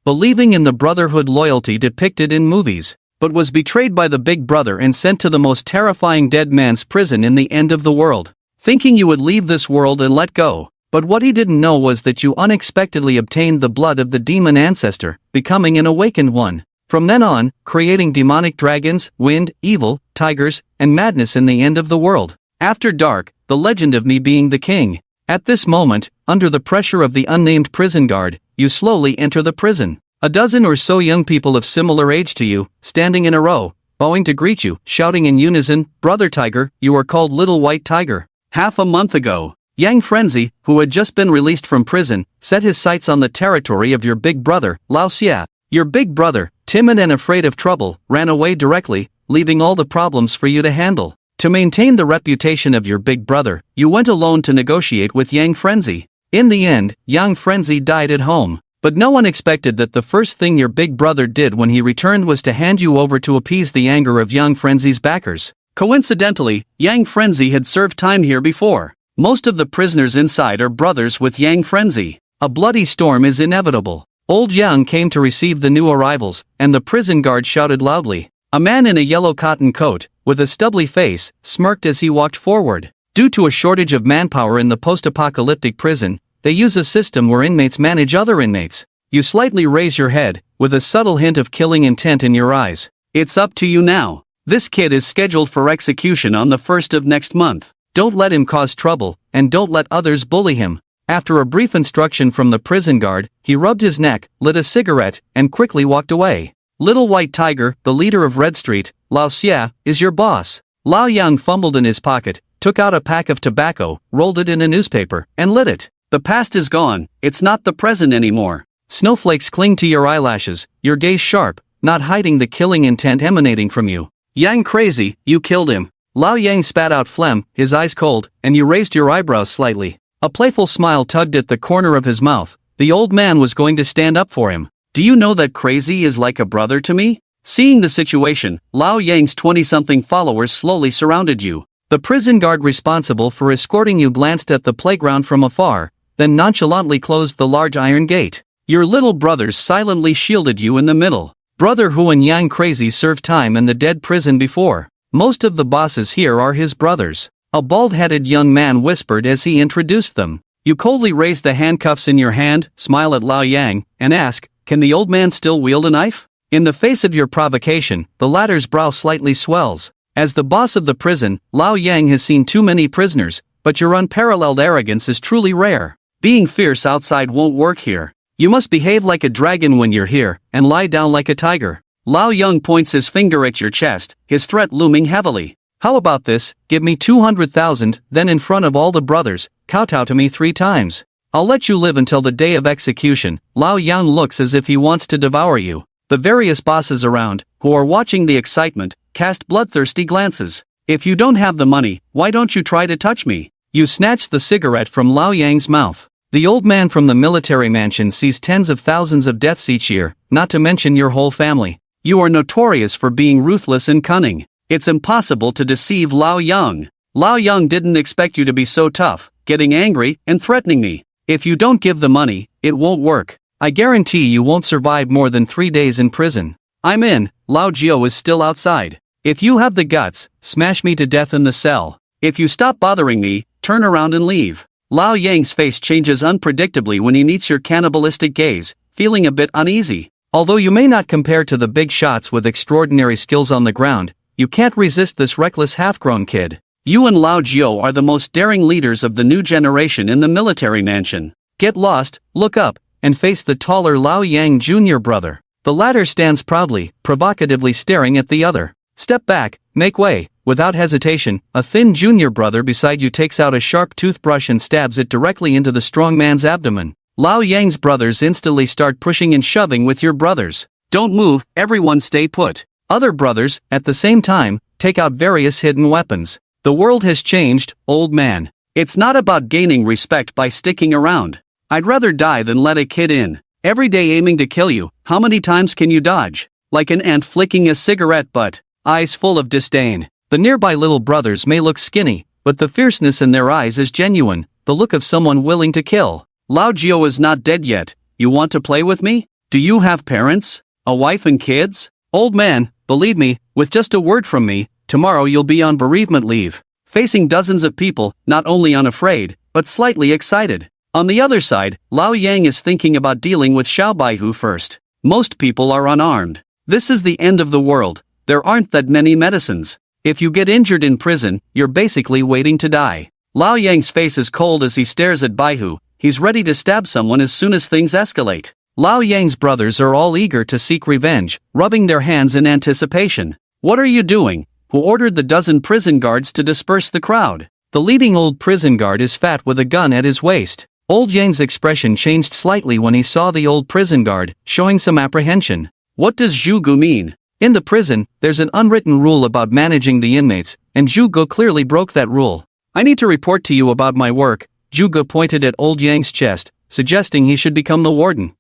believing in the brotherhood loyalty depicted in movies, but was betrayed by the big brother and sent to the most terrifying dead man's prison in the end of the world, thinking you would leave this world and let go. But what he didn't know was that you unexpectedly obtained the blood of the demon ancestor, becoming an awakened one. From then on, creating demonic dragons, wind, evil, tigers, and madness in the end of the world. After dark, the legend of me being the king. At this moment, under the pressure of the unnamed prison guard, you slowly enter the prison. A dozen or so young people of similar age to you, standing in a row, bowing to greet you, shouting in unison, "Brother Tiger, you are called Little White Tiger." Half a month ago, Yang Frenzy, who had just been released from prison, set his sights on the territory of your big brother, Lao Xia. Your big brother, timid and afraid of trouble, ran away directly, leaving all the problems for you to handle. To maintain the reputation of your big brother, you went alone to negotiate with Yang Frenzy. In the end, Yang Frenzy died at home. But no one expected that the first thing your big brother did when he returned was to hand you over to appease the anger of Yang Frenzy's backers. Coincidentally, Yang Frenzy had served time here before. Most of the prisoners inside are brothers with Yang Frenzy. A bloody storm is inevitable. Old Yang came to receive the new arrivals, and the prison guard shouted loudly. A man in a yellow cotton coat, with a stubbly face, smirked as he walked forward. Due to a shortage of manpower in the post-apocalyptic prison, they use a system where inmates manage other inmates. You slightly raise your head, with a subtle hint of killing intent in your eyes. It's up to you now. This kid is scheduled for execution on the 1st of next month. Don't let him cause trouble, and don't let others bully him. After a brief instruction from the prison guard, he rubbed his neck, lit a cigarette, and quickly walked away. Little White Tiger, the leader of Red Street, Lao Xia, is your boss. Lao Yang fumbled in his pocket, took out a pack of tobacco, rolled it in a newspaper, and lit it. The past is gone, it's not the present anymore. Snowflakes cling to your eyelashes, your gaze sharp, not hiding the killing intent emanating from you. Yang Crazy, you killed him. Lao Yang spat out phlegm, his eyes cold, and you raised your eyebrows slightly. A playful smile tugged at the corner of his mouth. The old man was going to stand up for him. Do you know that Crazy is like a brother to me? Seeing the situation, Lao Yang's 20-something followers slowly surrounded you. The prison guard responsible for escorting you glanced at the playground from afar, then nonchalantly closed the large iron gate. Your little brothers silently shielded you in the middle. Brother Hu and Yang Crazy served time in the dead prison before. Most of the bosses here are his brothers. A bald-headed young man whispered as he introduced them. You coldly raise the handcuffs in your hand, smile at Lao Yang, and ask, "Can the old man still wield a knife?" In the face of your provocation, the latter's brow slightly swells. As the boss of the prison, Lao Yang has seen too many prisoners, but your unparalleled arrogance is truly rare. Being fierce outside won't work here. You must behave like a dragon when you're here, and lie down like a tiger. Lao Yang points his finger at your chest, his threat looming heavily. How about this? Give me 200,000, then in front of all the brothers, kowtow to me 3 times. I'll let you live until the day of execution. Lao Yang looks as if he wants to devour you. The various bosses around, who are watching the excitement, cast bloodthirsty glances. If you don't have the money, why don't you try to touch me? You snatched the cigarette from Lao Yang's mouth. The old man from the military mansion sees tens of thousands of deaths each year, not to mention your whole family. You are notorious for being ruthless and cunning. It's impossible to deceive Lao Yang. Lao Yang didn't expect you to be so tough, getting angry and threatening me. If you don't give the money, it won't work. I guarantee you won't survive more than 3 days in prison. I'm in. Lao Jiao is still outside. If you have the guts, smash me to death in the cell. If you stop bothering me, turn around and leave. Lao Yang's face changes unpredictably when he meets your cannibalistic gaze, feeling a bit uneasy. Although you may not compare to the big shots with extraordinary skills on the ground, you can't resist this reckless half-grown kid. You and Lao Jiao are the most daring leaders of the new generation in the military mansion. Get lost, look up, and face the taller Lao Yang junior brother. The latter stands proudly, provocatively staring at the other. Step back, make way. Without hesitation, a thin junior brother beside you takes out a sharp toothbrush and stabs it directly into the strong man's abdomen. Lao Yang's brothers instantly start pushing and shoving with your brothers. Don't move, everyone stay put. Other brothers, at the same time, take out various hidden weapons. The world has changed, old man. It's not about gaining respect by sticking around. I'd rather die than let a kid in. Every day aiming to kill you, how many times can you dodge? Like an ant flicking a cigarette butt, eyes full of disdain. The nearby little brothers may look skinny, but the fierceness in their eyes is genuine, the look of someone willing to kill. Lao Jiao is not dead yet. You want to play with me? Do you have parents? A wife and kids? Old man, believe me, with just a word from me, tomorrow you'll be on bereavement leave, facing dozens of people, not only unafraid, but slightly excited. On the other side, Lao Yang is thinking about dealing with Xiao Baihu first. Most people are unarmed. This is the end of the world. There aren't that many medicines. If you get injured in prison, you're basically waiting to die. Lao Yang's face is cold as he stares at Baihu. He's ready to stab someone as soon as things escalate. Lao Yang's brothers are all eager to seek revenge, rubbing their hands in anticipation. What are you doing? Who ordered the dozen prison guards to disperse the crowd? The leading old prison guard is fat with a gun at his waist. Old Yang's expression changed slightly when he saw the old prison guard, showing some apprehension. What does Zhu Gu mean? In the prison, there's an unwritten rule about managing the inmates, and Zhu Gu clearly broke that rule. I need to report to you about my work. Zhu Gu pointed at Old Yang's chest, suggesting he should become the warden.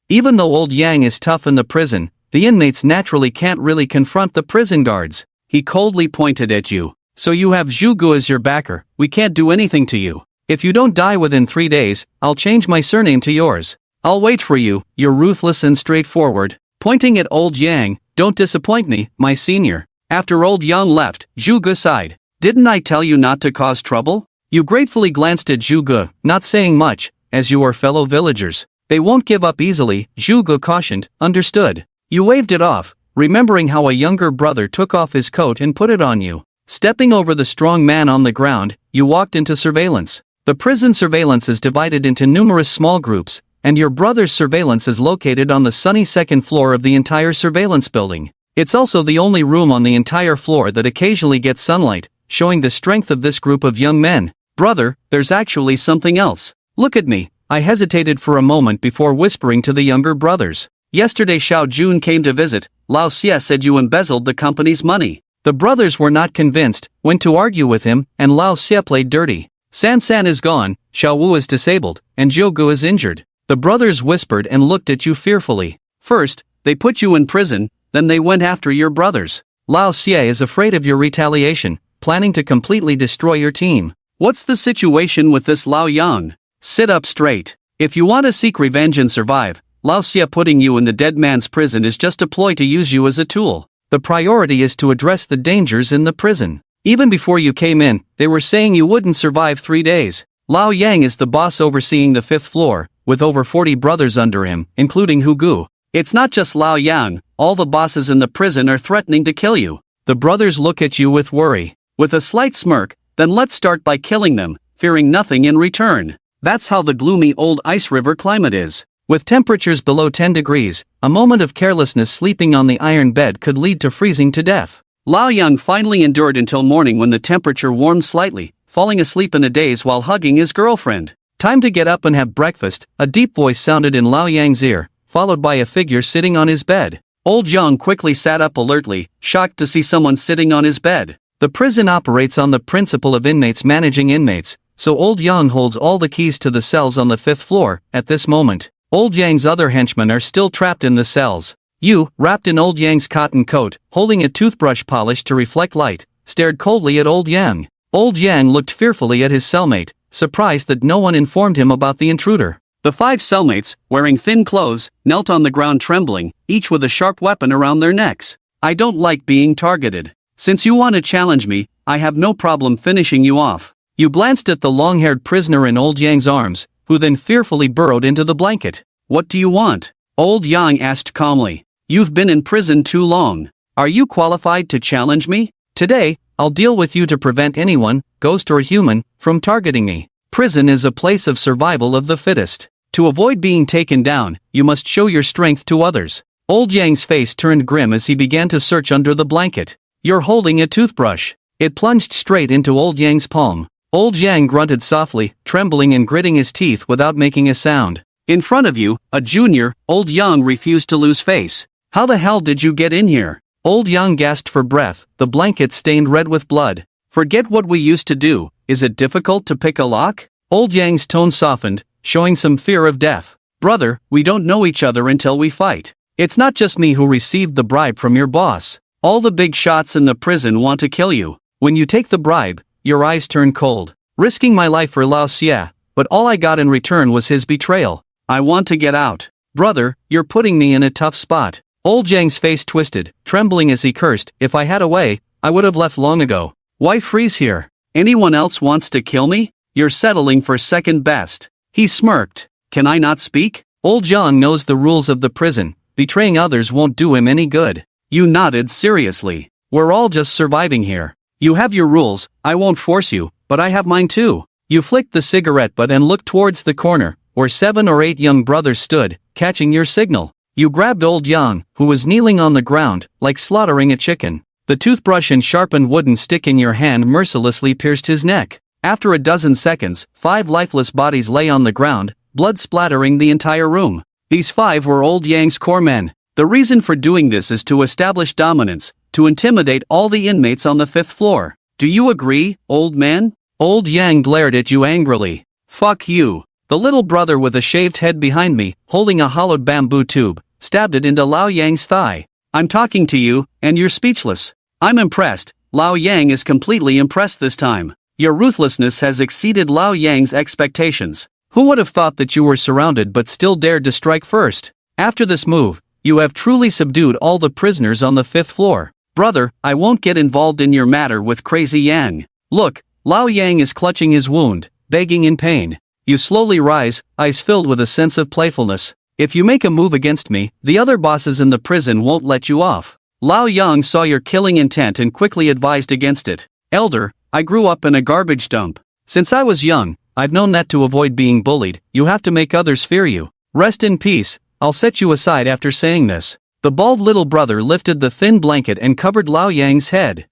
Even though Old Yang is tough in the prison, the inmates naturally can't really confront the prison guards. He coldly pointed at you. So you have Zhu Gu as your backer. We can't do anything to you. If you don't die within 3 days, I'll change my surname to yours. I'll wait for you. You're ruthless and straightforward. Pointing at Old Yang, don't disappoint me, my senior. After Old Yang left, Zhu Gu sighed. Didn't I tell you not to cause trouble? You gratefully glanced at Zhu Gu, not saying much, as you are fellow villagers. They won't give up easily, Zhu Gu cautioned. Understood. You waved it off, remembering how a younger brother took off his coat and put it on you. Stepping over the strong man on the ground, you walked into surveillance. The prison surveillance is divided into numerous small groups, and your brother's surveillance is located on the sunny second floor of the entire surveillance building. It's also the only room on the entire floor that occasionally gets sunlight, showing the strength of this group of young men. Brother, there's actually something else. Look at me. I hesitated for a moment before whispering to the younger brothers. Yesterday Xiao Jun came to visit. Lao Xie said you embezzled the company's money. The brothers were not convinced, went to argue with him, and Lao Xie played dirty. San San is gone, Xiao Wu is disabled, and Zhou Gu is injured. The brothers whispered and looked at you fearfully. First, they put you in prison, then they went after your brothers. Lao Xie is afraid of your retaliation, planning to completely destroy your team. What's the situation with this Lao Yang? Sit up straight. If you want to seek revenge and survive, Lao Xie putting you in the dead man's prison is just a ploy to use you as a tool. The priority is to address the dangers in the prison. Even before you came in, they were saying you wouldn't survive 3 days. Lao Yang is the boss overseeing the 5th floor, with over 40 brothers under him, including Hu Gu. It's not just Lao Yang, all the bosses in the prison are threatening to kill you. The brothers look at you with worry. With a slight smirk, then let's start by killing them, fearing nothing in return. That's how the gloomy old ice river climate is. With temperatures below 10 degrees, a moment of carelessness sleeping on the iron bed could lead to freezing to death. Lao Yang finally endured until morning when the temperature warmed slightly, falling asleep in a daze while hugging his girlfriend. Time to get up and have breakfast, a deep voice sounded in Lao Yang's ear, followed by a figure sitting on his bed. Old Yang quickly sat up alertly, shocked to see someone sitting on his bed. The prison operates on the principle of inmates managing inmates, so Old Yang holds all the keys to the cells on the 5th floor. At this moment, Old Yang's other henchmen are still trapped in the cells. You, wrapped in Old Yang's cotton coat, holding a toothbrush polished to reflect light, stared coldly at Old Yang. Old Yang looked fearfully at his cellmate, surprised that no one informed him about the intruder. The 5 cellmates, wearing thin clothes, knelt on the ground trembling, each with a sharp weapon around their necks. I don't like being targeted. Since you want to challenge me, I have no problem finishing you off. You glanced at the long-haired prisoner in Old Yang's arms, who then fearfully burrowed into the blanket. What do you want? Old Yang asked calmly. You've been in prison too long. Are you qualified to challenge me? Today, I'll deal with you to prevent anyone, ghost or human, from targeting me. Prison is a place of survival of the fittest. To avoid being taken down, you must show your strength to others. Old Yang's face turned grim as he began to search under the blanket. You're holding a toothbrush. It plunged straight into Old Yang's palm. Old Yang grunted softly, trembling and gritting his teeth without making a sound. In front of you, a junior, Old Yang refused to lose face. How the hell did you get in here? Old Yang gasped for breath, the blanket stained red with blood. Forget what we used to do. Is it difficult to pick a lock? Old Yang's tone softened, showing some fear of death. Brother, we don't know each other until we fight. It's not just me who received the bribe from your boss. All the big shots in the prison want to kill you. When you take the bribe, your eyes turn cold. Risking my life for Lao Xie, but all I got in return was his betrayal. I want to get out. Brother, you're putting me in a tough spot. Old Yang's face twisted, trembling as he cursed, if I had a way, I would have left long ago. Why freeze here? Anyone else wants to kill me? You're settling for second best. He smirked. Can I not speak? Old Yang knows the rules of the prison. Betraying others won't do him any good. You nodded seriously. We're all just surviving here. You have your rules, I won't force you, but I have mine too. You flicked the cigarette butt and looked towards the corner, where 7 or 8 young brothers stood, catching your signal. You grabbed Old Yang, who was kneeling on the ground, like slaughtering a chicken. The toothbrush and sharpened wooden stick in your hand mercilessly pierced his neck. After a dozen seconds, 5 lifeless bodies lay on the ground, blood splattering the entire room. These 5 were Old Yang's core men. The reason for doing this is to establish dominance, to intimidate all the inmates on the 5th floor. Do you agree, old man? Old Yang glared at you angrily. Fuck you. The little brother with a shaved head behind me, holding a hollowed bamboo tube, stabbed it into Lao Yang's thigh. I'm talking to you, and you're speechless. I'm impressed. Lao Yang is completely impressed this time. Your ruthlessness has exceeded Lao Yang's expectations. Who would have thought that you were surrounded but still dared to strike first? After this move, you have truly subdued all the prisoners on the 5th floor. Brother, I won't get involved in your matter with Crazy Yang. Look, Lao Yang is clutching his wound, begging in pain. You slowly rise, eyes filled with a sense of playfulness. If you make a move against me, the other bosses in the prison won't let you off. Lao Yang saw your killing intent and quickly advised against it. Elder, I grew up in a garbage dump. Since I was young, I've known that to avoid being bullied, you have to make others fear you. Rest in peace, I'll set you aside after saying this. The bald little brother lifted the thin blanket and covered Lao Yang's head.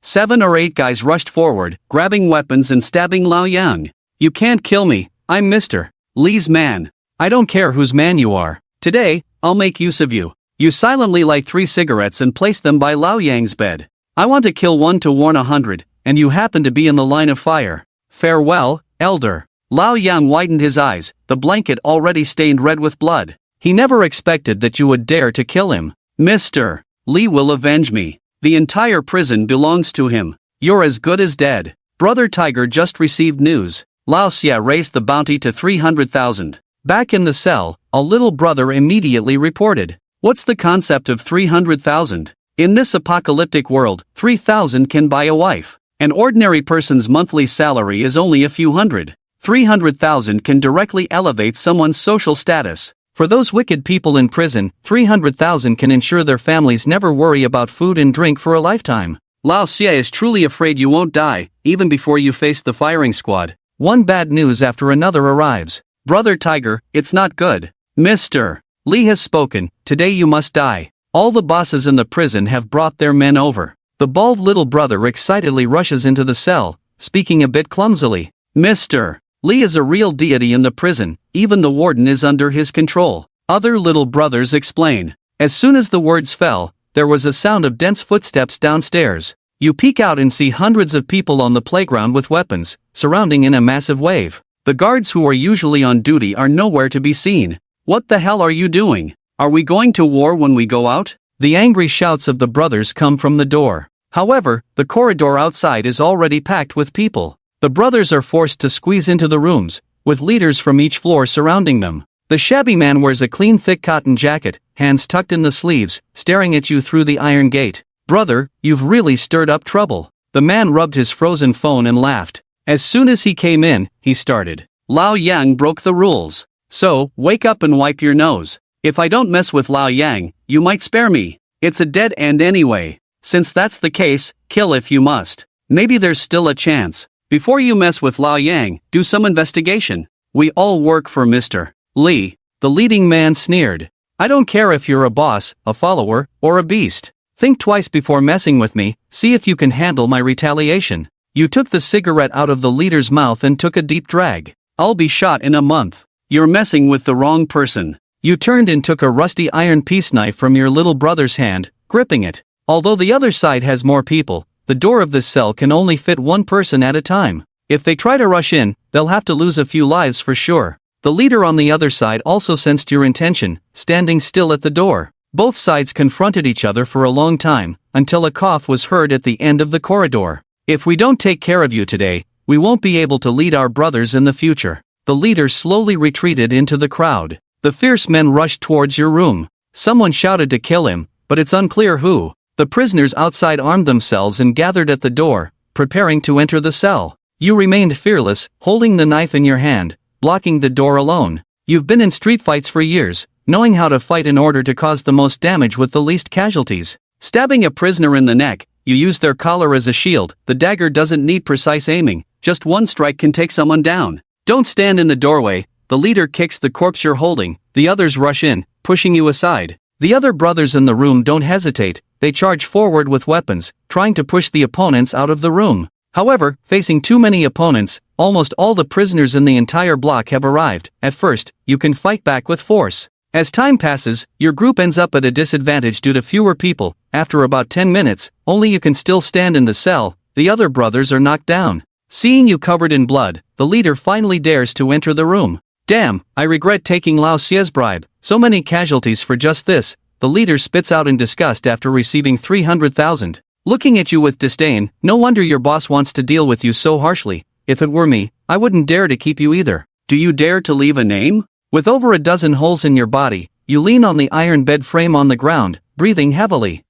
7 or 8 guys rushed forward, grabbing weapons and stabbing Lao Yang. You can't kill me, I'm Mr. Li's man. I don't care whose man you are. Today, I'll make use of you. You silently light 3 cigarettes and place them by Lao Yang's bed. I want to kill 1 to warn 100, and you happen to be in the line of fire. Farewell, elder. Lao Yang widened his eyes, the blanket already stained red with blood. He never expected that you would dare to kill him. Mr. Li will avenge me. The entire prison belongs to him. You're as good as dead. Brother Tiger just received news. Lao Xia raised the bounty to 300,000. Back in the cell, a little brother immediately reported. What's the concept of 300,000? In this apocalyptic world, 3,000 can buy a wife. An ordinary person's monthly salary is only a few hundred. 300,000 can directly elevate someone's social status. For those wicked people in prison, 300,000 can ensure their families never worry about food and drink for a lifetime. Lao Xie is truly afraid you won't die, even before you face the firing squad. One bad news after another arrives. Brother Tiger, it's not good. Mr. Li has spoken, today you must die. All the bosses in the prison have brought their men over. The bald little brother excitedly rushes into the cell, speaking a bit clumsily. Mr. Li is a real deity in the prison, even the warden is under his control. Other little brothers explain. As soon as the words fell, there was a sound of dense footsteps downstairs. You peek out and see hundreds of people on the playground with weapons, surrounding in a massive wave. The guards who are usually on duty are nowhere to be seen. What the hell are you doing? Are we going to war when we go out? The angry shouts of the brothers come from the door. However, the corridor outside is already packed with people. The brothers are forced to squeeze into the rooms, with leaders from each floor surrounding them. The shabby man wears a clean thick cotton jacket, hands tucked in the sleeves, staring at you through the iron gate. Brother, you've really stirred up trouble. The man rubbed his frozen phone and laughed. As soon as he came in, he started. Lao Yang broke the rules. So, wake up and wipe your nose. If I don't mess with Lao Yang, you might spare me. It's a dead end anyway. Since that's the case, kill if you must. Maybe there's still a chance. Before you mess with Lao Yang, do some investigation. We all work for Mr. Li. The leading man sneered. I don't care if you're a boss, a follower, or a beast. Think twice before messing with me, see if you can handle my retaliation. You took the cigarette out of the leader's mouth and took a deep drag. I'll be shot in a month. You're messing with the wrong person. You turned and took a rusty iron peace knife from your little brother's hand, gripping it. Although the other side has more people, the door of this cell can only fit one person at a time. If they try to rush in, they'll have to lose a few lives for sure. The leader on the other side also sensed your intention, standing still at the door. Both sides confronted each other for a long time, until a cough was heard at the end of the corridor. If we don't take care of you today, we won't be able to lead our brothers in the future. The leader slowly retreated into the crowd. The fierce men rushed towards your room. Someone shouted to kill him, but it's unclear who. The prisoners outside armed themselves and gathered at the door, preparing to enter the cell. You remained fearless, holding the knife in your hand, blocking the door alone. You've been in street fights for years, knowing how to fight in order to cause the most damage with the least casualties. Stabbing a prisoner in the neck, you use their collar as a shield. The dagger doesn't need precise aiming, just one strike can take someone down. Don't stand in the doorway. The leader kicks the corpse you're holding, the others rush in, pushing you aside. The other brothers in the room don't hesitate, they charge forward with weapons, trying to push the opponents out of the room. However, facing too many opponents, almost all the prisoners in the entire block have arrived. At first, you can fight back with force. As time passes, your group ends up at a disadvantage due to fewer people. After about 10 minutes, only you can still stand in the cell, the other brothers are knocked down. Seeing you covered in blood, the leader finally dares to enter the room. Damn, I regret taking Lao Xie's bribe, so many casualties for just this, the leader spits out in disgust after receiving 300,000. Looking at you with disdain, no wonder your boss wants to deal with you so harshly. If it were me, I wouldn't dare to keep you either. Do you dare to leave a name? With over a dozen holes in your body, you lean on the iron bed frame on the ground, breathing heavily.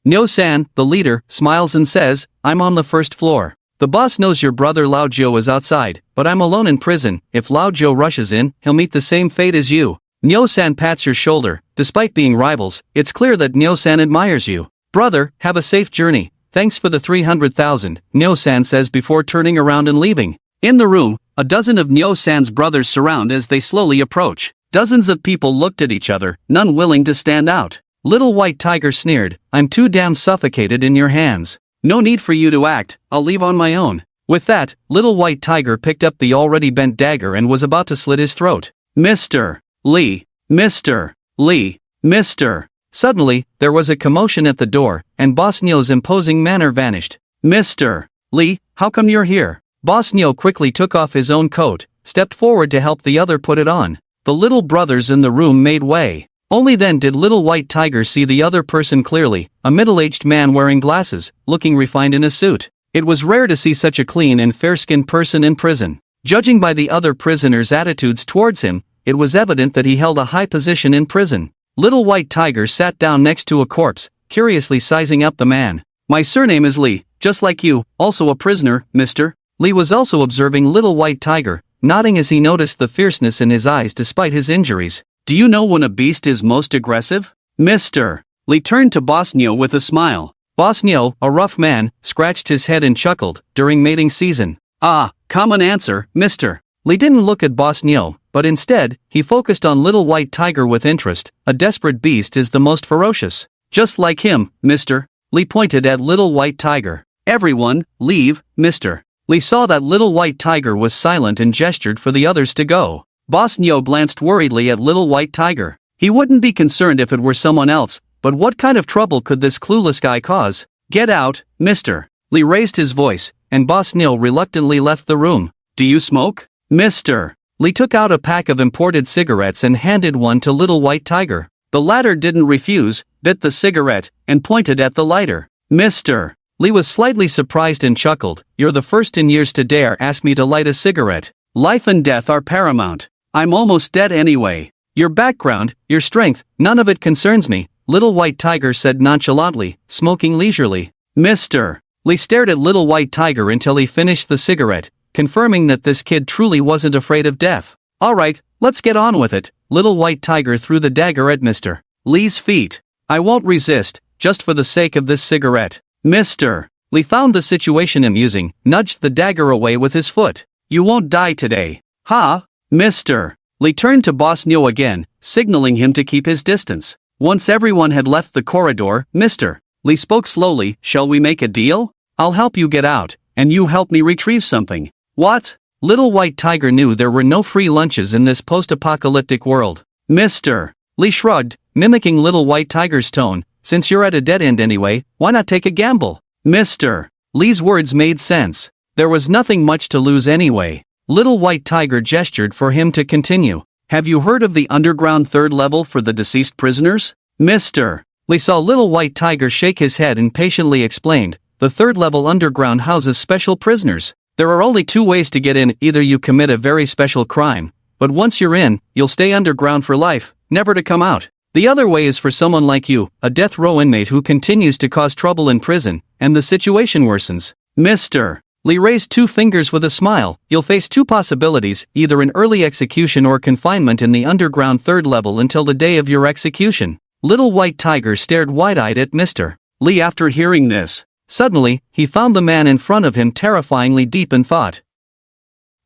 Niu-san, the leader, smiles and says, I'm on the first floor. The boss knows your brother Lao Jiu is outside, but I'm alone in prison. If Lao Jiu rushes in, he'll meet the same fate as you. Niu-san pats your shoulder. Despite being rivals, it's clear that Niu-san admires you. Brother, have a safe journey. Thanks for the 300,000, Niu-san says before turning around and leaving. In the room, a dozen of Niu-san's brothers surround as they slowly approach. Dozens of people looked at each other, none willing to stand out. Little White Tiger sneered, I'm too damn suffocated in your hands. No need for you to act, I'll leave on my own. With that, Little White Tiger picked up the already bent dagger and was about to slit his throat. Mr. Lee, Mr. Lee, Mr. Suddenly, there was a commotion at the door, and Boss Niu's imposing manner vanished. Mr. Lee, how come you're here? Boss Niu quickly took off his own coat, stepped forward to help the other put it on. The little brothers in the room made way. Only then did Little White Tiger see the other person clearly, a middle-aged man wearing glasses, looking refined in a suit. It was rare to see such a clean and fair-skinned person in prison. Judging by the other prisoners' attitudes towards him, it was evident that he held a high position in prison. Little White Tiger sat down next to a corpse, curiously sizing up the man. My surname is Lee, just like you, also a prisoner, mister. Lee was also observing Little White Tiger, nodding as he noticed the fierceness in his eyes despite his injuries. Do you know when a beast is most aggressive? Mr. Lee turned to Boss Niu with a smile. Boss Niu, a rough man, scratched his head and chuckled, during mating season. Ah, common answer, mister. Lee didn't look at Boss Niu, but instead, he focused on Little White Tiger with interest. A desperate beast is the most ferocious. Just like him, mister. Lee pointed at Little White Tiger. Everyone, leave, mister. Lee saw that Little White Tiger was silent and gestured for the others to go. Boss Niu glanced worriedly at Little White Tiger. He wouldn't be concerned if it were someone else, but what kind of trouble could this clueless guy cause? Get out, mister. Lee raised his voice, and Boss Niu reluctantly left the room. Do you smoke? Mister. Lee took out a pack of imported cigarettes and handed one to Little White Tiger. The latter didn't refuse, bit the cigarette, and pointed at the lighter. Mister. Lee was slightly surprised and chuckled. You're the first in years to dare ask me to light a cigarette. Life and death are paramount. I'm almost dead anyway. Your background, your strength, none of it concerns me, Little White Tiger said nonchalantly, smoking leisurely. Mister. Lee stared at Little White Tiger until he finished the cigarette, confirming that this kid truly wasn't afraid of death. Alright, let's get on with it. Little White Tiger threw the dagger at Mr. Lee's feet. I won't resist, just for the sake of this cigarette. Mister. Lee found the situation amusing, nudged the dagger away with his foot. You won't die today. Ha! Mister. Lee turned to Boss Niu again, signaling him to keep his distance. Once everyone had left the corridor, Mr. Lee spoke slowly, shall we make a deal? I'll help you get out, and you help me retrieve something. What? Little White Tiger knew there were no free lunches in this post-apocalyptic world. Mr. Lee shrugged, mimicking Little White Tiger's tone. Since you're at a dead end anyway, why not take a gamble? Mr. Lee's words made sense. There was nothing much to lose anyway. Little White Tiger gestured for him to continue. Have you heard of the underground third level for the deceased prisoners? Mr. Lee saw Little White Tiger shake his head and patiently explained. The third level underground houses special prisoners. There are only two ways to get in, either you commit a very special crime, but once you're in, you'll stay underground for life, never to come out. The other way is for someone like you, a death row inmate who continues to cause trouble in prison, and the situation worsens. Mr. Lee raised 2 fingers with a smile. You'll face 2 possibilities, either an early execution or confinement in the underground 3rd level until the day of your execution. Little White Tiger stared wide-eyed at Mr. Lee after hearing this. Suddenly, he found the man in front of him terrifyingly deep in thought.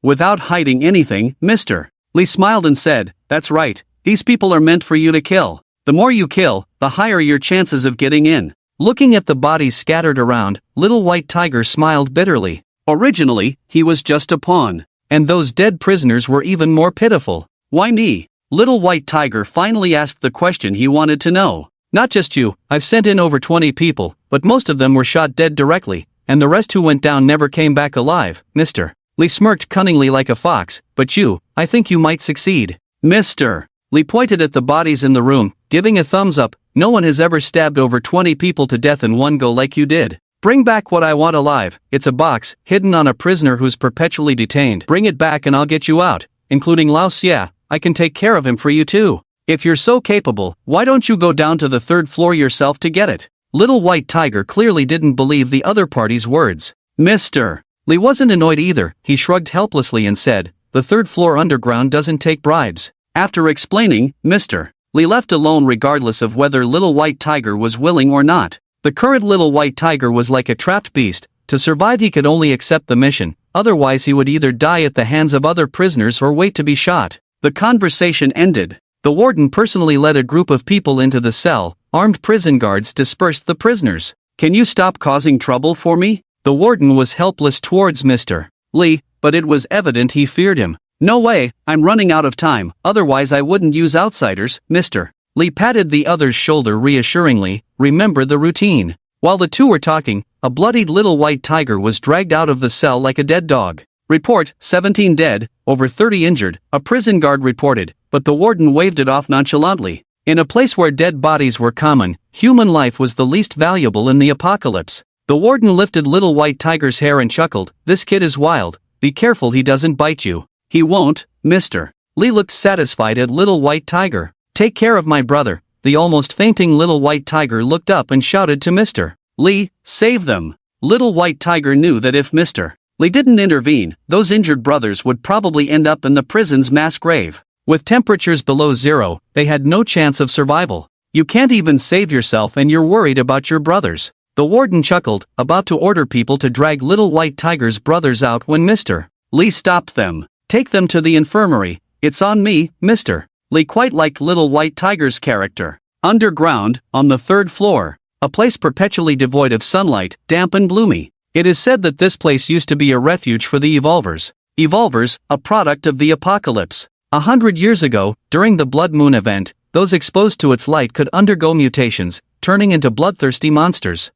Without hiding anything, Mr. Lee smiled and said, "That's right, these people are meant for you to kill. The more you kill, the higher your chances of getting in." Looking at the bodies scattered around, Little White Tiger smiled bitterly. Originally, he was just a pawn. And those dead prisoners were even more pitiful. Why me? Little White Tiger finally asked the question he wanted to know. Not just you, I've sent in over 20 people, but most of them were shot dead directly, and the rest who went down never came back alive, Mr. Lee smirked cunningly like a fox, but you, I think you might succeed. Mr. Lee pointed at the bodies in the room, giving a thumbs up. No one has ever stabbed over 20 people to death in one go like you did. Bring back what I want alive. It's a box, hidden on a prisoner who's perpetually detained. Bring it back and I'll get you out, including Laos. Yeah, I can take care of him for you too. If you're so capable, why don't you go down to the 3rd floor yourself to get it? Little White Tiger clearly didn't believe the other party's words. Mr. Lee wasn't annoyed either. He shrugged helplessly and said, "The 3rd floor underground doesn't take bribes." After explaining, Mr. Lee left alone regardless of whether Little White Tiger was willing or not. The current Little White Tiger was like a trapped beast. To survive he could only accept the mission, otherwise he would either die at the hands of other prisoners or wait to be shot. The conversation ended. The warden personally led a group of people into the cell. Armed prison guards dispersed the prisoners. "Can you stop causing trouble for me?" The warden was helpless towards Mr. Lee, but it was evident he feared him. "No way, I'm running out of time, otherwise I wouldn't use outsiders." Mr. Lee patted the other's shoulder reassuringly. "Remember the routine." While the two were talking, a bloodied Little White Tiger was dragged out of the cell like a dead dog. Report, 17 dead, over 30 injured, a prison guard reported, but the warden waved it off nonchalantly. In a place where dead bodies were common, human life was the least valuable in the apocalypse. The warden lifted Little White Tiger's hair and chuckled. "This kid is wild. Be careful he doesn't bite you." "He won't, Mr. Lee looked satisfied at Little White Tiger. "Take care of my brother." The almost fainting Little White Tiger looked up and shouted to Mr. Lee, "Save them." Little White Tiger knew that if Mr. Lee didn't intervene, those injured brothers would probably end up in the prison's mass grave. With temperatures below 0, they had no chance of survival. "You can't even save yourself and you're worried about your brothers." The warden chuckled, about to order people to drag Little White Tiger's brothers out when Mr. Lee stopped them. "Take them to the infirmary. It's on me, Mr. Lee." Quite liked Little White Tiger's character. Underground, on the 3rd floor, a place perpetually devoid of sunlight, damp and gloomy. It is said that this place used to be a refuge for the Evolvers. Evolvers, a product of the apocalypse. 100 years ago, during the Blood Moon event, those exposed to its light could undergo mutations, turning into bloodthirsty monsters.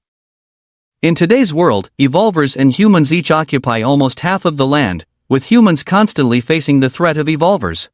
In today's world, Evolvers and humans each occupy almost half of the land, with humans constantly facing the threat of Evolvers.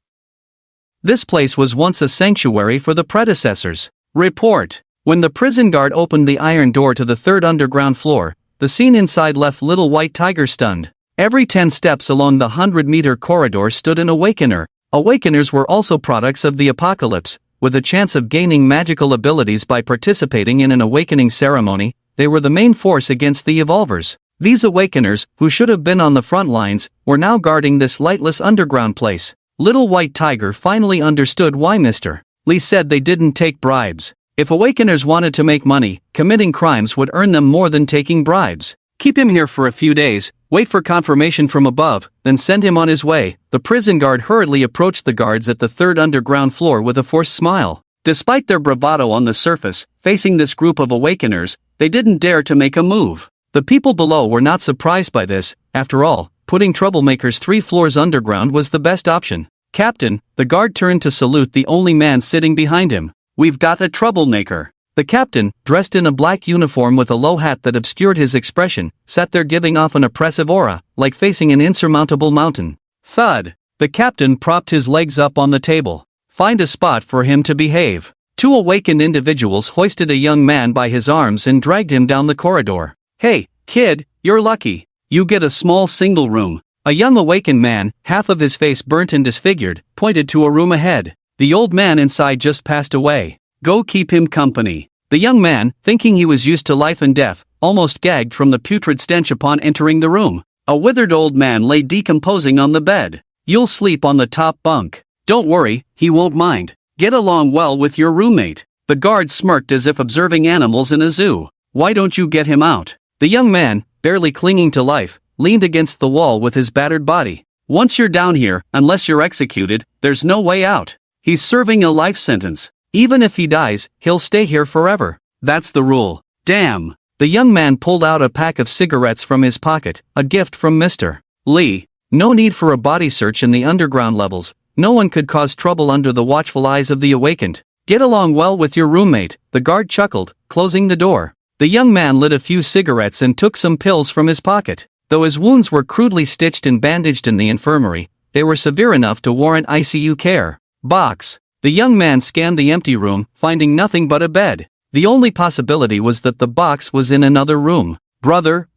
This place was once a sanctuary for the predecessors. Report. When the prison guard opened the iron door to the 3rd underground floor, the scene inside left Little White Tiger stunned. Every 10 steps along the 100-meter corridor stood an Awakener. Awakeners were also products of the apocalypse, with a chance of gaining magical abilities by participating in an awakening ceremony. They were the main force against the Evolvers. These Awakeners, who should have been on the front lines, were now guarding this lightless underground place. Little White Tiger finally understood why Mr. Lee said they didn't take bribes. If Awakeners wanted to make money, committing crimes would earn them more than taking bribes. "Keep him here for a few days, wait for confirmation from above, then send him on his way." The prison guard hurriedly approached the guards at the 3rd underground floor with a forced smile. Despite their bravado on the surface, facing this group of Awakeners, they didn't dare to make a move. The people below were not surprised by this. After all, putting troublemakers 3 floors underground was the best option. "Captain," the guard turned to salute the only man sitting behind him. "We've got a troublemaker." The captain, dressed in a black uniform with a low hat that obscured his expression, sat there giving off an oppressive aura, like facing an insurmountable mountain. Thud. The captain propped his legs up on the table. "Find a spot for him to behave." 2 awakened individuals hoisted a young man by his arms and dragged him down the corridor. "Hey, kid, you're lucky. You get a small single room." A young awakened man, half of his face burnt and disfigured, pointed to a room ahead. The old man inside just passed away. Go keep him company. The young man, thinking he was used to life and death, almost gagged from the putrid stench upon entering the room. A withered old man lay decomposing on the bed. You'll sleep on the top bunk. Don't worry, he won't mind. Get along well with your roommate. The guard smirked as if observing animals in a zoo. Why don't you get him out? The young man, barely clinging to life, leaned against the wall with his battered body. Once you're down here, unless you're executed, there's no way out. He's serving a life sentence. Even if he dies, he'll stay here forever. That's the rule. Damn. The young man pulled out a pack of cigarettes from his pocket, a gift from Mr. Lee. No need for a body search in the underground levels. No one could cause trouble under the watchful eyes of the awakened. Get along well with your roommate, the guard chuckled, closing the door. The young man lit a few cigarettes and took some pills from his pocket. Though his wounds were crudely stitched and bandaged in the infirmary, they were severe enough to warrant ICU care. Box. The young man scanned the empty room, finding nothing but a bed. The only possibility was that the box was in another room. Brother.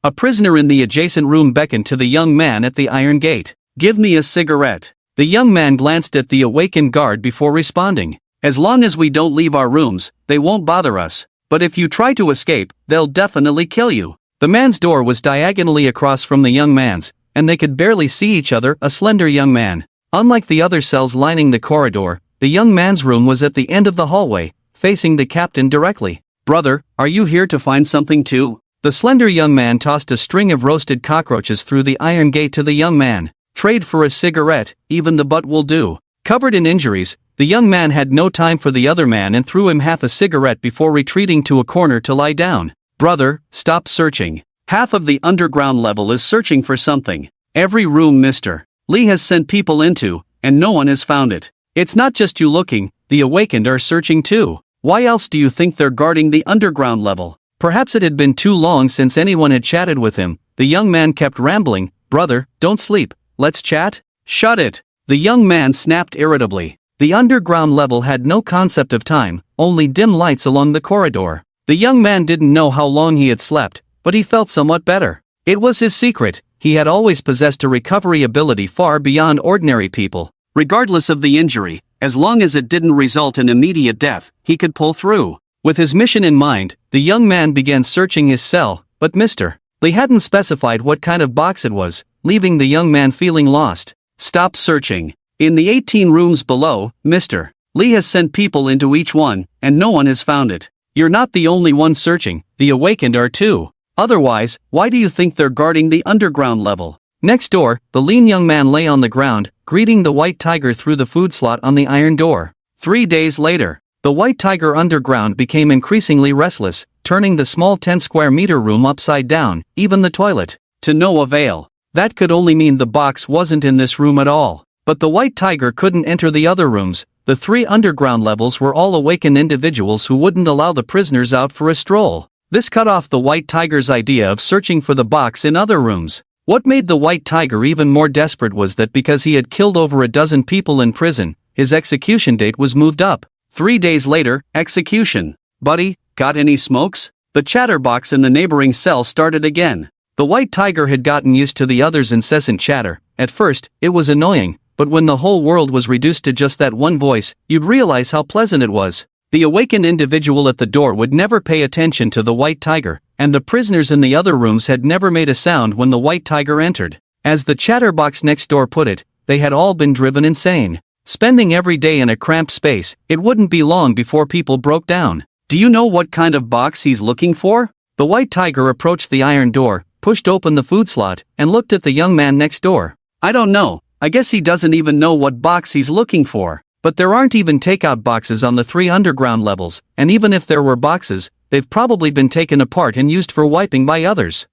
A prisoner in the adjacent room beckoned to the young man at the iron gate. Give me a cigarette. The young man glanced at the awakened guard before responding. As long as we don't leave our rooms, they won't bother us. But if you try to escape, they'll definitely kill you. The man's door was diagonally across from the young man's, and they could barely see each other, a slender young man. Unlike the other cells lining the corridor, the young man's room was at the end of the hallway, facing the captain directly. Brother, are you here to find something too? The slender young man tossed a string of roasted cockroaches through the iron gate to the young man. Trade for a cigarette, even the butt will do. Covered in injuries, the young man had no time for the other man and threw him half a cigarette before retreating to a corner to lie down. Brother, stop searching. Half of the underground level is searching for something. Every room Mr. Lee has sent people into, and no one has found it. It's not just you looking, the awakened are searching too. Why else do you think they're guarding the underground level? Perhaps it had been too long since anyone had chatted with him. The young man kept rambling. Brother, don't sleep. Let's chat? Shut it. The young man snapped irritably. The underground level had no concept of time, only dim lights along the corridor. The young man didn't know how long he had slept, but he felt somewhat better. It was his secret. He had always possessed a recovery ability far beyond ordinary people. Regardless of the injury, as long as it didn't result in immediate death, he could pull through. With his mission in mind, the young man began searching his cell, but Mr. Lee hadn't specified what kind of box it was, leaving the young man feeling lost. Stop searching. In the 18 rooms below, Mr. Lee has sent people into each one, and no one has found it. You're not the only one searching, the awakened are too. Otherwise, why do you think they're guarding the underground level? Next door, the lean young man lay on the ground, greeting the white tiger through the food slot on the iron door. 3 days later, the white tiger underground became increasingly restless, turning the small 10-square-meter room upside down, even the toilet. To no avail. That could only mean the box wasn't in this room at all. But the white tiger couldn't enter the other rooms. The 3 underground levels were all awakened individuals who wouldn't allow the prisoners out for a stroll. This cut off the white tiger's idea of searching for the box in other rooms. What made the white tiger even more desperate was that because he had killed over a dozen people in prison, his execution date was moved up. 3 days later, execution. Buddy, got any smokes? The chatterbox in the neighboring cell started again. The white tiger had gotten used to the others' incessant chatter. At first, it was annoying, but when the whole world was reduced to just that one voice, you'd realize how pleasant it was. The awakened individual at the door would never pay attention to the white tiger, and the prisoners in the other rooms had never made a sound when the white tiger entered. As the chatterbox next door put it, they had all been driven insane. Spending every day in a cramped space, it wouldn't be long before people broke down. Do you know what kind of box he's looking for? The white tiger approached the iron door, pushed open the food slot, and looked at the young man next door. I don't know. I guess he doesn't even know what box he's looking for. But there aren't even takeout boxes on the 3 underground levels, and even if there were boxes, they've probably been taken apart and used for wiping by others.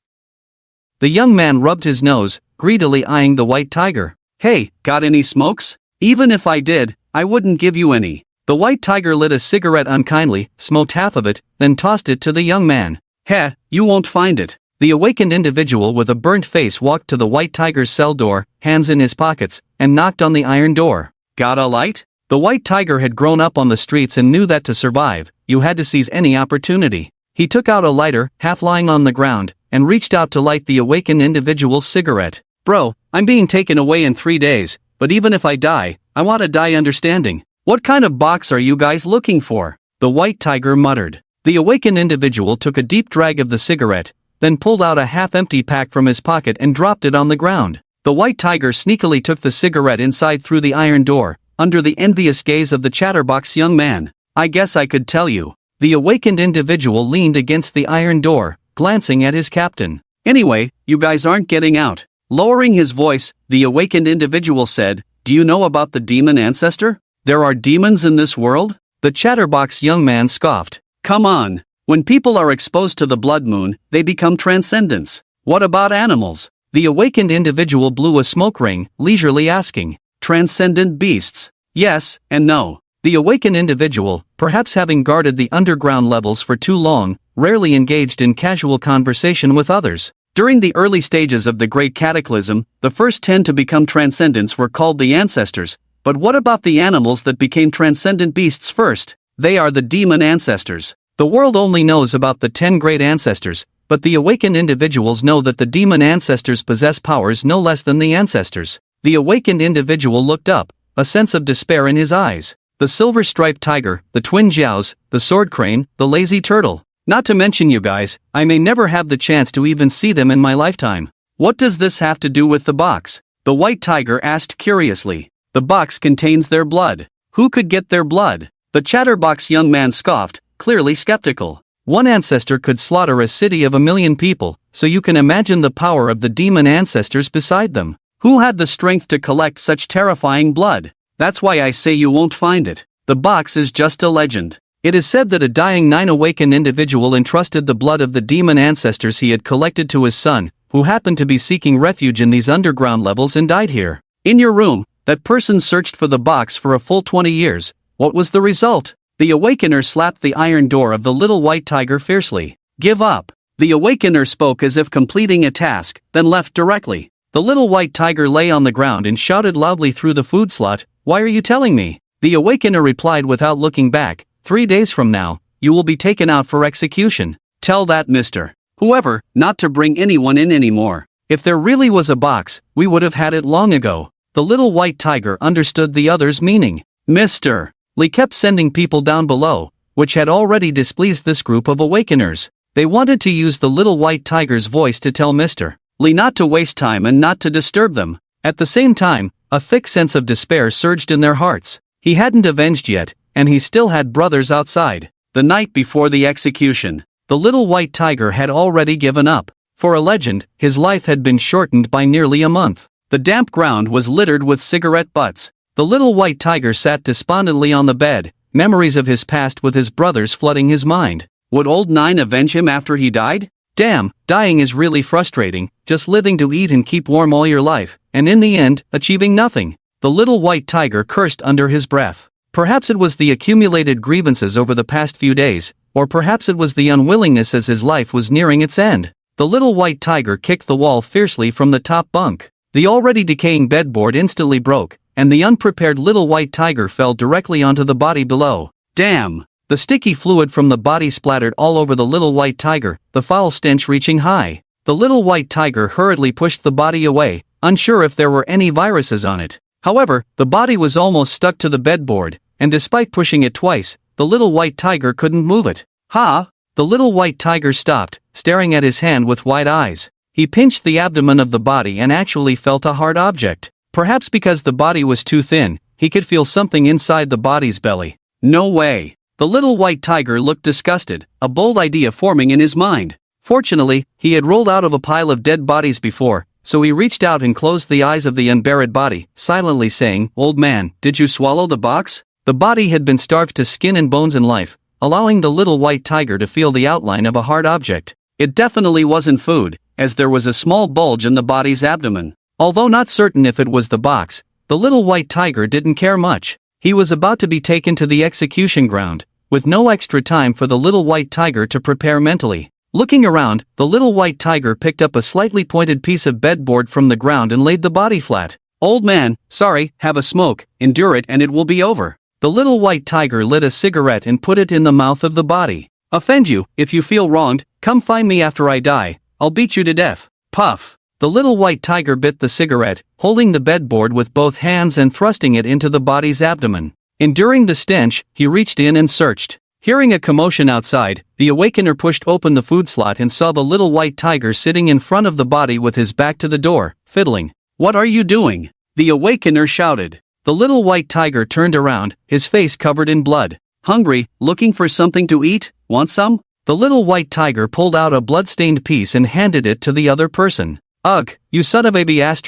The young man rubbed his nose, greedily eyeing the white tiger. Hey, got any smokes? Even if I did, I wouldn't give you any. The white tiger lit a cigarette unkindly, smoked half of it, then tossed it to the young man. Heh, you won't find it. The awakened individual with a burnt face walked to the white tiger's cell door, hands in his pockets, and knocked on the iron door. Got a light? The white tiger had grown up on the streets and knew that to survive, you had to seize any opportunity. He took out a lighter, half lying on the ground, and reached out to light the awakened individual's cigarette. Bro, I'm being taken away in 3 days, but even if I die, I want to die understanding. What kind of box are you guys looking for? The white tiger muttered. The awakened individual took a deep drag of the cigarette, then pulled out a half-empty pack from his pocket and dropped it on the ground. The white tiger sneakily took the cigarette inside through the iron door, under the envious gaze of the chatterbox young man. I guess I could tell you. The awakened individual leaned against the iron door, glancing at his captain. Anyway, you guys aren't getting out. Lowering his voice, the awakened individual said, Do you know about the demon ancestor? There are demons in this world? The chatterbox young man scoffed. Come on. When people are exposed to the blood moon, they become transcendents. What about animals? The awakened individual blew a smoke ring, leisurely asking. Transcendent beasts? Yes, and no. The awakened individual, perhaps having guarded the underground levels for too long, rarely engaged in casual conversation with others. During the early stages of the Great Cataclysm, the first 10 to become transcendents were called the ancestors. But what about the animals that became transcendent beasts first? They are the demon ancestors. The world only knows about the 10 great ancestors, but the awakened individuals know that the demon ancestors possess powers no less than the ancestors. The awakened individual looked up, a sense of despair in his eyes. The silver-striped tiger, the twin jiaos, the sword crane, the lazy turtle. Not to mention you guys, I may never have the chance to even see them in my lifetime. What does this have to do with the box? The white tiger asked curiously. The box contains their blood. Who could get their blood? The chatterbox young man scoffed, clearly skeptical. One ancestor could slaughter a city of 1 million people, so you can imagine the power of the demon ancestors beside them. Who had the strength to collect such terrifying blood? That's why I say you won't find it. The box is just a legend. It is said that a dying 9 awakened individual entrusted the blood of the demon ancestors he had collected to his son, who happened to be seeking refuge in these underground levels and died here. In your room, that person searched for the box for a full 20 years. What was the result? The awakener slapped the iron door of the little white tiger fiercely. Give up. The awakener spoke as if completing a task, then left directly. The little white tiger lay on the ground and shouted loudly through the food slot, Why are you telling me? The awakener replied without looking back, 3 days from now, you will be taken out for execution. Tell that Mr. Whoever, not to bring anyone in anymore. If there really was a box, we would have had it long ago. The little white tiger understood the other's meaning. Mr. Lee kept sending people down below, which had already displeased this group of awakeners. They wanted to use the little white tiger's voice to tell Mr. Lee not to waste time and not to disturb them. At the same time, a thick sense of despair surged in their hearts. He hadn't avenged yet, and he still had brothers outside. The night before the execution, the little white tiger had already given up. For a legend, his life had been shortened by nearly a month. The damp ground was littered with cigarette butts. The little white tiger sat despondently on the bed, memories of his past with his brothers flooding his mind. Would old 9 avenge him after he died? Damn, dying is really frustrating, just living to eat and keep warm all your life, and in the end, achieving nothing. The little white tiger cursed under his breath. Perhaps it was the accumulated grievances over the past few days, or perhaps it was the unwillingness as his life was nearing its end. The little white tiger kicked the wall fiercely from the top bunk. The already decaying bedboard instantly broke, and the unprepared little white tiger fell directly onto the body below. Damn! The sticky fluid from the body splattered all over the little white tiger, the foul stench reaching high. The little white tiger hurriedly pushed the body away, unsure if there were any viruses on it. However, the body was almost stuck to the bedboard, and despite pushing it twice, the little white tiger couldn't move it. Ha! The little white tiger stopped, staring at his hand with wide eyes. He pinched the abdomen of the body and actually felt a hard object. Perhaps because the body was too thin, he could feel something inside the body's belly. No way! The little white tiger looked disgusted, a bold idea forming in his mind. Fortunately, he had rolled out of a pile of dead bodies before, so he reached out and closed the eyes of the unburied body, silently saying, Old man, did you swallow the box? The body had been starved to skin and bones in life, allowing the little white tiger to feel the outline of a hard object. It definitely wasn't food, as there was a small bulge in the body's abdomen. Although not certain if it was the box, the little white tiger didn't care much. He was about to be taken to the execution ground, with no extra time for the little white tiger to prepare mentally. Looking around, the little white tiger picked up a slightly pointed piece of bedboard from the ground and laid the body flat. Old man, sorry, have a smoke, endure it and it will be over. The little white tiger lit a cigarette and put it in the mouth of the body. Offend you, if you feel wronged, come find me after I die, I'll beat you to death. Puff. The little white tiger bit the cigarette, holding the bedboard with both hands and thrusting it into the body's abdomen. Enduring the stench, he reached in and searched. Hearing a commotion outside, the awakener pushed open the food slot and saw the little white tiger sitting in front of the body with his back to the door, fiddling. "What are you doing?" the awakener shouted. The little white tiger turned around, his face covered in blood. "Hungry, looking for something to eat? Want some?" The little white tiger pulled out a blood-stained piece and handed it to the other person. "Ugh, you son of a b**********,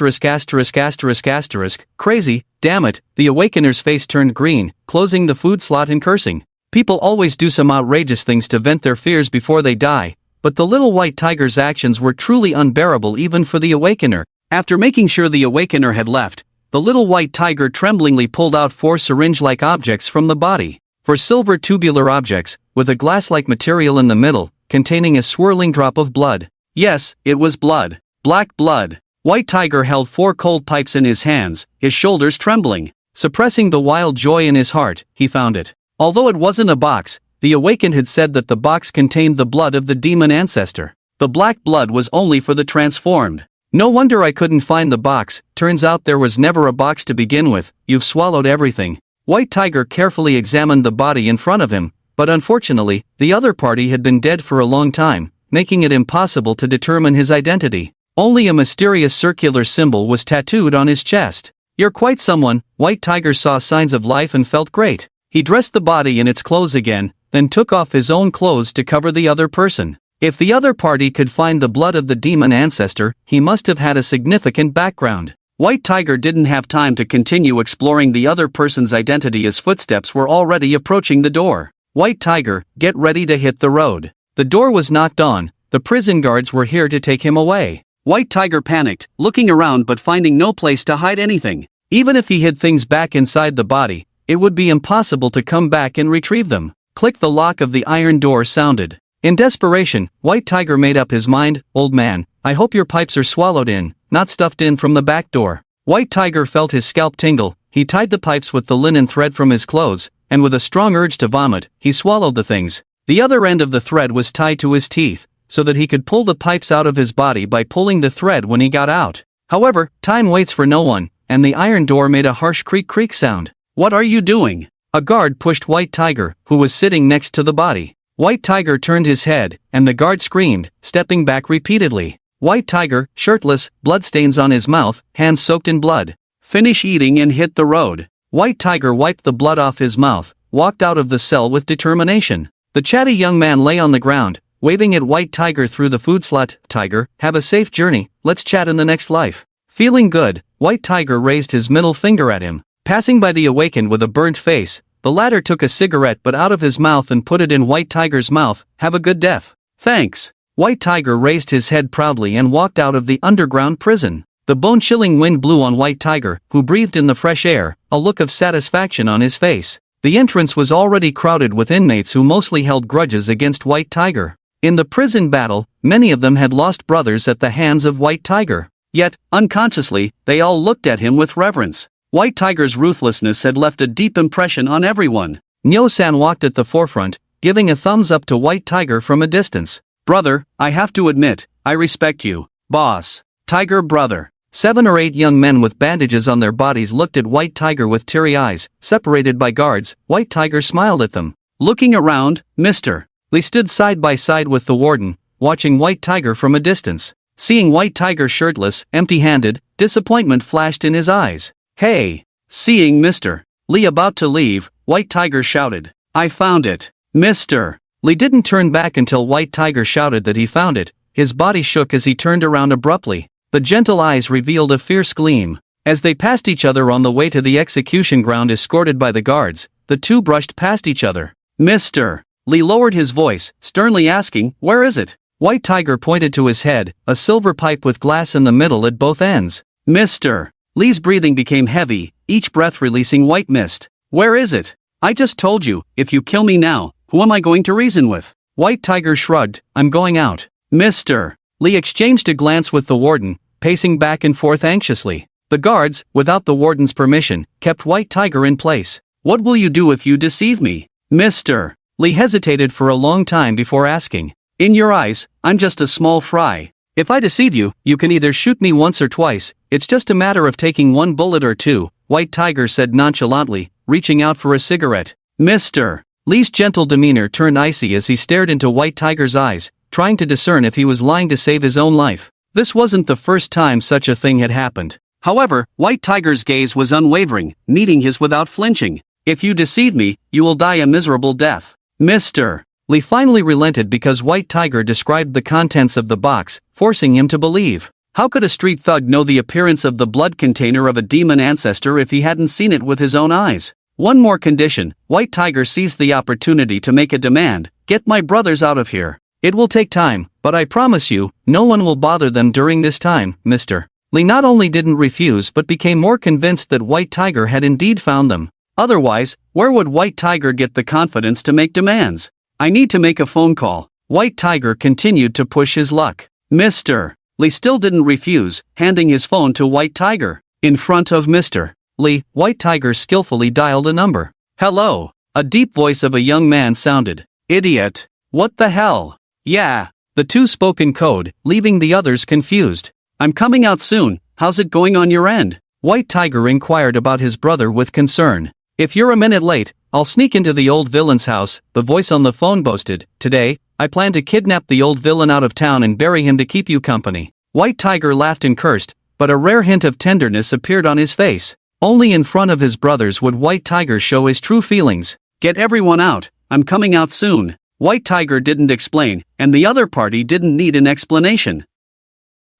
crazy, damn it," the awakener's face turned green, closing the food slot and cursing. People always do some outrageous things to vent their fears before they die, but the little white tiger's actions were truly unbearable even for the awakener. After making sure the awakener had left, the little white tiger tremblingly pulled out 4 syringe-like objects from the body. 4 silver tubular objects, with a glass-like material in the middle, containing a swirling drop of blood. Yes, it was blood. Black blood. White Tiger held 4 cold pipes in his hands, his shoulders trembling. Suppressing the wild joy in his heart, he found it. Although it wasn't a box, the awakened had said that the box contained the blood of the demon ancestor. The black blood was only for the transformed. "No wonder I couldn't find the box, turns out there was never a box to begin with, you've swallowed everything." White Tiger carefully examined the body in front of him, but unfortunately, the other party had been dead for a long time, making it impossible to determine his identity. Only a mysterious circular symbol was tattooed on his chest. "You're quite someone." White Tiger saw signs of life and felt great. He dressed the body in its clothes again, then took off his own clothes to cover the other person. If the other party could find the blood of the demon ancestor, he must have had a significant background. White Tiger didn't have time to continue exploring the other person's identity as footsteps were already approaching the door. "White Tiger, get ready to hit the road." The door was knocked on, the prison guards were here to take him away. White Tiger panicked, looking around but finding no place to hide anything. Even if he hid things back inside the body, it would be impossible to come back and retrieve them. Click, the lock of the iron door sounded. In desperation, White Tiger made up his mind. "Old man, I hope your pipes are swallowed in, not stuffed in from the back door." White Tiger felt his scalp tingle, he tied the pipes with the linen thread from his clothes, and with a strong urge to vomit, he swallowed the things. The other end of the thread was tied to his teeth, so that he could pull the pipes out of his body by pulling the thread when he got out. However, time waits for no one, and the iron door made a harsh creak sound. "What are you doing?" A guard pushed White Tiger, who was sitting next to the body. White Tiger turned his head, and the guard screamed, stepping back repeatedly. White Tiger, shirtless, bloodstains on his mouth, hands soaked in blood. "Finish eating and hit the road." White Tiger wiped the blood off his mouth, walked out of the cell with determination. The chatty young man lay on the ground, waving at White Tiger through the food slot. "Tiger, have a safe journey, let's chat in the next life." Feeling good, White Tiger raised his middle finger at him. Passing by the awakened with a burnt face, the latter took a cigarette butt out of his mouth and put it in White Tiger's mouth. "Have a good death." "Thanks." White Tiger raised his head proudly and walked out of the underground prison. The bone-chilling wind blew on White Tiger, who breathed in the fresh air, a look of satisfaction on his face. The entrance was already crowded with inmates who mostly held grudges against White Tiger. In the prison battle, many of them had lost brothers at the hands of White Tiger. Yet, unconsciously, they all looked at him with reverence. White Tiger's ruthlessness had left a deep impression on everyone. Nyo-san walked at the forefront, giving a thumbs up to White Tiger from a distance. "Brother, I have to admit, I respect you, boss." "Tiger brother." 7 or 8 young men with bandages on their bodies looked at White Tiger with teary eyes, separated by guards. White Tiger smiled at them. Looking around, Mr. Lee stood side by side with the warden, watching White Tiger from a distance. Seeing White Tiger shirtless, empty-handed, disappointment flashed in his eyes. "Hey!" Seeing Mr. Lee about to leave, White Tiger shouted, "I found it!" Mr. Lee didn't turn back until White Tiger shouted that he found it. His body shook as he turned around abruptly. The gentle eyes revealed a fierce gleam. As they passed each other on the way to the execution ground escorted by the guards, the two brushed past each other. "Mr. Lee lowered his voice, sternly asking, "Where is it?" White Tiger pointed to his head, a silver pipe with glass in the middle at both ends. Mr. Lee's breathing became heavy, each breath releasing white mist. "Where is it?" "I just told you, if you kill me now, who am I going to reason with?" White Tiger shrugged, "I'm going out." Mr. Lee exchanged a glance with the warden, pacing back and forth anxiously. The guards, without the warden's permission, kept White Tiger in place. "What will you do if you deceive me?" Mr. Lee hesitated for a long time before asking. "In your eyes, I'm just a small fry. If I deceive you, you can either shoot me once or twice, it's just a matter of taking one bullet or two, White Tiger said nonchalantly, reaching out for a cigarette. Mr. Lee's gentle demeanor turned icy as he stared into White Tiger's eyes, trying to discern if he was lying to save his own life. This wasn't the first time such a thing had happened. However, White Tiger's gaze was unwavering, meeting his without flinching. If you deceive me, you will die a miserable death. Mr. Lee finally relented because White Tiger described the contents of the box, forcing him to believe. How could a street thug know the appearance of the blood container of a demon ancestor if he hadn't seen it with his own eyes? One more condition. White Tiger seized the opportunity to make a demand. Get my brothers out of here. It will take time, but I promise you, no one will bother them during this time, Mr. Lee not only didn't refuse but became more convinced that White Tiger had indeed found them. Otherwise, where would White Tiger get the confidence to make demands? I need to make a phone call. White Tiger continued to push his luck. Mr. Lee still didn't refuse, handing his phone to White Tiger. In front of Mr. Lee, White Tiger skillfully dialed a number. Hello. A deep voice of a young man sounded. Idiot. What the hell? Yeah. The two spoke in code, leaving the others confused. I'm coming out soon. How's it going on your end? White Tiger inquired about his brother with concern. If you're a minute late, I'll sneak into the old villain's house, the voice on the phone boasted. Today, I plan to kidnap the old villain out of town and bury him to keep you company. White Tiger laughed and cursed, but a rare hint of tenderness appeared on his face. Only in front of his brothers would White Tiger show his true feelings. Get everyone out, I'm coming out soon. White Tiger didn't explain, and the other party didn't need an explanation.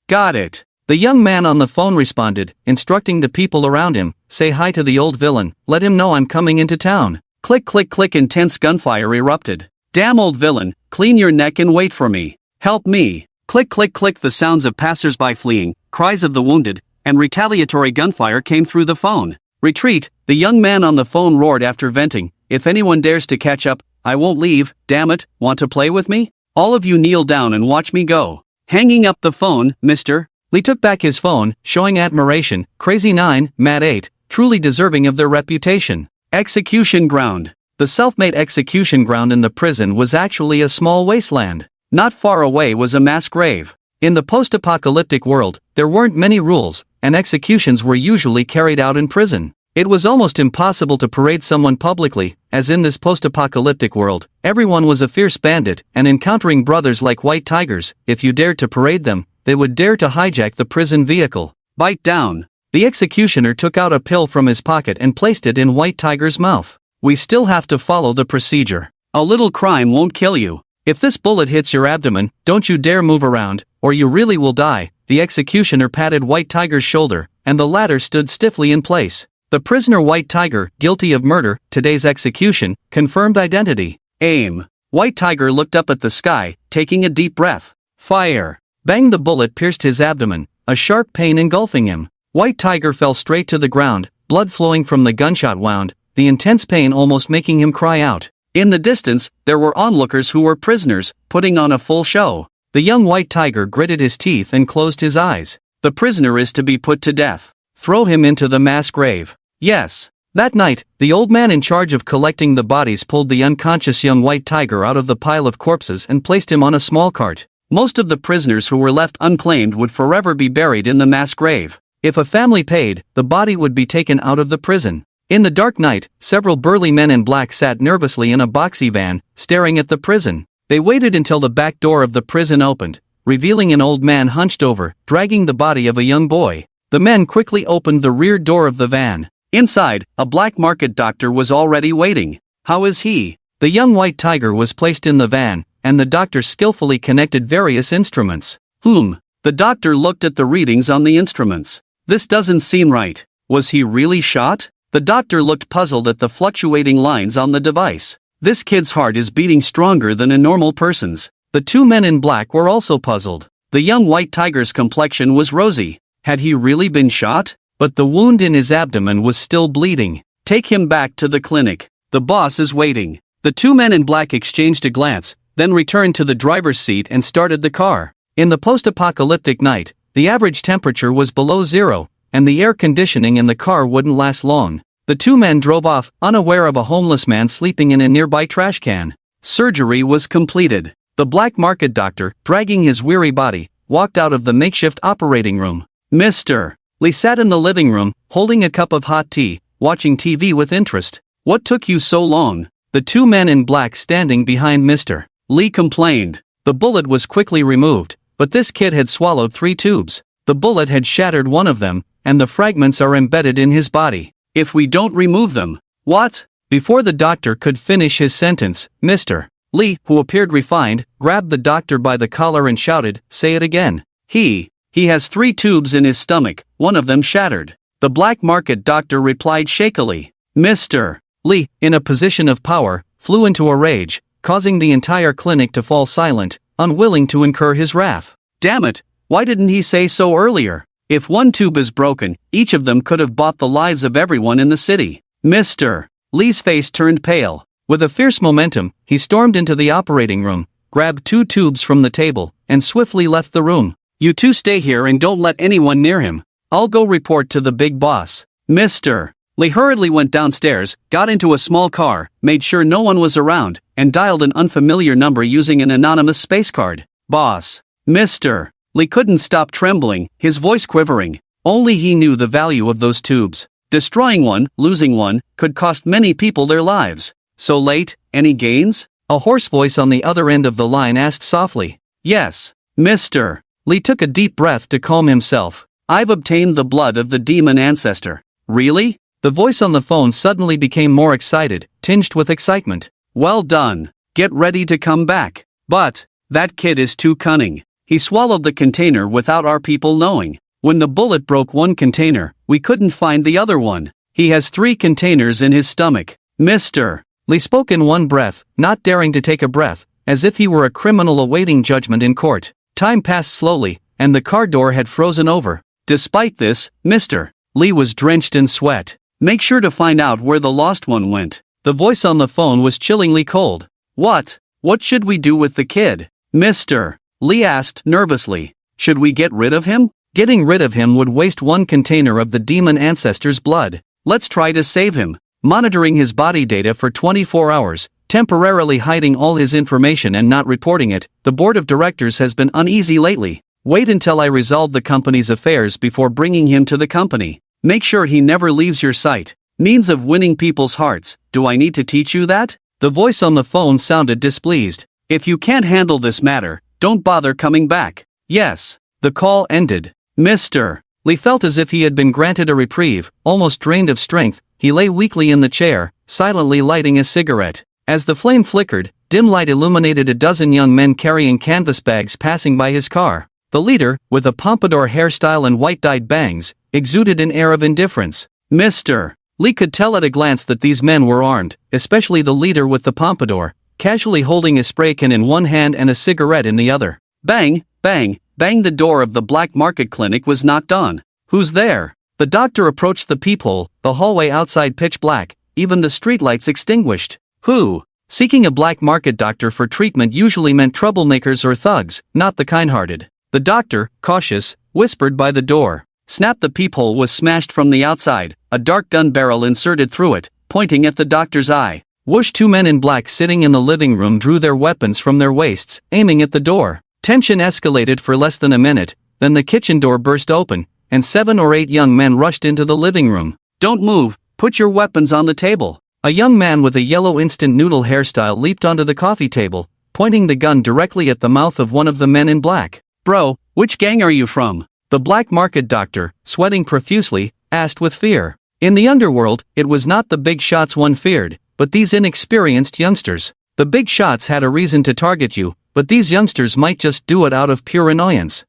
Got it. The young man on the phone responded, instructing the people around him, say hi to the old villain, let him know I'm coming into town. Click click click, intense gunfire erupted. Damn old villain, clean your neck and wait for me. Help me. Click click click, the sounds of passers-by fleeing, cries of the wounded, and retaliatory gunfire came through the phone. Retreat, the young man on the phone roared after venting, if anyone dares to catch up, I won't leave, damn it, want to play with me? All of you kneel down and watch me go. Hanging up the phone, Mr. Lee took back his phone, showing admiration. Crazy 9, Mad 8, truly deserving of their reputation. Execution ground. The self-made execution ground in the prison was actually a small wasteland. Not far away was a mass grave. In the post-apocalyptic world, there weren't many rules, and executions were usually carried out in prison. It was almost impossible to parade someone publicly, as in this post-apocalyptic world, everyone was a fierce bandit, and encountering brothers like White Tigers, if you dared to parade them, they would dare to hijack the prison vehicle. Bite down. The executioner took out a pill from his pocket and placed it in White Tiger's mouth. We still have to follow the procedure. A little crime won't kill you. If this bullet hits your abdomen, don't you dare move around, or you really will die. The executioner patted White Tiger's shoulder, and the latter stood stiffly in place. The prisoner White Tiger, guilty of murder, today's execution, confirmed identity. Aim. White Tiger looked up at the sky, taking a deep breath. Fire. Bang, the bullet pierced his abdomen, a sharp pain engulfing him. White Tiger fell straight to the ground, blood flowing from the gunshot wound, the intense pain almost making him cry out. In the distance, there were onlookers who were prisoners, putting on a full show. The young White Tiger gritted his teeth and closed his eyes. The prisoner is to be put to death. Throw him into the mass grave. Yes. That night, the old man in charge of collecting the bodies pulled the unconscious young White Tiger out of the pile of corpses and placed him on a small cart. Most of the prisoners who were left unclaimed would forever be buried in the mass grave. If a family paid, the body would be taken out of the prison. In the dark night, several burly men in black sat nervously in a boxy van, staring at the prison. They waited until the back door of the prison opened, revealing an old man hunched over, dragging the body of a young boy. The men quickly opened the rear door of the van. Inside, a black market doctor was already waiting. How is he? The young White Tiger was placed in the van, and the doctor skillfully connected various instruments. The doctor looked at the readings on the instruments. This doesn't seem right. Was he really shot? The doctor looked puzzled at the fluctuating lines on the device. This kid's heart is beating stronger than a normal person's. The two men in black were also puzzled. The young White Tiger's complexion was rosy. Had he really been shot? But the wound in his abdomen was still bleeding. Take him back to the clinic. The boss is waiting. The two men in black exchanged a glance, then returned to the driver's seat and started the car. In the post-apocalyptic night, the average temperature was below zero, and the air conditioning in the car wouldn't last long. The two men drove off, unaware of a homeless man sleeping in a nearby trash can. Surgery was completed. The black market doctor, dragging his weary body, walked out of the makeshift operating room. Mr. Lee sat in the living room, holding a cup of hot tea, watching TV with interest. What took you so long? The two men in black standing behind Mr. Lee complained. The bullet was quickly removed, but this kid had swallowed 3 tubes. The bullet had shattered one of them, and the fragments are embedded in his body. If we don't remove them. What? Before the doctor could finish his sentence, Mr. Lee, who appeared refined, grabbed the doctor by the collar and shouted, "Say it again." He has 3 tubes in his stomach, one of them shattered. The black market doctor replied shakily. Mr. Lee, in a position of power, flew into a rage, causing the entire clinic to fall silent, unwilling to incur his wrath. Damn it, why didn't he say so earlier? If one tube is broken, each of them could have bought the lives of everyone in the city. Mr. Lee's face turned pale. With a fierce momentum, he stormed into the operating room, grabbed 2 tubes from the table, and swiftly left the room. You two stay here and don't let anyone near him. I'll go report to the big boss. Mr. Lee hurriedly went downstairs, got into a small car, made sure no one was around, and dialed an unfamiliar number using an anonymous space card. Boss. Mr. Lee couldn't stop trembling, his voice quivering. Only he knew the value of those tubes. Destroying one, losing one, could cost many people their lives. So late, any gains? A hoarse voice on the other end of the line asked softly. Yes. Mr. Lee took a deep breath to calm himself. I've obtained the blood of the demon ancestor. Really? The voice on the phone suddenly became more excited, tinged with excitement. Well done. Get ready to come back. But that kid is too cunning. He swallowed the container without our people knowing. When the bullet broke one container, we couldn't find the other one. He has 3 containers in his stomach. Mr. Lee spoke in one breath, not daring to take a breath, as if he were a criminal awaiting judgment in court. Time passed slowly, and the car door had frozen over. Despite this, Mr. Lee was drenched in sweat. Make sure to find out where the lost one went. The voice on the phone was chillingly cold. What should we do with the kid? Mr. Lee asked nervously. Should we get rid of him? Getting rid of him would waste 1 container of the demon ancestor's blood. Let's try to save him. Monitoring his body data for 24 hours, temporarily hiding all his information and not reporting it, the board of directors has been uneasy lately. Wait until I resolve the company's affairs before bringing him to the company. Make sure he never leaves your sight. Means of winning people's hearts. Do I need to teach you that? The voice on the phone sounded displeased. If you can't handle this matter, don't bother coming back. Yes. The call ended. Mr. Lee felt as if he had been granted a reprieve. Almost drained of strength, he lay weakly in the chair, silently lighting a cigarette. As the flame flickered, dim light illuminated a dozen young men carrying canvas bags passing by his car. The leader, with a pompadour hairstyle and white-dyed bangs, exuded an air of indifference. Mr. Lee could tell at a glance that these men were armed, especially the leader with the pompadour, casually holding a spray can in one hand and a cigarette in the other. Bang, bang, bang, the door of the black market clinic was knocked on. Who's there? The doctor approached the peephole, the hallway outside pitch black, even the streetlights extinguished. Who? Seeking a black market doctor for treatment usually meant troublemakers or thugs, not the kind-hearted. The doctor, cautious, whispered by the door. Snap! The peephole was smashed from the outside, a dark gun barrel inserted through it, pointing at the doctor's eye. Whoosh! 2 men in black sitting in the living room drew their weapons from their waists, aiming at the door. Tension escalated for less than a minute, then the kitchen door burst open, and 7 or 8 young men rushed into the living room. Don't move, put your weapons on the table. A young man with a yellow instant noodle hairstyle leaped onto the coffee table, pointing the gun directly at the mouth of one of the men in black. Bro, which gang are you from? The black market doctor, sweating profusely, asked with fear. In the underworld, it was not the big shots one feared, but these inexperienced youngsters. The big shots had a reason to target you, but these youngsters might just do it out of pure annoyance.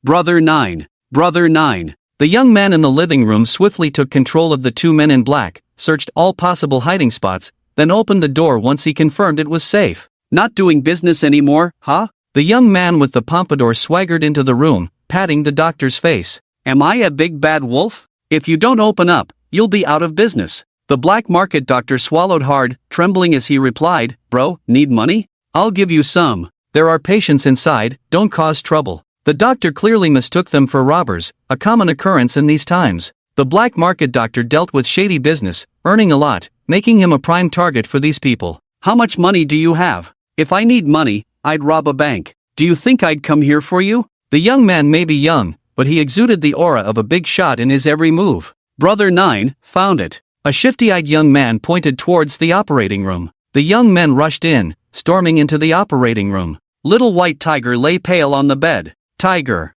Brother 9. Brother 9. The young man in the living room swiftly took control of the 2 men in black, searched all possible hiding spots, then opened the door once he confirmed it was safe. Not doing business anymore, huh? The young man with the pompadour swaggered into the room, patting the doctor's face. Am I a big bad wolf? If you don't open up, you'll be out of business. The black market doctor swallowed hard, trembling as he replied, Bro, need money? I'll give you some. There are patients inside, don't cause trouble. The doctor clearly mistook them for robbers, a common occurrence in these times. The black market doctor dealt with shady business, earning a lot, making him a prime target for these people. How much money do you have? If I need money, I'd rob a bank. Do you think I'd come here for you? The young man may be young, but he exuded the aura of a big shot in his every move. Brother 9, found it. A shifty-eyed young man pointed towards the operating room. The young men rushed in, storming into the operating room. Little white Tiger lay pale on the bed. Tiger,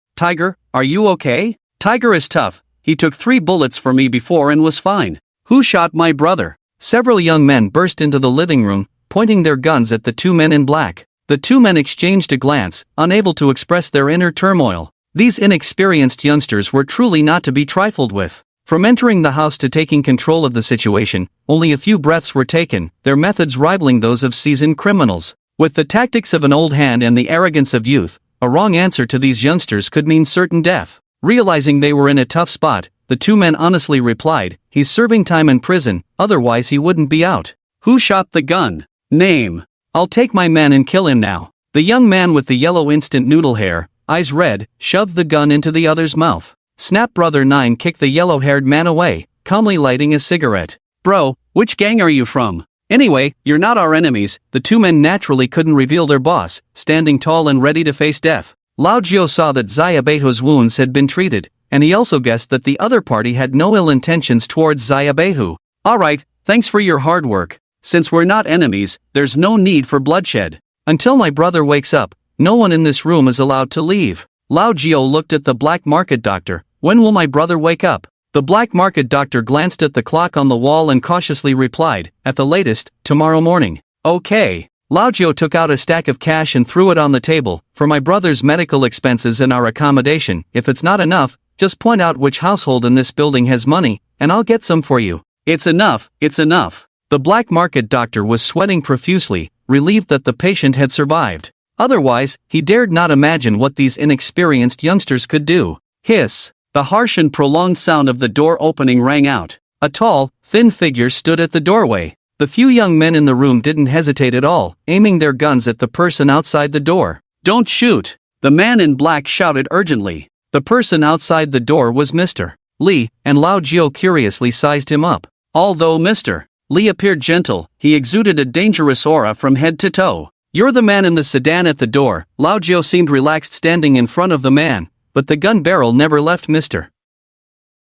are you okay? Tiger is tough, he took 3 bullets for me before and was fine. Who shot my brother? Several young men burst into the living room, pointing their guns at the 2 men in black. The 2 men exchanged a glance, unable to express their inner turmoil. These inexperienced youngsters were truly not to be trifled with. From entering the house to taking control of the situation, only a few breaths were taken, their methods rivaling those of seasoned criminals. With the tactics of an old hand and the arrogance of youth, a wrong answer to these youngsters could mean certain death. Realizing they were in a tough spot, the 2 men honestly replied, "He's serving time in prison, otherwise he wouldn't be out." Who shot the gun? Name. I'll take my man and kill him now. The young man with the yellow instant noodle hair, eyes red, shoved the gun into the other's mouth. Snap Brother 9 kicked the yellow-haired man away, calmly lighting a cigarette. Bro, which gang are you from? Anyway, you're not our enemies. The 2 men naturally couldn't reveal their boss, standing tall and ready to face death. Lao Jiao saw that Xiaobehu's wounds had been treated, and he also guessed that the other party had no ill intentions towards Xiaobehu. Alright, thanks for your hard work. Since we're not enemies, there's no need for bloodshed. Until my brother wakes up, no one in this room is allowed to leave. Lao Jiao looked at the black market doctor. When will my brother wake up? The black market doctor glanced at the clock on the wall and cautiously replied, at the latest, tomorrow morning. Okay. Lao Jiao took out a stack of cash and threw it on the table. For my brother's medical expenses and our accommodation, if it's not enough, just point out which household in this building has money, and I'll get some for you. It's enough, it's enough. The black market doctor was sweating profusely, relieved that the patient had survived. Otherwise, he dared not imagine what these inexperienced youngsters could do. Hiss. The harsh and prolonged sound of the door opening rang out. A tall, thin figure stood at the doorway. The few young men in the room didn't hesitate at all, aiming their guns at the person outside the door. Don't shoot! The man in black shouted urgently. The person outside the door was Mr. Li, and Lao Jiao curiously sized him up. Although Mr. Li appeared gentle, he exuded a dangerous aura from head to toe. You're the man in the sedan at the door. Lao Jiao seemed relaxed standing in front of the man, but the gun barrel never left Mr.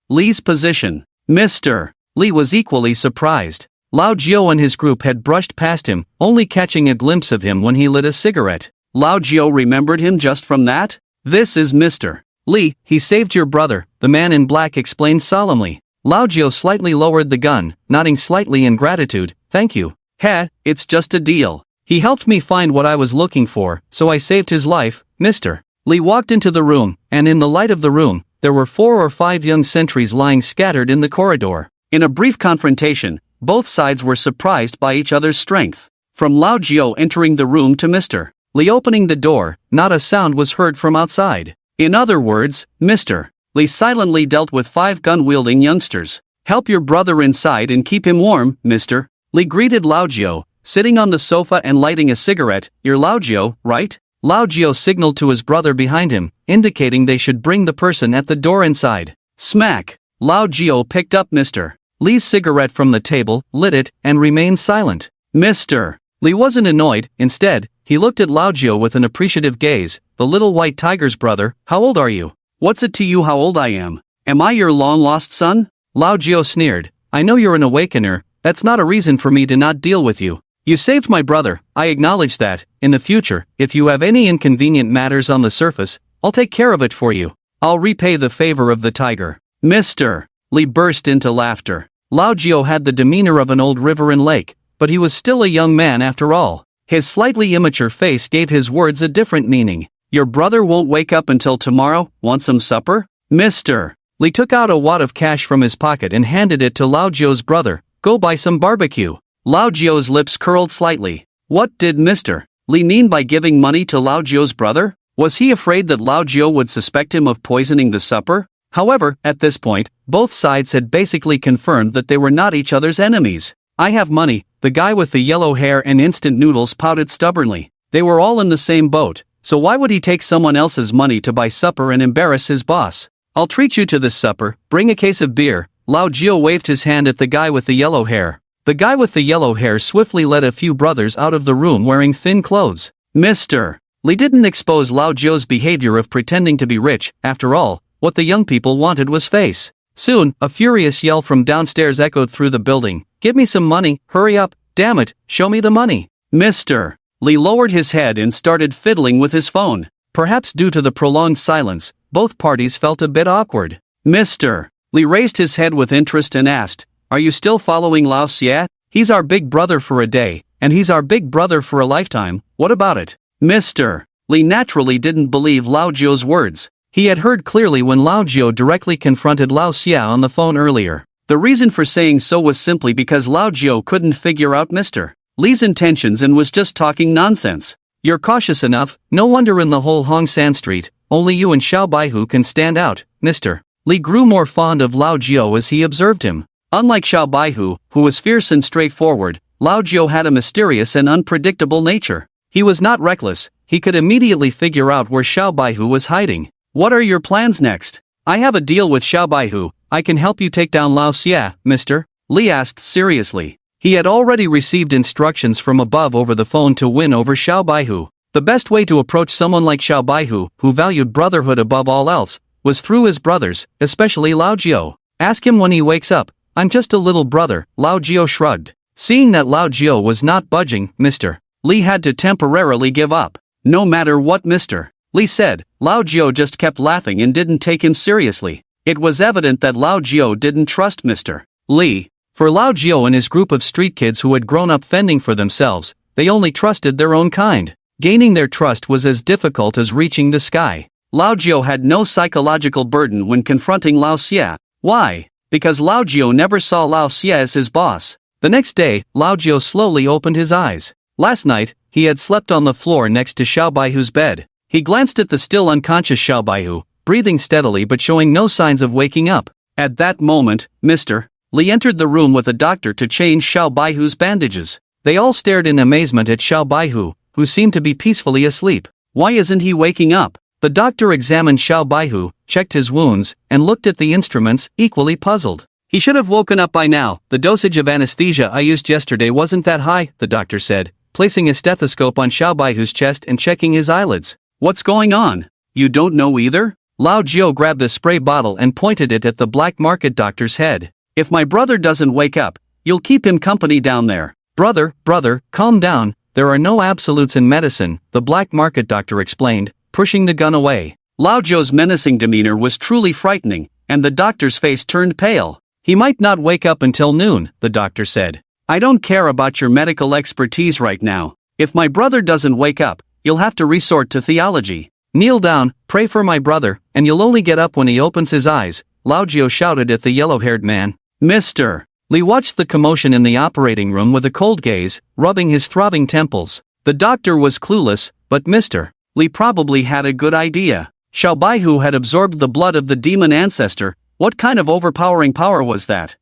Li's position. Mr. Li was equally surprised. Lao Jiao and his group had brushed past him, only catching a glimpse of him when he lit a cigarette. Lao Jiao remembered him just from that? This is Mr. Li, he saved your brother, the man in black explained solemnly. Lao Jiao slightly lowered the gun, nodding slightly in gratitude. Thank you. Heh, it's just a deal. He helped me find what I was looking for, so I saved his life. Mr. Li walked into the room, and in the light of the room, there were 4 or 5 young sentries lying scattered in the corridor. In a brief confrontation, both sides were surprised by each other's strength. From Lao Jiao entering the room to Mr. Li opening the door, not a sound was heard from outside. In other words, Mr. Li silently dealt with 5 gun-wielding youngsters. Help your brother inside and keep him warm, Mr. Li greeted Lao Jiao, sitting on the sofa and lighting a cigarette. You're Lao Jiao, right? Lao Jiao signaled to his brother behind him, indicating they should bring the person at the door inside. Smack! Lao Jiao picked up Mr. Li's cigarette from the table, lit it, and remained silent. Mr. Li wasn't annoyed, instead, he looked at Lao Jiao with an appreciative gaze. The little white tiger's brother, how old are you? What's it to you how old I am? Am I your long-lost son? Lao Jiao sneered. I know you're an awakener, that's not a reason for me to not deal with you. You saved my brother, I acknowledge that. In the future, if you have any inconvenient matters on the surface, I'll take care of it for you. I'll repay the favor of the tiger. Mr. Li burst into laughter. Lao Jiao had the demeanor of an old river and lake, but he was still a young man after all. His slightly immature face gave his words a different meaning. Your brother won't wake up until tomorrow, want some supper? Mr. Li took out a wad of cash from his pocket and handed it to Lao Jiao's brother. Go buy some barbecue. Lao Jiao's lips curled slightly. What did Mr. Li mean by giving money to Lao Jiao's brother? Was he afraid that Lao Jiao would suspect him of poisoning the supper? However, at this point, both sides had basically confirmed that they were not each other's enemies. I have money, the guy with the yellow hair and instant noodles pouted stubbornly. They were all in the same boat, so why would he take someone else's money to buy supper and embarrass his boss? I'll treat you to this supper, bring a case of beer. Lao Jiao waved his hand at the guy with the yellow hair. The guy with the yellow hair swiftly led a few brothers out of the room wearing thin clothes. Mr. Li didn't expose Lao Zhou's behavior of pretending to be rich. After all, what the young people wanted was face. Soon, a furious yell from downstairs echoed through the building. "Give me some money, hurry up, damn it, show me the money." Mr. Li lowered his head and started fiddling with his phone. Perhaps due to the prolonged silence, both parties felt a bit awkward. Mr. Li raised his head with interest and asked, "Are you still following Lao Xie? He's our big brother for a day, and he's our big brother for a lifetime. What about it?" Mr. Li naturally didn't believe Lao Zhou's words. He had heard clearly when Lao Zhou directly confronted Lao Xie on the phone earlier. The reason for saying so was simply because Lao Zhou couldn't figure out Mr. Li's intentions and was just talking nonsense. "You're cautious enough, no wonder in the whole Hongsan Street, only you and Xiao Baihu can stand out." Mr. Li grew more fond of Lao Zhou as he observed him. Unlike Xiao Baihu, who was fierce and straightforward, Lao Zhou had a mysterious and unpredictable nature. He was not reckless, he could immediately figure out where Xiao Baihu was hiding. "What are your plans next?" "I have a deal with Xiao Baihu. I can help you take down Lao Xie, Mr. Li asked seriously. He had already received instructions from above over the phone to win over Xiao Baihu. The best way to approach someone like Xiao Baihu, who valued brotherhood above all else, was through his brothers, especially Lao Zhou. "Ask him when he wakes up. I'm just a little brother," Lao Zhou shrugged. Seeing that Lao Zhou was not budging, Mr. Li had to temporarily give up. No matter what Mr. Li said, Lao Zhou just kept laughing and didn't take him seriously. It was evident that Lao Zhou didn't trust Mr. Li. For Lao Zhou and his group of street kids who had grown up fending for themselves, they only trusted their own kind. Gaining their trust was as difficult as reaching the sky. Lao Zhou had no psychological burden when confronting Lao Xie. Why? Because Lao Zhou never saw Lao Xie as his boss. The next day, Lao Zhou slowly opened his eyes. Last night, he had slept on the floor next to Xiao Baihu's bed. He glanced at the still unconscious Xiao Baihu, breathing steadily but showing no signs of waking up. At that moment, Mr. Li entered the room with a doctor to change Xiao Baihu's bandages. They all stared in amazement at Xiao Baihu, who seemed to be peacefully asleep. Why isn't he waking up? The doctor examined Xiao Baihu, checked his wounds, and looked at the instruments, equally puzzled. He should have woken up by now. The dosage of anesthesia I used yesterday wasn't that high, the doctor said, placing a stethoscope on Xiao Baihu's chest and checking his eyelids. What's going on? You don't know either? Lao Zhou grabbed a spray bottle and pointed it at the black market doctor's head. If my brother doesn't wake up, you'll keep him company down there. Brother, calm down, there are no absolutes in medicine, the black market doctor explained, pushing the gun away. Lao Zhou's menacing demeanor was truly frightening, and the doctor's face turned pale. He might not wake up until noon, the doctor said. I don't care about your medical expertise right now. If my brother doesn't wake up, you'll have to resort to theology. Kneel down, pray for my brother, and you'll only get up when he opens his eyes, Lao Zhou shouted at the yellow-haired man. Mr. Li watched the commotion in the operating room with a cold gaze, rubbing his throbbing temples. The doctor was clueless, but Mr. Li probably had a good idea. Xiao Baihu had absorbed the blood of the demon ancestor. What kind of overpowering power was that?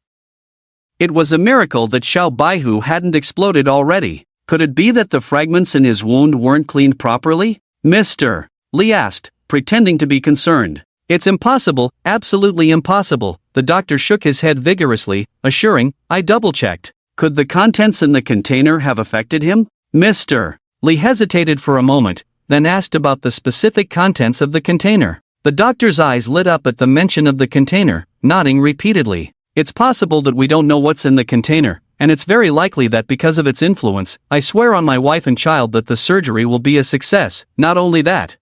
It was a miracle that Xiao Baihu hadn't exploded already. Could it be that the fragments in his wound weren't cleaned properly? Mr. Li asked, pretending to be concerned. It's impossible, absolutely impossible. The doctor shook his head vigorously, assuring, I double-checked. Could the contents in the container have affected him? Mr. Li hesitated for a moment, then asked about the specific contents of the container. The doctor's eyes lit up at the mention of the container, nodding repeatedly. It's possible that we don't know what's in the container, and it's very likely that because of its influence, I swear on my wife and child that the surgery will be a success. Not only that.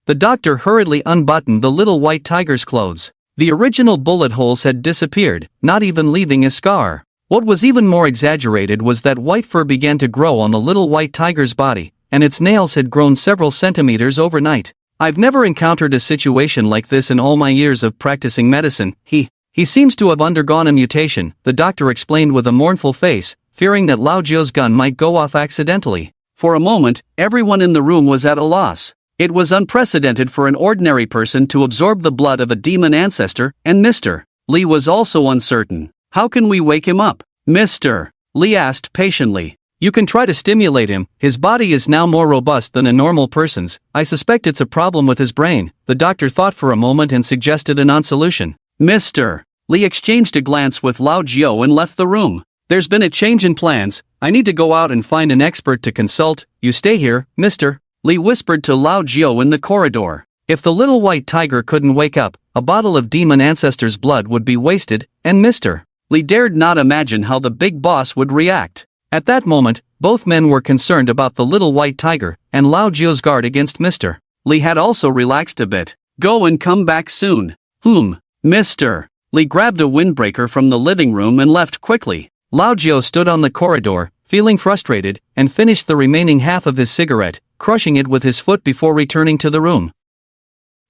The doctor hurriedly unbuttoned the little white tiger's clothes. The original bullet holes had disappeared, not even leaving a scar. What was even more exaggerated was that white fur began to grow on the little white tiger's body, and its nails had grown several centimeters overnight. I've never encountered a situation like this in all my years of practicing medicine. He seems to have undergone a mutation, the doctor explained with a mournful face, fearing that Lao Zhou's gun might go off accidentally. For a moment, everyone in the room was at a loss. It was unprecedented for an ordinary person to absorb the blood of a demon ancestor, and Mr. Li was also uncertain. How can we wake him up? Mr. Li asked patiently. You can try to stimulate him. His body is now more robust than a normal person's. I suspect it's a problem with his brain. The doctor thought for a moment and suggested a non-solution. Mr. Li exchanged a glance with Lao Zhou and left the room. There's been a change in plans. I need to go out and find an expert to consult. You stay here, Mr. Li whispered to Lao Jiao in the corridor. If the little white tiger couldn't wake up, a bottle of demon ancestor's blood would be wasted, and Mr. Li dared not imagine how the big boss would react. At that moment, both men were concerned about the little white tiger, and Lao Jiao's guard against Mr. Li had also relaxed a bit. Go and come back soon. Mr. Li grabbed a windbreaker from the living room and left quickly. Lao Jiao stood on the corridor, feeling frustrated, and finished the remaining half of his cigarette, crushing it with his foot before returning to the room.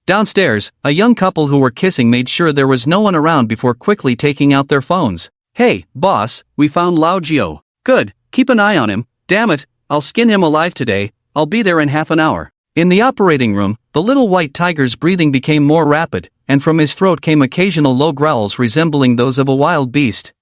Downstairs, a young couple who were kissing made sure there was no one around before quickly taking out their phones. Hey, boss, we found Lao Jiao. Good, keep an eye on him. Damn it, I'll skin him alive today. I'll be there in half an hour. In the operating room, the little white tiger's breathing became more rapid, and from his throat came occasional low growls resembling those of a wild beast.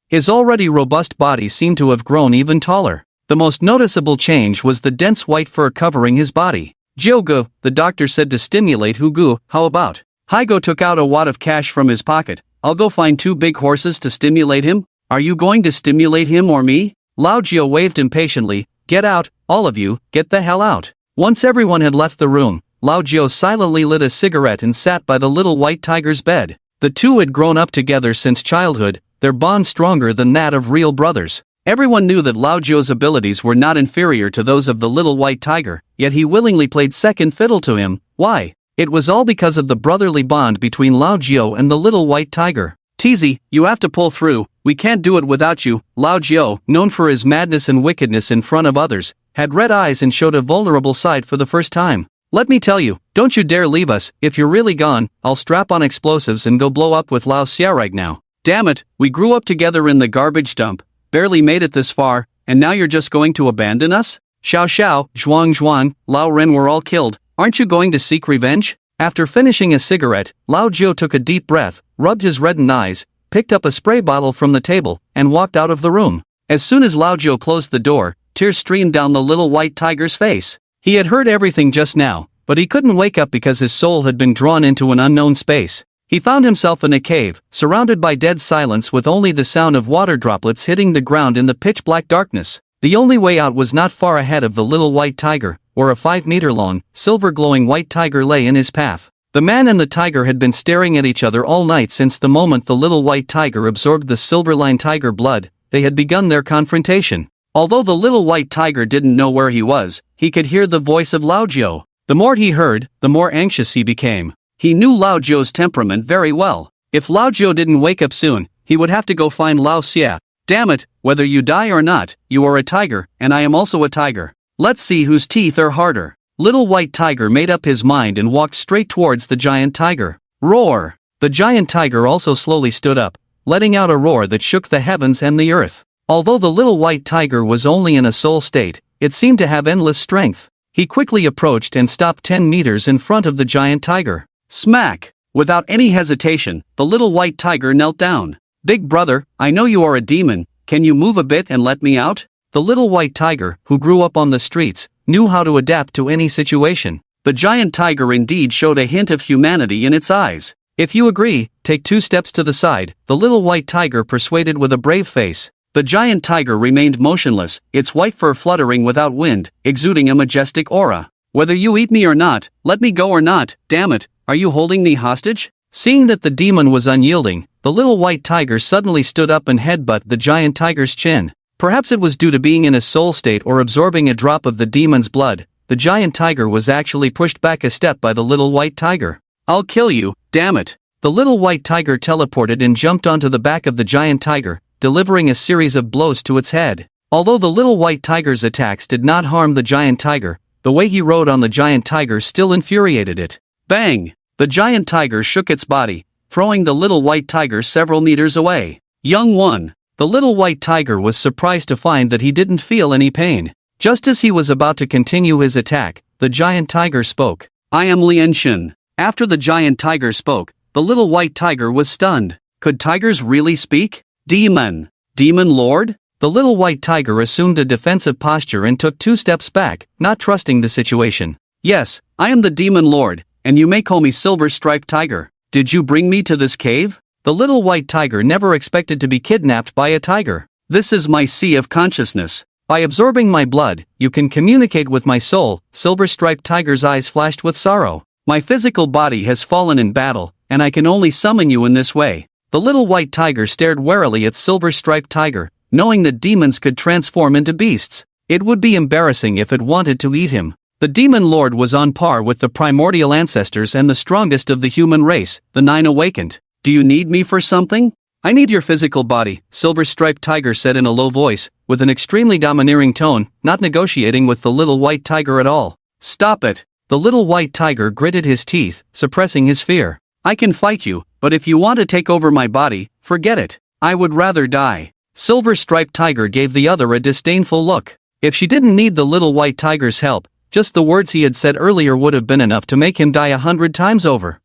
His already robust body seemed to have grown even taller. The most noticeable change was the dense white fur covering his body. Jiaogu, the doctor said to stimulate Hugu. How about? Haigo took out a wad of cash from his pocket. I'll go find 2 big horses to stimulate him. Are you going to stimulate him or me? Lao Jiao waved impatiently. Get out, all of you, get the hell out. Once everyone had left the room, Lao Jiao silently lit a cigarette and sat by the little white tiger's bed. The two had grown up together since childhood, their bond stronger than that of real brothers. Everyone knew that Lao Jiao's abilities were not inferior to those of the little white tiger, yet he willingly played second fiddle to him. Why? It was all because of the brotherly bond between Lao Jiao and the little white tiger. Tizi, you have to pull through, we can't do it without you. Lao Jiao, known for his madness and wickedness in front of others, had red eyes and showed a vulnerable side for the first time. Let me tell you, don't you dare leave us. If you're really gone, I'll strap on explosives and go blow up with Lao Xia right now. Damn it, we grew up together in the garbage dump, barely made it this far, and now you're just going to abandon us? Xiao Xiao, Zhuang, Lao Ren were all killed, aren't you going to seek revenge? After finishing a cigarette, Lao Jiao took a deep breath, rubbed his reddened eyes, picked up a spray bottle from the table, and walked out of the room. As soon as Lao Jiao closed the door, tears streamed down the little white tiger's face. He had heard everything just now, but he couldn't wake up because his soul had been drawn into an unknown space. He found himself in a cave, surrounded by dead silence with only the sound of water droplets hitting the ground in the pitch-black darkness. The only way out was not far ahead of the little white tiger, where a 5-meter-long, silver-glowing white tiger lay in his path. The man and the tiger had been staring at each other all night since the moment the little white tiger absorbed the silver-lined tiger blood. They had begun their confrontation. Although the little white tiger didn't know where he was, he could hear the voice of Lao Jiao. The more he heard, the more anxious he became. He knew Lao Jiao's temperament very well. If Lao Jiao didn't wake up soon, he would have to go find Lao Xia. Damn it, whether you die or not, you are a tiger, and I am also a tiger. Let's see whose teeth are harder. Little white tiger made up his mind and walked straight towards the giant tiger. Roar! The giant tiger also slowly stood up, letting out a roar that shook the heavens and the earth. Although the little white tiger was only in a soul state, it seemed to have endless strength. He quickly approached and stopped 10 meters in front of the giant tiger. Smack! Without any hesitation, the little white tiger knelt down. Big brother, I know you are a demon, can you move a bit and let me out? The little white tiger, who grew up on the streets, knew how to adapt to any situation. The giant tiger indeed showed a hint of humanity in its eyes. If you agree, take 2 steps to the side, the little white tiger persuaded with a brave face. The giant tiger remained motionless, its white fur fluttering without wind, exuding a majestic aura. Whether you eat me or not, let me go or not, damn it, are you holding me hostage? Seeing that the demon was unyielding, the little white tiger suddenly stood up and headbutted the giant tiger's chin. Perhaps it was due to being in a soul state or absorbing a drop of the demon's blood, the giant tiger was actually pushed back a step by the little white tiger. I'll kill you, damn it. The little white tiger teleported and jumped onto the back of the giant tiger, delivering a series of blows to its head. Although the little white tiger's attacks did not harm the giant tiger, the way he rode on the giant tiger still infuriated it. Bang! The giant tiger shook its body, throwing the little white tiger several meters away. Young one. The little white tiger was surprised to find that he didn't feel any pain. Just as he was about to continue his attack, the giant tiger spoke. I am Lian Shen. After the giant tiger spoke, the little white tiger was stunned. Could tigers really speak? Demon. Demon Lord? The little white tiger assumed a defensive posture and took 2 steps back, not trusting the situation. Yes, I am the Demon Lord, and you may call me Silver Striped Tiger. Did you bring me to this cave? The little white tiger never expected to be kidnapped by a tiger. This is my sea of consciousness. By absorbing my blood, you can communicate with my soul. Silver-striped tiger's eyes flashed with sorrow. My physical body has fallen in battle, and I can only summon you in this way. The little white tiger stared warily at silver-striped tiger, knowing that demons could transform into beasts. It would be embarrassing if it wanted to eat him. The demon lord was on par with the primordial ancestors and the strongest of the human race, the 9 awakened. Do you need me for something? I need your physical body, silver-striped tiger said in a low voice, with an extremely domineering tone, not negotiating with the little white tiger at all. Stop it! The little white tiger gritted his teeth, suppressing his fear. I can fight you, but if you want to take over my body, forget it. I would rather die. Silver-striped tiger gave the other a disdainful look. If she didn't need the little white tiger's help, just the words he had said earlier would have been enough to make him die 100 times over.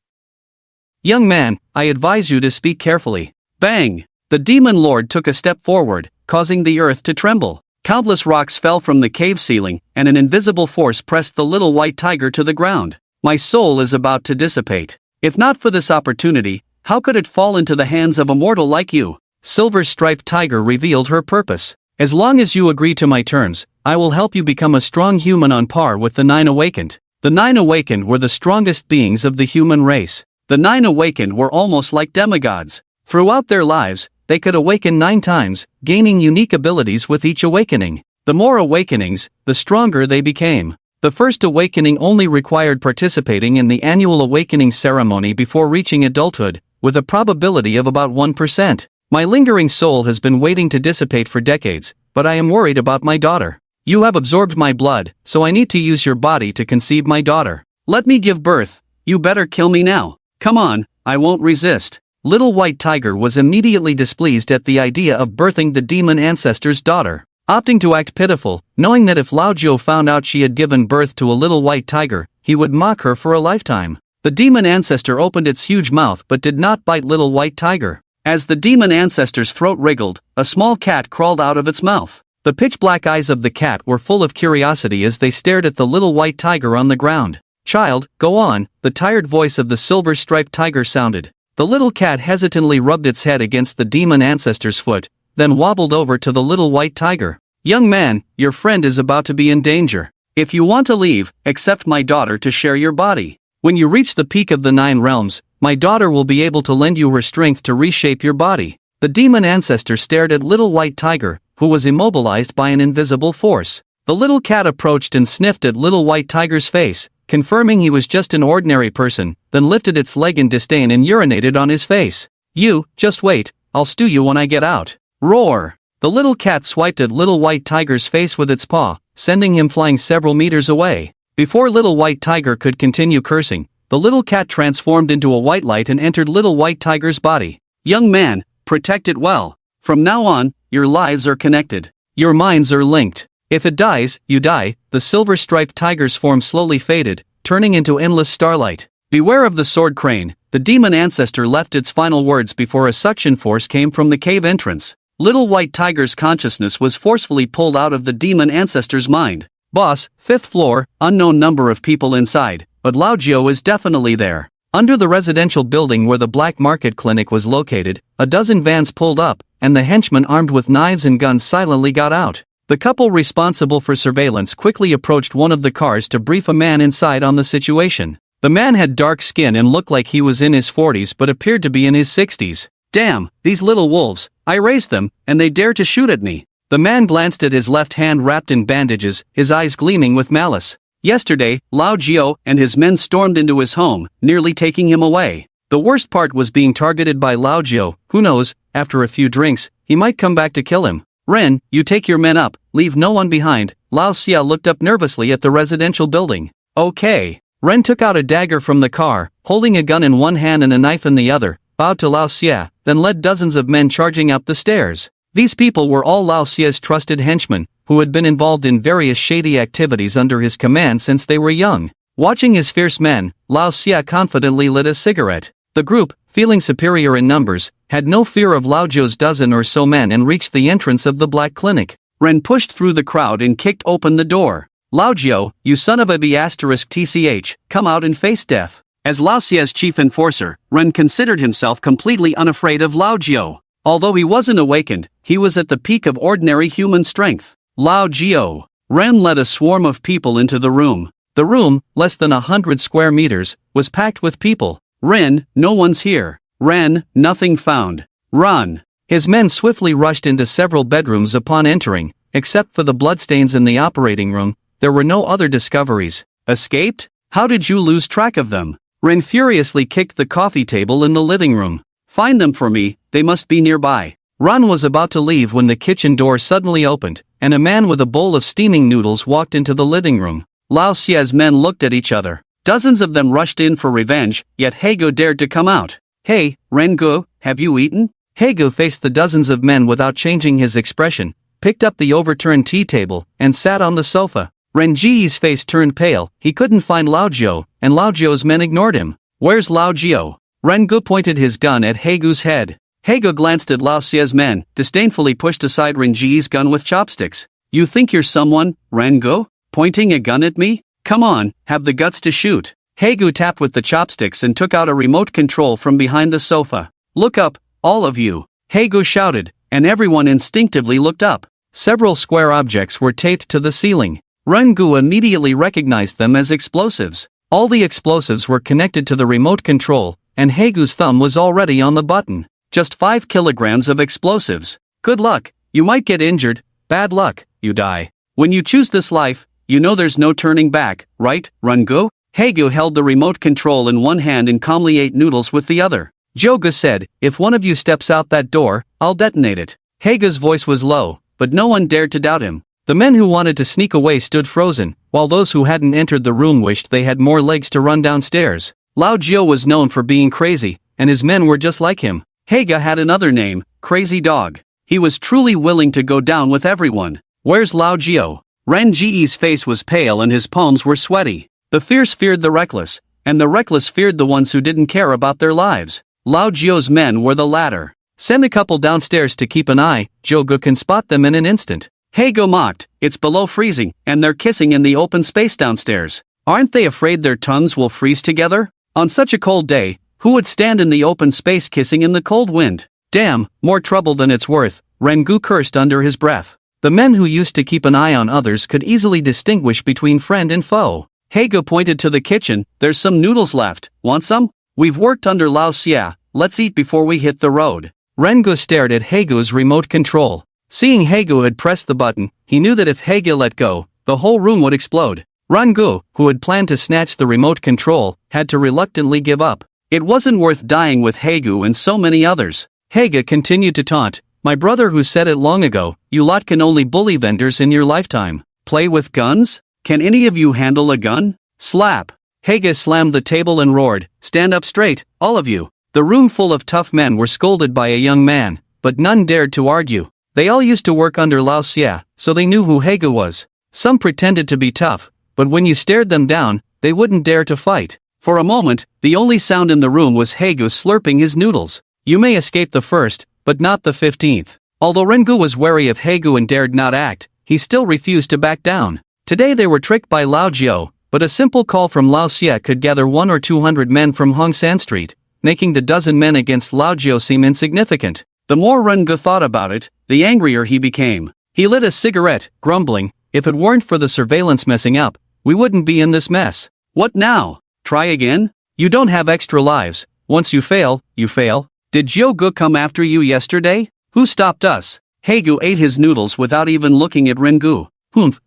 Young man, I advise you to speak carefully. Bang! The demon lord took a step forward, causing the earth to tremble. Countless rocks fell from the cave ceiling, and an invisible force pressed the little white tiger to the ground. My soul is about to dissipate. If not for this opportunity, how could it fall into the hands of a mortal like you? Silver-striped tiger revealed her purpose. As long as you agree to my terms, I will help you become a strong human on par with the 9 awakened. The 9 awakened were the strongest beings of the human race. The 9 awakened were almost like demigods. Throughout their lives, they could awaken 9 times, gaining unique abilities with each awakening. The more awakenings, the stronger they became. The first awakening only required participating in the annual awakening ceremony before reaching adulthood, with a probability of about 1%. My lingering soul has been waiting to dissipate for decades, but I am worried about my daughter. You have absorbed my blood, so I need to use your body to conceive my daughter. Let me give birth. You better kill me now. Come on, I won't resist. Little white tiger was immediately displeased at the idea of birthing the demon ancestor's daughter. Opting to act pitiful, knowing that if Lao Jiu found out she had given birth to a little white tiger, he would mock her for a lifetime. The demon ancestor opened its huge mouth but did not bite little white tiger. As the demon ancestor's throat wriggled, a small cat crawled out of its mouth. The pitch-black eyes of the cat were full of curiosity as they stared at the little white tiger on the ground. Child, go on, the tired voice of the silver-striped tiger sounded. The little cat hesitantly rubbed its head against the demon ancestor's foot, then wobbled over to the little white tiger. Young man, your friend is about to be in danger. If you want to leave, accept my daughter to share your body. When you reach the peak of the 9 realms, my daughter will be able to lend you her strength to reshape your body. The demon ancestor stared at little white tiger, who was immobilized by an invisible force. The little cat approached and sniffed at little white tiger's face, confirming he was just an ordinary person, then lifted its leg in disdain and urinated on his face. You, just wait, I'll stew you when I get out. Roar! The little cat swiped at little white tiger's face with its paw, sending him flying several meters away. Before little white tiger could continue cursing, the little cat transformed into a white light and entered little white tiger's body. Young man, protect it well. From now on, your lives are connected. Your minds are linked. If it dies, you die. The silver-striped tiger's form slowly faded, turning into endless starlight. Beware of the sword crane. The demon ancestor left its final words before a suction force came from the cave entrance. Little white tiger's consciousness was forcefully pulled out of the demon ancestor's mind. Boss, 5th floor, unknown number of people inside, but Lao Jiu is definitely there. Under the residential building where the black market clinic was located, a dozen vans pulled up, and the henchmen armed with knives and guns silently got out. The couple responsible for surveillance quickly approached one of the cars to brief a man inside on the situation. The man had dark skin and looked like he was in his 40s but appeared to be in his 60s. Damn, these little wolves, I raised them, and they dare to shoot at me. The man glanced at his left hand wrapped in bandages, his eyes gleaming with malice. Yesterday, Lao Jiu and his men stormed into his home, nearly taking him away. The worst part was being targeted by Lao Jiu. Who knows, after a few drinks, he might come back to kill him. Ren, you take your men up, leave no one behind. Lao Xia looked up nervously at the residential building. Okay. Ren took out a dagger from the car, holding a gun in one hand and a knife in the other, bowed to Lao Xia, then led dozens of men charging up the stairs. These people were all Lao Xia's trusted henchmen, who had been involved in various shady activities under his command since they were young. Watching his fierce men, Lao Xia confidently lit a cigarette. The group, feeling superior in numbers, had no fear of Lao Jiu's dozen or so men and reached the entrance of the black clinic. Ren pushed through the crowd and kicked open the door. Lao Jiu, you son of a B***tch, come out and face death. As Lao Xia's chief enforcer, Ren considered himself completely unafraid of Lao Jiu. Although he wasn't awakened, he was at the peak of ordinary human strength. Lao Jiao. Ren led a swarm of people into the room. The room, less than 100 square meters, was packed with people. Ren, no one's here. Ren, nothing found. Run. His men swiftly rushed into several bedrooms upon entering. Except for the bloodstains in the operating room, there were no other discoveries. Escaped? How did you lose track of them? Ren furiously kicked the coffee table in the living room. Find them for me, they must be nearby. Ren was about to leave when the kitchen door suddenly opened, and a man with a bowl of steaming noodles walked into the living room. Lao Xia's men looked at each other. Dozens of them rushed in for revenge, yet Hego dared to come out. Hey, Rengu, have you eaten? Hego faced the dozens of men without changing his expression, picked up the overturned tea table, and sat on the sofa. Ren Ji's face turned pale. He couldn't find Lao Jiao, and Lao Jiao's men ignored him. Where's Lao Jiao? Rengu pointed his gun at Hegu's head. Hego glanced at Lao Xia's men, disdainfully pushed aside Ren Ji's gun with chopsticks. You think you're someone, Rengu? Pointing a gun at me? Come on, have the guts to shoot. Hegu tapped with the chopsticks and took out a remote control from behind the sofa. Look up, all of you. Hegu shouted, and everyone instinctively looked up. Several square objects were taped to the ceiling. Rengu immediately recognized them as explosives. All the explosives were connected to the remote control, and Hegu's thumb was already on the button. Just 5 kilograms of explosives. Good luck, you might get injured. Bad luck, you die. When you choose this life, you know there's no turning back, right, Rengu? Hegu held the remote control in one hand and calmly ate noodles with the other. Joga said, if one of you steps out that door, I'll detonate it. Hegu's voice was low, but no one dared to doubt him. The men who wanted to sneak away stood frozen, while those who hadn't entered the room wished they had more legs to run downstairs. Lao Jiao was known for being crazy, and his men were just like him. Hega had another name, Crazy Dog. He was truly willing to go down with everyone. Where's Lao Jiao? Ren Ji's face was pale and his palms were sweaty. The fierce feared the reckless, and the reckless feared the ones who didn't care about their lives. Lao Jiao's men were the latter. Send a couple downstairs to keep an eye, Joga can spot them in an instant. Hego mocked, it's below freezing, and they're kissing in the open space downstairs. Aren't they afraid their tongues will freeze together? On such a cold day, who would stand in the open space kissing in the cold wind? Damn, more trouble than it's worth, Rengu cursed under his breath. The men who used to keep an eye on others could easily distinguish between friend and foe. Hego pointed to the kitchen, there's some noodles left, want some? We've worked under Lao Xia, let's eat before we hit the road. Rengu stared at Hegu's remote control. Seeing Hegu had pressed the button, he knew that if Hegu let go, the whole room would explode. Rengu, who had planned to snatch the remote control, had to reluctantly give up. It wasn't worth dying with Hegu and so many others. Hega continued to taunt, my brother who said it long ago, you lot can only bully vendors in your lifetime. Play with guns? Can any of you handle a gun? Slap. Hega slammed the table and roared, stand up straight, all of you. The room full of tough men were scolded by a young man, but none dared to argue. They all used to work under Lao Xia, so they knew who Hega was. Some pretended to be tough, but when you stared them down, they wouldn't dare to fight. For a moment, the only sound in the room was Hegu slurping his noodles. You may escape the first, but not the 15th. Although Rengu was wary of Hegu and dared not act, he still refused to back down. Today they were tricked by Lao Jiao, but a simple call from Lao Xia could gather 100 or 200 men from Hongsan Street, making the dozen men against Lao Jiao seem insignificant. The more Rengu thought about it, the angrier he became. He lit a cigarette, grumbling, if it weren't for the surveillance messing up, we wouldn't be in this mess. What now? Try again? You don't have extra lives. Once you fail, you fail. Did Jiao come after you yesterday? Who stopped us? Hegu ate his noodles without even looking at Rengu.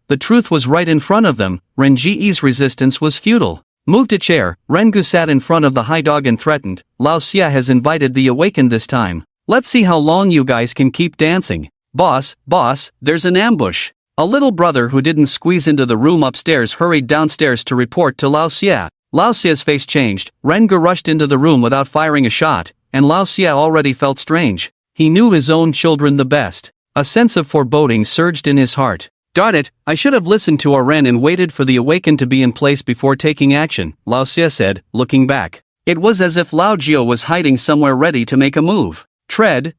The truth was right in front of them. Ren Ji's resistance was futile. Moved a chair, Rengu sat in front of the high dog and threatened, Lao Xia has invited the awakened this time. Let's see how long you guys can keep dancing. Boss, there's an ambush. A little brother who didn't squeeze into the room upstairs hurried downstairs to report to Lao Xia. Lao Xia's face changed, Rengu rushed into the room without firing a shot, and Lao Xia already felt strange. He knew his own children the best. A sense of foreboding surged in his heart. Darn it, I should have listened to Ren and waited for the awakened to be in place before taking action, Lao Xia said, looking back. It was as if Lao Jiao was hiding somewhere ready to make a move. Tread.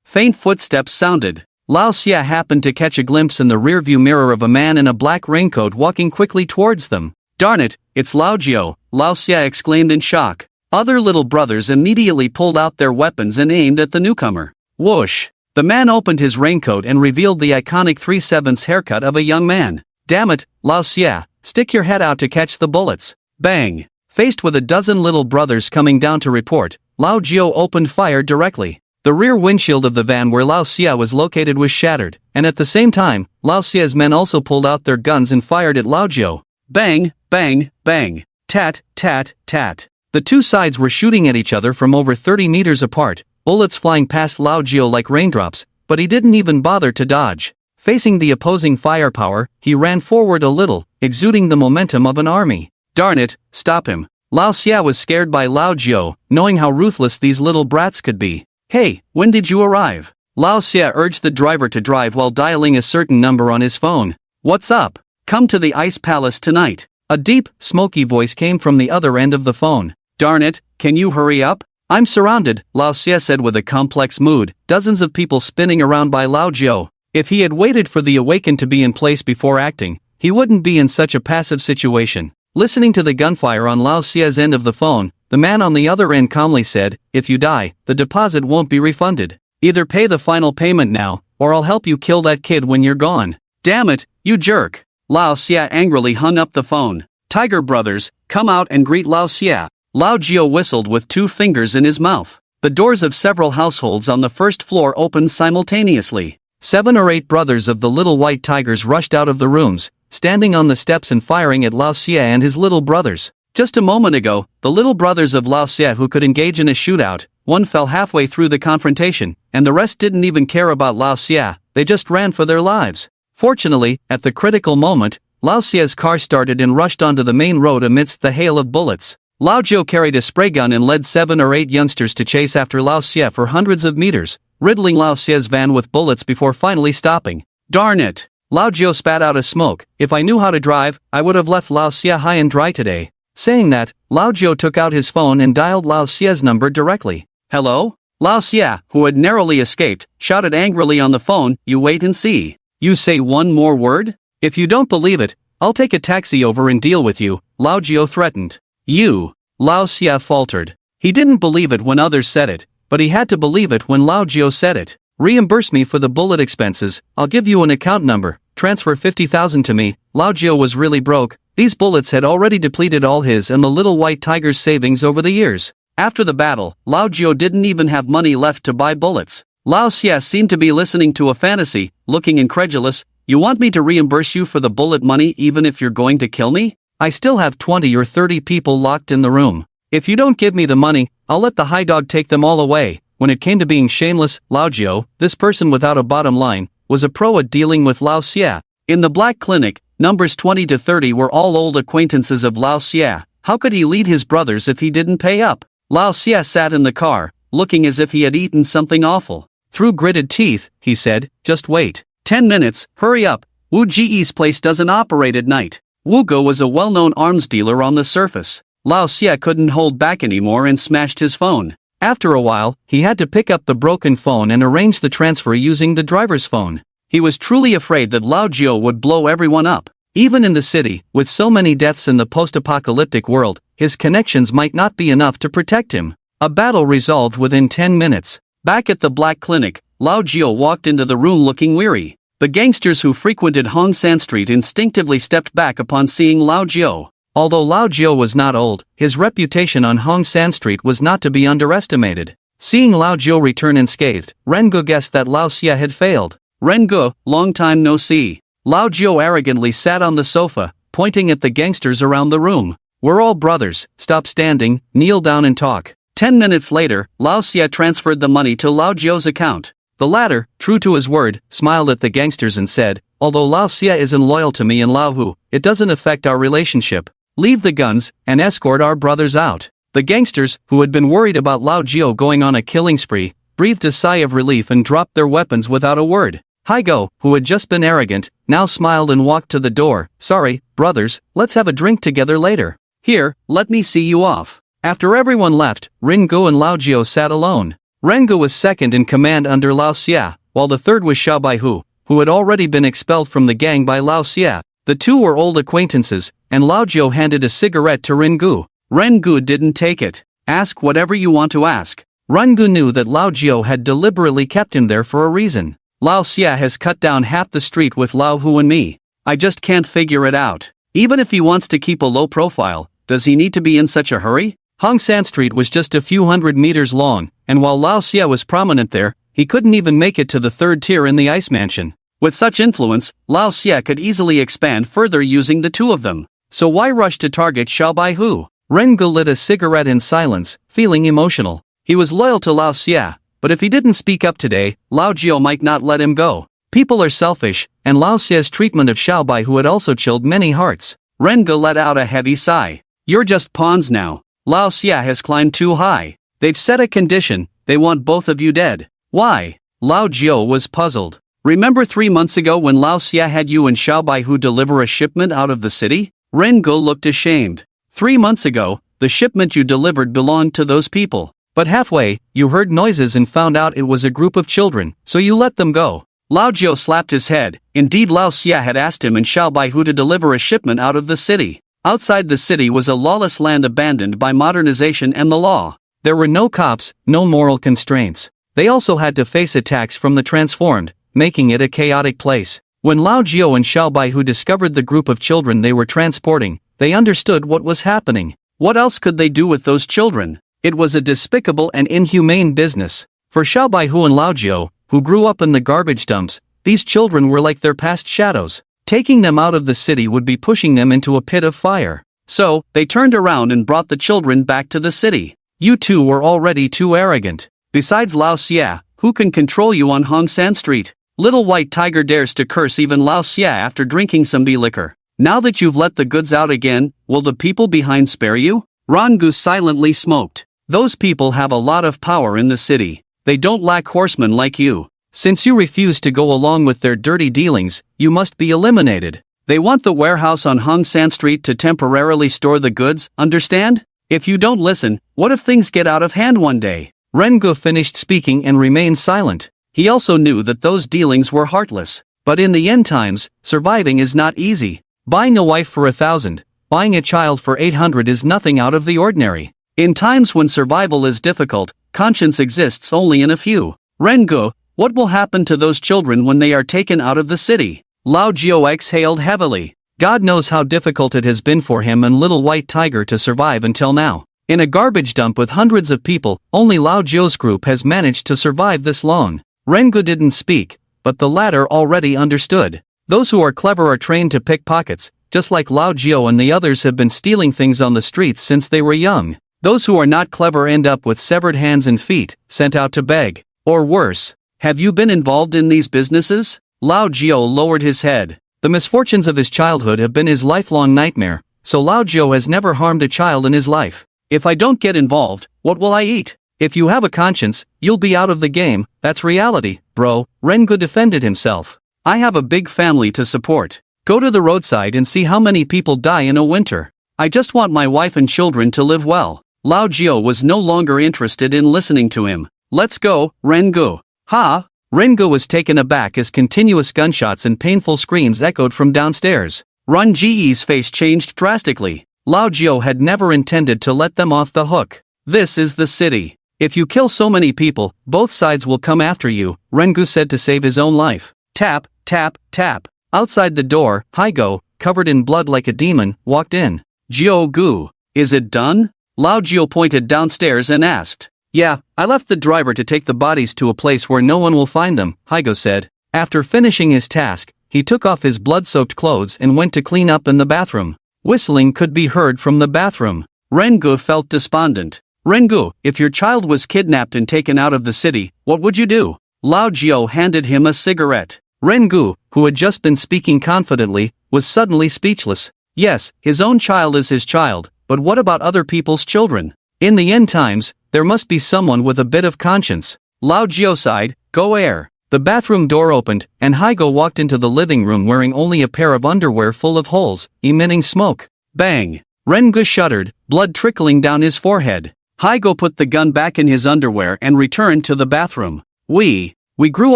Faint footsteps sounded. Lao Xia happened to catch a glimpse in the rearview mirror of a man in a black raincoat walking quickly towards them. Darn it, it's Lao Jiao, Lao Xia exclaimed in shock. Other little brothers immediately pulled out their weapons and aimed at the newcomer. Whoosh! The man opened his raincoat and revealed the iconic 3/7 haircut of a young man. "Damn it, Lao Xia, stick your head out to catch the bullets." Bang! Faced with a dozen little brothers coming down to report, Lao Jiao opened fire directly. The rear windshield of the van where Lao Xia was located was shattered, and at the same time, Lao Xia's men also pulled out their guns and fired at Lao Jiao. Bang, bang, bang. Tat, tat, tat. The two sides were shooting at each other from over 30 meters apart, bullets flying past Lao Jiao like raindrops, but he didn't even bother to dodge. Facing the opposing firepower, he ran forward a little, exuding the momentum of an army. Darn it, stop him. Lao Xia was scared by Lao Jiao, knowing how ruthless these little brats could be. "Hey, when did you arrive?" Lao Xia urged the driver to drive while dialing a certain number on his phone. "What's up? Come to the Ice Palace tonight." A deep, smoky voice came from the other end of the phone. "Darn it, can you hurry up? I'm surrounded," Lao Xia said with a complex mood, dozens of people spinning around by Lao Jiao. If he had waited for the awakened to be in place before acting, he wouldn't be in such a passive situation. Listening to the gunfire on Lao Xia's end of the phone, the man on the other end calmly said, "If you die, the deposit won't be refunded. Either pay the final payment now, or I'll help you kill that kid when you're gone." "Damn it, you jerk." Lao Xia angrily hung up the phone. "Tiger brothers, come out and greet Lao Xia." Lao Jiao whistled with 2 fingers in his mouth. The doors of several households on the first floor opened simultaneously. 7 or 8 brothers of the little white tigers rushed out of the rooms, standing on the steps and firing at Lao Xia and his little brothers. Just a moment ago, the little brothers of Lao Xia who could engage in a shootout, one fell halfway through the confrontation, and the rest didn't even care about Lao Xia, they just ran for their lives. Fortunately, at the critical moment, Lao Xia's car started and rushed onto the main road amidst the hail of bullets. Lao Jiao carried a spray gun and led 7 or 8 youngsters to chase after Lao Xia for hundreds of meters, riddling Lao Xia's van with bullets before finally stopping. "Darn it!" Lao Jiao spat out a smoke. "If I knew how to drive, I would have left Lao Xia high and dry today." Saying that, Lao Jiao took out his phone and dialed Lao Xia's number directly. "Hello?" Lao Xia, who had narrowly escaped, shouted angrily on the phone, "You wait and see. You say one more word? If you don't believe it, I'll take a taxi over and deal with you," Lao Jiao threatened. "You?" Lao Xia faltered. He didn't believe it when others said it, but he had to believe it when Lao Jiao said it. "Reimburse me for the bullet expenses, I'll give you an account number, transfer 50,000 to me." Lao Jiao was really broke. These bullets had already depleted all his and the little white tiger's savings over the years. After the battle, Lao Jiao didn't even have money left to buy bullets. Lao Xia seemed to be listening to a fantasy, looking incredulous. "You want me to reimburse you for the bullet money even if you're going to kill me? I still have 20 or 30 people locked in the room. If you don't give me the money, I'll let the high dog take them all away." When it came to being shameless, Lao Jiao, this person without a bottom line, was a pro at dealing with Lao Xia. In the Black Clinic, numbers 20 to 30 were all old acquaintances of Lao Xia. How could he lead his brothers if he didn't pay up? Lao Xia sat in the car, looking as if he had eaten something awful. Through gritted teeth, he said, "Just wait. 10 minutes, hurry up. Wu Ji's place doesn't operate at night." Wu Ge was a well-known arms dealer on the surface. Lao Xia couldn't hold back anymore and smashed his phone. After a while, he had to pick up the broken phone and arrange the transfer using the driver's phone. He was truly afraid that Lao Jiao would blow everyone up. Even in the city, with so many deaths in the post-apocalyptic world, his connections might not be enough to protect him. A battle resolved within 10 minutes. Back at the Black Clinic, Lao Jiao walked into the room looking weary. The gangsters who frequented Hong San Street instinctively stepped back upon seeing Lao Jiao. Although Lao Jiao was not old, his reputation on Hong San Street was not to be underestimated. Seeing Lao Jiao return unscathed, Ren Ge guessed that Lao Xia had failed. "Ren Ge, long time no see." Lao Jiao arrogantly sat on the sofa, pointing at the gangsters around the room. "We're all brothers, stop standing, kneel down and talk." 10 minutes later, Lao Xia transferred the money to Lao Jiao's account. The latter, true to his word, smiled at the gangsters and said, "Although Lao Xia isn't loyal to me and Lao Hu, it doesn't affect our relationship. Leave the guns, and escort our brothers out." The gangsters, who had been worried about Lao Jiao going on a killing spree, breathed a sigh of relief and dropped their weapons without a word. Haigo, who had just been arrogant, now smiled and walked to the door. "Sorry, brothers, let's have a drink together later. Here, let me see you off." After everyone left, Ren Ge and Lao Jiao sat alone. Ren Ge was second in command under Lao Xia, while the third was Xiao Baihu, who had already been expelled from the gang by Lao Xia. The two were old acquaintances, and Lao Jiao handed a cigarette to Ren Ge. Ren Ge didn't take it. "Ask whatever you want to ask." Rengu knew that Lao Jiao had deliberately kept him there for a reason. Lao Xia has cut down half the street with Lao Hu and me. I just can't figure it out. Even if he wants to keep a low profile, does he need to be in such a hurry? Hong San Street was just a few hundred meters long, and while Lao Xia was prominent there, he couldn't even make it to the third tier in the Ice Mansion. With such influence, Lao Xia could easily expand further using the two of them. So why rush to target Xiao Baihu? Rengu lit a cigarette in silence, feeling emotional. He was loyal to Lao Xia, but if he didn't speak up today, Lao Jiao might not let him go. People are selfish, and Lao Xia's treatment of Xiao Baihu had also chilled many hearts. Rengu let out a heavy sigh. You're just pawns now. Lao Xia has climbed too high. They've set a condition, they want both of you dead. Why? Lao Jiao was puzzled. Remember 3 months ago when Lao Xia had you and Xiao Baihu deliver a shipment out of the city? Rengu looked ashamed. 3 months ago, the shipment you delivered belonged to those people. But halfway, you heard noises and found out it was a group of children, so you let them go. Lao Jiao slapped his head. Indeed, Lao Xia had asked him and Xiao Baihu to deliver a shipment out of the city. Outside the city was a lawless land abandoned by modernization and the law. There were no cops, no moral constraints. They also had to face attacks from the transformed, making it a chaotic place. When Lao Jiao and Xiao Baihu discovered the group of children they were transporting, they understood what was happening. What else could they do with those children? It was a despicable and inhumane business. For Xiao Baihu and Lao Jiao, who grew up in the garbage dumps, these children were like their past shadows. Taking them out of the city would be pushing them into a pit of fire. So, they turned around and brought the children back to the city. You two were already too arrogant. Besides Lao Xia, who can control you on Hong San Street? Little White Tiger dares to curse even Lao Xia after drinking some liquor. Now that you've let the goods out again, will the people behind spare you? Rengu silently smoked. Those people have a lot of power in the city. They don't lack horsemen like you. Since you refuse to go along with their dirty dealings, you must be eliminated. They want the warehouse on Hong San Street to temporarily store the goods, understand? If you don't listen, what if things get out of hand one day? Rengu finished speaking and remained silent. He also knew that those dealings were heartless. But in the end times, surviving is not easy. Buying a wife for 1,000, buying a child for 800 is nothing out of the ordinary. In times when survival is difficult, conscience exists only in a few. Rengu, what will happen to those children when they are taken out of the city? Lao Jiao exhaled heavily. God knows how difficult it has been for him and Little White Tiger to survive until now. In a garbage dump with hundreds of people, only Lao Jiao's group has managed to survive this long. Rengu didn't speak, but the latter already understood. Those who are clever are trained to pick pockets, just like Lao Jiao and the others have been stealing things on the streets since they were young. Those who are not clever end up with severed hands and feet, sent out to beg. Or worse. Have you been involved in these businesses? Lao Jiao lowered his head. The misfortunes of his childhood have been his lifelong nightmare, so Lao Jiao has never harmed a child in his life. If I don't get involved, what will I eat? If you have a conscience, you'll be out of the game, that's reality, bro. Rengu defended himself. I have a big family to support. Go to the roadside and see how many people die in a winter. I just want my wife and children to live well. Lao Jiao was no longer interested in listening to him. Let's go, Rengu. Ha! Rengu was taken aback as continuous gunshots and painful screams echoed from downstairs. Ren Ji's face changed drastically. Lao Jiao had never intended to let them off the hook. This is the city. If you kill so many people, both sides will come after you, Rengu said to save his own life. Tap, tap, tap. Outside the door, Haigo, covered in blood like a demon, walked in. Jiao Gu, is it done? Lao Jiao pointed downstairs and asked. Yeah, I left the driver to take the bodies to a place where no one will find them, Haigo said. After finishing his task, he took off his blood-soaked clothes and went to clean up in the bathroom. Whistling could be heard from the bathroom. Rengu felt despondent. Rengu, if your child was kidnapped and taken out of the city, what would you do? Lao Jiao handed him a cigarette. Rengu, who had just been speaking confidently, was suddenly speechless. Yes, his own child is his child, but what about other people's children? In the end times, there must be someone with a bit of conscience. Lao Jiao sighed, go air. The bathroom door opened, and Haigo walked into the living room wearing only a pair of underwear full of holes, emitting smoke. Bang! Rengu shuddered, blood trickling down his forehead. Haigo put the gun back in his underwear and returned to the bathroom. We grew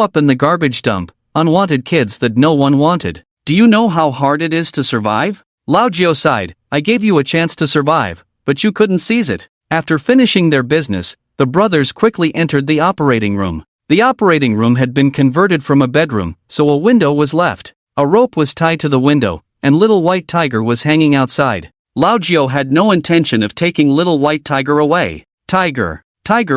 up in the garbage dump, unwanted kids that no one wanted. Do you know how hard it is to survive? Lao Jiao sighed, I gave you a chance to survive, but you couldn't seize it. After finishing their business, The brothers quickly entered the operating room. The operating room had been converted from a bedroom, so a window was left. A rope was tied to the window, and Little White Tiger was hanging outside. Lao Jiao had no intention of taking Little White Tiger away. Tiger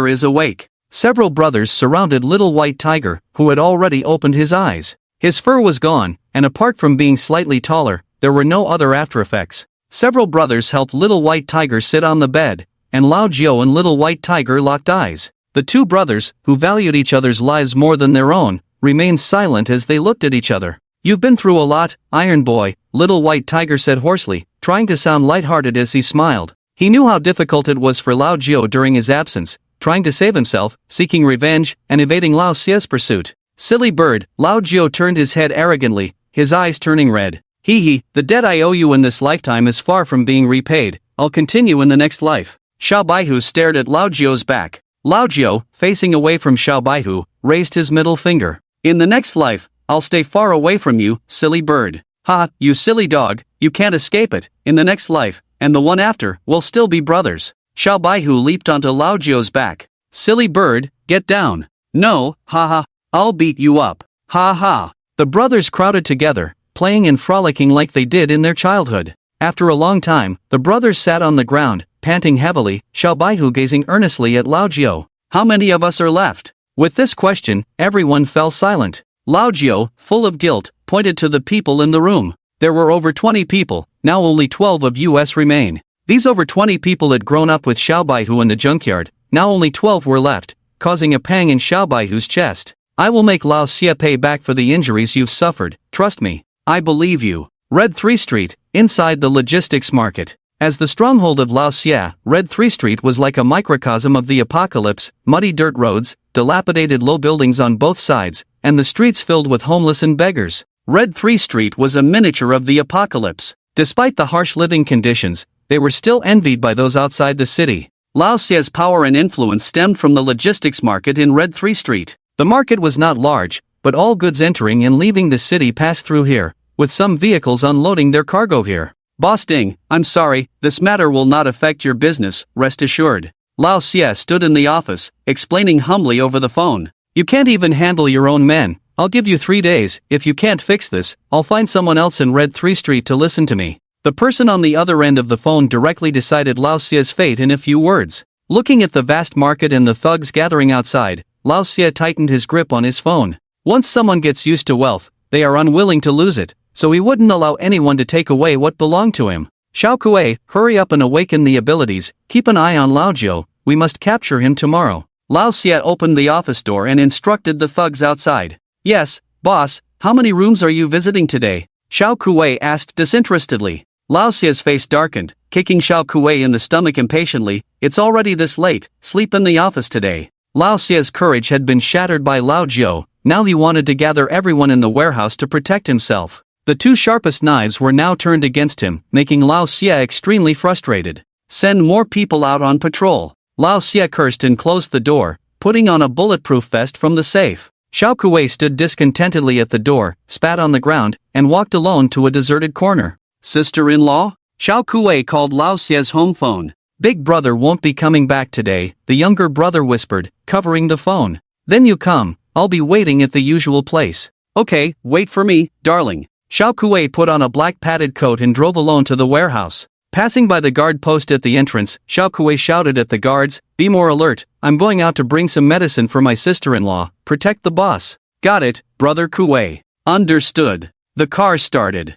is awake. Several brothers surrounded Little White Tiger, who had already opened his eyes. His fur was gone, and apart from being slightly taller, there were no other aftereffects. Several brothers helped Little White Tiger sit on the bed, and Lao Jiao and Little White Tiger locked eyes. The two brothers, who valued each other's lives more than their own, remained silent as they looked at each other. "You've been through a lot, Iron Boy," Little White Tiger said hoarsely, trying to sound lighthearted as he smiled. He knew how difficult it was for Lao Jiao during his absence, trying to save himself, seeking revenge, and evading Lao Xie's pursuit. "Silly bird," Lao Jiao turned his head arrogantly, his eyes turning red. "Hee, the debt I owe you in this lifetime is far from being repaid. I'll continue in the next life." Xiao Baihu stared at Lao Jiao's back. Lao Jiao, facing away from Xiao Baihu, raised his middle finger. "In the next life, I'll stay far away from you, silly bird. Ha, you silly dog, you can't escape it. In the next life, and the one after, we'll still be brothers." Xiao Baihu leaped onto Lao Jiao's back. "Silly bird, get down." "No, haha, I'll beat you up. Ha ha." The brothers crowded together, playing and frolicking like they did in their childhood. After a long time, the brothers sat on the ground, panting heavily, Xiao Baihu gazing earnestly at Lao Jiao. "How many of us are left?" With this question, everyone fell silent. Lao Jiao, full of guilt, pointed to the people in the room. There were over 20 people, now only 12 of us remain. These over 20 people had grown up with Xiao Baihu in the junkyard, now only 12 were left, causing a pang in Xiao Baihu's chest. "I will make Lao Xie pay back for the injuries you've suffered, trust me. I believe you." Red 3 Street, inside the logistics market. As the stronghold of Lao Xie, Red 3 Street was like a microcosm of the apocalypse, muddy dirt roads, dilapidated low buildings on both sides, and the streets filled with homeless and beggars. Red 3 Street was a miniature of the apocalypse. Despite the harsh living conditions, they were still envied by those outside the city. Lao Xie's power and influence stemmed from the logistics market in Red 3 Street. The market was not large, but all goods entering and leaving the city passed through here, with some vehicles unloading their cargo here. "Boss Ding, I'm sorry, this matter will not affect your business, rest assured." Lao Xie stood in the office, explaining humbly over the phone. "You can't even handle your own men. I'll give you 3 days. If you can't fix this, I'll find someone else in Red 3 Street to listen to me." The person on the other end of the phone directly decided Lao Xie's fate in a few words. Looking at the vast market and the thugs gathering outside, Lao Xie tightened his grip on his phone. Once someone gets used to wealth, they are unwilling to lose it, so he wouldn't allow anyone to take away what belonged to him. "Xiao Kuei, hurry up and awaken the abilities, keep an eye on Lao Jiao, we must capture him tomorrow." Lao Xie opened the office door and instructed the thugs outside. "Yes, boss, how many rooms are you visiting today?" Xiao Kuei asked disinterestedly. Lao Xie's face darkened, kicking Xiao Kuei in the stomach impatiently. "It's already this late, sleep in the office today." Lao Xie's courage had been shattered by Lao Jiao, now he wanted to gather everyone in the warehouse to protect himself. The two sharpest knives were now turned against him, making Lao Xie extremely frustrated. "Send more people out on patrol." Lao Xie cursed and closed the door, putting on a bulletproof vest from the safe. Xiao Kuei stood discontentedly at the door, spat on the ground, and walked alone to a deserted corner. "Sister-in-law?" Xiao Kuei called Lao Xie's home phone. "Big brother won't be coming back today," the younger brother whispered, covering the phone. "Then you come, I'll be waiting at the usual place." "Okay, wait for me, darling." Xiao Kuei put on a black padded coat and drove alone to the warehouse. Passing by the guard post at the entrance, Xiao Kuei shouted at the guards, "Be more alert, I'm going out to bring some medicine for my sister-in-law, protect the boss." "Got it, brother Kuei." "Understood." The car started.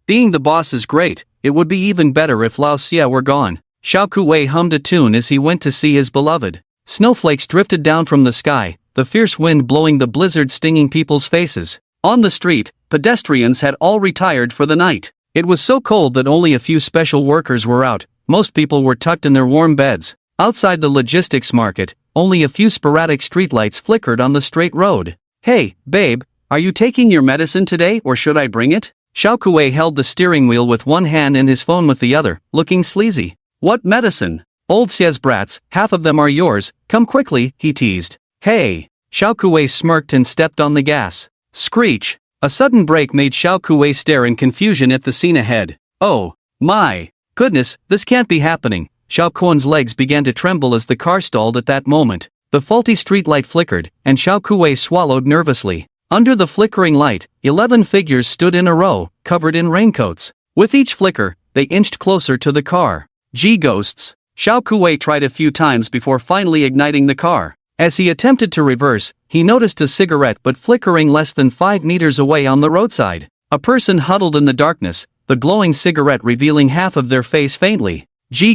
Being the boss is great, it would be even better if Lao Xie were gone. Xiao Kuei hummed a tune as he went to see his beloved. Snowflakes drifted down from the sky, the fierce wind blowing the blizzard stinging people's faces. On the street, pedestrians had all retired for the night. It was so cold that only a few special workers were out, most people were tucked in their warm beds. Outside the logistics market, only a few sporadic streetlights flickered on the straight road. "Hey, babe, are you taking your medicine today or should I bring it?" Xiao Kuei held the steering wheel with one hand and his phone with the other, looking sleazy. "What medicine?" "Old Xie's brats, half of them are yours, come quickly," he teased. "Hey!" Xiao Kuei smirked and stepped on the gas. Screech! A sudden brake made Xiao Kuei stare in confusion at the scene ahead. "Oh, my goodness, this can't be happening. Xiao Kuan's legs began to tremble as the car stalled at that moment. The faulty streetlight flickered, and Xiao Kuei swallowed nervously. Under the flickering light, 11 figures stood in a row, covered in raincoats. With each flicker, they inched closer to the car. Ghosts. Xiao Kuei tried a few times before finally igniting the car. As he attempted to reverse, he noticed a cigarette but flickering less than 5 meters away on the roadside. A person huddled in the darkness, the glowing cigarette revealing half of their face faintly.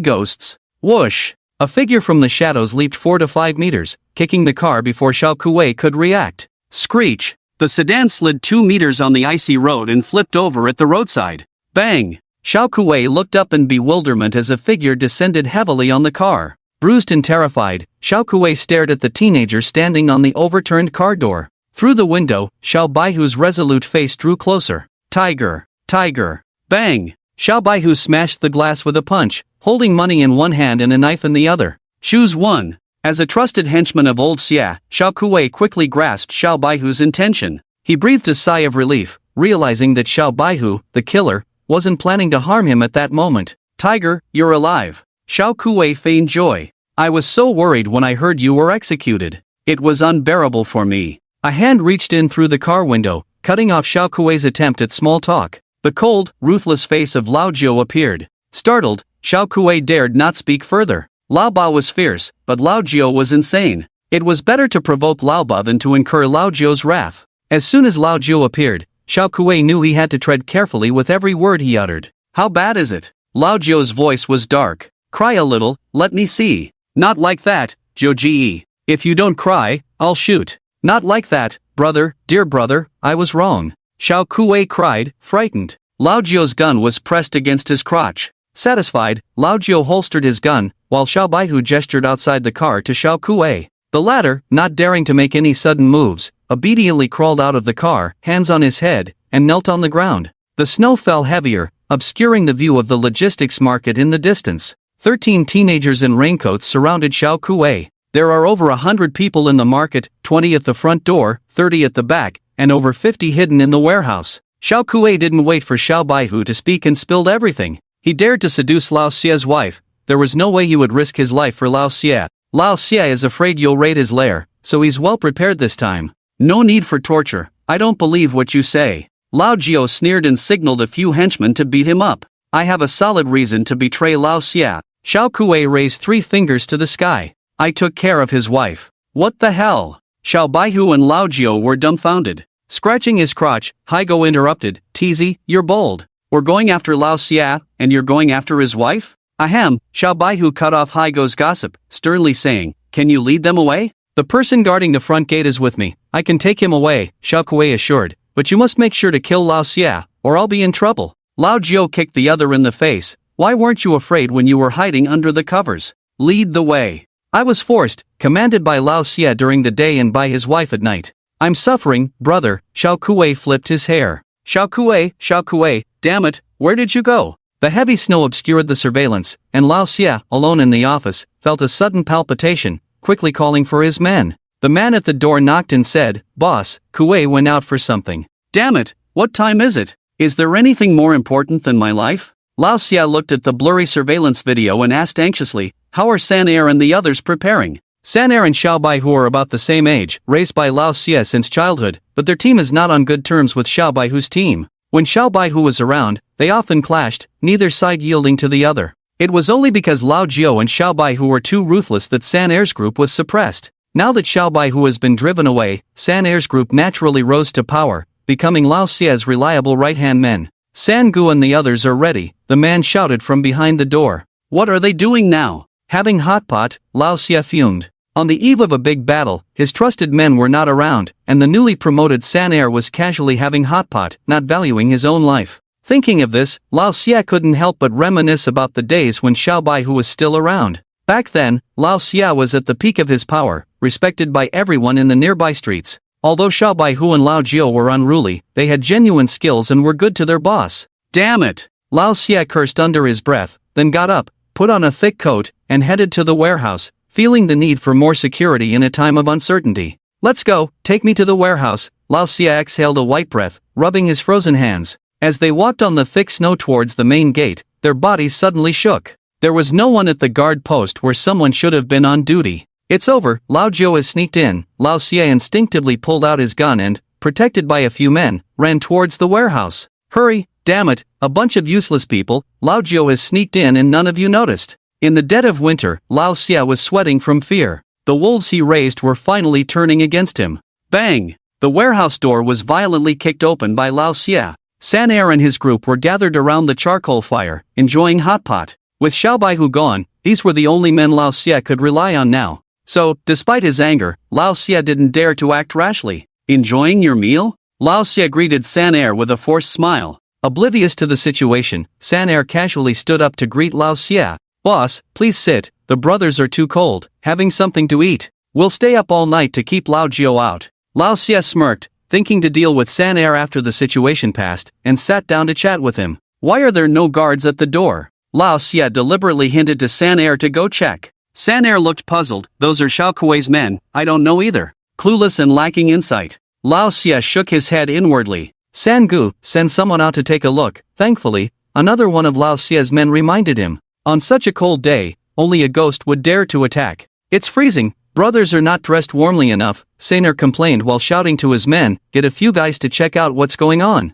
Ghosts. Whoosh! A figure from the shadows leaped 4 to 5 meters, kicking the car before Xiao Kuei could react. Screech! The sedan slid 2 meters on the icy road and flipped over at the roadside. Bang! Xiao Kuei looked up in bewilderment as a figure descended heavily on the car. Bruised and terrified, Xiao Kuei stared at the teenager standing on the overturned car door. Through the window, Xiao Baihu's resolute face drew closer. Tiger! Tiger! Bang! Xiao Baihu smashed the glass with a punch, holding money in one hand and a knife in the other. Choose one. As a trusted henchman of old Xia, Xiao Kuei quickly grasped Xiao Baihu's intention. He breathed a sigh of relief, realizing that Xiao Baihu, the killer, wasn't planning to harm him at that moment. Tiger, you're alive. Xiao Kuei feigned joy. I was so worried when I heard you were executed. It was unbearable for me. A hand reached in through the car window, cutting off Xiao Kuei's attempt at small talk. The cold, ruthless face of Lao Jiu appeared. Startled, Xiao Kuei dared not speak further. Lao Ba was fierce, but Lao Jiu was insane. It was better to provoke Lao Ba than to incur Lao Jiu's wrath. As soon as Lao Jiu appeared, Xiao Kuei knew he had to tread carefully with every word he uttered. How bad is it? Lao Jiu's voice was dark. Cry a little, let me see. Not like that, Jiu Ji. If you don't cry, I'll shoot. Not like that, brother, dear brother, I was wrong. Xiao Kuei cried, frightened. Lao Jiu's gun was pressed against his crotch. Satisfied, Lao Jiu holstered his gun, while Xiao Baihu gestured outside the car to Xiao Kuei. The latter, not daring to make any sudden moves, obediently crawled out of the car, hands on his head, and knelt on the ground. The snow fell heavier, obscuring the view of the logistics market in the distance. 13 teenagers in raincoats surrounded Xiao Kuei. There are over 100 people in the market, 20 at the front door, 30 at the back, and over 50 hidden in the warehouse. Xiao Kuei didn't wait for Xiao Baihu to speak and spilled everything. He dared to seduce Lao Xia's wife. There was no way he would risk his life for Lao Xia. Lao Xia is afraid you'll raid his lair, so he's well prepared this time. No need for torture. I don't believe what you say. Lao Jiu sneered and signaled a few henchmen to beat him up. I have a solid reason to betray Lao Xia. Xiao Kuei raised 3 fingers to the sky. I took care of his wife. What the hell? Xiao Baihu and Lao Jiu were dumbfounded. Scratching his crotch, Haigo interrupted. Teasy, you're bold. We're going after Lao Xia, and you're going after his wife? Ahem, Xiao Baihu cut off Haigo's gossip, sternly saying, can you lead them away? The person guarding the front gate is with me. I can take him away, Xiao Kuei assured, but you must make sure to kill Lao Xia, or I'll be in trouble. Lao Jiu kicked the other in the face. Why weren't you afraid when you were hiding under the covers? Lead the way. I was forced, commanded by Lao Xia during the day and by his wife at night. I'm suffering, brother. Xiao Kuei flipped his hair. Xiao Kuei, damn it, where did you go? The heavy snow obscured the surveillance, and Lao Xia, alone in the office, felt a sudden palpitation, quickly calling for his men. The man at the door knocked and said, Boss, Kuei went out for something. Damn it, what time is it? Is there anything more important than my life? Lao Xia looked at the blurry surveillance video and asked anxiously, how are Sanair and the others preparing? Sanair and Xiao Baihu are about the same age, raised by Lao Xia since childhood, but their team is not on good terms with Xiao Baihu's team. When Xiao Baihu was around, they often clashed, neither side yielding to the other. It was only because Lao Jiu and Xiao Baihu were too ruthless that Sanair's group was suppressed. Now that Xiao Baihu has been driven away, Sanair's group naturally rose to power, becoming Lao Xia's reliable right-hand men. San Gu and the others are ready, the man shouted from behind the door. What are they doing now? Having hot pot, Lao Xia fumed. On the eve of a big battle, his trusted men were not around, and the newly promoted Sanair was casually having hot pot, not valuing his own life. Thinking of this, Lao Xia couldn't help but reminisce about the days when Xiao Baihu was still around. Back then, Lao Xia was at the peak of his power, respected by everyone in the nearby streets. Although Xiao Baihu and Lao Jiu were unruly, they had genuine skills and were good to their boss. Damn it! Lao Xia cursed under his breath, then got up, put on a thick coat, and headed to the warehouse, feeling the need for more security in a time of uncertainty. Let's go, take me to the warehouse. Lao Xia exhaled a white breath, rubbing his frozen hands. As they walked on the thick snow towards the main gate, their bodies suddenly shook. There was no one at the guard post where someone should have been on duty. It's over, Lao Jiao has sneaked in. Lao Xie instinctively pulled out his gun and, protected by a few men, ran towards the warehouse. Hurry, damn it, a bunch of useless people, Lao Jiao has sneaked in and none of you noticed. In the dead of winter, Lao Xie was sweating from fear. The wolves he raised were finally turning against him. Bang! The warehouse door was violently kicked open by Lao Xie. San Er and his group were gathered around the charcoal fire, enjoying hot pot. With Xiao Baihu gone, these were the only men Lao Xie could rely on now. So, despite his anger, Lao Xie didn't dare to act rashly. Enjoying your meal? Lao Xie greeted San Er with a forced smile. Oblivious to the situation, San Er casually stood up to greet Lao Xie. Boss, please sit, the brothers are too cold, having something to eat. We'll stay up all night to keep Lao Jiao out. Lao Xie smirked, thinking to deal with San Er after the situation passed, and sat down to chat with him. Why are there no guards at the door? Lao Xie deliberately hinted to San Er to go check. San Er looked puzzled. Those are Xiao Kuei's men, I don't know either. Clueless and lacking insight. Lao Xie shook his head inwardly. San Gu, send someone out to take a look. Thankfully, another one of Lao Xie's men reminded him. On such a cold day, only a ghost would dare to attack. It's freezing, brothers are not dressed warmly enough, San Er complained while shouting to his men, get a few guys to check out what's going on.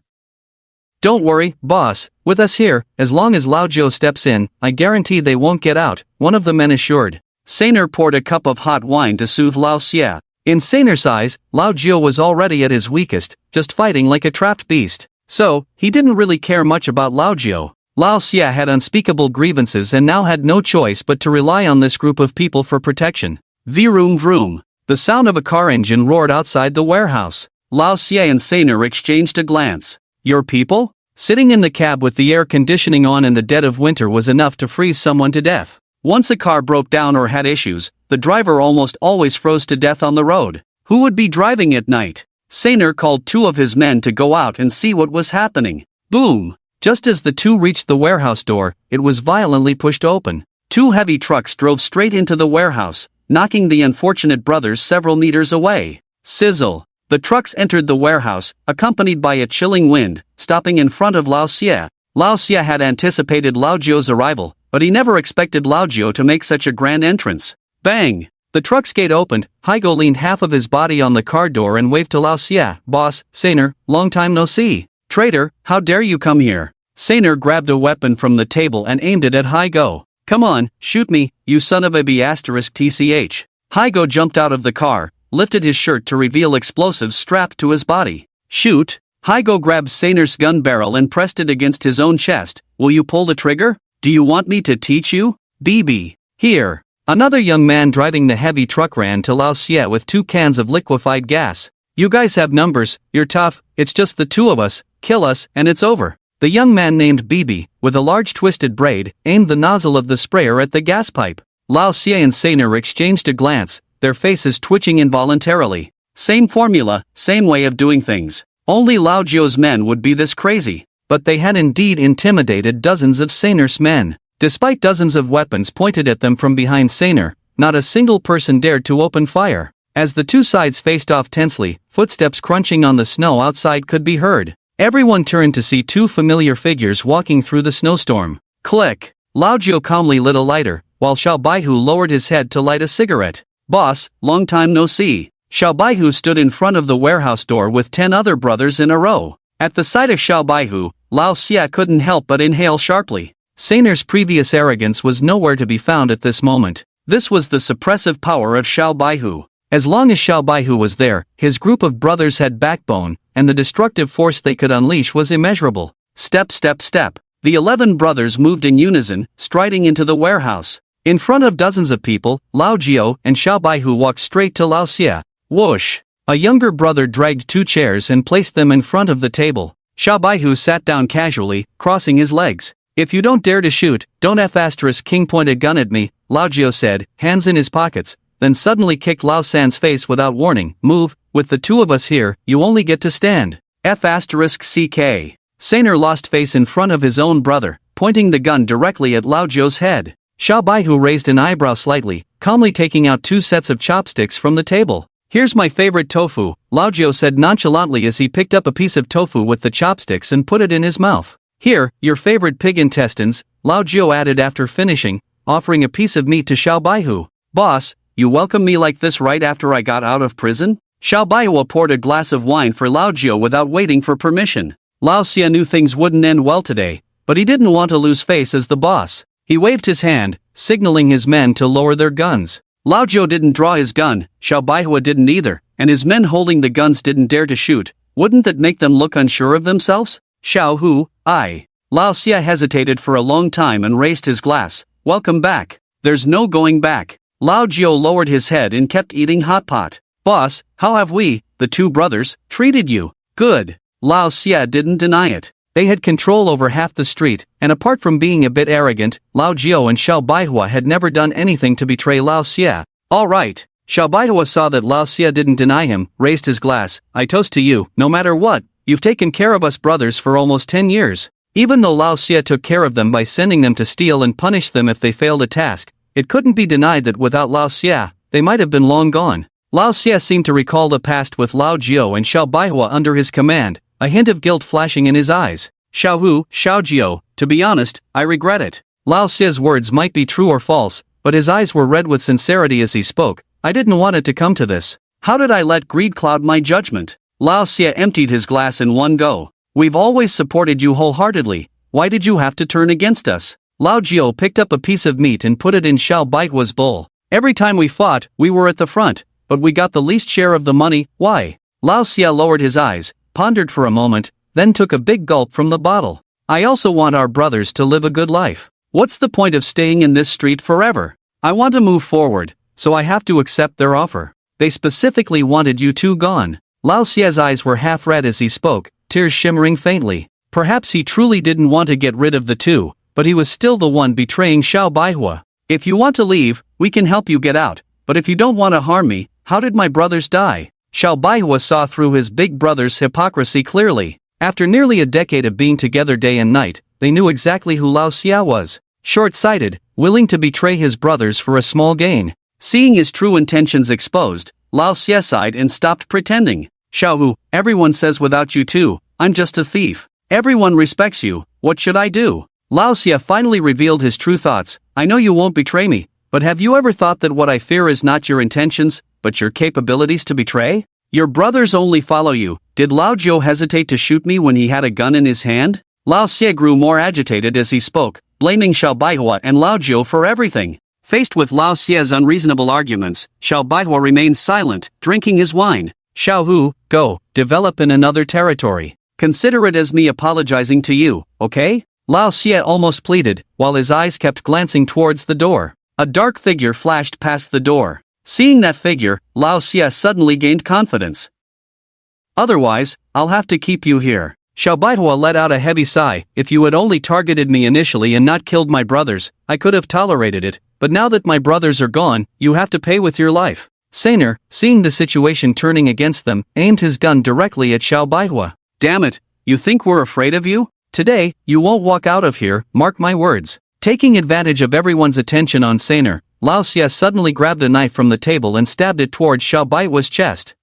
Don't worry, boss, with us here, as long as Lao Jiao steps in, I guarantee they won't get out, one of the men assured. San Er poured a cup of hot wine to soothe Lao Xie. In San Er's eyes, Lao Jiao was already at his weakest, just fighting like a trapped beast. So, he didn't really care much about Lao Jiao. Lao Xie had unspeakable grievances and now had no choice but to rely on this group of people for protection. Vroom vroom. The sound of a car engine roared outside the warehouse. Lao Xie and San Er exchanged a glance. Your people? Sitting in the cab with the air conditioning on in the dead of winter was enough to freeze someone to death. Once a car broke down or had issues, the driver almost always froze to death on the road. Who would be driving at night? San Er called two of his men to go out and see what was happening. Boom! Just as the two reached the warehouse door, it was violently pushed open. Two heavy trucks drove straight into the warehouse, knocking the unfortunate brothers several meters away. Sizzle! The trucks entered the warehouse, accompanied by a chilling wind, stopping in front of Lao Xie. Lao Xie had anticipated Lao Jiao's arrival, but he never expected Lao Jiao to make such a grand entrance. Bang! The truck's gate opened. Haigo leaned half of his body on the car door and waved to Lao Xie. Boss, San Er, long time no see. Traitor, how dare you come here? San Er grabbed a weapon from the table and aimed it at Haigo. Come on, shoot me, you son of a b***tch. Haigo jumped out of the car, lifted his shirt to reveal explosives strapped to his body. Shoot! Haigo grabbed San Er's gun barrel and pressed it against his own chest. Will you pull the trigger? Do you want me to teach you? BB. Here. Another young man driving the heavy truck ran to Lao Xie with 2 cans of liquefied gas. You guys have numbers, you're tough, it's just the two of us, kill us, and it's over. The young man named BB, with a large twisted braid, aimed the nozzle of the sprayer at the gas pipe. Lao Xie and San Er exchanged a glance, their faces twitching involuntarily. Same formula, same way of doing things. Only Lao Jiao's men would be this crazy. But they had indeed intimidated dozens of San Er's men. Despite dozens of weapons pointed at them from behind San Er, not a single person dared to open fire. As the two sides faced off tensely, footsteps crunching on the snow outside could be heard. Everyone turned to see 2 familiar figures walking through the snowstorm. Click! Lao Jiao calmly lit a lighter, while Xiao Baihu lowered his head to light a cigarette. Boss, long time no see. Xiao Baihu stood in front of the warehouse door with 10 other brothers in a row. At the sight of Xiao Baihu, Lao Xie couldn't help but inhale sharply. San Er's previous arrogance was nowhere to be found at this moment. This was the suppressive power of Xiao Baihu. As long as Xiao Baihu was there, his group of brothers had backbone, and the destructive force they could unleash was immeasurable. Step, step, step. The 11 brothers moved in unison, striding into the warehouse. In front of dozens of people, Lao Jiao and Xiao Baihu walked straight to Lao Xie. Whoosh! A younger brother dragged 2 chairs and placed them in front of the table. Xiao Baihu sat down casually, crossing his legs. If you don't dare to shoot, don't F***king point a gun at me, Lao Jiao said, hands in his pockets, then suddenly kicked Lao San's face without warning. Move, with the 2 of us here, you only get to stand. F***ck. San Er lost face in front of his own brother, pointing the gun directly at Lao Jiao's head. Xiao Baihu raised an eyebrow slightly, calmly taking out 2 sets of chopsticks from the table. Here's my favorite tofu, Lao Jiao said nonchalantly as he picked up a piece of tofu with the chopsticks and put it in his mouth. Here, your favorite pig intestines, Lao Jiao added after finishing, offering a piece of meat to Xiao Baihu. Boss, you welcome me like this right after I got out of prison? Xiao Baihu poured a glass of wine for Lao Jiao without waiting for permission. Lao Xia knew things wouldn't end well today, but he didn't want to lose face as the boss. He waved his hand, signaling his men to lower their guns. Lao Jiao didn't draw his gun, Xiao Baihua didn't either, and his men holding the guns didn't dare to shoot. Wouldn't that make them look unsure of themselves? Xiao Hu, I. Lao Xia hesitated for a long time and raised his glass. Welcome back. There's no going back. Lao Jiao lowered his head and kept eating hot pot. Boss, how have we, the two brothers, treated you? Good. Lao Xia didn't deny it. They had control over half the street, and apart from being a bit arrogant, Lao Jiao and Xiao Baihua had never done anything to betray Lao Xia. All right. Xiao Baihua saw that Lao Xia didn't deny him, raised his glass. I toast to you, no matter what, you've taken care of us brothers for almost 10 years. Even though Lao Xia took care of them by sending them to steal and punish them if they failed a task, it couldn't be denied that without Lao Xia, they might have been long gone. Lao Xia seemed to recall the past with Lao Jiao and Xiao Baihua under his command, a hint of guilt flashing in his eyes. Xiao Hu, Xiao Jiao, to be honest, I regret it. Lao Xia's words might be true or false, but his eyes were red with sincerity as he spoke. I didn't want it to come to this. How did I let greed cloud my judgment? Lao Xia emptied his glass in one go. We've always supported you wholeheartedly. Why did you have to turn against us? Lao Jiao picked up a piece of meat and put it in Xiao Baihua's bowl. Every time we fought, we were at the front, but we got the least share of the money. Why? Lao Xia lowered his eyes, pondered for a moment, then took a big gulp from the bottle. I also want our brothers to live a good life. What's the point of staying in this street forever? I want to move forward, so I have to accept their offer. They specifically wanted you two gone. Lao Xia's eyes were half red as he spoke, tears shimmering faintly. Perhaps he truly didn't want to get rid of the two, but he was still the one betraying Xiao Baihua. If you want to leave, we can help you get out, but if you don't want to harm me, how did my brothers die? Xiao Baihua saw through his big brother's hypocrisy clearly. After nearly a decade of being together day and night, they knew exactly who Lao Xia was. Short-sighted, willing to betray his brothers for a small gain. Seeing his true intentions exposed, Lao Xia sighed and stopped pretending. Xiao Hu, everyone says without you too, I'm just a thief. Everyone respects you, what should I do? Lao Xia finally revealed his true thoughts. I know you won't betray me, but have you ever thought that what I fear is not your intentions, but your capabilities to betray? Your brothers only follow you. Did Lao Jiao hesitate to shoot me when he had a gun in his hand? Lao Xia grew more agitated as he spoke, blaming Xiao Baihua and Lao Jiao for everything. Faced with Lao Xia's unreasonable arguments, Xiao Baihua remained silent, drinking his wine. Xiao Hu, go, develop in another territory. Consider it as me apologizing to you, okay? Lao Xia almost pleaded, while his eyes kept glancing towards the door. A dark figure flashed past the door. Seeing that figure, Lao Xia suddenly gained confidence. Otherwise, I'll have to keep you here. Xiao Baihua let out a heavy sigh. If you had only targeted me initially and not killed my brothers, I could have tolerated it, but now that my brothers are gone, you have to pay with your life. Saner, seeing the situation turning against them, aimed his gun directly at Xiao Baihua. Damn it, you think we're afraid of you? Today, you won't walk out of here, mark my words. Taking advantage of everyone's attention on Saner, Lao Xia suddenly grabbed a knife from the table and stabbed it towards Xiao Baihua's chest.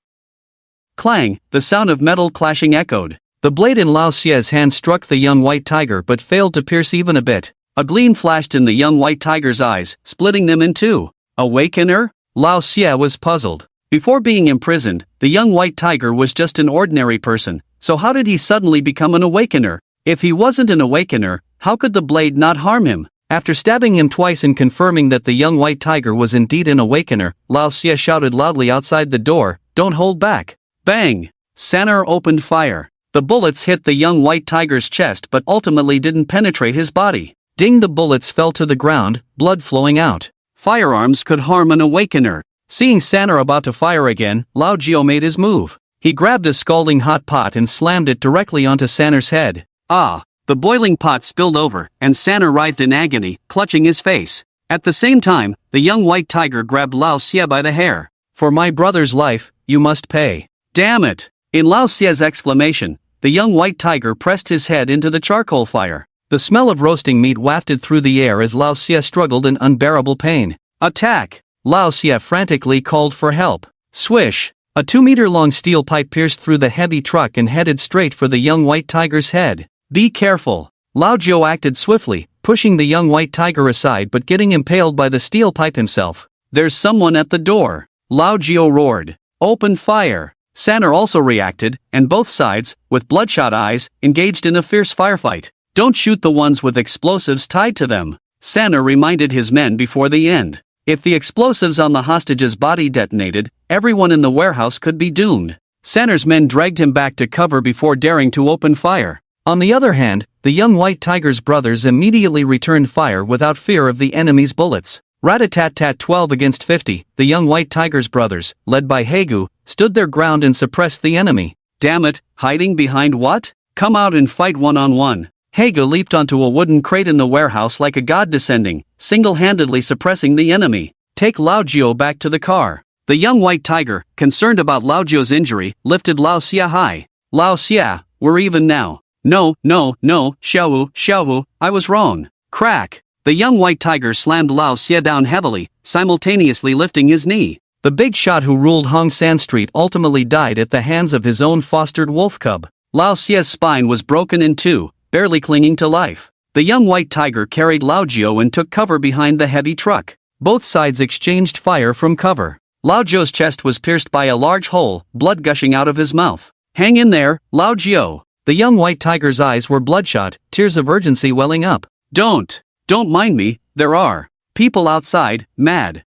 Clang, the sound of metal clashing echoed. The blade in Lao Xia's hand struck the young white tiger but failed to pierce even a bit. A gleam flashed in the young white tiger's eyes, splitting them in two. Awakener? Lao Xia was puzzled. Before being imprisoned, the young white tiger was just an ordinary person, so how did he suddenly become an awakener? If he wasn't an awakener, how could the blade not harm him? After stabbing him twice and confirming that the young white tiger was indeed an awakener, Lao Xia shouted loudly outside the door, "Don't hold back." Bang! Saner opened fire. The bullets hit the young white tiger's chest but ultimately didn't penetrate his body. Ding! The bullets fell to the ground, blood flowing out. Firearms could harm an awakener. Seeing Saner about to fire again, Lao Jiao made his move. He grabbed a scalding hot pot and slammed it directly onto Saner's head. Ah! The boiling pot spilled over, and Saner writhed in agony, clutching his face. At the same time, the young white tiger grabbed Lao Xia by the hair. For my brother's life, you must pay. Damn it! In Lao Xia's exclamation, the young white tiger pressed his head into the charcoal fire. The smell of roasting meat wafted through the air as Lao Xia struggled in unbearable pain. Attack! Lao Xia frantically called for help. Swish! A 2-meter-long steel pipe pierced through the heavy truck and headed straight for the young white tiger's head. Be careful! Lao Jiao acted swiftly, pushing the young white tiger aside but getting impaled by the steel pipe himself. "There's someone at the door!" Lao Jiao roared. "Open fire!" Saner also reacted, and both sides, with bloodshot eyes, engaged in a fierce firefight. "Don't shoot the ones with explosives tied to them," Saner reminded his men before the end. If the explosives on the hostage's body detonated, everyone in the warehouse could be doomed. Saner's men dragged him back to cover before daring to open fire. On the other hand, the young white tiger's brothers immediately returned fire without fear of the enemy's bullets. Rat-a-tat-tat 12 against 50, the young white tiger's brothers, led by Haegu, stood their ground and suppressed the enemy. "Damn it, hiding behind what? Come out and fight one-on-one." Haegu leaped onto a wooden crate in the warehouse like a god descending, single-handedly suppressing the enemy. "Take Lao Jiao back to the car." The young white tiger, concerned about Lao Jiao's injury, lifted Lao Xia high. "Lao Xia, we're even now." No, Xiaowu, I was wrong." Crack! The young white tiger slammed Lao Xia down heavily, simultaneously lifting his knee. The big shot who ruled Hong San Street ultimately died at the hands of his own fostered wolf cub. Lao Xia's spine was broken in two, barely clinging to life. The young white tiger carried Lao Jiao and took cover behind the heavy truck. Both sides exchanged fire from cover. Lao Jiao's chest was pierced by a large hole, blood gushing out of his mouth. "Hang in there, Lao Jiao." The young white tiger's eyes were bloodshot, tears of urgency welling up. Don't mind me, there are people outside, mad,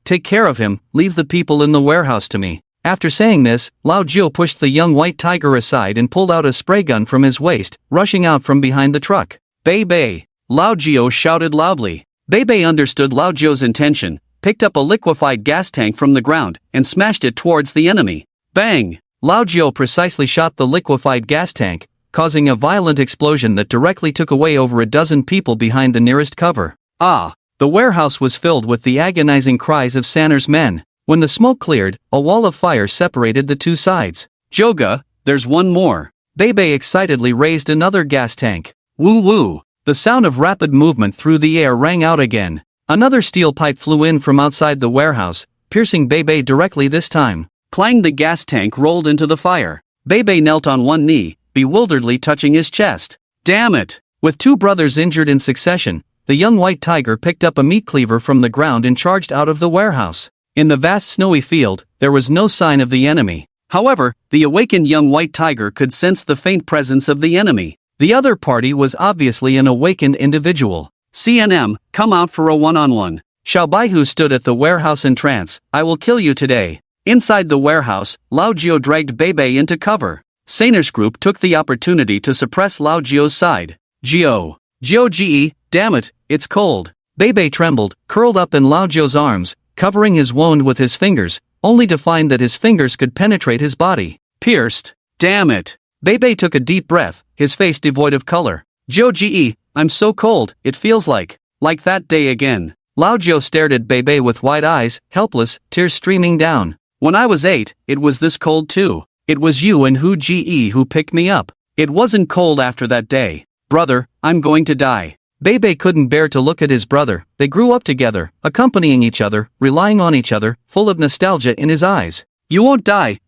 take care of him, leave the people in the warehouse to me." After saying this, Lao Jiao pushed the young white tiger aside and pulled out a spray gun from his waist, rushing out from behind the truck. "Bei!" Lao Jiao shouted loudly. Bei understood Lao Jiao's intention, picked up a liquefied gas tank from the ground, and smashed it towards the enemy. Bang! Lao Jiao precisely shot the liquefied gas tank, causing a violent explosion that directly took away over a dozen people behind the nearest cover. The warehouse was filled with the agonizing cries of Saner's men. When the smoke cleared, a wall of fire separated the two sides. "Joga, there's one more." Bei excitedly raised another gas tank. Woo! The sound of rapid movement through the air rang out again. Another steel pipe flew in from outside the warehouse, piercing Bei directly this time. Clang! The gas tank rolled into the fire. Bei knelt on one knee, bewilderedly touching his chest. "Damn it!" With two brothers injured in succession, the young white tiger picked up a meat cleaver from the ground and charged out of the warehouse. In the vast snowy field, there was no sign of the enemy. However, the awakened young white tiger could sense the faint presence of the enemy. The other party was obviously an awakened individual. "CNM, come out for a one-on-one." Xiao Baihu stood at the warehouse in trance. "I will kill you today." Inside the warehouse, Lao Jiao dragged Bei into cover. Saner's group took the opportunity to suppress Lao Jiao's side. Jiao Ge, damn it, it's cold." Bei trembled, curled up in Lao Jiao's arms, covering his wound with his fingers, only to find that his fingers could penetrate his body. Pierced. "Damn it." Bei took a deep breath, his face devoid of color. "Jiao Ge, I'm so cold, it feels like that day again." Lao Jiao stared at Bei with wide eyes, helpless, tears streaming down. "When I was 8, it was this cold too. It was you and Hu Ge who picked me up. It wasn't cold after that day. Brother, I'm going to die." Bei couldn't bear to look at his brother. They grew up together, accompanying each other, relying on each other, full of nostalgia in his eyes. You won't die,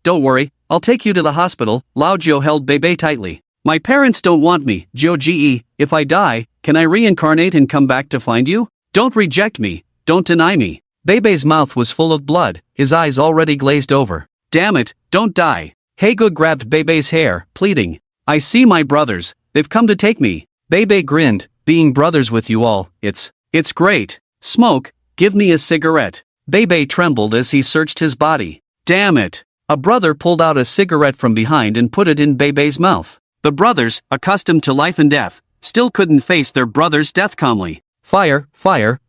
don't worry, I'll take you to the hospital." Lao Jiao held Bei tightly. "My parents don't want me, Jiao Ge, if I die, can I reincarnate and come back to find you? Don't reject me, don't deny me." Bei's mouth was full of blood, his eyes already glazed over. "Damn it, don't die." Haegu grabbed Bei's hair, pleading. "I see my brothers, they've come to take me." Bei grinned, "Being brothers with you all, it's great. Smoke, give me a cigarette." Bei trembled as he searched his body. "Damn it." A brother pulled out a cigarette from behind and put it in Bei's mouth. The brothers, accustomed to life and death, still couldn't face their brother's death calmly. Fire!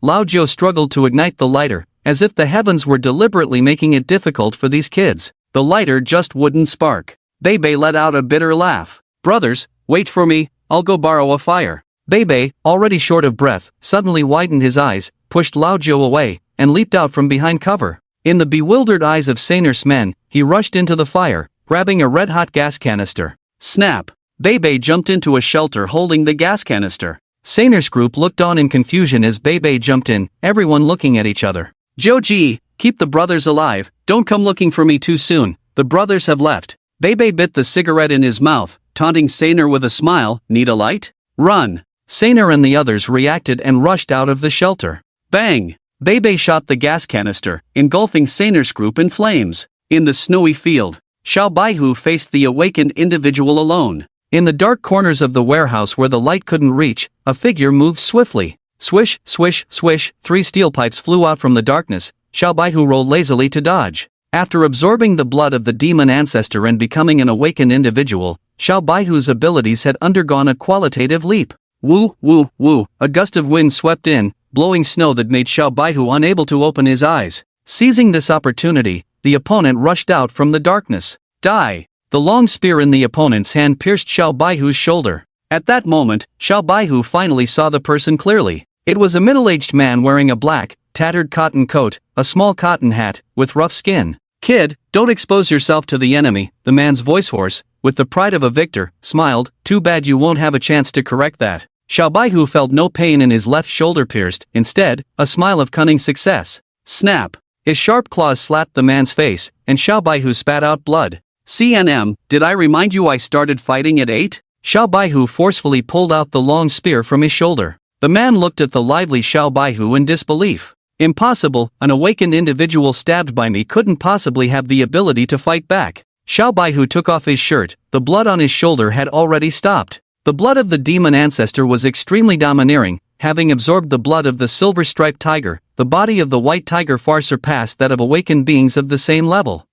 Lao Jiao struggled to ignite the lighter, as if the heavens were deliberately making it difficult for these kids. The lighter just wouldn't spark. Bei let out a bitter laugh. "Brothers, wait for me, I'll go borrow a fire." Bei, already short of breath, suddenly widened his eyes, pushed Lao Jiao away, and leaped out from behind cover. In the bewildered eyes of Saner's men, he rushed into the fire, grabbing a red-hot gas canister. Snap! Bei jumped into a shelter holding the gas canister. Saner's group looked on in confusion as Bei jumped in, everyone looking at each other. "Jiao Ge, keep the brothers alive, don't come looking for me too soon, the brothers have left." Bei bit the cigarette in his mouth, taunting Saner with a smile, "Need a light? Run!" Saner and the others reacted and rushed out of the shelter. Bang! Bebe shot the gas canister, engulfing Saner's group in flames. In the snowy field, Xiao Baihu faced the awakened individual alone. In the dark corners of the warehouse where the light couldn't reach, a figure moved swiftly. Swish, swish, swish, 3 steel pipes flew out from the darkness. Xiao Baihu rolled lazily to dodge. After absorbing the blood of the demon ancestor and becoming an awakened individual, Xiao Baihu's abilities had undergone a qualitative leap. Woo, woo, woo, a gust of wind swept in, blowing snow that made Xiao Baihu unable to open his eyes. Seizing this opportunity, the opponent rushed out from the darkness. Die! The long spear in the opponent's hand pierced Xiao Baihu's shoulder. At that moment, Xiao Baihu finally saw the person clearly. It was a middle-aged man wearing a black, tattered cotton coat, a small cotton hat, with rough skin. "Kid, don't expose yourself to the enemy," the man's voice hoarse, with the pride of a victor, smiled. "Too bad you won't have a chance to correct that." Xiao Baihu felt no pain in his left shoulder pierced, instead, a smile of cunning success. Snap! His sharp claws slapped the man's face, and Xiao Baihu spat out blood. "CNM, did I remind you I started fighting at 8? Xiao Baihu forcefully pulled out the long spear from his shoulder. The man looked at the lively Xiao Baihu in disbelief. "Impossible, an awakened individual stabbed by me couldn't possibly have the ability to fight back." Xiao Baihu took off his shirt, the blood on his shoulder had already stopped. The blood of the demon ancestor was extremely domineering, having absorbed the blood of the silver-striped tiger. The body of the white tiger far surpassed that of awakened beings of the same level.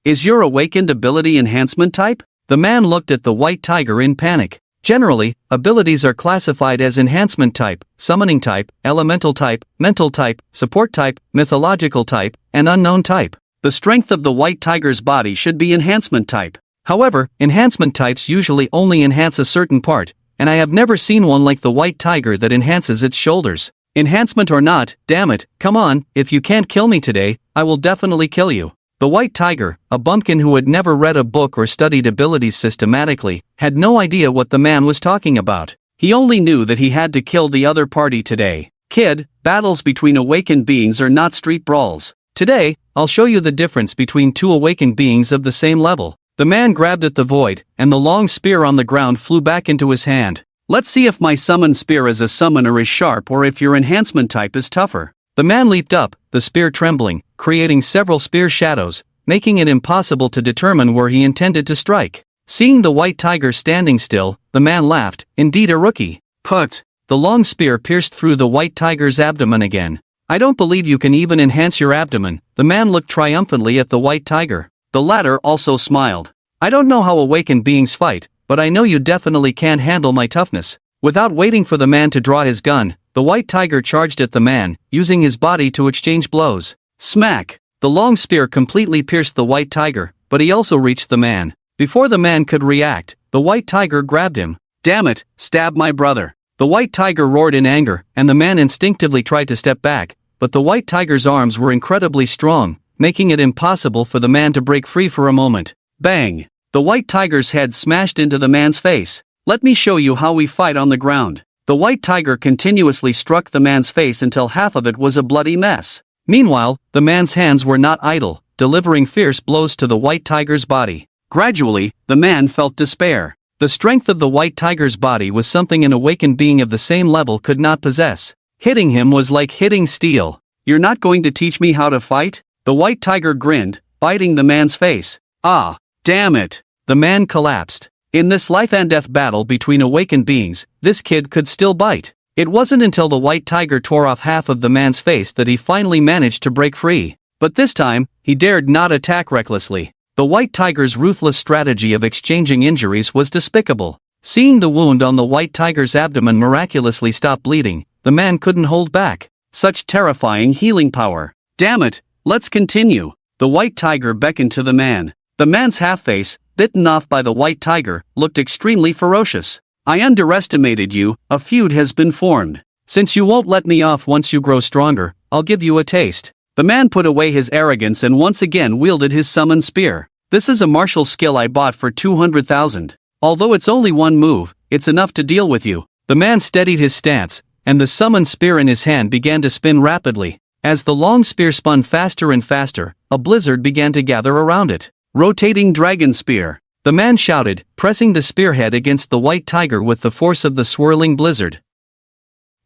"Is your awakened ability enhancement type?" The man looked at the white tiger in panic. Generally, abilities are classified as enhancement type, summoning type, elemental type, mental type, support type, mythological type, and unknown type. The strength of the white tiger's body should be enhancement type. However, enhancement types usually only enhance a certain part, and I have never seen one like the white tiger that enhances its shoulders. Enhancement or not, damn it, come on, if you can't kill me today, I will definitely kill you. The white tiger, a bumpkin who had never read a book or studied abilities systematically, had no idea what the man was talking about. He only knew that he had to kill the other party today. "Kid, battles between awakened beings are not street brawls. Today, I'll show you the difference between 2 awakened beings of the same level." The man grabbed at the void, and the long spear on the ground flew back into his hand. "Let's see if my summon spear as a summoner is sharp or if your enhancement type is tougher." The man leaped up, the spear trembling, creating several spear shadows, making it impossible to determine where he intended to strike. Seeing the white tiger standing still, the man laughed. "Indeed a rookie." Put! The long spear pierced through the white tiger's abdomen again. "I don't believe you can even enhance your abdomen." The man looked triumphantly at the white tiger. The latter also smiled. "I don't know how awakened beings fight, but I know you definitely can't handle my toughness." Without waiting for the man to draw his gun, the white tiger charged at the man, using his body to exchange blows. Smack! The long spear completely pierced the white tiger, but he also reached the man. Before the man could react, the white tiger grabbed him. "Damn it, stab my brother." The white tiger roared in anger, and the man instinctively tried to step back, but the white tiger's arms were incredibly strong, making it impossible for the man to break free for a moment. Bang! The white tiger's head smashed into the man's face. "Let me show you how we fight on the ground." The white tiger continuously struck the man's face until half of it was a bloody mess. Meanwhile, the man's hands were not idle, delivering fierce blows to the white tiger's body. Gradually, the man felt despair. The strength of the white tiger's body was something an awakened being of the same level could not possess. Hitting him was like hitting steel. "You're not going to teach me how to fight?" The white tiger grinned, biting the man's face. "Ah, damn it!" The man collapsed. In this life-and-death battle between awakened beings, this kid could still bite. It wasn't until the white tiger tore off half of the man's face that he finally managed to break free. But this time, he dared not attack recklessly. The white tiger's ruthless strategy of exchanging injuries was despicable. Seeing the wound on the white tiger's abdomen miraculously stop bleeding, the man couldn't hold back. Such terrifying healing power. "Damn it, let's continue." The white tiger beckoned to the man. The man's half-face, bitten off by the white tiger, looked extremely ferocious. "I underestimated you, a feud has been formed. Since you won't let me off once you grow stronger, I'll give you a taste." The man put away his arrogance and once again wielded his summon spear. "This is a martial skill I bought for 200,000. Although it's only one move, it's enough to deal with you." The man steadied his stance, and the summon spear in his hand began to spin rapidly. As the long spear spun faster and faster, a blizzard began to gather around it. Rotating dragon spear. the man shouted, pressing the spearhead against the white tiger with the force of the swirling blizzard.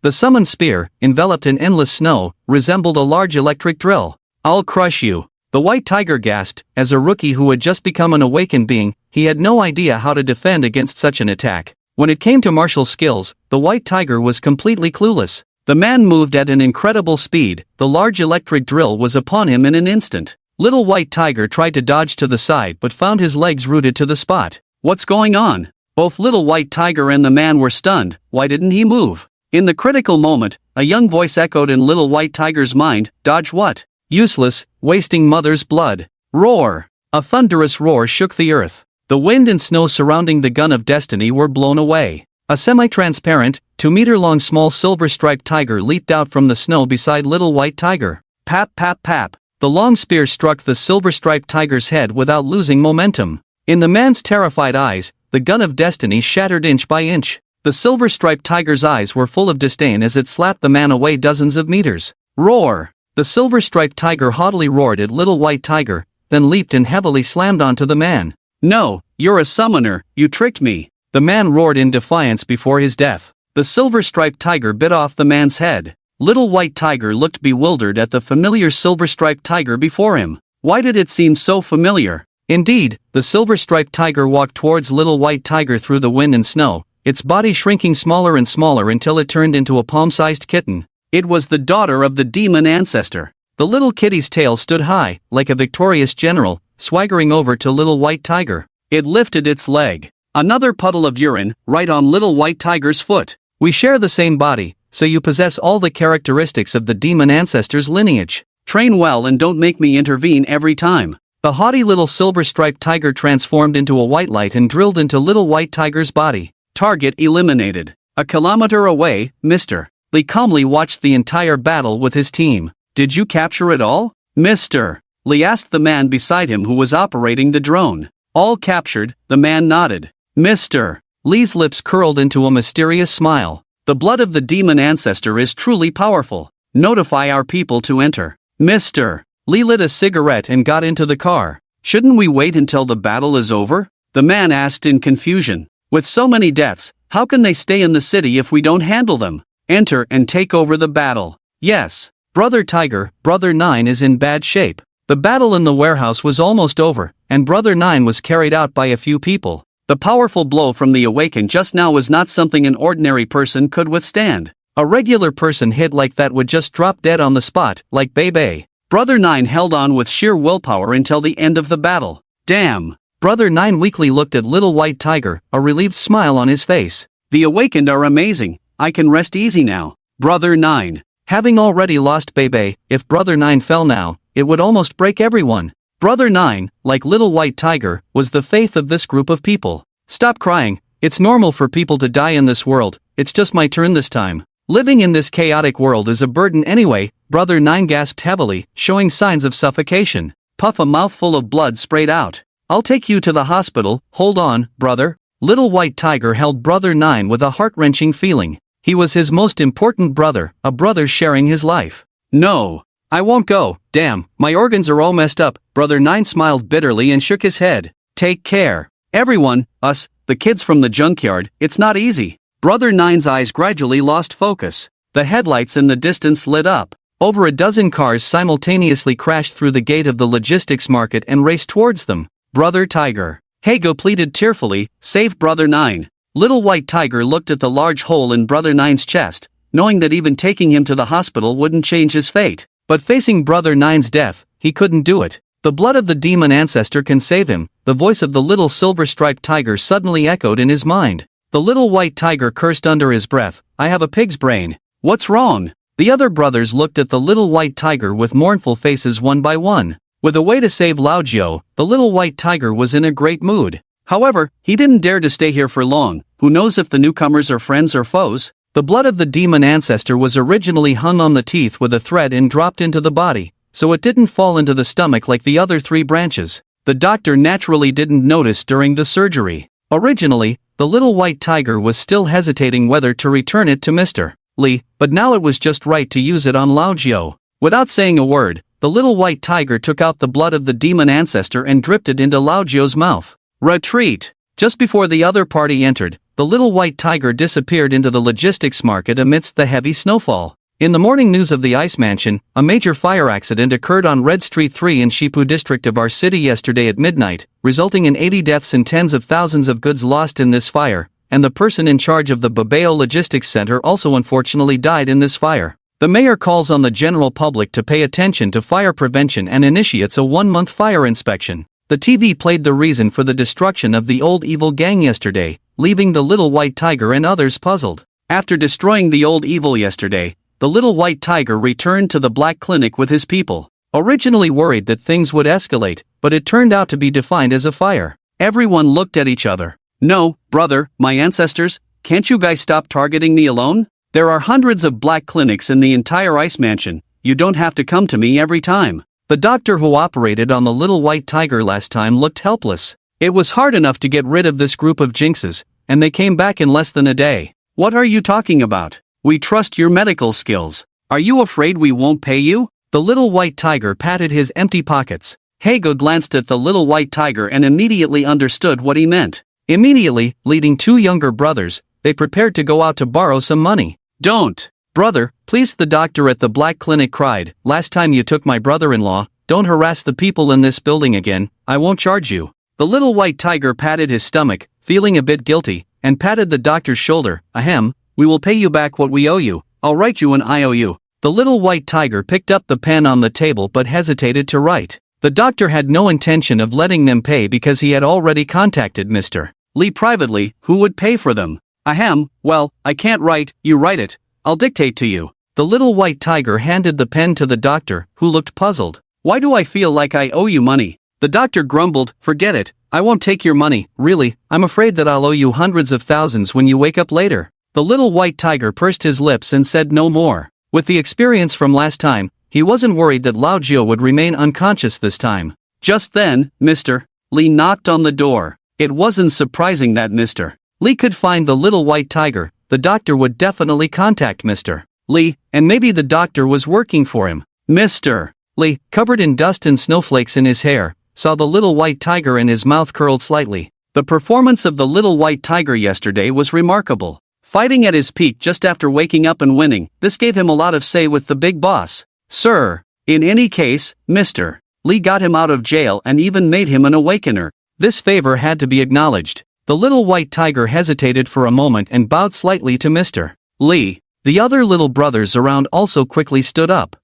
The summoned spear, enveloped in endless snow, resembled a large electric drill. "I'll crush you," the white tiger gasped. As a rookie who had just become an awakened being, he had no idea how to defend against such an attack. When it came to martial skills, the white tiger was completely clueless. The man moved at an incredible speed. The large electric drill was upon him in an instant. Little white tiger tried to dodge to the side but found his legs rooted to the spot. "What's going on?" Both little white tiger and the man were stunned. Why didn't he move? In the critical moment, a young voice echoed in little white tiger's mind, "Dodge what? Useless, wasting mother's blood." Roar! A thunderous roar shook the earth. The wind and snow surrounding the gun of destiny were blown away. A semi-transparent, 2-meter-long small silver-striped tiger leaped out from the snow beside little white tiger. Pap pap pap. The long spear struck the silver-striped tiger's head without losing momentum. In the man's terrified eyes, the gun of destiny shattered inch by inch. The silver-striped tiger's eyes were full of disdain as it slapped the man away dozens of meters. Roar! The silver-striped tiger haughtily roared at little white tiger, then leaped and heavily slammed onto the man. "No, you're a summoner, you tricked me," the man roared in defiance before his death. The silver-striped tiger bit off the man's head. Little white tiger looked bewildered at the familiar silver-striped tiger before him. Why did it seem so familiar? Indeed, the silver-striped tiger walked towards little white tiger through the wind and snow, its body shrinking smaller and smaller until it turned into a palm-sized kitten. It was the daughter of the demon ancestor. The little kitty's tail stood high, like a victorious general, swaggering over to little white tiger. It lifted its leg. Another puddle of urine, right on little white tiger's foot. "We share the same body, so you possess all the characteristics of the demon ancestor's lineage. Train well and don't make me intervene every time." The haughty little silver-striped tiger transformed into a white light and drilled into little white tiger's body. Target eliminated. A kilometer away, Mr. Lee calmly watched the entire battle with his team. "Did you capture it all, Mr. Lee?" asked the man beside him who was operating the drone. "All captured," the man nodded. "Mr. Lee's lips curled into a mysterious smile. "The blood of the demon ancestor is truly powerful. Notify our people to enter." Mr. Lee lit a cigarette and got into the car. "Shouldn't we wait until the battle is over?" the man asked in confusion. "With so many deaths, how can they stay in the city if we don't handle them? Enter and take over the battle." "Yes. Brother Tiger, Brother Nine is in bad shape." The battle in the warehouse was almost over, and Brother Nine was carried out by a few people. The powerful blow from the awakened just now was not something an ordinary person could withstand. A regular person hit like that would just drop dead on the spot, like Bebe. Brother Nine held on with sheer willpower until the end of the battle. "Damn." Brother Nine weakly looked at little white tiger, a relieved smile on his face. "The awakened are amazing. I can rest easy now." Brother Nine. Having already lost Bebe, if Brother Nine fell now, it would almost break everyone. Brother Nine, like little white tiger, was the faith of this group of people. "Stop crying. It's normal for people to die in this world. It's just my turn this time. Living in this chaotic world is a burden anyway." Brother Nine gasped heavily, showing signs of suffocation. Puff, a mouthful of blood sprayed out. "I'll take you to the hospital. Hold on, brother." Little white tiger held Brother Nine with a heart-wrenching feeling. He was his most important brother, a brother sharing his life. "No. I won't go. Damn, my organs are all messed up." Brother Nine smiled bitterly and shook his head. "Take care. Everyone, us, the kids from the junkyard, it's not easy." Brother Nine's eyes gradually lost focus. The headlights in the distance lit up. Over a dozen cars simultaneously crashed through the gate of the logistics market and raced towards them. Brother Tiger. Hago pleaded tearfully, "Save Brother Nine." Little white tiger looked at the large hole in Brother Nine's chest, knowing that even taking him to the hospital wouldn't change his fate. But facing Brother Nine's death, he couldn't do it. "The blood of the demon ancestor can save him," the voice of the little silver-striped tiger suddenly echoed in his mind. The little white tiger cursed under his breath, "I have a pig's brain. What's wrong?" The other brothers looked at the little white tiger with mournful faces one by one. With a way to save Lao Jiao, the little white tiger was in a great mood. However, he didn't dare to stay here for long. Who knows if the newcomers are friends or foes? The blood of the demon ancestor was originally hung on the teeth with a thread and dropped into the body, so it didn't fall into the stomach like the other 3 branches. The doctor naturally didn't notice during the surgery. Originally, the little white tiger was still hesitating whether to return it to Mr. Lee, but now it was just right to use it on Lao Jiao. Without saying a word, the little white tiger took out the blood of the demon ancestor and dripped it into Lao Jiao's mouth. Retreat! Just before the other party entered, the little white tiger disappeared into the logistics market amidst the heavy snowfall. In the morning news of the Ice Mansion, a major fire accident occurred on Red Street 3 in Shipu district of our city yesterday at midnight, resulting in 80 deaths and tens of thousands of goods lost in this fire, and the person in charge of the Babeo Logistics Center also unfortunately died in this fire. The mayor calls on the general public to pay attention to fire prevention and initiates a 1-month fire inspection. The TV played the reason for the destruction of the old evil gang yesterday, leaving the little white tiger and others puzzled. After destroying the old evil yesterday, the little white tiger returned to the black clinic with his people. Originally worried that things would escalate, but it turned out to be defined as a fire. Everyone looked at each other. No, brother, my ancestors, can't you guys stop targeting me alone? There are hundreds of black clinics in the entire Ice Mansion, you don't have to come to me every time. The doctor who operated on the little white tiger last time looked helpless. It was hard enough to get rid of this group of jinxes, and they came back in less than a day. What are you talking about? We trust your medical skills. Are you afraid we won't pay you? The little white tiger patted his empty pockets. Hago glanced at the little white tiger and immediately understood what he meant. Immediately, leading 2 younger brothers, they prepared to go out to borrow some money. Don't! Brother, please, the doctor at the black clinic cried. Last time you took my brother-in-law, don't harass the people in this building again, I won't charge you. The little white tiger patted his stomach, feeling a bit guilty, and patted the doctor's shoulder. Ahem, we will pay you back what we owe you, I'll write you an IOU. The little white tiger picked up the pen on the table but hesitated to write. The doctor had no intention of letting them pay because he had already contacted Mr. Lee privately, who would pay for them. Ahem, well, I can't write, you write it, I'll dictate to you. The little white tiger handed the pen to the doctor, who looked puzzled. Why do I feel like I owe you money? The doctor grumbled, forget it, I won't take your money, really, I'm afraid that I'll owe you hundreds of thousands when you wake up later. The little white tiger pursed his lips and said no more. With the experience from last time, he wasn't worried that Lao Jiu would remain unconscious this time. Just then, Mr. Lee knocked on the door. It wasn't surprising that Mr. Lee could find the little white tiger. The doctor would definitely contact Mr. Lee, and maybe the doctor was working for him. Mr. Lee, covered in dust and snowflakes in his hair, saw the little white tiger and his mouth curled slightly. The performance of the little white tiger yesterday was remarkable. Fighting at his peak just after waking up and winning, this gave him a lot of say with the big boss. Sir, in any case, Mr. Lee got him out of jail and even made him an awakener. This favor had to be acknowledged. The little white tiger hesitated for a moment and bowed slightly to Mr. Lee. The other little brothers around also quickly stood up.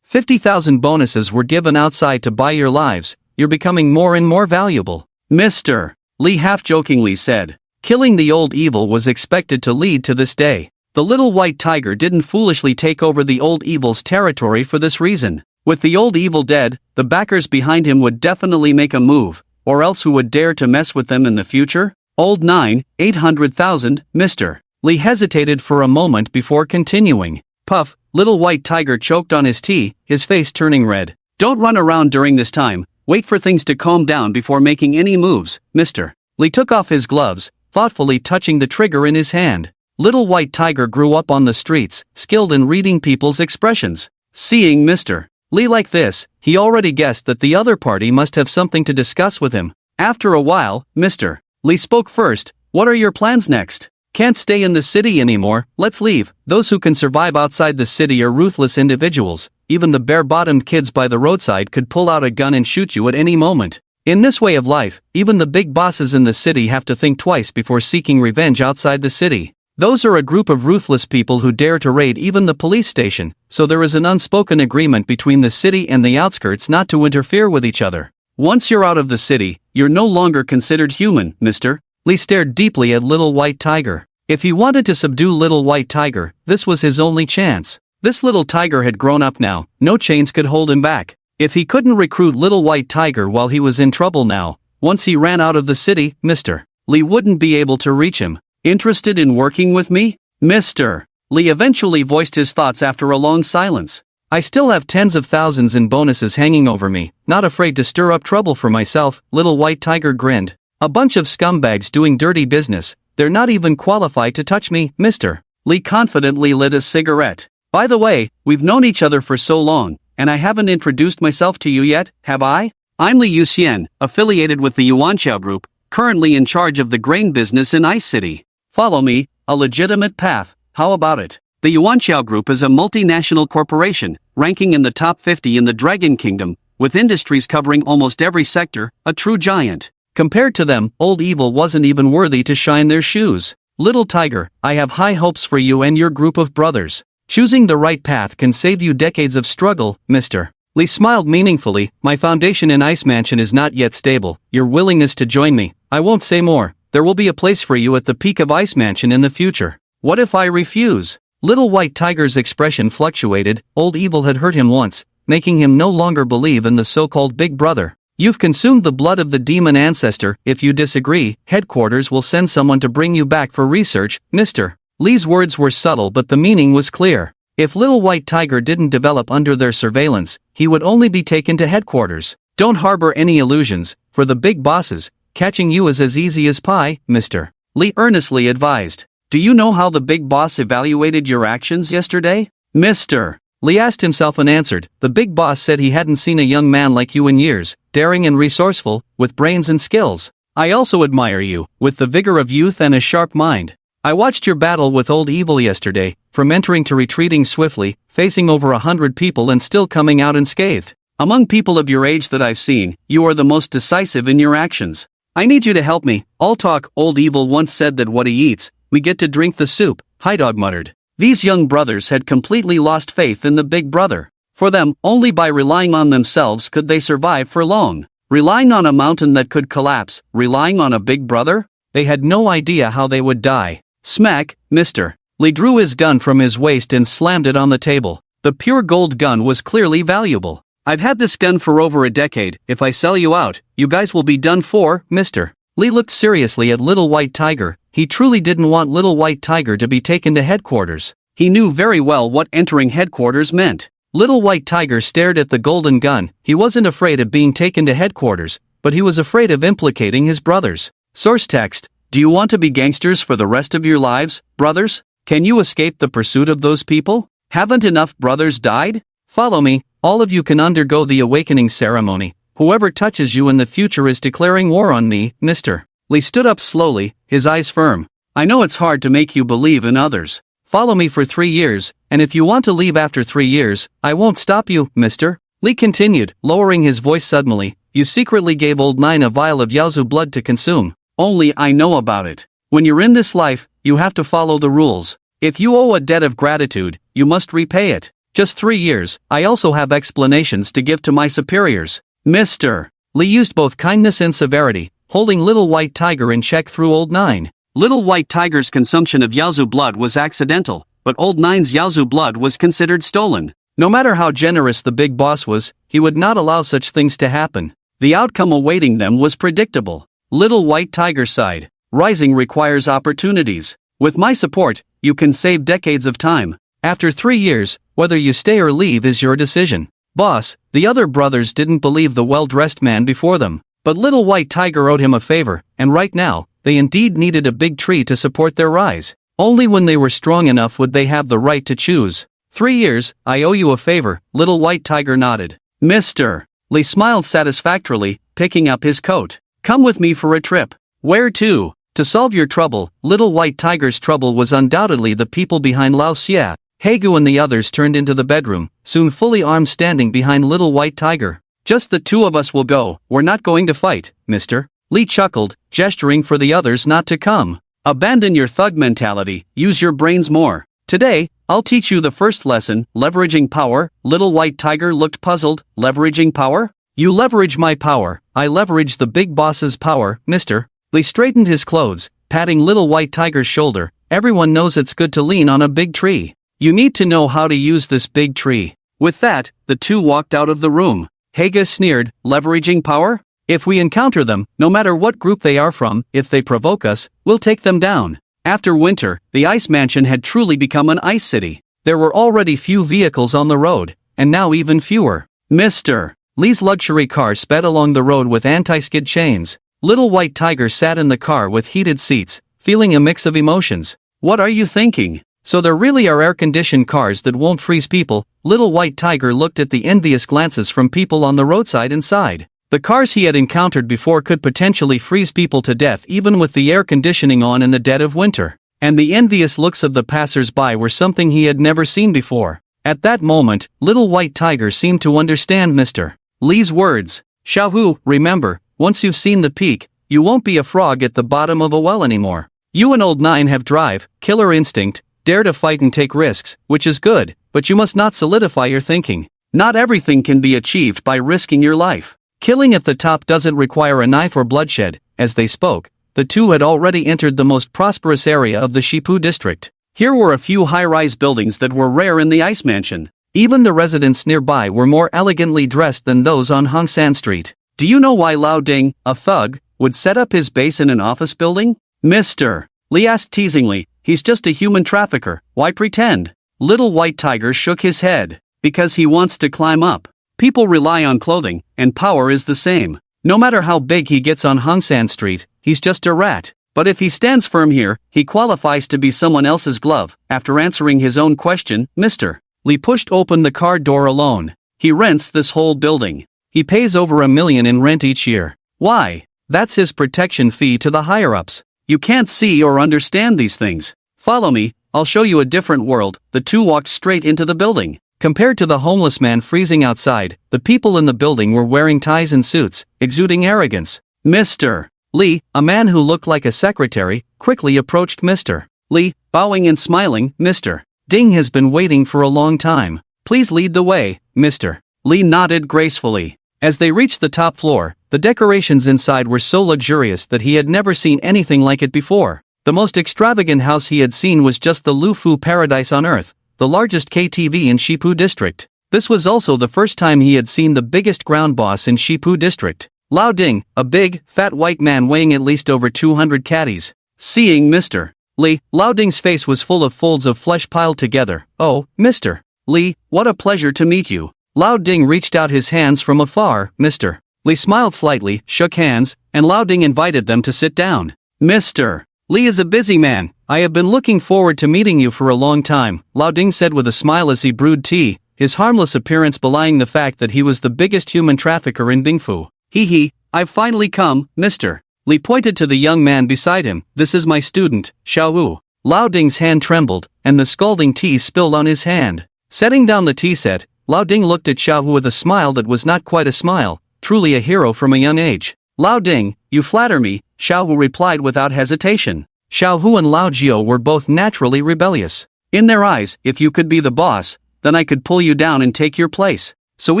50,000 bonuses were given outside to buy your lives, you're becoming more and more valuable. Mr. Lee half-jokingly said. Killing the old evil was expected to lead to this day. The little white tiger didn't foolishly take over the old evil's territory for this reason. With the old evil dead, the backers behind him would definitely make a move, or else who would dare to mess with them in the future? Old 800,000, Mr. Lee hesitated for a moment before continuing. Puff, little white tiger choked on his tea, his face turning red. Don't run around during this time, wait for things to calm down before making any moves, Mr. Lee took off his gloves, thoughtfully touching the trigger in his hand. Little white tiger grew up on the streets, skilled in reading people's expressions. Seeing Mr. Lee like this, he already guessed that the other party must have something to discuss with him. After a while, Mr. Lee spoke first. What are your plans next? Can't stay in the city anymore, let's leave. Those who can survive outside the city are ruthless individuals. Even the bare-bottomed kids by the roadside could pull out a gun and shoot you at any moment. In this way of life, even the big bosses in the city have to think twice before seeking revenge outside the city. Those are a group of ruthless people who dare to raid even the police station, so there is an unspoken agreement between the city and the outskirts not to interfere with each other. Once you're out of the city, you're no longer considered human, Mr. Lee stared deeply at Little White Tiger. If he wanted to subdue Little White Tiger, this was his only chance. This little tiger had grown up now, no chains could hold him back. If he couldn't recruit Little White Tiger while he was in trouble now, once he ran out of the city, Mr. Lee wouldn't be able to reach him. Interested in working with me? Mr. Lee eventually voiced his thoughts after a long silence. I still have tens of thousands in bonuses hanging over me, not afraid to stir up trouble for myself, Little White Tiger grinned. A bunch of scumbags doing dirty business, they're not even qualified to touch me, Mr. Lee confidently lit a cigarette. By the way, we've known each other for so long, and I haven't introduced myself to you yet, have I? I'm Li Yuxian, affiliated with the Yuanqiao Group, currently in charge of the grain business in Ice City. Follow me, a legitimate path, how about it? The Yuanqiao Group is a multinational corporation, ranking in the top 50 in the Dragon Kingdom, with industries covering almost every sector, a true giant. Compared to them, Old Evil wasn't even worthy to shine their shoes. Little Tiger, I have high hopes for you and your group of brothers. Choosing the right path can save you decades of struggle, Mr. Li smiled meaningfully. My foundation in Ice Mansion is not yet stable. Your willingness to join me, I won't say more. There will be a place for you at the peak of Ice Mansion in the future. What if I refuse? Little White Tiger's expression fluctuated. Old Evil had hurt him once, making him no longer believe in the so-called Big Brother. You've consumed the blood of the demon ancestor. If you disagree, headquarters will send someone to bring you back for research, Mr. Li's words were subtle but the meaning was clear. If Little White Tiger didn't develop under their surveillance, he would only be taken to headquarters. Don't harbor any illusions. For the big bosses, catching you is as easy as pie, Mr. Li earnestly advised. Do you know how the big boss evaluated your actions yesterday? Mr. Li asked himself and answered. The big boss said he hadn't seen a young man like you in years, daring and resourceful, with brains and skills. I also admire you, with the vigor of youth and a sharp mind. I watched your battle with Old Evil yesterday, from entering to retreating swiftly, facing over 100 people and still coming out unscathed. Among people of your age that I've seen, you are the most decisive in your actions. I need you to help me. All talk. Old Evil once said that what he eats, we get to drink the soup, Highdog muttered. These young brothers had completely lost faith in the Big Brother. For them, only by relying on themselves could they survive for long. Relying on a mountain that could collapse, relying on a Big Brother? They had no idea how they would die. Smack, Mr. Li drew his gun from his waist and slammed it on the table. The pure gold gun was clearly valuable. I've had this gun for over a decade. If I sell you out, you guys will be done for, Mr. Li looked seriously at Little White Tiger. He truly didn't want Little White Tiger to be taken to headquarters. He knew very well what entering headquarters meant. Little White Tiger stared at the golden gun. He wasn't afraid of being taken to headquarters, but he was afraid of implicating his brothers. Source text. Do you want to be gangsters for the rest of your lives, brothers? Can you escape the pursuit of those people? Haven't enough brothers died? Follow me. All of you can undergo the awakening ceremony. Whoever touches you in the future is declaring war on me, Mr. Li stood up slowly, his eyes firm. I know it's hard to make you believe in others. Follow me for 3 years, and if you want to leave after 3 years, I won't stop you, Mr. Li continued, lowering his voice suddenly. You secretly gave Old Nine a vial of Yaozu blood to consume. Only I know about it. When you're in this life, you have to follow the rules. If you owe a debt of gratitude, you must repay it. Just 3 years. I also have explanations to give to my superiors. Mr. Li used both kindness and severity, holding Little White Tiger in check through Old Nine. Little White Tiger's consumption of Yaozu blood was accidental, but Old Nine's Yaozu blood was considered stolen. No matter how generous the big boss was, he would not allow such things to happen. The outcome awaiting them was predictable. Little White Tiger sighed. Rising requires opportunities. With my support, you can save decades of time. After 3 years, whether you stay or leave is your decision. Boss, the other brothers didn't believe the well-dressed man before them. But Little White Tiger owed him a favor, and right now, they indeed needed a big tree to support their rise. Only when they were strong enough would they have the right to choose. 3 years, I owe you a favor, Little White Tiger nodded. Mr. Li smiled satisfactorily, picking up his coat. Come with me for a trip. Where to? To solve your trouble. Little White Tiger's trouble was undoubtedly the people behind Lao Xia. Hegu and the others turned into the bedroom, soon fully armed standing behind Little White Tiger. Just the two of us will go. We're not going to fight, Mr. Li chuckled, gesturing for the others not to come. Abandon your thug mentality, use your brains more. Today, I'll teach you the first lesson, leveraging power. Little White Tiger looked puzzled. Leveraging power? You leverage my power, I leverage the big boss's power, Mr. Li straightened his clothes, patting Little White Tiger's shoulder. Everyone knows it's good to lean on a big tree. You need to know how to use this big tree. With that, the two walked out of the room. Haga sneered, leveraging power? If we encounter them, no matter what group they are from, if they provoke us, we'll take them down. After winter, the Ice Mansion had truly become an ice city. There were already few vehicles on the road, and now even fewer. Mr. Li's luxury car sped along the road with anti-skid chains. Little White Tiger sat in the car with heated seats, feeling a mix of emotions. What are you thinking? So there really are air-conditioned cars that won't freeze people? Little White Tiger looked at the envious glances from people on the roadside inside. The cars he had encountered before could potentially freeze people to death even with the air conditioning on in the dead of winter. And the envious looks of the passers-by were something he had never seen before. At that moment, Little White Tiger seemed to understand Mr. Li's words. Xiaohu, remember, once you've seen the peak, you won't be a frog at the bottom of a well anymore. You and Old Nine have drive, killer instinct, dare to fight and take risks, which is good, but you must not solidify your thinking. Not everything can be achieved by risking your life. Killing at the top doesn't require a knife or bloodshed. As they spoke, the two had already entered the most prosperous area of the Shipu district. Here were a few high-rise buildings that were rare in the Ice Mansion. Even the residents nearby were more elegantly dressed than those on Hongsan Street. Do you know why Lao Ding, a thug, would set up his base in an office building? Mr. Li asked teasingly, he's just a human trafficker, why pretend? Little White Tiger shook his head. Because he wants to climb up. People rely on clothing, and power is the same. No matter how big he gets on Hongsan Street, he's just a rat. But if he stands firm here, he qualifies to be someone else's glove. After answering his own question, Mr. Li pushed open the car door alone. He rents this whole building. He pays over $1 million in rent each year. Why? That's his protection fee to the higher-ups. You can't see or understand these things. Follow me, I'll show you a different world. The two walked straight into the building. Compared to the homeless man freezing outside, the people in the building were wearing ties and suits, exuding arrogance. Mr. Li, a man who looked like a secretary, quickly approached Mr. Li, bowing and smiling. Mr. Ding has been waiting for a long time. Please lead the way. Mr. Li nodded gracefully. As they reached the top floor, the decorations inside were so luxurious that he had never seen anything like it before. The most extravagant house he had seen was just the Lufu Paradise on Earth, the largest KTV in Shipu district. This was also the first time he had seen the biggest ground boss in Shipu district. Lao Ding, a big, fat white man weighing at least over 200 caddies. Seeing Mr. Li, Lao Ding's face was full of folds of flesh piled together. Oh, Mr. Li, what a pleasure to meet you. Lao Ding reached out his hands from afar. Mr. Li smiled slightly, shook hands, and Lao Ding invited them to sit down. Mr. Li is a busy man. I have been looking forward to meeting you for a long time, Lao Ding said with a smile as he brewed tea, his harmless appearance belying the fact that he was the biggest human trafficker in Bingfu. Hee, I've finally come, Mr. Li pointed to the young man beside him. This is my student, Xiaowu. Lao Ding's hand trembled, and the scalding tea spilled on his hand. Setting down the tea set, Lao Ding looked at Xiaowu with a smile that was not quite a smile, truly a hero from a young age. Lao Ding, you flatter me, Xiaowu replied without hesitation. Xiaohu and Lao Jiu were both naturally rebellious. In their eyes, if you could be the boss, then I could pull you down and take your place. So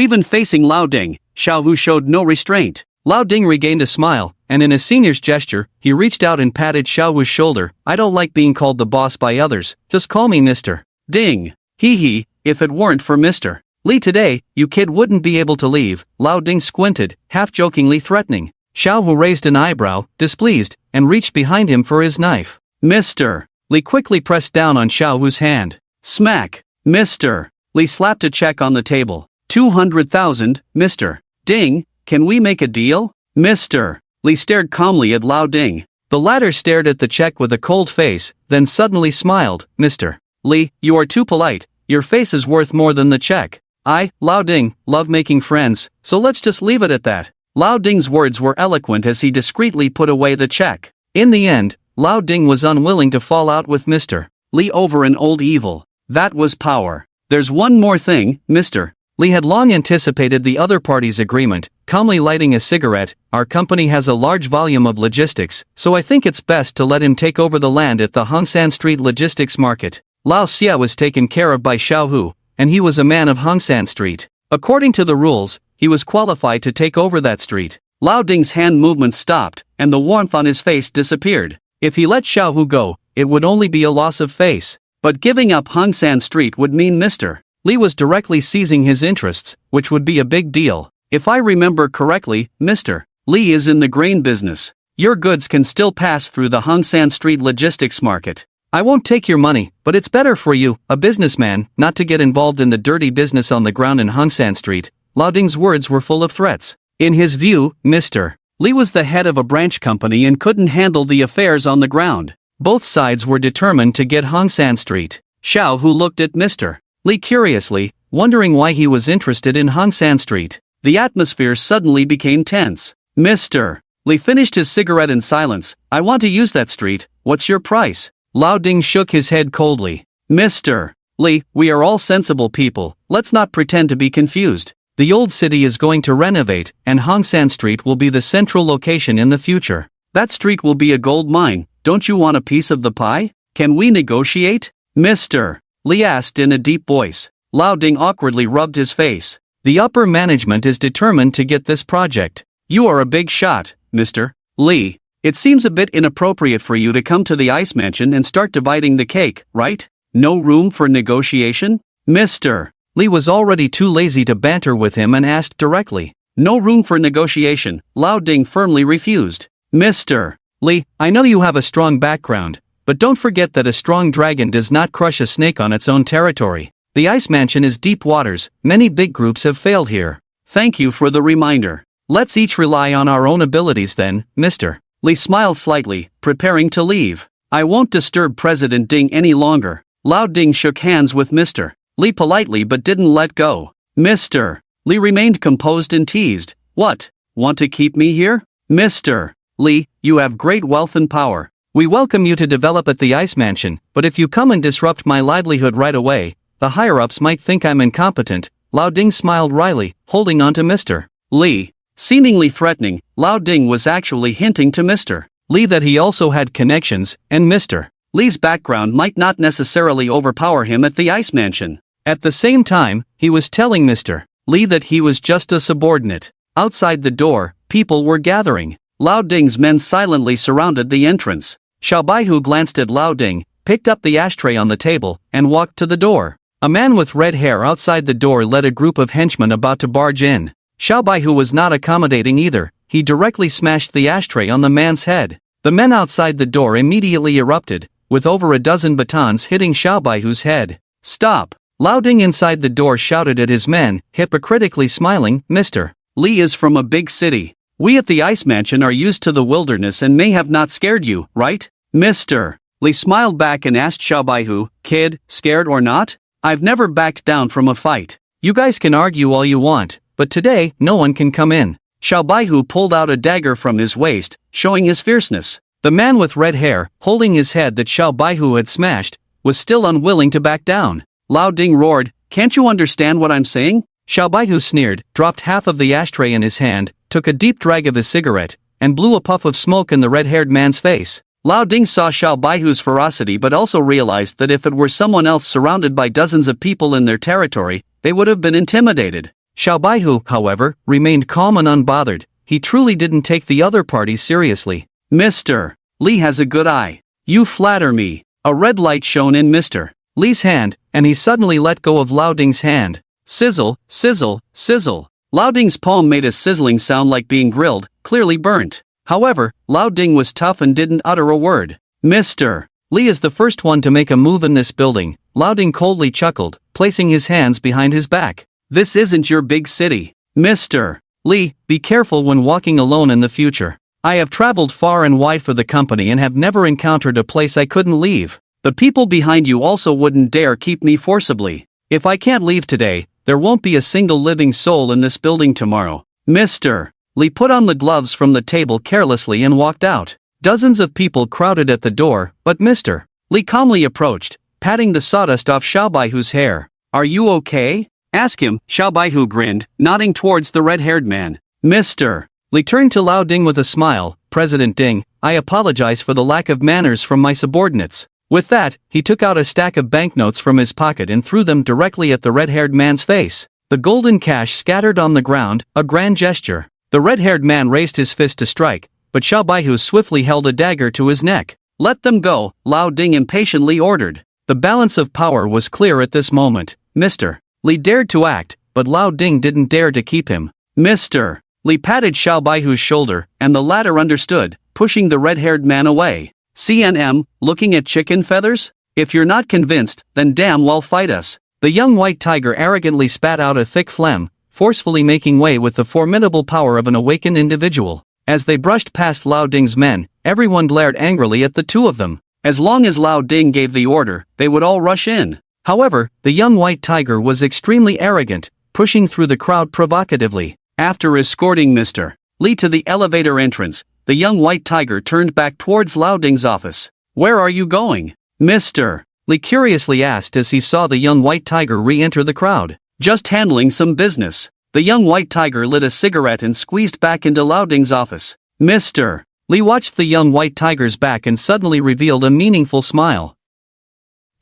even facing Lao Ding, Xiaohu showed no restraint. Lao Ding regained a smile, and in a senior's gesture, he reached out and patted Xiaohu's shoulder. I don't like being called the boss by others, just call me Mr. Ding. Hee, if it weren't for Mr. Li today, you kid wouldn't be able to leave. Lao Ding squinted, half-jokingly threatening. Xiaohu raised an eyebrow, displeased, and reached behind him for his knife. Mr. Li quickly pressed down on Xiaohu's hand. Smack. Mr. Li slapped a check on the table. 200,000, Mr. Ding, can we make a deal? Mr. Li stared calmly at Lao Ding. The latter stared at the check with a cold face, then suddenly smiled. Mr. Li, you are too polite, your face is worth more than the check. I, Lao Ding, love making friends, so let's just leave it at that. Lao Ding's words were eloquent as he discreetly put away the check. In the end, Lao Ding was unwilling to fall out with Mr. Li over an old evil. That was power. There's one more thing, Mr. Li had long anticipated the other party's agreement, calmly lighting a cigarette. Our company has a large volume of logistics, so I think it's best to let him take over the land at the Hongsan Street Logistics Market. Lao Xia was taken care of by Xiaohu, and he was a man of Hongsan Street. According to the rules, he was qualified to take over that street. Lao Ding's hand movement stopped, and the warmth on his face disappeared. If he let Xiaohu go, it would only be a loss of face. But giving up Hongsan Street would mean Mr. Li was directly seizing his interests, which would be a big deal. If I remember correctly, Mr. Li is in the grain business. Your goods can still pass through the Hongsan Street Logistics Market. I won't take your money, but it's better for you, a businessman, not to get involved in the dirty business on the ground in Hongsan Street. Lao Ding's words were full of threats. In his view, Mr. Li was the head of a branch company and couldn't handle the affairs on the ground. Both sides were determined to get Hongsan Street. Xiaohu looked at Mr. Li curiously, wondering why he was interested in Hongsan Street. The atmosphere suddenly became tense. Mr. Li finished his cigarette in silence. I want to use that street, what's your price? Lao Ding shook his head coldly. Mr. Li, we are all sensible people, let's not pretend to be confused. The old city is going to renovate, and Hongsan Street will be the central location in the future. That street will be a gold mine, don't you want a piece of the pie? Can we negotiate? Mr. Li asked in a deep voice. Lao Ding awkwardly rubbed his face. The upper management is determined to get this project. You are a big shot, Mr. Li. It seems a bit inappropriate for you to come to the Ice Mansion and start dividing the cake, right? No room for negotiation? Mr. Li was already too lazy to banter with him and asked directly. No room for negotiation, Lao Ding firmly refused. Mr. Li, I know you have a strong background, but don't forget that a strong dragon does not crush a snake on its own territory. The Ice Mansion is deep waters, many big groups have failed here. Thank you for the reminder. Let's each rely on our own abilities then, Mr. Li smiled slightly, preparing to leave. I won't disturb President Ding any longer. Lao Ding shook hands with Mr. Li politely but didn't let go. Mr. Li remained composed and teased. What? Want to keep me here? Mr. Li, you have great wealth and power. We welcome you to develop at the Ice Mansion, but if you come and disrupt my livelihood right away, the higher-ups might think I'm incompetent. Lao Ding smiled wryly, holding on to Mr. Li. Seemingly threatening, Lao Ding was actually hinting to Mr. Li that he also had connections, and Mr. Li's background might not necessarily overpower him at the Ice Mansion. At the same time, he was telling Mr. Li that he was just a subordinate. Outside the door, people were gathering. Lao Ding's men silently surrounded the entrance. Xiao Baihu glanced at Lao Ding, picked up the ashtray on the table, and walked to the door. A man with red hair outside the door led a group of henchmen about to barge in. Xiao Baihu was not accommodating either. He directly smashed the ashtray on the man's head. The men outside the door immediately erupted, with over a dozen batons hitting Xiao Baihu's head. Stop! Lao Ding inside the door shouted at his men, hypocritically smiling. Mr. Li is from a big city. We at the Ice Mansion are used to the wilderness and may have not scared you, right? Mr. Li smiled back and asked Xiao Baihu, kid, scared or not? I've never backed down from a fight. You guys can argue all you want, but today, no one can come in. Xiao Baihu pulled out a dagger from his waist, showing his fierceness. The man with red hair, holding his head that Xiao Baihu had smashed, was still unwilling to back down. Lao Ding roared, can't you understand what I'm saying? Xiao Baihu sneered, dropped half of the ashtray in his hand, took a deep drag of his cigarette, and blew a puff of smoke in the red-haired man's face. Lao Ding saw Xiao Baihu's ferocity but also realized that if it were someone else surrounded by dozens of people in their territory, they would have been intimidated. Xiao Baihu, however, remained calm and unbothered. He truly didn't take the other party seriously. Mr. Li has a good eye. You flatter me. A red light shone in Mr. Li's hand, and he suddenly let go of Lao Ding's hand. Sizzle, sizzle, sizzle. Lao Ding's palm made a sizzling sound like being grilled, clearly burnt. However, Lao Ding was tough and didn't utter a word. Mr. Li is the first one to make a move in this building. Lao Ding coldly chuckled, placing his hands behind his back. This isn't your big city. Mr. Li, be careful when walking alone in the future. I have traveled far and wide for the company and have never encountered a place I couldn't leave. The people behind you also wouldn't dare keep me forcibly. If I can't leave today, there won't be a single living soul in this building tomorrow. Mr. Li put on the gloves from the table carelessly and walked out. Dozens of people crowded at the door, but Mr. Li calmly approached, patting the sawdust off Xiao Baihu's hair. Are you okay? Ask him, Xiao Baihu grinned, nodding towards the red-haired man. Mr. Li turned to Lao Ding with a smile. President Ding, I apologize for the lack of manners from my subordinates. With that, he took out a stack of banknotes from his pocket and threw them directly at the red-haired man's face. The golden cash scattered on the ground, a grand gesture. The red-haired man raised his fist to strike, but Xiao Baihu swiftly held a dagger to his neck. Let them go, Lao Ding impatiently ordered. The balance of power was clear at this moment. Mr. Li dared to act, but Lao Ding didn't dare to keep him. Mr. Li patted Xiao Baihu's shoulder, and the latter understood, pushing the red-haired man away. CNM, looking at chicken feathers? If you're not convinced, then damn well fight us. The young white tiger arrogantly spat out a thick phlegm, forcefully making way with the formidable power of an awakened individual. As they brushed past Lao Ding's men, everyone glared angrily at the two of them. As long as Lao Ding gave the order, they would all rush in. However, the young white tiger was extremely arrogant, pushing through the crowd provocatively. After escorting Mr. Li to the elevator entrance, the young white tiger turned back towards Lao Ding's office. "Where are you going?" Mr. Li curiously asked as he saw the young white tiger re-enter the crowd. "Just handling some business." The young white tiger lit a cigarette and squeezed back into Lao Ding's office. Mr. Li watched the young white tiger's back and suddenly revealed a meaningful smile.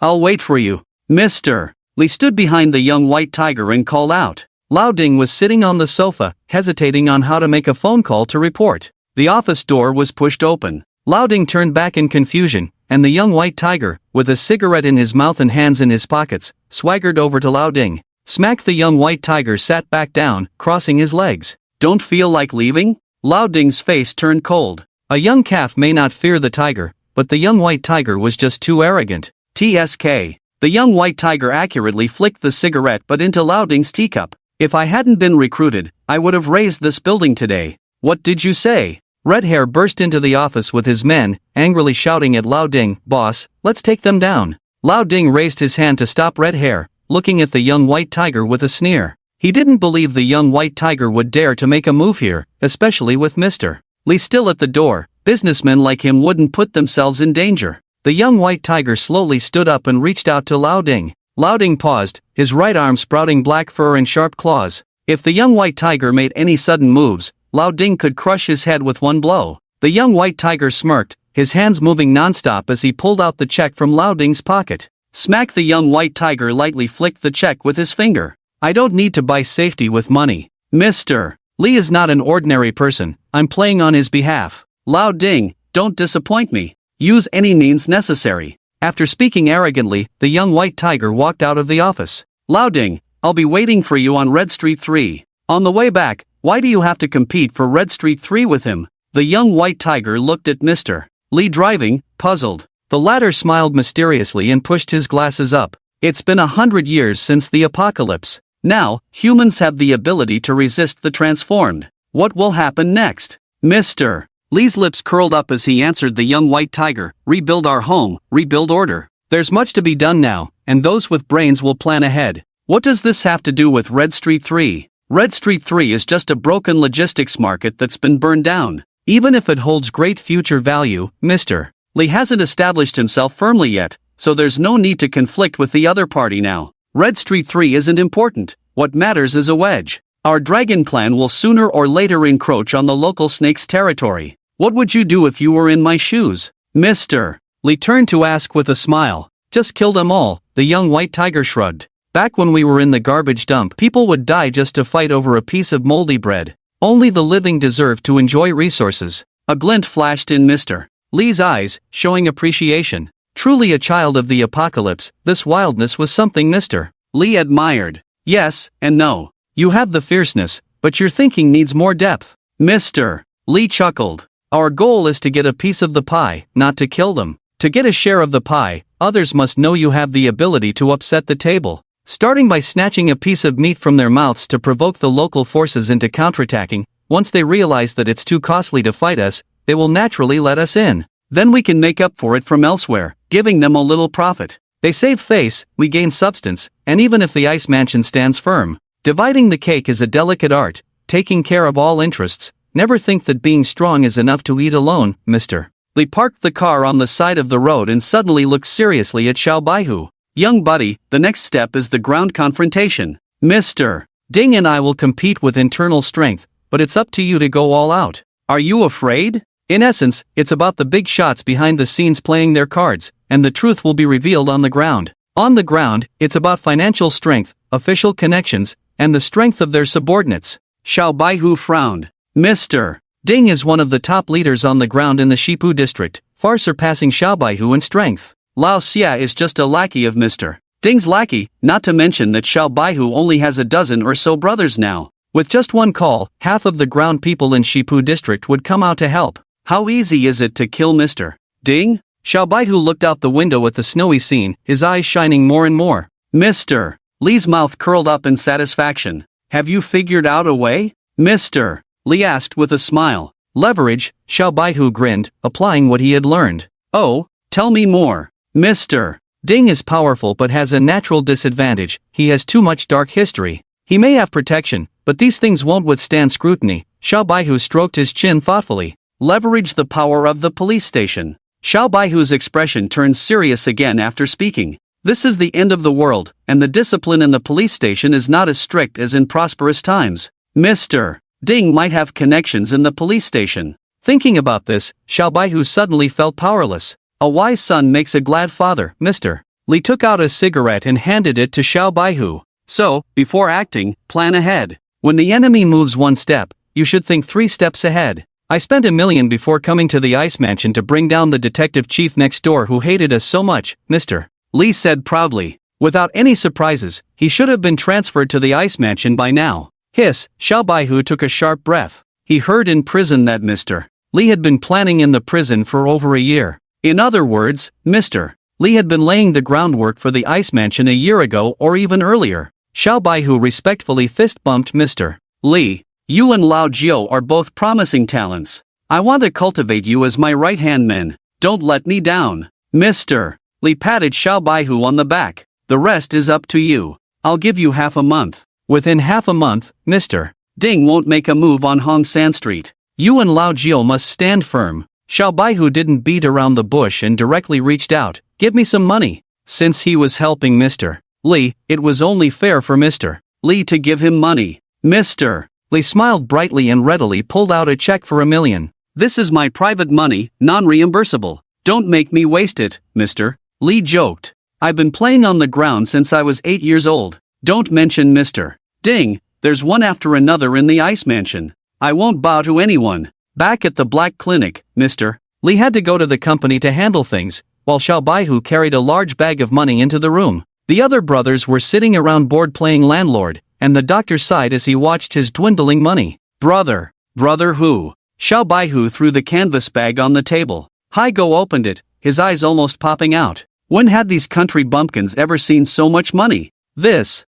"I'll wait for you." Mr. Li stood behind the young white tiger and called out. Lao Ding was sitting on the sofa, hesitating on how to make a phone call to report. The office door was pushed open. Lao Ding turned back in confusion, and the young white tiger, with a cigarette in his mouth and hands in his pockets, swaggered over to Lao Ding. Smack! The young white tiger sat back down, crossing his legs. "Don't feel like leaving?" Lao Ding's face turned cold. A young calf may not fear the tiger, but the young white tiger was just too arrogant. TSK. The young white tiger accurately flicked the cigarette butt into Lao Ding's teacup. "If I hadn't been recruited, I would have razed this building today." "What did you say?" Red Hair burst into the office with his men, angrily shouting at Lao Ding. "Boss, let's take them down." Lao Ding raised his hand to stop Red Hair, looking at the young white tiger with a sneer. He didn't believe the young white tiger would dare to make a move here, especially with Mr. Li still at the door. Businessmen like him wouldn't put themselves in danger. The young white tiger slowly stood up and reached out to Lao Ding. Lao Ding paused, his right arm sprouting black fur and sharp claws. If the young white tiger made any sudden moves, Lao Ding could crush his head with one blow. The young white tiger smirked, his hands moving non-stop as he pulled out the check from Lao Ding's pocket. Smack! The young white tiger lightly flicked the check with his finger. "I don't need to buy safety with money. Mr. Li is not an ordinary person, I'm playing on his behalf. Lao Ding, don't disappoint me. Use any means necessary." After speaking arrogantly, the young white tiger walked out of the office. "Lao Ding, I'll be waiting for you on Red Street 3. On the way back, why do you have to compete for Red Street 3 with him?" The young white tiger looked at Mr. Li driving, puzzled. The latter smiled mysteriously and pushed his glasses up. "It's been 100 years since the apocalypse. Now, humans have the ability to resist the transformed. What will happen next?" Mr. Li's lips curled up as he answered the young white tiger. "Rebuild our home, rebuild order. There's much to be done now, and those with brains will plan ahead." "What does this have to do with Red Street 3? Red Street 3 is just a broken logistics market that's been burned down. Even if it holds great future value, Mr. Li hasn't established himself firmly yet, so there's no need to conflict with the other party now. Red Street 3 isn't important, what matters is a wedge. Our dragon clan will sooner or later encroach on the local snake's territory. What would you do if you were in my shoes?" Mr. Li turned to ask with a smile. "Just kill them all," the young white tiger shrugged. "Back when we were in the garbage dump, people would die just to fight over a piece of moldy bread. Only the living deserve to enjoy resources." A glint flashed in Mr. Li's eyes, showing appreciation. Truly a child of the apocalypse, this wildness was something Mr. Li admired. "Yes, and no. You have the fierceness, but your thinking needs more depth." Mr. Li chuckled. "Our goal is to get a piece of the pie, not to kill them. To get a share of the pie, others must know you have the ability to upset the table. Starting by snatching a piece of meat from their mouths to provoke the local forces into counterattacking. Once they realize that it's too costly to fight us, they will naturally let us in. Then we can make up for it from elsewhere, giving them a little profit. They save face, we gain substance, and even if the ice mansion stands firm. Dividing the cake is a delicate art, taking care of all interests. Never think that being strong is enough to eat alone, Mr. Li parked the car on the side of the road and suddenly looked seriously at Xiao Baihu. "Young buddy, the next step is the ground confrontation. Mr. Ding and I will compete with internal strength, but it's up to you to go all out. Are you afraid?" In essence, it's about the big shots behind the scenes playing their cards, and the truth will be revealed on the ground. On the ground, it's about financial strength, official connections, and the strength of their subordinates. Xiao Baihu frowned. Mr. Ding is one of the top leaders on the ground in the Shipu district, far surpassing Xiao Baihu in strength. Lao Xia is just a lackey of Mr. Ding's lackey, not to mention that Xiao Baihu only has a dozen or so brothers now. With just one call, half of the ground people in Shipu district would come out to help. How easy is it to kill Mr. Ding? Xiao Baihu looked out the window at the snowy scene, his eyes shining more and more. Mr. Li's mouth curled up in satisfaction. "Have you figured out a way?" Mr. Li asked with a smile. "Leverage," Xiao Baihu grinned, applying what he had learned. "Oh, tell me more." Mr. Ding is powerful but has a natural disadvantage. He has too much dark history. He may have protection, but these things won't withstand scrutiny. Xiao Baihu stroked his chin thoughtfully. Leverage the power of the police station. Xiao Baihu's expression turned serious again after speaking. This is the end of the world, and the discipline in the police station is not as strict as in prosperous times. Mr. Ding might have connections in the police station. Thinking about this, Xiao Baihu suddenly felt powerless. A wise son makes a glad father, Mr. Li took out a cigarette and handed it to Xiao Baihu. So, before acting, plan ahead. When the enemy moves one step, you should think 3 steps ahead. I spent $1 million before coming to the Ice Mansion to bring down the detective chief next door who hated us so much, Mr. Li said proudly. Without any surprises, he should have been transferred to the Ice Mansion by now. Hiss, Xiao Baihu took a sharp breath. He heard in prison that Mr. Li had been planning in the prison for over a year. In other words, Mr. Li had been laying the groundwork for the Ice Mansion a year ago or even earlier. Xiao Baihu respectfully fist-bumped Mr. Li. You and Lao Jiu are both promising talents. I want to cultivate you as my right-hand man. Don't let me down. Mr. Li patted Xiao Baihu on the back. The rest is up to you. I'll give you half a month. Within half a month, Mr. Ding won't make a move on Hong San Street. You and Lao Jiu must stand firm. Xiao Baihu didn't beat around the bush and directly reached out. Give me some money. Since he was helping Mr. Li, it was only fair for Mr. Li to give him money. Mr. Li smiled brightly and readily pulled out a check for $1 million. This is my private money, non-reimbursable. Don't make me waste it, Mr. Li joked. I've been playing on the ground since I was 8 years old. Don't mention Mr. Ding, there's one after another in the Ice Mansion. I won't bow to anyone. Back at the Black Clinic, Mr. Li had to go to the company to handle things, while Xiao Baihu carried a large bag of money into the room. The other brothers were sitting around bored playing landlord, and the doctor sighed as he watched his dwindling money. Brother who? Xiao Baihu threw the canvas bag on the table. Haigo opened it, his eyes almost popping out. When had these country bumpkins ever seen so much money? This.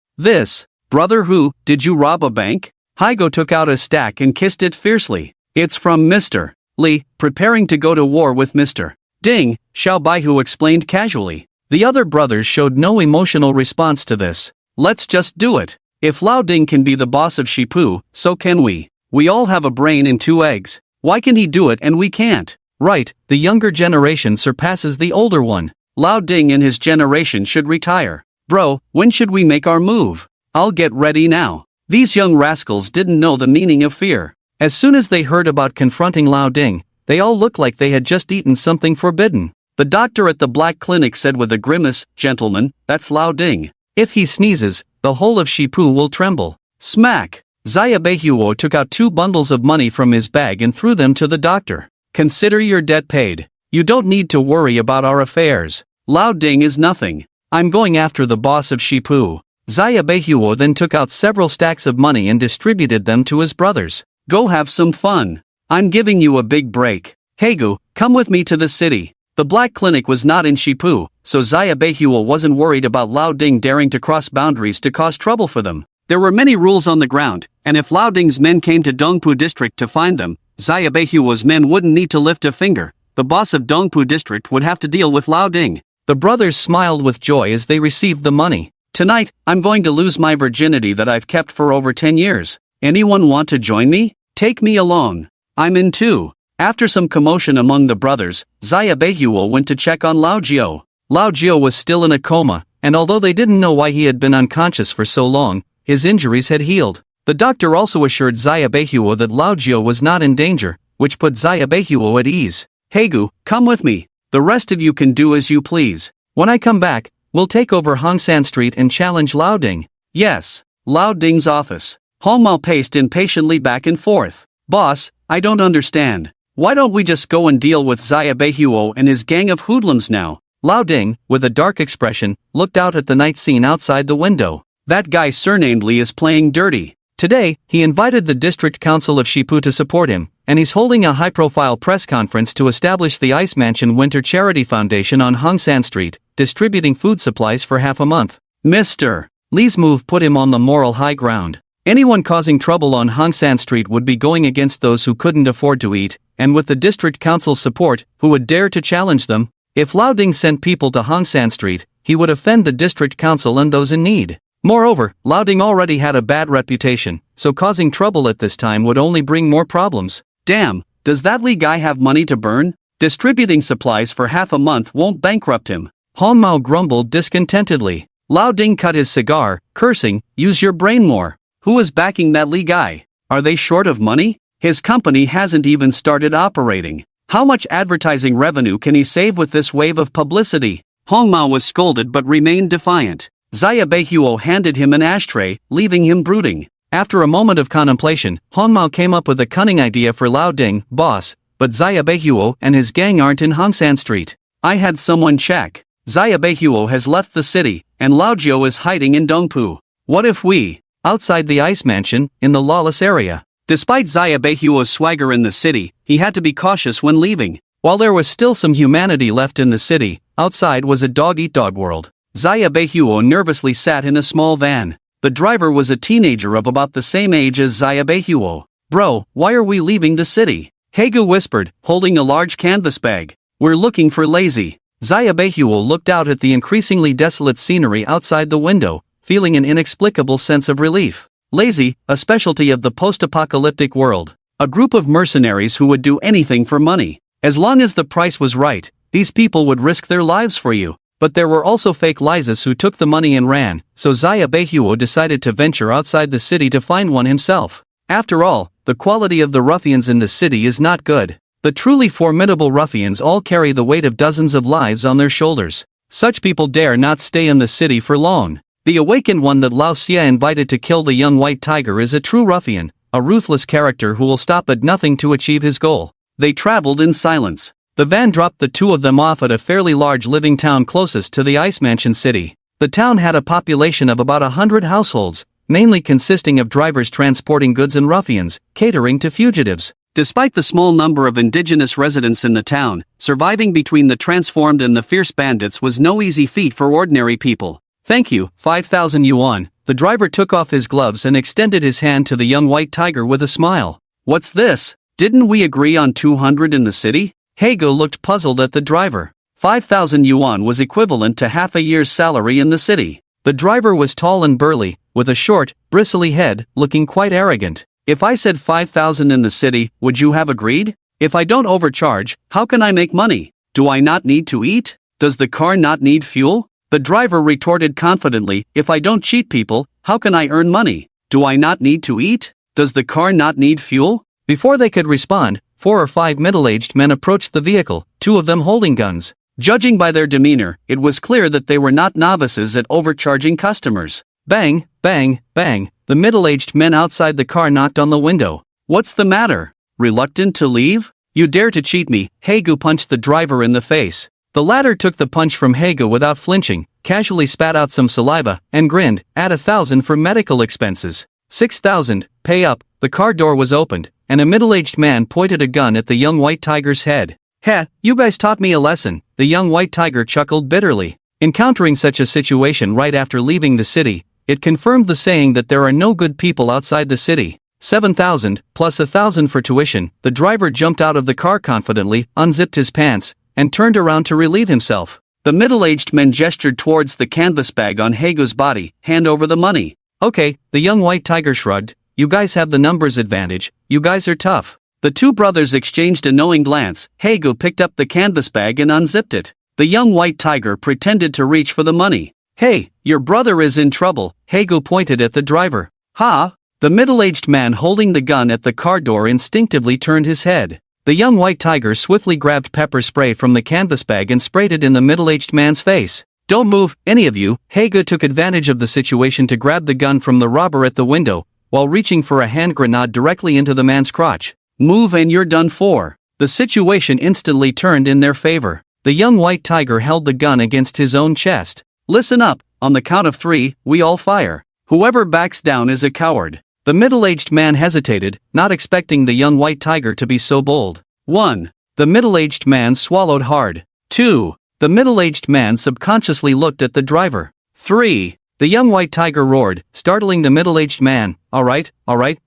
Brother who, did you rob a bank? Haigo took out a stack and kissed it fiercely. It's from Mr. Li, preparing to go to war with Mr. Ding, Xiao Baihu explained casually. The other brothers showed no emotional response to this. Let's just do it. If Lao Ding can be the boss of Shipu, so can we. We all have a brain and 2 eggs. Why can he do it and we can't? Right, the younger generation surpasses the older one. Lao Ding and his generation should retire. Bro, when should we make our move? I'll get ready now. These young rascals didn't know the meaning of fear. As soon as they heard about confronting Lao Ding, they all looked like they had just eaten something forbidden. The doctor at the Black Clinic said with a grimace, "Gentlemen, that's Lao Ding. If he sneezes, the whole of Shipu will tremble." Smack! Xia Beihuo took out 2 bundles of money from his bag and threw them to the doctor. Consider your debt paid. You don't need to worry about our affairs. Lao Ding is nothing. I'm going after the boss of Shipu. Xia Beihuo then took out several stacks of money and distributed them to his brothers. Go have some fun. I'm giving you a big break. Haigu, come with me to the city. The Black Clinic was not in Shipu, so Xia Beihuo wasn't worried about Lao Ding daring to cross boundaries to cause trouble for them. There were many rules on the ground, and if Lao Ding's men came to Dongpu District to find them, Xia Beihuo's men wouldn't need to lift a finger. The boss of Dongpu District would have to deal with Lao Ding. The brothers smiled with joy as they received the money. Tonight, I'm going to lose my virginity that I've kept for over 10 years. Anyone want to join me? Take me along. I'm in too. After some commotion among the brothers, Xia Beihuo went to check on Lao Jiu. Lao Jiu was still in a coma, and although they didn't know why he had been unconscious for so long, his injuries had healed. The doctor also assured Xia Beihuo that Lao Jiu was not in danger, which put Xia Beihuo at ease. Haigu, come with me. The rest of you can do as you please. When I come back, we'll take over Hong San Street and challenge Lao Ding. Yes. Lao Ding's office. Hong Mao paced impatiently back and forth. Boss, I don't understand. Why don't we just go and deal with Xia Beihuo and his gang of hoodlums now? Lao Ding, with a dark expression, looked out at the night scene outside the window. That guy surnamed Li is playing dirty. Today, he invited the District Council of Shipu to support him, and he's holding a high-profile press conference to establish the Ice Mansion Winter Charity Foundation on Hong San Street, distributing food supplies for half a month. Mr. Li's move put him on the moral high ground. Anyone causing trouble on Hong San Street would be going against those who couldn't afford to eat, and with the District Council's support, who would dare to challenge them? If Lao Ding sent people to Hong San Street, he would offend the District Council and those in need. Moreover, Liaoding already had a bad reputation, so causing trouble at this time would only bring more problems. Damn, does that Li guy have money to burn? Distributing supplies for half a month won't bankrupt him. Han Mao grumbled discontentedly. Liaoding cut his cigar, cursing, use your brain more. Who is backing that Li guy? Are they short of money? His company hasn't even started operating. How much advertising revenue can he save with this wave of publicity? Hong Mao was scolded but remained defiant. Xia Beihuo handed him an ashtray, leaving him brooding. After a moment of contemplation, Han Mao came up with a cunning idea for Liaoding, boss, but Xia Beihuo and his gang aren't in Hansan Street. I had someone check. Xia Beihuo has left the city, and Lao Jiu is hiding in Dongpu. What if we, outside the Ice Mansion, in the lawless area? Despite Xia Beihuo's swagger in the city, he had to be cautious when leaving. While there was still some humanity left in the city, outside was a dog-eat-dog world. Xia Beihuo nervously sat in a small van. The driver was a teenager of about the same age as Xia Beihuo. Bro, why are we leaving the city? Hegu whispered, holding a large canvas bag. We're looking for Lazy. Xia Beihuo looked out at the increasingly desolate scenery outside the window, feeling an inexplicable sense of relief. Lazy, a specialty of the post-apocalyptic world. A group of mercenaries who would do anything for money. As long as the price was right, these people would risk their lives for you. But there were also fake Lizas who took the money and ran, so Xia Beihuo decided to venture outside the city to find one himself. After all, the quality of the ruffians in the city is not good. The truly formidable ruffians all carry the weight of dozens of lives on their shoulders. Such people dare not stay in the city for long. The awakened one that Lao Xia invited to kill the young white tiger is a true ruffian, a ruthless character who will stop at nothing to achieve his goal. They traveled in silence. The van dropped the two of them off at a fairly large living town closest to the Ice Mansion city. The town had a population of about 100 households, mainly consisting of drivers transporting goods and ruffians, catering to fugitives. Despite the small number of indigenous residents in the town, surviving between the transformed and the fierce bandits was no easy feat for ordinary people. Thank you, 5,000 yuan. The driver took off his gloves and extended his hand to the young white tiger with a smile. What's this? Didn't we agree on 200 in the city? Hego looked puzzled at the driver. 5,000 yuan was equivalent to half a year's salary in the city. The driver was tall and burly, with a short, bristly head, looking quite arrogant. If I said 5,000 in the city, would you have agreed? If I don't overcharge, how can I make money? Do I not need to eat? Does the car not need fuel? The driver retorted confidently, if I don't cheat people, how can I earn money? Do I not need to eat? Does the car not need fuel? Before they could respond, 4 or 5 middle-aged men approached the vehicle, 2 of them holding guns. Judging by their demeanor, it was clear that they were not novices at overcharging customers. Bang, bang, bang. The middle-aged men outside the car knocked on the window. What's the matter? Reluctant to leave? You dare to cheat me? Hegu punched the driver in the face. The latter took the punch from Hegu without flinching, casually spat out some saliva, and grinned, add 1,000 for medical expenses. 6,000, pay up. The car door was opened, and a middle-aged man pointed a gun at the young white tiger's head. Heh, you guys taught me a lesson. The young white tiger chuckled bitterly. Encountering such a situation right after leaving the city, it confirmed the saying that there are no good people outside the city. 7,000, plus 1,000 for tuition. The driver jumped out of the car confidently, unzipped his pants, and turned around to relieve himself. The middle-aged man gestured towards the canvas bag on Hegu's body. Hand over the money. Okay, the young white tiger shrugged. You guys have the numbers advantage. You guys are tough. The two brothers exchanged a knowing glance. Hegu picked up the canvas bag and unzipped it. The young white tiger pretended to reach for the money. Hey, your brother is in trouble. Hegu pointed at the driver. Ha! The middle-aged man holding the gun at the car door instinctively turned his head. The young white tiger swiftly grabbed pepper spray from the canvas bag and sprayed it in the middle-aged man's face. Don't move, any of you. Hegu took advantage of the situation to grab the gun from the robber at the window, while reaching for a hand grenade directly into the man's crotch. Move and you're done for. The situation instantly turned in their favor. The young white tiger held the gun against his own chest. Listen up, on the count of 3, we all fire. Whoever backs down is a coward. The middle-aged man hesitated, not expecting the young white tiger to be so bold. 1. The middle-aged man swallowed hard. 2. The middle-aged man subconsciously looked at the driver. 3. The young white tiger roared, startling the middle-aged man. All right,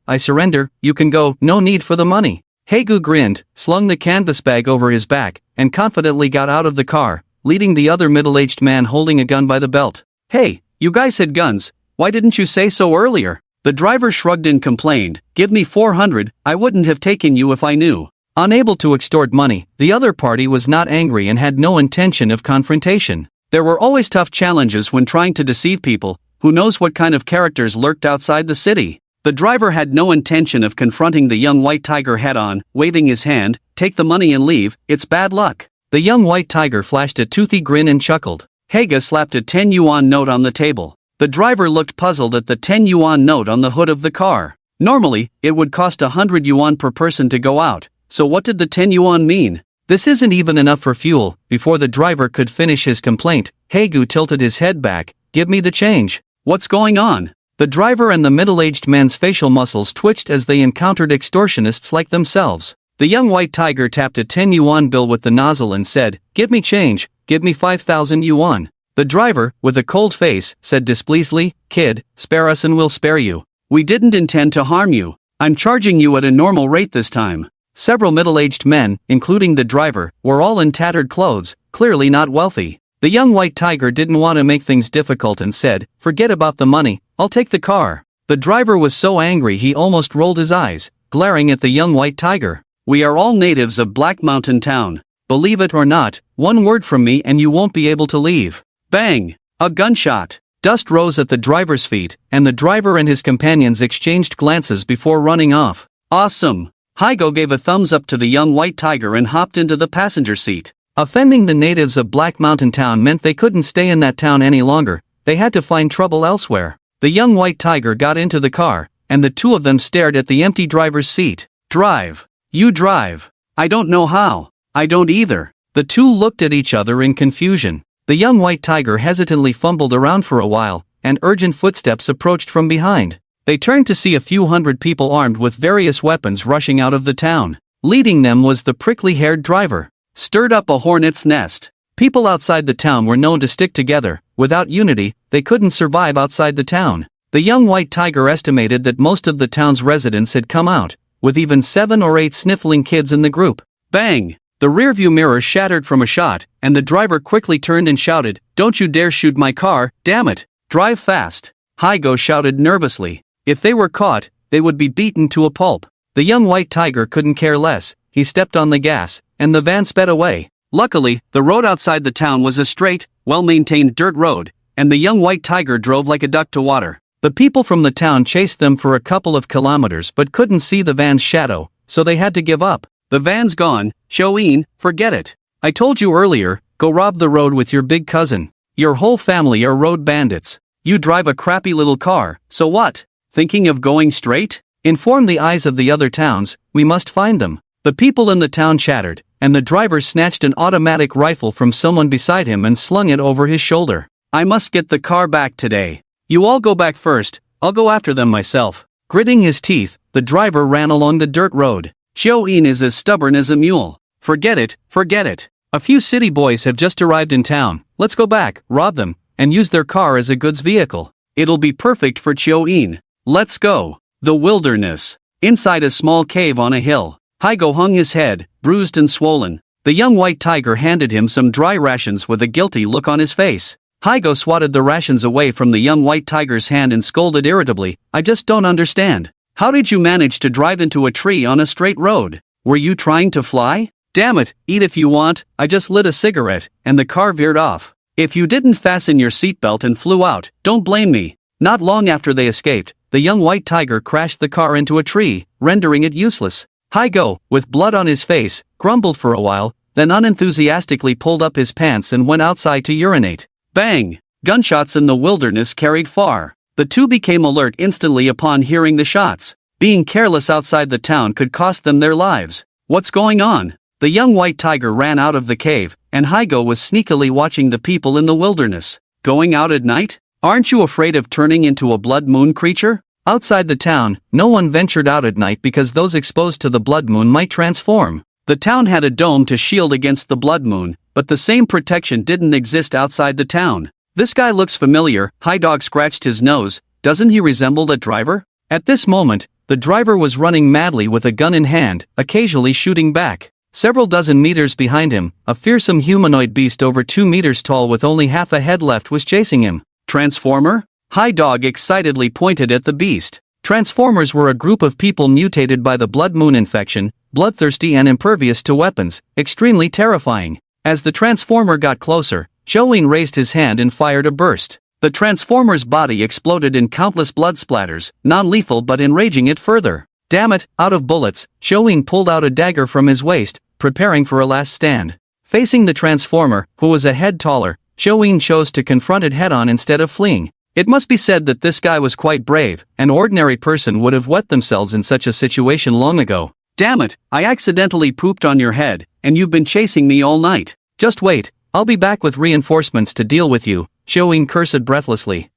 I surrender, you can go, no need for the money. Hegu grinned, slung the canvas bag over his back, and confidently got out of the car, leading the other middle-aged man holding a gun by the belt. Hey, you guys had guns, Why didn't you say so earlier? The driver shrugged and complained, give me 400, I wouldn't have taken you if I knew. Unable to extort money, the other party was not angry and had no intention of confrontation. There were always tough challenges when trying to deceive people. Who knows what kind of characters lurked outside the city? The driver had no intention of confronting the young white tiger head-on, waving his hand, take the money and leave, it's bad luck. The young white tiger flashed a toothy grin and chuckled. Haga slapped a 10 yuan note on the table. The driver looked puzzled at the 10 yuan note on the hood of the car. Normally, it would cost 100 yuan per person to go out, so what did the 10 yuan mean? This isn't even enough for fuel. Before the driver could finish his complaint, Hagu tilted his head back. Give me the change. What's going on? The driver and the middle-aged man's facial muscles twitched as they encountered extortionists like themselves. The young white tiger tapped a 10 yuan bill with the nozzle and said, give me change, give me 5,000 yuan. The driver, with a cold face, said displeasedly, kid, spare us and we'll spare you. We didn't intend to harm you. I'm charging you at a normal rate this time. Several middle-aged men, including the driver, were all in tattered clothes, clearly not wealthy. The young white tiger didn't want to make things difficult and said, forget about the money, I'll take the car. The driver was so angry he almost rolled his eyes, glaring at the young white tiger. We are all natives of Black Mountain Town. Believe it or not, one word from me and you won't be able to leave. Bang! A gunshot. Dust rose at the driver's feet, and the driver and his companions exchanged glances before running off. Awesome! Haigo gave a thumbs up to the young white tiger and hopped into the passenger seat. Offending the natives of Black Mountain Town meant they couldn't stay in that town any longer. They had to find trouble elsewhere. The young white tiger got into the car, and the two of them stared at the empty driver's seat. Drive. You drive. I don't know how. I don't either. The two looked at each other in confusion. The young white tiger hesitantly fumbled around for a while, and urgent footsteps approached from behind. They turned to see a few hundred people armed with various weapons rushing out of the town. Leading them was the prickly-haired driver. Stirred up a hornet's nest. People outside the town were known to stick together. Without unity, they couldn't survive outside the town. The young white tiger estimated that most of the town's residents had come out, with even 7 or 8 sniffling kids in the group. Bang! The rearview mirror shattered from a shot, and the driver quickly turned and shouted, don't you dare shoot my car, damn it! Drive fast! Haigo shouted nervously. If they were caught, they would be beaten to a pulp. The young white tiger couldn't care less. He stepped on the gas, and the van sped away. Luckily, the road outside the town was a straight, well-maintained dirt road, and the young white tiger drove like a duck to water. The people from the town chased them for a couple of kilometers but couldn't see the van's shadow, so they had to give up. The van's gone, Shoin, forget it. I told you earlier, go rob the road with your big cousin. Your whole family are road bandits. You drive a crappy little car, so what? Thinking of going straight? Inform the eyes of the other towns, we must find them. The people in the town chattered, and the driver snatched an automatic rifle from someone beside him and slung it over his shoulder. I must get the car back today. You all go back first, I'll go after them myself. Gritting his teeth, the driver ran along the dirt road. Shoin is as stubborn as a mule. Forget it, forget it. A few city boys have just arrived in town. Let's go back, rob them, and use their car as a goods vehicle. It'll be perfect for Shoin. Let's go. The wilderness. Inside a small cave on a hill, Haigo hung his head, bruised and swollen. The young white tiger handed him some dry rations with a guilty look on his face. Haigo swatted the rations away from the young white tiger's hand and scolded irritably, I just don't understand. How did you manage to drive into a tree on a straight road? Were you trying to fly? Damn it, eat if you want, I just lit a cigarette, and the car veered off. If you didn't fasten your seatbelt and flew out, don't blame me. Not long after they escaped, the young white tiger crashed the car into a tree, rendering it useless. Haigo, with blood on his face, grumbled for a while, then unenthusiastically pulled up his pants and went outside to urinate. Bang! Gunshots in the wilderness carried far. The two became alert instantly upon hearing the shots. Being careless outside the town could cost them their lives. What's going on? The young white tiger ran out of the cave, and Haigo was sneakily watching the people in the wilderness. Going out at night? Aren't you afraid of turning into a blood moon creature? Outside the town, no one ventured out at night because those exposed to the blood moon might transform. The town had a dome to shield against the blood moon, but the same protection didn't exist outside the town. This guy looks familiar, Haidog scratched his nose, doesn't he resemble that driver? At this moment, the driver was running madly with a gun in hand, occasionally shooting back. Several dozen meters behind him, a fearsome humanoid beast over 2 meters tall with only half a head left was chasing him. Transformer? High Dog excitedly pointed at the beast. Transformers were a group of people mutated by the blood moon infection, bloodthirsty and impervious to weapons, extremely terrifying. As the Transformer got closer, Shoin raised his hand and fired a burst. The Transformer's body exploded in countless blood splatters, non-lethal but enraging it further. Damn it, out of bullets, Shoin pulled out a dagger from his waist, preparing for a last stand. Facing the Transformer, who was a head taller, Shoin chose to confront it head-on instead of fleeing. It must be said that this guy was quite brave. An ordinary person would have wet themselves in such a situation long ago. Damn it, I accidentally pooped on your head, and you've been chasing me all night. Just wait, I'll be back with reinforcements to deal with you, Shoin cursed breathlessly.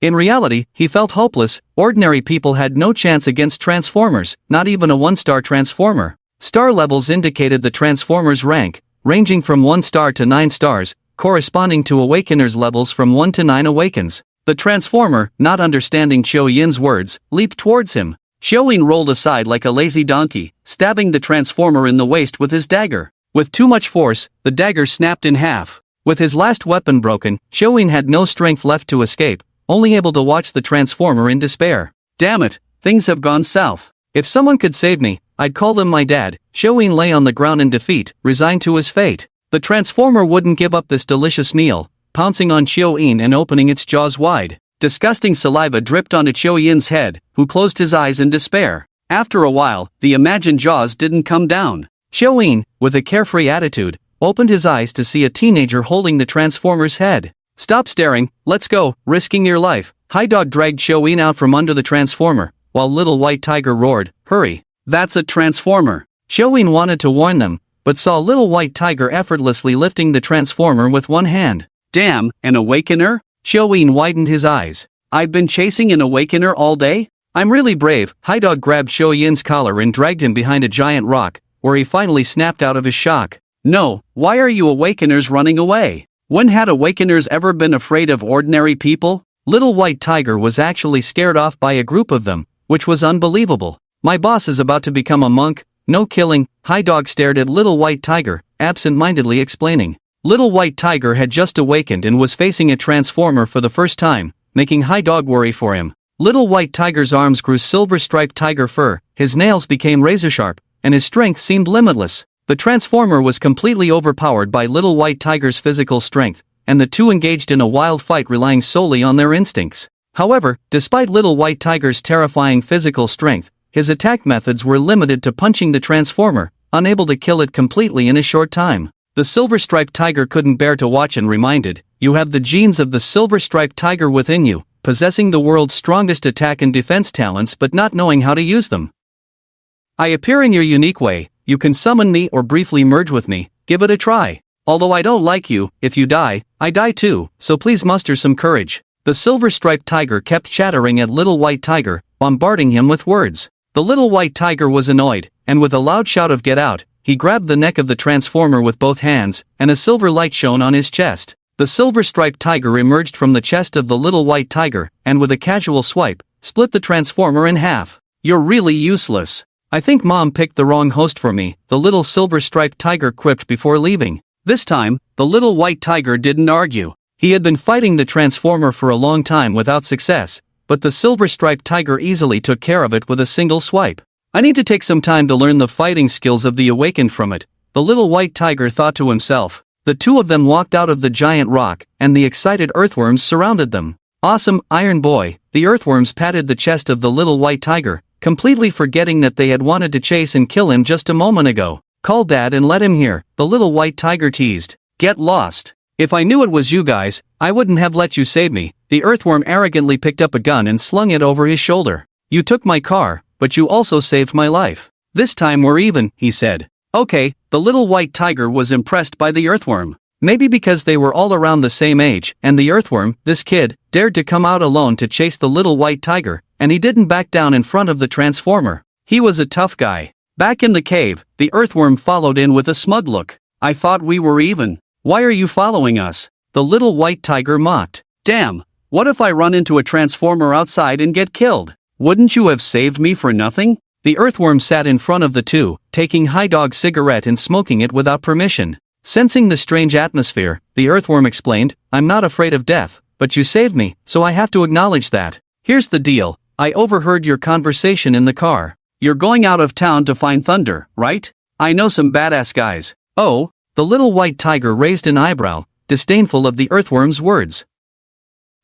In reality, he felt hopeless. Ordinary people had no chance against Transformers, not even a 1-star Transformer. Star levels indicated the Transformer's rank, ranging from 1 star to 9 stars, corresponding to Awakener's levels from 1 to 9 awakens. The Transformer, not understanding Shoin's words, leaped towards him. Shoin rolled aside like a lazy donkey, stabbing the Transformer in the waist with his dagger. With too much force, the dagger snapped in half. With his last weapon broken, Shoin had no strength left to escape, only able to watch the Transformer in despair. Damn it, things have gone south. If someone could save me, I'd call them my dad. Shoin lay on the ground in defeat, resigned to his fate. The Transformer wouldn't give up this delicious meal, pouncing on Shoin and opening its jaws wide. Disgusting saliva dripped onto Shoin's head, who closed his eyes in despair. After a while, the imagined jaws didn't come down. Shoin, with a carefree attitude, opened his eyes to see a teenager holding the Transformer's head. Stop staring, let's go, risking your life. High Dog dragged Shoin out from under the Transformer, while Little White Tiger roared, hurry. That's a Transformer. Shoin wanted to warn them, but saw Little White Tiger effortlessly lifting the Transformer with one hand. Damn, an Awakener? Shoin widened his eyes. I've been chasing an Awakener all day? I'm really brave. High Dog grabbed Shoin's collar and dragged him behind a giant rock, where he finally snapped out of his shock. No, why are you Awakeners running away? When had Awakeners ever been afraid of ordinary people? Little White Tiger was actually scared off by a group of them, which was unbelievable. My boss is about to become a monk, no killing. High Dog stared at Little White Tiger, absent-mindedly explaining. Little White Tiger had just awakened and was facing a Transformer for the first time, making High Dog worry for him. Little White Tiger's arms grew silver-striped tiger fur, his nails became razor-sharp, and his strength seemed limitless. The Transformer was completely overpowered by Little White Tiger's physical strength, and the two engaged in a wild fight relying solely on their instincts. However, despite Little White Tiger's terrifying physical strength, his attack methods were limited to punching the Transformer, unable to kill it completely in a short time. The silver-striped tiger couldn't bear to watch and reminded, you have the genes of the silver-striped tiger within you, possessing the world's strongest attack and defense talents but not knowing how to use them. I appear in your unique way, you can summon me or briefly merge with me, give it a try. Although I don't like you, if you die, I die too, so please muster some courage. The silver-striped tiger kept chattering at Little White Tiger, bombarding him with words. The Little White Tiger was annoyed, and with a loud shout of get out, he grabbed the neck of the Transformer with both hands, and a silver light shone on his chest. The silver-striped tiger emerged from the chest of the Little White Tiger, and with a casual swipe, split the Transformer in half. You're really useless. I think Mom picked the wrong host for me, the little silver-striped tiger quipped before leaving. This time, the Little White Tiger didn't argue. He had been fighting the Transformer for a long time without success, but the silver-striped tiger easily took care of it with a single swipe. I need to take some time to learn the fighting skills of the Awakened from it, the Little White Tiger thought to himself. The two of them walked out of the giant rock, and the excited earthworms surrounded them. Awesome, Iron Boy. The earthworms patted the chest of the Little White Tiger, completely forgetting that they had wanted to chase and kill him just a moment ago. Call Dad and let him hear, the Little White Tiger teased. Get lost. If I knew it was you guys, I wouldn't have let you save me. The earthworm arrogantly picked up a gun and slung it over his shoulder. You took my car, but you also saved my life. This time we're even, he said. Okay, the Little White Tiger was impressed by the earthworm. Maybe because they were all around the same age, and the earthworm, this kid, dared to come out alone to chase the Little White Tiger, and he didn't back down in front of the Transformer. He was a tough guy. Back in the cave, the earthworm followed in with a smug look. I thought we were even. Why are you following us? The Little White Tiger mocked. Damn, what if I run into a Transformer outside and get killed? Wouldn't you have saved me for nothing? The earthworm sat in front of the two, taking High Dog's cigarette and smoking it without permission. Sensing the strange atmosphere, the earthworm explained, I'm not afraid of death, but you saved me, so I have to acknowledge that. Here's the deal, I overheard your conversation in the car. You're going out of town to find thunder, right? I know some badass guys. Oh, the little white tiger raised an eyebrow, disdainful of the earthworm's words.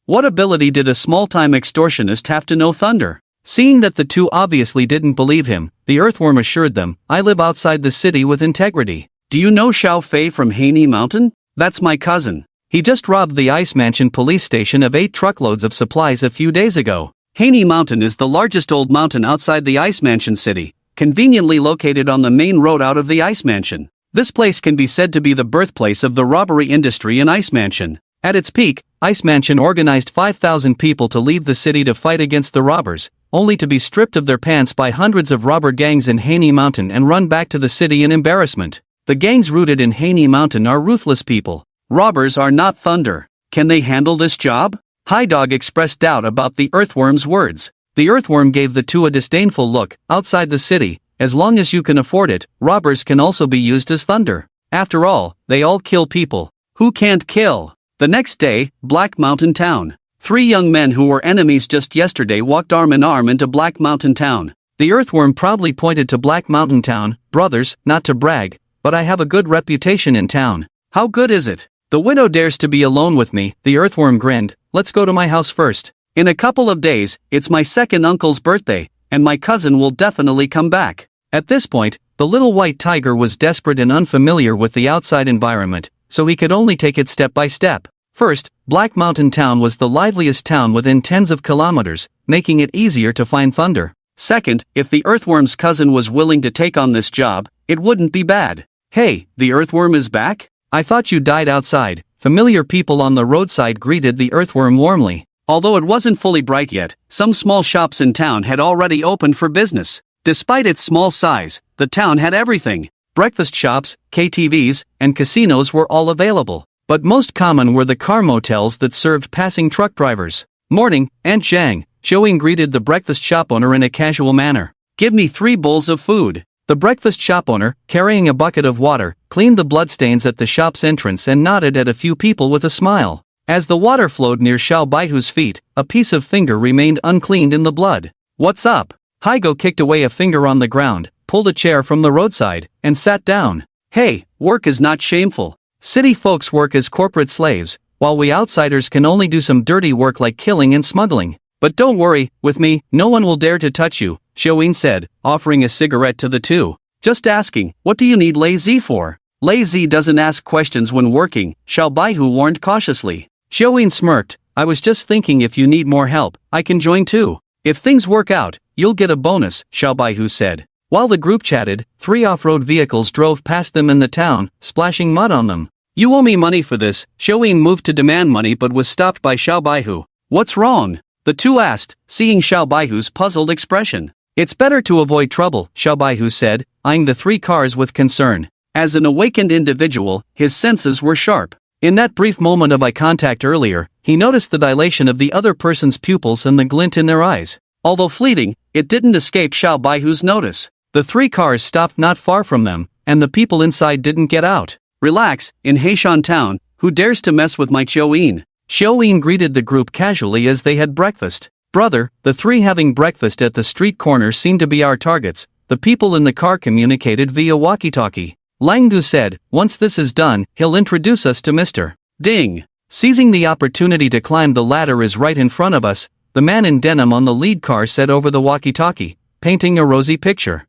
What ability did a small-time extortionist have to know thunder? Seeing that the two obviously didn't believe him, the earthworm assured them, I live outside the city with integrity. Do you know Xiao Fei from Haney Mountain? That's my cousin. He just robbed the Ice Mansion police station of 8 truckloads of supplies a few days ago. Haney Mountain is the largest old mountain outside the Ice Mansion city, conveniently located on the main road out of the Ice Mansion. This place can be said to be the birthplace of the robbery industry in Ice Mansion. At its peak, Ice Mansion organized 5,000 people to leave the city to fight against the robbers, only to be stripped of their pants by hundreds of robber gangs in Haney Mountain and run back to the city in embarrassment. The gangs rooted in Haney Mountain are ruthless people. Robbers are not thunder. Can they handle this job? High Dog expressed doubt about the earthworm's words. The earthworm gave the two a disdainful look. Outside the city, as long as you can afford it, robbers can also be used as thunder. After all, they all kill people. Who can't kill? The next day, Black Mountain Town. 3 young men who were enemies just yesterday walked arm in arm into Black Mountain Town. The earthworm proudly pointed to Black Mountain Town. Brothers, not to brag, but I have a good reputation in town. How good is it? The widow dares to be alone with me. The earthworm grinned. Let's go to my house first. In a couple of days, it's my second uncle's birthday, and my cousin will definitely come back. At this point, the little white tiger was desperate and unfamiliar with the outside environment, so he could only take it step by step. First, Black Mountain Town was the liveliest town within tens of kilometers, making it easier to find thunder. Second, if the earthworm's cousin was willing to take on this job, it wouldn't be bad. Hey, the earthworm is back? I thought you died outside. Familiar people on the roadside greeted the earthworm warmly. Although it wasn't fully bright yet, some small shops in town had already opened for business. Despite its small size, the town had everything. Breakfast shops, KTVs, and casinos were all available. But most common were the car motels that served passing truck drivers. Morning, Aunt Zhang. Xiaoying greeted the breakfast shop owner in a casual manner. Give me 3 bowls of food. The breakfast shop owner, carrying a bucket of water, cleaned the bloodstains at the shop's entrance and nodded at a few people with a smile. As the water flowed near Xiao Baihu's feet, a piece of finger remained uncleaned in the blood. What's up? Haigo kicked away a finger on the ground, pulled a chair from the roadside, and sat down. Hey, work is not shameful. City folks work as corporate slaves, while we outsiders can only do some dirty work like killing and smuggling. But don't worry, with me, no one will dare to touch you, Xiaoying said, offering a cigarette to the two. Just asking, what do you need Lei Zi for? Lei Zi doesn't ask questions when working, Xiao Baihu warned cautiously. Xiaoying smirked. I was just thinking if you need more help, I can join too. If things work out, you'll get a bonus, Xiao Baihu said. While the group chatted, 3 off-road vehicles drove past them in the town, splashing mud on them. You owe me money for this. Xiaoying moved to demand money but was stopped by Xiao Baihu. What's wrong? The two asked, seeing Xiao Baihu's puzzled expression. It's better to avoid trouble, Xiao Baihu said, eyeing the 3 cars with concern. As an awakened individual, his senses were sharp. In that brief moment of eye contact earlier, he noticed the dilation of the other person's pupils and the glint in their eyes. Although fleeting, it didn't escape Xiao Baihu's notice. The 3 cars stopped not far from them, and the people inside didn't get out. Relax, in Heishan Town, who dares to mess with my Xiaoying? Xiaoying greeted the group casually as they had breakfast. Brother, the 3 having breakfast at the street corner seem to be our targets, the people in the car communicated via walkie-talkie. Langdu said, once this is done, he'll introduce us to Mr. Ding. Seizing the opportunity to climb the ladder is right in front of us, the man in denim on the lead car said over the walkie-talkie, painting a rosy picture.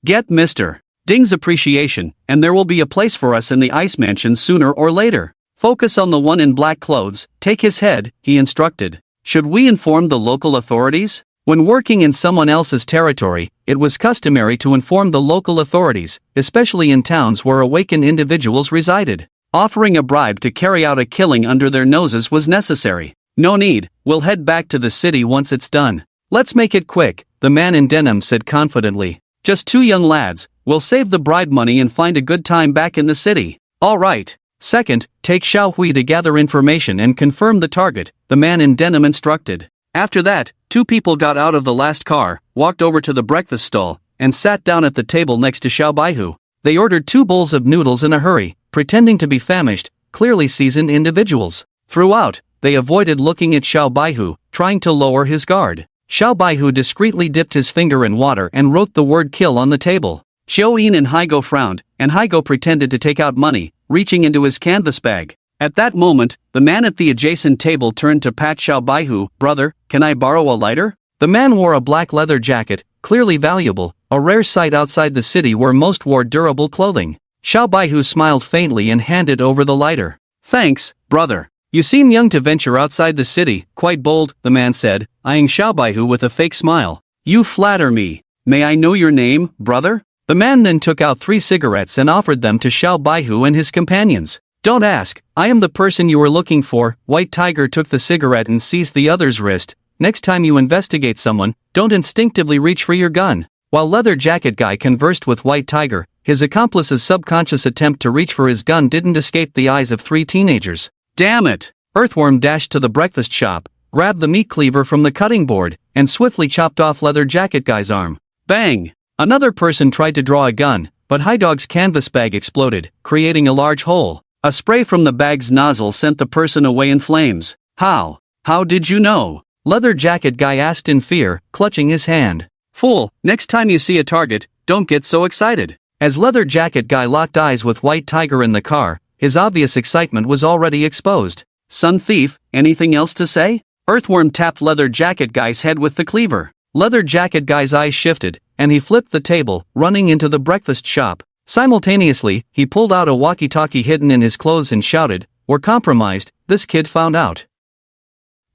Get Mr. Ding's appreciation, and there will be a place for us in the Ice Mansion sooner or later. Focus on the one in black clothes, take his head, he instructed. Should we inform the local authorities? When working in someone else's territory, it was customary to inform the local authorities, especially in towns where awakened individuals resided. Offering a bribe to carry out a killing under their noses was necessary. No need, we'll head back to the city once it's done. Let's make it quick, the man in denim said confidently. Just 2 young lads, we'll save the bribe money and find a good time back in the city. All right. Second, take Xiao Hui to gather information and confirm the target, the man in denim instructed. After that, 2 people got out of the last car, walked over to the breakfast stall, and sat down at the table next to Xiao Baihu. They ordered 2 bowls of noodles in a hurry, pretending to be famished, clearly seasoned individuals. Throughout, they avoided looking at Xiao Baihu, trying to lower his guard. Xiao Baihu discreetly dipped his finger in water and wrote the word kill on the table. Xiao Yin and Haigo frowned, and Haigo pretended to take out money, reaching into his canvas bag. At that moment, the man at the adjacent table turned to pat Xiao Baihu. "Brother, can I borrow a lighter?" The man wore a black leather jacket, clearly valuable, a rare sight outside the city where most wore durable clothing. Xiao Baihu smiled faintly and handed over the lighter. "Thanks, brother. You seem young to venture outside the city, quite bold," the man said, eyeing Xiao Baihu with a fake smile. "You flatter me. May I know your name, brother?" The man then took out 3 cigarettes and offered them to Xiao Baihu and his companions. "Don't ask, I am the person you were looking for." White Tiger took the cigarette and seized the other's wrist. "Next time you investigate someone, don't instinctively reach for your gun." While Leather Jacket Guy conversed with White Tiger, his accomplice's subconscious attempt to reach for his gun didn't escape the eyes of 3 teenagers. "Damn it!" Earthworm dashed to the breakfast shop, grabbed the meat cleaver from the cutting board, and swiftly chopped off Leather Jacket Guy's arm. Bang! Another person tried to draw a gun, but Haidog's canvas bag exploded, creating a large hole. A spray from the bag's nozzle sent the person away in flames. How? How did you know?" Leather Jacket Guy asked in fear, clutching his hand. "Fool, next time you see a target, don't get so excited." As Leather Jacket Guy locked eyes with White Tiger in the car, his obvious excitement was already exposed. "Son thief, anything else to say?" Earthworm tapped Leather Jacket Guy's head with the cleaver. Leather Jacket Guy's eyes shifted, and he flipped the table, running into the breakfast shop. Simultaneously, he pulled out a walkie-talkie hidden in his clothes and shouted, "We're compromised, this kid found out."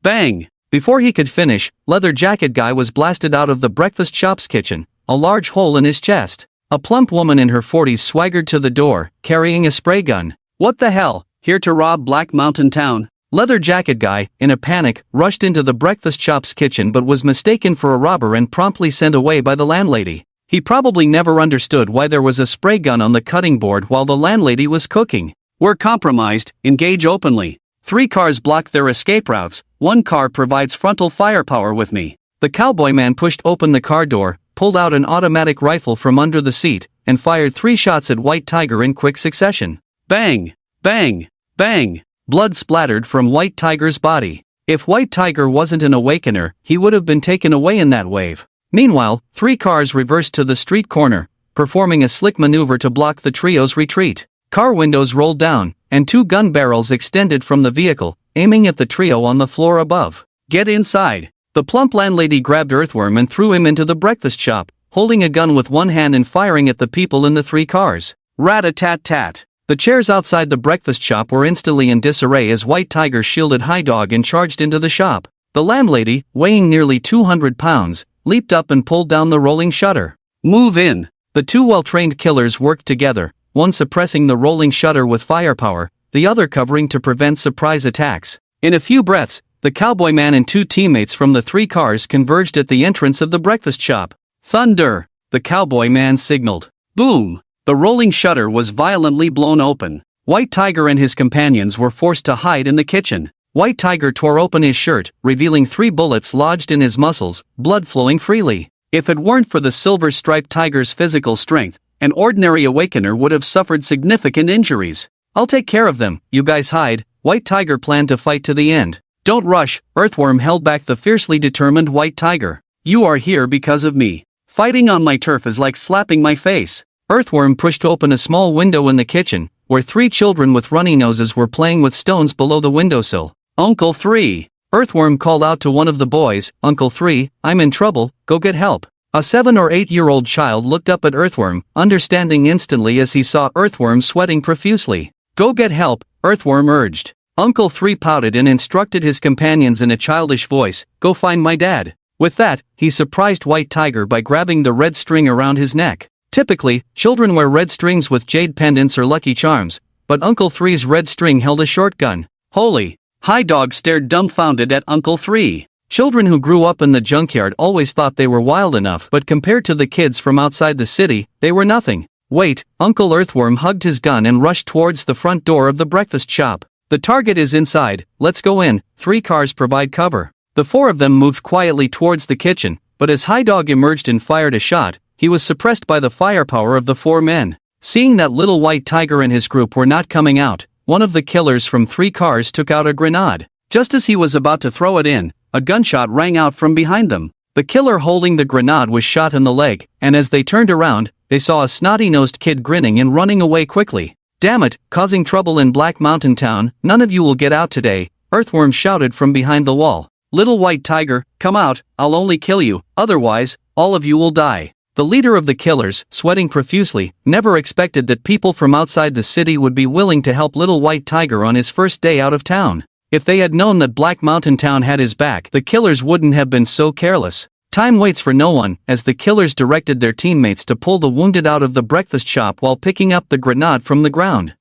Bang! Before he could finish, Leather Jacket Guy was blasted out of the breakfast shop's kitchen, a large hole in his chest. A plump woman in her 40s swaggered to the door, carrying a spray gun. "What the hell, here to rob Black Mountain Town?" Leather Jacket Guy, in a panic, rushed into the breakfast shop's kitchen but was mistaken for a robber and promptly sent away by the landlady. He probably never understood why there was a spray gun on the cutting board while the landlady was cooking. "We're compromised, engage openly. 3 cars block their escape routes, 1 car provides frontal firepower with me." The cowboy man pushed open the car door, pulled out an automatic rifle from under the seat, and fired 3 shots at White Tiger in quick succession. Bang! Bang! Bang! Blood splattered from White Tiger's body. If White Tiger wasn't an awakener, he would have been taken away in that wave. Meanwhile, 3 cars reversed to the street corner, performing a slick maneuver to block the trio's retreat. Car windows rolled down, and 2 gun barrels extended from the vehicle, aiming at the trio on the floor above. "Get inside!" The plump landlady grabbed Earthworm and threw him into the breakfast shop, holding a gun with one hand and firing at the people in the 3 cars. Rat-a-tat-tat! The chairs outside the breakfast shop were instantly in disarray as White Tiger shielded Haidog and charged into the shop. The landlady, weighing nearly 200 pounds, leaped up and pulled down the rolling shutter. "Move in!" The 2 well-trained killers worked together, one suppressing the rolling shutter with firepower, the other covering to prevent surprise attacks. In a few breaths, the cowboy man and 2 teammates from the 3 cars converged at the entrance of the breakfast shop. "Thunder!" the cowboy man signaled. Boom! The rolling shutter was violently blown open. White Tiger and his companions were forced to hide in the kitchen. White Tiger tore open his shirt, revealing 3 bullets lodged in his muscles, blood flowing freely. If it weren't for the silver-striped tiger's physical strength, an ordinary awakener would have suffered significant injuries. "I'll take care of them, you guys hide." White Tiger planned to fight to the end. "Don't rush." Earthworm held back the fiercely determined White Tiger. "You are here because of me. Fighting on my turf is like slapping my face." Earthworm pushed open a small window in the kitchen, where 3 children with runny noses were playing with stones below the windowsill. "Uncle 3. Earthworm called out to one of the boys, "Uncle 3, I'm in trouble, go get help." A 7 or 8-year-old child looked up at Earthworm, understanding instantly as he saw Earthworm sweating profusely. "Go get help," Earthworm urged. Uncle 3 pouted and instructed his companions in a childish voice, "Go find my dad." With that, he surprised White Tiger by grabbing the red string around his neck. Typically, children wear red strings with jade pendants or lucky charms, but Uncle 3's red string held a shotgun. Holy! Haidog stared dumbfounded at Uncle 3. Children who grew up in the junkyard always thought they were wild enough, but compared to the kids from outside the city, they were nothing. "Wait!" Uncle Earthworm hugged his gun and rushed towards the front door of the breakfast shop. "The target is inside, let's go in." 3 cars provide cover. The 4 of them moved quietly towards the kitchen, but as Haidog emerged and fired a shot, he was suppressed by the firepower of the 4 men. Seeing that little White Tiger and his group were not coming out, one of the killers from 3 cars took out a grenade. Just as he was about to throw it in, a gunshot rang out from behind them. The killer holding the grenade was shot in the leg, and as they turned around, they saw a snotty-nosed kid grinning and running away quickly. "Damn it, causing trouble in Black Mountain Town, none of you will get out today," Earthworm shouted from behind the wall. "Little White Tiger, come out, I'll only kill you, otherwise, all of you will die." The leader of the killers, sweating profusely, never expected that people from outside the city would be willing to help Little White Tiger on his first day out of town. If they had known that Black Mountain Town had his back, the killers wouldn't have been so careless. Time waits for no one, as the killers directed their teammates to pull the wounded out of the breakfast shop while picking up the grenade from the ground.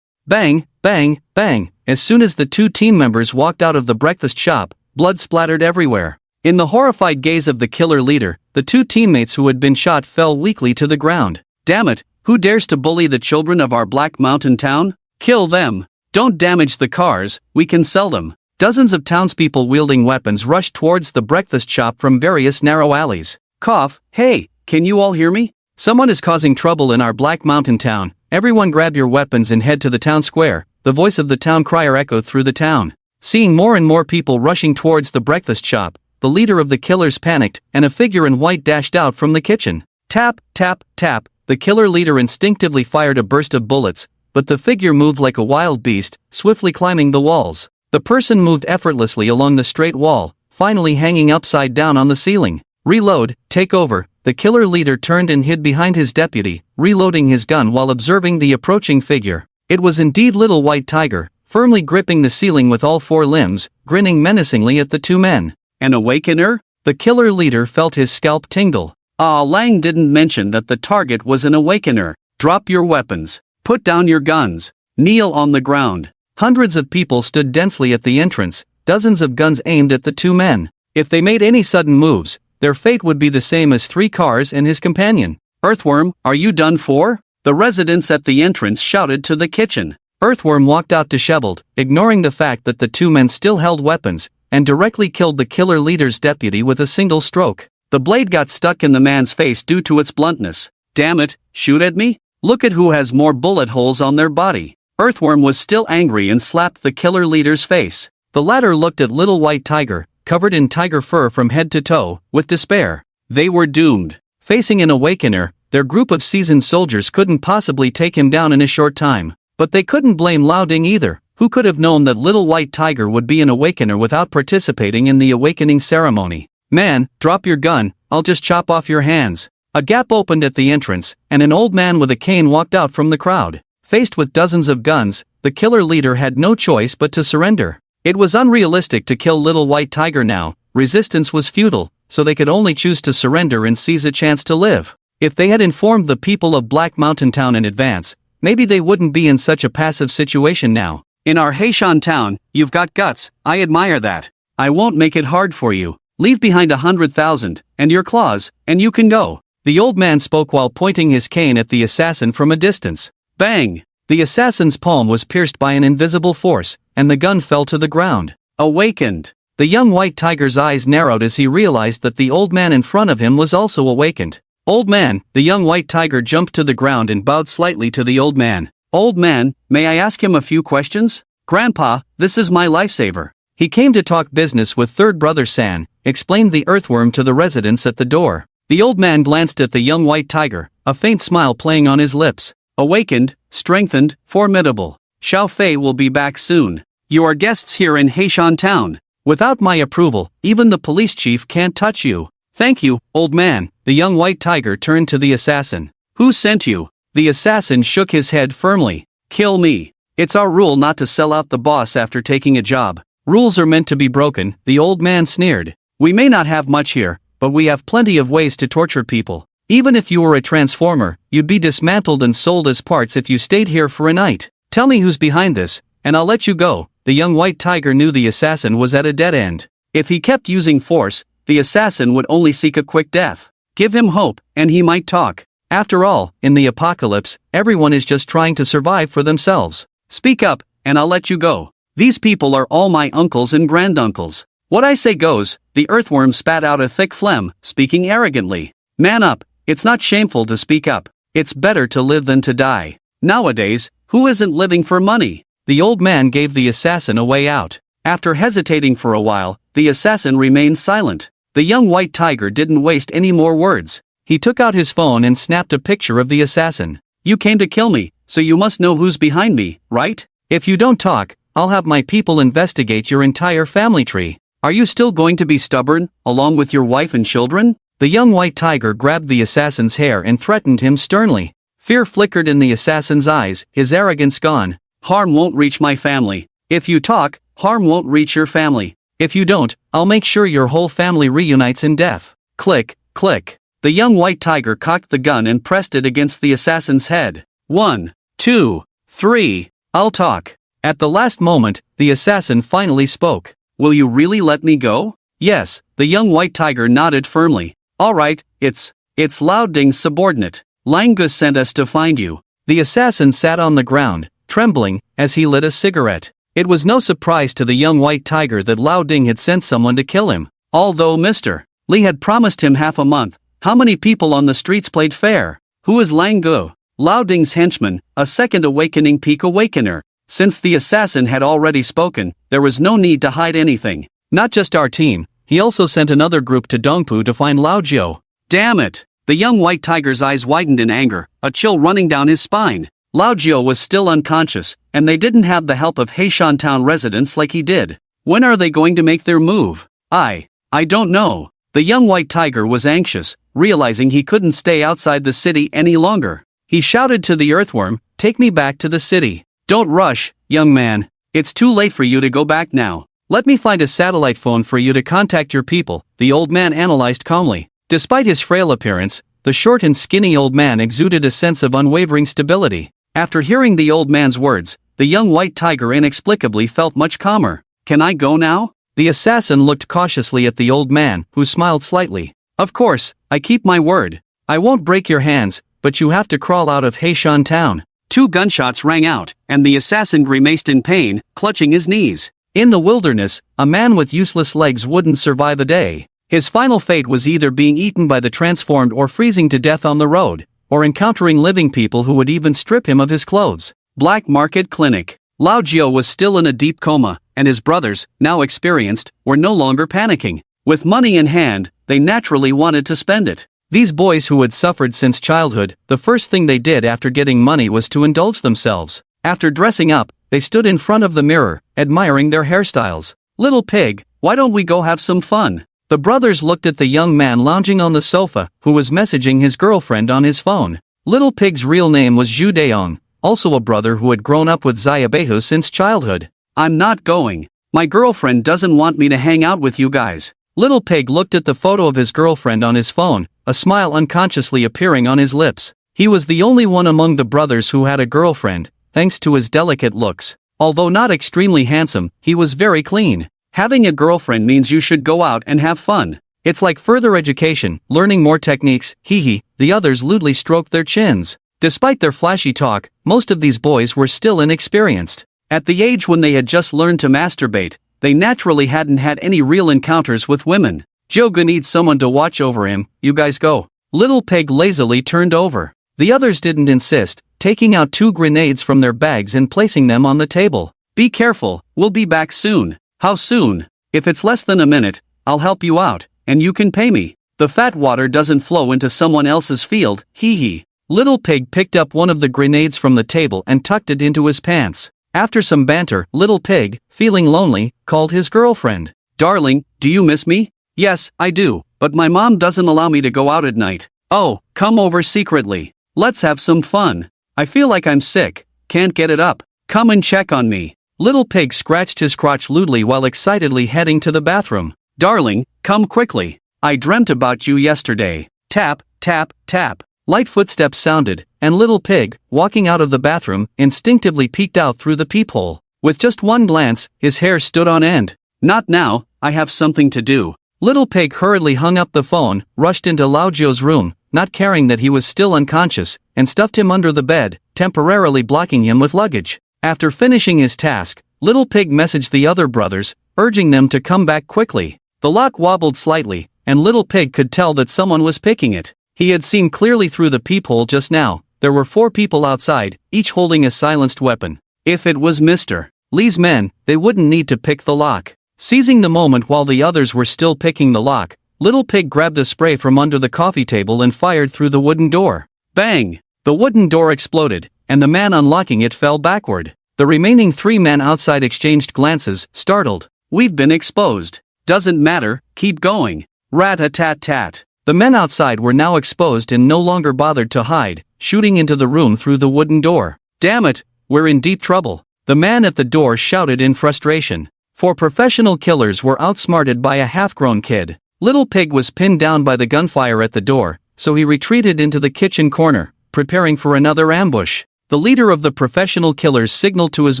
Bang, bang, bang, as soon as the two team members walked out of the breakfast shop, blood splattered everywhere. In the horrified gaze of the killer leader, the two teammates who had been shot fell weakly to the ground. "Damn it, who dares to bully the children of our Black Mountain Town? Kill them! Don't damage the cars, we can sell them." Dozens of townspeople wielding weapons rushed towards the breakfast shop from various narrow alleys. Cough, "Hey, can you all hear me? Someone is causing trouble in our Black Mountain Town. Everyone grab your weapons and head to the town square." The voice of the town crier echoed through the town. Seeing more and more people rushing towards the breakfast shop, the leader of the killers panicked, and a figure in white dashed out from the kitchen. Tap, tap, tap, the killer leader instinctively fired a burst of bullets, but the figure moved like a wild beast, swiftly climbing the walls. The person moved effortlessly along the straight wall, finally hanging upside down on the ceiling. "Reload, take over." The killer leader turned and hid behind his deputy, reloading his gun while observing the approaching figure. It was indeed Little White Tiger, firmly gripping the ceiling with all four limbs, grinning menacingly at the two men. "An awakener?" The killer leader felt his scalp tingle. Lang didn't mention that the target was an awakener. "Drop your weapons. Put down your guns. Kneel on the ground." Hundreds of people stood densely at the entrance, dozens of guns aimed at the two men. If they made any sudden moves, their fate would be the same as three cars and his companion. "Earthworm, are you done for?" The residents at the entrance shouted to the kitchen. Earthworm walked out disheveled, ignoring the fact that the two men still held weapons, and directly killed the killer leader's deputy with a single stroke. The blade got stuck in the man's face due to its bluntness. "Damn it, shoot at me? Look at who has more bullet holes on their body." Earthworm was still angry and slapped the killer leader's face. The latter looked at Little White Tiger, covered in tiger fur from head to toe, with despair. They were doomed. Facing an awakener, their group of seasoned soldiers couldn't possibly take him down in a short time. But they couldn't blame Lao Ding either. Who could have known that Little White Tiger would be an awakener without participating in the awakening ceremony? "Man, drop your gun, I'll just chop off your hands." A gap opened at the entrance, and an old man with a cane walked out from the crowd. Faced with dozens of guns, the killer leader had no choice but to surrender. It was unrealistic to kill Little White Tiger now. Resistance was futile, so they could only choose to surrender and seize a chance to live. If they had informed the people of Black Mountain Town in advance, maybe they wouldn't be in such a passive situation now. "In our Heishan town, you've got guts, I admire that. I won't make it hard for you. Leave behind 100,000, and your claws, and you can go." The old man spoke while pointing his cane at the assassin from a distance. Bang! The assassin's palm was pierced by an invisible force, and the gun fell to the ground. Awakened! The young White Tiger's eyes narrowed as he realized that the old man in front of him was also awakened. "Old man," the young White Tiger jumped to the ground and bowed slightly to the old man. "Old man, may I ask him a few questions?" "Grandpa, this is my lifesaver. He came to talk business with third brother San," explained the earthworm to the residents at the door. The old man glanced at the young White Tiger, a faint smile playing on his lips. "Awakened, strengthened, formidable. Xiao Fei will be back soon. You are guests here in Heishan Town. Without my approval, even the police chief can't touch you." "Thank you, old man." The young White Tiger turned to the assassin. "Who sent you?" The assassin shook his head firmly. "Kill me. It's our rule not to sell out the boss after taking a job." "Rules are meant to be broken," the old man sneered. "We may not have much here, but we have plenty of ways to torture people. Even if you were a transformer, you'd be dismantled and sold as parts if you stayed here for a night. Tell me who's behind this, and I'll let you go." The young White Tiger knew the assassin was at a dead end. If he kept using force, the assassin would only seek a quick death. Give him hope, and he might talk. After all, in the apocalypse, everyone is just trying to survive for themselves. "Speak up, and I'll let you go. These people are all my uncles and granduncles. What I say goes." The earthworm spat out a thick phlegm, speaking arrogantly. "Man up, it's not shameful to speak up. It's better to live than to die. Nowadays, who isn't living for money?" The old man gave the assassin a way out. After hesitating for a while, the assassin remained silent. The young white tiger didn't waste any more words. He took out his phone and snapped a picture of the assassin. "You came to kill me, so you must know who's behind me, right? If you don't talk, I'll have my people investigate your entire family tree. Are you still going to be stubborn, along with your wife and children?" The young white tiger grabbed the assassin's hair and threatened him sternly. Fear flickered in the assassin's eyes, his arrogance gone. "Harm won't reach my family. If you talk, harm won't reach your family. If you don't, I'll make sure your whole family reunites in death." Click, click. The young white tiger cocked the gun and pressed it against the assassin's head. 1, 2, 3, I'll talk. At the last moment, the assassin finally spoke. "Will you really let me go?" "Yes," the young white tiger nodded firmly. "All right, it's Lao Ding's subordinate. Langus sent us to find you." The assassin sat on the ground, trembling, as he lit a cigarette. It was no surprise to the young white tiger that Lao Ding had sent someone to kill him. Although Mr. Li had promised him half a month, how many people on the streets played fair? Who is Lang Gu? Lao Ding's henchman, a second awakening peak awakener. Since the assassin had already spoken, there was no need to hide anything. Not just our team, he also sent another group to Dongpu to find Lao Jiu. Damn it! The young white tiger's eyes widened in anger, a chill running down his spine. Lao Jiu was still unconscious, and they didn't have the help of Heishan town residents like he did. When are they going to make their move? I don't know. The young white tiger was anxious, realizing he couldn't stay outside the city any longer. He shouted to the earthworm, "Take me back to the city." "Don't rush, young man. It's too late for you to go back now. Let me find a satellite phone for you to contact your people," the old man analyzed calmly. Despite his frail appearance, the short and skinny old man exuded a sense of unwavering stability. After hearing the old man's words, the young white tiger inexplicably felt much calmer. "Can I go now?" The assassin looked cautiously at the old man, who smiled slightly. "Of course, I keep my word. I won't break your hands, but you have to crawl out of Heishan town." 2 gunshots rang out, and the assassin grimaced in pain, clutching his knees. In the wilderness, a man with useless legs wouldn't survive a day. His final fate was either being eaten by the transformed or freezing to death on the road, or encountering living people who would even strip him of his clothes. Black Market Clinic. Lao Jiu was still in a deep coma, and his brothers, now experienced, were no longer panicking. With money in hand, they naturally wanted to spend it. These boys who had suffered since childhood, the first thing they did after getting money was to indulge themselves. After dressing up, they stood in front of the mirror, admiring their hairstyles. "Little pig, why don't we go have some fun?" The brothers looked at the young man lounging on the sofa, who was messaging his girlfriend on his phone. Little Pig's real name was Zhu Deong, also a brother who had grown up with Xiaobehu since childhood. "I'm not going. My girlfriend doesn't want me to hang out with you guys." Little Pig looked at the photo of his girlfriend on his phone, a smile unconsciously appearing on his lips. He was the only one among the brothers who had a girlfriend, thanks to his delicate looks. Although not extremely handsome, he was very clean. Having a girlfriend means you should go out and have fun. It's like further education, learning more techniques, hee. The others lewdly stroked their chins. Despite their flashy talk, most of these boys were still inexperienced. At the age when they had just learned to masturbate, they naturally hadn't had any real encounters with women. "Joga needs someone to watch over him, you guys go." Little Pig lazily turned over. The others didn't insist, taking out 2 grenades from their bags and placing them on the table. "Be careful, we'll be back soon." "How soon?" "If it's less than a minute, I'll help you out, and you can pay me. The fat water doesn't flow into someone else's field, hee. Little Pig picked up one of the grenades from the table and tucked it into his pants. After some banter, Little Pig, feeling lonely, called his girlfriend. "Darling, do you miss me?" "Yes, I do, but my mom doesn't allow me to go out at night." "Oh, come over secretly. Let's have some fun. I feel like I'm sick, can't get it up. Come and check on me." Little Pig scratched his crotch lewdly while excitedly heading to the bathroom. "Darling, come quickly. I dreamt about you yesterday." Tap, tap, tap. Light footsteps sounded, and Little Pig, walking out of the bathroom, instinctively peeked out through the peephole. With just one glance, his hair stood on end. "Not now, I have something to do." Little Pig hurriedly hung up the phone, rushed into Lao Jiu's room, not caring that he was still unconscious, and stuffed him under the bed, temporarily blocking him with luggage. After finishing his task, Little Pig messaged the other brothers, urging them to come back quickly. The lock wobbled slightly, and Little Pig could tell that someone was picking it. He had seen clearly through the peephole just now. There were 4 people outside, each holding a silenced weapon. If it was Mr. Lee's men, they wouldn't need to pick the lock. Seizing the moment while the others were still picking the lock, Little Pig grabbed a spray from under the coffee table and fired through the wooden door. Bang! The wooden door exploded, and the man unlocking it fell backward. The remaining 3 men outside exchanged glances, startled. "We've been exposed." "Doesn't matter, keep going." Rat-a-tat-tat. The men outside were now exposed and no longer bothered to hide, shooting into the room through the wooden door. "Damn it, we're in deep trouble," the man at the door shouted in frustration. For professional killers were outsmarted by a half-grown kid. Little Pig was pinned down by the gunfire at the door, so he retreated into the kitchen corner, preparing for another ambush. The leader of the professional killers signaled to his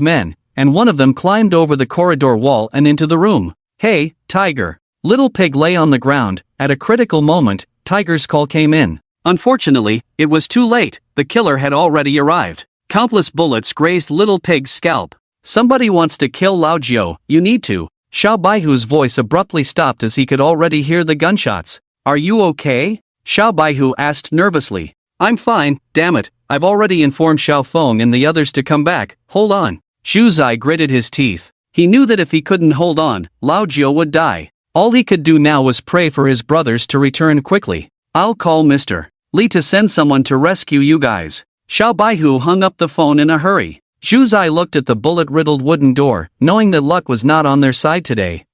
men, and one of them climbed over the corridor wall and into the room. "Hey, Tiger." Little Pig lay on the ground. At a critical moment, Tiger's call came in. Unfortunately, it was too late. The killer had already arrived. Countless bullets grazed Little Pig's scalp. "Somebody wants to kill Lao Jiao, you need to." Xiao Baihu's voice abruptly stopped as he could already hear the gunshots. "Are you okay?" Xiao Baihu asked nervously. "I'm fine, damn it, I've already informed Xiao Feng and the others to come back, hold on." Xu Zai gritted his teeth. He knew that if he couldn't hold on, Lao Jiao would die. All he could do now was pray for his brothers to return quickly. "I'll call Mr. Li to send someone to rescue you guys." Xiao Baihu hung up the phone in a hurry. Xu Zai looked at the bullet-riddled wooden door, knowing that luck was not on their side today.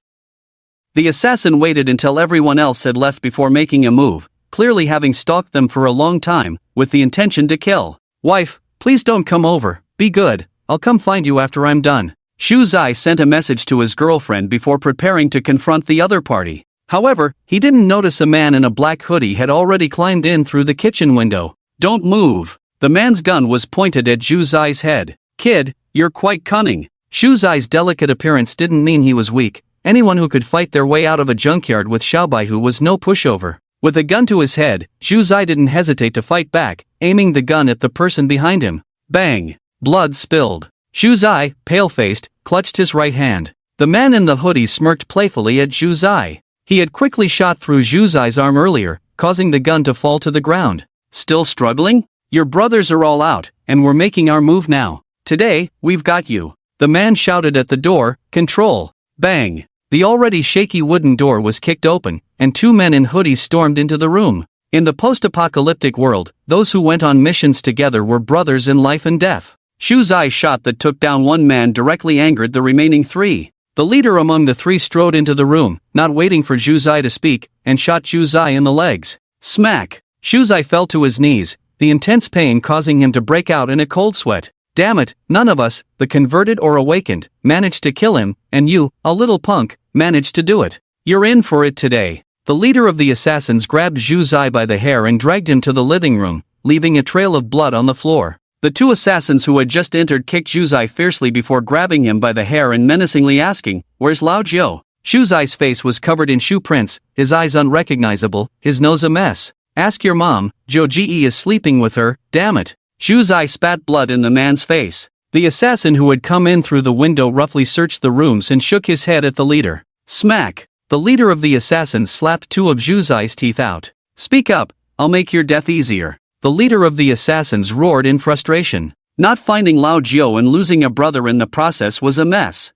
The assassin waited until everyone else had left before making a move, clearly having stalked them for a long time, with the intention to kill. "Wife, please don't come over, be good, I'll come find you after I'm done." Xu Zai sent a message to his girlfriend before preparing to confront the other party. However, he didn't notice a man in a black hoodie had already climbed in through the kitchen window. "Don't move." The man's gun was pointed at Xu Zai's head. "Kid, you're quite cunning." Xu Zai's delicate appearance didn't mean he was weak. Anyone who could fight their way out of a junkyard with Xiao Baihu was no pushover. With a gun to his head, Xu Zai didn't hesitate to fight back, aiming the gun at the person behind him. Bang! Blood spilled. Xu Zai, pale-faced, clutched his right hand. The man in the hoodie smirked playfully at Xu Zai. He had quickly shot through Xu Zai's arm earlier, causing the gun to fall to the ground. "Still struggling? Your brothers are all out, and we're making our move now. Today, we've got you." The man shouted at the door, "Control." Bang! The already shaky wooden door was kicked open, and 2 men in hoodies stormed into the room. In the post-apocalyptic world, those who went on missions together were brothers in life and death. Xu Zai's shot that took down 1 man directly angered the remaining 3. The leader among the 3 strode into the room, not waiting for Xu Zai to speak, and shot Xu Zai in the legs. Smack! Xu Zai fell to his knees, the intense pain causing him to break out in a cold sweat. "Damn it, none of us, the converted or awakened, managed to kill him, and you, a little punk, managed to do it. You're in for it today." The leader of the assassins grabbed Xu Zai by the hair and dragged him to the living room, leaving a trail of blood on the floor. The 2 assassins who had just entered kicked Xu Zai fiercely before grabbing him by the hair and menacingly asking, "Where's Lao Jiao?" Xu Zai's face was covered in shoe prints, his eyes unrecognizable, his nose a mess. "Ask your mom, Zhou Ji is sleeping with her, damn it." Xu Zai spat blood in the man's face. The assassin who had come in through the window roughly searched the rooms and shook his head at the leader. Smack! The leader of the assassins slapped 2 of Xu Zai's teeth out. "Speak up, I'll make your death easier." The leader of the assassins roared in frustration. Not finding Lao Jiao and losing a brother in the process was a mess.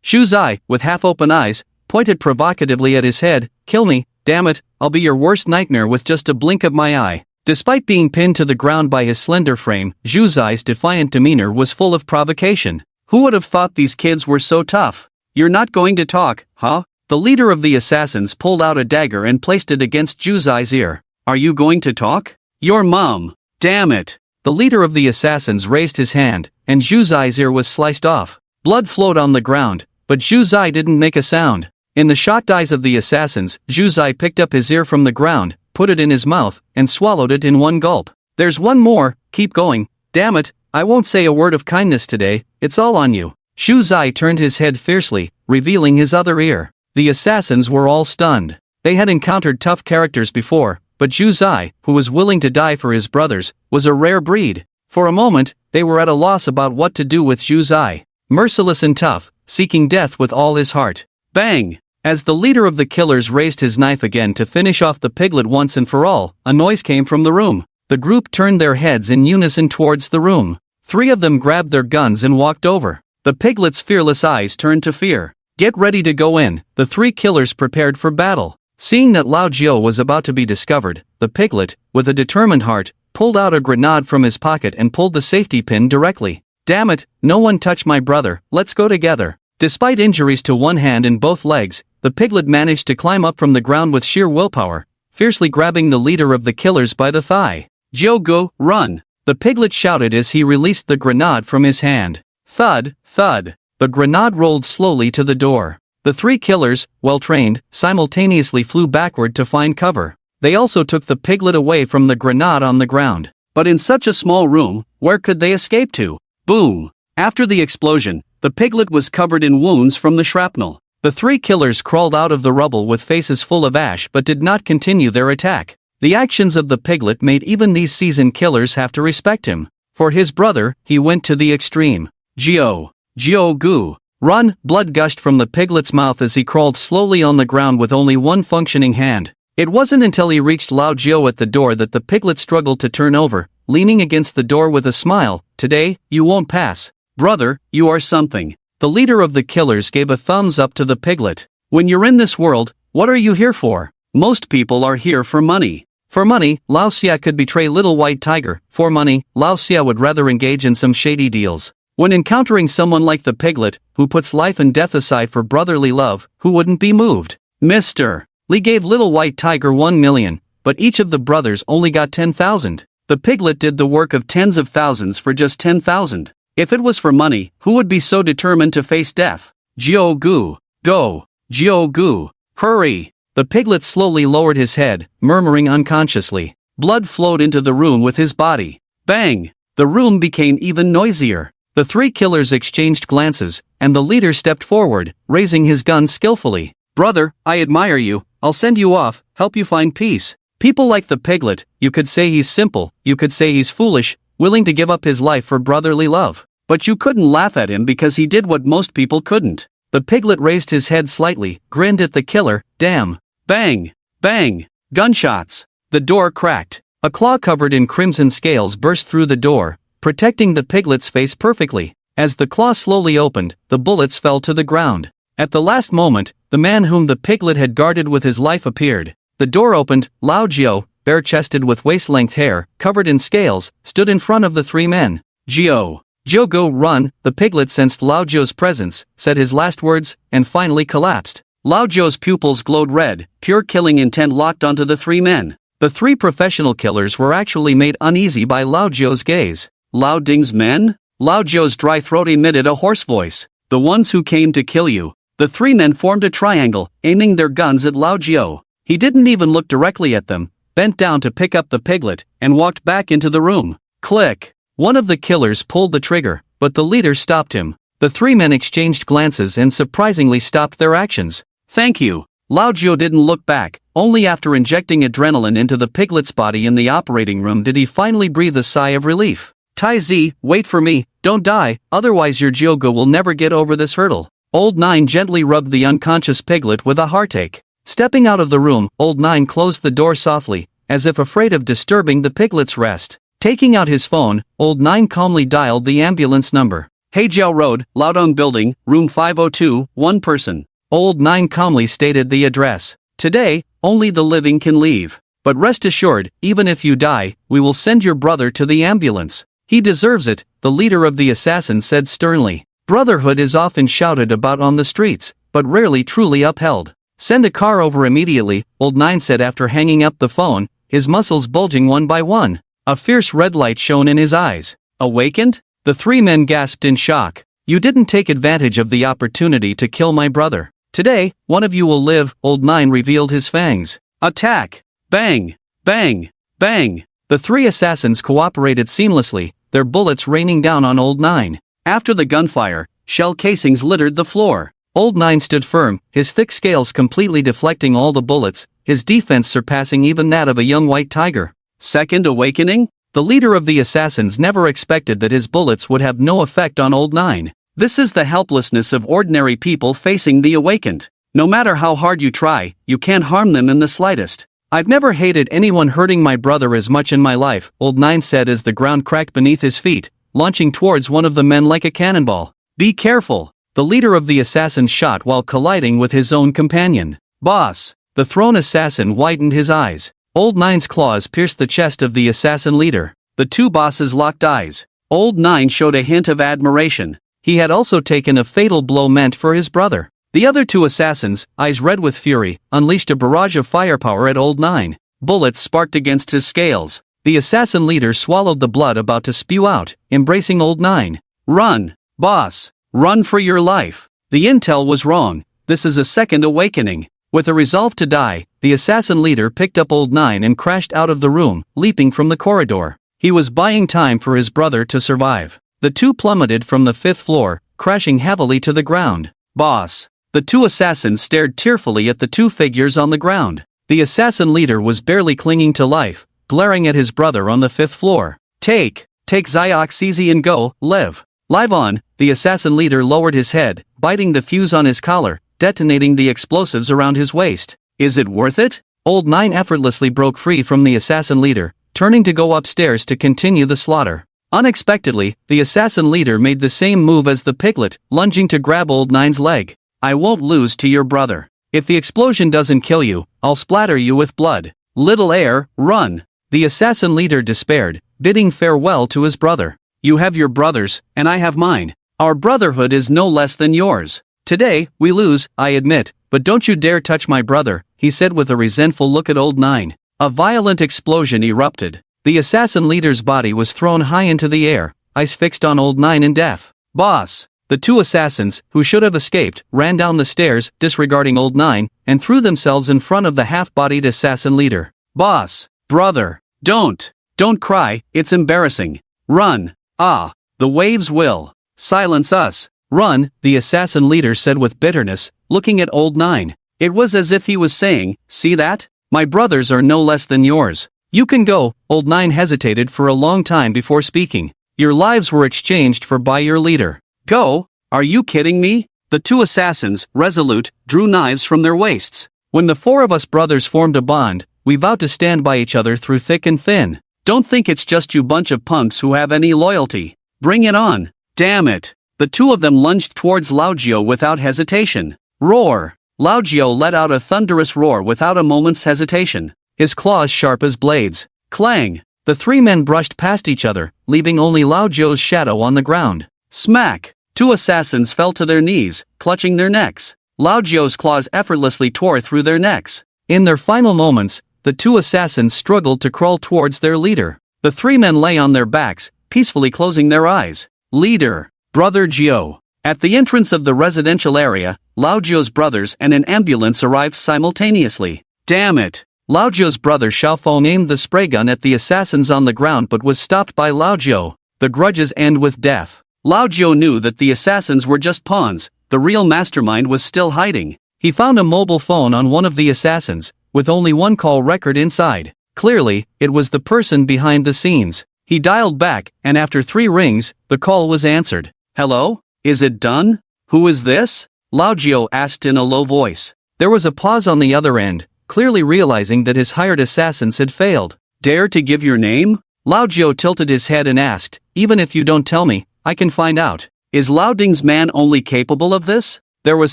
Xu Zai, with half-open eyes, pointed provocatively at his head. "Kill me, damn it, I'll be your worst nightmare with just a blink of my eye." Despite being pinned to the ground by his slender frame, Xu Zai's defiant demeanor was full of provocation. Who would have thought these kids were so tough? "You're not going to talk, huh?" The leader of the assassins pulled out a dagger and placed it against Xu Zai's ear. "Are you going to talk?" "Your mom." "Damn it." The leader of the assassins raised his hand, and Xu Zai's ear was sliced off. Blood flowed on the ground, but Xu Zai didn't make a sound. In the shocked eyes of the assassins, Xu Zai picked up his ear from the ground, put it in his mouth, and swallowed it in one gulp. "There's one more, keep going. Damn it, I won't say a word of kindness today, it's all on you." Xu Zai turned his head fiercely, revealing his other ear. The assassins were all stunned. They had encountered tough characters before, but Xu Zai, who was willing to die for his brothers, was a rare breed. For a moment, they were at a loss about what to do with Xu Zai. Merciless and tough, seeking death with all his heart. Bang! As the leader of the killers raised his knife again to finish off the piglet once and for all, a noise came from the room. The group turned their heads in unison towards the room. 3 of them grabbed their guns and walked over. The piglet's fearless eyes turned to fear. Get ready to go in, the three killers prepared for battle. Seeing that Lao Jiao was about to be discovered, the piglet, with a determined heart, pulled out a grenade from his pocket and pulled the safety pin directly. Damn it, no one touch my brother, let's go together. Despite injuries to one hand and both legs, the piglet managed to climb up from the ground with sheer willpower, fiercely grabbing the leader of the killers by the thigh. Jiao Gu, run! The piglet shouted as he released the grenade from his hand. Thud, thud. The grenade rolled slowly to the door. The three killers, well-trained, simultaneously flew backward to find cover. They also took the piglet away from the grenade on the ground. But in such a small room, where could they escape to? Boom! After the explosion, the piglet was covered in wounds from the shrapnel. The three killers crawled out of the rubble with faces full of ash but did not continue their attack. The actions of the piglet made even these seasoned killers have to respect him. For his brother, he went to the extreme. Jiao Gu. Run! Blood gushed from the piglet's mouth as he crawled slowly on the ground with only one functioning hand. It wasn't until he reached Lao Jiao at the door that the piglet struggled to turn over, leaning against the door with a smile. Today, you won't pass. Brother, you are something. The leader of the killers gave a thumbs up to the piglet. When you're in this world, what are you here for? Most people are here for money. For money, Lao Xia could betray Little White Tiger. For money, Lao Xia would rather engage in some shady deals. When encountering someone like the piglet, who puts life and death aside for brotherly love, who wouldn't be moved? Mr. Li gave Little White Tiger 1 million, but each of the brothers only got 10,000. The piglet did the work of tens of thousands for just 10,000. If it was for money, who would be so determined to face death? Jiao Gu. Go! Jiao Gu. Hurry! The piglet slowly lowered his head, murmuring unconsciously. Blood flowed into the room with his body. Bang! The room became even noisier. The three killers exchanged glances, and the leader stepped forward, raising his gun skillfully. Brother, I admire you, I'll send you off, help you find peace. People like the piglet, you could say he's simple, you could say he's foolish, willing to give up his life for brotherly love. But you couldn't laugh at him because he did what most people couldn't. The piglet raised his head slightly, grinned at the killer. Damn. Bang! Bang! Gunshots! The door cracked. A claw covered in crimson scales burst through the door, protecting the piglet's face perfectly. As the claw slowly opened, the bullets fell to the ground. At the last moment, the man whom the piglet had guarded with his life appeared. The door opened. Lao Jiao, bare-chested with waist-length hair, covered in scales, stood in front of the three men. Jiao Gu, run! The piglet sensed Lao Jiao's presence, said his last words, and finally collapsed. Lao Jiao's pupils glowed red, pure killing intent locked onto the three men. The three professional killers were actually made uneasy by Lao Jiao's gaze. Lao Ding's men? Lao Jiao's dry throat emitted a hoarse voice. The ones who came to kill you. The three men formed a triangle, aiming their guns at Lao Jiao. He didn't even look directly at them, bent down to pick up the piglet, and walked back into the room. Click! One of the killers pulled the trigger, but the leader stopped him. The three men exchanged glances and surprisingly stopped their actions. Thank you. Lao Jiao didn't look back. Only after injecting adrenaline into the piglet's body in the operating room did he finally breathe a sigh of relief. Tai Zi, wait for me, don't die, otherwise your Jiao Gu will never get over this hurdle. Old Nine gently rubbed the unconscious piglet with a heartache. Stepping out of the room, Old Nine closed the door softly, as if afraid of disturbing the piglet's rest. Taking out his phone, Old Nine calmly dialed the ambulance number. Heijiao Road, Laodong Building, room 502, one person. Old Nine calmly stated the address. Today, only the living can leave. But rest assured, even if you die, we will send your brother to the ambulance. He deserves it, the leader of the assassins said sternly. Brotherhood is often shouted about on the streets, but rarely truly upheld. Send a car over immediately, Old Nine said after hanging up the phone, his muscles bulging one by one. A fierce red light shone in his eyes. Awakened? The three men gasped in shock. You didn't take advantage of the opportunity to kill my brother. Today, one of you will live, Old Nine revealed his fangs. Attack! Bang! Bang! Bang! The three assassins cooperated seamlessly, their bullets raining down on Old Nine. After the gunfire, shell casings littered the floor. Old Nine stood firm, his thick scales completely deflecting all the bullets, his defense surpassing even that of a young white tiger. Second awakening? The leader of the assassins never expected that his bullets would have no effect on Old Nine. This is the helplessness of ordinary people facing the awakened. No matter how hard you try, you can't harm them in the slightest. I've never hated anyone hurting my brother as much in my life, Old Nine said as the ground cracked beneath his feet, launching towards one of the men like a cannonball. Be careful. The leader of the assassins shot while colliding with his own companion. Boss. The thrown assassin widened his eyes. Old Nine's claws pierced the chest of the assassin leader. The two bosses locked eyes. Old Nine showed a hint of admiration. He had also taken a fatal blow meant for his brother. The other two assassins, eyes red with fury, unleashed a barrage of firepower at Old Nine. Bullets sparked against his scales. The assassin leader swallowed the blood about to spew out, embracing Old Nine. Run, boss. Run for your life. The intel was wrong. This is a second awakening. With a resolve to die, the assassin leader picked up Old Nine and crashed out of the room, leaping from the corridor. He was buying time for his brother to survive. The two plummeted from the 5th floor, crashing heavily to the ground. Boss. The two assassins stared tearfully at the two figures on the ground. The assassin leader was barely clinging to life, glaring at his brother on the 5th floor. Take Ziox easy and go, live. Live on. The assassin leader lowered his head, biting the fuse on his collar, detonating the explosives around his waist. Is it worth it? Old Nine effortlessly broke free from the assassin leader, turning to go upstairs to continue the slaughter. Unexpectedly, the assassin leader made the same move as the piglet, lunging to grab Old Nine's leg. I won't lose to your brother. If the explosion doesn't kill you, I'll splatter you with blood. Little heir, run. The assassin leader despaired, bidding farewell to his brother. You have your brothers, and I have mine. Our brotherhood is no less than yours. Today, we lose, I admit, but don't you dare touch my brother, he said with a resentful look at Old Nine. A violent explosion erupted. The assassin leader's body was thrown high into the air, eyes fixed on Old Nine in death. Boss. The two assassins, who should have escaped, ran down the stairs, disregarding Old Nine, and threw themselves in front of the half-bodied assassin leader. Boss. Brother. Don't cry, it's embarrassing. Run. Ah, the waves will silence us. Run, the assassin leader said with bitterness, looking at Old Nine. It was as if he was saying, see that? My brothers are no less than yours. You can go. Old Nine hesitated for a long time before speaking. Your lives were exchanged by your leader. Go? Are you kidding me? The two assassins, resolute, drew knives from their waists. When the four of us brothers formed a bond, we vowed to stand by each other through thick and thin. Don't think it's just you bunch of punks who have any loyalty. Bring it on. Damn it. The two of them lunged towards Lao Gio without hesitation. Roar. Lao Gio let out a thunderous roar without a moment's hesitation, his claws sharp as blades. Clang. The three men brushed past each other, leaving only Lao Gio's shadow on the ground. Smack. Two assassins fell to their knees, clutching their necks. Lao Gio's claws effortlessly tore through their necks. In their final moments, the two assassins struggled to crawl towards their leader. The three men lay on their backs, peacefully closing their eyes. Leader. Brother Gio. At the entrance of the residential area, Lao Gio's brothers and an ambulance arrived simultaneously. Damn it. Lao Gio's brother Xiaofeng aimed the spray gun at the assassins on the ground but was stopped by Lao Gio. The grudges end with death. Lao Gio knew that the assassins were just pawns. The real mastermind was still hiding. He found a mobile phone on one of the assassins, with only one call record inside. Clearly, it was the person behind the scenes. He dialed back, and after 3 rings, the call was answered. Hello? Is it done? Who is this? Lao Gio asked in a low voice. There was a pause on the other end, clearly realizing that his hired assassins had failed. Dare to give your name? Lao Gio tilted his head and asked, even if you don't tell me, I can find out. Is Lao Ding's man only capable of this? There was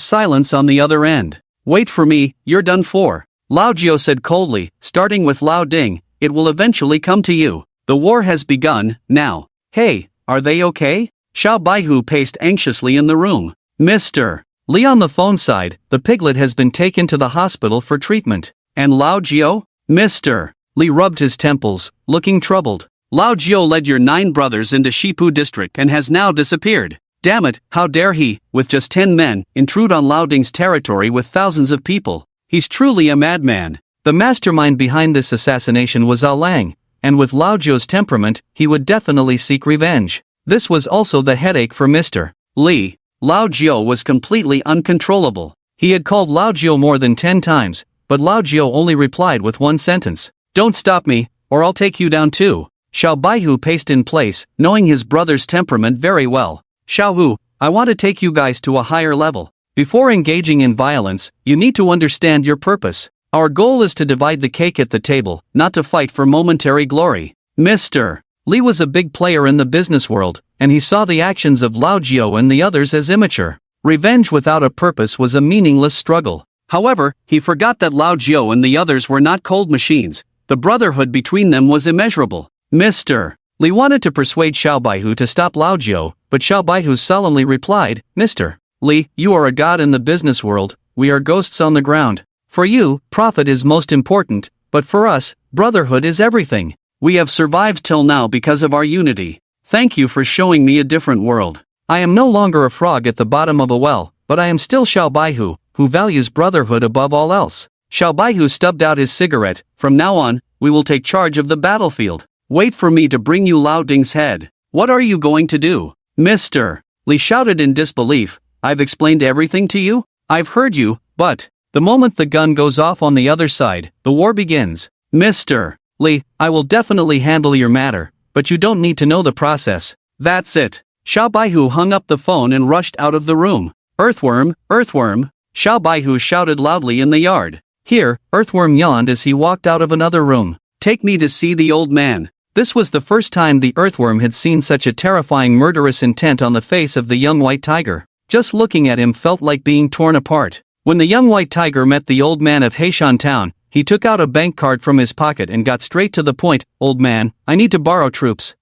silence on the other end. Wait for me, you're done for. Lao Gio said coldly, starting with Lao Ding, it will eventually come to you. The war has begun, now. Hey, are they okay? Xiao Baihu paced anxiously in the room. Mr. Li on the phone side, the piglet has been taken to the hospital for treatment. And Lao Gio? Mr. Li rubbed his temples, looking troubled. Lao Gio led your 9 brothers into Shipu district and has now disappeared. Damn it, how dare he, with just 10 men, intrude on Lao Ding's territory with thousands of people. He's truly a madman. The mastermind behind this assassination was Ao Lang, and with Lao Gio's temperament, he would definitely seek revenge. This was also the headache for Mr. Li. Lao Gio was completely uncontrollable. He had called Lao Gio more than 10 times, but Lao Gio only replied with one sentence. Don't stop me, or I'll take you down too. Xiao Baihu paced in place, knowing his brother's temperament very well. Xiao Hu, I want to take you guys to a higher level. Before engaging in violence, you need to understand your purpose. Our goal is to divide the cake at the table, not to fight for momentary glory. Mr. Li was a big player in the business world, and he saw the actions of Lao Jiao and the others as immature. Revenge without a purpose was a meaningless struggle. However, he forgot that Lao Jiao and the others were not cold machines. The brotherhood between them was immeasurable. Mr. Li wanted to persuade Xiao Baihu to stop Lao Jiao, but Xiao Baihu solemnly replied, Mr. Li, you are a god in the business world, we are ghosts on the ground. For you, profit is most important, but for us, brotherhood is everything. We have survived till now because of our unity. Thank you for showing me a different world. I am no longer a frog at the bottom of a well, but I am still Xiao Baihu, who values brotherhood above all else. Xiao Baihu stubbed out his cigarette. From now on, we will take charge of the battlefield. Wait for me to bring you Lao Ding's head. What are you going to do? Mr. Li shouted in disbelief. I've explained everything to you? I've heard you, but the moment the gun goes off on the other side, the war begins. Mr. Li, I will definitely handle your matter, but you don't need to know the process. That's it. Xiao Baihu hung up the phone and rushed out of the room. Earthworm, earthworm, Xiao Baihu shouted loudly in the yard. Here, Earthworm yawned as he walked out of another room. Take me to see the old man. This was the first time the Earthworm had seen such a terrifying murderous intent on the face of the young white tiger. Just looking at him felt like being torn apart. When the young white tiger met the old man of Heishan Town, he took out a bank card from his pocket and got straight to the point. Old man, I need to borrow troops.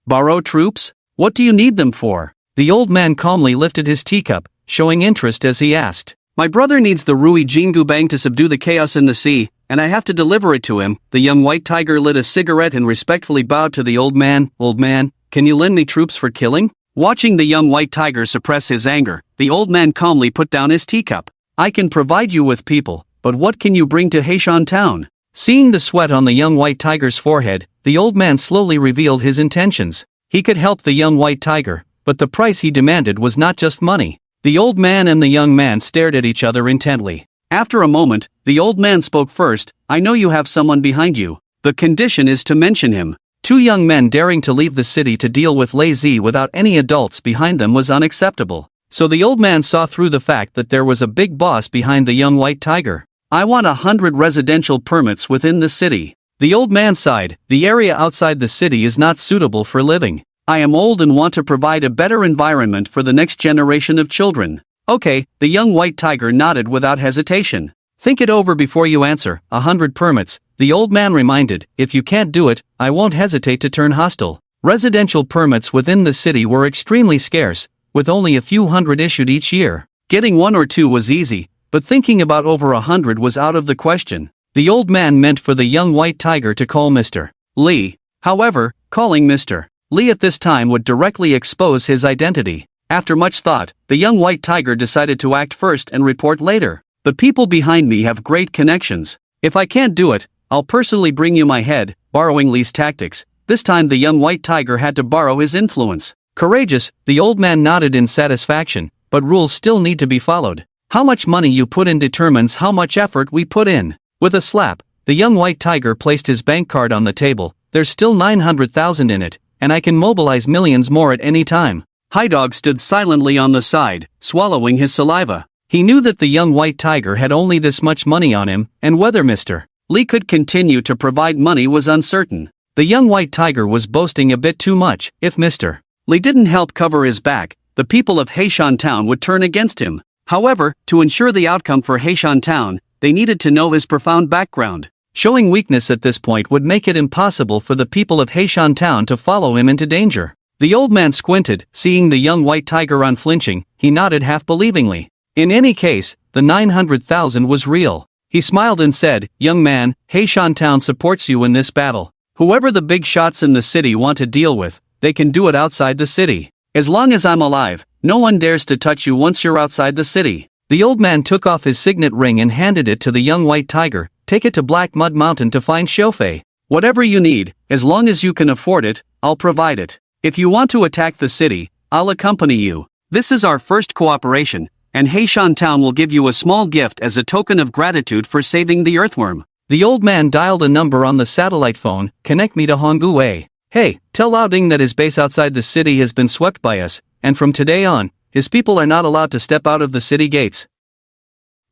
Borrow troops? What do you need them for? The old man calmly lifted his teacup, showing interest as he asked. My brother needs the Rui Jingubang to subdue the chaos in the sea, and I have to deliver it to him. The young white tiger lit a cigarette and respectfully bowed to the old man. Old man, can you lend me troops for killing? Watching the young white tiger suppress his anger, the old man calmly put down his teacup. I can provide you with people, but what can you bring to Heishan Town? Seeing the sweat on the young white tiger's forehead, the old man slowly revealed his intentions. He could help the young white tiger, but the price he demanded was not just money. The old man and the young man stared at each other intently. After a moment, the old man spoke first. I know you have someone behind you. The condition is to mention him. Two young men daring to leave the city to deal with Lei Zi without any adults behind them was unacceptable. So the old man saw through the fact that there was a big boss behind the young white tiger. I want 100 residential permits within the city. The old man sighed. The area outside the city is not suitable for living. I am old and want to provide a better environment for the next generation of children. Okay, the young white tiger nodded without hesitation. Think it over before you answer. 100 permits, the old man reminded. If you can't do it, I won't hesitate to turn hostile. Residential permits within the city were extremely scarce, with only a few hundred issued each year. Getting one or two was easy, but thinking about over 100 was out of the question. The old man meant for the young white tiger to call Mr. Li. However, calling Mr. Li at this time would directly expose his identity. After much thought, the young white tiger decided to act first and report later. The people behind me have great connections. If I can't do it, I'll personally bring you my head. Borrowing Li's tactics. This time the young white tiger had to borrow his influence. Courageous, the old man nodded in satisfaction, but rules still need to be followed. How much money you put in determines how much effort we put in. With a slap, the young white tiger placed his bank card on the table. There's still 900,000 in it, and I can mobilize millions more at any time. Haidog stood silently on the side, swallowing his saliva. He knew that the young white tiger had only this much money on him, and whether Mr. Li could continue to provide money was uncertain. The young white tiger was boasting a bit too much. If Mr. Li didn't help cover his back, the people of Heishan Town would turn against him. However, to ensure the outcome for Heishan Town, they needed to know his profound background. Showing weakness at this point would make it impossible for the people of Heishan Town to follow him into danger. The old man squinted, seeing the young white tiger unflinching. He nodded half-believingly. In any case, the 900,000 was real. He smiled and said, Young man, Heishan Town supports you in this battle. Whoever the big shots in the city want to deal with, they can do it outside the city. As long as I'm alive, no one dares to touch you once you're outside the city. The old man took off his signet ring and handed it to the young white tiger. Take it to Black Mud Mountain to find Xiaofei. Whatever you need, as long as you can afford it, I'll provide it. If you want to attack the city, I'll accompany you. This is our first cooperation, and Heishan Town will give you a small gift as a token of gratitude for saving the earthworm. The old man dialed a number on the satellite phone. Connect me to Honggu Wei. Hey, tell Lao Ding that his base outside the city has been swept by us, and from today on, his people are not allowed to step out of the city gates.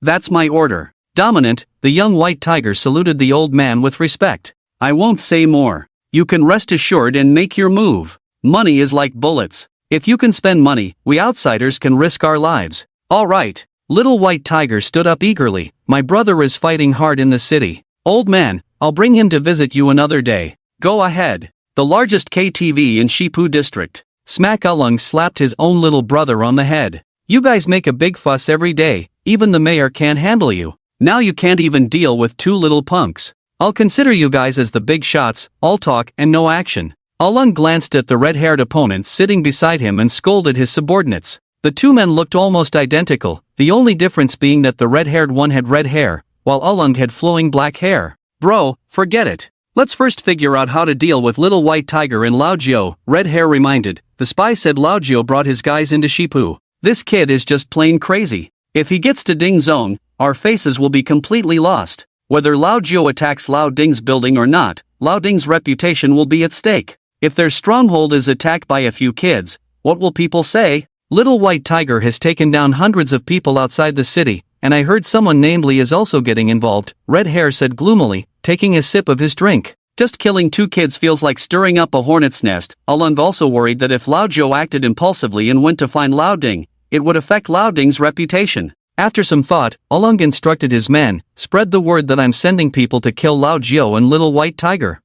That's my order. Dominant, the young white tiger saluted the old man with respect. I won't say more. You can rest assured and make your move. Money is like bullets. If you can spend money, we outsiders can risk our lives. Alright. Little White Tiger stood up eagerly. My brother is fighting hard in the city. Old man, I'll bring him to visit you another day. Go ahead. The largest KTV in Shipu district. Smack Ulung slapped his own little brother on the head. You guys make a big fuss every day, even the mayor can't handle you. Now you can't even deal with two little punks. I'll consider you guys as the big shots, all talk and no action. Ulung glanced at the red-haired opponents sitting beside him and scolded his subordinates. The two men looked almost identical, the only difference being that the red-haired one had red hair, while Ulung had flowing black hair. Bro, forget it. Let's first figure out how to deal with Little White Tiger and Lao Jiao, red hair reminded. The spy said Lao Jiao brought his guys into Shipu. This kid is just plain crazy. If he gets to Ding Zone, our faces will be completely lost. Whether Lao Jiao attacks Lao Ding's building or not, Lao Ding's reputation will be at stake. If their stronghold is attacked by a few kids, what will people say? Little White Tiger has taken down hundreds of people outside the city, and I heard someone named Lee is also getting involved, Red Hair said gloomily, taking a sip of his drink. Just killing two kids feels like stirring up a hornet's nest. Ulung also worried that if Lao Jiao acted impulsively and went to find Lao Ding, it would affect Lao Ding's reputation. After some thought, Ulung instructed his men, spread the word that I'm sending people to kill Lao Jiao and Little White Tiger.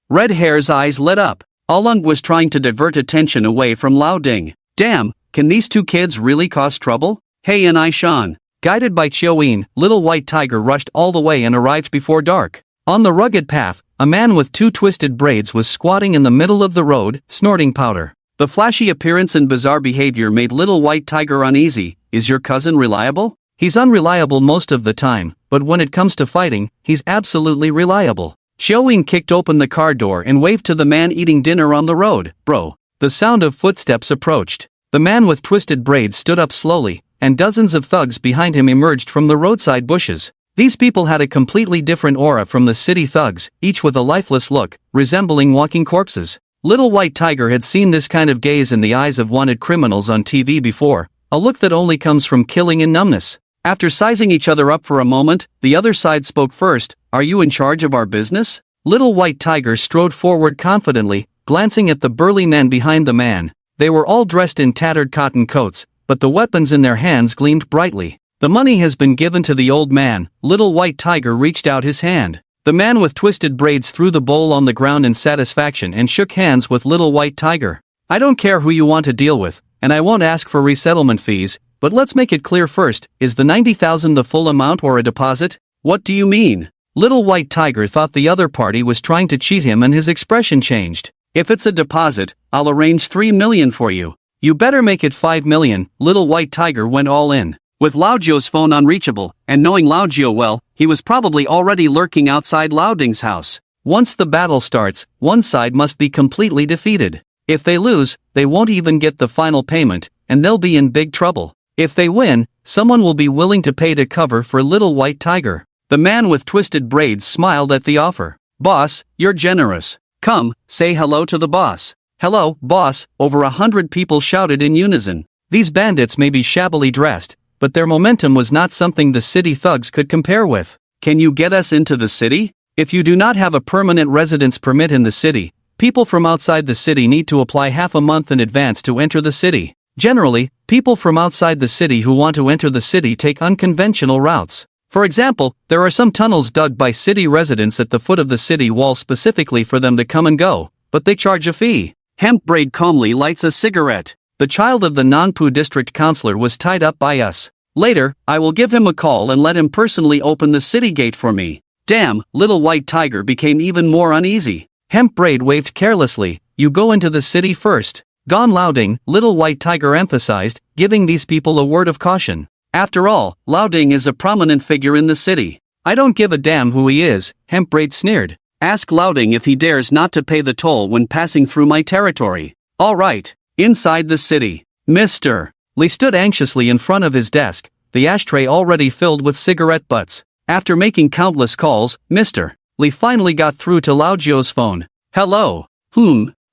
Red Hair's eyes lit up. Ulung was trying to divert attention away from Lao Ding. Damn, can these two kids really cause trouble? Hey and Aishan. Guided by Chiu-Yin, Little White Tiger rushed all the way and arrived before dark. On the rugged path, a man with two twisted braids was squatting in the middle of the road, snorting powder. The flashy appearance and bizarre behavior made Little White Tiger uneasy. Is your cousin reliable? He's unreliable most of the time, but when it comes to fighting, he's absolutely reliable. Chiu-Yin kicked open the car door and waved to the man eating dinner on the road. Bro. The sound of footsteps approached. The man with twisted braids stood up slowly, and dozens of thugs behind him emerged from the roadside bushes. These people had a completely different aura from the city thugs, each with a lifeless look, resembling walking corpses. Little White Tiger had seen this kind of gaze in the eyes of wanted criminals on TV before, a look that only comes from killing and numbness. After sizing each other up for a moment, the other side spoke first. Are you in charge of our business? Little White Tiger strode forward confidently, glancing at the burly men behind the man. They were all dressed in tattered cotton coats, but the weapons in their hands gleamed brightly. The money has been given to the old man. Little White Tiger reached out his hand. The man with twisted braids threw the bowl on the ground in satisfaction and shook hands with Little White Tiger. I don't care who you want to deal with, and I won't ask for resettlement fees, but let's make it clear first, is the 90,000 the full amount or a deposit? What do you mean? Little White Tiger thought the other party was trying to cheat him and his expression changed. If it's a deposit, I'll arrange 3 million for you. You better make it 5 million, Little White Tiger went all in. With Lao Jiao's phone unreachable, and knowing Lao Jiao well, he was probably already lurking outside Lao Ding's house. Once the battle starts, one side must be completely defeated. If they lose, they won't even get the final payment, and they'll be in big trouble. If they win, someone will be willing to pay to cover for Little White Tiger. The man with twisted braids smiled at the offer. Boss, you're generous. Come, say hello to the boss. Hello, boss, over 100 people shouted in unison. These bandits may be shabbily dressed, but their momentum was not something the city thugs could compare with. Can you get us into the city? If you do not have a permanent residence permit in the city, people from outside the city need to apply half a month in advance to enter the city. Generally, people from outside the city who want to enter the city take unconventional routes. For example, there are some tunnels dug by city residents at the foot of the city wall specifically for them to come and go, but they charge a fee. Hemp Braid calmly lights a cigarette. The child of the Nangpu district councillor was tied up by us. Later, I will give him a call and let him personally open the city gate for me. Damn, Little White Tiger became even more uneasy. Hemp Braid waved carelessly. You go into the city first. Gone Lao Ding, Little White Tiger emphasized, giving these people a word of caution. After all, Lao Ding is a prominent figure in the city. I don't give a damn who he is, Hemp Braid sneered. Ask Lao Ding if he dares not to pay the toll when passing through my territory. All right, inside the city. Mr. Lee stood anxiously in front of his desk, the ashtray already filled with cigarette butts. After making countless calls, Mr. Lee finally got through to Lao Jiao's phone. Hello.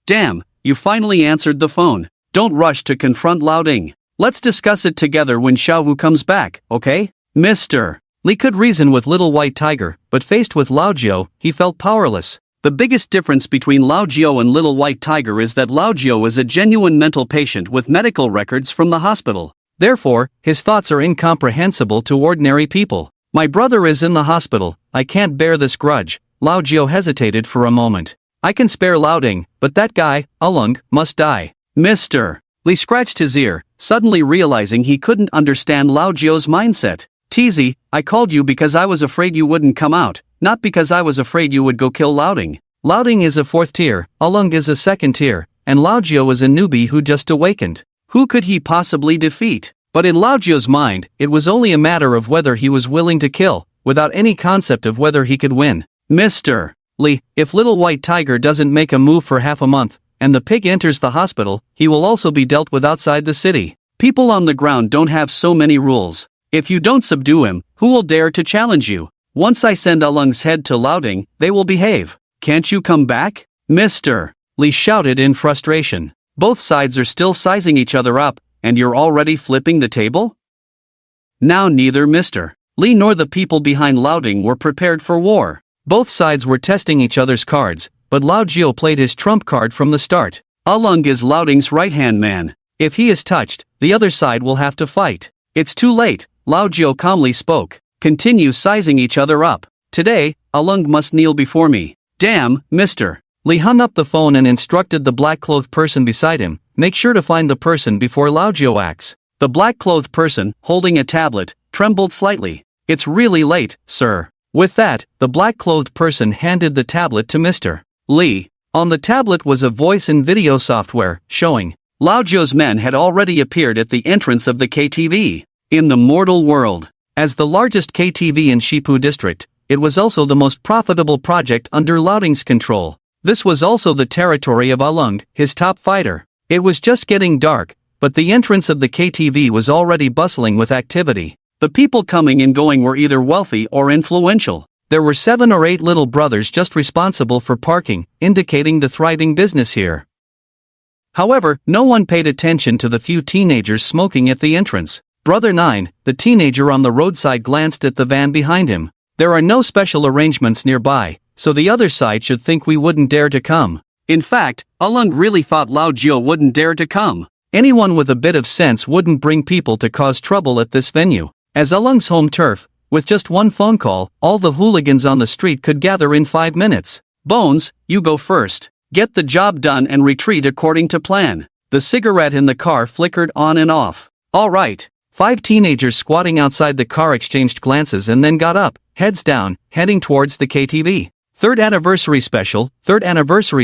Damn, you finally answered the phone. Don't rush to confront Lao Ding. Let's discuss it together when Xiaohu comes back, okay? Mr. Lee could reason with Little White Tiger, but faced with Lao Jiao, he felt powerless. The biggest difference between Lao Jiao and Little White Tiger is that Lao Jiao is a genuine mental patient with medical records from the hospital. Therefore, his thoughts are incomprehensible to ordinary people. My brother is in the hospital, I can't bear this grudge. Lao Jiao hesitated for a moment. I can spare Laoding, but that guy, Alung, must die. Mr. Li scratched his ear, suddenly realizing he couldn't understand Lao Jiao's mindset. TZ, I called you because I was afraid you wouldn't come out, not because I was afraid you would go kill Laoding. Laoding is a 4th tier, Alung is a 2nd tier, and Lao Jiao is a newbie who just awakened. Who could he possibly defeat? But in Lao Jiao's mind, it was only a matter of whether he was willing to kill, without any concept of whether he could win. Mr. Li, if Little White Tiger doesn't make a move for half a month, and the pig enters the hospital, he will also be dealt with outside the city. People on the ground don't have so many rules. If you don't subdue him, who will dare to challenge you? Once I send Alung's head to Laoding, they will behave. Can't you come back? Mr. Li shouted in frustration. Both sides are still sizing each other up, and you're already flipping the table? Now neither Mr. Li nor the people behind Laoding were prepared for war. Both sides were testing each other's cards, but Lao Jiao played his trump card from the start. Alung is Laoding's right-hand man. If he is touched, the other side will have to fight. It's too late, Lao Jiao calmly spoke. Continue sizing each other up. Today, Alung must kneel before me. Damn, Mr. Li hung up the phone and instructed the black-clothed person beside him, make sure to find the person before Lao Jiao acts. The black-clothed person, holding a tablet, trembled slightly. It's really late, sir. With that, the black-clothed person handed the tablet to Mr. Li. On the tablet was a voice and video software, showing Lao Jiao's men had already appeared at the entrance of the KTV. In the mortal world. As the largest KTV in Shipu district, it was also the most profitable project under Laoding's control. This was also the territory of Alung, his top fighter. It was just getting dark, but the entrance of the KTV was already bustling with activity. The people coming and going were either wealthy or influential. There were 7 or 8 little brothers just responsible for parking, indicating the thriving business here. However, no one paid attention to the few teenagers smoking at the entrance. Brother 9, the teenager on the roadside, glanced at the van behind him. There are no special arrangements nearby, so the other side should think we wouldn't dare to come. In fact, Alung really thought Lao Jiao wouldn't dare to come. Anyone with a bit of sense wouldn't bring people to cause trouble at this venue. As Alung's home turf, with just one phone call, all the hooligans on the street could gather in 5 minutes. Bones, you go first. Get the job done and retreat according to plan. The cigarette in the car flickered on and off. All right. 5 teenagers squatting outside the car exchanged glances and then got up, heads down, heading towards the KTV. 3rd anniversary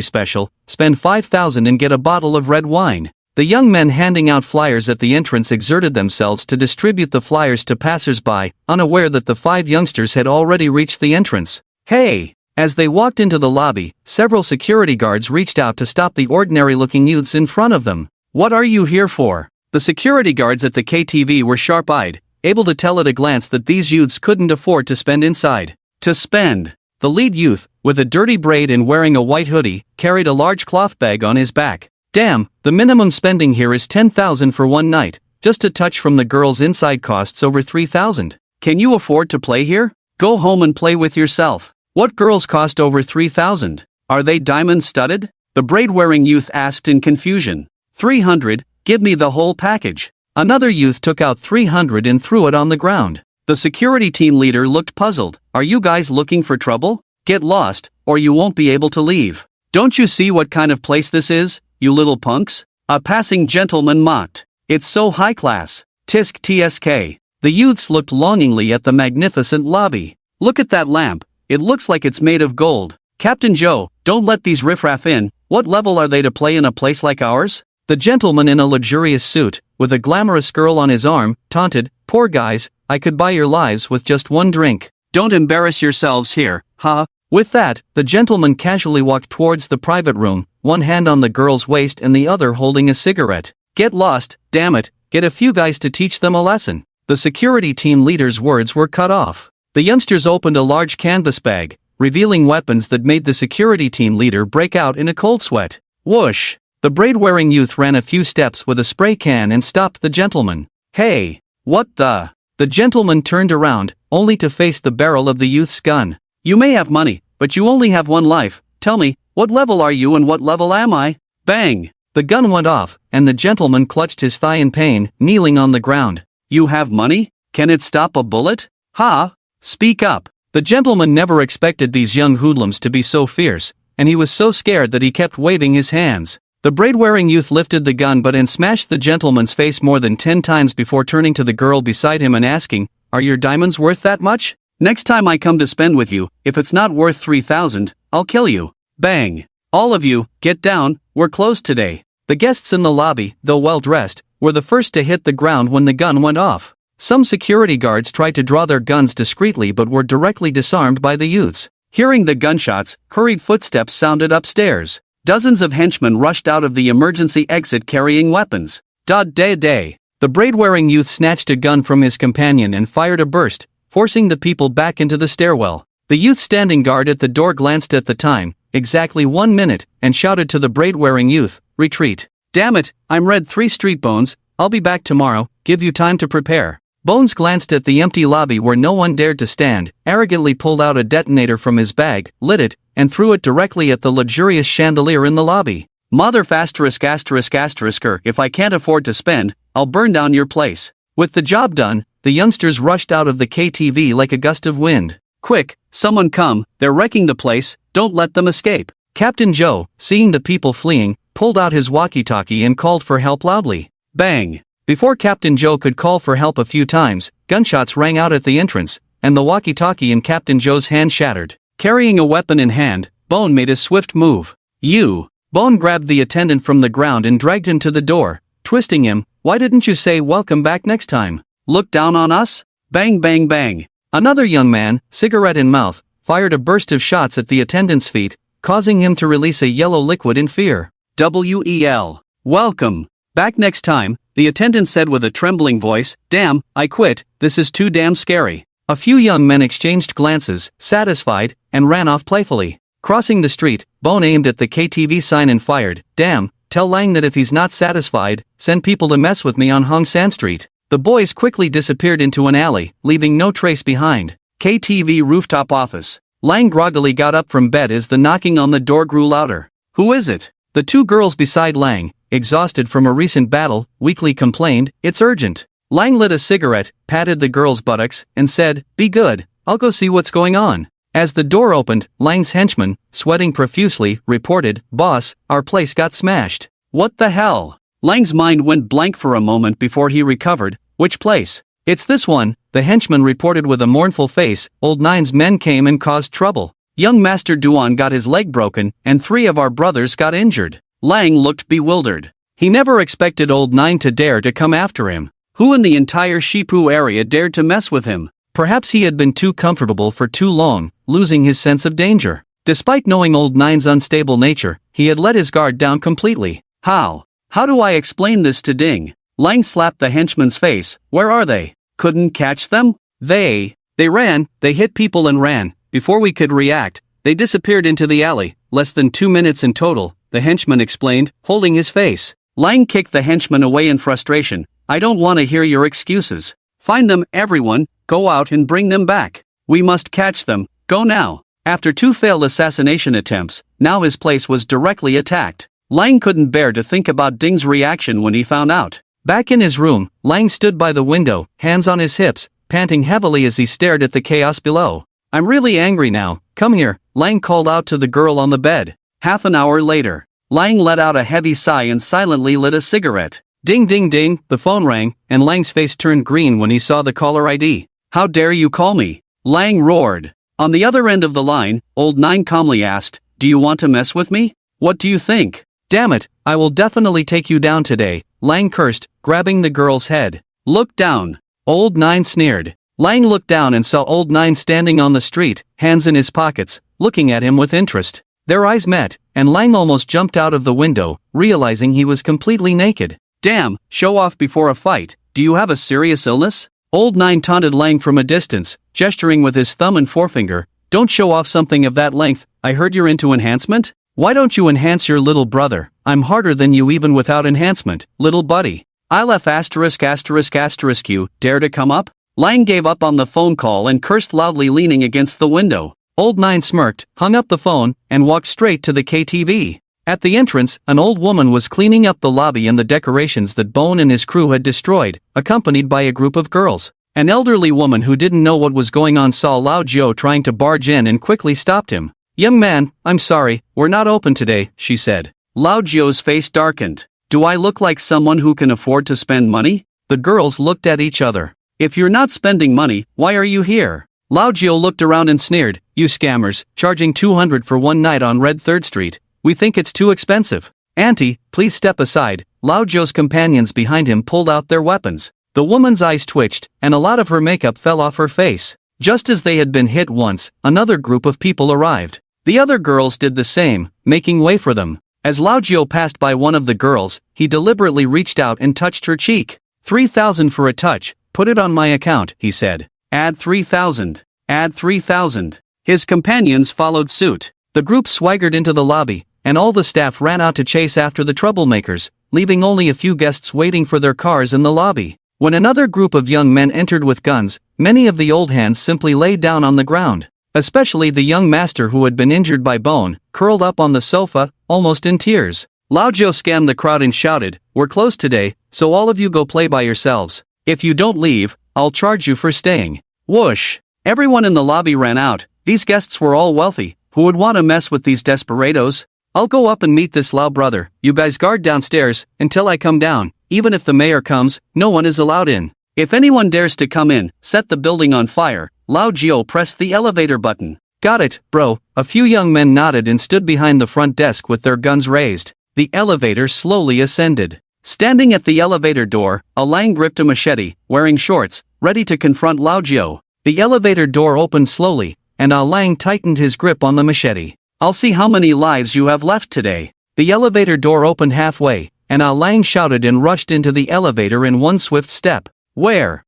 special, spend 5,000 and get a bottle of red wine. The young men handing out flyers at the entrance exerted themselves to distribute the flyers to passers-by, unaware that the 5 youngsters had already reached the entrance. Hey! As they walked into the lobby, several security guards reached out to stop the ordinary-looking youths in front of them. What are you here for? The security guards at the KTV were sharp-eyed, able to tell at a glance that these youths couldn't afford to spend inside. To spend. The lead youth, with a dirty braid and wearing a white hoodie, carried a large cloth bag on his back. Damn, the minimum spending here is 10,000 for one night, just a touch from the girls inside costs over 3,000. Can you afford to play here? Go home and play with yourself. What girls cost over 3,000? Are they diamond-studded? The braid-wearing youth asked in confusion. 300, give me the whole package. Another youth took out 300 and threw it on the ground. The security team leader looked puzzled. Are you guys looking for trouble? Get lost, or you won't be able to leave. Don't you see what kind of place this is, you little punks? A passing gentleman mocked. It's so high class. Tisk TSK. The youths looked longingly at the magnificent lobby. Look at that lamp, it looks like it's made of gold. Captain Joe, don't let these riffraff in. What level are they to play in a place like ours? The gentleman in a luxurious suit, with a glamorous girl on his arm, taunted, poor guys, I could buy your lives with just one drink. Don't embarrass yourselves here, huh? With that, the gentleman casually walked towards the private room, one hand on the girl's waist and the other holding a cigarette. Get lost, damn it, get a few guys to teach them a lesson. The security team leader's words were cut off. The youngsters opened a large canvas bag, revealing weapons that made the security team leader break out in a cold sweat. Whoosh! The braid-wearing youth ran a few steps with a spray can and stopped the gentleman. Hey! What the? The gentleman turned around, only to face the barrel of the youth's gun. You may have money, but you only have one life. Tell me, what level are you and what level am I? Bang! The gun went off, and the gentleman clutched his thigh in pain, kneeling on the ground. You have money? Can it stop a bullet? Ha! Speak up. The gentleman never expected these young hoodlums to be so fierce, and he was so scared that he kept waving his hands. The braid-wearing youth lifted the gun but and smashed the gentleman's face more than 10 times before turning to the girl beside him and asking, "Are your diamonds worth that much? Next time I come to spend with you, if it's not worth 3,000, I'll kill you." Bang! All of you, get down, we're closed today. The guests in the lobby, though well-dressed, were the first to hit the ground when the gun went off. Some security guards tried to draw their guns discreetly but were directly disarmed by the youths. Hearing the gunshots, hurried footsteps sounded upstairs. Dozens of henchmen rushed out of the emergency exit carrying weapons. Day. The braid-wearing youth snatched a gun from his companion and fired a burst, forcing the people back into the stairwell. The youth standing guard at the door glanced at the time, exactly 1 minute, and shouted to the braid-wearing youth, "Retreat." Damn it, I'm Red 3 Street Bones, I'll be back tomorrow, give you time to prepare. Bones glanced at the empty lobby where no one dared to stand, arrogantly pulled out a detonator from his bag, lit it, and threw it directly at the luxurious chandelier in the lobby. Mother ****, if I can't afford to spend, I'll burn down your place. With the job done, the youngsters rushed out of the KTV like a gust of wind. Quick, someone come, they're wrecking the place, don't let them escape. Captain Joe, seeing the people fleeing, pulled out his walkie-talkie and called for help loudly. Bang! Before Captain Joe could call for help a few times, gunshots rang out at the entrance, and the walkie-talkie in Captain Joe's hand shattered. Carrying a weapon in hand, Bone made a swift move. You! Bone grabbed the attendant from the ground and dragged him to the door, twisting him. "Why didn't you say welcome back next time? Look down on us?" Bang bang bang. Another young man, cigarette in mouth, fired a burst of shots at the attendant's feet, causing him to release a yellow liquid in fear. "Well. Welcome. Back next time," the attendant said with a trembling voice. "Damn, I quit, this is too damn scary." A few young men exchanged glances, satisfied, and ran off playfully. Crossing the street, Bone aimed at the KTV sign and fired, "Damn, tell Lang that if he's not satisfied, send people to mess with me on Hong San Street." The boys quickly disappeared into an alley, leaving no trace behind. KTV rooftop office. Lang groggily got up from bed as the knocking on the door grew louder. "Who is it?" The two girls beside Lang, exhausted from a recent battle, weakly complained, "It's urgent." Lang lit a cigarette, patted the girl's buttocks, and said, "Be good, I'll go see what's going on." As the door opened, Lang's henchman, sweating profusely, reported, "Boss, our place got smashed." "What the hell?" Lang's mind went blank for a moment before he recovered. "Which place?" "It's this one," the henchman reported with a mournful face. "Old Nine's men came and caused trouble. Young Master Duan got his leg broken, and 3 of our brothers got injured." Lang looked bewildered. He never expected Old Nine to dare to come after him. Who in the entire Shipu area dared to mess with him? Perhaps he had been too comfortable for too long, losing his sense of danger. Despite knowing Old Nine's unstable nature, he had let his guard down completely. How do I explain this to Ding? Lang slapped the henchman's face. "Where are they? Couldn't catch them?" They ran, they hit people and ran. Before we could react, they disappeared into the alley. Less than 2 minutes in total, the henchman explained, holding his face. Lang kicked the henchman away in frustration. "I don't want to hear your excuses. Find them, everyone, go out and bring them back. We must catch them, go now." After 2 failed assassination attempts, now his place was directly attacked. Lang couldn't bear to think about Ding's reaction when he found out. Back in his room, Lang stood by the window, hands on his hips, panting heavily as he stared at the chaos below. "I'm really angry now, come here," Lang called out to the girl on the bed. Half an hour later, Lang let out a heavy sigh and silently lit a cigarette. Ding ding ding, the phone rang, and Lang's face turned green when he saw the caller ID. "How dare you call me?" Lang roared. On the other end of the line, Old Nine calmly asked, "Do you want to mess with me? What do you think?" "Damn it, I will definitely take you down today," Lang cursed, grabbing the girl's head. "Look down," Old Nine sneered. Lang looked down and saw Old Nine standing on the street, hands in his pockets, looking at him with interest. Their eyes met, and Lang almost jumped out of the window, realizing he was completely naked. "Damn, show off before a fight, do you have a serious illness?" Old Nine taunted Lang from a distance, gesturing with his thumb and forefinger. "Don't show off something of that length, I heard you're into enhancement? Why don't you enhance your little brother? I'm harder than you even without enhancement, little buddy." "ILF ****, dare to come up?" Lang gave up on the phone call and cursed loudly, leaning against the window. Old Nine smirked, hung up the phone, and walked straight to the KTV. At the entrance, an old woman was cleaning up the lobby and the decorations that Bone and his crew had destroyed, accompanied by a group of girls. An elderly woman who didn't know what was going on saw Lao Jiao trying to barge in and quickly stopped him. "Young man, I'm sorry, we're not open today," she said. Lao Jiao's face darkened. "Do I look like someone who can afford to spend money?" The girls looked at each other. "If you're not spending money, why are you here?" Lao Jiao looked around and sneered, "You scammers, charging 200 for one night on Red 3rd Street. We think it's too expensive. Auntie, please step aside." Lao Jiao's companions behind him pulled out their weapons. The woman's eyes twitched, and a lot of her makeup fell off her face. Just as they had been hit once, another group of people arrived. The other girls did the same, making way for them. As Lao Jiao passed by one of the girls, he deliberately reached out and touched her cheek. 3,000 for a touch, put it on my account, he said. Add 3,000. Add 3,000. His companions followed suit. The group swaggered into the lobby, and all the staff ran out to chase after the troublemakers, leaving only a few guests waiting for their cars in the lobby. When another group of young men entered with guns, many of the old hands simply lay down on the ground. Especially the young master who had been injured by Bone, curled up on the sofa, almost in tears. Lao Jiao scanned the crowd and shouted, "We're closed today, so all of you go play by yourselves. If you don't leave, I'll charge you for staying." Whoosh! Everyone in the lobby ran out. These guests were all wealthy. Who would want to mess with these desperados? "I'll go up and meet this Lao brother. You guys guard downstairs until I come down. Even if the mayor comes, no one is allowed in. If anyone dares to come in, set the building on fire." Lao Jiao pressed the elevator button. "Got it, bro." A few young men nodded and stood behind the front desk with their guns raised. The elevator slowly ascended. Standing at the elevator door, Lang gripped a machete, wearing shorts, ready to confront Lao Jiao. The elevator door opened slowly, and Lang tightened his grip on the machete. "I'll see how many lives you have left today." The elevator door opened halfway, and Lang shouted and rushed into the elevator in one swift step. Where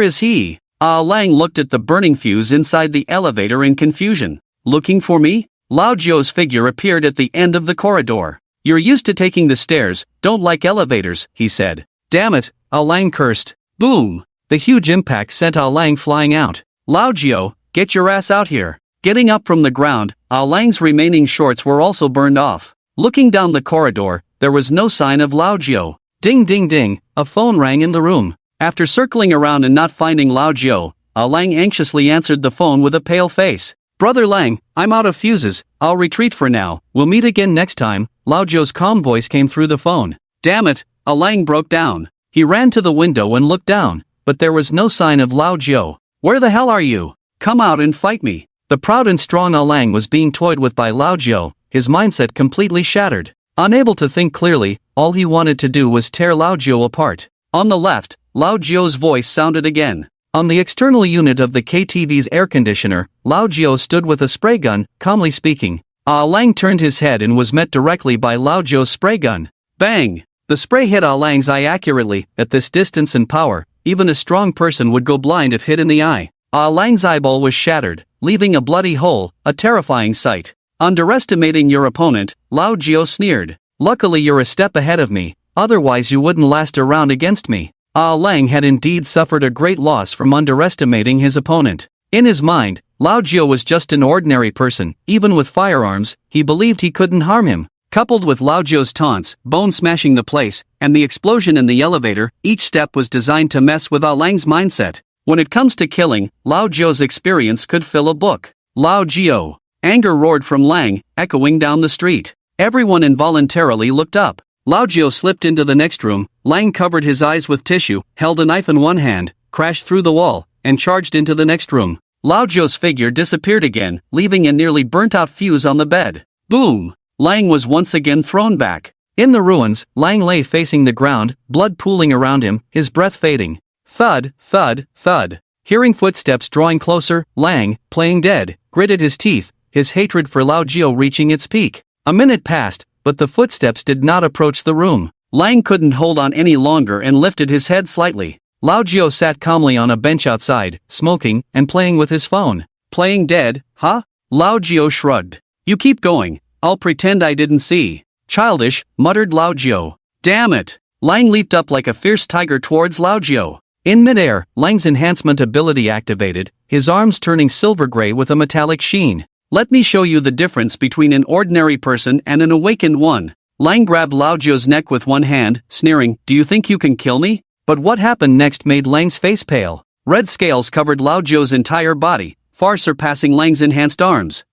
is he?" Lang looked at the burning fuse inside the elevator in confusion. "Looking for me?" Lao Jiao's figure appeared at the end of the corridor. "You're used to taking the stairs, don't like elevators," he said. "Damn it," Lang cursed. Boom! The huge impact sent Lang flying out. "Lao Jiao, get your ass out here." Getting up from the ground, Lang's remaining shorts were also burned off. Looking down the corridor, there was no sign of Lao Jiao. Ding ding ding, a phone rang in the room. After circling around and not finding Lao Jiao, Lang anxiously answered the phone with a pale face. "Brother Lang, I'm out of fuses, I'll retreat for now, we'll meet again next time." Lao Jiao's calm voice came through the phone. "Damn it," Lang broke down. He ran to the window and looked down, but there was no sign of Lao Jiao. "Where the hell are you? Come out and fight me." The proud and strong Lang was being toyed with by Lao Jiao, his mindset completely shattered. Unable to think clearly, all he wanted to do was tear Lao Jiao apart. On the left, Lao Jiao's voice sounded again. On the external unit of the KTV's air conditioner, Lao Jiao stood with a spray gun, calmly speaking. Lang turned his head and was met directly by Lao Jiao's spray gun. Bang! The spray hit Lang's eye accurately. At this distance and power, even a strong person would go blind if hit in the eye. Lang's eyeball was shattered, leaving a bloody hole, a terrifying sight. "Underestimating your opponent," Lao Jiao sneered. "Luckily you're a step ahead of me, otherwise you wouldn't last a round against me." Lang had indeed suffered a great loss from underestimating his opponent. In his mind, Lao Jiao was just an ordinary person. Even with firearms, he believed he couldn't harm him. Coupled with Lao Jiao's taunts, Bone smashing the place, and the explosion in the elevator, each step was designed to mess with Lang's mindset. When it comes to killing, Lao Jiao's experience could fill a book. Lao Jiao! Anger roared from Lang, echoing down the street. Everyone involuntarily looked up. Lao Jiao slipped into the next room. Lang covered his eyes with tissue, held a knife in one hand, crashed through the wall, and charged into the next room. Lao Jiao's figure disappeared again, leaving a nearly burnt-out fuse on the bed. Boom! Lang was once again thrown back. In the ruins, Lang lay facing the ground, blood pooling around him, his breath fading. Thud, thud, thud. Hearing footsteps drawing closer, Lang, playing dead, gritted his teeth, his hatred for Lao Jiao reaching its peak. A minute passed, but the footsteps did not approach the room. Lang couldn't hold on any longer and lifted his head slightly. Lao Jiao sat calmly on a bench outside, smoking and playing with his phone. "Playing dead, huh?" Lao Jiao shrugged. "You keep going, I'll pretend I didn't see." "Childish," muttered Lao Jiao. "Damn it!" Lang leaped up like a fierce tiger towards Lao Jiao. In midair, Lang's enhancement ability activated, his arms turning silver gray with a metallic sheen. Let me show you the difference between an ordinary person and an awakened one. Lang grabbed Lao Zio's neck with one hand, sneering, "Do you think you can kill me?" But what happened next made Lang's face pale. Red scales covered Lao Zio's entire body, far surpassing Lang's enhanced arms.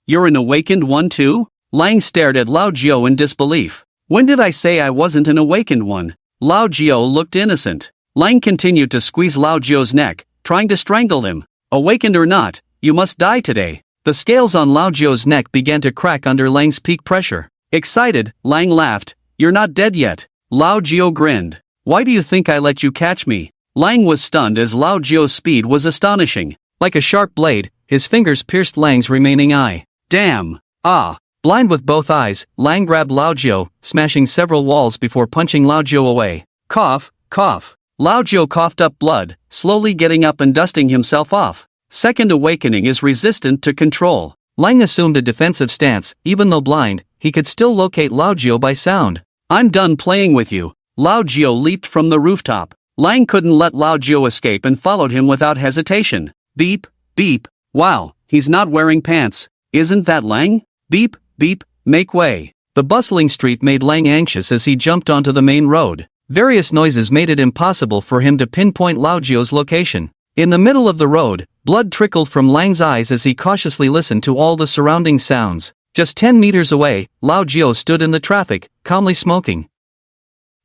"You're an awakened one too?" Lang stared at Lao Zio in disbelief. "When did I say I wasn't an awakened one?" Lao Zio looked innocent. Lang continued to squeeze Lao Zio's neck, trying to strangle him. "Awakened or not, you must die today." The scales on Lao Zio's neck began to crack under Lang's peak pressure. Excited, Lang laughed. "You're not dead yet." Lao Zio grinned. "Why do you think I let you catch me?" Lang was stunned as Lao Zio's speed was astonishing. Like a sharp blade, his fingers pierced Lang's remaining eye. "Damn. Ah." Blind with both eyes, Lang grabbed Lao Zio, smashing several walls before punching Lao Zio away. Cough, cough. Lao Zio coughed up blood, slowly getting up and dusting himself off. Second awakening is resistant to control. Lang assumed a defensive stance. Even though blind, he could still locate Lao Zio by sound. "I'm done playing with you." Lao Zio leaped from the rooftop. Lang couldn't let Lao Zio escape and followed him without hesitation. Beep, beep. Wow, he's not wearing pants. Isn't that Lang? Beep, beep, make way. The bustling street made Lang anxious as he jumped onto the main road. Various noises made it impossible for him to pinpoint Lao Zio's location. In the middle of the road, blood trickled from Lang's eyes as he cautiously listened to all the surrounding sounds. Just 10 meters away, Lao Zio stood in the traffic, calmly smoking.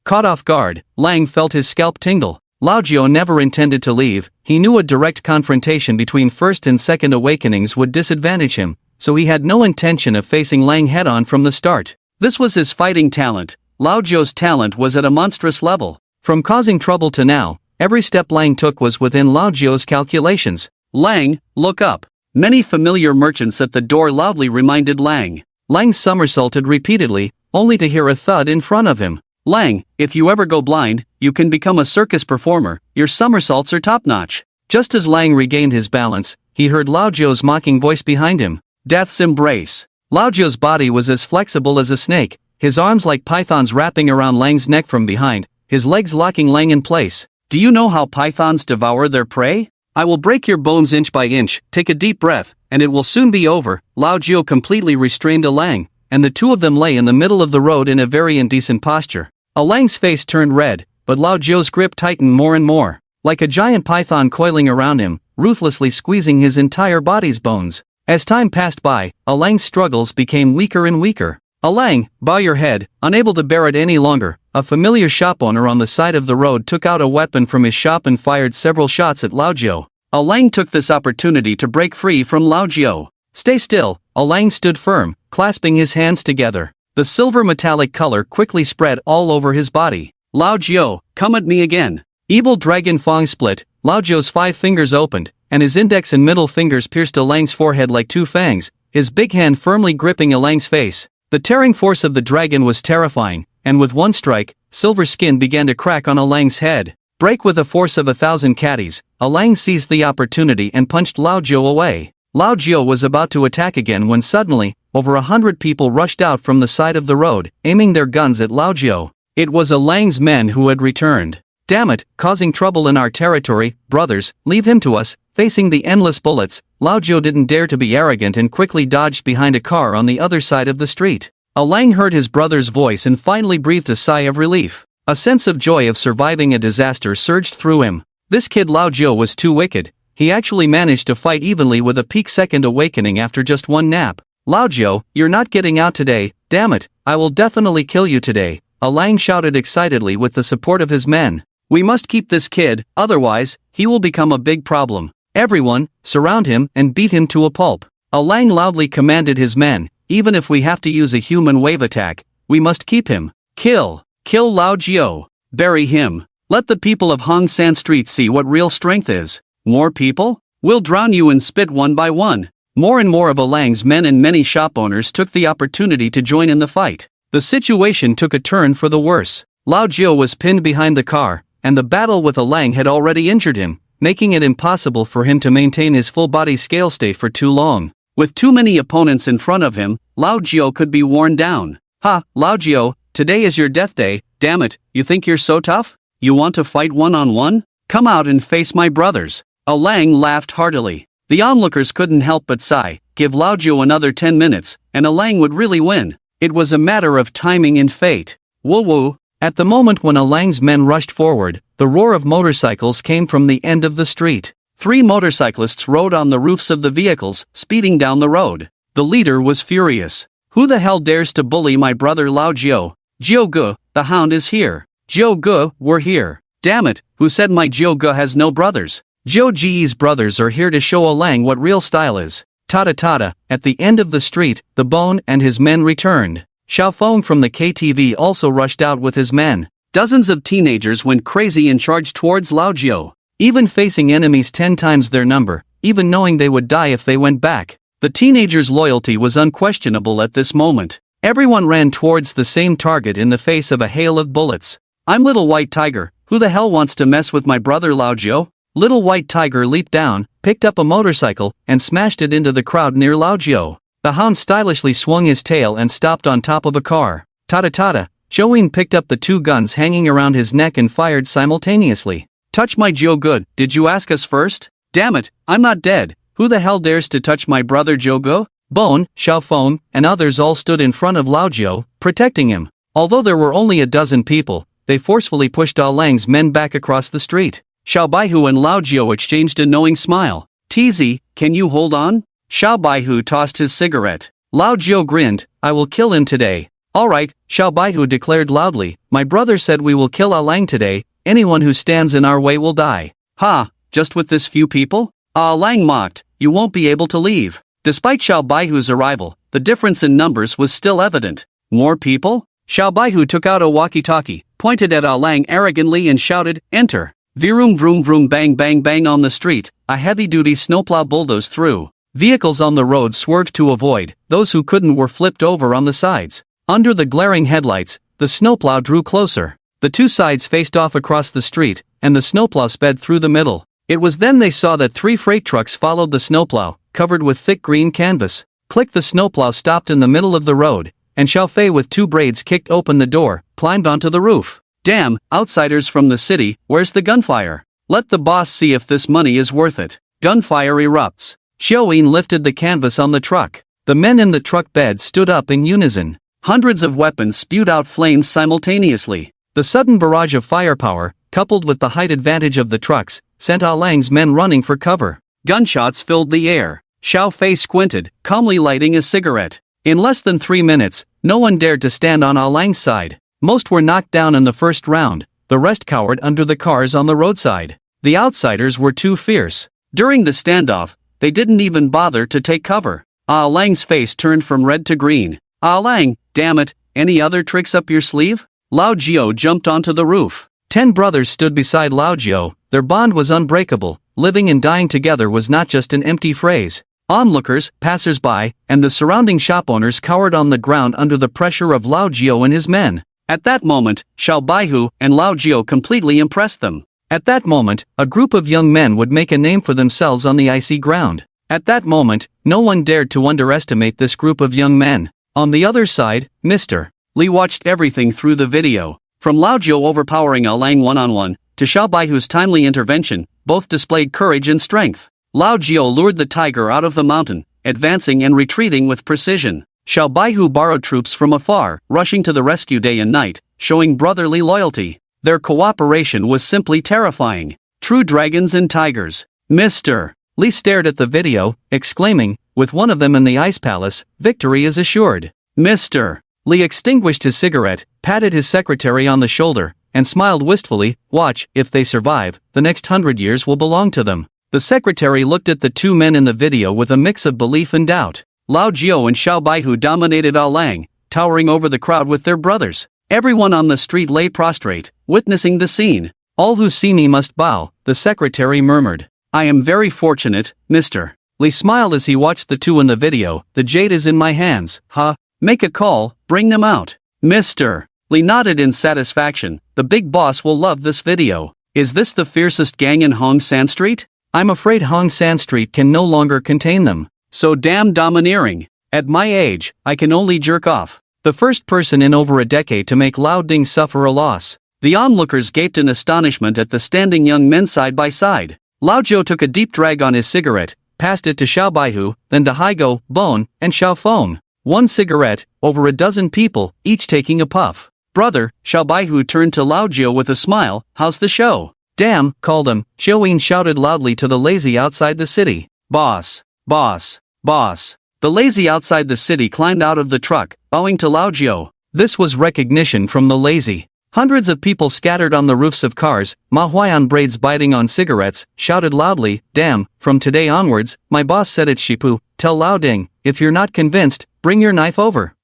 Caught off guard, Lang felt his scalp tingle. Lao Zio never intended to leave. He knew a direct confrontation between first and second awakenings would disadvantage him, so he had no intention of facing Lang head-on from the start. This was his fighting talent. Lao Zio's talent was at a monstrous level. From causing trouble to now, every step Lang took was within Lao Zio's calculations. "Lang, look up." Many familiar merchants at the door loudly reminded Lang. Lang somersaulted repeatedly, only to hear a thud in front of him. "Lang, if you ever go blind, you can become a circus performer. Your somersaults are top-notch." Just as Lang regained his balance, he heard Lao Zio's mocking voice behind him. "Death's embrace." Lao Zio's body was as flexible as a snake, his arms like pythons wrapping around Lang's neck from behind, his legs locking Lang in place. "Do you know how pythons devour their prey? I will break your bones inch by inch. Take a deep breath, and it will soon be over." Lao Zio completely restrained Lang, and the two of them lay in the middle of the road in a very indecent posture. Lang's face turned red, but Lao Zio's grip tightened more and more, like a giant python coiling around him, ruthlessly squeezing his entire body's bones. As time passed by, Lang's struggles became weaker and weaker. "Lang, bow your head." Unable to bear it any longer, a familiar shop owner on the side of the road took out a weapon from his shop and fired several shots at Lao Zio. Lang took this opportunity to break free from Lao Zio. "Stay still." Lang stood firm, clasping his hands together. The silver metallic color quickly spread all over his body. "Lao Zio, come at me again." Evil dragon Fong split, Lao Zio's 5 fingers opened, and his index and middle fingers pierced Lang's forehead like 2 fangs, his big hand firmly gripping Lang's face. The tearing force of the dragon was terrifying, and with one strike, silver skin began to crack on Lang's head. Break with the force of 1,000 catties, Lang seized the opportunity and punched Lao Zio away. Lao Zio was about to attack again when suddenly, over 100 people rushed out from the side of the road, aiming their guns at Lao Zio. It was Lang's men who had returned. "Damn it, causing trouble in our territory, brothers, leave him to us." Facing the endless bullets, Lao Zio didn't dare to be arrogant and quickly dodged behind a car on the other side of the street. Lang heard his brother's voice and finally breathed a sigh of relief. A sense of joy of surviving a disaster surged through him. This kid Lao Zio was too wicked. He actually managed to fight evenly with a peak second awakening after just one nap. "Lao Zio, you're not getting out today, damn it, I will definitely kill you today," Lang shouted excitedly with the support of his men. "We must keep this kid, otherwise, he will become a big problem. Everyone, surround him and beat him to a pulp." Lang loudly commanded his men, "Even if we have to use a human wave attack, we must keep him. Kill Lao Zio. Bury him. Let the people of Hong San Street see what real strength is." "More people? We'll drown you in spit one by one." More and more of Lang's men and many shop owners took the opportunity to join in the fight. The situation took a turn for the worse. Lao Zio was pinned behind the car, and the battle with Lang had already injured him, making it impossible for him to maintain his full-body scale state for too long. With too many opponents in front of him, Lao Zio could be worn down. "Ha, Lao Zio, today is your death day, damn it, you think you're so tough? You want to fight one-on-one? Come out and face my brothers." Lang laughed heartily. The onlookers couldn't help but sigh. give Lao Jiu another 10 minutes, and Alang would really win. It was a matter of timing and fate. Woo woo. At the moment when Alang's men rushed forward, the roar of motorcycles came from the end of the street. 3 motorcyclists rode on the roofs of the vehicles, speeding down the road. The leader was furious. Who the hell dares to bully my brother Lao Jiu? Jiu Gu, the hound is here. Jiu Gu, we're here. Damn it, who said my Jiu Gu has no brothers? Jiu Ji's brothers are here to show Alang what real style is. Tada tada, at the end of the street, the Bone and his men returned. Xiao Feng from the KTV also rushed out with his men. Dozens of teenagers went crazy and charged towards Lao Jiu. Even facing enemies 10 times their number, even knowing they would die if they went back, the teenagers' loyalty was unquestionable at this moment. Everyone ran towards the same target in the face of a hail of bullets. I'm Little White Tiger, who the hell wants to mess with my brother Lao Jiu? Little White Tiger leaped down, picked up a motorcycle, and smashed it into the crowd near Lao Jiu. The hound stylishly swung his tail and stopped on top of a car. Tada tada, Zhou picked up the 2 guns hanging around his neck and fired simultaneously. Touch my Jiu Gu, did you ask us first? Damn it, I'm not dead. Who the hell dares to touch my brother Jiu Gu? Bone, Xiao Feng, and others all stood in front of Lao Jiu, protecting him. Although there were only a dozen people, they forcefully pushed Alang's men back across the street. Xiao Baihu and Lao Jiu exchanged a knowing smile. TZ, can you hold on? Xiao Baihu tossed his cigarette. Lao Jiu grinned, I will kill him today. Alright, Xiao Baihu declared loudly, my brother said we will kill Alang today, anyone who stands in our way will die. Ha, just with this few people? Alang mocked, you won't be able to leave. Despite Xiao Baihu's arrival, the difference in numbers was still evident. More people? Xiao Baihu took out a walkie-talkie, pointed at Alang arrogantly and shouted, enter. Vroom vroom vroom bang bang bang on the street, a heavy-duty snowplow bulldozed through. Vehicles on the road swerved to avoid, those who couldn't were flipped over on the sides. Under the glaring headlights, the snowplow drew closer. The 2 sides faced off across the street, and the snowplow sped through the middle. It was then they saw that 3 freight trucks followed the snowplow, covered with thick green canvas. Click, the snowplow stopped in the middle of the road, and Xiao Fei with 2 braids kicked open the door, climbed onto the roof. Damn, outsiders from the city, where's the gunfire? Let the boss see if this money is worth it. Gunfire erupts. Xiao lifted the canvas on the truck. The men in the truck bed stood up in unison. Hundreds of weapons spewed out flames simultaneously. The sudden barrage of firepower, coupled with the height advantage of the trucks, sent Alang's men running for cover. Gunshots filled the air. Xiao Fei squinted, calmly lighting a cigarette. In less than 3 minutes, no one dared to stand on Alang's side. Most were knocked down in the first round, the rest cowered under the cars on the roadside. The outsiders were too fierce. During the standoff, they didn't even bother to take cover. Alang's face turned from red to green. Alang, damn it, any other tricks up your sleeve? Lao Jiu jumped onto the roof. 10 brothers stood beside Lao Jiu, their bond was unbreakable, living and dying together was not just an empty phrase. Onlookers, passers-by, and the surrounding shop owners cowered on the ground under the pressure of Lao Jiu and his men. At that moment, Xiao Baihu and Lao Jiu completely impressed them. At that moment, a group of young men would make a name for themselves on the icy ground. At that moment, no one dared to underestimate this group of young men. On the other side, Mr. Li watched everything through the video. From Lao Jiu overpowering Alang one-on-one, to Xiao Baihu's timely intervention, both displayed courage and strength. Lao Jiu lured the tiger out of the mountain, advancing and retreating with precision. Xiao Baihu borrowed troops from afar, rushing to the rescue day and night, showing brotherly loyalty. Their cooperation was simply terrifying. True dragons and tigers. Mr. Li stared at the video, exclaiming, with one of them in the ice palace, victory is assured. Mr. Li extinguished his cigarette, patted his secretary on the shoulder, and smiled wistfully, watch, if they survive, the next 100 years will belong to them. The secretary looked at the 2 men in the video with a mix of belief and doubt. Lao Jiu and Xiao Baihu dominated Alang, towering over the crowd with their brothers. Everyone on the street lay prostrate, witnessing the scene. All who see me must bow, the secretary murmured. I am very fortunate, Mr. Li smiled as he watched the 2 in the video. The jade is in my hands, huh? Make a call, bring them out. Mr. Li nodded in satisfaction, the big boss will love this video. Is this the fiercest gang in Hong San Street? I'm afraid Hong San Street can no longer contain them. So damn domineering. At my age, I can only jerk off. The first person in over a decade to make Lao Ding suffer a loss. The onlookers gaped in astonishment at the standing young men side by side. Lao Jiu took a deep drag on his cigarette, passed it to Xiao Baihu, then to Haigo, Bone, and Xiao Feng. One cigarette, over a dozen people, each taking a puff. Brother, Xiao Baihu turned to Lao Jiu with a smile, how's the show? Damn, call them, Xiao Yin shouted loudly to the lazy outside the city. Boss, boss, boss. The lazy outside the city climbed out of the truck, bowing to Lao Jiu. This was recognition from the lazy. Hundreds of people scattered on the roofs of cars, Ma Huayan braids biting on cigarettes, shouted loudly, damn, from today onwards, my boss said it's Shipu, tell Lao Ding, if you're not convinced, bring your knife over.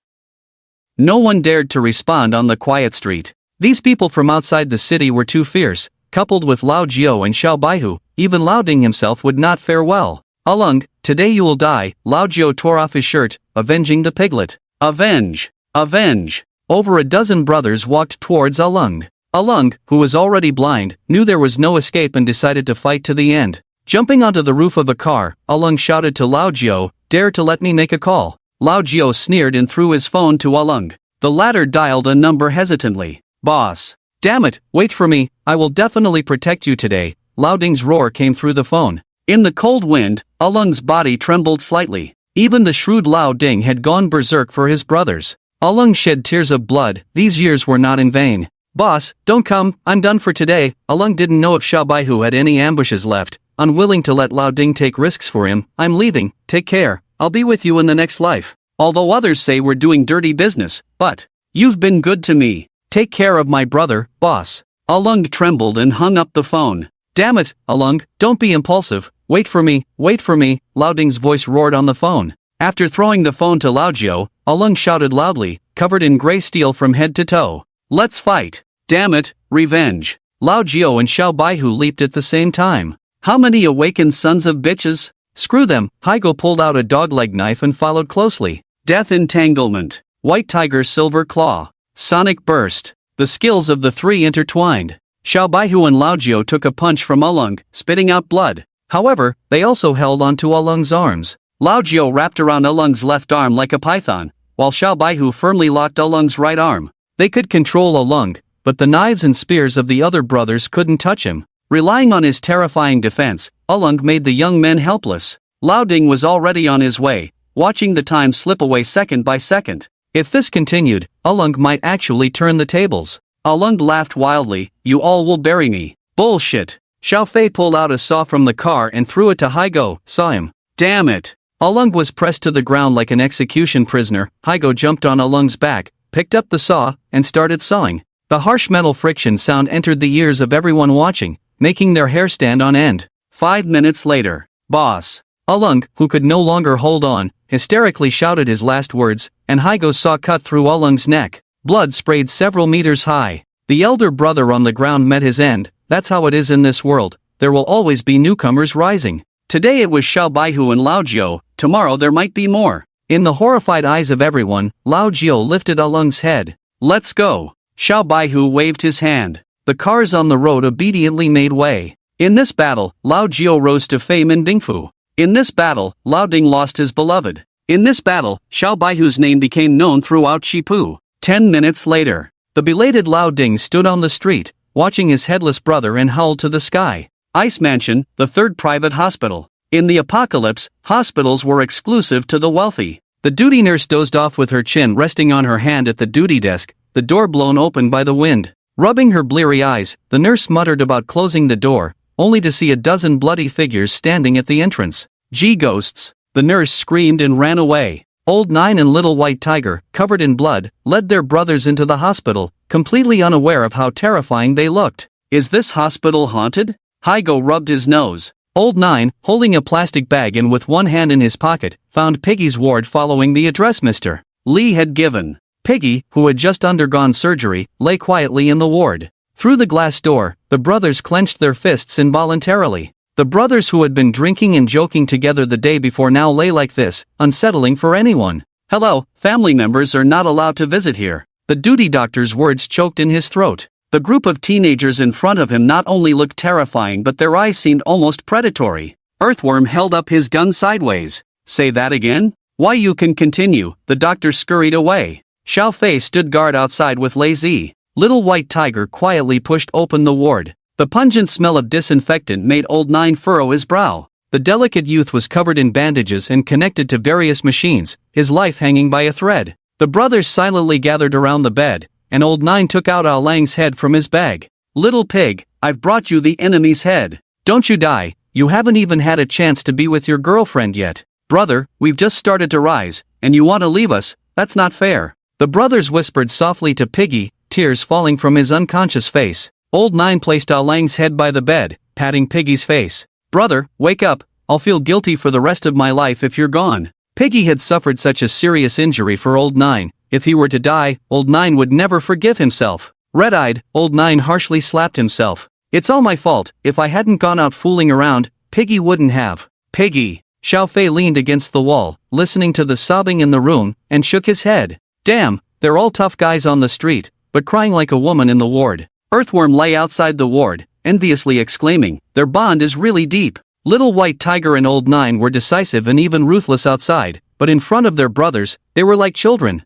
No one dared to respond on the quiet street. These people from outside the city were too fierce, coupled with Lao Jiu and Xiao Baihu, even Lao Ding himself would not fare well. Alung, today you will die, Lao Jiu tore off his shirt, avenging the piglet. Avenge! Avenge! Over a dozen brothers walked towards Alung. Alung, who was already blind, knew there was no escape and decided to fight to the end. Jumping onto the roof of a car, Alung shouted to Lao Jiu, dare to let me make a call. Lao Jiu sneered and threw his phone to Alung. The latter dialed a number hesitantly. Boss. Damn it, wait for me, I will definitely protect you today. Lao Ding's roar came through the phone. In the cold wind, Alung's body trembled slightly. Even the shrewd Lao Ding had gone berserk for his brothers. Alung shed tears of blood, these years were not in vain. Boss, don't come, I'm done for today. Alung didn't know if Xiao Baihu had any ambushes left. Unwilling to let Lao Ding take risks for him, I'm leaving, take care, I'll be with you in the next life. Although others say we're doing dirty business, but you've been good to me. Take care of my brother, boss. Alung trembled and hung up the phone. Damn it, Alung, don't be impulsive, wait for me, Lao Ding's voice roared on the phone. After throwing the phone to Lao Jiu, Alung shouted loudly, covered in gray steel from head to toe. Let's fight! Damn it, revenge! Lao Jiu and Xiao Baihu leaped at the same time. How many awakened sons of bitches? Screw them, Haigo pulled out a dog-leg knife and followed closely. Death entanglement. White tiger silver claw. Sonic burst. The skills of the three intertwined. Xiao Baihu and Lao Jiu took a punch from Alung, spitting out blood. However, they also held onto Alung's arms. Lao Jiu wrapped around Alung's left arm like a python, while Xiao Baihu firmly locked Alung's right arm. They could control Alung, but the knives and spears of the other brothers couldn't touch him. Relying on his terrifying defense, Alung made the young men helpless. Lao Ding was already on his way, watching the time slip away second by second. If this continued, Alung might actually turn the tables. Alung laughed wildly, you all will bury me. Bullshit. Xiao Fei pulled out a saw from the car and threw it to Haigo, saw him. Damn it. Alung was pressed to the ground like an execution prisoner. Haigo jumped on Alung's back, picked up the saw, and started sawing. The harsh metal friction sound entered the ears of everyone watching, making their hair stand on end. 5 minutes later, boss. Alung, who could no longer hold on, hysterically shouted his last words, and Haigo's saw cut through Alung's neck. Blood sprayed several meters high. The elder brother on the ground met his end. That's how it is in this world. There will always be newcomers rising. Today it was Xiao Baihu and Lao Jiu, tomorrow there might be more. In the horrified eyes of everyone, Lao Jiu lifted Alung's head. Let's go. Xiao Baihu waved his hand. The cars on the road obediently made way. In this battle, Lao Jiu rose to fame in Dingfu. In this battle, Lao Ding lost his beloved. In this battle, Xiao Baihu's name became known throughout Shipu. 10 minutes later, the belated Lao Ding stood on the street, watching his headless brother and howled to the sky. Ice Mansion, the third private hospital. In the apocalypse, hospitals were exclusive to the wealthy. The duty nurse dozed off with her chin resting on her hand at the duty desk, the door blown open by the wind. Rubbing her bleary eyes, the nurse muttered about closing the door, only to see a dozen bloody figures standing at the entrance. Gee ghosts! The nurse screamed and ran away. Old Nine and Little White Tiger, covered in blood, led their brothers into the hospital, completely unaware of how terrifying they looked. Is this hospital haunted? Haigo rubbed his nose. Old Nine, holding a plastic bag and with one hand in his pocket, found Piggy's ward following the address Mr. Lee had given. Piggy, who had just undergone surgery, lay quietly in the ward. Through the glass door, the brothers clenched their fists involuntarily. The brothers who had been drinking and joking together the day before now lay like this, unsettling for anyone. Hello, family members are not allowed to visit here. The duty doctor's words choked in his throat. The group of teenagers in front of him not only looked terrifying but their eyes seemed almost predatory. Earthworm held up his gun sideways. Say that again? Why, you can continue. The doctor scurried away. Xiao Fei stood guard outside with Lazy. Little White Tiger quietly pushed open the ward. The pungent smell of disinfectant made Old Nine furrow his brow. The delicate youth was covered in bandages and connected to various machines, his life hanging by a thread. The brothers silently gathered around the bed, and old Nine took out Ah Lang's head from his bag. "Little pig, I've brought you the enemy's head. Don't you die, you haven't even had a chance to be with your girlfriend yet. Brother, we've just started to rise, and you want to leave us, that's not fair." The brothers whispered softly to Piggy, tears falling from his unconscious face. Old Nine placed Ah Lang's head by the bed, patting Piggy's face. "Brother, wake up, I'll feel guilty for the rest of my life if you're gone." Piggy had suffered such a serious injury for Old Nine, if he were to die, Old Nine would never forgive himself. Red-eyed, Old Nine harshly slapped himself. "It's all my fault, if I hadn't gone out fooling around, Piggy wouldn't have." "Piggy!" Xiao Fei leaned against the wall, listening to the sobbing in the room, and shook his head. "Damn, they're all tough guys on the street, but crying like a woman in the ward." Earthworm lay outside the ward, enviously exclaiming, "Their bond is really deep." Little White Tiger and Old Nine were decisive and even ruthless outside, but in front of their brothers, they were like children.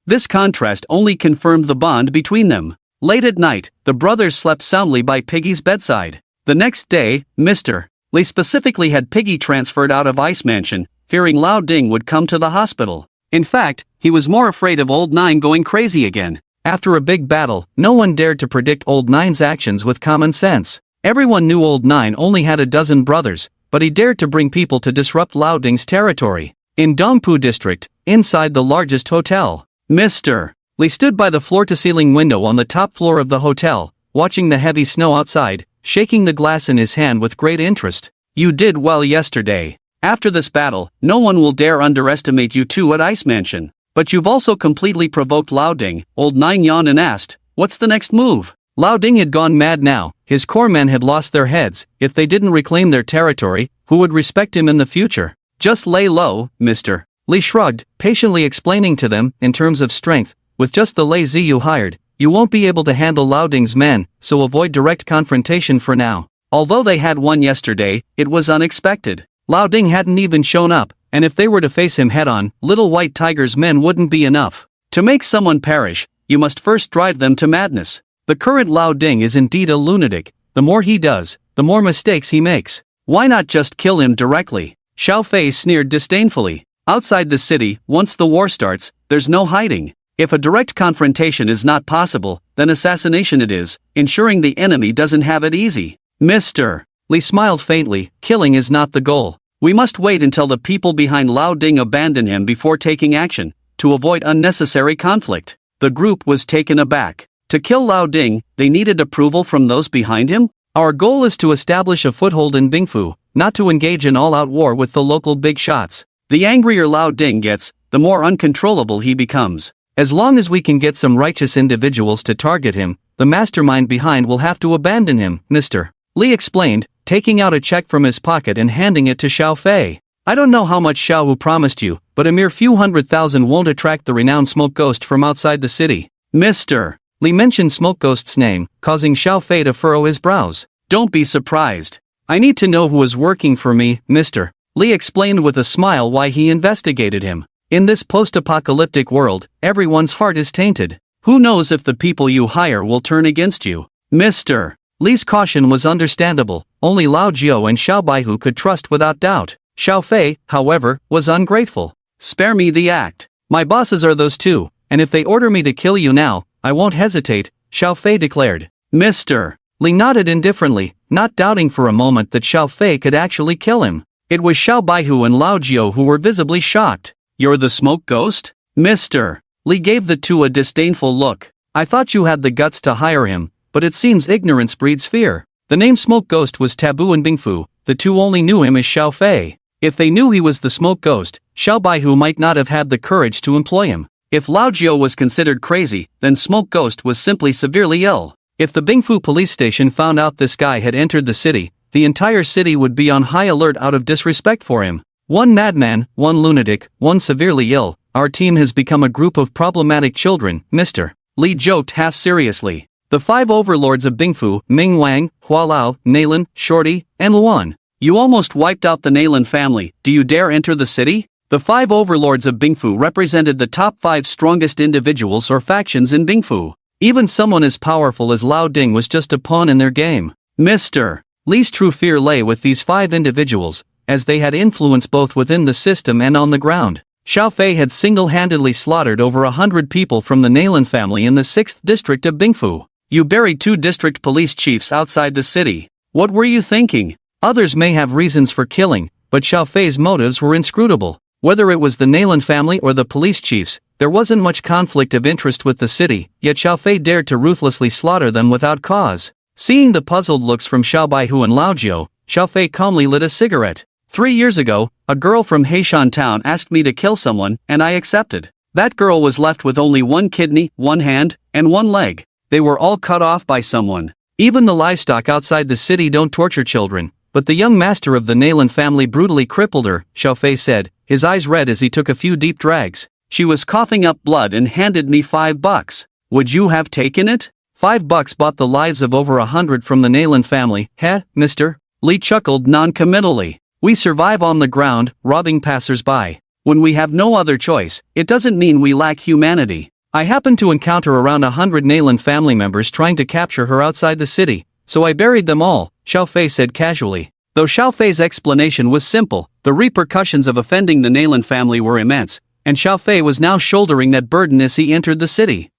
This contrast only confirmed the bond between them. Late at night, the brothers slept soundly by Piggy's bedside. The next day, Mr. Lee specifically had Piggy transferred out of Ice Mansion, fearing Lao Ding would come to the hospital. In fact, he was more afraid of Old Nine going crazy again. After a big battle, no one dared to predict Old Nine's actions with common sense. Everyone knew Old Nine only had a dozen brothers, but he dared to bring people to disrupt Lao Ding's territory. In Dongpu District, inside the largest hotel, Mr. Lee stood by the floor-to-ceiling window on the top floor of the hotel, watching the heavy snow outside, shaking the glass in his hand with great interest. "You did well yesterday. After this battle, no one will dare underestimate you two at Ice Mansion. But you've also completely provoked Lao Ding." Old Nine yawned and asked, "What's the next move?" Lao Ding had gone mad now, his core men had lost their heads. If they didn't reclaim their territory, who would respect him in the future? "Just lay low, Mr. Lee shrugged, patiently explaining to them, in terms of strength, with just the lazy you hired, you won't be able to handle Lao Ding's men, so avoid direct confrontation for now. Although they had won yesterday, it was unexpected. Lao Ding hadn't even shown up, and if they were to face him head-on, Little White Tiger's men wouldn't be enough. To make someone perish, you must first drive them to madness. The current Lao Ding is indeed a lunatic. The more he does, the more mistakes he makes. Why not just kill him directly?" Xiao Fei sneered disdainfully. "Outside the city, once the war starts, there's no hiding. If a direct confrontation is not possible, then assassination it is, ensuring the enemy doesn't have it easy." Mr. Lee smiled faintly, "Killing is not the goal. We must wait until the people behind Lao Ding abandon him before taking action, to avoid unnecessary conflict." The group was taken aback. To kill Lao Ding, they needed approval from those behind him? "Our goal is to establish a foothold in Bingfu, not to engage in all-out war with the local big shots. The angrier Lao Ding gets, the more uncontrollable he becomes. As long as we can get some righteous individuals to target him, the mastermind behind will have to abandon him," Mr. Lee explained, taking out a check from his pocket and handing it to Xiao Fei. "I don't know how much Xiao Wu promised you, but a mere few 100,000 won't attract the renowned Smoke Ghost from outside the city." Mr. Lee mentioned Smoke Ghost's name, causing Xiao Fei to furrow his brows. "Don't be surprised. I need to know who is working for me," Mr. Lee explained with a smile why he investigated him. "In this post-apocalyptic world, everyone's heart is tainted. Who knows if the people you hire will turn against you?" Mr. Lee's caution was understandable. Only Lao Jiao and Xiao Baihu could trust without doubt. Xiao Fei, however, was ungrateful. "Spare me the act. My bosses are those two, and if they order me to kill you now, I won't hesitate," Xiao Fei declared. Mr. Lee nodded indifferently, not doubting for a moment that Xiao Fei could actually kill him. It was Xiao Baihu and Lao Jiao who were visibly shocked. "You're the Smoke Ghost?" Mr. Lee gave the two a disdainful look. "I thought you had the guts to hire him, but it seems ignorance breeds fear." The name Smoke Ghost was taboo in Bingfu, the two only knew him as Xiao Fei. If they knew he was the Smoke Ghost, Xiao Baihu might not have had the courage to employ him. If Lao Jiao was considered crazy, then Smoke Ghost was simply severely ill. If the Bingfu police station found out this guy had entered the city, the entire city would be on high alert out of disrespect for him. One madman, one lunatic, one severely ill. Our team has become a group of problematic children, Mr. Lee joked half seriously. The 5 overlords of Bingfu, Ming Wang, Hua Lao, Nalan, Shorty, and Luan. You almost wiped out the Nalan family, do you dare enter the city? The 5 overlords of Bingfu represented the top 5 strongest individuals or factions in Bingfu. Even someone as powerful as Lao Ding was just a pawn in their game. Mr. Li's true fear lay with these 5 individuals, as they had influence both within the system and on the ground. Xiao Fei had single-handedly slaughtered over 100 people from the Naylan family in the 6th district of Bingfu. You buried 2 district police chiefs outside the city. What were you thinking? Others may have reasons for killing, but Xiao Fei's motives were inscrutable. Whether it was the Naylan family or the police chiefs, there wasn't much conflict of interest with the city, yet Xiao Fei dared to ruthlessly slaughter them without cause. Seeing the puzzled looks from Xiao Baihu and Lao Jiu, Xiao Fei calmly lit a cigarette. 3 years ago, a girl from Heishan town asked me to kill someone, and I accepted. That girl was left with only 1 kidney, 1 hand, and 1 leg. They were all cut off by someone. Even the livestock outside the city don't torture children, but the young master of the Naylan family brutally crippled her, Xiao Fei said, his eyes red as he took a few deep drags. She was coughing up blood and handed me $5. Would you have taken it? $5 bought the lives of over 100 from the Naylan family, heh, mister? Li chuckled non-committally. We survive on the ground, robbing passers-by. When we have no other choice, it doesn't mean we lack humanity. I happened to encounter around 100 Naylan family members trying to capture her outside the city, so I buried them all, Xiao Fei said casually. Though Xiao Fei's explanation was simple, the repercussions of offending the Naylan family were immense, and Xiao Fei was now shouldering that burden as he entered the city.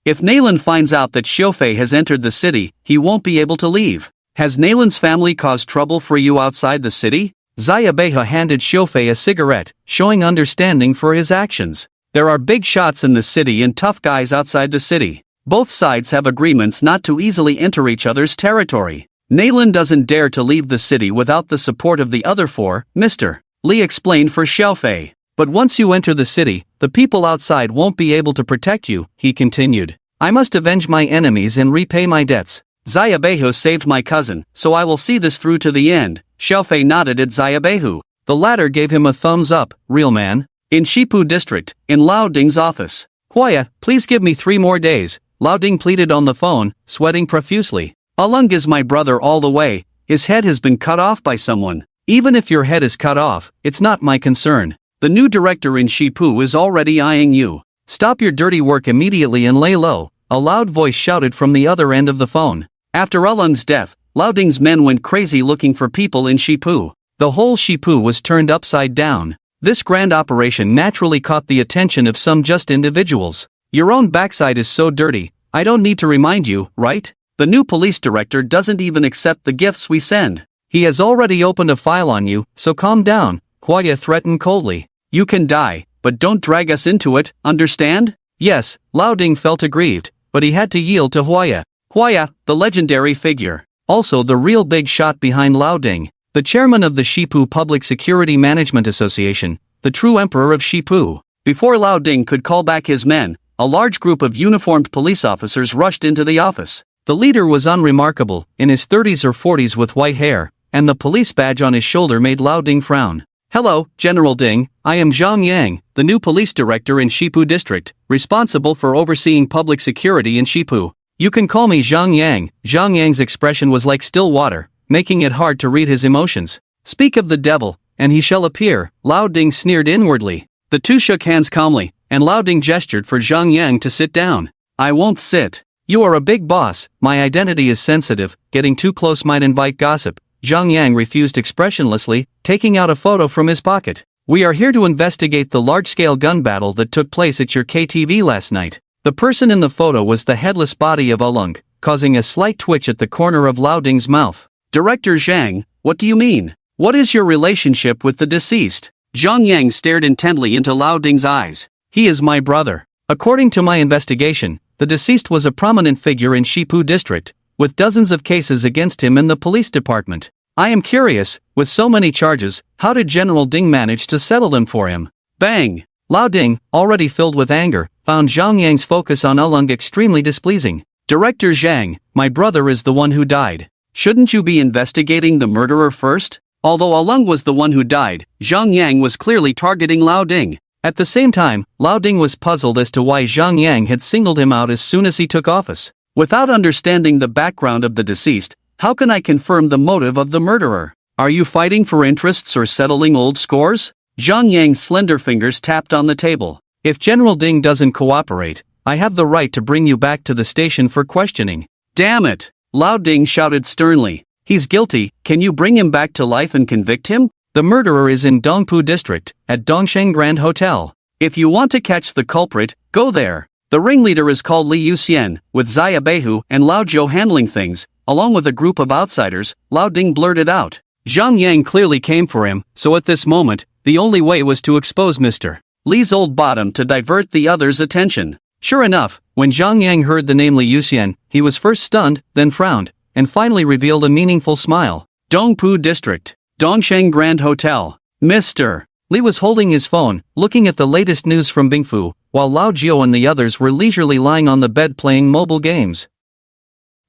If Naylan finds out that Xiao Fei has entered the city, he won't be able to leave. Has Naylan's family caused trouble for you outside the city? Xia Beihe handed Xiao Fei a cigarette, showing understanding for his actions. There are big shots in the city and tough guys outside the city. Both sides have agreements not to easily enter each other's territory. Naylan doesn't dare to leave the city without the support of the other 4, Mr. Li explained for Xiao Fei. But once you enter the city, the people outside won't be able to protect you, he continued. I must avenge my enemies and repay my debts. Xia Beihu saved my cousin, so I will see this through to the end. Xiao Fei nodded at Xia Beihu. The latter gave him a thumbs up, real man. In Shipu district, in Lao Ding's office. Huaya, please give me 3 more days, Lao Ding pleaded on the phone, sweating profusely. Alung is my brother all the way, his head has been cut off by someone. Even if your head is cut off, it's not my concern. The new director in Shipu is already eyeing you. Stop your dirty work immediately and lay low, a loud voice shouted from the other end of the phone. After Alung's death, Lao Ding's men went crazy looking for people in Shipu. The whole Shipu was turned upside down. This grand operation naturally caught the attention of some just individuals. Your own backside is so dirty, I don't need to remind you, right? The new police director doesn't even accept the gifts we send. He has already opened a file on you, so calm down, Huaya threatened coldly. You can die, but don't drag us into it, understand? Yes, Lao Ding felt aggrieved, but he had to yield to Huaya. Huaya, the legendary figure. Also the real big shot behind Lao Ding. The chairman of the Shipu Public Security Management Association, the true emperor of Shipu. Before Lao Ding could call back his men, a large group of uniformed police officers rushed into the office. The leader was unremarkable, in his 30s or 40s with white hair, and the police badge on his shoulder made Lao Ding frown. Hello, General Ding, I am Zhang Yang, the new police director in Shipu district, responsible for overseeing public security in Shipu. You can call me Zhang Yang. Zhang Yang's expression was like still water, making it hard to read his emotions. Speak of the devil, and he shall appear, Lao Ding sneered inwardly. The two shook hands calmly, and Lao Ding gestured for Zhang Yang to sit down. I won't sit. You are a big boss, my identity is sensitive, getting too close might invite gossip. Zhang Yang refused expressionlessly, taking out a photo from his pocket. We are here to investigate the large-scale gun battle that took place at your KTV last night. The person in the photo was the headless body of Alung, causing a slight twitch at the corner of Lao Ding's mouth. Director Zhang, what do you mean? What is your relationship with the deceased? Zhang Yang stared intently into Lao Ding's eyes. He is my brother. According to my investigation, the deceased was a prominent figure in Shipu district, with dozens of cases against him in the police department. I am curious, with so many charges, how did General Ding manage to settle them for him? Bang! Lao Ding, already filled with anger, found Zhang Yang's focus on Alung extremely displeasing. Director Zhang, my brother is the one who died. Shouldn't you be investigating the murderer first? Although Alung was the one who died, Zhang Yang was clearly targeting Lao Ding. At the same time, Lao Ding was puzzled as to why Zhang Yang had singled him out as soon as he took office. Without understanding the background of the deceased, how can I confirm the motive of the murderer? Are you fighting for interests or settling old scores? Zhang Yang's slender fingers tapped on the table. If General Ding doesn't cooperate, I have the right to bring you back to the station for questioning. Damn it! Lao Ding shouted sternly. He's guilty, can you bring him back to life and convict him? The murderer is in Dongpu District, at Dongsheng Grand Hotel. If you want to catch the culprit, go there. The ringleader is called Li Yuxian, with Xia Beihu and Lao Jiu handling things, along with a group of outsiders, Lao Ding blurted out. Zhang Yang clearly came for him, so at this moment, the only way was to expose Mr. Li's old bottom to divert the others' attention. Sure enough, when Zhang Yang heard the name Li Yuxian, he was first stunned, then frowned, and finally revealed a meaningful smile. Dongpu District, Dongsheng Grand Hotel. Mr. Li was holding his phone, looking at the latest news from Bingfu, while Lao Jiu and the others were leisurely lying on the bed playing mobile games.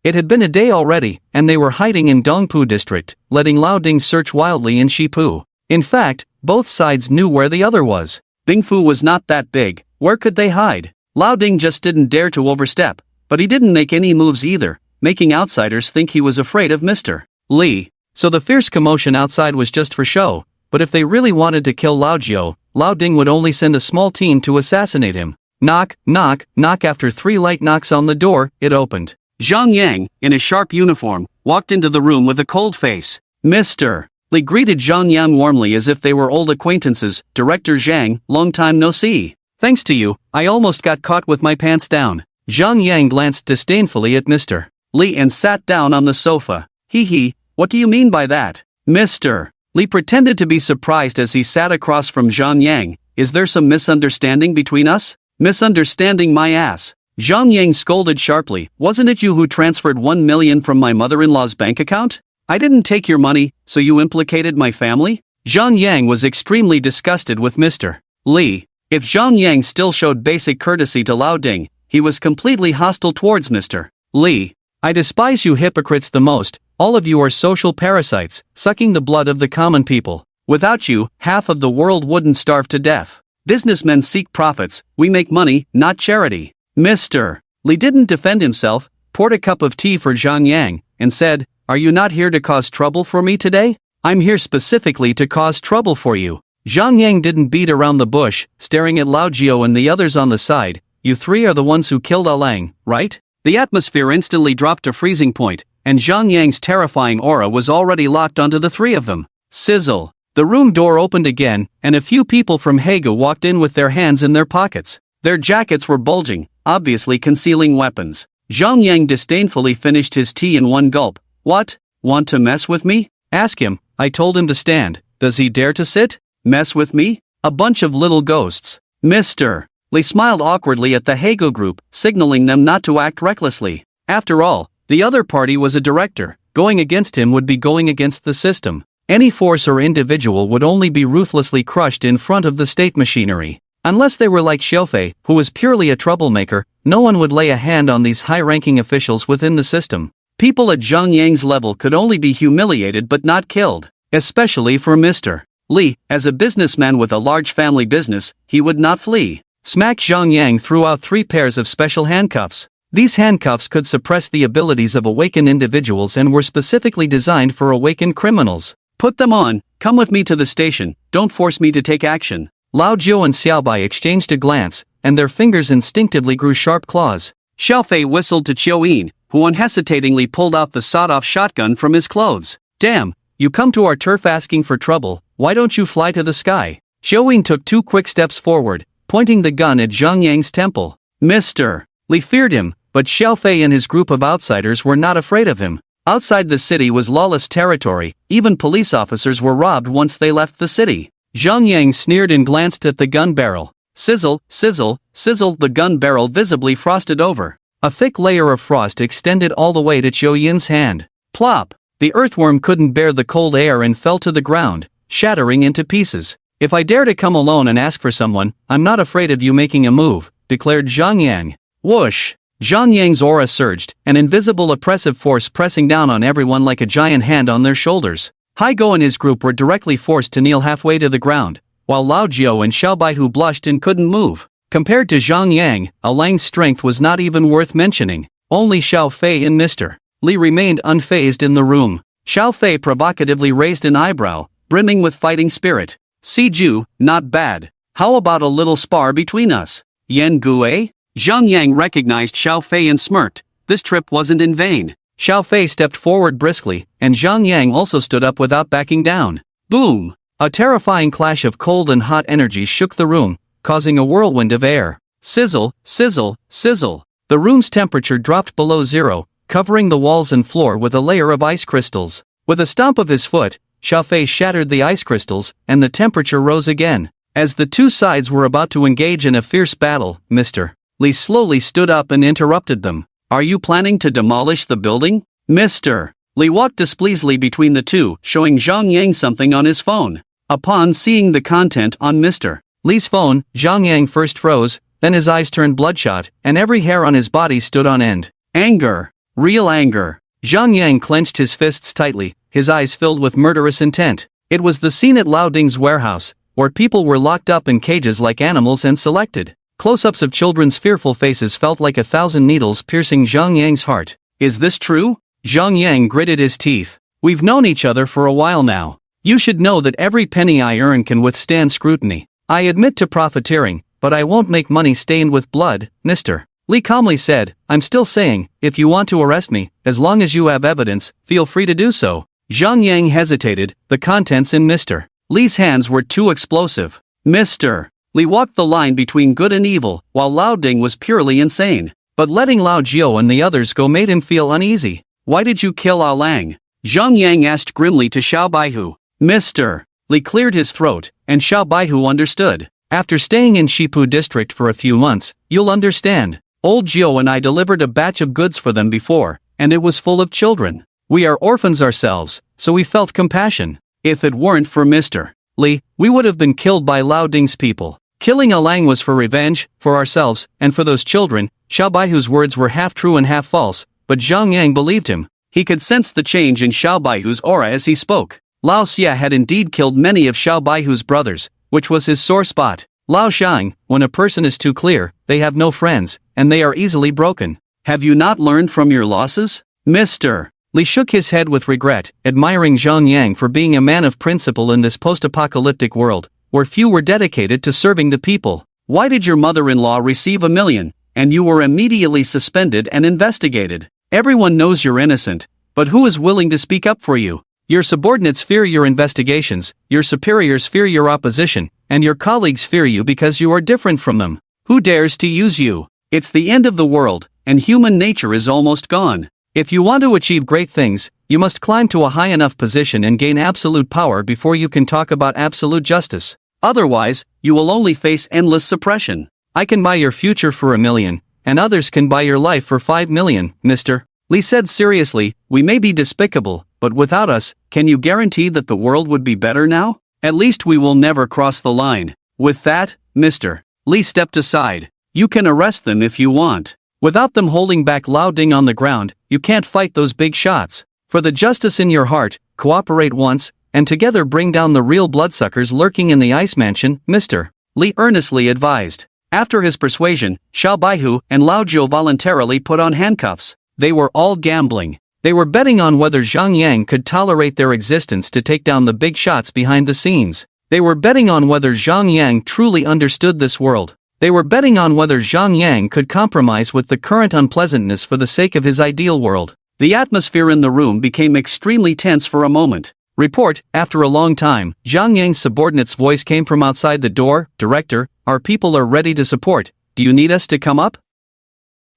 It had been a day already, and they were hiding in Dongpu District, letting Lao Ding search wildly in Shipu. In fact, both sides knew where the other was. Bingfu was not that big, where could they hide? Lao Ding just didn't dare to overstep, but he didn't make any moves either, making outsiders think he was afraid of Mr. Li. So the fierce commotion outside was just for show, but if they really wanted to kill Lao Jiu, Lao Ding would only send a small team to assassinate him. Knock, knock, knock. After 3 light knocks on the door, it opened. Zhang Yang, in a sharp uniform, walked into the room with a cold face. Mr. Li greeted Zhang Yang warmly as if they were old acquaintances. Director Zhang, long time no see. Thanks to you, I almost got caught with my pants down. Zhang Yang glanced disdainfully at Mr. Li and sat down on the sofa. Hee, what do you mean by that? Mr. Li pretended to be surprised as he sat across from Zhang Yang. Is there some misunderstanding between us? Misunderstanding my ass. Zhang Yang scolded sharply. Wasn't it you who transferred 1 million from my mother-in-law's bank account? I didn't take your money, so you implicated my family? Zhang Yang was extremely disgusted with Mr. Li. If Zhang Yang still showed basic courtesy to Lao Ding, he was completely hostile towards Mr. Li. I despise you hypocrites the most. All of you are social parasites, sucking the blood of the common people. Without you, half of the world wouldn't starve to death. Businessmen seek profits, we make money, not charity. Mr. Li didn't defend himself, poured a cup of tea for Zhang Yang, and said, Are you not here to cause trouble for me today? I'm here specifically to cause trouble for you. Zhang Yang didn't beat around the bush, staring at Lao Jiu and the others on the side. You 3 are the ones who killed Alang, right? The atmosphere instantly dropped to freezing point, and Zhang Yang's terrifying aura was already locked onto the 3 of them. Sizzle. The room door opened again, and a few people from Haegu walked in with their hands in their pockets. Their jackets were bulging, obviously concealing weapons. Zhang Yang disdainfully finished his tea in one gulp. What? Want to mess with me? Ask him. I told him to stand. Does he dare to sit? Mess with me? A bunch of little ghosts. Mr. Li smiled awkwardly at the Haegu group, signaling them not to act recklessly. After all, the other party was a director. Going against him would be going against the system. Any force or individual would only be ruthlessly crushed in front of the state machinery. Unless they were like Xiaofei, who was purely a troublemaker, no one would lay a hand on these high-ranking officials within the system. People at Zhang Yang's level could only be humiliated but not killed. Especially for Mr. Li, as a businessman with a large family business, he would not flee. Smack. Zhang Yang threw out 3 pairs of special handcuffs. These handcuffs could suppress the abilities of awakened individuals and were specifically designed for awakened criminals. Put them on, come with me to the station, don't force me to take action. Lao Jiu and Xiaobai exchanged a glance, and their fingers instinctively grew sharp claws. Xiaofei whistled to Qiu Yin, who unhesitatingly pulled out the sawed-off shotgun from his clothes. Damn, you come to our turf asking for trouble, why don't you fly to the sky? Qiu Yin took 2 quick steps forward, pointing the gun at Zhang Yang's temple. Mr. Li feared him, but Xiaofei and his group of outsiders were not afraid of him. Outside the city was lawless territory, even police officers were robbed once they left the city. Zhang Yang sneered and glanced at the gun barrel. Sizzle, sizzle, sizzle. The gun barrel visibly frosted over. A thick layer of frost extended all the way to Qiu Yin's hand. Plop! The earthworm couldn't bear the cold air and fell to the ground, shattering into pieces. If I dare to come alone and ask for someone, I'm not afraid of you making a move, declared Zhang Yang. Whoosh! Zhang Yang's aura surged, an invisible oppressive force pressing down on everyone like a giant hand on their shoulders. Haiguo and his group were directly forced to kneel halfway to the ground, while Lao Jiu and Xiaobaihu blushed and couldn't move. Compared to Zhang Yang, Alang's strength was not even worth mentioning. Only Xiaofei and Mr. Li remained unfazed in the room. Xiaofei provocatively raised an eyebrow, brimming with fighting spirit. Siju, not bad. How about a little spar between us? Yan Gue? Zhang Yang recognized Xiaofei and smirked. This trip wasn't in vain. Xiao Fei stepped forward briskly, and Zhang Yang also stood up without backing down. Boom! A terrifying clash of cold and hot energy shook the room, causing a whirlwind of air. Sizzle, sizzle, sizzle. The room's temperature dropped below zero, covering the walls and floor with a layer of ice crystals. With a stomp of his foot, Xiao Fei shattered the ice crystals, and the temperature rose again. As the two sides were about to engage in a fierce battle, Mr. Li slowly stood up and interrupted them. Are you planning to demolish the building? Mr. Li walked displeasedly between the two, showing Zhang Yang something on his phone. Upon seeing the content on Mr. Li's phone, Zhang Yang first froze, then his eyes turned bloodshot, and every hair on his body stood on end. Anger. Real anger. Zhang Yang clenched his fists tightly, his eyes filled with murderous intent. It was the scene at Lao Ding's warehouse, where people were locked up in cages like animals and selected. Close-ups of children's fearful faces felt like 1,000 needles piercing Zhang Yang's heart. Is this true? Zhang Yang gritted his teeth. We've known each other for a while now. You should know that every penny I earn can withstand scrutiny. I admit to profiteering, but I won't make money stained with blood, Mr. Li calmly said. I'm still saying, if you want to arrest me, as long as you have evidence, feel free to do so. Zhang Yang hesitated, the contents in Mr. Li's hands were too explosive. Mr. Li walked the line between good and evil, while Lao Ding was purely insane. But letting Lao Jiao and the others go made him feel uneasy. Why did you kill Ao Lang? Zhang Yang asked grimly to Xiao Baihu. Mr. Li cleared his throat, and Xiao Baihu understood. After staying in Shipu district for a few months, you'll understand. Old Jiao and I delivered a batch of goods for them before, and it was full of children. We are orphans ourselves, so we felt compassion. If it weren't for Mr. Li, we would have been killed by Lao Ding's people. Killing Ao Lang was for revenge, for ourselves, and for those children. Xiao Baihu's words were half true and half false, but Zhang Yang believed him. He could sense the change in Xiao Baihu's aura as he spoke. Lao Xia had indeed killed many of Xiao Baihu's brothers, which was his sore spot. Lao Shang, when a person is too clear, they have no friends, and they are easily broken. Have you not learned from your losses? Mr. Li shook his head with regret, admiring Zhang Yang for being a man of principle in this post-apocalyptic world, where few were dedicated to serving the people. Why did your mother-in-law receive $1 million, and you were immediately suspended and investigated? Everyone knows you're innocent, but who is willing to speak up for you? Your subordinates fear your investigations, your superiors fear your opposition, and your colleagues fear you because you are different from them. Who dares to use you? It's the end of the world, and human nature is almost gone. If you want to achieve great things, you must climb to a high enough position and gain absolute power before you can talk about absolute justice. Otherwise, you will only face endless suppression. I can buy your future for $1 million, and others can buy your life for $5 million, Mr. Li said seriously. We may be despicable, but without us, can you guarantee that the world would be better now? At least we will never cross the line. With that, Mr. Li stepped aside. You can arrest them if you want. Without them holding back Lao Ding on the ground, you can't fight those big shots. For the justice in your heart, cooperate once, and together bring down the real bloodsuckers lurking in the ice mansion, Mr. Li earnestly advised. After his persuasion, Xiao Baihu and Lao Jiao voluntarily put on handcuffs. They were all gambling. They were betting on whether Zhang Yang could tolerate their existence to take down the big shots behind the scenes. They were betting on whether Zhang Yang truly understood this world. They were betting on whether Zhang Yang could compromise with the current unpleasantness for the sake of his ideal world. The atmosphere in the room became extremely tense for a moment. Report, after a long time, Zhang Yang's subordinate's voice came from outside the door. Director, our people are ready to support. Do you need us to come up?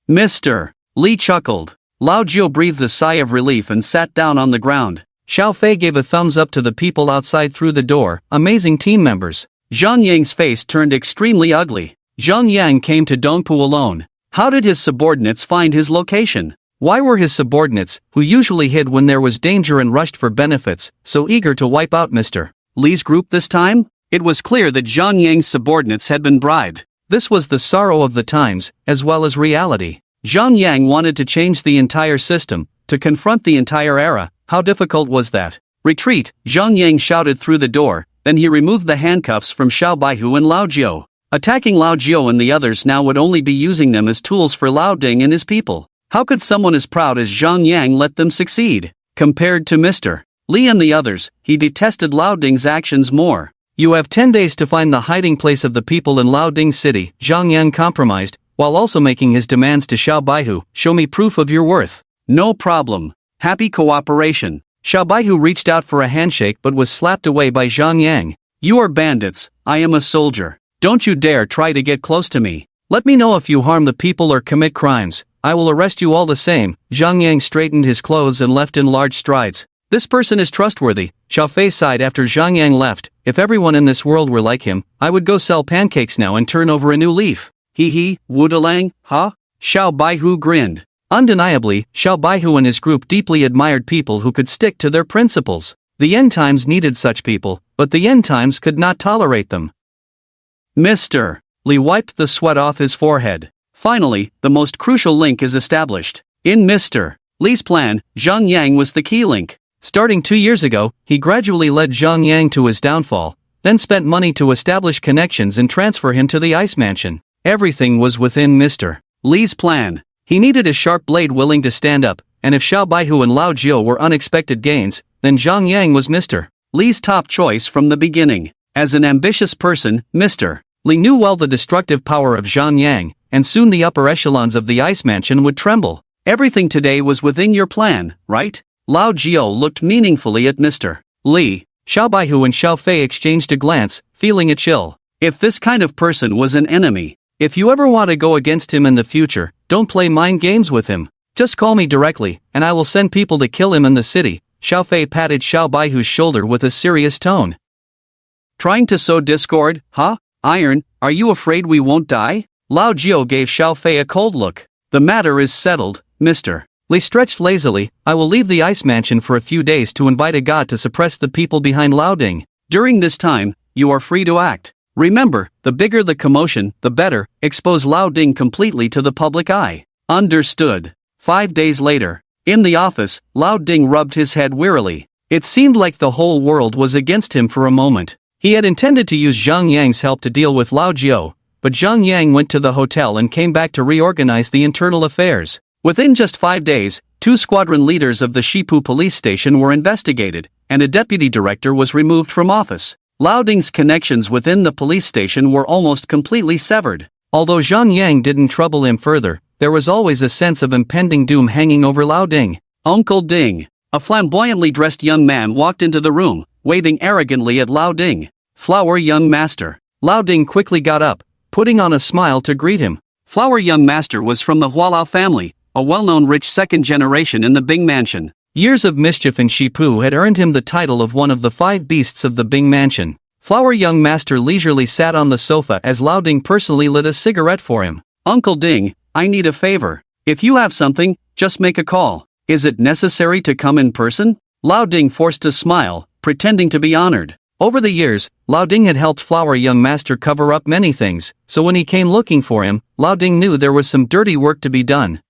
Mr. Li chuckled. Lao Jiao breathed a sigh of relief and sat down on the ground. Xiao Fei gave a thumbs up to the people outside through the door. Amazing team members. Zhang Yang's face turned extremely ugly. Zhang Yang came to Dongpu alone. How did his subordinates find his location? Why were his subordinates, who usually hid when there was danger and rushed for benefits, so eager to wipe out Mr. Li's group this time? It was clear that Zhang Yang's subordinates had been bribed. This was the sorrow of the times, as well as reality. Zhang Yang wanted to change the entire system, to confront the entire era. How difficult was that? Retreat, Zhang Yang shouted through the door, then he removed the handcuffs from Xiao Baihu and Lao Jiao. Attacking Lao Jiao and the others now would only be using them as tools for Lao Ding and his people. How could someone as proud as Zhang Yang let them succeed? Compared to Mr. Li and the others, he detested Lao Ding's actions more. You have 10 days to find the hiding place of the people in Lao Ding City. Zhang Yang compromised, while also making his demands to Xiao Baihu. Show me proof of your worth. No problem. Happy cooperation. Xiao Baihu reached out for a handshake but was slapped away by Zhang Yang. You are bandits, I am a soldier. Don't you dare try to get close to me. Let me know if you harm the people or commit crimes. I will arrest you all the same. Zhang Yang straightened his clothes and left in large strides. This person is trustworthy, Xiao Fei sighed after Zhang Yang left. If everyone in this world were like him, I would go sell pancakes now and turn over a new leaf. Hee hee, Wudalang, huh? Xiao Baihu grinned. Undeniably, Xiao Baihu and his group deeply admired people who could stick to their principles. The end times needed such people, but the end times could not tolerate them. Mr. Li wiped the sweat off his forehead. Finally, the most crucial link is established. In Mr. Li's plan, Zhang Yang was the key link. Starting 2 years ago, he gradually led Zhang Yang to his downfall, then spent money to establish connections and transfer him to the Ice Mansion. Everything was within Mr. Li's plan. He needed a sharp blade willing to stand up, and if Xiao Baihu and Lao Jiu were unexpected gains, then Zhang Yang was Mr. Li's top choice from the beginning. As an ambitious person, Mr. Li knew well the destructive power of Zhang Yang, and soon the upper echelons of the Ice Mansion would tremble. Everything today was within your plan, right? Lao Jiu looked meaningfully at Mr. Li. Xiao Baihu and Xiao Fei exchanged a glance, feeling a chill. If this kind of person was an enemy, if you ever want to go against him in the future, don't play mind games with him. Just call me directly, and I will send people to kill him in the city. Xiao Fei patted Xiao Baihu's shoulder with a serious tone. Trying to sow discord, huh? Iron, are you afraid we won't die? Lao Jiu gave Xiao Fei a cold look. The matter is settled, Mr. Li stretched lazily. I will leave the Ice Mansion for a few days to invite a god to suppress the people behind Lao Ding. During this time, you are free to act. Remember, the bigger the commotion, the better. Expose Lao Ding completely to the public eye. Understood. 5 days later. In the office, Lao Ding rubbed his head wearily. It seemed like the whole world was against him for a moment. He had intended to use Zhang Yang's help to deal with Lao Jiu, but Zhang Yang went to the hotel and came back to reorganize the internal affairs. Within just 5 days, 2 squadron leaders of the Shipu police station were investigated, and a deputy director was removed from office. Lao Ding's connections within the police station were almost completely severed. Although Zhang Yang didn't trouble him further, there was always a sense of impending doom hanging over Lao Ding. Uncle Ding. A flamboyantly dressed young man walked into the room, waving arrogantly at Lao Ding. Flower young master. Lao Ding quickly got up, putting on a smile to greet him. Flower young master was from the Hualao family, a well-known rich second generation in the Bing Mansion. Years of mischief in Shipu had earned him the title of one of the 5 beasts of the Bing Mansion. Flower young master leisurely sat on the sofa as Lao Ding personally lit a cigarette for him. Uncle Ding, I need a favor. If you have something, just make a call. Is it necessary to come in person? Lao Ding forced a smile, pretending to be honored. Over the years, Lao Ding had helped Flower young master cover up many things, so when he came looking for him, Lao Ding knew there was some dirty work to be done.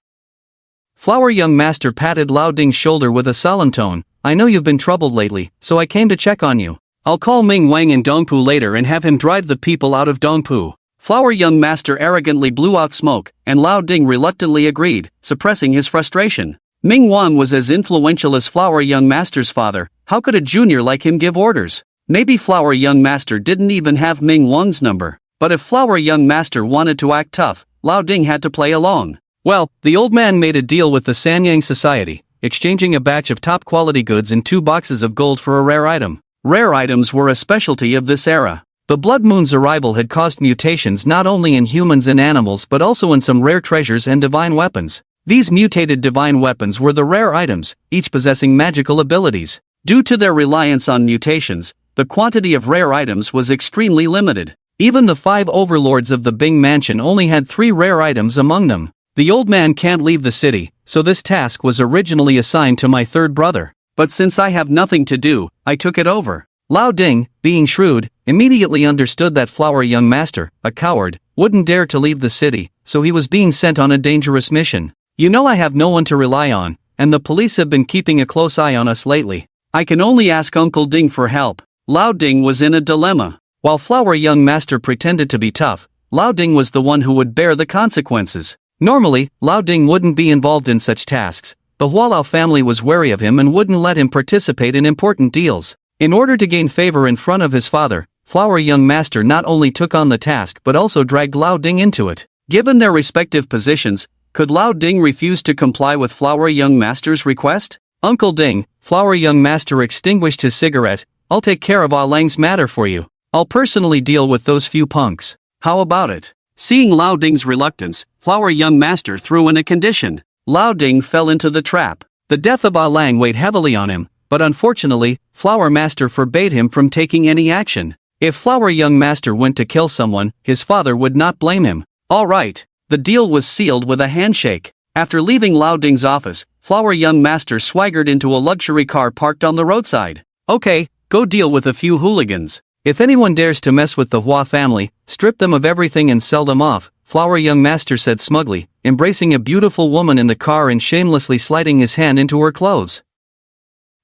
Flower young master patted Lao Ding's shoulder with a solemn tone. I know you've been troubled lately, so I came to check on you. I'll call Ming Wang in Dongpu later and have him drive the people out of Dongpu. Flower young master arrogantly blew out smoke, and Lao Ding reluctantly agreed, suppressing his frustration. Ming Wang was as influential as Flower young master's father. How could a junior like him give orders? Maybe Flower young master didn't even have Ming Wang's number. But if Flower young master wanted to act tough, Lao Ding had to play along. Well, the old man made a deal with the Sanyang Society, exchanging a batch of top-quality goods and 2 boxes of gold for a rare item. Rare items were a specialty of this era. The Blood Moon's arrival had caused mutations not only in humans and animals but also in some rare treasures and divine weapons. These mutated divine weapons were the rare items, each possessing magical abilities. Due to their reliance on mutations, the quantity of rare items was extremely limited. Even the 5 overlords of the Bing Mansion only had 3 rare items among them. The old man can't leave the city, so this task was originally assigned to my 3rd brother. But since I have nothing to do, I took it over. Lao Ding, being shrewd, immediately understood that Flower young master, a coward, wouldn't dare to leave the city, so he was being sent on a dangerous mission. You know I have no one to rely on, and the police have been keeping a close eye on us lately. I can only ask Uncle Ding for help. Lao Ding was in a dilemma. While Flower young master pretended to be tough, Lao Ding was the one who would bear the consequences. Normally, Lao Ding wouldn't be involved in such tasks. The Hualao family was wary of him and wouldn't let him participate in important deals. In order to gain favor in front of his father, Flower young master not only took on the task but also dragged Lao Ding into it. Given their respective positions, Could Lao Ding refuse to comply with Flower Young Master's request? Uncle Ding, Flower Young Master extinguished his cigarette. I'll take care of Ah Lang's matter for you. I'll personally deal with those few punks. How about it? Seeing Lao Ding's reluctance, Flower Young Master threw in a condition. Lao Ding fell into the trap. The death of Ah Lang weighed heavily on him, but unfortunately, Flower Master forbade him from taking any action. If Flower Young Master went to kill someone, his father would not blame him. All right. The deal was sealed with a handshake. After leaving Lao Ding's office, Flower Young Master swaggered into a luxury car parked on the roadside. Okay, go deal with a few hooligans. If anyone dares to mess with the Hua family, strip them of everything and sell them off, Flower Young Master said smugly, embracing a beautiful woman in the car and shamelessly sliding his hand into her clothes.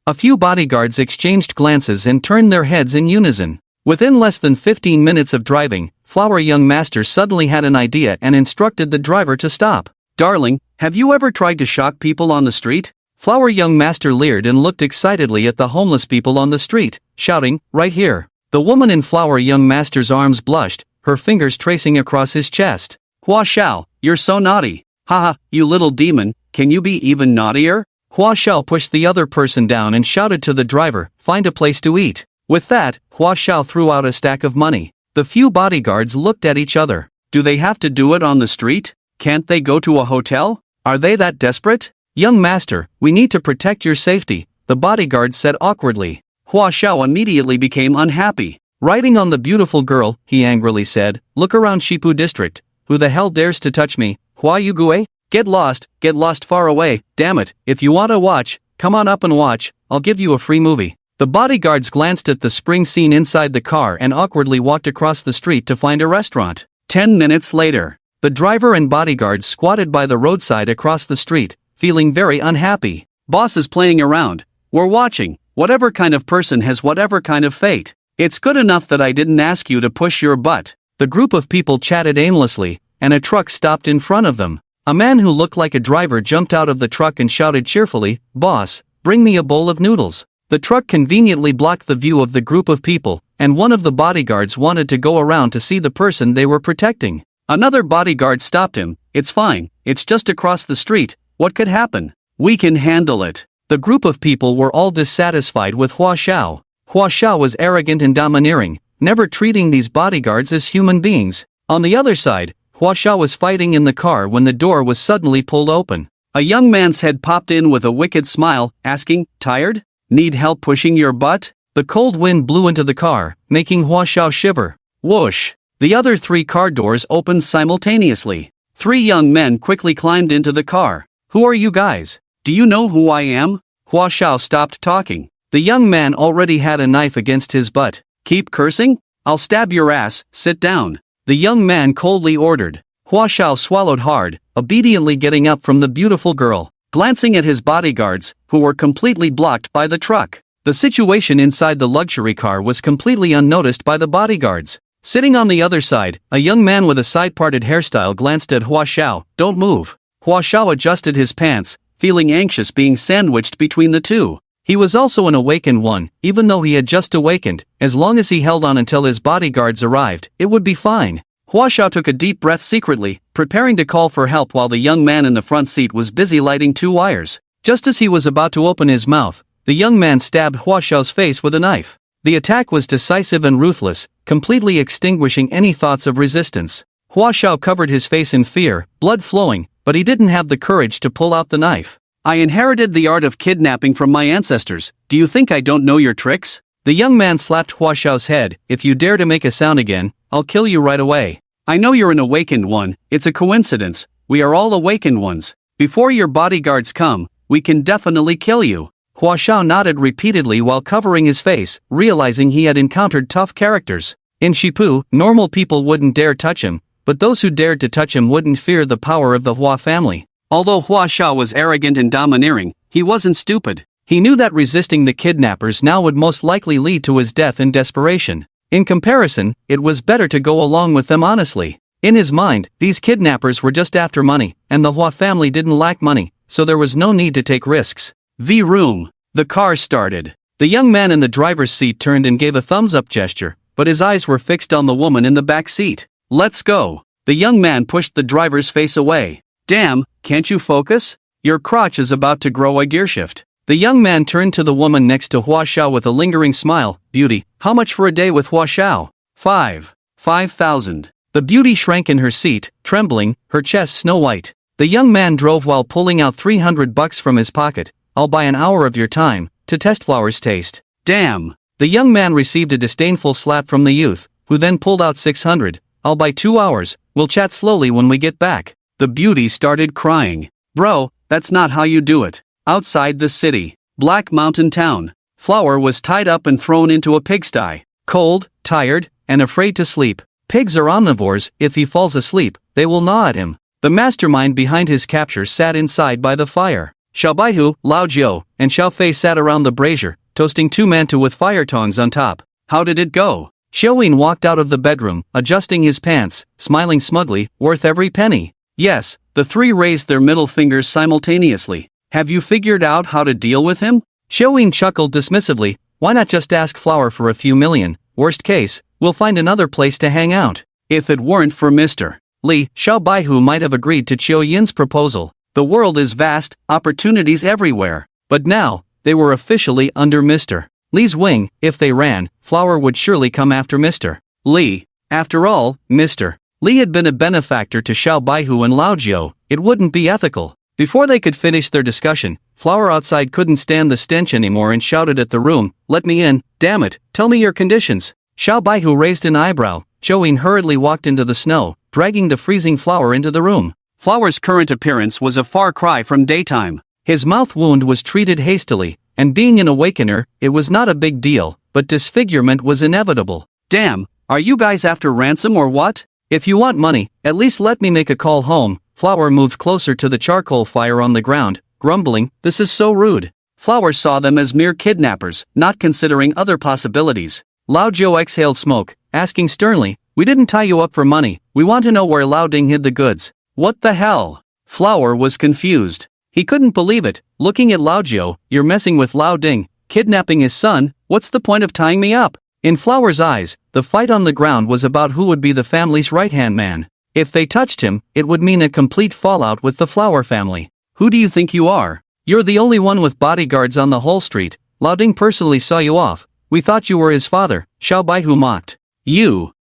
A few bodyguards exchanged glances and turned their heads in unison. Within less than 15 minutes of driving, Flower Young Master suddenly had an idea and instructed the driver to stop. Darling, have you ever tried to shock people on the street? Flower Young Master leered and looked excitedly at the homeless people on the street, shouting, right here. The woman in Flower Young Master's arms blushed, her fingers tracing across his chest. Hua Xiao, you're so naughty. Haha, you little demon, can you be even naughtier? Hua Xiao pushed the other person down and shouted to the driver, find a place to eat. With that, Hua Xiao threw out a stack of money. The few bodyguards looked at each other. Do they have to do it on the street? Can't they go to a hotel? Are they that desperate? Young Master, we need to protect your safety, the bodyguard said awkwardly. Hua Xiao immediately became unhappy. Riding on the beautiful girl, he angrily said, look around Shipu district. Who the hell dares to touch me? Hua Yugue? Get lost far away, damn it. If you want to watch, come on up and watch, I'll give you a free movie. The bodyguards glanced at the spring scene inside the car and awkwardly walked across the street to find a restaurant. 10 minutes later, the driver and bodyguards squatted by the roadside across the street, feeling very unhappy. Boss is playing around. We're watching. Whatever kind of person has whatever kind of fate. It's good enough that I didn't ask you to push your butt. The group of people chatted aimlessly, and a truck stopped in front of them. A man who looked like a driver jumped out of the truck and shouted cheerfully, Boss, bring me a bowl of noodles. The truck conveniently blocked the view of the group of people, and one of the bodyguards wanted to go around to see the person they were protecting. Another bodyguard stopped him. It's fine, it's just across the street, what could happen? We can handle it. The group of people were all dissatisfied with Hua Xiao. Hua Xiao was arrogant and domineering, never treating these bodyguards as human beings. On the other side, Hua Xiao was fighting in the car when the door was suddenly pulled open. A young man's head popped in with a wicked smile, asking, tired? Need help pushing your butt? The cold wind blew into the car, making Hua Xiao shiver. Whoosh! The other 3 car doors opened simultaneously. 3 young men quickly climbed into the car. Who are you guys? Do you know who I am? Hua Xiao stopped talking. The young man already had a knife against his butt. Keep cursing? I'll stab your ass, sit down. The young man coldly ordered. Hua Xiao swallowed hard, obediently getting up from the beautiful girl, glancing at his bodyguards, who were completely blocked by the truck. The situation inside the luxury car was completely unnoticed by the bodyguards. Sitting on the other side, a young man with a side-parted hairstyle glanced at Hua Xiao. Don't move. Hua Xiao adjusted his pants, feeling anxious being sandwiched between the two. He was also an awakened one, even though he had just awakened. As long as he held on until his bodyguards arrived, it would be fine. Hua Xiao took a deep breath secretly, preparing to call for help while the young man in the front seat was busy lighting 2 wires. Just as he was about to open his mouth, the young man stabbed Hua Xiao's face with a knife. The attack was decisive and ruthless, completely extinguishing any thoughts of resistance. Hua Xiao covered his face in fear, blood flowing, but he didn't have the courage to pull out the knife. I inherited the art of kidnapping from my ancestors. Do you think I don't know your tricks? The young man slapped Hua Xiao's head. If you dare to make a sound again, I'll kill you right away. I know you're an awakened one, it's a coincidence. We are all awakened ones. Before your bodyguards come, we can definitely kill you. Hua Xiao nodded repeatedly while covering his face, realizing he had encountered tough characters. In Shipu, normal people wouldn't dare touch him, but those who dared to touch him wouldn't fear the power of the Hua family. Although Hua Xiao was arrogant and domineering, he wasn't stupid. He knew that resisting the kidnappers now would most likely lead to his death in desperation. In comparison, it was better to go along with them honestly. In his mind, these kidnappers were just after money, and the Hua family didn't lack money, so there was no need to take risks. Vroom. The car started. The young man in the driver's seat turned and gave a thumbs-up gesture, but his eyes were fixed on the woman in the back seat. Let's go. The young man pushed the driver's face away. Damn, can't you focus? Your crotch is about to grow a gearshift. The young man turned to the woman next to Hua Xiao with a lingering smile. Beauty, how much for a day with Hua Xiao? 5,000. The beauty shrank in her seat, trembling, her chest snow white. The young man drove while pulling out $300 from his pocket. I'll buy an hour of your time, to test Flower's taste. Damn. The young man received a disdainful slap from the youth, who then pulled out 600. I'll buy 2 hours, we'll chat slowly when we get back. The beauty started crying. Bro, that's not how you do it. Outside the city, Black Mountain Town, Flower was tied up and thrown into a pigsty. Cold, tired, and afraid to sleep. Pigs are omnivores, if he falls asleep, they will gnaw at him. The mastermind behind his capture sat inside by the fire. Xiao Baihu, Lao Jiu, and Xiao Fei sat around the brazier, toasting 2 mantu with fire tongs on top. How did it go? Xiaoyin walked out of the bedroom, adjusting his pants, smiling smugly, worth every penny. Yes, the 3 raised their middle fingers simultaneously. Have you figured out how to deal with him? Xiaoyin chuckled dismissively. Why not just ask Flower for a few million? Worst case, we'll find another place to hang out. If it weren't for Mr. Li, Xiao Baihu might have agreed to Qiu Yin's proposal. The world is vast, opportunities everywhere. But now, they were officially under Mr. Li's wing. If they ran, Flower would surely come after Mr. Li. After all, Mr. Li had been a benefactor to Xiao Baihu and Lao Jiu. It wouldn't be ethical. Before they could finish their discussion, Flower outside couldn't stand the stench anymore and shouted at the room, "Let me in, damn it, tell me your conditions." Xiao Baihu raised an eyebrow. Xiaoyin hurriedly walked into the snow, dragging the freezing Flower into the room. Flower's current appearance was a far cry from daytime. His mouth wound was treated hastily, and being an awakener, it was not a big deal, but disfigurement was inevitable. Damn, are you guys after ransom or what? If you want money, at least let me make a call home. Flower moved closer to the charcoal fire on the ground, grumbling, this is so rude. Flower saw them as mere kidnappers, not considering other possibilities. Lao Jiu exhaled smoke, asking sternly, we didn't tie you up for money, we want to know where Lao Ding hid the goods. What the hell? Flower was confused. He couldn't believe it, looking at Lao Jiu, you're messing with Lao Ding, kidnapping his son, what's the point of tying me up? In Flower's eyes, the fight on the ground was about who would be the family's right-hand man. If they touched him, it would mean a complete fallout with the Flower family. Who do you think you are? You're the only one with bodyguards on the whole street. Lao Ding personally saw you off. We thought you were his father, Xiao Baihu mocked. You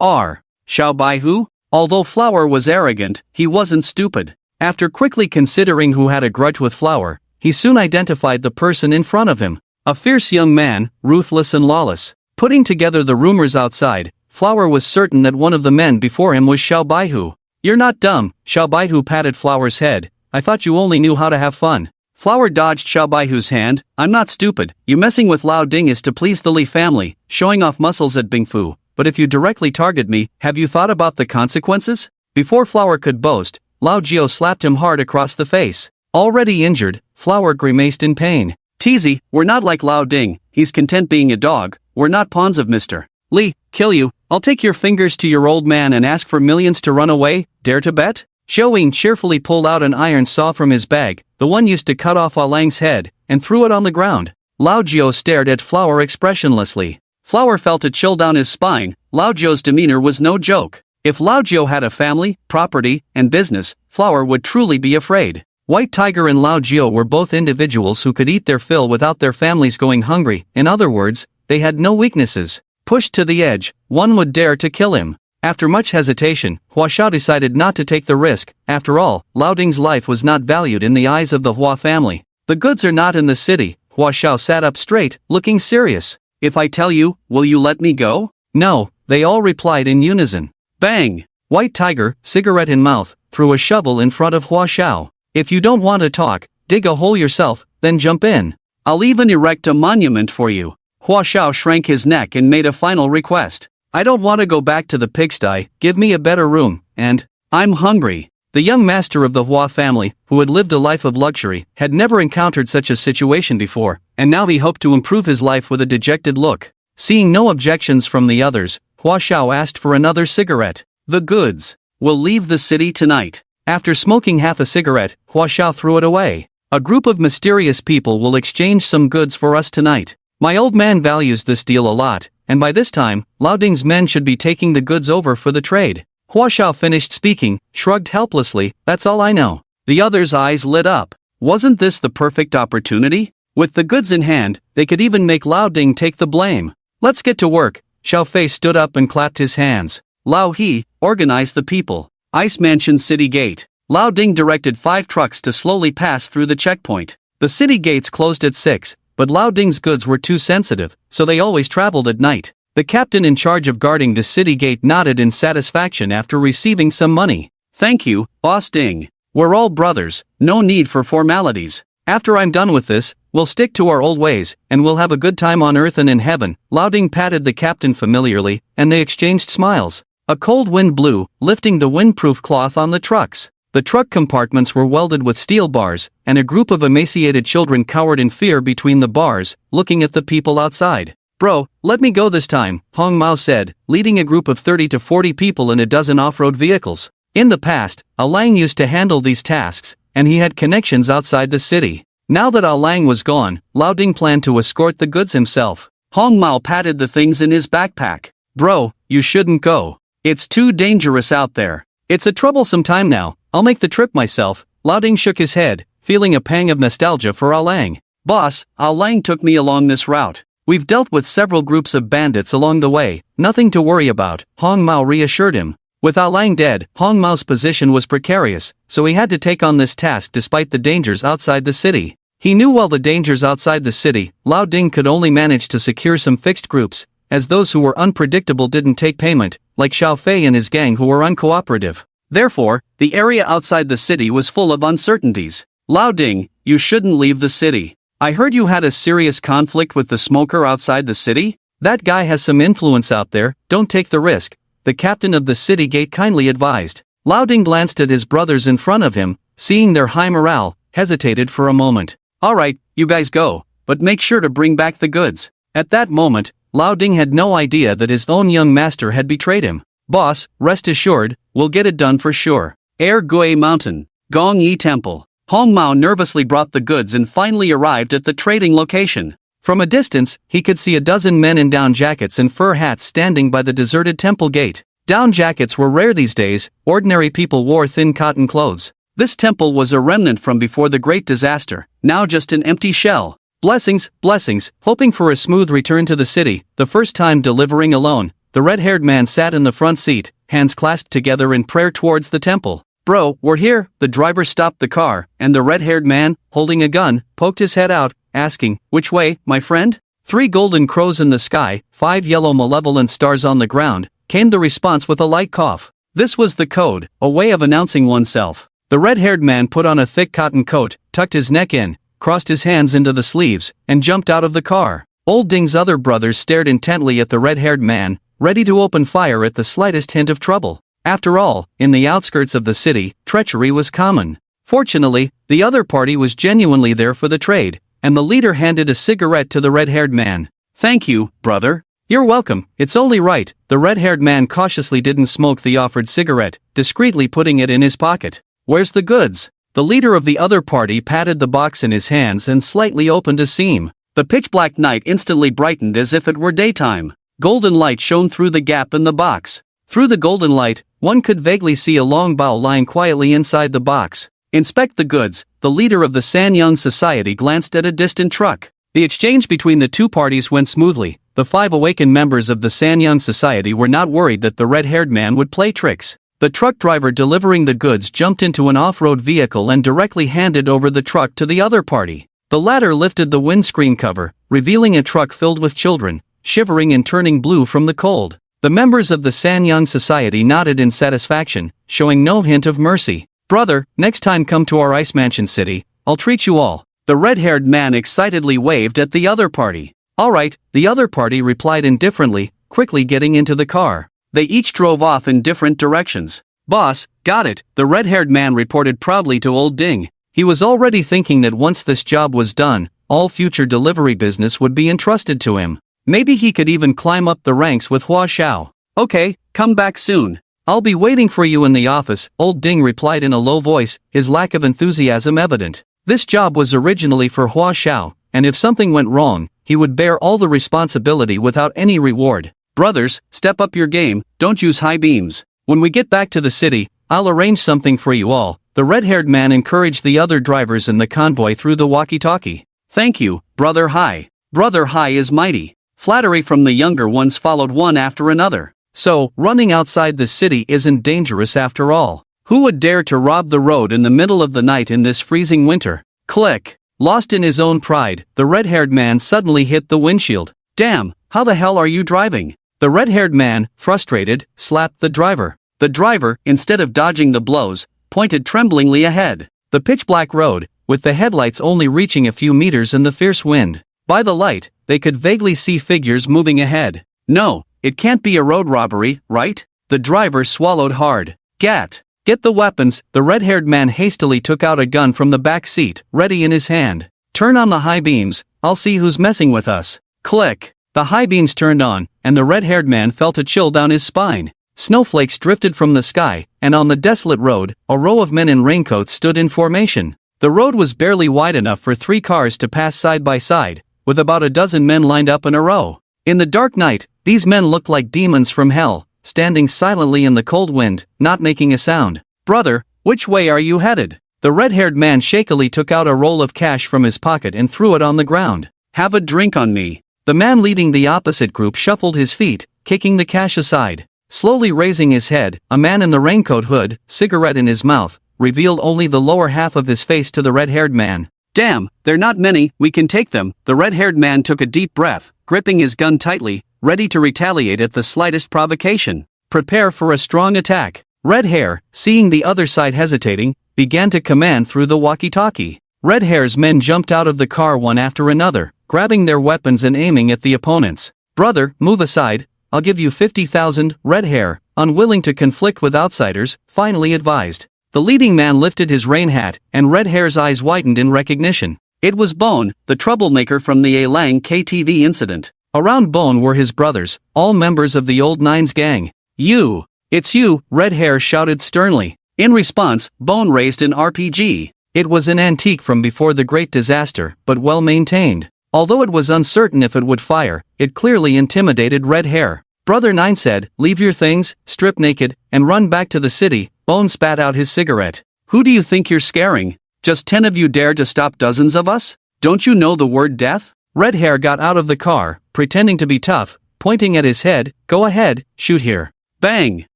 are Xiao Baihu? Although Flower was arrogant, he wasn't stupid. After quickly considering who had a grudge with Flower, he soon identified the person in front of him. A fierce young man, ruthless and lawless. Putting together the rumors outside, Flower was certain that one of the men before him was Xiao Baihu. You're not dumb, Xiao Baihu patted Flower's head. I thought you only knew how to have fun. Flower dodged Xiao Baihu's hand. I'm not stupid, you messing with Lao Ding is to please the Li family, showing off muscles at Bingfu. But if you directly target me, have you thought about the consequences? Before Flower could boast, Lao Jiu slapped him hard across the face. Already injured, Flower grimaced in pain. Teasy, we're not like Lao Ding, he's content being a dog, we're not pawns of Mr. Li, kill you, I'll take your fingers to your old man and ask for millions to run away, dare to bet? Xiaoyin cheerfully pulled out an iron saw from his bag, the one used to cut off Alang's head, and threw it on the ground. Lao Jiu stared at Flower expressionlessly. Flower felt a chill down his spine. Lao Jiu's demeanor was no joke. If Lao Jiu had a family, property, and business, Flower would truly be afraid. White Tiger and Lao Jiu were both individuals who could eat their fill without their families going hungry. In other words, they had no weaknesses. Pushed to the edge, one would dare to kill him. After much hesitation, Hua Xiao decided not to take the risk. After all, Lao Ding's life was not valued in the eyes of the Hua family. The goods are not in the city. Hua Xiao sat up straight, looking serious. If I tell you, will you let me go? No, they all replied in unison. Bang! White Tiger, cigarette in mouth, threw a shovel in front of Hua Xiao. If you don't want to talk, dig a hole yourself, then jump in. I'll even erect a monument for you. Hua Xiao shrank his neck and made a final request. I don't want to go back to the pigsty, give me a better room, and I'm hungry. The young master of the Hua family, who had lived a life of luxury, had never encountered such a situation before, and now he hoped to improve his life with a dejected look. Seeing no objections from the others, Hua Xiao asked for another cigarette. The goods. We'll leave the city tonight. After smoking half a cigarette, Hua Xiao threw it away. A group of mysterious people will exchange some goods for us tonight. My old man values this deal a lot, and by this time, Lao Ding's men should be taking the goods over for the trade. Hua Xiao finished speaking, shrugged helplessly, that's all I know. The others' eyes lit up. Wasn't this the perfect opportunity? With the goods in hand, they could even make Lao Ding take the blame. Let's get to work. Xiao Fei stood up and clapped his hands. Lao He, organize the people. Ice Mansion City Gate. Lao Ding directed 5 trucks to slowly pass through the checkpoint. The city gates closed at 6, but Lao Ding's goods were too sensitive, so they always traveled at night. The captain in charge of guarding the city gate nodded in satisfaction after receiving some money. Thank you, Boss Ding. We're all brothers, no need for formalities. After I'm done with this, we'll stick to our old ways, and we'll have a good time on earth and in heaven. Lao Ding patted the captain familiarly, and they exchanged smiles. A cold wind blew, lifting the windproof cloth on the trucks. The truck compartments were welded with steel bars, and a group of emaciated children cowered in fear between the bars, looking at the people outside. Bro, let me go this time, Hong Mao said, leading a group of 30 to 40 people in a dozen off-road vehicles. In the past, Lang used to handle these tasks, and he had connections outside the city. Now that Lang was gone, Lao Ding planned to escort the goods himself. Hong Mao patted the things in his backpack. Bro, you shouldn't go. It's too dangerous out there. It's a troublesome time now, I'll make the trip myself. Lao Ding shook his head, feeling a pang of nostalgia for Lang. Boss, Lang took me along this route. We've dealt with several groups of bandits along the way, nothing to worry about, Hong Mao reassured him. With Lang dead, Hong Mao's position was precarious, so he had to take on this task despite the dangers outside the city. He knew while the dangers outside the city, Lao Ding could only manage to secure some fixed groups, as those who were unpredictable didn't take payment, like Xiao Fei and his gang who were uncooperative. Therefore, the area outside the city was full of uncertainties. Lao Ding, you shouldn't leave the city. I heard you had a serious conflict with the smoker outside the city? That guy has some influence out there, don't take the risk, the captain of the city gate kindly advised. Lao Ding glanced at his brothers in front of him, seeing their high morale, hesitated for a moment. Alright, you guys go, but make sure to bring back the goods. At that moment, Lao Ding had no idea that his own young master had betrayed him. Boss, rest assured, we'll get it done for sure. Air Gui Mountain, Gong Yi Temple. Hong Mao nervously brought the goods and finally arrived at the trading location. From a distance, he could see a dozen men in down jackets and fur hats standing by the deserted temple gate. Down jackets were rare these days, ordinary people wore thin cotton clothes. This temple was a remnant from before the great disaster, now just an empty shell. Blessings, blessings, hoping for a smooth return to the city, the first time delivering alone, the red-haired man sat in the front seat, hands clasped together in prayer towards the temple. Bro, we're here. The driver stopped the car, and the red-haired man, holding a gun, poked his head out, asking, which way, my friend? 3 golden crows in the sky, 5 yellow malevolent stars on the ground, came the response with a light cough. This was the code, a way of announcing oneself. The red-haired man put on a thick cotton coat, tucked his neck in, crossed his hands into the sleeves, and jumped out of the car. Old Ding's other brothers stared intently at the red-haired man, ready to open fire at the slightest hint of trouble. After all, in the outskirts of the city, treachery was common. Fortunately, the other party was genuinely there for the trade, and the leader handed a cigarette to the red-haired man. Thank you, brother. You're welcome, it's only right. The red-haired man cautiously didn't smoke the offered cigarette, discreetly putting it in his pocket. Where's the goods? The leader of the other party patted the box in his hands and slightly opened a seam. The pitch-black night instantly brightened as if it were daytime. Golden light shone through the gap in the box. Through the golden light, one could vaguely see a long bow lying quietly inside the box. Inspect the goods. The leader of the Sanyang Society glanced at a distant truck. The exchange between the two parties went smoothly. The 5 awakened members of the Sanyang Society were not worried that the red-haired man would play tricks. The truck driver delivering the goods jumped into an off-road vehicle and directly handed over the truck to the other party. The latter lifted the windscreen cover, revealing a truck filled with children, shivering and turning blue from the cold. The members of the Sanyang Society nodded in satisfaction, showing no hint of mercy. Brother, next time come to our Ice Mansion City, I'll treat you all. The red-haired man excitedly waved at the other party. Alright, the other party replied indifferently, quickly getting into the car. They each drove off in different directions. Boss, got it, the red-haired man reported proudly to old Ding. He was already thinking that once this job was done, all future delivery business would be entrusted to him. Maybe he could even climb up the ranks with Hua Xiao. Okay, come back soon. I'll be waiting for you in the office, old Ding replied in a low voice, his lack of enthusiasm evident. This job was originally for Hua Xiao, and if something went wrong, he would bear all the responsibility without any reward. Brothers, step up your game, don't use high beams. When we get back to the city, I'll arrange something for you all. The red-haired man encouraged the other drivers in the convoy through the walkie-talkie. Thank you, Brother Hai. Brother Hai is mighty. Flattery from the younger ones followed one after another. So, running outside the city isn't dangerous after all. Who would dare to rob the road in the middle of the night in this freezing winter? Click. Lost in his own pride, the red-haired man suddenly hit the windshield. Damn, how the hell are you driving? The red-haired man, frustrated, slapped the driver. The driver, instead of dodging the blows, pointed tremblingly ahead. The pitch-black road, with the headlights only reaching a few meters in the fierce wind. By the light, they could vaguely see figures moving ahead. No, it can't be a road robbery, right? The driver swallowed hard. Get the weapons. The red-haired man hastily took out a gun from the back seat, ready in his hand. Turn on the high beams, I'll see who's messing with us. Click. The high beams turned on, and the red-haired man felt a chill down his spine. Snowflakes drifted from the sky, and on the desolate road, a row of men in raincoats stood in formation. The road was barely wide enough for 3 cars to pass side by side, with about a dozen men lined up in a row. In the dark night, these men looked like demons from hell, standing silently in the cold wind, not making a sound. Brother, which way are you headed? The red-haired man shakily took out a roll of cash from his pocket and threw it on the ground. Have a drink on me. The man leading the opposite group shuffled his feet, kicking the cash aside. Slowly raising his head, a man in the raincoat hood, cigarette in his mouth, revealed only the lower half of his face to the red-haired man. Damn, they're not many, we can take them. The red-haired man took a deep breath, gripping his gun tightly, ready to retaliate at the slightest provocation. Prepare for a strong attack. Red Hair, seeing the other side hesitating, began to command through the walkie-talkie. Red Hair's men jumped out of the car one after another, grabbing their weapons and aiming at the opponents. Brother, move aside, I'll give you 50,000, Red Hair, unwilling to conflict with outsiders, finally advised. The leading man lifted his rain hat, and Red Hair's eyes widened in recognition. It was Bone, the troublemaker from the Alang KTV incident. Around Bone were his brothers, all members of the Old Nines gang. It's you, Red Hair shouted sternly. In response, Bone raised an RPG. It was an antique from before the Great Disaster, but well maintained. Although it was uncertain if it would fire, it clearly intimidated Red Hair. Brother Nine said, leave your things, strip naked, and run back to the city. Bone spat out his cigarette. Who do you think you're scaring? Just 10 of you dare to stop dozens of us? Don't you know the word death? Red Hair got out of the car, pretending to be tough, pointing at his head. Go ahead, shoot here. Bang!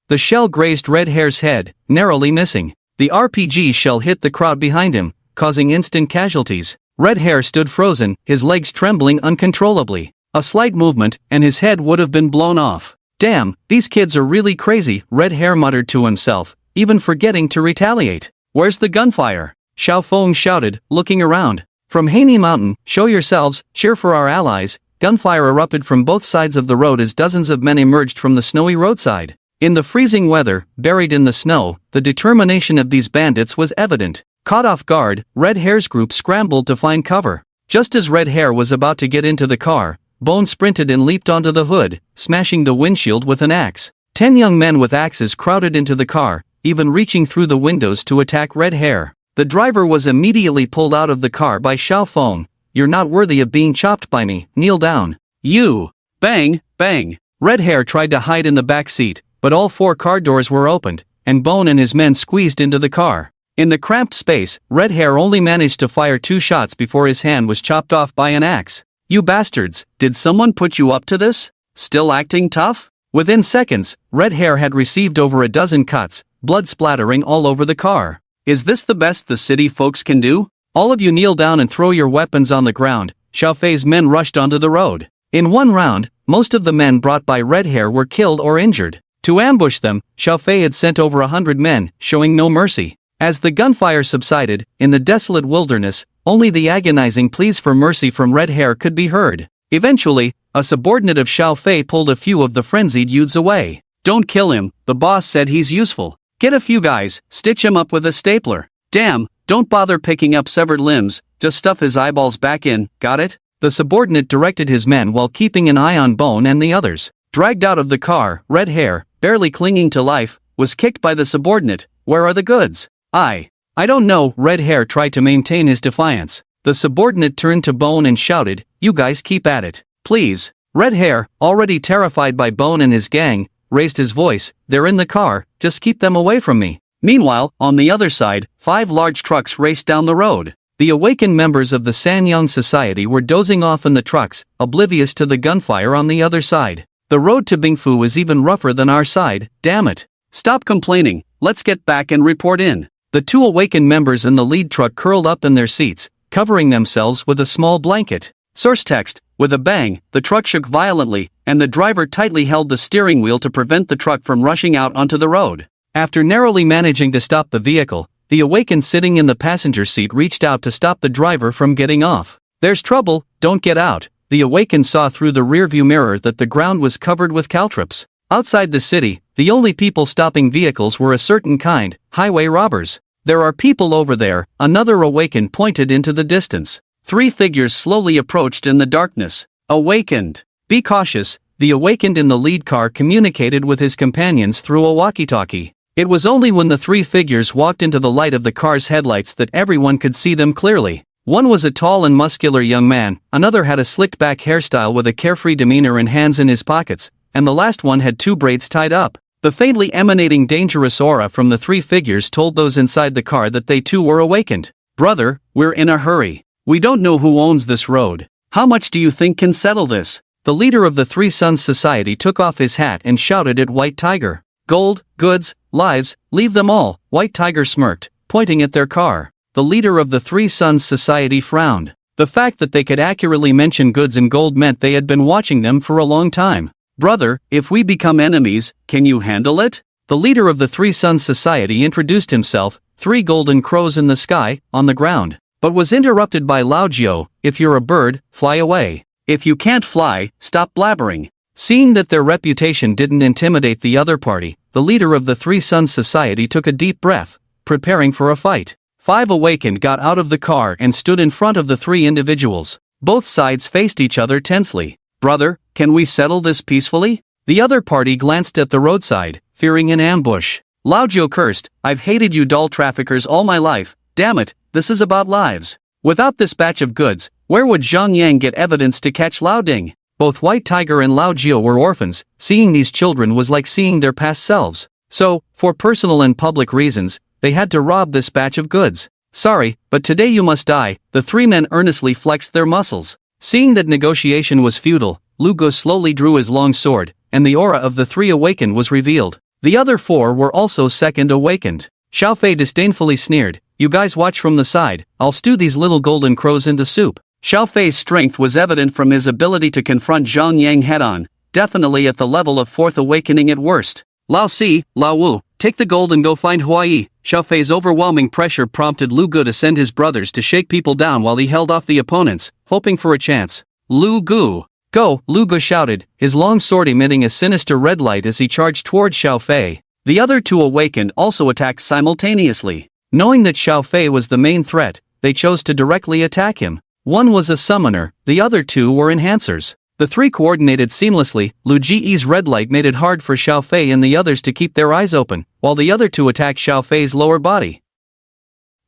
The shell grazed Red Hair's head, narrowly missing. The RPG shell hit the crowd behind him, causing instant casualties. Red Hair stood frozen, his legs trembling uncontrollably. A slight movement, and his head would have been blown off. Damn, these kids are really crazy, Red Hair muttered to himself, even forgetting to retaliate. Where's the gunfire? Xiao Feng shouted, looking around. From Haney Mountain, show yourselves, cheer for our allies. Gunfire erupted from both sides of the road as dozens of men emerged from the snowy roadside. In the freezing weather, buried in the snow, the determination of these bandits was evident. Caught off guard, Red Hair's group scrambled to find cover. Just as Red Hair was about to get into the car, Bone sprinted and leaped onto the hood, smashing the windshield with an axe. 10 young men with axes crowded into the car, even reaching through the windows to attack Red Hair. The driver was immediately pulled out of the car by Xiao Feng. You're not worthy of being chopped by me, kneel down. You! Bang, bang! Red Hair tried to hide in the back seat, but all 4 car doors were opened, and Bone and his men squeezed into the car. In the cramped space, Red Hair only managed to fire 2 shots before his hand was chopped off by an axe. You bastards, did someone put you up to this? Still acting tough? Within seconds, Red Hair had received over a dozen cuts, blood splattering all over the car. Is this the best the city folks can do? All of you kneel down and throw your weapons on the ground. Xiao Fei's men rushed onto the road. In one round, most of the men brought by Red Hair were killed or injured. To ambush them, Xiao Fei had sent over 100 men, showing no mercy. As the gunfire subsided, in the desolate wilderness, only the agonizing pleas for mercy from Red Hair could be heard. Eventually, a subordinate of Xiao Fei pulled a few of the frenzied youths away. Don't kill him, the boss said he's useful. Get a few guys, stitch him up with a stapler. Damn, don't bother picking up severed limbs, just stuff his eyeballs back in, got it? The subordinate directed his men while keeping an eye on Bone and the others. Dragged out of the car, Red Hair, barely clinging to life, was kicked by the subordinate. Where are the goods? I don't know. Red Hair tried to maintain his defiance. The subordinate turned to Bone and shouted, you guys keep at it, please. Red Hair, already terrified by Bone and his gang, raised his voice, they're in the car, just keep them away from me. Meanwhile, on the other side, 5 large trucks raced down the road. The awakened members of the Sanyang Society were dozing off in the trucks, oblivious to the gunfire on the other side. The road to Bingfu is even rougher than our side, damn it. Stop complaining, let's get back and report in. The 2 awakened members in the lead truck curled up in their seats, covering themselves with a small blanket. Source text: with a bang, the truck shook violently, and the driver tightly held the steering wheel to prevent the truck from rushing out onto the road. After narrowly managing to stop the vehicle, the awakened sitting in the passenger seat reached out to stop the driver from getting off. There's trouble, don't get out. The awakened saw through the rearview mirror that the ground was covered with caltrops. Outside the city, the only people stopping vehicles were a certain kind, highway robbers. There are people over there, another awakened pointed into the distance. 3 figures slowly approached in the darkness. Awakened. Be cautious, the awakened in the lead car communicated with his companions through a walkie-talkie. It was only when the 3 figures walked into the light of the car's headlights that everyone could see them clearly. One was a tall and muscular young man, another had a slicked-back hairstyle with a carefree demeanor and hands in his pockets, and the last one had 2 braids tied up. The faintly emanating dangerous aura from the 3 figures told those inside the car that they too were awakened. Brother, we're in a hurry. We don't know who owns this road. How much do you think can settle this? The leader of the 3 Sons Society took off his hat and shouted at White Tiger. Gold, goods, lives, leave them all, White Tiger smirked, pointing at their car. The leader of the 3 Sons Society frowned. The fact that they could accurately mention goods and gold meant they had been watching them for a long time. Brother, if we become enemies, can you handle it? The leader of the 3 Sons Society introduced himself, 3 golden crows in the sky, on the ground, but was interrupted by Lao Jiu. If you're a bird, fly away. If you can't fly, stop blabbering. Seeing that their reputation didn't intimidate the other party, the leader of the 3 Sons Society took a deep breath, preparing for a fight. 5 awakened got out of the car and stood in front of the 3 individuals. Both sides faced each other tensely. Brother, can we settle this peacefully? The other party glanced at the roadside, fearing an ambush. Lao Jiu cursed, I've hated you doll traffickers all my life, damn it, this is about lives. Without this batch of goods, where would Zhang Yang get evidence to catch Lao Ding? Both White Tiger and Lao Jiu were orphans, seeing these children was like seeing their past selves. So, for personal and public reasons, they had to rob this batch of goods. Sorry, but today you must die. The 3 men earnestly flexed their muscles. Seeing that negotiation was futile, Lu Gu slowly drew his long sword, and the aura of the 3 awakened was revealed. The other 4 were also second awakened. Xiao Fei disdainfully sneered, you guys watch from the side, I'll stew these little golden crows into soup. Xiao Fei's strength was evident from his ability to confront Zhang Yang head-on, definitely at the level of 4th awakening at worst. Lao Si, Lao Wu, take the gold and go find Huai. Xiao Fei's overwhelming pressure prompted Lu Gu to send his brothers to shake people down while he held off the opponents, hoping for a chance. Lu Gu. Go, Lu Gu shouted, his long sword emitting a sinister red light as he charged toward Xiao Fei. The other 2 awakened also attacked simultaneously. Knowing that Xiao Fei was the main threat, they chose to directly attack him. One was a summoner, the other 2 were enhancers. The 3 coordinated seamlessly. Lu Ji's red light made it hard for Xiao Fei and the others to keep their eyes open, while the other 2 attacked Xiao Fei's lower body.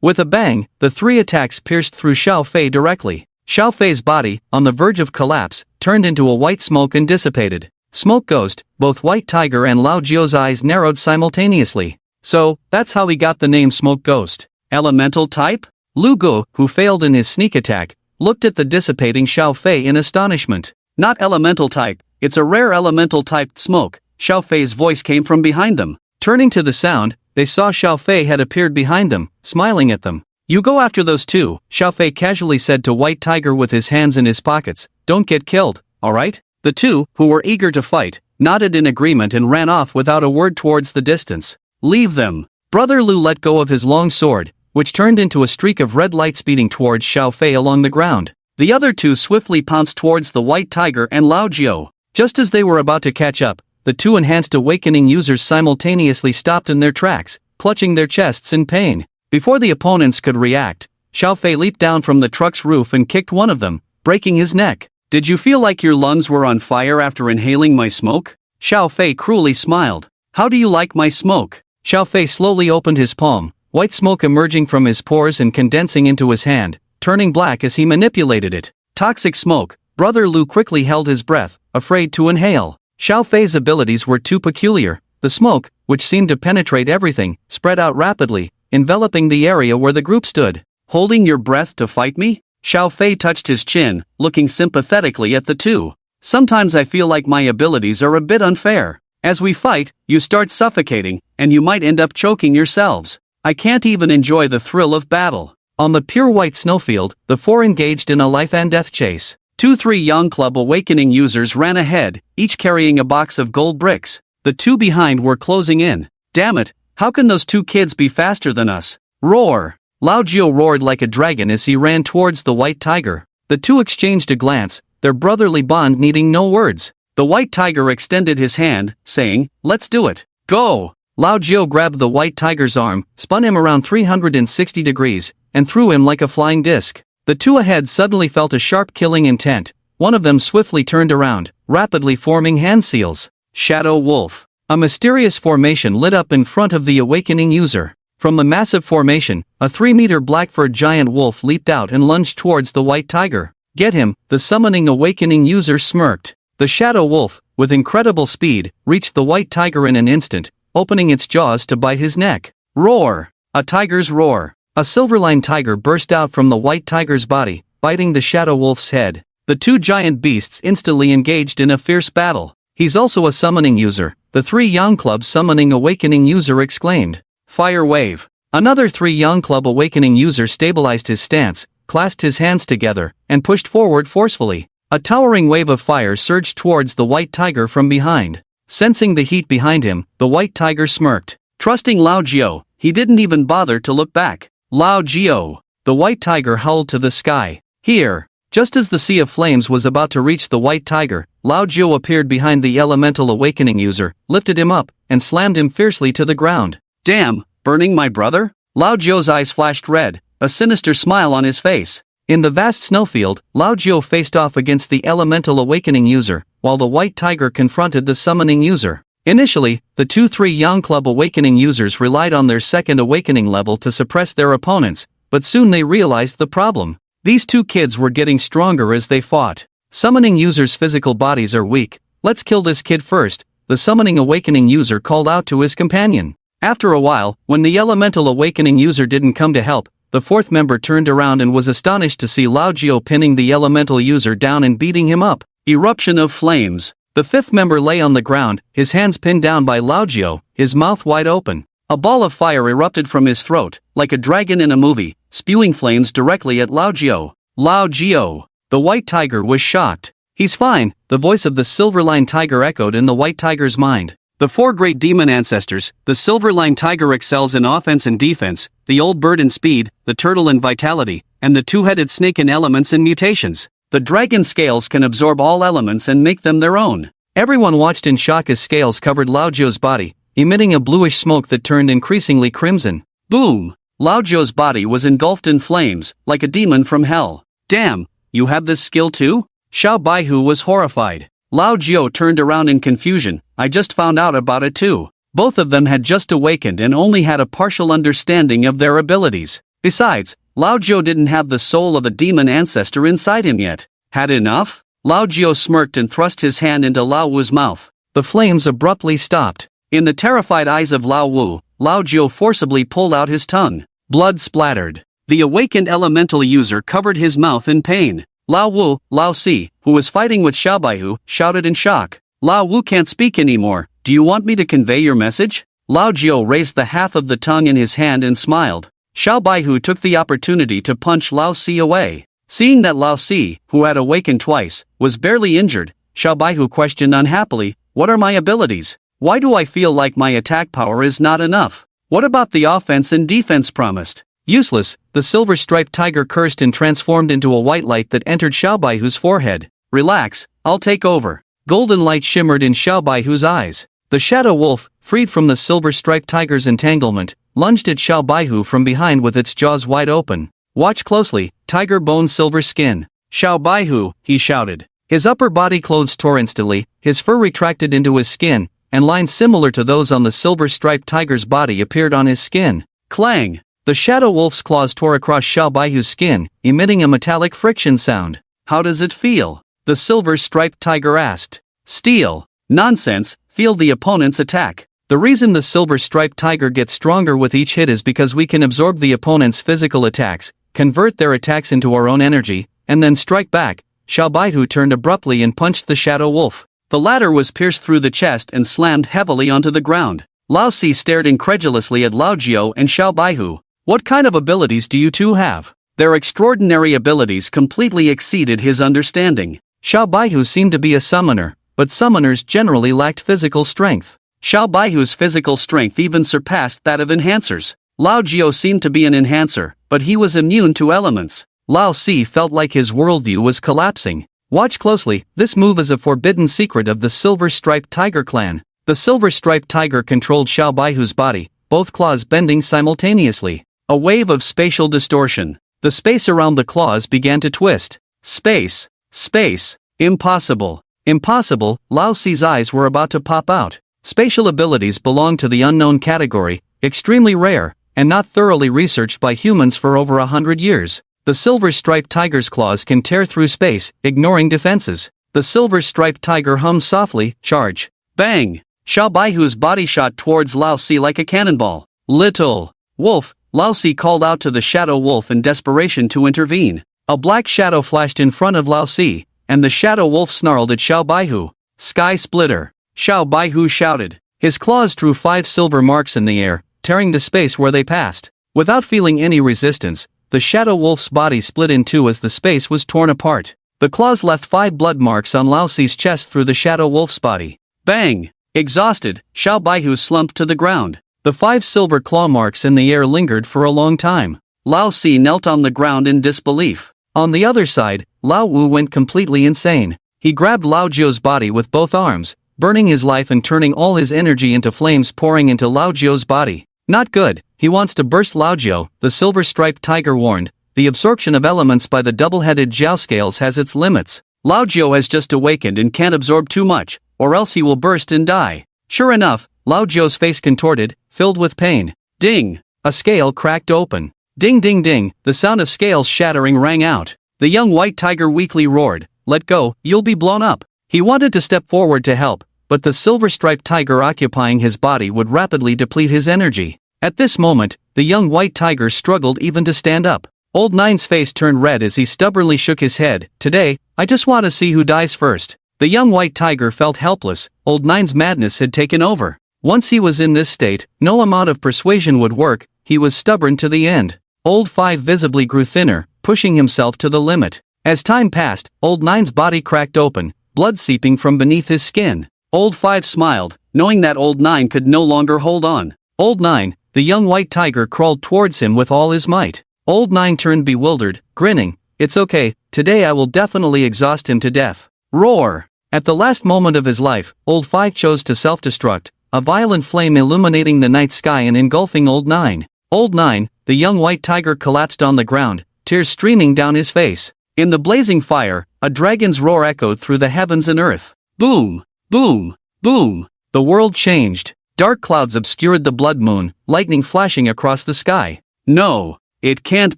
With a bang, the 3 attacks pierced through Xiao Fei directly. Xiao Fei's body, on the verge of collapse, turned into a white smoke and dissipated. Smoke ghost. Both White Tiger and Lao Jiu's eyes narrowed simultaneously. So, that's how he got the name Smoke Ghost. Elemental type? Lu Gu, who failed in his sneak attack, looked at the dissipating Xiao Fei in astonishment. Not elemental type, it's a rare elemental typed smoke. Xiao Fei's voice came from behind them. Turning to the sound, they saw Xiao Fei had appeared behind them, smiling at them. You go after those 2, Xiao Fei casually said to White Tiger with his hands in his pockets, don't get killed, alright? The 2, who were eager to fight, nodded in agreement and ran off without a word towards the distance. Leave them. Brother Lu let go of his long sword, which turned into a streak of red light speeding towards Xiao Fei along the ground. The other 2 swiftly pounced towards the White Tiger and Lao Jiu. Just as they were about to catch up, the 2 enhanced awakening users simultaneously stopped in their tracks, clutching their chests in pain. Before the opponents could react, Xiao Fei leaped down from the truck's roof and kicked one of them, breaking his neck. Did you feel like your lungs were on fire after inhaling my smoke? Xiao Fei cruelly smiled. How do you like my smoke? Xiao Fei slowly opened his palm, white smoke emerging from his pores and condensing into his hand, turning black as he manipulated it. Toxic smoke. Brother Lu quickly held his breath, afraid to inhale. Xiao Fei's abilities were too peculiar, The smoke, which seemed to penetrate everything, spread out rapidly, enveloping the area where the group stood. Holding your breath to fight me? Xiao Fei touched his chin, looking sympathetically at the two. Sometimes I feel like my abilities are a bit unfair. As we fight, you start suffocating, and you might end up choking yourselves. I can't even enjoy the thrill of battle. On the pure white snowfield, the four engaged in a life-and-death chase. 2-3 Young Club Awakening users ran ahead, each carrying a box of gold bricks. The two behind were closing in. Damn it, how can those two kids be faster than us? Roar! Lao Jiu roared like a dragon as he ran towards the white tiger. The two exchanged a glance, their brotherly bond needing no words. The white tiger extended his hand, saying, "Let's do it. Go!" Lao Jiu grabbed the white tiger's arm, spun him around 360 degrees, and threw him like a flying disc. The two ahead suddenly felt a sharp killing intent. One of them swiftly turned around, rapidly forming hand seals. Shadow Wolf. A mysterious formation lit up in front of the awakening user. From the massive formation, a 3-meter black-furred giant wolf leaped out and lunged towards the white tiger. Get him, the summoning awakening user smirked. The Shadow Wolf, with incredible speed, reached the white tiger in an instant, opening its jaws to bite his neck. Roar! A tiger's roar. A silverline tiger burst out from the white tiger's body, biting the Shadow Wolf's head. The two giant beasts instantly engaged in a fierce battle. He's also a summoning user, the 3 Young Club summoning awakening user exclaimed. Fire wave. Another 3 Young Club awakening user stabilized his stance, clasped his hands together, and pushed forward forcefully. A towering wave of fire surged towards the white tiger from behind. Sensing the heat behind him, the white tiger smirked. Trusting Lao Jiu, he didn't even bother to look back. Lao Jiu. The white tiger howled to the sky. Here. Just as the sea of flames was about to reach the white tiger, Lao Jiu appeared behind the elemental awakening user, lifted him up, and slammed him fiercely to the ground. Damn, burning my brother? Lao Jiu's eyes flashed red, a sinister smile on his face. In the vast snowfield, Lao Jiu faced off against the elemental awakening user, while the white tiger confronted the summoning user. Initially, the 2-3 Young Club awakening users relied on their second awakening level to suppress their opponents, but soon they realized the problem. These two kids were getting stronger as they fought. Summoning users' physical bodies are weak. Let's kill this kid first, the summoning awakening user called out to his companion. After a while, when the elemental awakening user didn't come to help, the fourth member turned around and was astonished to see Lao Jiu pinning the elemental user down and beating him up. Eruption of flames. The fifth member lay on the ground, his hands pinned down by Lao Jiu, his mouth wide open. A ball of fire erupted from his throat, like a dragon in a movie, spewing flames directly at Lao Jiu. Lao Jiu. The white tiger was shocked. He's fine, the voice of the Silverline tiger echoed in the white tiger's mind. The 4 great demon ancestors, the Silverline tiger excels in offense and defense, the old bird in speed, the turtle in vitality, and the 2-headed snake in elements and mutations. The dragon scales can absorb all elements and make them their own. Everyone watched in shock as scales covered Lao Jiu's body, emitting a bluish smoke that turned increasingly crimson. Boom! Lao Jiu's body was engulfed in flames, like a demon from hell. Damn, you have this skill too? Xiao Baihu was horrified. Lao Jiu turned around in confusion. I just found out about it too. Both of them had just awakened and only had a partial understanding of their abilities. Besides, Lao Jiu didn't have the soul of a demon ancestor inside him yet. Had enough? Lao Jiu smirked and thrust his hand into Lao Wu's mouth. The flames abruptly stopped. In the terrified eyes of Lao Wu, Lao Jiu forcibly pulled out his tongue. Blood splattered. The awakened elemental user covered his mouth in pain. Lao Wu, Lao Si, who was fighting with Xiao Baihu, shouted in shock. Lao Wu can't speak anymore. Do you want me to convey your message? Lao Jiu raised the half of the tongue in his hand and smiled. Xiao Baihu took the opportunity to punch Lao Si away. Seeing that Lao Si, who had awakened twice, was barely injured, Xiao Baihu questioned unhappily, what are my abilities? Why do I feel like my attack power is not enough? What about the offense and defense promised? Useless, the silver-striped tiger cursed and transformed into a white light that entered Xiao Baihu's forehead. Relax, I'll take over. Golden light shimmered in Xiao Baihu's eyes. The Shadow Wolf, freed from the silver-striped tiger's entanglement, lunged at Xiao Baihu from behind with its jaws wide open. Watch closely, tiger bone silver skin. Xiao Baihu, he shouted. His upper body clothes tore instantly, his fur retracted into his skin, and lines similar to those on the silver-striped tiger's body appeared on his skin. Clang! The Shadow Wolf's claws tore across Xiao Baihu's skin, emitting a metallic friction sound. How does it feel? The silver-striped tiger asked. Steel. Nonsense, feel the opponent's attack. The reason the silver-striped tiger gets stronger with each hit is because we can absorb the opponent's physical attacks, convert their attacks into our own energy, and then strike back. Xiao Baihu turned abruptly and punched the shadow wolf. The latter was pierced through the chest and slammed heavily onto the ground. Lao Si stared incredulously at Lao Jiao and Xiao Baihu. What kind of abilities do you two have? Their extraordinary abilities completely exceeded his understanding. Xiao Baihu seemed to be a summoner, but summoners generally lacked physical strength. Xiao Baihu's physical strength even surpassed that of enhancers. Lao Jiao seemed to be an enhancer, but he was immune to elements. Lao Si felt like his worldview was collapsing. Watch closely, this move is a forbidden secret of the Silver-Striped Tiger clan. The Silver-Striped Tiger controlled Xiao Baihu's body, both claws bending simultaneously. A wave of spatial distortion. The space around the claws began to twist. Space. Space. Impossible. Impossible. Lao Si's eyes were about to pop out. Spatial abilities belong to the unknown category, extremely rare, and not thoroughly researched by humans for over 100 years. The silver-striped tiger's claws can tear through space, ignoring defenses. The silver-striped tiger hums softly, charge. Bang! Xiao Baihu's body shot towards Lao Si like a cannonball. Little wolf, Lao Si called out to the shadow wolf in desperation to intervene. A black shadow flashed in front of Lao Si, and the shadow wolf snarled at Xiao Baihu. Sky Splitter! Xiao Baihu shouted. His claws drew 5 silver marks in the air, tearing the space where they passed. Without feeling any resistance, the shadow wolf's body split in two as the space was torn apart. The claws left 5 blood marks on Lao Si's chest through the shadow wolf's body. Bang! Exhausted, Xiao Baihu slumped to the ground. The 5 silver claw marks in the air lingered for a long time. Lao Si knelt on the ground in disbelief. On the other side, Lao Wu went completely insane. He grabbed Lao Jiao's body with both arms, burning his life and turning all his energy into flames pouring into Lao Jiao's body. Not good, he wants to burst Lao Jiao, the silver-striped tiger warned. The absorption of elements by the double-headed Jiao scales has its limits. Lao Jiao has just awakened and can't absorb too much, or else he will burst and die. Sure enough, Lao Jiao's face contorted, filled with pain. Ding! A scale cracked open. Ding ding ding, the sound of scales shattering rang out. The young white tiger weakly roared, "Let go, you'll be blown up." He wanted to step forward to help, but the silver-striped tiger occupying his body would rapidly deplete his energy. At this moment, the young white tiger struggled even to stand up. Old Nine's face turned red as he stubbornly shook his head. Today, I just want to see who dies first. The young white tiger felt helpless. Old Nine's madness had taken over. Once he was in this state, no amount of persuasion would work. He was stubborn to the end. Old Five visibly grew thinner, pushing himself to the limit. As time passed, Old Nine's body cracked open, blood seeping from beneath his skin. Old Five smiled, knowing that Old Nine could no longer hold on. Old Nine, the young white tiger crawled towards him with all his might. Old Nine turned bewildered, grinning. It's okay, today I will definitely exhaust him to death. Roar! At the last moment of his life, Old Five chose to self-destruct, a violent flame illuminating the night sky and engulfing Old Nine. Old Nine, the young white tiger collapsed on the ground, tears streaming down his face. In the blazing fire, a dragon's roar echoed through the heavens and earth. Boom! Boom! Boom! The world changed. Dark clouds obscured the blood moon, lightning flashing across the sky. No, it can't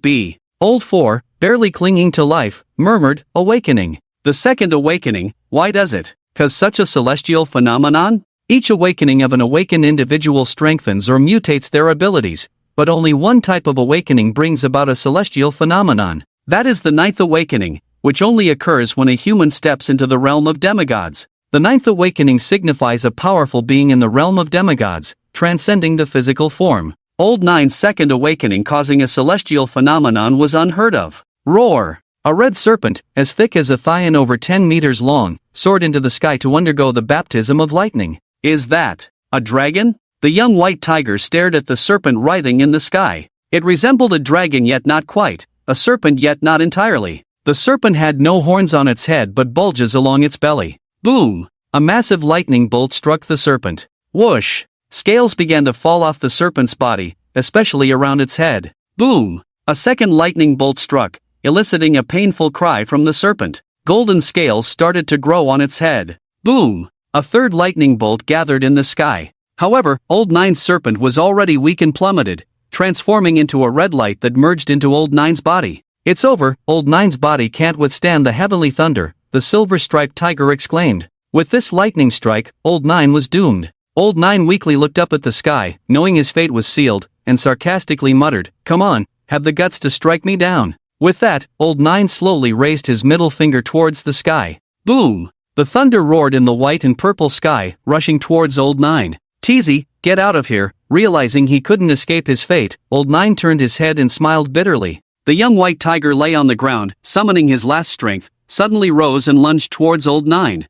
be. Old Four, barely clinging to life, murmured, awakening. The second awakening, why does it? 'Cause such a celestial phenomenon? Each awakening of an awakened individual strengthens or mutates their abilities, but only one type of awakening brings about a celestial phenomenon. That is the 9th awakening, which only occurs when a human steps into the realm of demigods. The 9th awakening signifies a powerful being in the realm of demigods, transcending the physical form. Old Nine's second awakening causing a celestial phenomenon was unheard of. Roar! A red serpent, as thick as a thigh and over 10 meters long, soared into the sky to undergo the baptism of lightning. Is that a dragon? The young white tiger stared at the serpent writhing in the sky. It resembled a dragon yet not quite, a serpent yet not entirely. The serpent had no horns on its head but bulges along its belly. Boom! A massive lightning bolt struck the serpent. Whoosh! Scales began to fall off the serpent's body, especially around its head. Boom! A second lightning bolt struck, eliciting a painful cry from the serpent. Golden scales started to grow on its head. Boom! A third lightning bolt gathered in the sky. However, Old Nine's serpent was already weak and plummeted, transforming into a red light that merged into Old Nine's body. It's over, Old Nine's body can't withstand the heavenly thunder, the silver-striped tiger exclaimed. With this lightning strike, Old Nine was doomed. Old Nine weakly looked up at the sky, knowing his fate was sealed, and sarcastically muttered, "Come on, have the guts to strike me down." With that, Old Nine slowly raised his middle finger towards the sky. Boom! The thunder roared in the white and purple sky, rushing towards Old Nine. "Teasy, get out of here." Realizing he couldn't escape his fate, Old Nine turned his head and smiled bitterly. The young white tiger lay on the ground, summoning his last strength, suddenly rose and lunged towards Old Nine.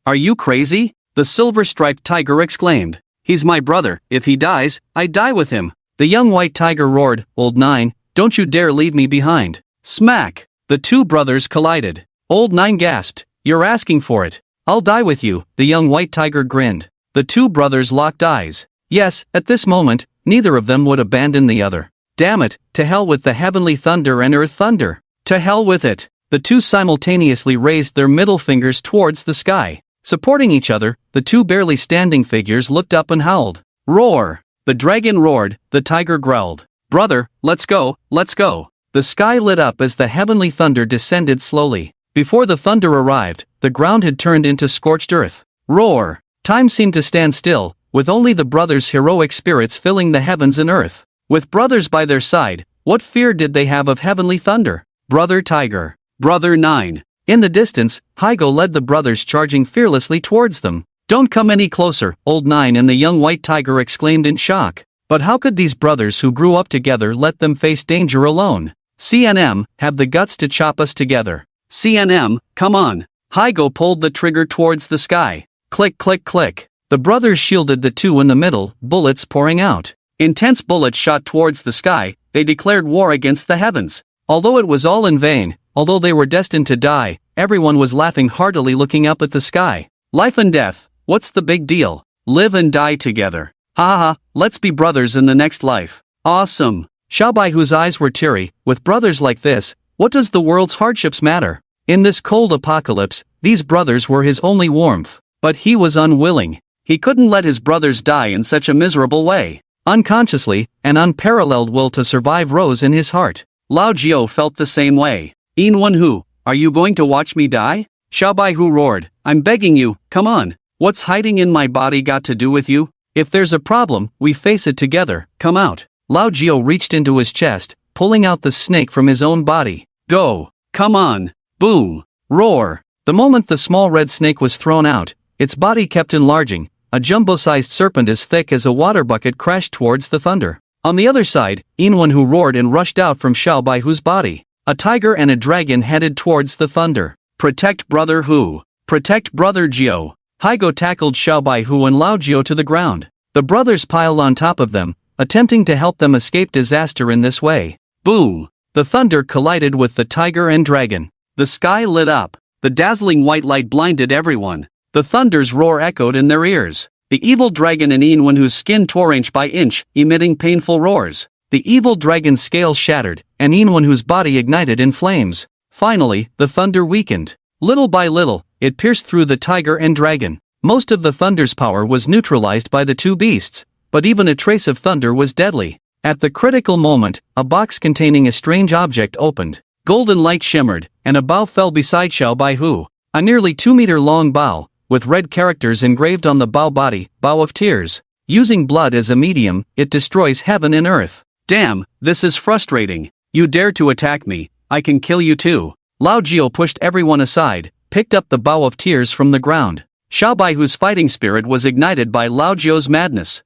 "Are you crazy?" the silver-striped tiger exclaimed. "He's my brother. If he dies, I die with him." The young white tiger roared, "Old Nine, don't you dare leave me behind." Smack! The two brothers collided. Old Nine gasped, "You're asking for it." "I'll die with you," the young white tiger grinned. The two brothers locked eyes. Yes, at this moment, neither of them would abandon the other. Damn it, to hell with the heavenly thunder and earth thunder. To hell with it. The two simultaneously raised their middle fingers towards the sky. Supporting each other, the two barely standing figures looked up and howled. Roar! The dragon roared, the tiger growled. "Brother, let's go, let's go." The sky lit up as the heavenly thunder descended slowly. Before the thunder arrived, the ground had turned into scorched earth. Roar! Time seemed to stand still, with only the brothers' heroic spirits filling the heavens and earth. With brothers by their side, what fear did they have of heavenly thunder? Brother Tiger. Brother Nine. In the distance, Hygo led the brothers charging fearlessly towards them. "Don't come any closer," Old Nine and the young white tiger exclaimed in shock. But how could these brothers who grew up together let them face danger alone? "CNM, have the guts to chop us together." "CNM, come on." Hygo pulled the trigger towards the sky. Click click click. The brothers shielded the two in the middle, bullets pouring out. Intense bullets shot towards the sky, they declared war against the heavens. Although it was all in vain, although they were destined to die, everyone was laughing heartily looking up at the sky. Life and death, what's the big deal? Live and die together. Ha ha, let's be brothers in the next life. Awesome. Xiaobai, whose eyes were teary, with brothers like this, what does the world's hardships matter? In this cold apocalypse, these brothers were his only warmth. But he was unwilling. He couldn't let his brothers die in such a miserable way. Unconsciously, an unparalleled will to survive rose in his heart. Lao Jiao felt the same way. "Yin Wenhu, are you going to watch me die?" Xiaobai Hu roared, "I'm begging you, come on. What's hiding in my body got to do with you? If there's a problem, we face it together, come out." Lao Jiao reached into his chest, pulling out the snake from his own body. "Go! Come on!" Boom! Roar! The moment the small red snake was thrown out, its body kept enlarging. A jumbo-sized serpent as thick as a water bucket crashed towards the thunder. On the other side, Yin Wenhu roared and rushed out from Xiaobai Hu's body. A tiger and a dragon headed towards the thunder. "Protect Brother Hu! Protect Brother Jiao!" Hygo tackled Xiaobai Hu and Lao Jiao to the ground. The brothers piled on top of them, attempting to help them escape disaster in this way. Boom! The thunder collided with the tiger and dragon. The sky lit up. The dazzling white light blinded everyone. The thunder's roar echoed in their ears. The evil dragon and Yin Wenhu's skin tore inch by inch, emitting painful roars. The evil dragon's scales shattered, and Yin Wenhu's body ignited in flames. Finally, the thunder weakened. Little by little, it pierced through the tiger and dragon. Most of the thunder's power was neutralized by the two beasts, but even a trace of thunder was deadly. At the critical moment, a box containing a strange object opened. Golden light shimmered, and a bow fell beside Xiaobai Hu. A nearly 2-meter-long bow, with red characters engraved on the bow body, "Bow of Tears." Using blood as a medium, it destroys heaven and earth. Damn, this is frustrating. You dare to attack me, I can kill you too. Lao Jiao pushed everyone aside, picked up the Bow of Tears from the ground. Xiaobai Hu's fighting spirit was ignited by Lao Jiao's madness.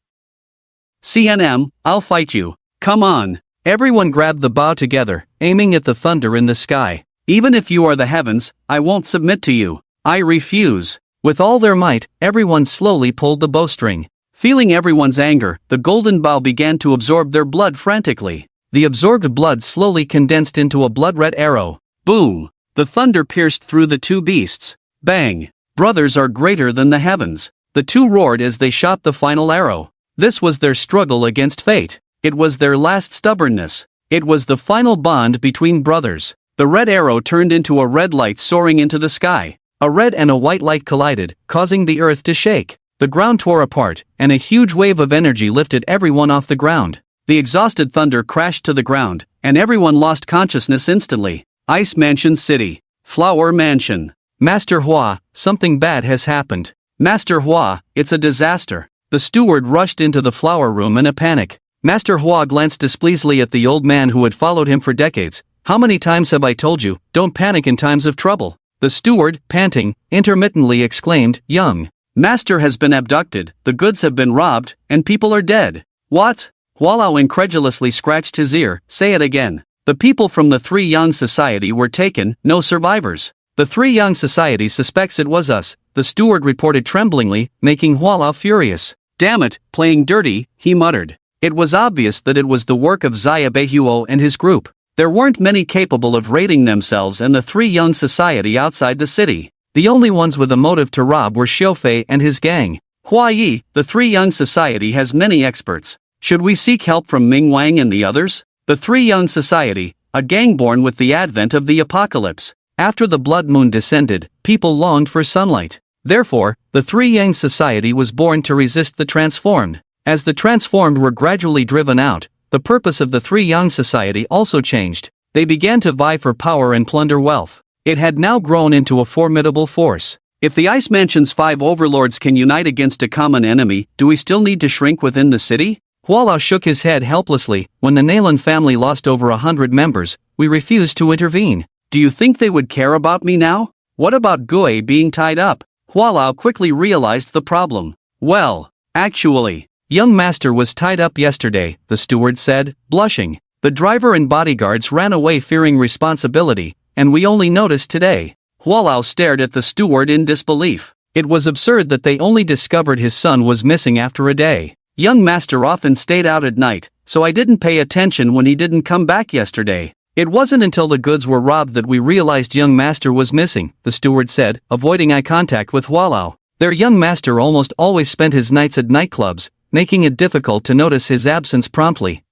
"CNM, I'll fight you. Come on." Everyone grabbed the bow together, aiming at the thunder in the sky. "Even if you are the heavens, I won't submit to you. I refuse." With all their might, everyone slowly pulled the bowstring. Feeling everyone's anger, the golden bow began to absorb their blood frantically. The absorbed blood slowly condensed into a blood-red arrow. Boom! The thunder pierced through the two beasts. Bang! Brothers are greater than the heavens. The two roared as they shot the final arrow. This was their struggle against fate. It was their last stubbornness. It was the final bond between brothers. The red arrow turned into a red light soaring into the sky. A red and a white light collided, causing the earth to shake. The ground tore apart, and a huge wave of energy lifted everyone off the ground. The exhausted thunder crashed to the ground, and everyone lost consciousness instantly. Ice Mansion City. Flower Mansion. Master Hua, something bad has happened. Master Hua, it's a disaster. The steward rushed into the flower room in a panic. Master Hua glanced displeasedly at the old man who had followed him for decades. How many times have I told you, don't panic in times of trouble? The steward, panting, intermittently exclaimed, Young Master has been abducted, the goods have been robbed, and people are dead. What? Hualao incredulously scratched his ear. Say it again. The people from the Three Yang Society were taken, no survivors. The Three Yang Society suspects it was us, the steward reported tremblingly, making Hualao furious. Damn it, playing dirty, he muttered. It was obvious that it was the work of Xia Beihuo and his group. There weren't many capable of raiding themselves and the Three Yang Society outside the city. The only ones with a motive to rob were Xiaofei and his gang. Hua Yi, the Three Yang Society has many experts. Should we seek help from Ming Wang and the others? The Three Yang Society, a gang born with the advent of the apocalypse. After the blood moon descended, people longed for sunlight. Therefore, the Three Yang Society was born to resist the transformed. As the transformed were gradually driven out, the purpose of the Three Yang Society also changed. They began to vie for power and plunder wealth. It had now grown into a formidable force. If the Ice Mansion's 5 overlords can unite against a common enemy, do we still need to shrink within the city? Hualao shook his head helplessly. When the Nalan family lost over 100 members, we refused to intervene. Do you think they would care about me now? What about Gue being tied up? Hualao quickly realized the problem. Well, actually, young master was tied up yesterday, the steward said, blushing. The driver and bodyguards ran away fearing responsibility, and we only noticed today. Hualao stared at the steward in disbelief. It was absurd that they only discovered his son was missing after a day. Young master often stayed out at night, so I didn't pay attention when he didn't come back yesterday. It wasn't until the goods were robbed that we realized young master was missing, the steward said, avoiding eye contact with Hualao. Their young master almost always spent his nights at nightclubs, making it difficult to notice his absence promptly.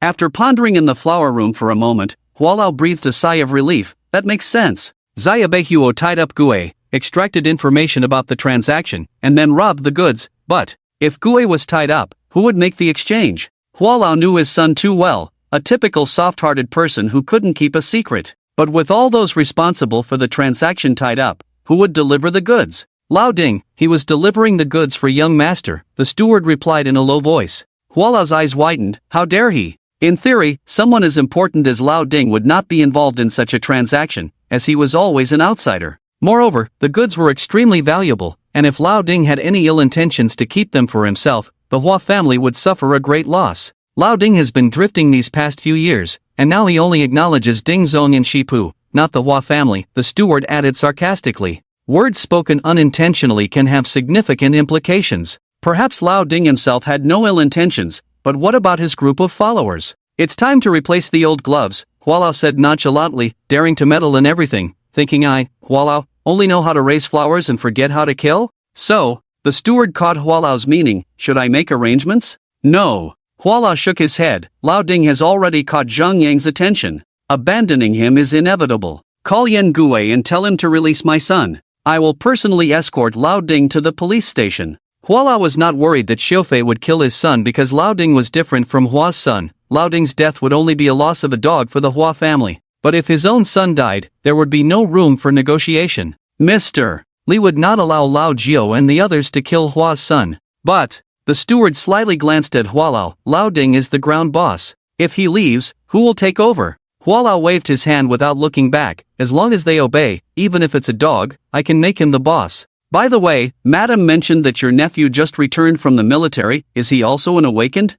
After pondering in the flower room for a moment, Hualao breathed a sigh of relief. That makes sense. Xia Beihuo tied up Gue, extracted information about the transaction, and then robbed the goods, but if Gue was tied up, who would make the exchange? Hualao knew his son too well, a typical soft-hearted person who couldn't keep a secret. But with all those responsible for the transaction tied up, who would deliver the goods? Lao Ding, he was delivering the goods for young master, the steward replied in a low voice. Hualao's eyes widened. How dare he? In theory, someone as important as Lao Ding would not be involved in such a transaction, as he was always an outsider. Moreover, the goods were extremely valuable, and if Lao Ding had any ill intentions to keep them for himself, the Hua family would suffer a great loss. Lao Ding has been drifting these past few years, and now he only acknowledges Ding Zong and Shipu, not the Hua family, the steward added sarcastically. Words spoken unintentionally can have significant implications. Perhaps Lao Ding himself had no ill intentions, but what about his group of followers? It's time to replace the old gloves, Hualao said nonchalantly, daring to meddle in everything, thinking Hualao, only know how to raise flowers and forget how to kill? So, the steward caught Hualao's meaning. Should I make arrangements? No. Hualao shook his head. Lao Ding has already caught Zhang Yang's attention. Abandoning him is inevitable. Call Yan Gue and tell him to release my son. I will personally escort Lao Ding to the police station. Hualao was not worried that Xiaofei would kill his son because Lao Ding was different from Hua's son. Lao Ding's death would only be a loss of a dog for the Hua family. But if his own son died, there would be no room for negotiation. Mr. Li would not allow Lao Jiao and the others to kill Hua's son. But, the steward slyly glanced at Hualao. Lao Ding is the ground boss. If he leaves, who will take over? Hualao waved his hand without looking back. As long as they obey, even if it's a dog, I can make him the boss. By the way, Madam mentioned that your nephew just returned from the military. Is he also an awakened?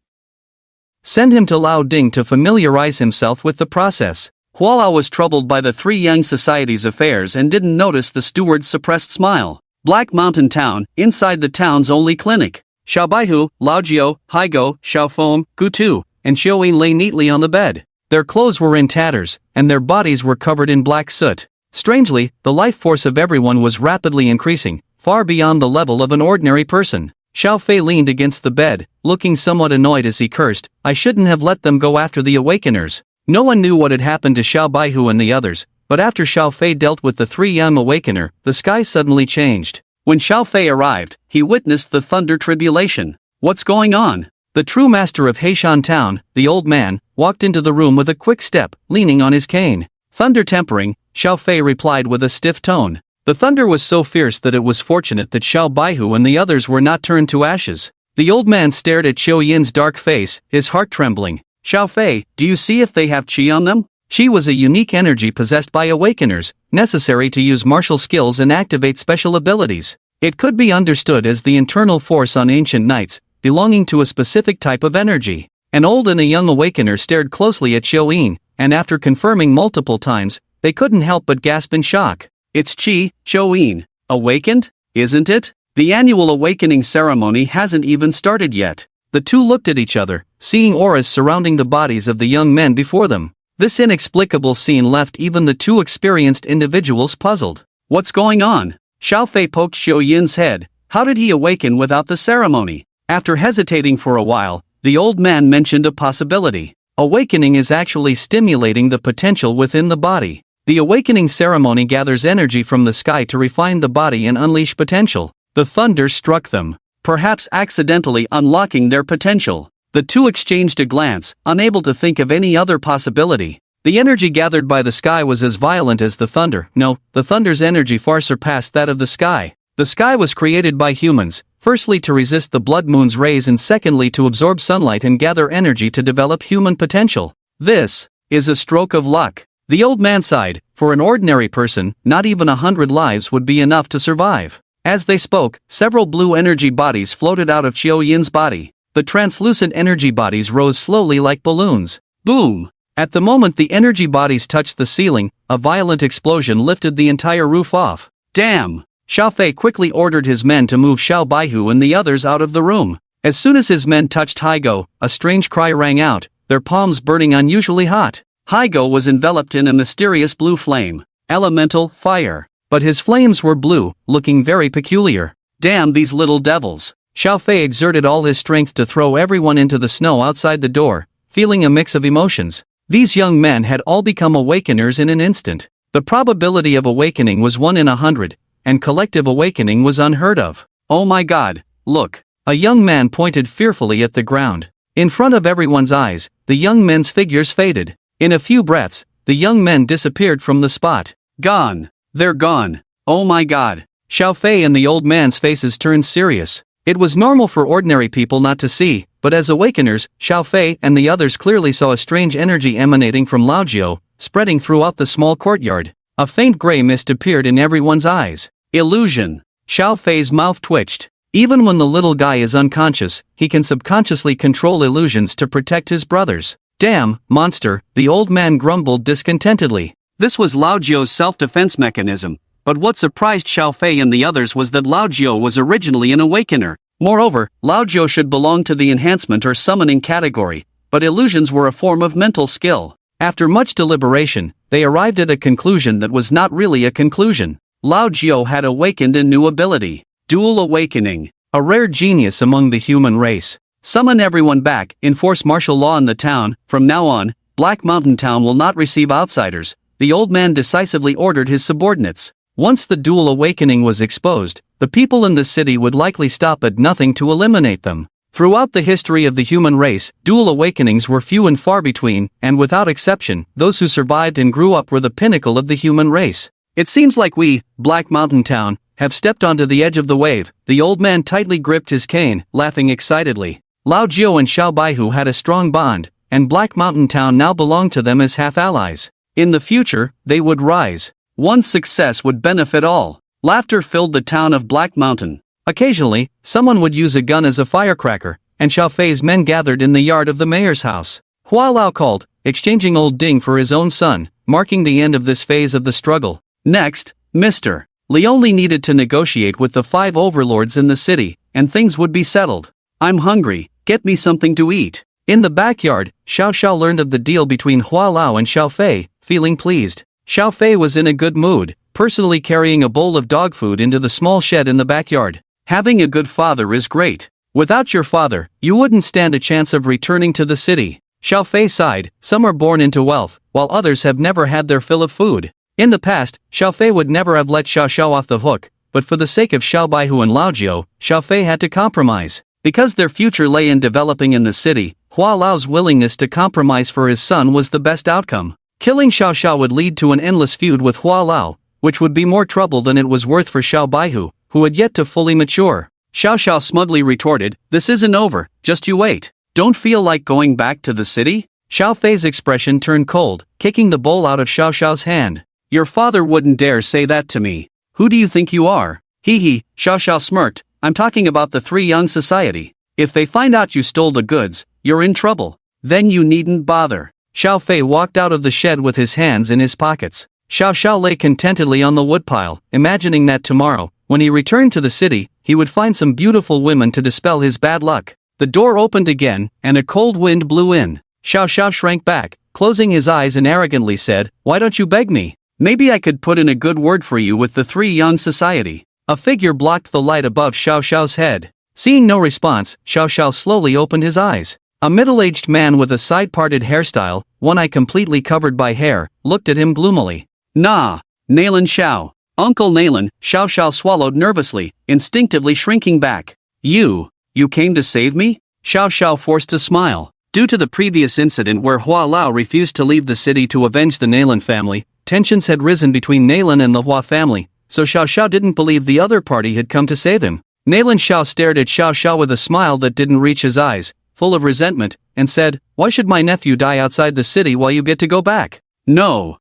Send him to Lao Ding to familiarize himself with the process. Hualao was troubled by the Three Yang Society's affairs and didn't notice the steward's suppressed smile. Black Mountain Town, inside the town's only clinic. Xiao Baihu, Lao Jiao, Haigo, Xiao Feng, Gu Tu, and Xiaoyin lay neatly on the bed. Their clothes were in tatters, and their bodies were covered in black soot. Strangely, the life force of everyone was rapidly increasing, far beyond the level of an ordinary person. Xiao Fei leaned against the bed, looking somewhat annoyed as he cursed. I shouldn't have let them go after the awakeners. No one knew what had happened to Xiao Baihu and the others, but after Xiao Fei dealt with the Three Yang awakener, the sky suddenly changed. When Xiao Fei arrived, he witnessed the thunder tribulation. What's going on? The true master of Heishan Town, the old man, walked into the room with a quick step, leaning on his cane. Thunder tempering, Xiao Fei replied with a stiff tone. The thunder was so fierce that it was fortunate that Xiao Baihu and the others were not turned to ashes. The old man stared at Qiu Yin's dark face, his heart trembling. Xiao Fei, do you see if they have qi on them? Qi was a unique energy possessed by awakeners, necessary to use martial skills and activate special abilities. It could be understood as the internal force on ancient knights, belonging to a specific type of energy. An old and a young awakener stared closely at Qiu Yin, and after confirming multiple times, they couldn't help but gasp in shock. It's Qi, Qiu Yin. Awakened? Isn't it? The annual awakening ceremony hasn't even started yet. The two looked at each other, seeing auras surrounding the bodies of the young men before them. This inexplicable scene left even the two experienced individuals puzzled. What's going on? Xiao Fei poked Qiu Yin's head. How did he awaken without the ceremony? After hesitating for a while, the old man mentioned a possibility. Awakening is actually stimulating the potential within the body. The awakening ceremony gathers energy from the sky to refine the body and unleash potential. The thunder struck them, perhaps accidentally unlocking their potential. The two exchanged a glance, unable to think of any other possibility. The energy gathered by the sky was as violent as the thunder. No, the thunder's energy far surpassed that of the sky. The sky was created by humans, firstly to resist the blood moon's rays and secondly to absorb sunlight and gather energy to develop human potential. This is a stroke of luck. The old man sighed. For an ordinary person, not even 100 lives would be enough to survive. As they spoke, several blue energy bodies floated out of Qiu Yin's body. The translucent energy bodies rose slowly like balloons. Boom! At the moment the energy bodies touched the ceiling, a violent explosion lifted the entire roof off. Damn! Xiao Fei quickly ordered his men to move Xiao Baihu and the others out of the room. As soon as his men touched Haigo, a strange cry rang out, their palms burning unusually hot. Haigo was enveloped in a mysterious blue flame. Elemental fire. But his flames were blue, looking very peculiar. Damn these little devils. Xiao Fei exerted all his strength to throw everyone into the snow outside the door, feeling a mix of emotions. These young men had all become awakeners in an instant. The probability of awakening was 1 in 100, and collective awakening was unheard of. Oh my god, look. A young man pointed fearfully at the ground. In front of everyone's eyes, the young men's figures faded. In a few breaths, the young men disappeared from the spot. Gone. They're gone. Oh my god. Xiao Fei and the old man's faces turned serious. It was normal for ordinary people not to see, but as awakeners, Xiao Fei and the others clearly saw a strange energy emanating from Laojiu, spreading throughout the small courtyard. A faint gray mist appeared in everyone's eyes. Illusion. Xiao Fei's mouth twitched. Even when the little guy is unconscious, he can subconsciously control illusions to protect his brothers. Damn, monster, the old man grumbled discontentedly. This was Laojiu's self-defense mechanism, but what surprised Xiao Fei and the others was that Laojiu was originally an awakener. Moreover, Laojiu should belong to the enhancement or summoning category, but illusions were a form of mental skill. After much deliberation, they arrived at a conclusion that was not really a conclusion. Laojiu had awakened a new ability. Dual awakening. A rare genius among the human race. Summon everyone back, enforce martial law in the town. From now on, Black Mountain Town will not receive outsiders. The old man decisively ordered his subordinates. Once the dual awakening was exposed, the people in the city would likely stop at nothing to eliminate them. Throughout the history of the human race, dual awakenings were few and far between, and without exception, those who survived and grew up were the pinnacle of the human race. It seems like we, Black Mountain Town, have stepped onto the edge of the wave. The old man tightly gripped his cane, laughing excitedly. Laojiu and Xiao Baihu had a strong bond, and Black Mountain Town now belonged to them as half-allies. In the future, they would rise. One success would benefit all. Laughter filled the town of Black Mountain. Occasionally, someone would use a gun as a firecracker, and Xiao Fei's men gathered in the yard of the mayor's house. Hua Lao called, exchanging Old Ding for his own son, marking the end of this phase of the struggle. Next, Mr. Li only needed to negotiate with the 5 overlords in the city, and things would be settled. I'm hungry, get me something to eat. In the backyard, Xiao Xiao learned of the deal between Hua Lao and Xiao Fei, feeling pleased. Xiao Fei was in a good mood, personally carrying a bowl of dog food into the small shed in the backyard. Having a good father is great. Without your father, you wouldn't stand a chance of returning to the city. Xiao Fei sighed. Some are born into wealth, while others have never had their fill of food. In the past, Xiao Fei would never have let Xiao Xiao off the hook, but for the sake of Xiao Baihu and Laojiu, Xiao Fei had to compromise. Because their future lay in developing in the city, Hua Lao's willingness to compromise for his son was the best outcome. Killing Xiao Xiao would lead to an endless feud with Hua Lao, which would be more trouble than it was worth for Xiao Baihu, who had yet to fully mature. Xiao Xiao smugly retorted, "This isn't over, just you wait. Don't feel like going back to the city?" Xiao Fei's expression turned cold, kicking the bowl out of Xiao Xiao's hand. "Your father wouldn't dare say that to me. Who do you think you are?" "Hee," Xiao Xiao smirked, "I'm talking about the Three Young Society. If they find out you stole the goods, you're in trouble. Then you needn't bother." Xiao Fei walked out of the shed with his hands in his pockets. Xiao Xiao lay contentedly on the woodpile, imagining that tomorrow, when he returned to the city, he would find some beautiful women to dispel his bad luck. The door opened again, and a cold wind blew in. Xiao Xiao shrank back, closing his eyes and arrogantly said, "Why don't you beg me? Maybe I could put in a good word for you with the Three Young Society." A figure blocked the light above Xiao Xiao's head. Seeing no response, Xiao Xiao slowly opened his eyes. A middle-aged man with a side-parted hairstyle, one eye completely covered by hair, looked at him gloomily. "Nah, Nalan Xiao. Uncle Nalan," Xiao Xiao swallowed nervously, instinctively shrinking back. You came to save me?" Xiao Xiao forced a smile. Due to the previous incident where Hua Lao refused to leave the city to avenge the Nalan family, tensions had risen between Nalan and the Hua family, so Xiao Xiao didn't believe the other party had come to save him. Nalan Xiao stared at Xiao Xiao with a smile that didn't reach his eyes, full of resentment, and said, "Why should my nephew die outside the city while you get to go back?" No,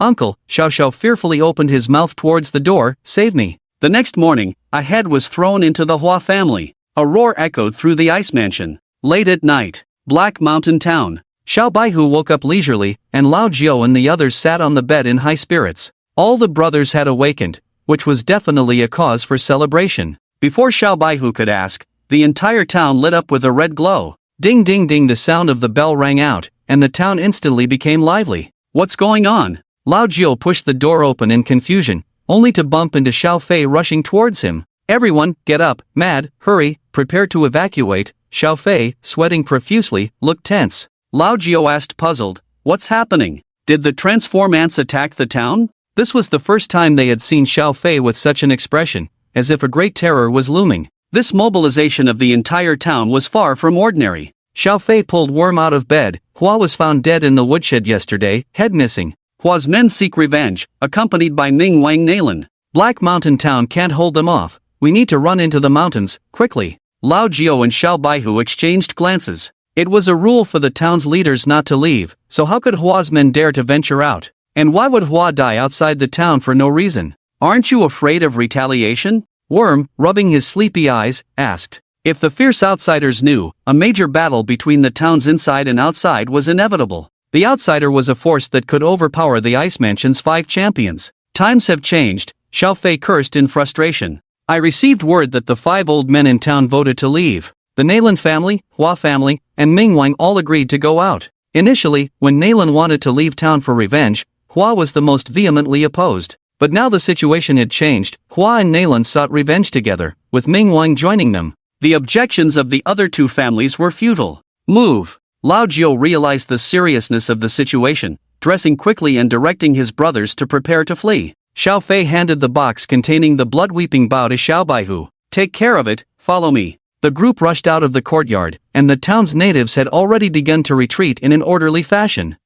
uncle," Xiao Xiao fearfully opened his mouth towards the door, "save me." The next morning, a head was thrown into the Hua family. A roar echoed through the ice mansion. Late at night, Black Mountain Town. Xiao Baihu woke up leisurely, and Lao Jiu and the others sat on the bed in high spirits. All the brothers had awakened, which was definitely a cause for celebration. Before Xiao Baihu could ask, the entire town lit up with a red glow. Ding ding ding, the sound of the bell rang out, and the town instantly became lively. "What's going on?" Lao Jiu pushed the door open in confusion, only to bump into Xiao Fei rushing towards him. "Everyone, get up, mad, hurry, prepare to evacuate." Xiao Fei, sweating profusely, looked tense. Lao Jiu asked, puzzled, "What's happening? Did the transform ants attack the town?" This was the first time they had seen Xiao Fei with such an expression, as if a great terror was looming. This mobilization of the entire town was far from ordinary. Xiao Fei pulled Worm out of bed. Hua was found dead in the woodshed yesterday, head missing. Hua's men seek revenge, accompanied by Ming Wang Nalan. Black Mountain Town can't hold them off. We need to run into the mountains, quickly. Lao Jiu and Xiao Baihu exchanged glances. It was a rule for the town's leaders not to leave, so how could Hua's men dare to venture out? And why would Hua die outside the town for no reason? "Aren't you afraid of retaliation?" Worm, rubbing his sleepy eyes, asked. If the fierce outsiders knew, a major battle between the town's inside and outside was inevitable. The outsider was a force that could overpower the Ice Mansion's 5 champions. Times have changed, Xiao Fei cursed in frustration. I received word that the 5 old men in town voted to leave. The Nalan family, Hua family, and Ming Wang all agreed to go out. Initially, when Nalan wanted to leave town for revenge, Hua was the most vehemently opposed. But now the situation had changed. Hua and Nalan sought revenge together, with Ming Wang joining them. The objections of the other 2 families were futile. "Move!" Lao Jiu realized the seriousness of the situation, dressing quickly and directing his brothers to prepare to flee. Xiao Fei handed the box containing the blood-weeping bow to Xiao Baihu. "Take care of it, follow me." The group rushed out of the courtyard, and the town's natives had already begun to retreat in an orderly fashion.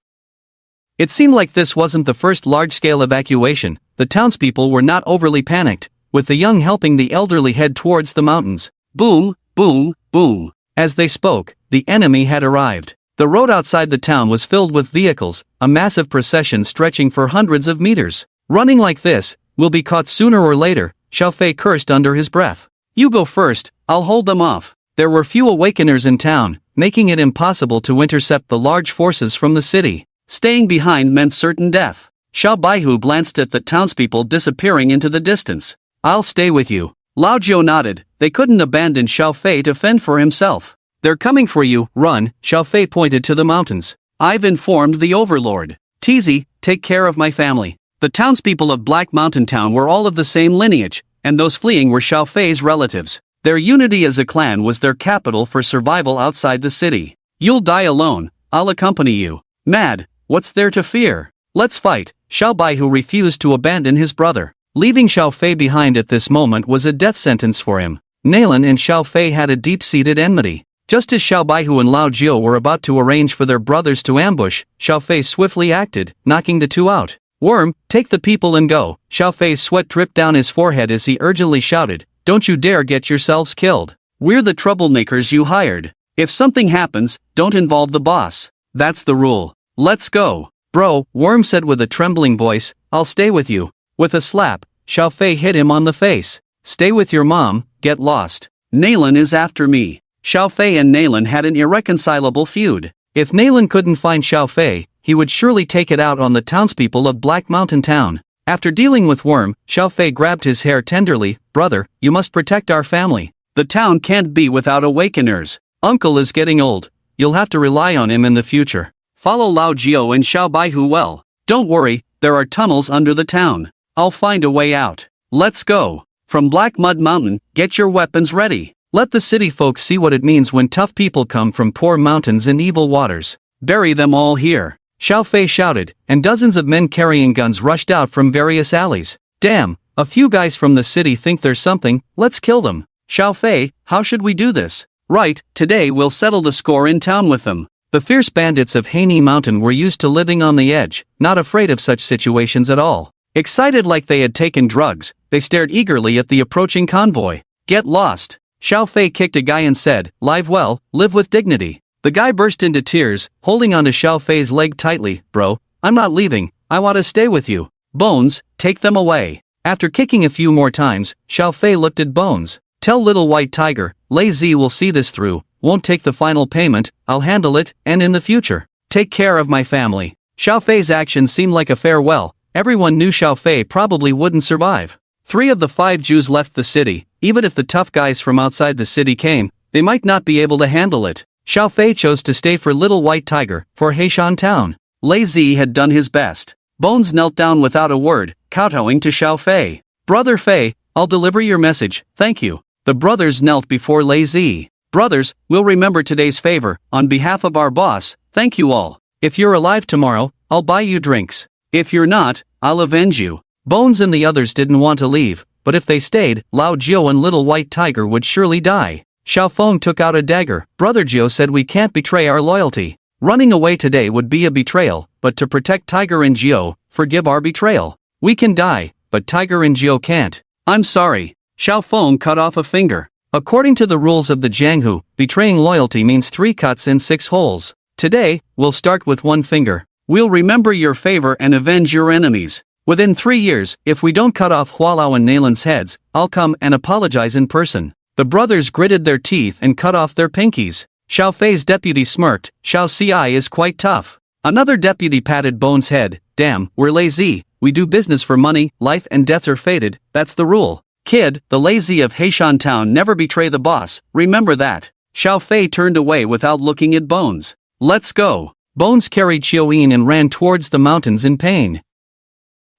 It seemed like this wasn't the first large-scale evacuation. The townspeople were not overly panicked, with the young helping the elderly head towards the mountains. Boom, boom, boom. As they spoke, the enemy had arrived. The road outside the town was filled with vehicles, a massive procession stretching for hundreds of meters. Running like this, we'll be caught sooner or later, Xiao Fei cursed under his breath. "You go first, I'll hold them off." There were few awakeners in town, making it impossible to intercept the large forces from the city. Staying behind meant certain death. Xiao Baihu glanced at the townspeople disappearing into the distance. "I'll stay with you." Lao Jiu nodded. They couldn't abandon Xiao Fei to fend for himself. "They're coming for you, run." Xiao Fei pointed to the mountains. "I've informed the Overlord. Tizi, take care of my family." The townspeople of Black Mountain Town were all of the same lineage, and those fleeing were Xiao Fei's relatives. Their unity as a clan was their capital for survival outside the city. "You'll die alone, I'll accompany you." "Mad, what's there to fear? Let's fight." Xiao Baihu refused to abandon his brother. Leaving Xiao Fei behind at this moment was a death sentence for him. Nalan and Xiao Fei had a deep-seated enmity. Just as Xiao Baihu and Lao Jiu were about to arrange for their brothers to ambush, Xiao Fei swiftly acted, knocking the 2 out. Worm, take the people and go. Xiao Fei's sweat dripped down his forehead as he urgently shouted, don't you dare get yourselves killed. We're the troublemakers you hired. If something happens, don't involve the boss. That's the rule. Let's go. Bro, Worm said with a trembling voice, I'll stay with you. With a slap, Xiao Fei hit him on the face. Stay with your mom, get lost. Nalan is after me. Xiao Fei and Nalan had an irreconcilable feud. If Nalan couldn't find Xiao Fei, he would surely take it out on the townspeople of Black Mountain Town. After dealing with Worm, Xiao Fei grabbed his hair tenderly. Brother, you must protect our family. The town can't be without awakeners. Uncle is getting old. You'll have to rely on him in the future. Follow Lao Jiao and Xiao Baihu well. Don't worry, there are tunnels under the town. I'll find a way out. Let's go. From Black Mud Mountain, get your weapons ready. Let the city folks see what it means when tough people come from poor mountains and evil waters. Bury them all here. Xiao Fei shouted, and dozens of men carrying guns rushed out from various alleys. Damn, a few guys from the city think there's something, let's kill them. Xiao Fei, how should we do this? Right, today we'll settle the score in town with them. The fierce bandits of Haney Mountain were used to living on the edge, not afraid of such situations at all. Excited like they had taken drugs, they stared eagerly at the approaching convoy. Get lost. Xiao Fei kicked a guy and said, live well, live with dignity. The guy burst into tears, holding onto Xiao Fei's leg tightly. Bro, I'm not leaving, I want to stay with you. Bones, take them away. After kicking a few more times, Xiao Fei looked at Bones. Tell Little White Tiger, Lei Zi will see this through, won't take the final payment, I'll handle it, and in the future, take care of my family. Xiao Fei's actions seemed like a farewell. Everyone knew Xiao Fei probably wouldn't survive. 3 of the 5 Jews left the city. Even if the tough guys from outside the city came, they might not be able to handle it. Xiao Fei chose to stay for Little White Tiger, for Heishan Town. Lei Zi had done his best. Bones knelt down without a word, kowtowing to Xiao Fei. Brother Fei, I'll deliver your message, thank you. The brothers knelt before Lei Zi. Brothers, we'll remember today's favor. On behalf of our boss, thank you all. If you're alive tomorrow, I'll buy you drinks. If you're not, I'll avenge you. Bones and the others didn't want to leave, but if they stayed, Lao Jiao and Little White Tiger would surely die. Xiao Feng took out a dagger. Brother Jiao said we can't betray our loyalty. Running away today would be a betrayal, but to protect Tiger and Jiao, forgive our betrayal. We can die, but Tiger and Jiao can't. I'm sorry. Xiao Feng cut off a finger. According to the rules of the Jianghu, betraying loyalty means 3 cuts and 6 holes. Today, we'll start with 1 finger. We'll remember your favor and avenge your enemies. Within 3 years, if we don't cut off Hualao and Nalan's heads, I'll come and apologize in person. The brothers gritted their teeth and cut off their pinkies. Xiao Fei's deputy smirked. Xiao Ci is quite tough. Another deputy patted Bones' head. Damn, we're lazy. We do business for money, life and death are fated, that's the rule. Kid, the lazy of Heishan Town never betray the boss, remember that. Xiao Fei turned away without looking at Bones. Let's go. Bones carried Xiao Yin and ran towards the mountains in pain.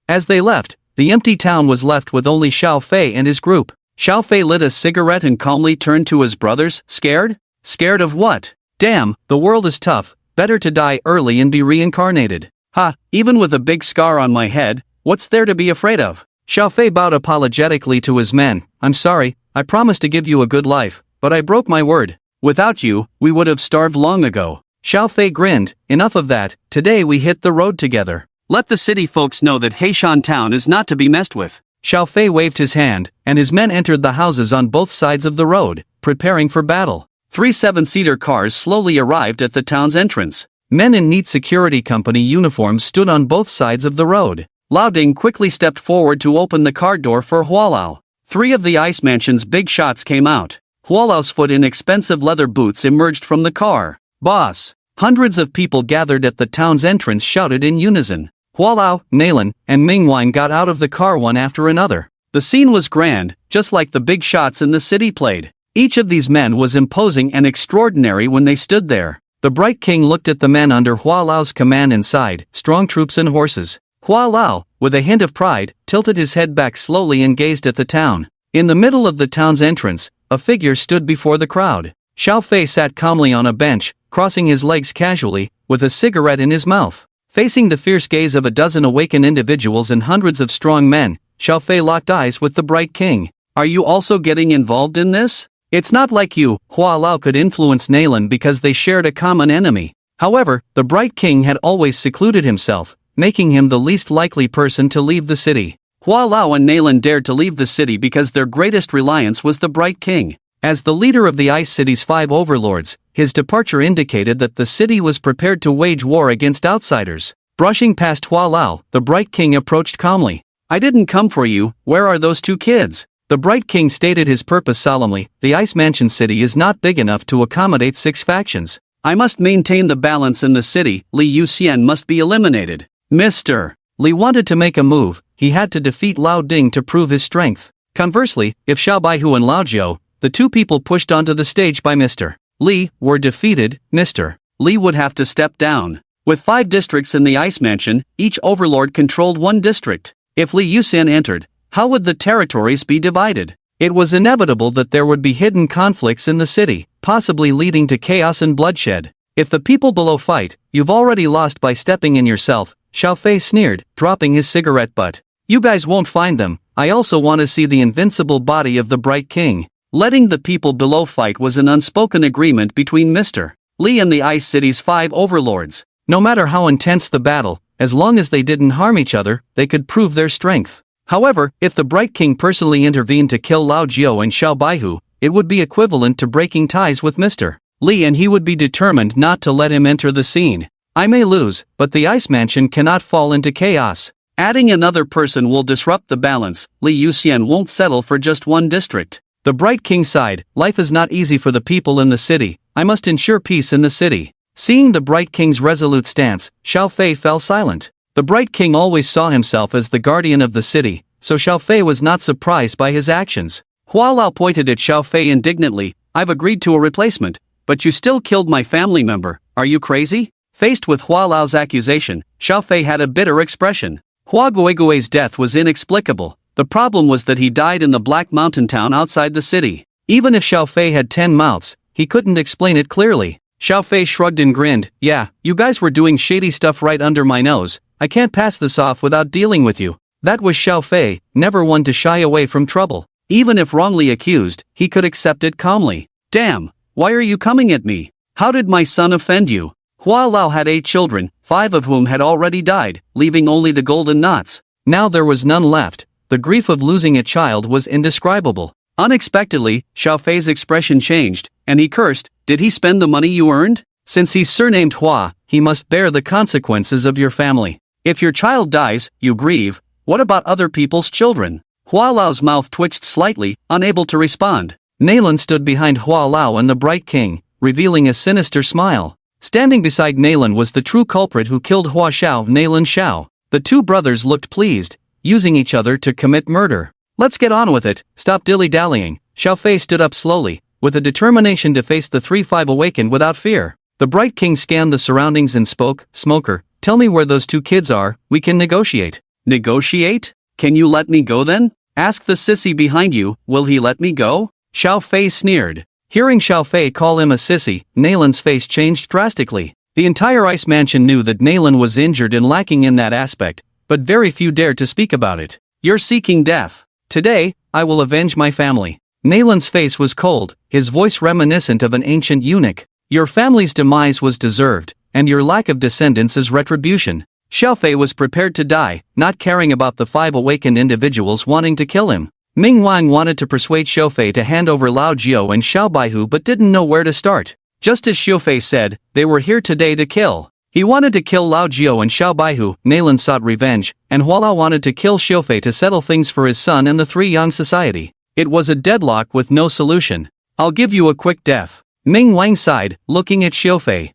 As they left, the empty town was left with only Xiao Fei and his group. Xiao Fei lit a cigarette and calmly turned to his brothers. Scared? Scared of what? Damn, the world is tough, better to die early and be reincarnated. Ha, even with a big scar on my head, what's there to be afraid of? Xiao Fei bowed apologetically to his men. I'm sorry, I promised to give you a good life, but I broke my word. Without you, we would have starved long ago. Xiao Fei grinned. Enough of that, today we hit the road together. Let the city folks know that Heishan Town is not to be messed with. Xiao Fei waved his hand, and his men entered the houses on both sides of the road, preparing for battle. 3 7-seater cars slowly arrived at the town's entrance. Men in neat security company uniforms stood on both sides of the road. Lao Ding quickly stepped forward to open the car door for Hualao. 3 of the Ice Mansion's big shots came out. Hualao's foot in expensive leather boots emerged from the car. Boss! Hundreds of people gathered at the town's entrance shouted in unison. Hualao, Nalan, and Mingwine got out of the car one after another. The scene was grand, just like the big shots in the city played. Each of these men was imposing and extraordinary when they stood there. The Bright King looked at the men under Hualao's command and sighed, strong troops and horses. Hualao, with a hint of pride, tilted his head back slowly and gazed at the town. In the middle of the town's entrance, a figure stood before the crowd. Xiao Fei sat calmly on a bench, crossing his legs casually, with a cigarette in his mouth. Facing the fierce gaze of a dozen awakened individuals and hundreds of strong men, Xiao Fei locked eyes with the Bright King. Are you also getting involved in this? It's not like you, Hualao could influence Nalan because they shared a common enemy. However, the Bright King had always secluded himself, making him the least likely person to leave the city. Hua Lao and Nalan dared to leave the city because their greatest reliance was the Bright King. As the leader of the Ice City's 5 overlords, his departure indicated that the city was prepared to wage war against outsiders. Brushing past Hua Lao, the Bright King approached calmly. I didn't come for you, where are those 2 kids? The Bright King stated his purpose solemnly. The Ice Mansion City is not big enough to accommodate 6 factions. I must maintain the balance in the city. Li Yuxian must be eliminated. Mr. Li wanted to make a move. He had to defeat Lao Ding to prove his strength. Conversely, if Xiao Baihu and Lao Jiu, the 2 people pushed onto the stage by Mr. Li, were defeated, Mr. Li would have to step down. With 5 districts in the Ice Mansion, each overlord controlled 1 district. If Li Yuxian entered, how would the territories be divided? It was inevitable that there would be hidden conflicts in the city, possibly leading to chaos and bloodshed. If the people below fight, you've already lost by stepping in yourself, Xiao Fei sneered, dropping his cigarette butt. You guys won't find them. I also want to see the invincible body of the Bright King. Letting the people below fight was an unspoken agreement between Mr. Li and the Ice City's 5 overlords. No matter how intense the battle, as long as they didn't harm each other, they could prove their strength. However, if the Bright King personally intervened to kill Lao Jiu and Xiao Baihu, it would be equivalent to breaking ties with Mr. Li, and he would be determined not to let him enter the scene. I may lose, but the Ice Mansion cannot fall into chaos. Adding another person will disrupt the balance. Li Yuxian won't settle for just 1 district. The Bright King sighed. Life is not easy for the people in the city. I must ensure peace in the city. Seeing the Bright King's resolute stance, Xiao Fei fell silent. The Bright King always saw himself as the guardian of the city, so Xiao Fei was not surprised by his actions. Hua Lao pointed at Xiao Fei indignantly. I've agreed to a replacement, but you still killed my family member. Are you crazy? Faced with Hua Lao's accusation, Xiao Fei had a bitter expression. Hua Guigui's death was inexplicable. The problem was that he died in the Black Mountain town outside the city. Even if Xiao Fei had 10 mouths, he couldn't explain it clearly. Xiao Fei shrugged and grinned. Yeah, you guys were doing shady stuff right under my nose. I can't pass this off without dealing with you. That was Xiao Fei, never one to shy away from trouble. Even if wrongly accused, he could accept it calmly. Damn, why are you coming at me? How did my son offend you? Hua Lao had 8 children, 5 of whom had already died, leaving only the golden knots. Now there was none left. The grief of losing a child was indescribable. Unexpectedly, Xiao Fei's expression changed, and he cursed. Did he spend the money you earned? Since he's surnamed Hua, he must bear the consequences of your family. If your child dies, you grieve. What about other people's children? Hua Lao's mouth twitched slightly, unable to respond. Nalan stood behind Hua Lao and the Bright King, revealing a sinister smile. Standing beside Nalan was the true culprit who killed Hua Xiao, Nalan Xiao. The 2 brothers looked pleased, using each other to commit murder. Let's get on with it, stop dilly-dallying. Xiao Fei stood up slowly, with a determination to face the 3-5 awakened without fear. The Bright King scanned the surroundings and spoke. Smoker, tell me where those 2 kids are, we can negotiate. Negotiate? Can you let me go then? Ask the sissy behind you, will he let me go? Xiao Fei sneered. Hearing Xiao Fei call him a sissy, Nalan's face changed drastically. The entire Ice Mansion knew that Nalan was injured and lacking in that aspect, but very few dared to speak about it. You're seeking death. Today, I will avenge my family. Nalan's face was cold, his voice reminiscent of an ancient eunuch. Your family's demise was deserved, and your lack of descendants is retribution. Xiao Fei was prepared to die, not caring about the 5 awakened individuals wanting to kill him. Ming Wang wanted to persuade Xiao Fei to hand over Lao Jiu and Xiao Baihu but didn't know where to start. Just as Xiao Fei said, they were here today to kill. He wanted to kill Lao Jiu and Xiao Baihu. Nalan sought revenge, and Hua Lao wanted to kill Xiao Fei to settle things for his son and the 3 young society. It was a deadlock with no solution. I'll give you a quick death. Ming Wang sighed, looking at Xiao Fei.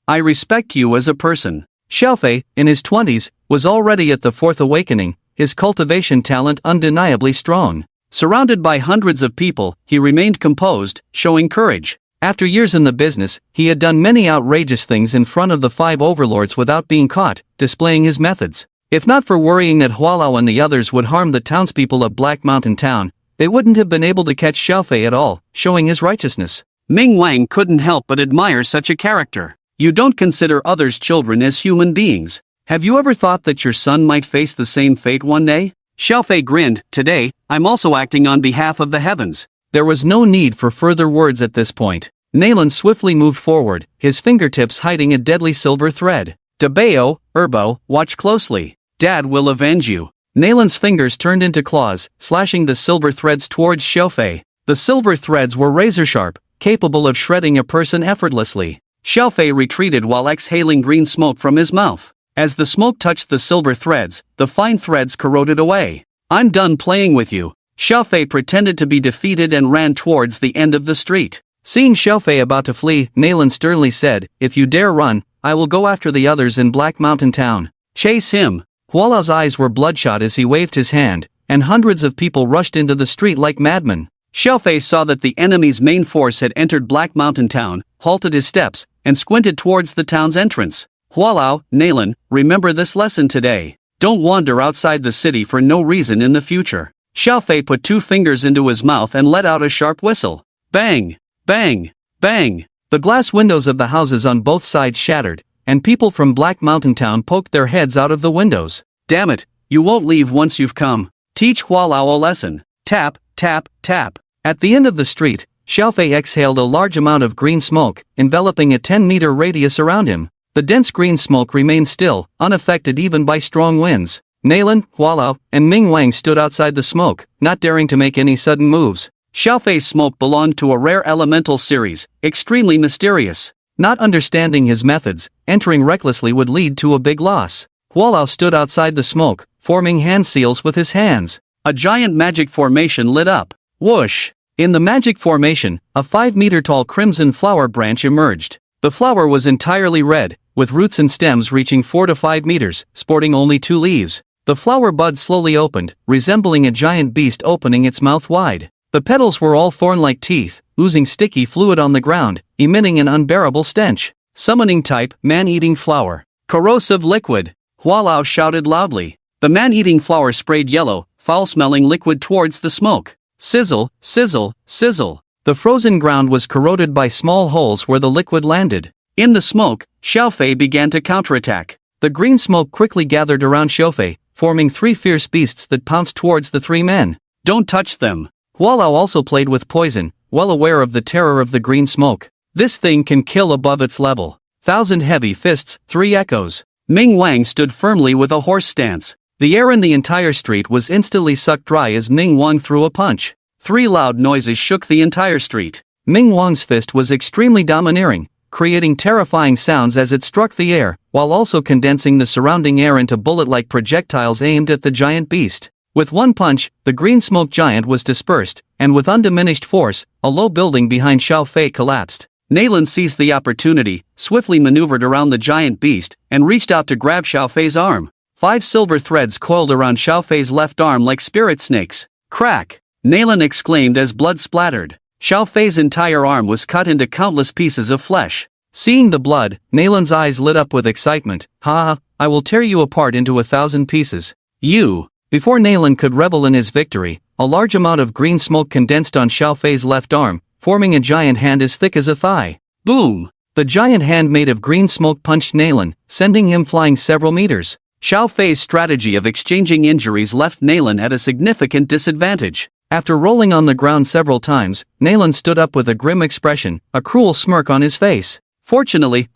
I respect you as a person. Xiao Fei, in his 20s, was already at the 4th awakening, his cultivation talent undeniably strong. Surrounded by hundreds of people, he remained composed, showing courage. After years in the business, he had done many outrageous things in front of the 5 overlords without being caught, displaying his methods. If not for worrying that Hua Lao and the others would harm the townspeople of Black Mountain Town, they wouldn't have been able to catch Xiao Fei at all, showing his righteousness. Ming Wang couldn't help but admire such a character. You don't consider others' children as human beings. Have you ever thought that your son might face the same fate one day? Xiao Fei grinned. Today, I'm also acting on behalf of the heavens. There was no need for further words at this point. Nalan swiftly moved forward, his fingertips hiding a deadly silver thread. Dabeo, Erbo, watch closely. Dad will avenge you. Nalan's fingers turned into claws, slashing the silver threads towards Xiaofei. The silver threads were razor-sharp, capable of shredding a person effortlessly. Xiaofei retreated while exhaling green smoke from his mouth. As the smoke touched the silver threads, the fine threads corroded away. I'm done playing with you. Xiaofei pretended to be defeated and ran towards the end of the street. Seeing Xiaofei about to flee, Nalan sternly said, "If you dare run, I will go after the others in Black Mountain Town. Chase him." Hualao's eyes were bloodshot as he waved his hand, and hundreds of people rushed into the street like madmen. Xiaofei saw that the enemy's main force had entered Black Mountain Town, halted his steps, and squinted towards the town's entrance. Hualao, Nalan, remember this lesson today. Don't wander outside the city for no reason in the future. Xiaofei put 2 fingers into his mouth and let out a sharp whistle. Bang! Bang! Bang! The glass windows of the houses on both sides shattered, and people from Black Mountain Town poked their heads out of the windows. Damn it, you won't leave once you've come. Teach Hualao a lesson. Tap, tap, tap. At the end of the street, Xiaofei exhaled a large amount of green smoke, enveloping a 10-meter radius around him. The dense green smoke remained still, unaffected even by strong winds. Nalan, Hualao, and Ming Wang stood outside the smoke, not daring to make any sudden moves. Xiaofei's smoke belonged to a rare elemental series, extremely mysterious. Not understanding his methods, entering recklessly would lead to a big loss. Hualao stood outside the smoke, forming hand seals with his hands. A giant magic formation lit up. Whoosh! In the magic formation, a 5-meter-tall crimson flower branch emerged. The flower was entirely red, with roots and stems reaching 4 to 5 meters, sporting only 2 leaves. The flower bud slowly opened, resembling a giant beast opening its mouth wide. The petals were all thorn-like teeth, oozing sticky fluid on the ground, emitting an unbearable stench. Summoning type, man-eating flower. Corrosive liquid. Hualao shouted loudly. The man-eating flower sprayed yellow, foul-smelling liquid towards the smoke. Sizzle, sizzle, sizzle. The frozen ground was corroded by small holes where the liquid landed. In the smoke, Xiaofei began to counterattack. The green smoke quickly gathered around Xiaofei, forming 3 fierce beasts that pounced towards the 3 men. Don't touch them. Hualao also played with poison, well aware of the terror of the green smoke. This thing can kill above its level. 1,000 heavy fists, 3 echoes. Ming Wang stood firmly with a horse stance. The air in the entire street was instantly sucked dry as Ming Wang threw a punch. 3 loud noises shook the entire street. Ming Wang's fist was extremely domineering, creating terrifying sounds as it struck the air, while also condensing the surrounding air into bullet-like projectiles aimed at the giant beast. With one punch, the green smoke giant was dispersed, and with undiminished force, a low building behind Xiaofei collapsed. Nalan seized the opportunity, swiftly maneuvered around the giant beast, and reached out to grab Xiaofei's arm. 5 silver threads coiled around Xiaofei's left arm like spirit snakes. Crack! Nalan exclaimed as blood splattered. Xiaofei's entire arm was cut into countless pieces of flesh. Seeing the blood, Nalan's eyes lit up with excitement. "Ha! I will tear you apart into 1,000 pieces. You!" Before Nalan could revel in his victory, a large amount of green smoke condensed on Xiaofei's left arm, forming a giant hand as thick as a thigh. Boom! The giant hand made of green smoke punched Nalan, sending him flying several meters. Xiaofei's strategy of exchanging injuries left Nalan at a significant disadvantage. After rolling on the ground several times, Nalan stood up with a grim expression, a cruel smirk on his face. Fortunately,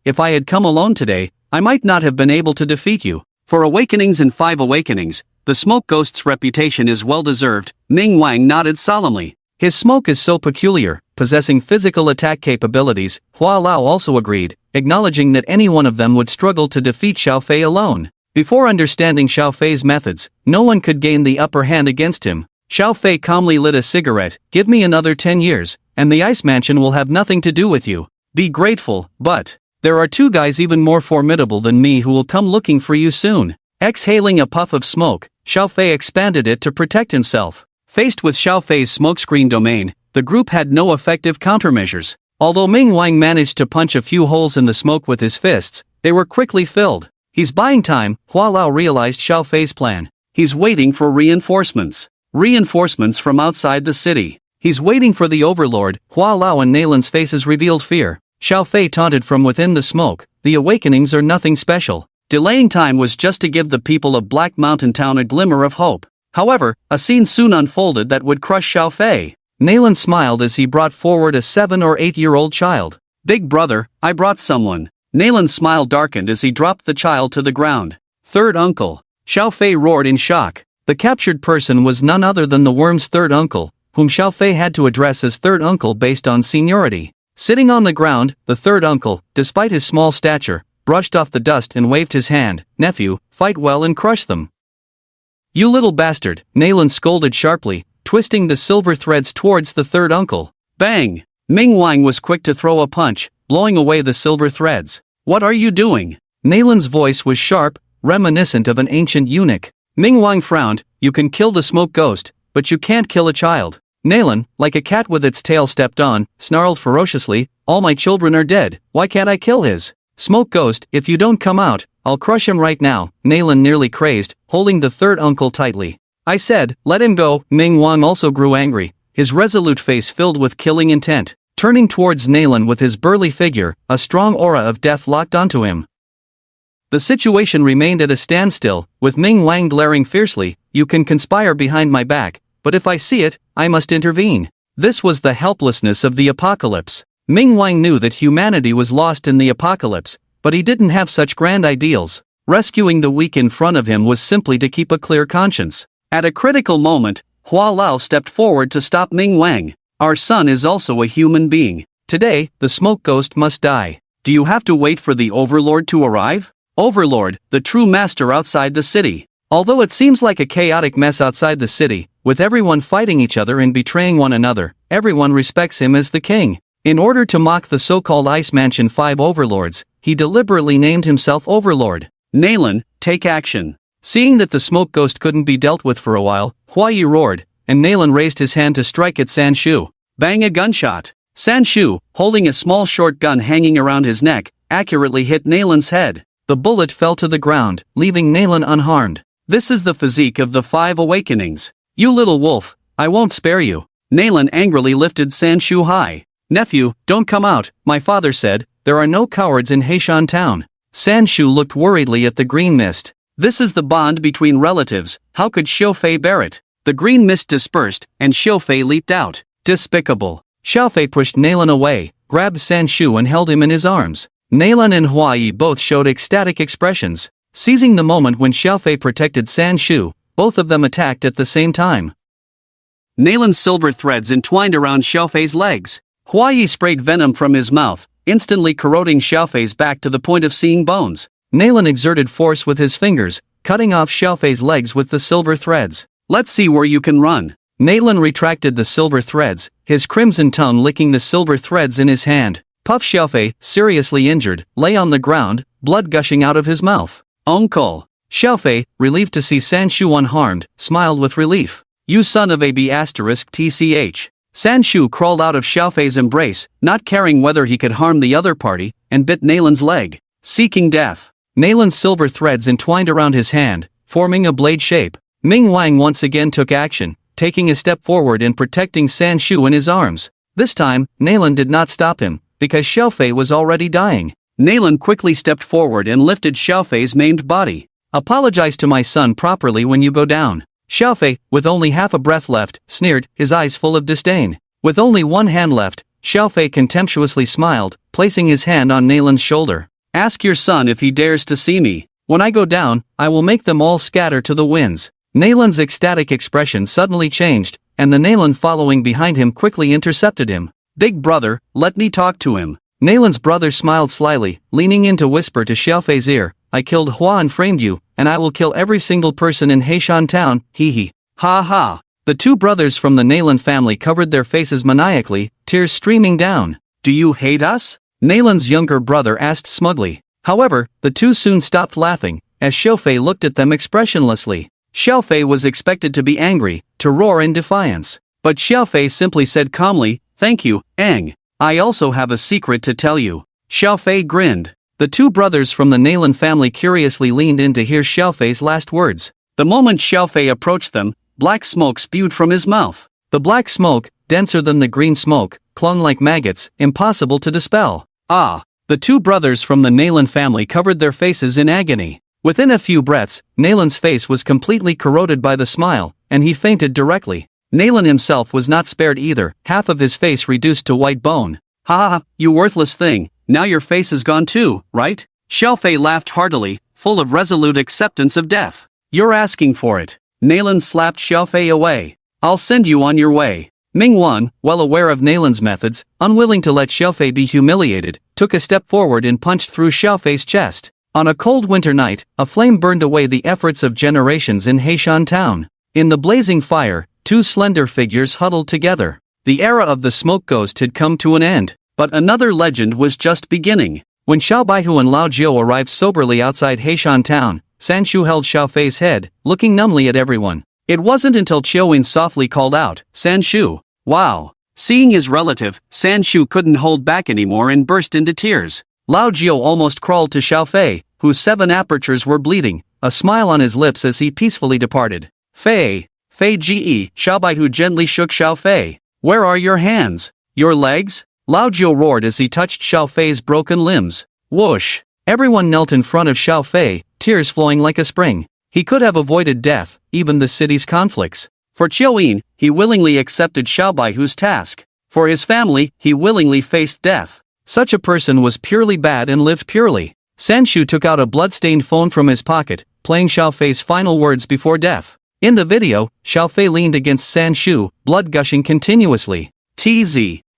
if I had come alone today, I might not have been able to defeat you. For awakenings and 5 awakenings, the smoke ghost's reputation is well deserved. Ming Wang nodded solemnly. His smoke is so peculiar, possessing physical attack capabilities. Hualao also agreed, acknowledging that any one of them would struggle to defeat Xiaofei alone. Before understanding Xiaofei's methods, no one could gain the upper hand against him. Xiaofei calmly lit a cigarette. "Give me another 10 years, and the Ice Mansion will have nothing to do with you. Be grateful, but there are 2 guys even more formidable than me who will come looking for you soon." Exhaling a puff of smoke, Xiaofei expanded it to protect himself. Faced with Xiaofei's smokescreen domain, the group had no effective countermeasures. Although Ming Wang managed to punch a few holes in the smoke with his fists, they were quickly filled. He's buying time. Hualao realized Xiaofei's plan. He's waiting for reinforcements. Reinforcements from outside the city. He's waiting for the overlord. Hualao and Nalan's faces revealed fear. Xiaofei taunted from within the smoke. "The awakenings are nothing special." Delaying time was just to give the people of Black Mountain Town a glimmer of hope. However, a scene soon unfolded that would crush Xiaofei. Nalan smiled as he brought forward a 7 or 8-year-old child. "Big brother, I brought someone." Nalan's smile darkened as he dropped the child to the ground. Third uncle. Xiao Fei roared in shock. The captured person was none other than the worm's third uncle, whom Xiao Fei had to address as third uncle based on seniority. Sitting on the ground, the third uncle, despite his small stature, brushed off the dust and waved his hand. Nephew, fight well and crush them. You little bastard, Nalan scolded sharply, twisting the silver threads towards the third uncle. Bang! Ming Wang was quick to throw a punch, blowing away the silver threads. What are you doing? Nalan's voice was sharp, reminiscent of an ancient eunuch. Ming Wang frowned. You can kill the smoke ghost, but you can't kill a child. Nalan, like a cat with its tail stepped on, snarled ferociously, all my children are dead, why can't I kill his smoke ghost? If you don't come out, I'll crush him right now. Nalan nearly crazed, holding the third uncle tightly. I said, let him go. Ming Wang also grew angry, his resolute face filled with killing intent. Turning towards Nalan with his burly figure, a strong aura of death locked onto him. The situation remained at a standstill, with Ming Wang glaring fiercely. You can conspire behind my back, but if I see it, I must intervene. This was the helplessness of the apocalypse. Ming Wang knew that humanity was lost in the apocalypse, but he didn't have such grand ideals. Rescuing the weak in front of him was simply to keep a clear conscience. At a critical moment, Hua Lao stepped forward to stop Ming Wang. Our son is also a human being. Today, the smoke ghost must die. Do you have to wait for the Overlord to arrive? Overlord, the true master outside the city. Although it seems like a chaotic mess outside the city, with everyone fighting each other and betraying one another, everyone respects him as the king. In order to mock the so-called Ice Mansion 5 overlords, he deliberately named himself Overlord. Nalan, take action. Seeing that the smoke ghost couldn't be dealt with for a while, Huayi roared, and Nalan raised his hand to strike at San Shu. Bang, a gunshot. San Shu, holding a small short gun hanging around his neck, accurately hit Nalan's head. The bullet fell to the ground, leaving Nalan unharmed. This is the physique of the 5 awakenings. You little wolf, I won't spare you. Nalan angrily lifted San Shu high. Nephew, don't come out, my father said, there are no cowards in Heishan town. San Shu looked worriedly at the green mist. This is the bond between relatives, how could Xiao Fei bear it? The green mist dispersed, and Xiao Fei leaped out. Despicable. Xiao Fei pushed Nalan away, grabbed San Shu and held him in his arms. Nalan and Huayi both showed ecstatic expressions. Seizing the moment when Xiao Fei protected San Shu, both of them attacked at the same time. Nalan's silver threads entwined around Xiao Fei's legs. Huayi sprayed venom from his mouth, instantly corroding Xiao Fei's back to the point of seeing bones. Nalan exerted force with his fingers, cutting off Xiao Fei's legs with the silver threads. Let's see where you can run. Nalan retracted the silver threads, his crimson tongue licking the silver threads in his hand. Puff Xiao Fei, seriously injured, lay on the ground, blood gushing out of his mouth. Uncle. Xiao Fei, relieved to see San Shu unharmed, smiled with relief. You son of a B***TCH. San Shu crawled out of Xiao Fei's embrace, not caring whether he could harm the other party, and bit Nalan's leg. Seeking death. Nalan's silver threads entwined around his hand, forming a blade shape. Ming Wang once again took action, taking a step forward and protecting San Shu in his arms. This time, Nalan did not stop him, because Xiao Fei was already dying. Nalan quickly stepped forward and lifted Xiao Fei's maimed body. Apologize to my son properly when you go down. Xiao Fei, with only half a breath left, sneered, his eyes full of disdain. With only one hand left, Xiao Fei contemptuously smiled, placing his hand on Nalan's shoulder. Ask your son if he dares to see me. When I go down, I will make them all scatter to the winds. Nalan's ecstatic expression suddenly changed, and the Nalan following behind him quickly intercepted him. Big brother, let me talk to him. Nalan's brother smiled slyly, leaning in to whisper to Xiao Fei's ear, I killed Hua and framed you, and I will kill every single person in Heishan town, hee. Ha ha. The two brothers from the Nalan family covered their faces maniacally, tears streaming down. Do you hate us? Nalan's younger brother asked smugly. However, the two soon stopped laughing, as Xiao Fei looked at them expressionlessly. Xiao Fei was expected to be angry, to roar in defiance. But Xiao Fei simply said calmly, thank you, Ang. I also have a secret to tell you. Xiao Fei grinned. The two brothers from the Nalan family curiously leaned in to hear Xiao Fei's last words. The moment Xiao Fei approached them, black smoke spewed from his mouth. The black smoke, denser than the green smoke, clung like maggots, impossible to dispel. Ah! The two brothers from the Nalan family covered their faces in agony. Within a few breaths, Nalan's face was completely corroded by the smile, and he fainted directly. Nalan himself was not spared either, half of his face reduced to white bone. Ha ha, you worthless thing, now your face is gone too, right? Xiao Fei laughed heartily, full of resolute acceptance of death. You're asking for it. Nalan slapped Xiao Fei away. I'll send you on your way. Ming Wan, well aware of Nalan's methods, unwilling to let Xiao Fei be humiliated, took a step forward and punched through Xiao Fei's chest. On a cold winter night, a flame burned away the efforts of generations in Heishan Town. In the blazing fire, two slender figures huddled together. The era of the smoke ghost had come to an end, but another legend was just beginning. When Xiao Baihu and Lao Jiu arrived soberly outside Heishan Town, San Shu held Xiao Fei's head, looking numbly at everyone. It wasn't until Chiu-Yin softly called out, "San Shu." Wow! Seeing his relative, San Shu couldn't hold back anymore and burst into tears. Lao Jiu almost crawled to Xiao Fei, whose 7 apertures were bleeding, a smile on his lips as he peacefully departed. Fei Ge, Xiao Baihu gently shook Xiao Fei. Where are your hands? Your legs? Lao Jiu roared as he touched Xiao Fei's broken limbs. Whoosh! Everyone knelt in front of Xiao Fei, tears flowing like a spring. He could have avoided death, even the city's conflicts. For Chiu-Yin, he willingly accepted Xiao Baihu's task. For his family, he willingly faced death. Such a person was purely bad and lived purely. San Shu took out a blood-stained phone from his pocket, playing Xiao Fei's final words before death. In the video, Xiao Fei leaned against San Shu, blood gushing continuously.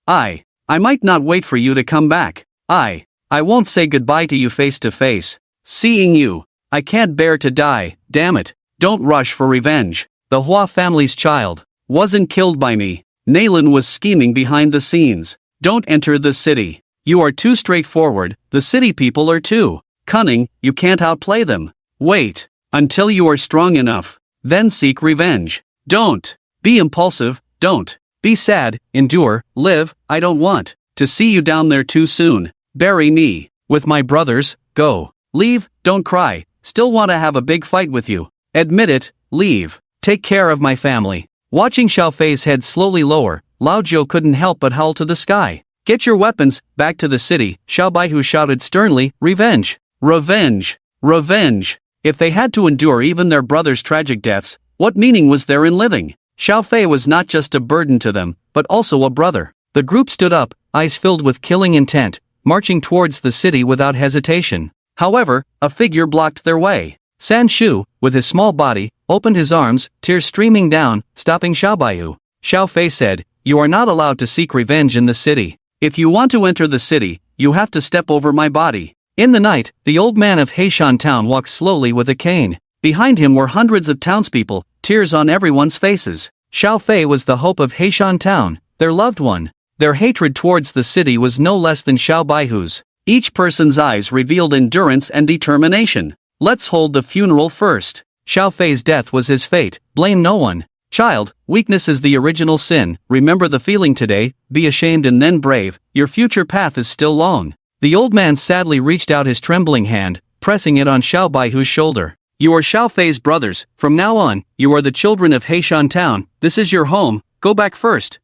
I might not wait for you to come back. I won't say goodbye to you face to face. Seeing you, I can't bear to die, damn it. Don't rush for revenge. The Hua family's child wasn't killed by me. Nalan was scheming behind the scenes. Don't enter the city. You are too straightforward, the city people are too cunning, you can't outplay them. Wait until you are strong enough, then seek revenge. Don't be impulsive, don't be sad, endure, live. I don't want to see you down there too soon. Bury me with my brothers, go. Leave, don't cry, still want to have a big fight with you. Admit it, leave. Take care of my family. Watching Xiao Fei's head slowly lower, Lao Jiu couldn't help but howl to the sky. Get your weapons, back to the city, Xiao Baihu shouted sternly, revenge. Revenge. Revenge. If they had to endure even their brothers' tragic deaths, what meaning was there in living? Xiao Fei was not just a burden to them, but also a brother. The group stood up, eyes filled with killing intent, marching towards the city without hesitation. However, a figure blocked their way. San Shu, with his small body, opened his arms, tears streaming down, stopping Xiao Baihu. Xiao Fei said, "You are not allowed to seek revenge in the city. If you want to enter the city, you have to step over my body." In the night, the old man of Heishan Town walked slowly with a cane. Behind him were hundreds of townspeople, tears on everyone's faces. Xiao Fei was the hope of Heishan Town, their loved one. Their hatred towards the city was no less than Xiao Baihu's. Each person's eyes revealed endurance and determination. Let's hold the funeral first. Xiao Fei's death was his fate, blame no one. Child, weakness is the original sin, remember the feeling today, be ashamed and then brave, your future path is still long. The old man sadly reached out his trembling hand, pressing it on Xiao Baihu's shoulder. You are Xiao Fei's brothers, from now on, you are the children of Heishan Town, this is your home, go back first.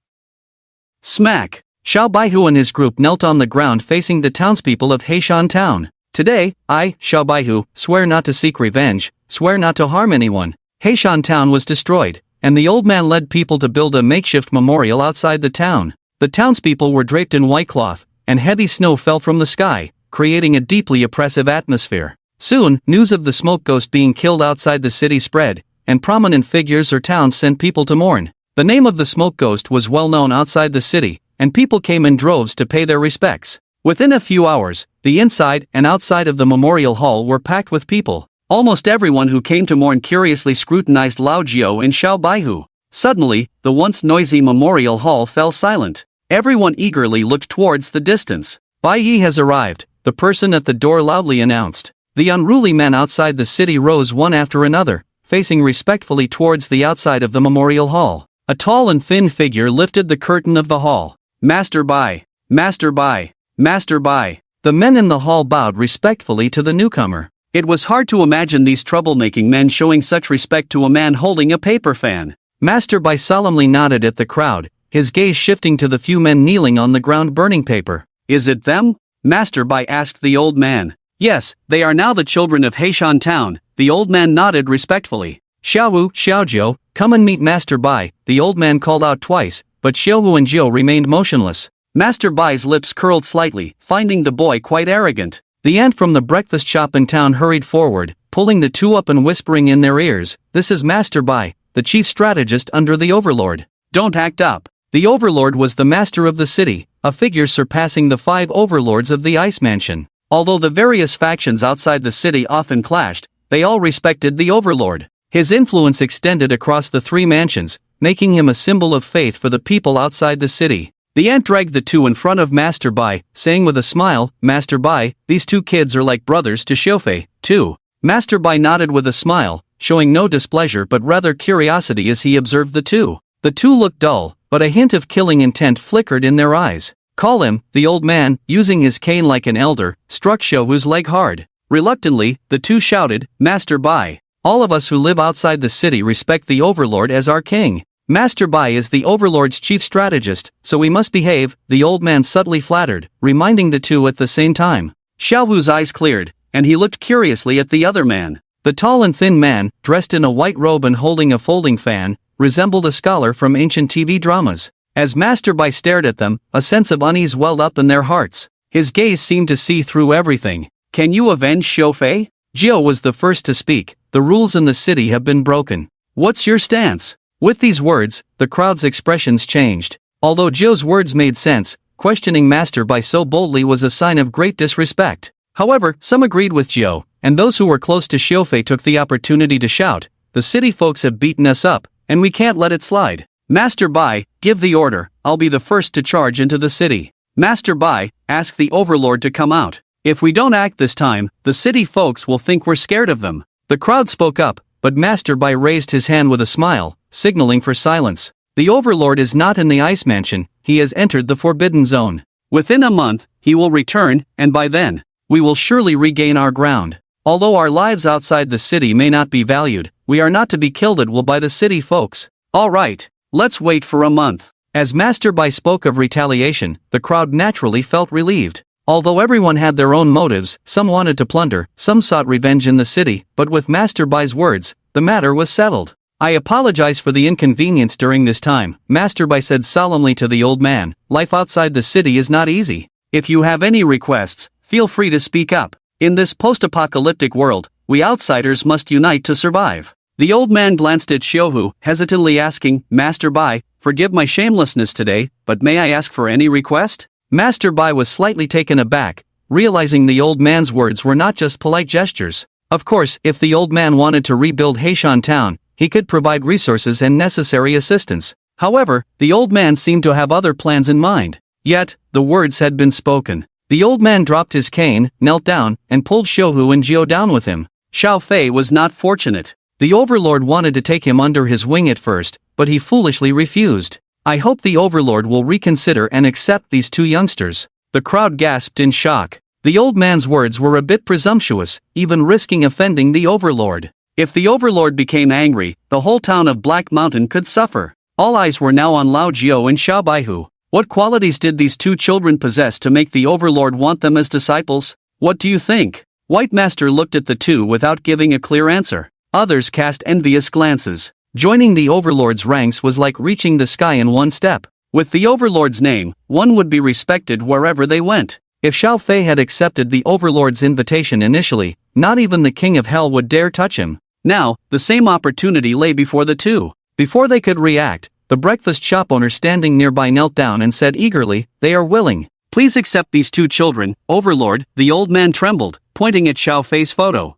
Smack! Xiao Baihu and his group knelt on the ground facing the townspeople of Heishan Town. Today, I, Xiao Baihu, swear not to seek revenge, swear not to harm anyone. Heishan Town was destroyed, and the old man led people to build a makeshift memorial outside the town. The townspeople were draped in white cloth, and heavy snow fell from the sky, creating a deeply oppressive atmosphere. Soon, news of the smoke ghost being killed outside the city spread, and prominent figures or towns sent people to mourn. The name of the smoke ghost was well known outside the city, and people came in droves to pay their respects. Within a few hours, the inside and outside of the memorial hall were packed with people. Almost everyone who came to mourn curiously scrutinized Lao Jiu and Xiao Baihu. Suddenly, the once noisy memorial hall fell silent. Everyone eagerly looked towards the distance. Bai Yi has arrived, the person at the door loudly announced. The unruly men outside the city rose one after another, facing respectfully towards the outside of the memorial hall. A tall and thin figure lifted the curtain of the hall. Master Bai! Master Bai! Master Bai! The men in the hall bowed respectfully to the newcomer. It was hard to imagine these troublemaking men showing such respect to a man holding a paper fan. Master Bai solemnly nodded at the crowd, his gaze shifting to the few men kneeling on the ground burning paper. Is it them? Master Bai asked the old man. Yes, they are now the children of Heishan Town, the old man nodded respectfully. Xiaowu, Xiaojiu, come and meet Master Bai, the old man called out twice, but Xiaowu and Jiu remained motionless. Master Bai's lips curled slightly, finding the boy quite arrogant. The ant from the breakfast shop in town hurried forward, pulling the two up and whispering in their ears, "This is Master Bai, the chief strategist under the Overlord. Don't act up." The Overlord was the master of the city, a figure surpassing the 5 overlords of the Ice Mansion. Although the various factions outside the city often clashed, they all respected the Overlord. His influence extended across the 3 mansions, making him a symbol of faith for the people outside the city. The ant dragged the two in front of Master Bai, saying with a smile, "Master Bai, these 2 kids are like brothers to Xiaofei, too." Master Bai nodded with a smile, showing no displeasure but rather curiosity as he observed the two. The two looked dull, but a hint of killing intent flickered in their eyes. "Call him," the old man, using his cane like an elder, struck Xiaohu's leg hard. Reluctantly, the two shouted, "Master Bai, all of us who live outside the city respect the Overlord as our king. Master Bai is the Overlord's chief strategist, so we must behave," the old man subtly flattered, reminding the two at the same time. Xiaohu's eyes cleared, and he looked curiously at the other man. The tall and thin man, dressed in a white robe and holding a folding fan, resembled a scholar from ancient TV dramas. As Master Bai stared at them, a sense of unease welled up in their hearts. His gaze seemed to see through everything. "Can you avenge Xiaofei?" Jiao was the first to speak. "The rules in the city have been broken. What's your stance?" With these words, the crowd's expressions changed. Although Jiao's words made sense, questioning Master Bai so boldly was a sign of great disrespect. However, some agreed with Jiao, and those who were close to Xiaofei took the opportunity to shout, "The city folks have beaten us up, and we can't let it slide. Master Bai, give the order, I'll be the first to charge into the city." "Master Bai, ask the Overlord to come out. If we don't act this time, the city folks will think we're scared of them." The crowd spoke up, but Master Bai raised his hand with a smile, signaling for silence. "The Overlord is not in the Ice Mansion, he has entered the Forbidden Zone. Within a month, he will return, and by then, we will surely regain our ground. Although our lives outside the city may not be valued, we are not to be killed at will by the city folks." "All right, let's wait for a month." As Master Bai spoke of retaliation, the crowd naturally felt relieved. Although everyone had their own motives, some wanted to plunder, some sought revenge in the city, but with Master Bai's words, the matter was settled. "I apologize for the inconvenience during this time," Master Bai said solemnly to the old man. "Life outside the city is not easy. If you have any requests, feel free to speak up. In this post-apocalyptic world, we outsiders must unite to survive." The old man glanced at Xiaohu, hesitantly asking, "Master Bai, forgive my shamelessness today, but may I ask for any request?" Master Bai was slightly taken aback, realizing the old man's words were not just polite gestures. Of course, if the old man wanted to rebuild Heishan Town, he could provide resources and necessary assistance. However, the old man seemed to have other plans in mind. Yet, the words had been spoken. The old man dropped his cane, knelt down, and pulled Xiaohu and Jiao down with him. Xiaofei was not fortunate. The Overlord wanted to take him under his wing at first, but he foolishly refused. "I hope the Overlord will reconsider and accept these 2 youngsters." The crowd gasped in shock. The old man's words were a bit presumptuous, even risking offending the Overlord. If the Overlord became angry, the whole town of Black Mountain could suffer. All eyes were now on Lao Jiao and Xiao Baihu. What qualities did these 2 children possess to make the Overlord want them as disciples? What do you think? White Master looked at the two without giving a clear answer. Others cast envious glances. Joining the Overlord's ranks was like reaching the sky in one step. With the Overlord's name, one would be respected wherever they went. If Xiaofei had accepted the Overlord's invitation initially, not even the King of Hell would dare touch him. Now, the same opportunity lay before the two. Before they could react, the breakfast shop owner standing nearby knelt down and said eagerly, "They are willing. Please accept these 2 children, Overlord." The old man trembled, pointing at Xiaofei's photo.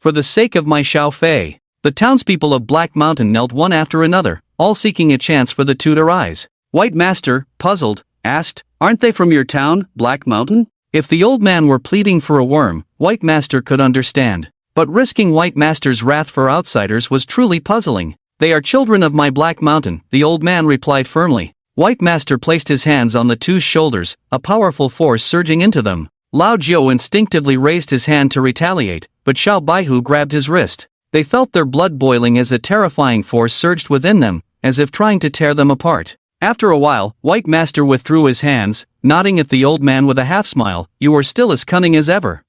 "For the sake of my Xiaofei." The townspeople of Black Mountain knelt one after another, all seeking a chance for the two to rise. White Master, puzzled, asked, "Aren't they from your town, Black Mountain?" If the old man were pleading for a worm, White Master could understand. But risking White Master's wrath for outsiders was truly puzzling. "They are children of my Black Mountain," the old man replied firmly. White Master placed his hands on the two's shoulders, a powerful force surging into them. Lao Jiao instinctively raised his hand to retaliate, but Xiao Baihu grabbed his wrist. They felt their blood boiling as a terrifying force surged within them, as if trying to tear them apart. After a while, White Master withdrew his hands, nodding at the old man with a half-smile. "You are still as cunning as ever."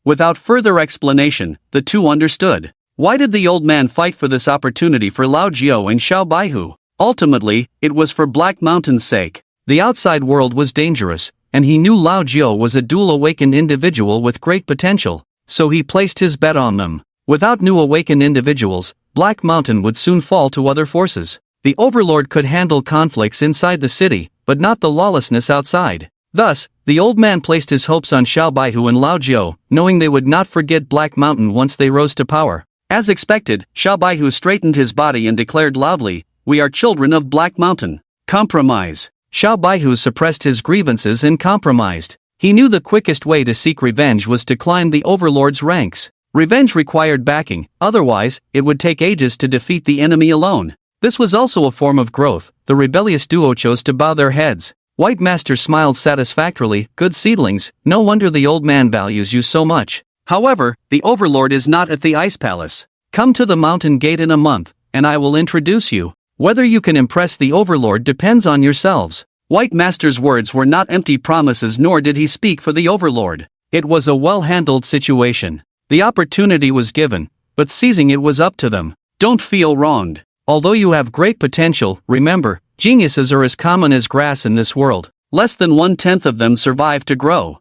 Without further explanation, the two understood. Why did the old man fight for this opportunity for Lao Jiao and Xiao Baihu? Ultimately, it was for Black Mountain's sake. The outside world was dangerous, and he knew Lao Jiu was a dual-awakened individual with great potential, so he placed his bet on them. Without new awakened individuals, Black Mountain would soon fall to other forces. The Overlord could handle conflicts inside the city, but not the lawlessness outside. Thus, the old man placed his hopes on Xiao Baihu and Lao Jiu, knowing they would not forget Black Mountain once they rose to power. As expected, Xiao Baihu straightened his body and declared loudly, "We are children of Black Mountain." Compromise. Xiao Baihu suppressed his grievances and compromised. He knew the quickest way to seek revenge was to climb the Overlord's ranks. Revenge required backing, otherwise, it would take ages to defeat the enemy alone. This was also a form of growth. The rebellious duo chose to bow their heads. White Master smiled satisfactorily, "Good seedlings, no wonder the old man values you so much. However, the Overlord is not at the Ice Palace. Come to the mountain gate in a month, and I will introduce you. Whether you can impress the Overlord depends on yourselves." White Master's words were not empty promises, nor did he speak for the Overlord. It was a well-handled situation. The opportunity was given, but seizing it was up to them. Don't feel wronged. Although you have great potential, remember, geniuses are as common as grass in this world. Less than 1/10 of them survive to grow.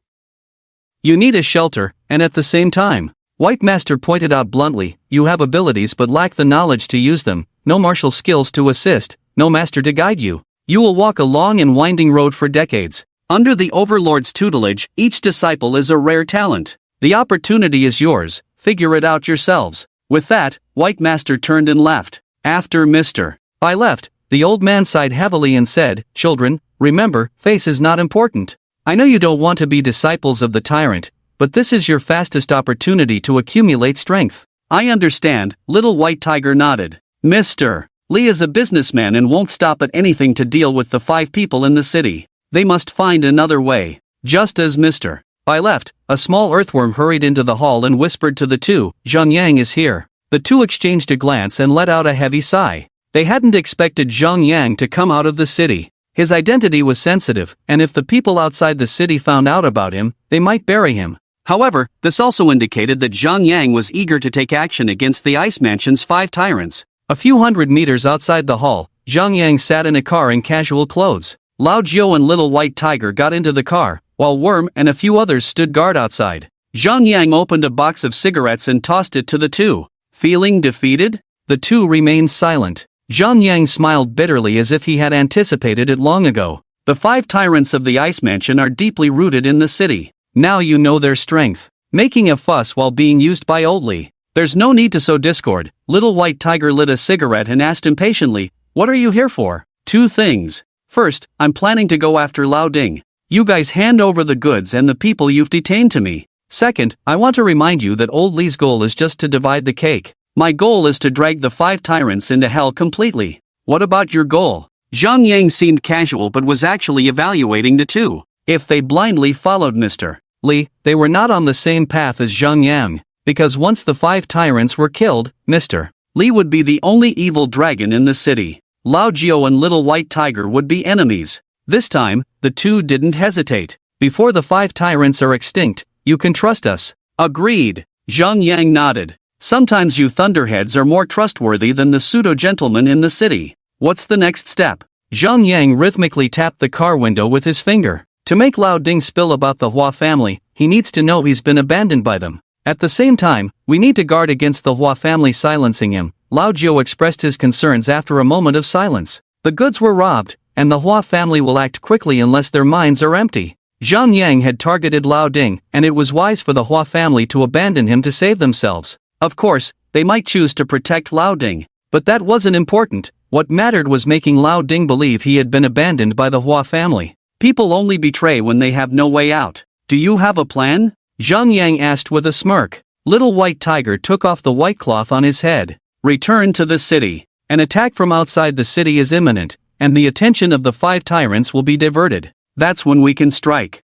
You need a shelter, and at the same time, White Master pointed out bluntly, you have abilities but lack the knowledge to use them, no martial skills to assist, no master to guide you. You will walk a long and winding road for decades. Under the Overlord's tutelage, each disciple is a rare talent. The opportunity is yours, figure it out yourselves. With that, White Master turned and left. After Mr. I left, the old man sighed heavily and said, "Children, remember, face is not important. I know you don't want to be disciples of the tyrant, but this is your fastest opportunity to accumulate strength." "I understand," Little White Tiger nodded. "Mr. Li is a businessman and won't stop at anything to deal with the 5 people in the city. They must find another way." Just as Mr. I left, a small earthworm hurried into the hall and whispered to the two, "Zhang Yang is here." The two exchanged a glance and let out a heavy sigh. They hadn't expected Zhang Yang to come out of the city. His identity was sensitive, and if the people outside the city found out about him, they might bury him. However, this also indicated that Zhang Yang was eager to take action against the Ice Mansion's 5 tyrants. A few hundred meters outside the hall, Zhang Yang sat in a car in casual clothes. Lao Jiu and Little White Tiger got into the car, while Worm and a few others stood guard outside. Zhang Yang opened a box of cigarettes and tossed it to the two. Feeling defeated? The two remained silent. Zhang Yang smiled bitterly as if he had anticipated it long ago. The 5 tyrants of the Ice Mansion are deeply rooted in the city. Now you know their strength. Making a fuss while being used by Old Li. There's no need to sow discord. Little White Tiger lit a cigarette and asked impatiently, "What are you here for?" "2 things. First, I'm planning to go after Lao Ding. You guys hand over the goods and the people you've detained to me. Second, I want to remind you that Old Li's goal is just to divide the cake. My goal is to drag the 5 tyrants into hell completely. What about your goal?" Zhang Yang seemed casual but was actually evaluating the two. If they blindly followed Mr. Li, they were not on the same path as Zhang Yang. Because once the 5 tyrants were killed, Mr. Li would be the only evil dragon in the city. Lao Jiu and Little White Tiger would be enemies. This time, the two didn't hesitate. "Before the 5 tyrants are extinct, you can trust us." "Agreed." Zhang Yang nodded. "Sometimes you thunderheads are more trustworthy than the pseudo-gentlemen in the city. What's the next step?" Zhang Yang rhythmically tapped the car window with his finger. To make Lao Ding spill about the Hua family, he needs to know he's been abandoned by them. At the same time, we need to guard against the Hua family silencing him. Lao Jiu expressed his concerns after a moment of silence. The goods were robbed, and the Hua family will act quickly unless their minds are empty. Zhang Yang had targeted Lao Ding, and it was wise for the Hua family to abandon him to save themselves. Of course, they might choose to protect Lao Ding, but that wasn't important. What mattered was making Lao Ding believe he had been abandoned by the Hua family. People only betray when they have no way out. "Do you have a plan?" Zhang Yang asked with a smirk. Little White Tiger took off the white cloth on his head. "Return to the city. An attack from outside the city is imminent, and the attention of the 5 tyrants will be diverted. That's when we can strike."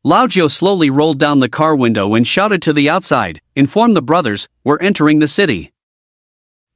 Lao Jiu slowly rolled down the car window and shouted to the outside, "Inform the brothers, we're entering the city."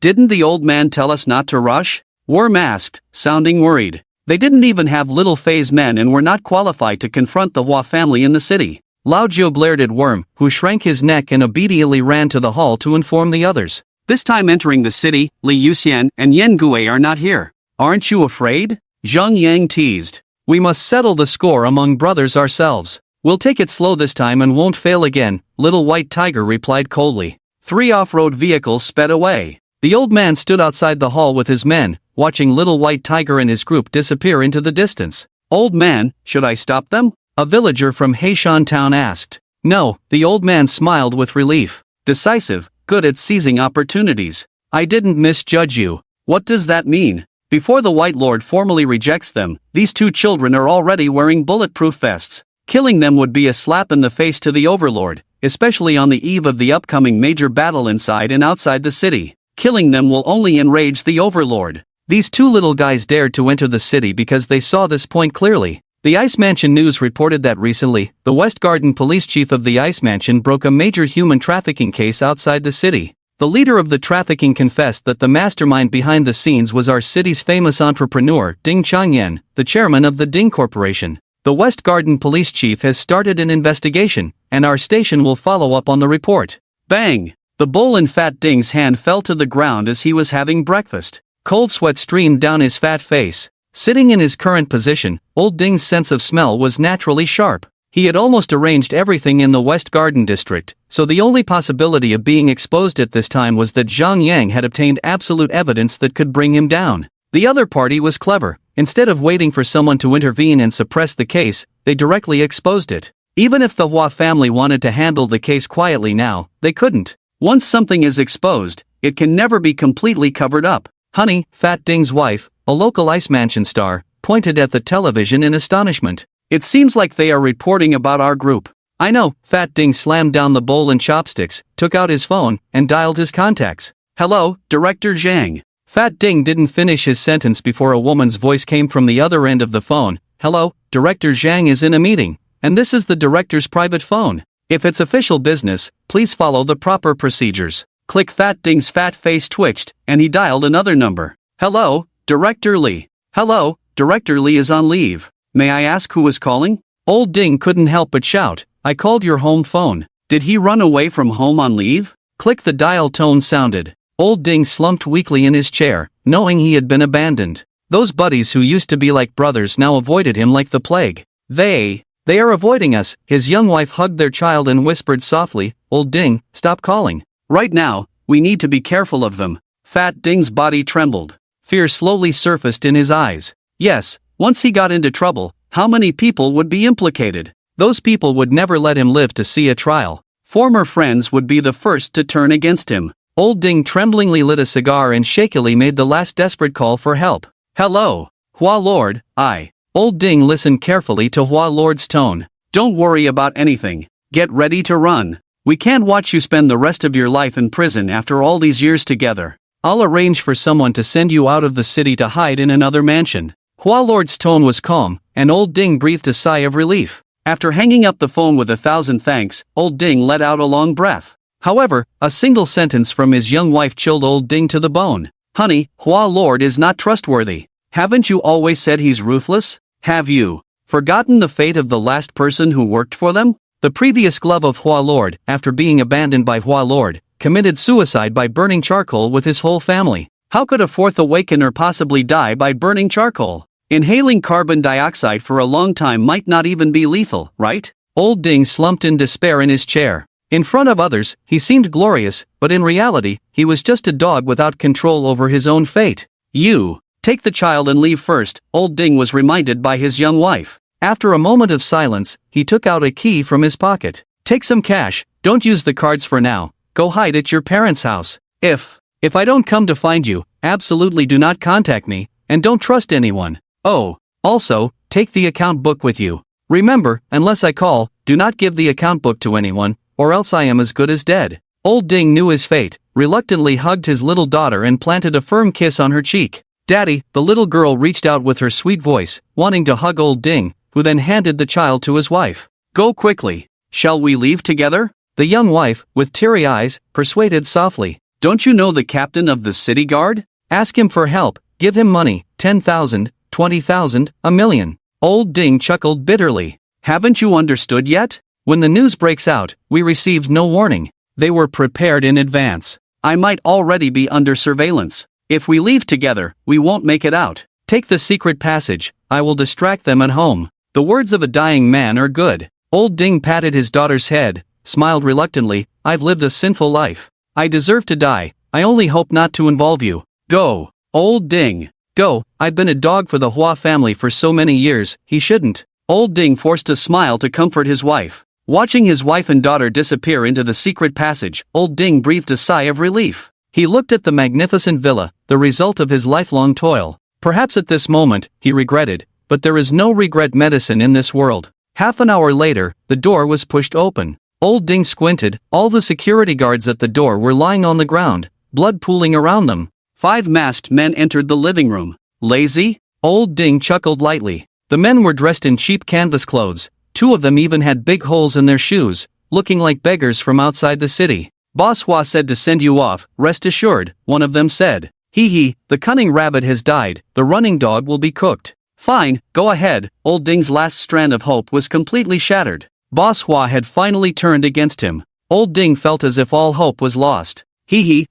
"Didn't the old man tell us not to rush?" Worm asked, sounding worried. They didn't even have little phase men and were not qualified to confront the Hua family in the city. Lao Jiu glared at Worm, who shrank his neck and obediently ran to the hall to inform the others. "This time entering the city, Li Yuxian and Yen Gui are not here. Aren't you afraid?" Zhang Yang teased. We must settle the score among brothers ourselves. We'll take it slow this time and won't fail again, Little White Tiger replied coldly. 3 off-road vehicles sped away. The old man stood outside the hall with his men, watching Little White Tiger and his group disappear into the distance. Old man, should I stop them? A villager from Heishan Town asked. No, the old man smiled with relief. Decisive, good at seizing opportunities. I didn't misjudge you. What does that mean? Before the White Lord formally rejects them, these 2 children are already wearing bulletproof vests. Killing them would be a slap in the face to the Overlord, especially on the eve of the upcoming major battle inside and outside the city. Killing them will only enrage the Overlord. These 2 little guys dared to enter the city because they saw this point clearly. The Ice Mansion News reported that recently, the West Garden police chief of the Ice Mansion broke a major human trafficking case outside the city. The leader of the trafficking confessed that the mastermind behind the scenes was our city's famous entrepreneur, Ding Changyan, the chairman of the Ding Corporation. The West Garden police chief has started an investigation, and our station will follow up on the report. Bang! The bowl in Fat Ding's hand fell to the ground as he was having breakfast. Cold sweat streamed down his fat face. Sitting in his current position, Old Ding's sense of smell was naturally sharp. He had almost arranged everything in the West Garden district, so the only possibility of being exposed at this time was that Zhang Yang had obtained absolute evidence that could bring him down. The other party was clever. Instead of waiting for someone to intervene and suppress the case, they directly exposed it. Even if the Hua family wanted to handle the case quietly now, they couldn't. Once something is exposed, it can never be completely covered up. Honey, Fat Ding's wife, a local Ice Mansion star, pointed at the television in astonishment. It seems like they are reporting about our group. I know. Fat Ding slammed down the bowl and chopsticks, took out his phone, and dialed his contacts. Hello, Director Zhang. Fat Ding didn't finish his sentence before a woman's voice came from the other end of the phone. Hello, Director Zhang is in a meeting, and this is the director's private phone. If it's official business, please follow the proper procedures. Click. Fat Ding's fat face twitched, and he dialed another number. Hello, Director Li. Hello, Director Li is on leave. May I ask who was calling? Old Ding couldn't help but shout. I called your home phone. Did he run away from home on leave? Click. The dial tone sounded. Old Ding slumped weakly in his chair, knowing he had been abandoned. Those buddies who used to be like brothers now avoided him like the plague. They are avoiding us. His young wife hugged their child and whispered softly, Old Ding, stop calling. Right now, we need to be careful of them. Fat Ding's body trembled. Fear slowly surfaced in his eyes. Yes, once he got into trouble, how many people would be implicated? Those people would never let him live to see a trial. Former friends would be the first to turn against him. Old Ding tremblingly lit a cigar and shakily made the last desperate call for help. Hello, Hua Lord, I. Old Ding listened carefully to Hua Lord's tone. Don't worry about anything. Get ready to run. We can't watch you spend the rest of your life in prison after all these years together. I'll arrange for someone to send you out of the city to hide in another mansion. Hua Lord's tone was calm, and Old Ding breathed a sigh of relief. After hanging up the phone with 1,000 thanks, Old Ding let out a long breath. However, a single sentence from his young wife chilled Old Ding to the bone. Honey, Hua Lord is not trustworthy. Haven't you always said he's ruthless? Have you forgotten the fate of the last person who worked for them? The previous glove of Hua Lord, after being abandoned by Hua Lord, committed suicide by burning charcoal with his whole family. How could a fourth awakener possibly die by burning charcoal? Inhaling carbon dioxide for a long time might not even be lethal, right? Old Ding slumped in despair in his chair. In front of others, he seemed glorious, but in reality, he was just a dog without control over his own fate. You, take the child and leave first, Old Ding was reminded by his young wife. After a moment of silence, he took out a key from his pocket. Take some cash, don't use the cards for now, go hide at your parents' house. If I don't come to find you, absolutely do not contact me, and don't trust anyone. Oh, also, take the account book with you. Remember, unless I call, do not give the account book to anyone, or else I am as good as dead. Old Ding knew his fate, reluctantly hugged his little daughter and planted a firm kiss on her cheek. Daddy, the little girl reached out with her sweet voice, wanting to hug Old Ding, who then handed the child to his wife. Go quickly. Shall we leave together? The young wife, with teary eyes, persuaded softly. Don't you know the captain of the city guard? Ask him for help, give him money, 10,000, 20,000, a million. Old Ding chuckled bitterly. Haven't you understood yet? When the news breaks out, we received no warning. They were prepared in advance. I might already be under surveillance. If we leave together, we won't make it out. Take the secret passage, I will distract them at home. The words of a dying man are good. Old Ding patted his daughter's head, smiled reluctantly. I've lived a sinful life. I deserve to die. I only hope not to involve you. Go, Old Ding. Go, I've been a dog for the Hua family for so many years, he shouldn't. Old Ding forced a smile to comfort his wife. Watching his wife and daughter disappear into the secret passage, Old Ding breathed a sigh of relief. He looked at the magnificent villa, the result of his lifelong toil. Perhaps at this moment, he regretted, but there is no regret medicine in this world. Half an hour later, the door was pushed open. Old Ding squinted. All the security guards at the door were lying on the ground, blood pooling around them. 5 masked men entered the living room. Lazy? Old Ding chuckled lightly. The men were dressed in cheap canvas clothes. 2 of them even had big holes in their shoes, looking like beggars from outside the city. Boss Hua said to send you off, rest assured, one of them said. Hee, the cunning rabbit has died, the running dog will be cooked. Fine, go ahead. Old Ding's last strand of hope was completely shattered. Boss Hua had finally turned against him. Old Ding felt as if all hope was lost.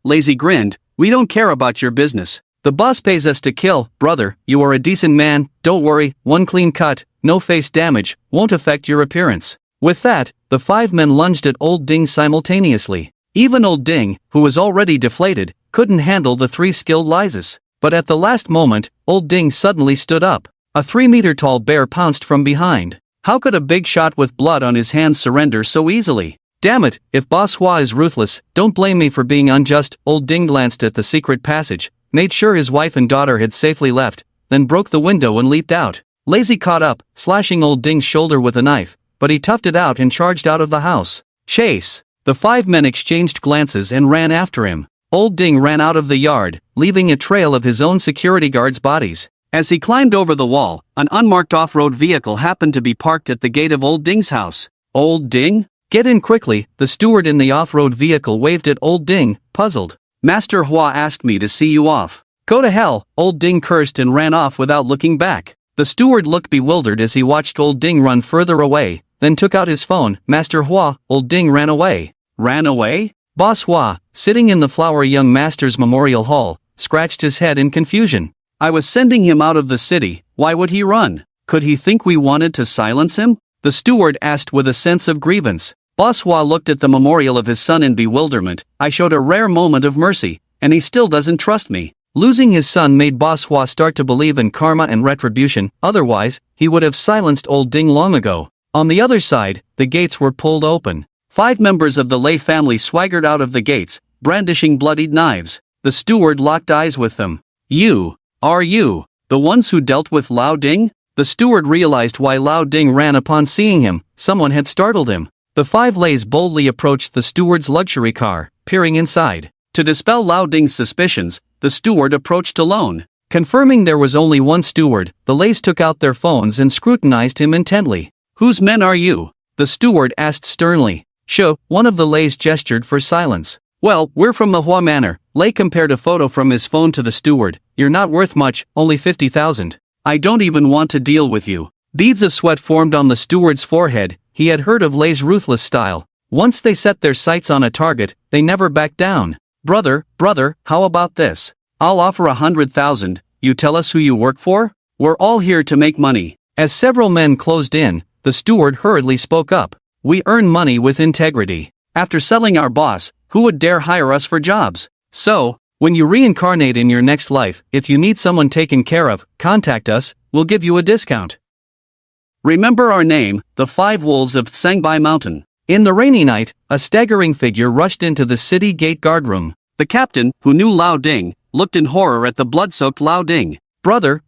Lazy grinned, we don't care about your business. The boss pays us to kill. Brother, you are a decent man, don't worry, one clean cut, no face damage, won't affect your appearance. With that, the 5 men lunged at Old Ding simultaneously. Even Old Ding, who was already deflated, couldn't handle the 3 skilled Lyses. But at the last moment, Old Ding suddenly stood up. A 3-meter-tall bear pounced from behind. How could a big shot with blood on his hands surrender so easily? Damn it, if Boss Hua is ruthless, don't blame me for being unjust. Old Ding glanced at the secret passage, made sure his wife and daughter had safely left, then broke the window and leaped out. Lazy caught up, slashing Old Ding's shoulder with a knife, but he toughed it out and charged out of the house. Chase! The 5 men exchanged glances and ran after him. Old Ding ran out of the yard, leaving a trail of his own security guards' bodies. As he climbed over the wall, an unmarked off-road vehicle happened to be parked at the gate of Old Ding's house. Old Ding? Get in quickly, the steward in the off-road vehicle waved at Old Ding, puzzled. Master Hua asked me to see you off. Go to hell, Old Ding cursed and ran off without looking back. The steward looked bewildered as he watched Old Ding run further away, then took out his phone. Master Hua, Old Ding ran away. Ran away? Boss Hua, sitting in the Flower Young Master's Memorial Hall, scratched his head in confusion. I was sending him out of the city, why would he run? Could he think we wanted to silence him? The steward asked with a sense of grievance. Boss Hua looked at the memorial of his son in bewilderment. I showed a rare moment of mercy, and he still doesn't trust me. Losing his son made Boss Hua start to believe in karma and retribution, otherwise, he would have silenced Old Ding long ago. On the other side, the gates were pulled open. 5 members of the Lei family swaggered out of the gates, brandishing bloodied knives. The steward locked eyes with them. Are you the ones who dealt with Lao Ding? The steward realized why Lao Ding ran upon seeing him. Someone had startled him. The 5 Leis boldly approached the steward's luxury car, peering inside. To dispel Lao Ding's suspicions, the steward approached alone. Confirming there was only one steward, the Leis took out their phones and scrutinized him intently. Whose men are you? The steward asked sternly. One of the Leis gestured for silence. Well, we're from the Hua Manor. Lei compared a photo from his phone to the steward. You're not worth much, only 50,000. I don't even want to deal with you. Beads of sweat formed on the steward's forehead. He had heard of Lei's ruthless style. Once they set their sights on a target, they never backed down. Brother, how about this? I'll offer 100,000, you tell us who you work for? We're all here to make money. As several men closed in, the steward hurriedly spoke up. We earn money with integrity. After selling our boss, who would dare hire us for jobs? So, when you reincarnate in your next life, if you need someone taken care of, contact us, we'll give you a discount. Remember our name, the 5 Wolves of Sangbai Mountain. In the rainy night, a staggering figure rushed into the city gate guardroom. The captain, who knew Lao Ding, looked in horror at the blood-soaked Lao Ding. Brother,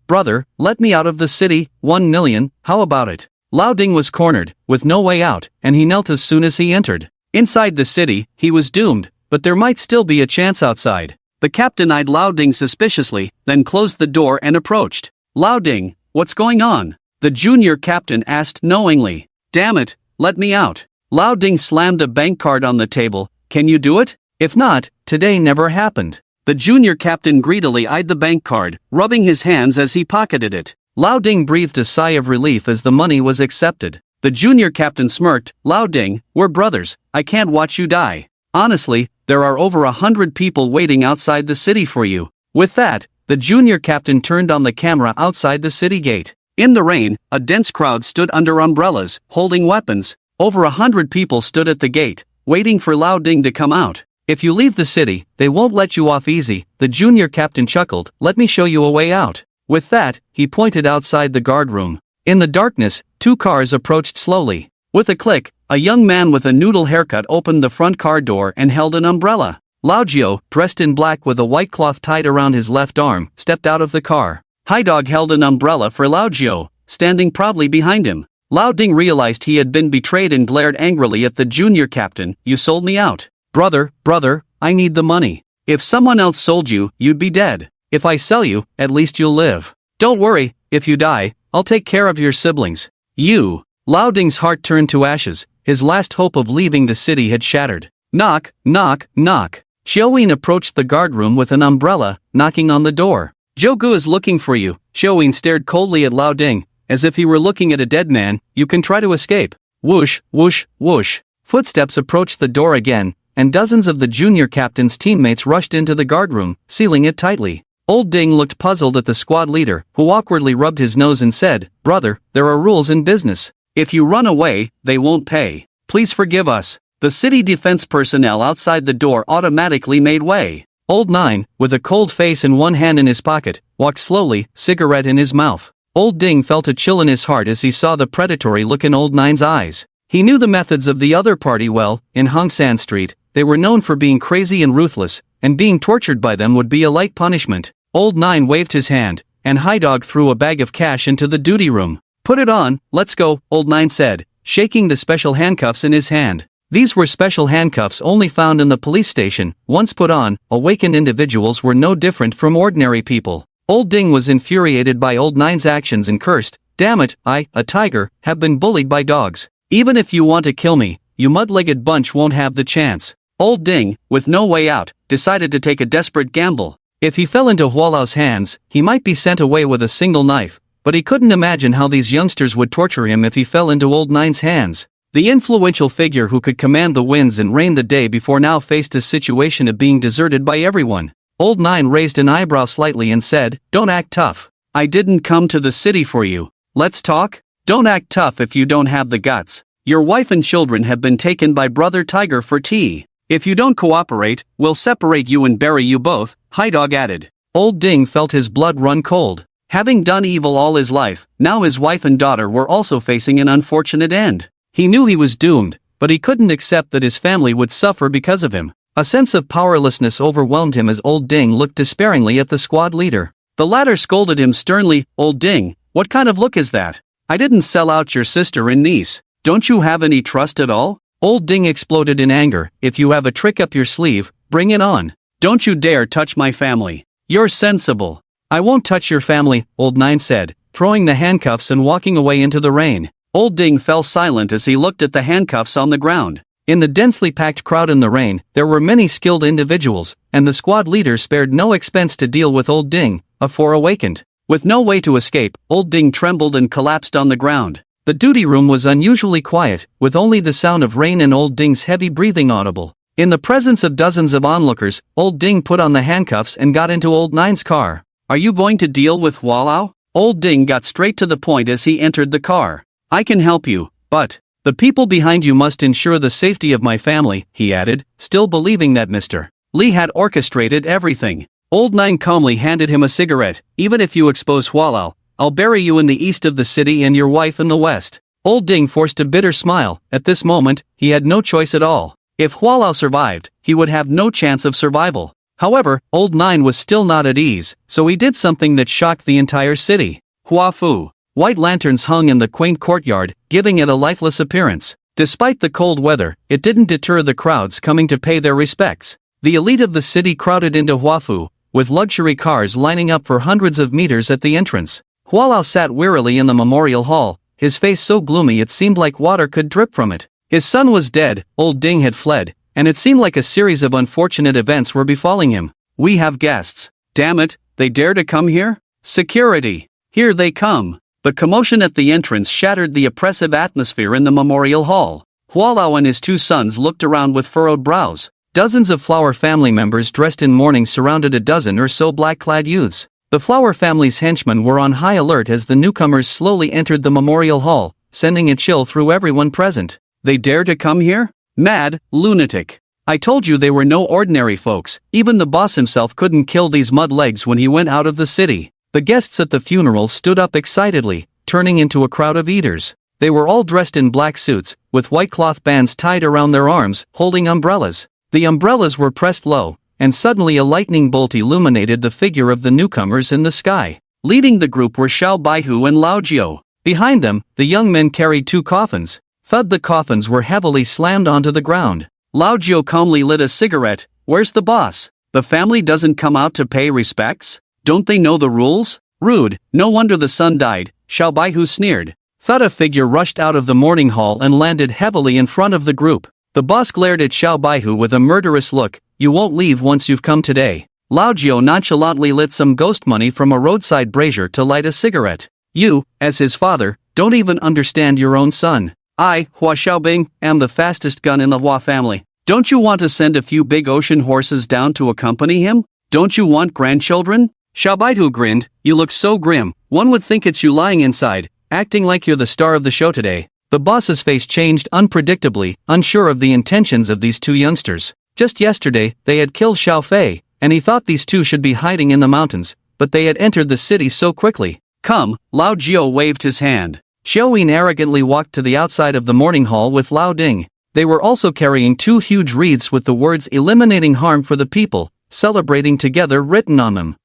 let me out of the city, 1 million, how about it? Lao Ding was cornered, with no way out, and he knelt as soon as he entered. Inside the city, he was doomed, but there might still be a chance outside. The captain eyed Lao Ding suspiciously, then closed the door and approached. Lao Ding, what's going on? The junior captain asked knowingly. Damn it, let me out. Lao Ding slammed a bank card on the table. Can you do it? If not, today never happened. The junior captain greedily eyed the bank card, rubbing his hands as he pocketed it. Lao Ding breathed a sigh of relief as the money was accepted. The junior captain smirked. Lao Ding, we're brothers, I can't watch you die. Honestly, there are over 100 people waiting outside the city for you. With that, The junior captain turned on the camera outside the city gate. In the rain, a dense crowd stood under umbrellas, holding weapons. Over 100 people stood at the gate, waiting for Lao Ding to come out. If you leave the city, they won't let you off easy, the junior captain chuckled. Let me show you a way out. With that, he pointed outside the guard room. In the darkness, 2 cars approached slowly. With a click, a young man with a noodle haircut opened the front car door and held an umbrella. Lao Jiao, dressed in black with a white cloth tied around his left arm, stepped out of the car. Haidog held an umbrella for Lao Jiao, standing proudly behind him. Lao Ding realized he had been betrayed and glared angrily at the junior captain. You sold me out. Brother, I need the money. If someone else sold you, you'd be dead. If I sell you, at least you'll live. Don't worry, if you die, I'll take care of your siblings. You. Lao Ding's heart turned to ashes. His last hope of leaving the city had shattered. Knock, knock, knock. Xiaowin approached the guard room with an umbrella, knocking on the door. Zhou Gu is looking for you. Xiaowin stared coldly at Lao Ding, as if he were looking at a dead man. You can try to escape. Whoosh, whoosh, whoosh. Footsteps approached the door again, and dozens of the junior captain's teammates rushed into the guard room, sealing it tightly. Old Ding looked puzzled at the squad leader, who awkwardly rubbed his nose and said, Brother, there are rules in business. If you run away, they won't pay. Please forgive us. The city defense personnel outside the door automatically made way. Old Nine, with a cold face and one hand in his pocket, walked slowly, cigarette in his mouth. Old Ding felt a chill in his heart as he saw the predatory look in Old Nine's eyes. He knew the methods of the other party well. In Hongsan Street, they were known for being crazy and ruthless, and being tortured by them would be a light punishment. Old Nine waved his hand, and Haidog threw a bag of cash into the duty room. Put it on, let's go, Old Nine said, shaking the special handcuffs in his hand. These were special handcuffs only found in the police station. Once put on, awakened individuals were no different from ordinary people. Old Ding was infuriated by Old Nine's actions and cursed, Damn it, I, a tiger, have been bullied by dogs. Even if you want to kill me, you mud-legged bunch won't have the chance. Old Ding, with no way out, decided to take a desperate gamble. If he fell into Hualao's hands, he might be sent away with a single knife, but he couldn't imagine how these youngsters would torture him if he fell into Old Nine's hands. The influential figure who could command the winds and reign the day before now faced a situation of being deserted by everyone. Old Nine raised an eyebrow slightly and said, Don't act tough. I didn't come to the city for you. Let's talk? Don't act tough if you don't have the guts. Your wife and children have been taken by Brother Tiger for tea. If you don't cooperate, we'll separate you and bury you both, Haidog added. Old Ding felt his blood run cold. Having done evil all his life, now his wife and daughter were also facing an unfortunate end. He knew he was doomed, but he couldn't accept that his family would suffer because of him. A sense of powerlessness overwhelmed him as Old Ding looked despairingly at the squad leader. The latter scolded him sternly, Old Ding, what kind of look is that? I didn't sell out your sister and niece. Don't you have any trust at all? Old Ding exploded in anger. If you have a trick up your sleeve, bring it on. Don't you dare touch my family. You're sensible. I won't touch your family, Old Nine said, throwing the handcuffs and walking away into the rain. Old Ding fell silent as he looked at the handcuffs on the ground. In the densely packed crowd in the rain, there were many skilled individuals, and the squad leader spared no expense to deal with Old Ding, a foreawakened. With no way to escape, Old Ding trembled and collapsed on the ground. The duty room was unusually quiet, with only the sound of rain and Old Ding's heavy breathing audible. In the presence of dozens of onlookers, Old Ding put on the handcuffs and got into Old Nine's car. Are you going to deal with Hualao? Old Ding got straight to the point as he entered the car. I can help you, but the people behind you must ensure the safety of my family, he added, still believing that Mr. Li had orchestrated everything. Old Nine calmly handed him a cigarette. Even if you expose Hualao, I'll bury you in the east of the city and your wife in the west. Old Ding forced a bitter smile. At this moment, he had no choice at all. If Hualao survived, he would have no chance of survival. However, Old Nine was still not at ease, so he did something that shocked the entire city. Huafu. White lanterns hung in the quaint courtyard, giving it a lifeless appearance. Despite the cold weather, it didn't deter the crowds coming to pay their respects. The elite of the city crowded into Huafu, with luxury cars lining up for hundreds of meters at the entrance. Hualao sat wearily in the memorial hall, his face so gloomy it seemed like water could drip from it. His son was dead, Old Ding had fled, and it seemed like a series of unfortunate events were befalling him. We have guests. Damn it, they dare to come here? Security! Here they come! The commotion at the entrance shattered the oppressive atmosphere in the memorial hall. Hualao and his two sons looked around with furrowed brows. Dozens of Flower family members dressed in mourning surrounded a dozen or so black-clad youths. The Flower family's henchmen were on high alert as the newcomers slowly entered the memorial hall, sending a chill through everyone present. They dare to come here? Mad, lunatic. I told you they were no ordinary folks. Even the boss himself couldn't kill these mud legs when he went out of the city. The guests at the funeral stood up excitedly, turning into a crowd of eaters. They were all dressed in black suits, with white cloth bands tied around their arms, holding umbrellas. The umbrellas were pressed low, and suddenly a lightning bolt illuminated the figure of the newcomers in the sky. Leading the group were Xiao Baihu and Lao Jiu. Behind them, the young men carried 2 coffins. Thud, the coffins were heavily slammed onto the ground. Lao Jiu calmly lit a cigarette. Where's the boss? The family doesn't come out to pay respects? Don't they know the rules? Rude, no wonder the son died, Xiao Baihu sneered. Thud, a figure rushed out of the mourning hall and landed heavily in front of the group. The boss glared at Xiao Baihu with a murderous look. You won't leave once you've come today. Lao Jiu nonchalantly lit some ghost money from a roadside brazier to light a cigarette. You, as his father, don't even understand your own son. I, Hua Xiaobing, am the fastest gun in the Hua family. Don't you want to send a few big ocean horses down to accompany him? Don't you want grandchildren? Xiao Baihu grinned. You look so grim, one would think it's you lying inside, acting like you're the star of the show today. The boss's face changed unpredictably, unsure of the intentions of these 2 youngsters. Just yesterday, they had killed Xiao Fei, and he thought these 2 should be hiding in the mountains, but they had entered the city so quickly. Come, Lao Jiu waved his hand. Xiao Yin arrogantly walked to the outside of the mourning hall with Lao Ding. They were also carrying 2 huge wreaths with the words "Eliminating harm for the people," celebrating together written on them.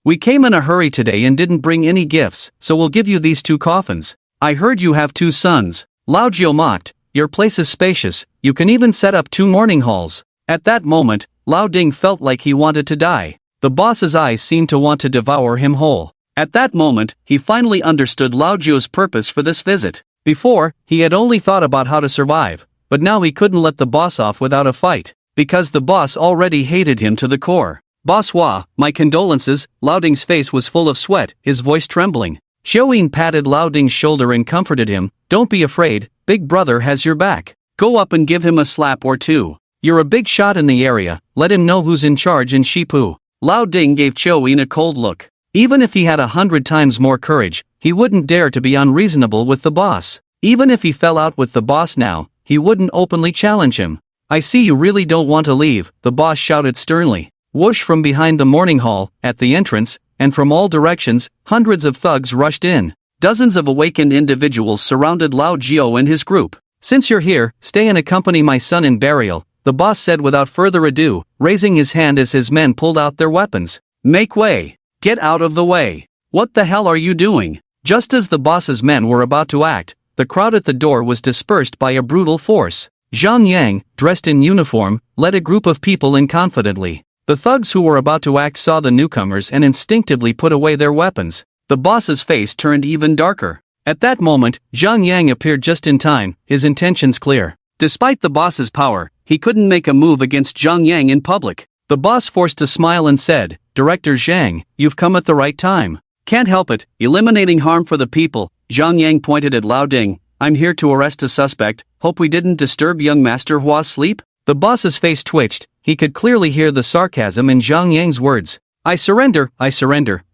We came in a hurry today and didn't bring any gifts, so we'll give you these 2 coffins. I heard you have 2 sons. Lao Jiu mocked. Your place is spacious, you can even set up 2 mourning halls. At that moment, Lao Ding felt like he wanted to die. The boss's eyes seemed to want to devour him whole. At that moment, he finally understood Lao Jiu's purpose for this visit. Before, he had only thought about how to survive, but now he couldn't let the boss off without a fight, because the boss already hated him to the core. Boss Hua, my condolences. Lao Ding's face was full of sweat, his voice trembling. Xiao Yin patted Lao Ding's shoulder and comforted him. Don't be afraid, big brother has your back. Go up and give him a slap or 2. You're a big shot in the area, let him know who's in charge in Shipu. Lao Ding gave Xiao Yin a cold look. Even if he had 100 times more courage, he wouldn't dare to be unreasonable with the boss. Even if he fell out with the boss now, he wouldn't openly challenge him. I see you really don't want to leave, the boss shouted sternly. Whoosh, from behind the mourning hall, at the entrance, and from all directions, hundreds of thugs rushed in. Dozens of awakened individuals surrounded Lao Jiu and his group. Since you're here, stay and accompany my son in burial, the boss said without further ado, raising his hand as his men pulled out their weapons. Make way. Get out of the way. What the hell are you doing? Just as the boss's men were about to act, the crowd at the door was dispersed by a brutal force. Zhang Yang, dressed in uniform, led a group of people in confidently. The thugs who were about to act saw the newcomers and instinctively put away their weapons. The boss's face turned even darker. At that moment, Zhang Yang appeared just in time, his intentions clear. Despite the boss's power, he couldn't make a move against Zhang Yang in public. The boss forced a smile and said, Director Zhang, you've come at the right time. Can't help it, eliminating harm for the people. Zhang Yang pointed at Lao Ding. I'm here to arrest a suspect, hope we didn't disturb young Master Hua's sleep? The boss's face twitched, he could clearly hear the sarcasm in Zhang Yang's words. I surrender,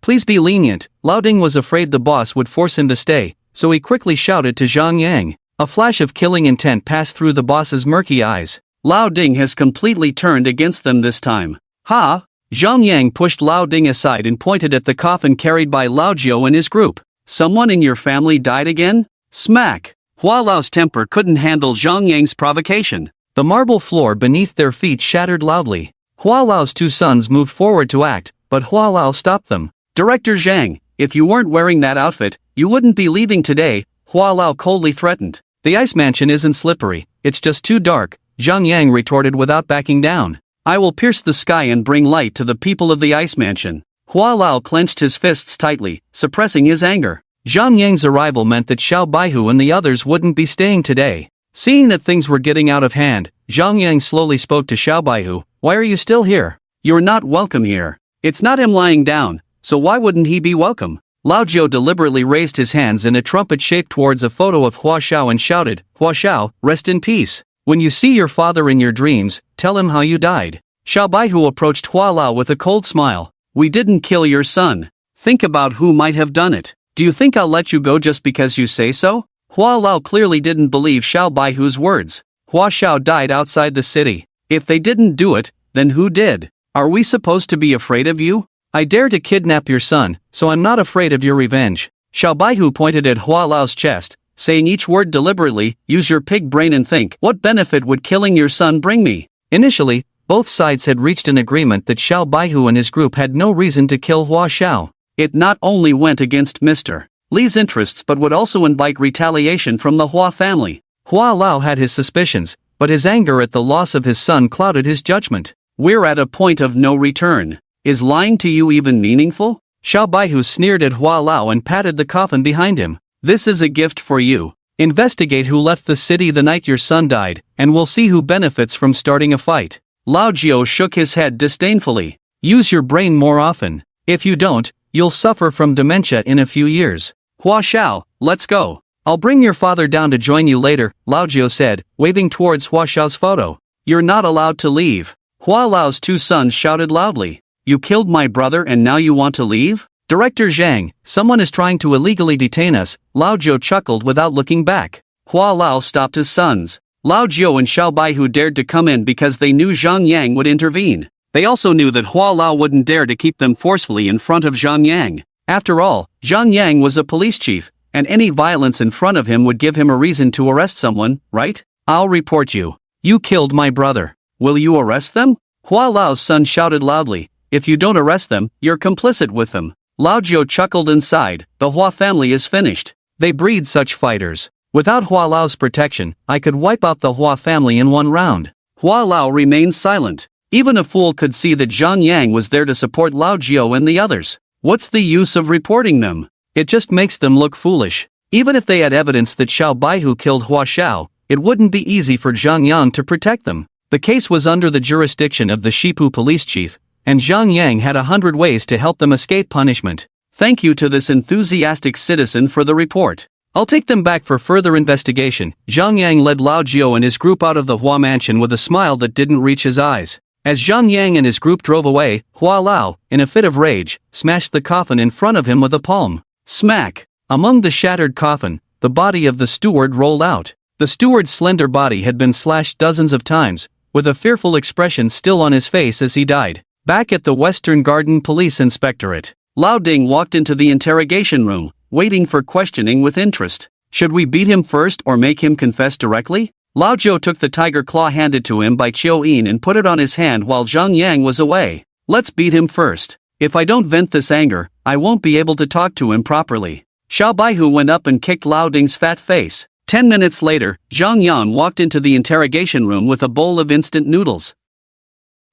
please be lenient. Lao Ding was afraid the boss would force him to stay, so he quickly shouted to Zhang Yang. A flash of killing intent passed through the boss's murky eyes. Lao Ding has completely turned against them this time. Ha! Zhang Yang pushed Lao Ding aside and pointed at the coffin carried by Lao Jiu and his group. Someone in your family died again? Smack! Hua Lao's temper couldn't handle Zhang Yang's provocation. The marble floor beneath their feet shattered loudly. Hua Lao's 2 sons moved forward to act, but Hua Lao stopped them. Director Zhang, if you weren't wearing that outfit, you wouldn't be leaving today, Hua Lao coldly threatened. The ice mansion isn't slippery, it's just too dark, Zhang Yang retorted without backing down. I will pierce the sky and bring light to the people of the ice mansion. Hua Lao clenched his fists tightly, suppressing his anger. Zhang Yang's arrival meant that Xiao Baihu and the others wouldn't be staying today. Seeing that things were getting out of hand, Zhang Yang slowly spoke to Xiao Baihu. Why are you still here? You're not welcome here. It's not him lying down, so why wouldn't he be welcome? Lao Jiu deliberately raised his hands in a trumpet shape towards a photo of Hua Xiao and shouted, Hua Xiao, rest in peace. When you see your father in your dreams, tell him how you died. Xiao Baihu approached Hua Lao with a cold smile. We didn't kill your son. Think about who might have done it. Do you think I'll let you go just because you say so? Hua Lao clearly didn't believe Xiao Baihu's words. Hua Xiao died outside the city. If they didn't do it, then who did? Are we supposed to be afraid of you? I dare to kidnap your son, so I'm not afraid of your revenge. Xiao Baihu pointed at Hua Lao's chest, saying each word deliberately. Use your pig brain and think, what benefit would killing your son bring me? Initially, both sides had reached an agreement that Xiao Baihu and his group had no reason to kill Hua Xiao. It not only went against Mr. Li's interests but would also invite retaliation from the Hua family. Hua Lao had his suspicions, but his anger at the loss of his son clouded his judgment. We're at a point of no return. Is lying to you even meaningful? Xiao Baihu sneered at Hua Lao and patted the coffin behind him. This is a gift for you. Investigate who left the city the night your son died, and we'll see who benefits from starting a fight. Lao Jiao shook his head disdainfully. Use your brain more often. If you don't, you'll suffer from dementia in a few years. Hua Xiao, let's go. I'll bring your father down to join you later, Lao Jiao said, waving towards Hua Xiao's photo. You're not allowed to leave. Hua Lao's two sons shouted loudly. You killed my brother and now you want to leave? Director Zhang, someone is trying to illegally detain us, Lao Jiao chuckled without looking back. Hua Lao stopped his sons. Lao Jiao and Xiao Baihu dared to come in because they knew Zhang Yang would intervene. They also knew that Hua Lao wouldn't dare to keep them forcefully in front of Zhang Yang. After all, Zhang Yang was a police chief, and any violence in front of him would give him a reason to arrest someone, right? I'll report you. You killed my brother. Will you arrest them? Hua Lao's son shouted loudly. If you don't arrest them, you're complicit with them. Lao Jiao chuckled inside. The Hua family is finished. They breed such fighters. Without Hua Lao's protection, I could wipe out the Hua family in one round. Hua Lao remained silent. Even a fool could see that Zhang Yang was there to support Lao Jiao and the others. What's the use of reporting them? It just makes them look foolish. Even if they had evidence that Xiao Baihu killed Hua Xiao, it wouldn't be easy for Zhang Yang to protect them. The case was under the jurisdiction of the Shipu police chief, and Zhang Yang had 100 ways to help them escape punishment. Thank you to this enthusiastic citizen for the report. I'll take them back for further investigation. Zhang Yang led Lao Jiao and his group out of the Hua mansion with a smile that didn't reach his eyes. As Zhang Yang and his group drove away, Hua Lao, in a fit of rage, smashed the coffin in front of him with a palm. Smack! Among the shattered coffin, the body of the steward rolled out. The steward's slender body had been slashed dozens of times, with a fearful expression still on his face as he died. Back at the Western Garden Police Inspectorate, Lao Ding walked into the interrogation room, waiting for questioning with interest. Should we beat him first or make him confess directly? Lao Jiao took the tiger claw handed to him by Chiu Yin and put it on his hand while Zhang Yang was away. Let's beat him first. If I don't vent this anger, I won't be able to talk to him properly. Xiao Baihu went up and kicked Lao Ding's fat face. 10 minutes later, Zhang Yan walked into the interrogation room with a bowl of instant noodles.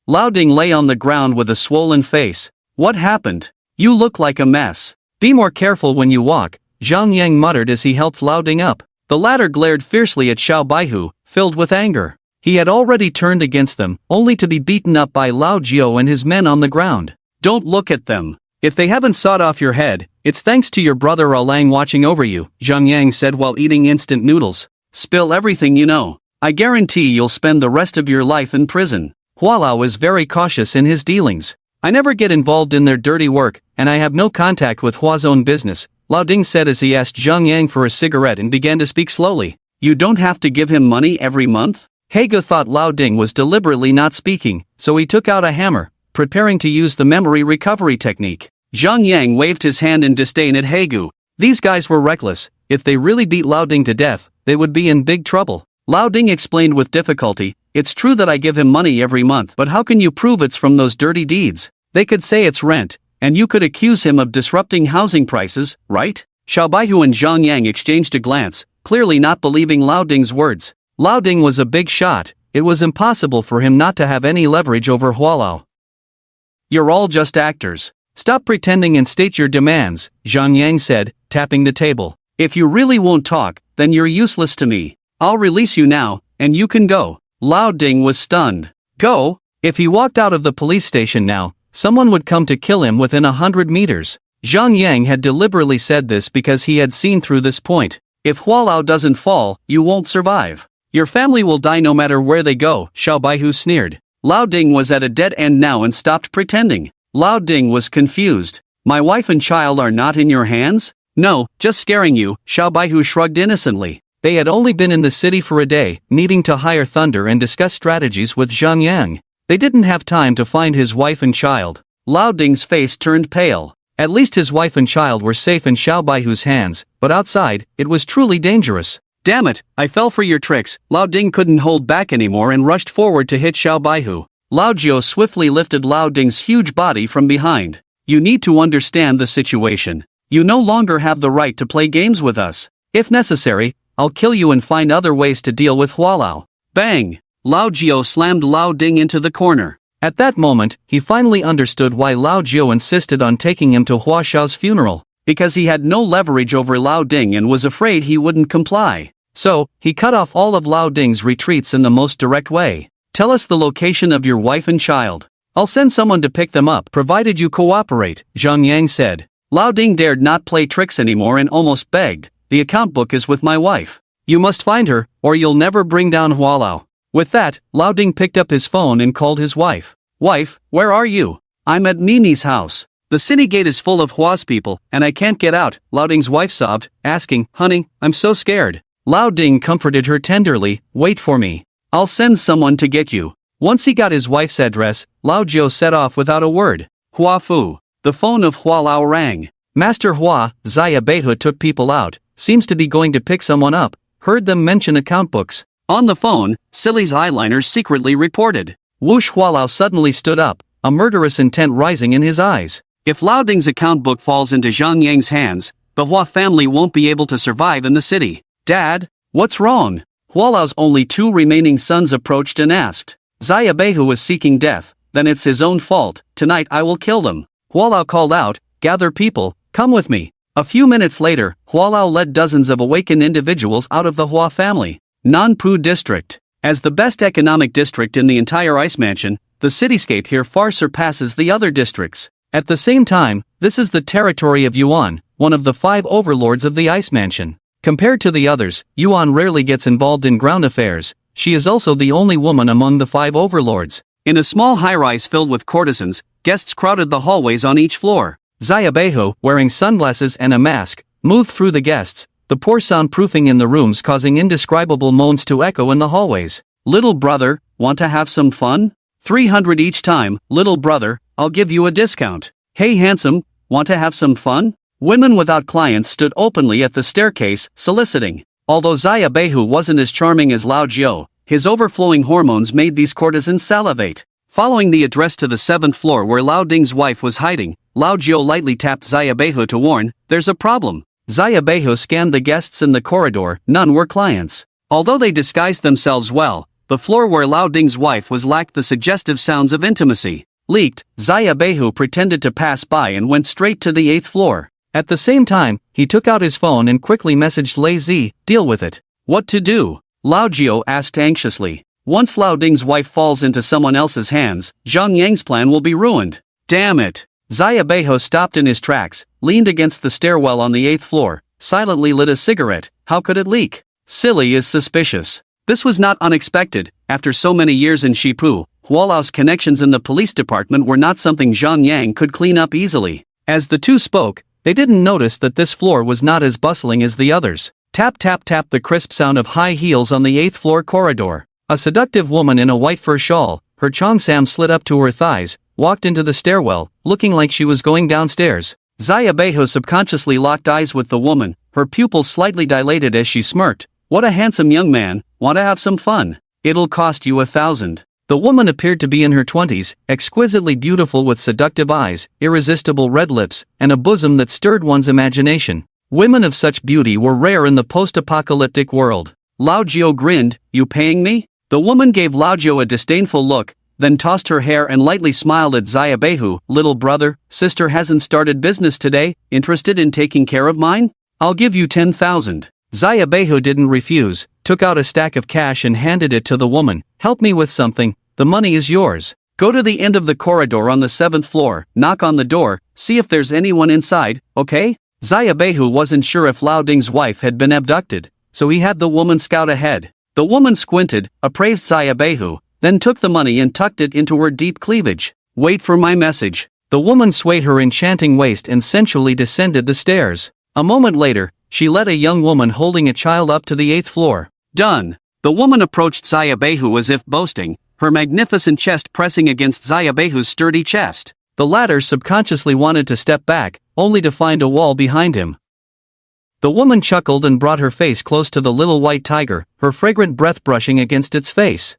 Lao Ding lay on the ground with a swollen face. What happened? You look like a mess. Be more careful when you walk, Zhang Yang muttered as he helped Lao Ding up. The latter glared fiercely at Xiao Baihu, filled with anger. He had already turned against them, only to be beaten up by Lao Jiao and his men on the ground. Don't look at them. If they haven't sawed off your head, it's thanks to your brother Alang watching over you, Zhang Yang said while eating instant noodles. Spill everything you know. I guarantee you'll spend the rest of your life in prison. Hua Lao is very cautious in his dealings. I never get involved in their dirty work, and I have no contact with Hua's own business, Lao Ding said as he asked Zhang Yang for a cigarette and began to speak slowly. You don't have to give him money every month? Hegu thought Lao Ding was deliberately not speaking, so he took out a hammer, preparing to use the memory recovery technique. Zhang Yang waved his hand in disdain at Hegu. These guys were reckless. If they really beat Lao Ding to death, they would be in big trouble. Lao Ding explained with difficulty, it's true that I give him money every month, but how can you prove it's from those dirty deeds? They could say it's rent, and you could accuse him of disrupting housing prices, right? Xiao Baihu and Zhang Yang exchanged a glance, clearly not believing Lao Ding's words. Lao Ding was a big shot. It was impossible for him not to have any leverage over Hua Lao. You're all just actors. Stop pretending and state your demands, Zhang Yang said, tapping the table. If you really won't talk, then you're useless to me. I'll release you now, and you can go. Lao Ding was stunned. Go? If he walked out of the police station now, someone would come to kill him within 100 meters. Zhang Yang had deliberately said this because he had seen through this point. If Hua Lao doesn't fall, you won't survive. Your family will die no matter where they go, Xiao Baihu sneered. Lao Ding was at a dead end now and stopped pretending. Lao Ding was confused. My wife and child are not in your hands? No, just scaring you, Xiao Baihu shrugged innocently. They had only been in the city for a day, needing to hire Thunder and discuss strategies with Zhang Yang. They didn't have time to find his wife and child. Lao Ding's face turned pale. At least his wife and child were safe in Xiao Baihu's hands, but outside, it was truly dangerous. Damn it, I fell for your tricks. Lao Ding couldn't hold back anymore and rushed forward to hit Xiao Baihu. Lao Jiao swiftly lifted Lao Ding's huge body from behind. You need to understand the situation. You no longer have the right to play games with us. If necessary, I'll kill you and find other ways to deal with Hualao. Bang! Lao Jiao slammed Lao Ding into the corner. At that moment, he finally understood why Lao Jiao insisted on taking him to Hua Xiao's funeral. Because he had no leverage over Lao Ding and was afraid he wouldn't comply. So, he cut off all of Lao Ding's retreats in the most direct way. Tell us the location of your wife and child. I'll send someone to pick them up, provided you cooperate, Zhang Yang said. Lao Ding dared not play tricks anymore and almost begged. The account book is with my wife. You must find her, or you'll never bring down Hualao. With that, Lao Ding picked up his phone and called his wife. Wife, where are you? I'm at Nini's house. The city gate is full of Hua's people, and I can't get out, Lao Ding's wife sobbed, asking, Honey, I'm so scared. Lao Ding comforted her tenderly, Wait for me. I'll send someone to get you. Once he got his wife's address, Lao Jiao set off without a word. Hua Fu. The phone of Hualao rang. Master Hua, Zaya Beihu took people out, seems to be going to pick someone up, heard them mention account books. On the phone, Silly's eyeliner secretly reported. Whoosh Hualao suddenly stood up, a murderous intent rising in his eyes. If Lao Ding's account book falls into Zhang Yang's hands, the Hua family won't be able to survive in the city. Dad, what's wrong? Hualao's only two remaining sons approached and asked. Zaya Beihu was seeking death, then it's his own fault, tonight I will kill them. Hualao called out, Gather people, come with me. A few minutes later, Hualao led dozens of awakened individuals out of the Hua family. Nanpu District. As the best economic district in the entire Ice Mansion, the cityscape here far surpasses the other districts. At the same time, this is the territory of Yuan, one of the 5 overlords of the Ice Mansion. Compared to the others, Yuan rarely gets involved in ground affairs. She is also the only woman among the 5 overlords. In a small high-rise filled with courtesans, guests crowded the hallways on each floor. Zaya Beihu, wearing sunglasses and a mask, moved through the guests, the poor soundproofing in the rooms causing indescribable moans to echo in the hallways. Little brother, want to have some fun? 300 each time, little brother, I'll give you a discount. Hey handsome, want to have some fun? Women without clients stood openly at the staircase, soliciting. Although Zaya Beihu wasn't as charming as Lao Jiao, his overflowing hormones made these courtesans salivate. Following the address to the 7th floor where Lao Ding's wife was hiding, Lao Jiao lightly tapped Zaya Beihu to warn, there's a problem. Zaya Beihu scanned the guests in the corridor, none were clients. Although they disguised themselves well, the floor where Lao Ding's wife was lacked the suggestive sounds of intimacy. Leaked, Zaya Beihu pretended to pass by and went straight to the 8th floor. At the same time, he took out his phone and quickly messaged Lei Zi, deal with it. What to do? Lao Jiao asked anxiously. Once Lao Ding's wife falls into someone else's hands, Zhang Yang's plan will be ruined. Damn it! Zaya Beihu stopped in his tracks, leaned against the stairwell on the 8th floor, silently lit a cigarette. How could it leak? Silly is suspicious. This was not unexpected. After so many years in Shipu, Hualao's connections in the police department were not something Zhang Yang could clean up easily. As the two spoke, they didn't notice that this floor was not as bustling as the others. Tap tap tap, the crisp sound of high heels on the 8th floor corridor. A seductive woman in a white fur shawl, her cheongsam slid up to her thighs, walked into the stairwell, looking like she was going downstairs. Zaya Beihu subconsciously locked eyes with the woman, her pupils slightly dilated as she smirked. What a handsome young man, want to have some fun? It'll cost you 1,000. The woman appeared to be in her 20s, exquisitely beautiful with seductive eyes, irresistible red lips, and a bosom that stirred one's imagination. Women of such beauty were rare in the post-apocalyptic world. Lao Jiao grinned, you paying me? The woman gave Lao Jiao a disdainful look, then tossed her hair and lightly smiled at Zaya Beihu. Little brother, sister hasn't started business today, interested in taking care of mine? I'll give you 10,000. Zaya Beihu didn't refuse, took out a stack of cash and handed it to the woman. Help me with something, the money is yours. Go to the end of the corridor on the 7th floor, knock on the door, see if there's anyone inside, okay? Zaya Beihu wasn't sure if Lao Ding's wife had been abducted, so he had the woman scout ahead. The woman squinted, appraised Zaya Beihu, then took the money and tucked it into her deep cleavage. Wait for my message. The The woman swayed her enchanting waist and sensually descended the stairs. A moment later, she led a young woman holding a child up to the 8th floor. Done. The woman approached Zayabehu as if boasting, her magnificent chest pressing against Zayabehu's sturdy chest. The latter subconsciously wanted to step back, only to find a wall behind him. The woman chuckled and brought her face close to the little white tiger, her fragrant breath brushing against its face.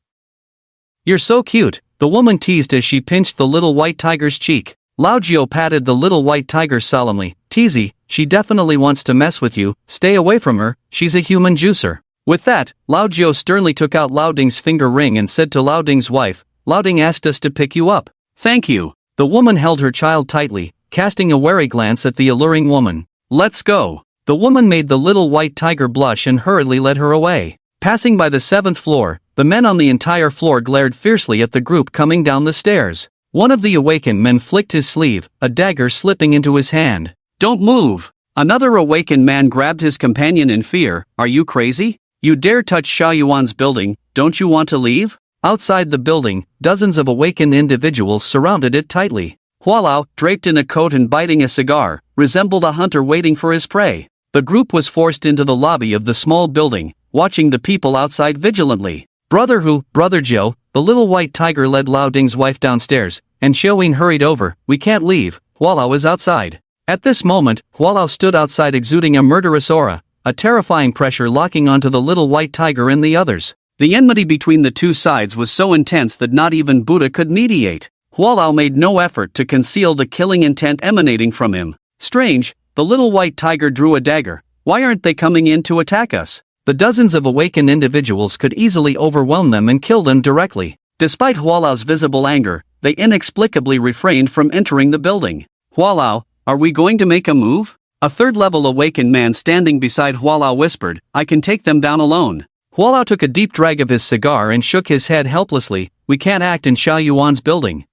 "You're so cute," the woman teased as she pinched the little white tiger's cheek. Lao Jiao patted the little white tiger solemnly. "Teasy, she definitely wants to mess with you, stay away from her, she's a human juicer." With that, Lao Jiao sternly took out Lao Ding's finger ring and said to Lao Ding's wife, "Lao Ding asked us to pick you up." "Thank you." The woman held her child tightly, casting a wary glance at the alluring woman. "Let's go." The woman made the little white tiger blush and hurriedly led her away. Passing by the 7th floor, the men on the entire floor glared fiercely at the group coming down the stairs. One of the awakened men flicked his sleeve, a dagger slipping into his hand. "Don't move." Another awakened man grabbed his companion in fear. "Are you crazy? You dare touch Xiaoyuan's building, don't you want to leave?" Outside the building, dozens of awakened individuals surrounded it tightly. Hualao, draped in a coat and biting a cigar, resembled a hunter waiting for his prey. The group was forced into the lobby of the small building, watching the people outside vigilantly. Brother Jiao, the little white tiger led Lao Ding's wife downstairs, and Xiaoyin hurried over. "We can't leave, Hualao is outside." At this moment, Hualao stood outside exuding a murderous aura, a terrifying pressure locking onto the little white tiger and the others. The enmity between the two sides was so intense that not even Buddha could mediate. Hualao made no effort to conceal the killing intent emanating from him. "Strange, the little white tiger drew a dagger. Why aren't they coming in to attack us?" The dozens of awakened individuals could easily overwhelm them and kill them directly. Despite Hualao's visible anger, they inexplicably refrained from entering the building. "Hualao, are we going to make a move?" A third-level awakened man standing beside Hualao whispered, "I can take them down alone." Hualao took a deep drag of his cigar and shook his head helplessly. "We can't act in Xiaoyuan's building.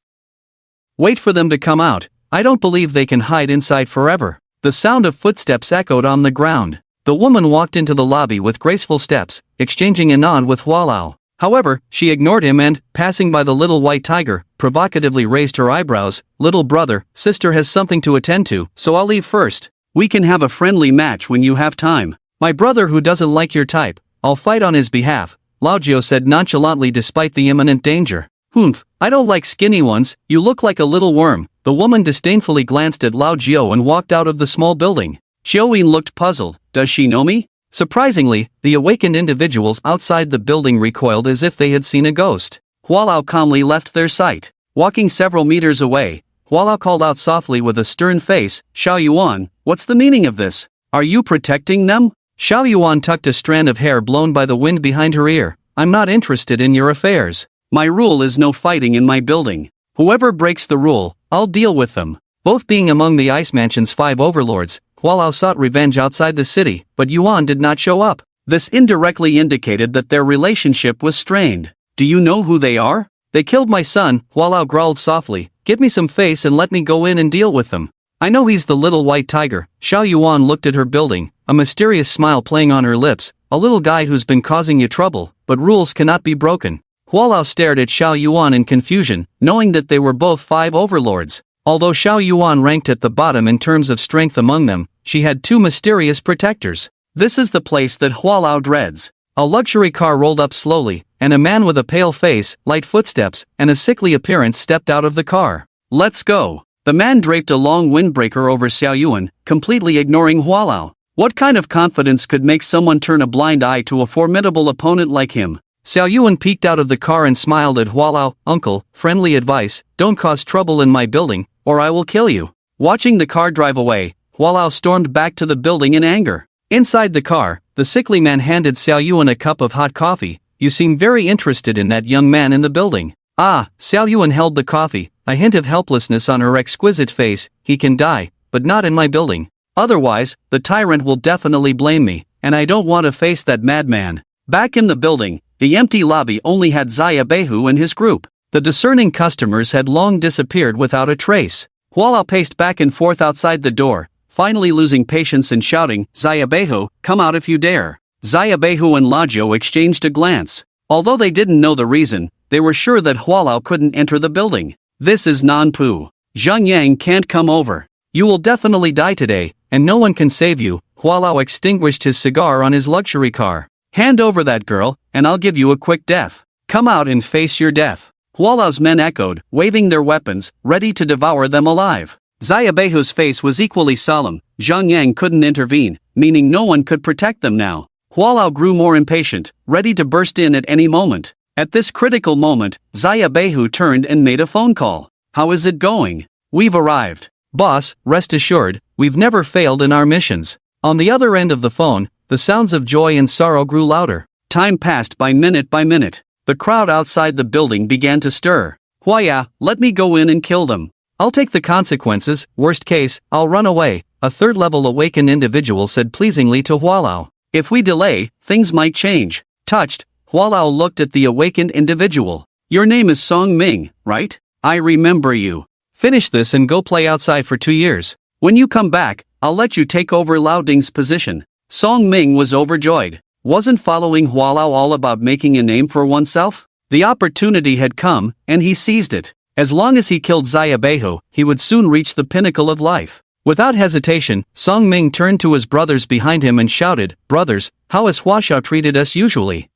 Wait for them to come out. I don't believe they can hide inside forever." The sound of footsteps echoed on the ground. The woman walked into the lobby with graceful steps, exchanging a nod with Hualao. However, she ignored him and, passing by the little white tiger, provocatively raised her eyebrows. "Little brother, sister has something to attend to, so I'll leave first. We can have a friendly match when you have time." "My brother who doesn't like your type, I'll fight on his behalf," Lao Jiao said nonchalantly despite the imminent danger. "Humph, I don't like skinny ones, you look like a little worm." The woman disdainfully glanced at Lao Jiao and walked out of the small building. Xiaoyin looked puzzled. "Does she know me?" Surprisingly, the awakened individuals outside the building recoiled as if they had seen a ghost. Hualao calmly left their sight. Walking several meters away, Hualao called out softly with a stern face, "Xiaoyuan, what's the meaning of this? Are you protecting them?" Xiaoyuan tucked a strand of hair blown by the wind behind her ear. "I'm not interested in your affairs. My rule is no fighting in my building. Whoever breaks the rule, I'll deal with them." Both being among the Ice Mansion's 5 overlords, Hualao sought revenge outside the city, but Yuan did not show up. This indirectly indicated that their relationship was strained. "Do you know who they are?" "They killed my son," Hualao growled softly. "Give me some face and let me go in and deal with them." "I know he's the little white tiger." Xiaoyuan looked at her building, a mysterious smile playing on her lips. "A little guy who's been causing you trouble, but rules cannot be broken." Hualao stared at Xiaoyuan in confusion, knowing that they were both 5 overlords. Although Xiaoyuan ranked at the bottom in terms of strength among them, she had 2 mysterious protectors. This is the place that Hualao dreads. A luxury car rolled up slowly, and a man with a pale face, light footsteps, and a sickly appearance stepped out of the car. "Let's go." The man draped a long windbreaker over Xiaoyuan, completely ignoring Hualao. What kind of confidence could make someone turn a blind eye to a formidable opponent like him? Xiaoyuan peeked out of the car and smiled at Hualao. "Uncle, friendly advice, don't cause trouble in my building, or I will kill you." Watching the car drive away, Hualao stormed back to the building in anger. Inside the car, the sickly man handed Xiaoyuan a cup of hot coffee. "You seem very interested in that young man in the building." "Ah," Xiaoyuan held the coffee, a hint of helplessness on her exquisite face. "He can die, but not in my building. Otherwise, the tyrant will definitely blame me, and I don't want to face that madman." Back in the building, the empty lobby only had Zayabehu and his group. The discerning customers had long disappeared without a trace. Hualao paced back and forth outside the door, finally losing patience and shouting, "Zayabehu, come out if you dare." Zayabehu and Lao Jiao exchanged a glance. Although they didn't know the reason, they were sure that Hualao couldn't enter the building. "This is Nanpu. Zhang Yang can't come over. You will definitely die today, and no one can save you. Hualao extinguished his cigar on his luxury car. Hand over that girl, and I'll give you a quick death. Come out and face your death. Hualao's men echoed, waving their weapons, ready to devour them alive. Xia Beihu's face was equally solemn. Zhang Yang couldn't intervene, meaning no one could protect them now. Hualao grew more impatient, ready to burst in at any moment. At this critical moment, Xia Beihu turned and made a phone call. How is it going? We've arrived. Boss, rest assured, we've never failed in our missions. On the other end of the phone, the sounds of joy and sorrow grew louder. Time passed by minute. The crowd outside the building began to stir. Huaya, let me go in and kill them. I'll take the consequences, worst case, I'll run away, a third-level awakened individual said pleasingly to Hualao. If we delay, things might change. Touched, Hualao looked at the awakened individual. Your name is Song Ming, right? I remember you. Finish this and go play outside for 2 years. When you come back, I'll let you take over Lao Ding's position. Song Ming was overjoyed. Wasn't following Hualao all about making a name for oneself? The opportunity had come, and he seized it. As long as he killed Xia Beihu, he would soon reach the pinnacle of life. Without hesitation, Song Ming turned to his brothers behind him and shouted, "Brothers, how has Huashao treated us usually?"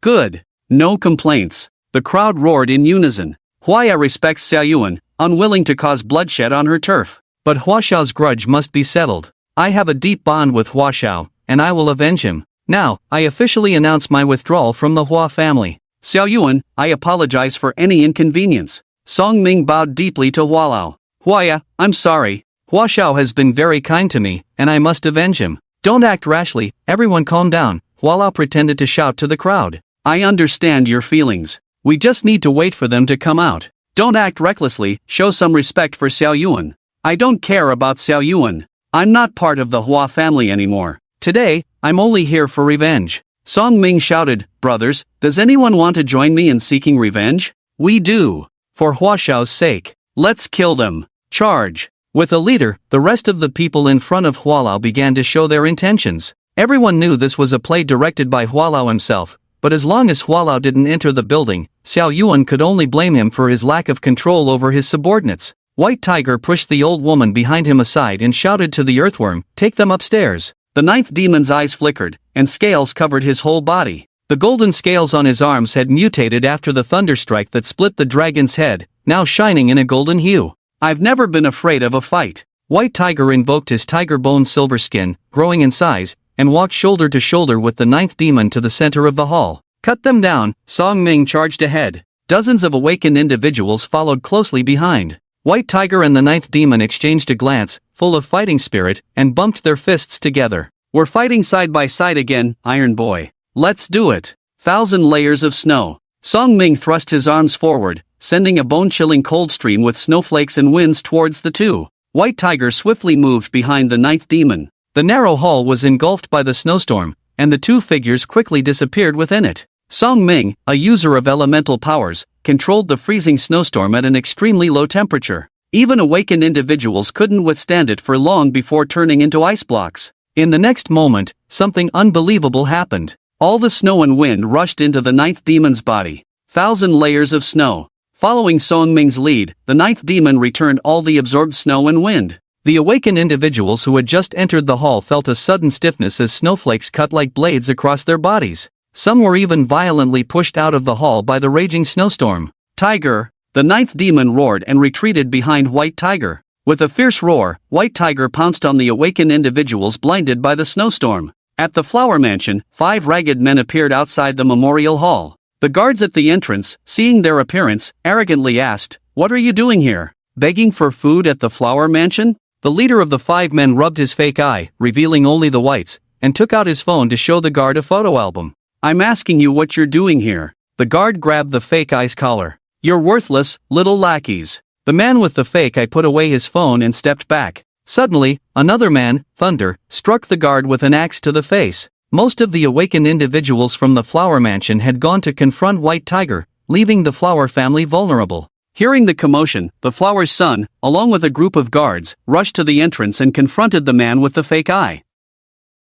Good. No complaints. The crowd roared in unison. Huaya respects Xiao Yuan, unwilling to cause bloodshed on her turf. But Huashao's grudge must be settled. I have a deep bond with Huashao, and I will avenge him. Now, I officially announce my withdrawal from the Hua family. Xiao Yuan, I apologize for any inconvenience. Song Ming bowed deeply to Hualao. Huaya, I'm sorry. Huashao has been very kind to me, and I must avenge him. Don't act rashly, everyone calm down, Hualao pretended to shout to the crowd. I understand your feelings. We just need to wait for them to come out. Don't act recklessly, show some respect for Xiao Yuan. I don't care about Xiao Yuan. I'm not part of the Hua family anymore. Today, I'm only here for revenge. Song Ming shouted, Brothers, does anyone want to join me in seeking revenge? We do. For Huashao's sake. Let's kill them. Charge. With a leader, the rest of the people in front of Hualao began to show their intentions. Everyone knew this was a play directed by Hualao himself, but as long as Hualao didn't enter the building, Xiao Yuan could only blame him for his lack of control over his subordinates. White Tiger pushed the old woman behind him aside and shouted to the earthworm, "Take them upstairs." The ninth demon's eyes flickered, and scales covered his whole body. The golden scales on his arms had mutated after the thunderstrike that split the dragon's head, now shining in a golden hue. I've never been afraid of a fight. White Tiger invoked his tiger bone silver skin, growing in size, and walked shoulder to shoulder with the ninth demon to the center of the hall. Cut them down, Song Ming charged ahead. Dozens of awakened individuals followed closely behind. White Tiger and the ninth demon exchanged a glance, full of fighting spirit, and bumped their fists together. We're fighting side by side again, Iron Boy. Let's do it. 1,000 layers of snow. Song Ming thrust his arms forward, sending a bone-chilling cold stream with snowflakes and winds towards the two. White Tiger swiftly moved behind the ninth demon. The narrow hall was engulfed by the snowstorm, and the two figures quickly disappeared within it. Song Ming, a user of elemental powers, controlled the freezing snowstorm at an extremely low temperature. Even awakened individuals couldn't withstand it for long before turning into ice blocks. In the next moment, something unbelievable happened. All the snow and wind rushed into the ninth demon's body. 1,000 layers of snow. Following Song Ming's lead, the ninth demon returned all the absorbed snow and wind. The awakened individuals who had just entered the hall felt a sudden stiffness as snowflakes cut like blades across their bodies. Some were even violently pushed out of the hall by the raging snowstorm. Tiger! The ninth demon roared and retreated behind White Tiger. With a fierce roar, White Tiger pounced on the awakened individuals blinded by the snowstorm. At the Flower Mansion, 5 ragged men appeared outside the memorial hall. The guards at the entrance, seeing their appearance, arrogantly asked, "What are you doing here? Begging for food at the Flower Mansion?" The leader of the 5 men rubbed his fake eye, revealing only the whites, and took out his phone to show the guard a photo album. "I'm asking you what you're doing here." The guard grabbed the fake eye's collar. "You're worthless, little lackeys." The man with the fake eye put away his phone and stepped back. Suddenly, another man, Thunder, struck the guard with an axe to the face. Most of the awakened individuals from the Flower Mansion had gone to confront White Tiger, leaving the Flower family vulnerable. Hearing the commotion, the Flower's son, along with a group of guards, rushed to the entrance and confronted the man with the fake eye.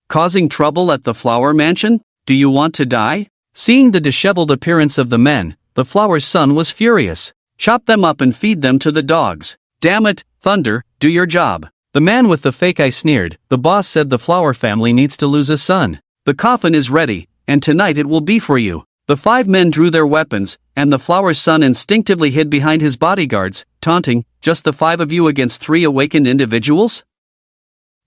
"Causing trouble at the Flower Mansion? Do you want to die?" Seeing the disheveled appearance of the men, the Flower's son was furious. Chop them up and feed them to the dogs. Damn it, Thunder, do your job. The man with the fake eye sneered. The boss said the Flower family needs to lose a son. The coffin is ready, and tonight it will be for you. The 5 men drew their weapons, and the Flower's son instinctively hid behind his bodyguards, taunting, "Just the 5 of you against 3 awakened individuals?"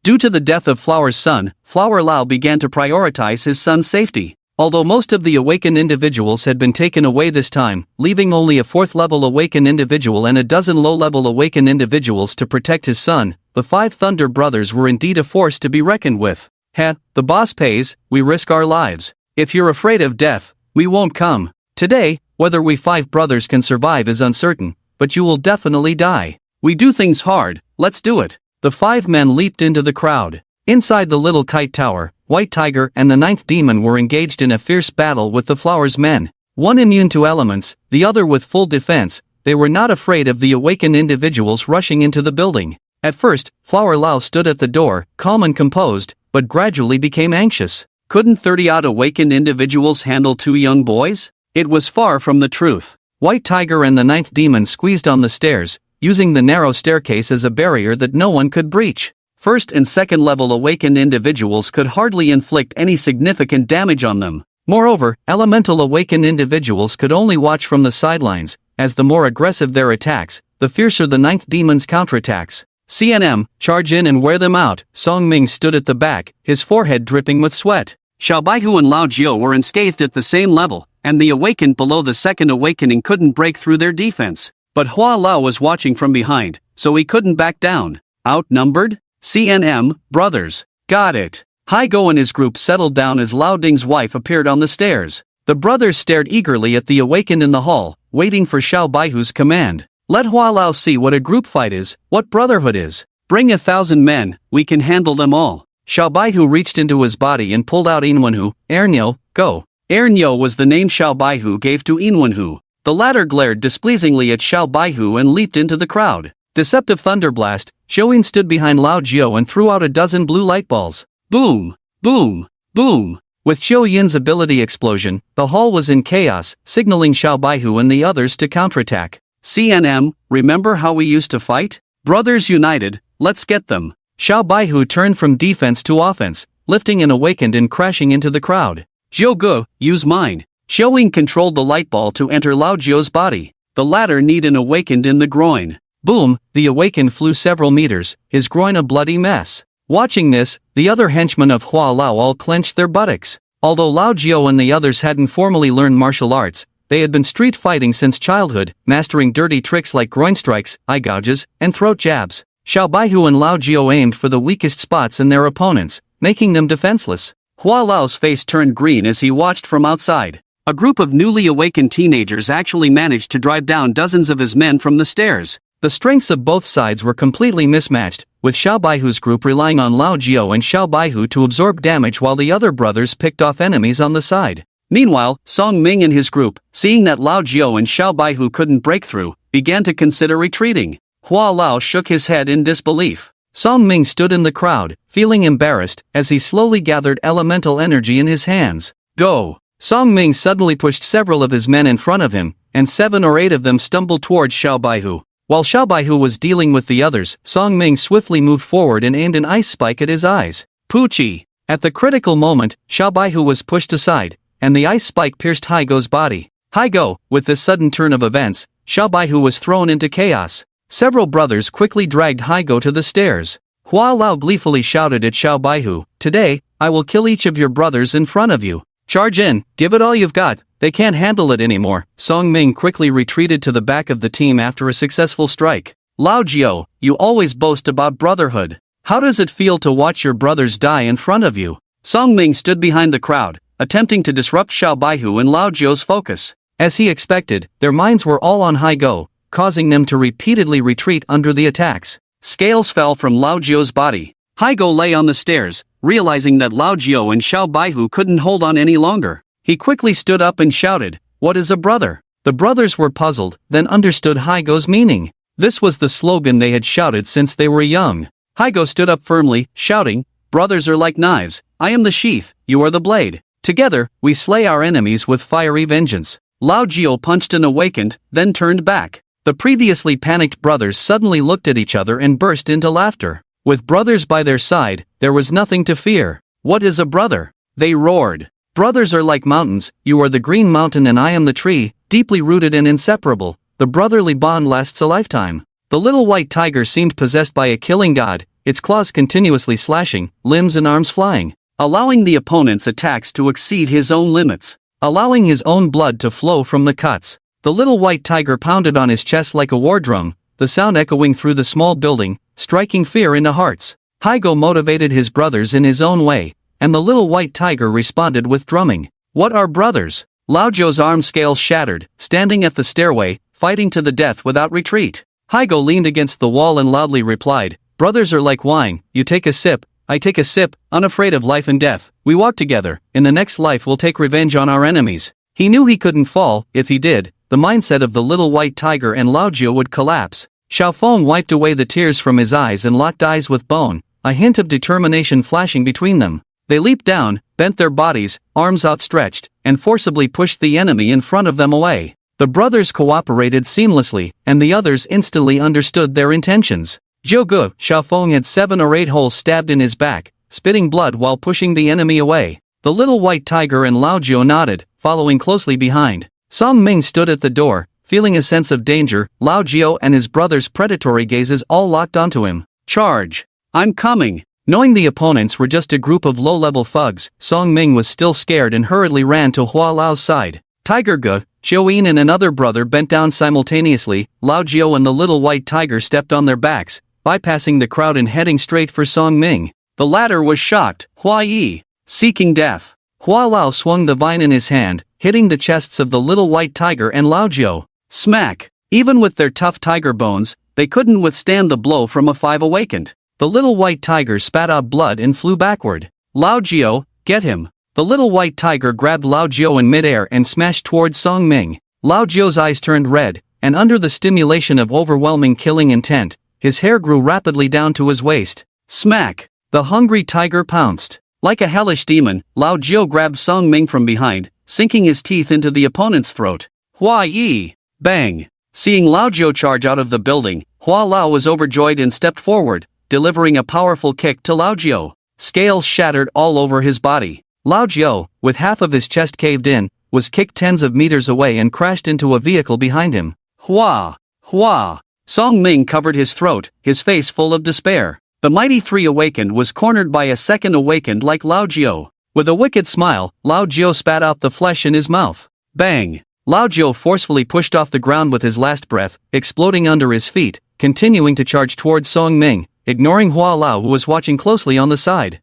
Due to the death of Flower's son, Flower Lao began to prioritize his son's safety. Although most of the awakened individuals had been taken away this time, leaving only a 4th-level awakened individual and a dozen low-level awakened individuals to protect his son, the 5 Thunder brothers were indeed a force to be reckoned with. "Heh, the boss pays, we risk our lives. If you're afraid of death, we won't come. Today, whether we 5 brothers can survive is uncertain, but you will definitely die. We do things hard, let's do it." The 5 men leaped into the crowd. Inside the little kite tower, White Tiger and the 9th demon were engaged in a fierce battle with the Flower's men. One immune to elements, the other with full defense. They were not afraid of the awakened individuals rushing into the building. At first, Flower Lao stood at the door, calm and composed, but gradually became anxious. Couldn't 30-odd awakened individuals handle 2 young boys? It was far from the truth. White Tiger and the 9th demon squeezed on the stairs, using the narrow staircase as a barrier that no one could breach. 1st and 2nd level awakened individuals could hardly inflict any significant damage on them. Moreover, elemental awakened individuals could only watch from the sidelines, as the more aggressive their attacks, the fiercer the 9th demon's counterattacks. "CNM, charge in and wear them out." Song Ming stood at the back, his forehead dripping with sweat. Xiao Baihu and Lao Jiu were unscathed at the same level, and the awakened below the 2nd awakening couldn't break through their defense. But Hua Lao was watching from behind, so he couldn't back down. Outnumbered? CNM, brothers. Got it. Haigo and his group settled down as Lao Ding's wife appeared on the stairs. The brothers stared eagerly at the awakened in the hall, waiting for Xiao Baihu's command. "Let Hua Lao see what a group fight is, what brotherhood is. Bring 1,000 men, we can handle them all." Xiao Baihu reached into his body and pulled out Inwenhu. "Ernyo, go." Ernyo was the name Xiao Baihu gave to Inwenhu. The latter glared displeasingly at Xiao Baihu and leaped into the crowd. Deceptive Thunderblast, Zhou stood behind Lao Jiu and threw out a dozen blue light balls. Boom! Boom! Boom! With Zhou Yin's ability explosion, the hall was in chaos, signaling Xiao Baihu and the others to counterattack. "CNM, remember how we used to fight? Brothers united, let's get them." Xiao Baihu turned from defense to offense, lifting an awakened and crashing into the crowd. "Zhou Gu, use mine." Zhou Ying controlled the light ball to enter Lao Jiu's body. The latter need an awakened in the groin. Boom, the awakened flew several meters, his groin a bloody mess. Watching this, the other henchmen of Hua Lao all clenched their buttocks. Although Lao Jiu and the others hadn't formally learned martial arts, they had been street fighting since childhood, mastering dirty tricks like groin strikes, eye gouges, and throat jabs. Xiao Baihu and Lao Jiu aimed for the weakest spots in their opponents, making them defenseless. Hua Lao's face turned green as he watched from outside. A group of newly awakened teenagers actually managed to drive down dozens of his men from the stairs. The strengths of both sides were completely mismatched, with Xiao Baihu's group relying on Lao Jiu and Xiao Baihu to absorb damage while the other brothers picked off enemies on the side. Meanwhile, Song Ming and his group, seeing that Lao Jiu and Xiao Baihu couldn't break through, began to consider retreating. Hua Lao shook his head in disbelief. Song Ming stood in the crowd, feeling embarrassed, as he slowly gathered elemental energy in his hands. Go! Song Ming suddenly pushed several of his men in front of him, and 7 or 8 of them stumbled towards Xiao Baihu. While Xiao Baihu was dealing with the others, Song Ming swiftly moved forward and aimed an ice spike at his eyes. Poochie! At the critical moment, Xiao Baihu was pushed aside, and the ice spike pierced Haigo's body. Haigo, with this sudden turn of events, Xiao Baihu was thrown into chaos. Several brothers quickly dragged Haigo to the stairs. Hua Lao gleefully shouted at Xiao Baihu, "Today, I will kill each of your brothers in front of you. Charge in, give it all you've got, they can't handle it anymore." Song Ming quickly retreated to the back of the team after a successful strike. "Lao Jiu, you always boast about brotherhood. How does it feel to watch your brothers die in front of you?" Song Ming stood behind the crowd, attempting to disrupt Xiao Baihu and Lao Jiu's focus. As he expected, their minds were all on Haigo, causing them to repeatedly retreat under the attacks. Scales fell from Lao Jiu's body. Haigo lay on the stairs, realizing that Lao Jiu and Xiao Baihu couldn't hold on any longer. He quickly stood up and shouted, "What is a brother?" The brothers were puzzled, then understood Haigo's meaning. This was the slogan they had shouted since they were young. Haigo stood up firmly, shouting, "Brothers are like knives, I am the sheath, you are the blade. Together, we slay our enemies with fiery vengeance." Lao Jiu punched and awakened, then turned back. The previously panicked brothers suddenly looked at each other and burst into laughter. With brothers by their side, there was nothing to fear. What is a brother? They roared. Brothers are like mountains, you are the green mountain and I am the tree, deeply rooted and inseparable. The brotherly bond lasts a lifetime. The little white tiger seemed possessed by a killing god, its claws continuously slashing, limbs and arms flying, allowing the opponent's attacks to exceed his own limits, allowing his own blood to flow from the cuts. The little white tiger pounded on his chest like a war drum, the sound echoing through the small building, striking fear into hearts. Hygo motivated his brothers in his own way, and the little white tiger responded with drumming. What are brothers? Laojiu's arm scales shattered, standing at the stairway, fighting to the death without retreat. Hygo leaned against the wall and loudly replied, brothers are like wine, you take a sip, I take a sip, unafraid of life and death, we walk together, in the next life we'll take revenge on our enemies. He knew he couldn't fall, if he did, the mindset of the little white tiger and Laojiu would collapse. Xiaofeng wiped away the tears from his eyes and locked eyes with Bone, a hint of determination flashing between them. They leaped down, bent their bodies, arms outstretched, and forcibly pushed the enemy in front of them away. The brothers cooperated seamlessly, and the others instantly understood their intentions. Zhouge, Xiaofeng had 7 or 8 holes stabbed in his back, spitting blood while pushing the enemy away. The little white tiger and Laojiu nodded, following closely behind. Song Ming stood at the door, feeling a sense of danger. Laojiu and his brother's predatory gazes all locked onto him. Charge! I'm coming! Knowing the opponents were just a group of low-level thugs, Song Ming was still scared and hurriedly ran to Hua Lao's side. Tiger Ge, Zhou and another brother bent down simultaneously. Laojiu and the little white tiger stepped on their backs, bypassing the crowd and heading straight for Song Ming. The latter was shocked. Hua Yi, seeking death. Hua Lao swung the vine in his hand, hitting the chests of the little white tiger and Laojiu. Smack! Even with their tough tiger bones, they couldn't withstand the blow from a 5 awakened. The little white tiger spat out blood and flew backward. Laojiu, get him! The little white tiger grabbed Laojiu in midair and smashed towards Song Ming. Laojiu's eyes turned red, and under the stimulation of overwhelming killing intent, his hair grew rapidly down to his waist. Smack! The hungry tiger pounced. Like a hellish demon, Laojiu grabbed Song Ming from behind, sinking his teeth into the opponent's throat. Hua Yi! Bang! Seeing Laojiu charge out of the building, Hua Lao was overjoyed and stepped forward, delivering a powerful kick to Laojiu. Scales shattered all over his body. Laojiu, with half of his chest caved in, was kicked tens of meters away and crashed into a vehicle behind him. Hua! Hua! Song Ming covered his throat, his face full of despair. The mighty 3 awakened was cornered by a second awakened like Laojiu. With a wicked smile, Laojiu spat out the flesh in his mouth. Bang! Laojiu forcefully pushed off the ground with his last breath, exploding under his feet, continuing to charge towards Song Ming, ignoring Hua Lao who was watching closely on the side.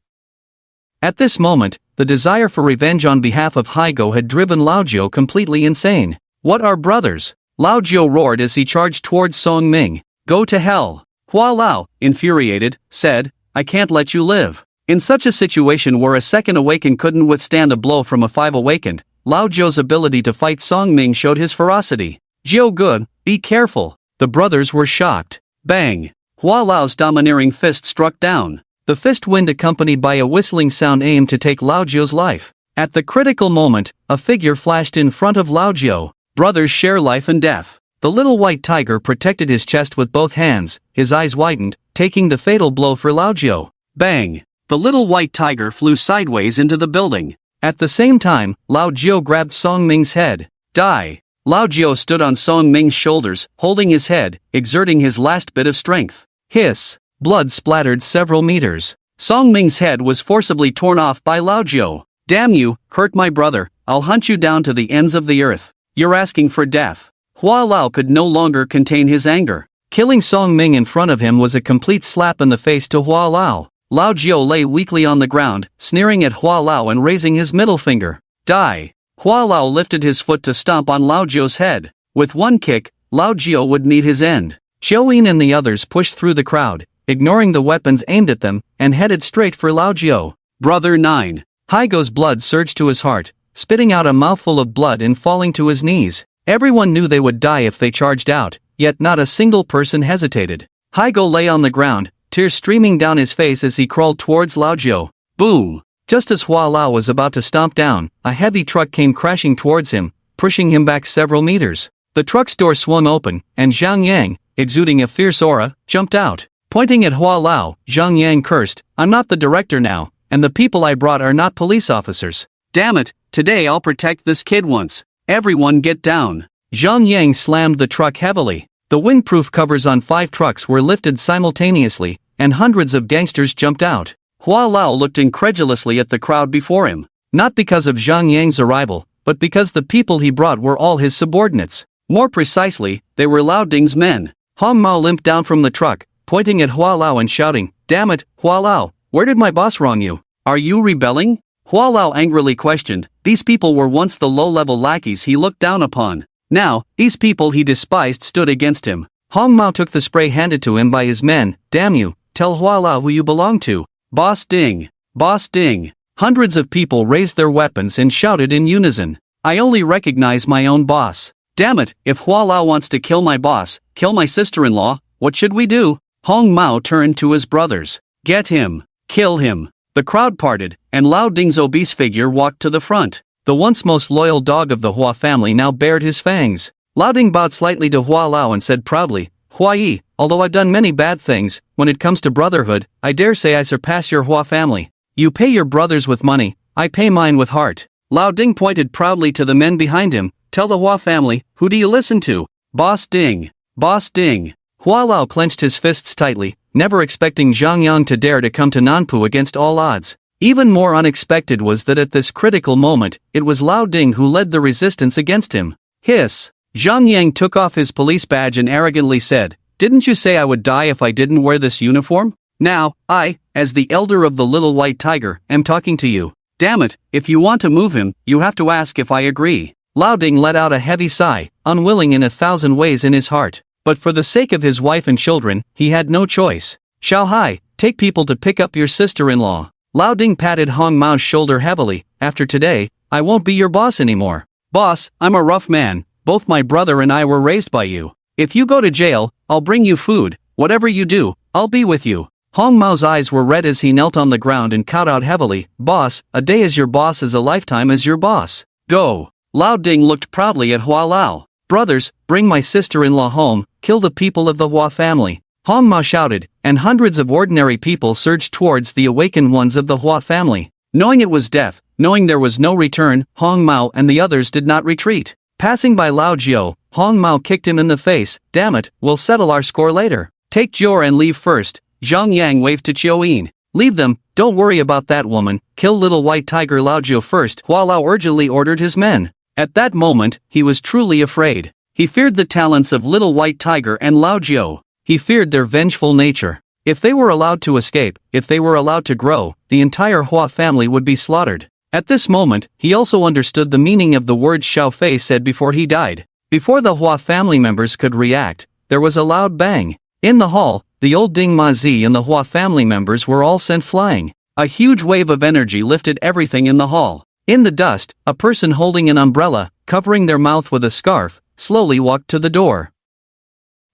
At this moment, the desire for revenge on behalf of Hygo had driven Laojiu completely insane. What are brothers? Laojiu roared as he charged towards Song Ming. Go to hell! Hua Lao, infuriated, said, I can't let you live. In such a situation where a second awakened couldn't withstand a blow from a 5 awakened, Laojiu's ability to fight Song Ming showed his ferocity. Zhouge, be careful. The brothers were shocked. Bang! Hua Lao's domineering fist struck down. The fist wind accompanied by a whistling sound aimed to take Laojiu's life. At the critical moment, a figure flashed in front of Laojiu. Brothers share life and death. The little white tiger protected his chest with both hands, his eyes widened, taking the fatal blow for Laojiu. Bang! The little white tiger flew sideways into the building. At the same time, Laojiu grabbed Song Ming's head. Die! Laojiu stood on Song Ming's shoulders, holding his head, exerting his last bit of strength. Hiss! Blood splattered several meters. Song Ming's head was forcibly torn off by Laojiu. Damn you, hurt my brother, I'll hunt you down to the ends of the earth. You're asking for death. Hua Lao could no longer contain his anger. Killing Song Ming in front of him was a complete slap in the face to Hua Lao. Laojiu lay weakly on the ground, sneering at Hua Lao and raising his middle finger. Die! Hua Lao lifted his foot to stomp on Laojiu's head. With one kick, Laojiu would meet his end. Zhou and the others pushed through the crowd, ignoring the weapons aimed at them, and headed straight for Laojiu. Brother 9. Hygo's blood surged to his heart, spitting out a mouthful of blood and falling to his knees. Everyone knew they would die if they charged out, yet not a single person hesitated. Hygo lay on the ground, tears streaming down his face as he crawled towards Laojiu. Boom! Just as Hua Lao was about to stomp down, a heavy truck came crashing towards him, pushing him back several meters. The truck's door swung open, and Zhang Yang, exuding a fierce aura, jumped out. Pointing at Hua Lao, Zhang Yang cursed, "I'm not the director now, and the people I brought are not police officers. Damn it, today I'll protect this kid once. Everyone get down." Zhang Yang slammed the truck heavily. The windproof covers on 5 trucks were lifted simultaneously, and hundreds of gangsters jumped out. Hua Lao looked incredulously at the crowd before him. Not because of Zhang Yang's arrival, but because the people he brought were all his subordinates. More precisely, they were Lao Ding's men. Hong Mao limped down from the truck, pointing at Hua Lao and shouting, "Damn it, Hua Lao, where did my boss wrong you? Are you rebelling?" Hua Lao angrily questioned. These people were once the low-level lackeys he looked down upon. Now, these people he despised stood against him. Hong Mao took the spray handed to him by his men. "Damn you, tell Hua Lao who you belong to." "Boss Ding! Boss Ding!" Hundreds of people raised their weapons and shouted in unison. "I only recognize my own boss. Damn it, if Hua Lao wants to kill my boss, kill my sister-in-law, what should we do?" Hong Mao turned to his brothers. "Get him. Kill him." The crowd parted, and Lao Ding's obese figure walked to the front. The once most loyal dog of the Hua family now bared his fangs. Lao Ding bowed slightly to Hua Lao and said proudly, "Hua Yi, although I've done many bad things, when it comes to brotherhood, I dare say I surpass your Hua family. You pay your brothers with money, I pay mine with heart." Lao Ding pointed proudly to the men behind him. "Tell the Hua family, who do you listen to? Boss Ding. Boss Ding." Hua Lao clenched his fists tightly, never expecting Zhang Yang to dare to come to Nanpu against all odds. Even more unexpected was that at this critical moment, it was Lao Ding who led the resistance against him. Hiss! Zhang Yang took off his police badge and arrogantly said, "Didn't you say I would die if I didn't wear this uniform? Now, I, as the elder of the Little White Tiger, am talking to you. Damn it, if you want to move him, you have to ask if I agree." Lao Ding let out a heavy sigh, unwilling in 1,000 ways in his heart. But for the sake of his wife and children, he had no choice. "Xiao Hai, take people to pick up your sister-in-law." Lao Ding patted Hong Mao's shoulder heavily. "After today, I won't be your boss anymore." "Boss, I'm a rough man. Both my brother and I were raised by you. If you go to jail, I'll bring you food. Whatever you do, I'll be with you." Hong Mao's eyes were red as he knelt on the ground and cowed out heavily. "Boss, a day as your boss is a lifetime as your boss. Go." Lao Ding looked proudly at Hua Lao. "Brothers, bring my sister-in-law home, kill the people of the Hua family." Hong Mao shouted, and hundreds of ordinary people surged towards the awakened ones of the Hua family. Knowing it was death, knowing there was no return, Hong Mao and the others did not retreat. Passing by Lao Jiao, Hong Mao kicked him in the face. "Damn it, we'll settle our score later. Take Jiao and leave first." Zhang Yang waved to Chiao Yin. "Leave them, don't worry about that woman, kill Little White Tiger Lao Jiao first." Hua Lao urgently ordered his men. At that moment, he was truly afraid. He feared the talents of Little White Tiger and Lao Jiao. He feared their vengeful nature. If they were allowed to escape, if they were allowed to grow, the entire Hua family would be slaughtered. At this moment, he also understood the meaning of the words Xiao Fei said before he died. Before the Hua family members could react, there was a loud bang. In the hall, the old Ding Ma Zi and the Hua family members were all sent flying. A huge wave of energy lifted everything in the hall. In the dust, a person holding an umbrella, covering their mouth with a scarf, slowly walked to the door.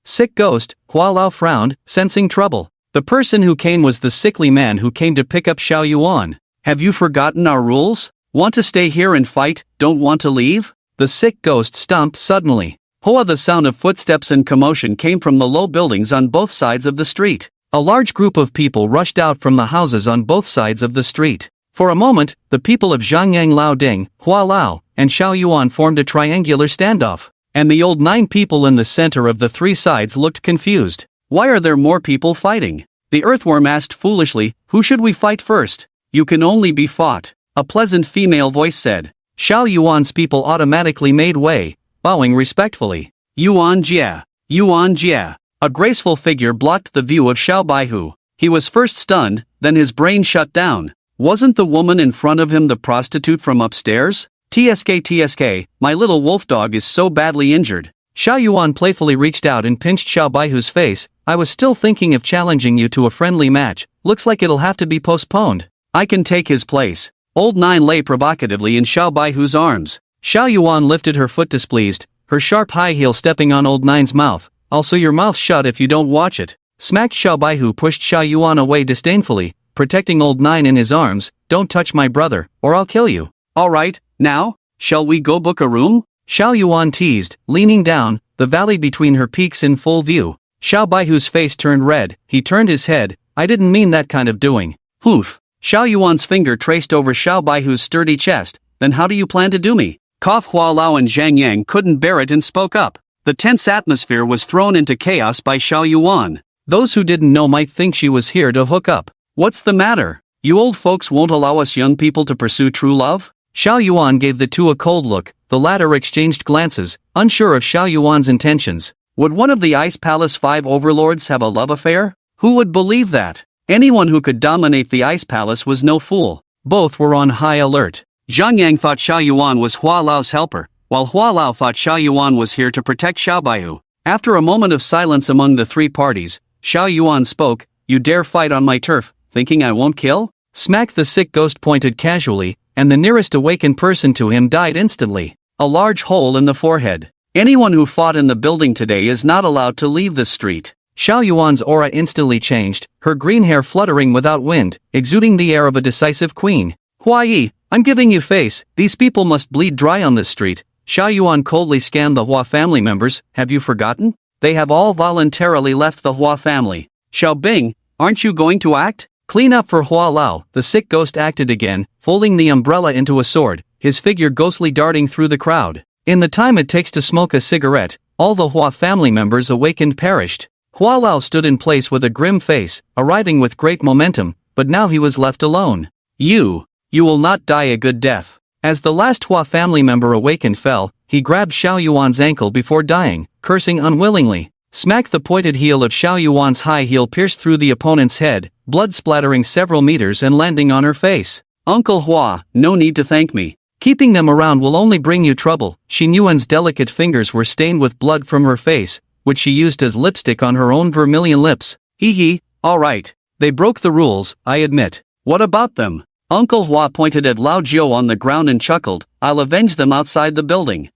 "Sick ghost," Hua Lao frowned, sensing trouble. The person who came was the sickly man who came to pick up Xiao Yuan. "Have you forgotten our rules? Want to stay here and fight, don't want to leave?" The sick ghost stomped suddenly. The sound of footsteps and commotion came from the low buildings on both sides of the street. A large group of people rushed out from the houses on both sides of the street. For a moment, the people of Zhangyang Lao Ding, Hua Lao, and Xiao Yuan formed a triangular standoff. And the old 9 people in the center of the 3 sides looked confused. "Why are there more people fighting?" The earthworm asked foolishly, "Who should we fight first?" "You can only be fought," a pleasant female voice said. Xiao Yuan's people automatically made way, bowing respectfully. "Yuan Jie! Yuan Jie!" A graceful figure blocked the view of Xiao Baihu. He was first stunned, then his brain shut down. Wasn't the woman in front of him the prostitute from upstairs? TSK, my little wolf dog is so badly injured." Xiao Yuan playfully reached out and pinched Xiao Baihu's face. "I was still thinking of challenging you to a friendly match, looks like it'll have to be postponed." "I can take his place." Old Nine lay provocatively in Xiao Baihu's arms. Xiao Yuan lifted her foot displeased, her sharp high heel stepping on Old Nine's mouth. "Also your mouth shut if you don't watch it." Smacked Xiao Baihu pushed Xiao Yuan away disdainfully, protecting Old Nine in his arms. "Don't touch my brother, or I'll kill you." "All right, now, shall we go book a room?" Xiao Yuan teased, leaning down, the valley between her peaks in full view. Xiao Baihu's face turned red, he turned his head. I didn't mean that kind of doing. Poof. Xiao Yuan's finger traced over Xiao Baihu's sturdy chest. Then how do you plan to do me? Cough. Hua Lao and Zhang Yang couldn't bear it and spoke up. The tense atmosphere was thrown into chaos by Xiao Yuan. Those who didn't know might think she was here to hook up. What's the matter? You old folks won't allow us young people to pursue true love? Xiao Yuan gave the two a cold look. The latter exchanged glances, unsure of Xiao Yuan's intentions. Would one of the Ice Palace 5 overlords have a love affair? Who would believe that? Anyone who could dominate the Ice Palace was no fool. Both were on high alert. Zhang Yang thought Xiao Yuan was Hua Lao's helper, while Hua Lao thought Xiao Yuan was here to protect Xiao Baihu. After a moment of silence among the three parties, Xiao Yuan spoke, "You dare fight on my turf, thinking I won't kill?" Smack. The sick ghost pointed casually, and the nearest awakened person to him died instantly. A large hole in the forehead. Anyone who fought in the building today is not allowed to leave the street. Xiao Yuan's aura instantly changed, her green hair fluttering without wind, exuding the air of a decisive queen. Hua Yi, I'm giving you face, these people must bleed dry on this street. Xiao Yuan coldly scanned the Hua family members. Have you forgotten? They have all voluntarily left the Hua family. Xiao Bing, aren't you going to act? Clean up for Hua Lao. The sick ghost acted again, folding the umbrella into a sword, his figure ghostly darting through the crowd. In the time it takes to smoke a cigarette, all the Hua family members awakened perished. Hua Lao stood in place with a grim face, arriving with great momentum, but now he was left alone. You will not die a good death. As the last Hua family member awakened fell, he grabbed Xiao Yuan's ankle before dying, cursing unwillingly. Smack. The pointed heel of Xiao Yuan's high heel pierced through the opponent's head, blood splattering several meters and landing on her face. Uncle Hua, no need to thank me. Keeping them around will only bring you trouble. Xin Yuan's delicate fingers were stained with blood from her face, which she used as lipstick on her own vermilion lips. Hee hee, alright. They broke the rules, I admit. What about them? Uncle Hua pointed at Lao Jiu on the ground and chuckled, I'll avenge them outside the building.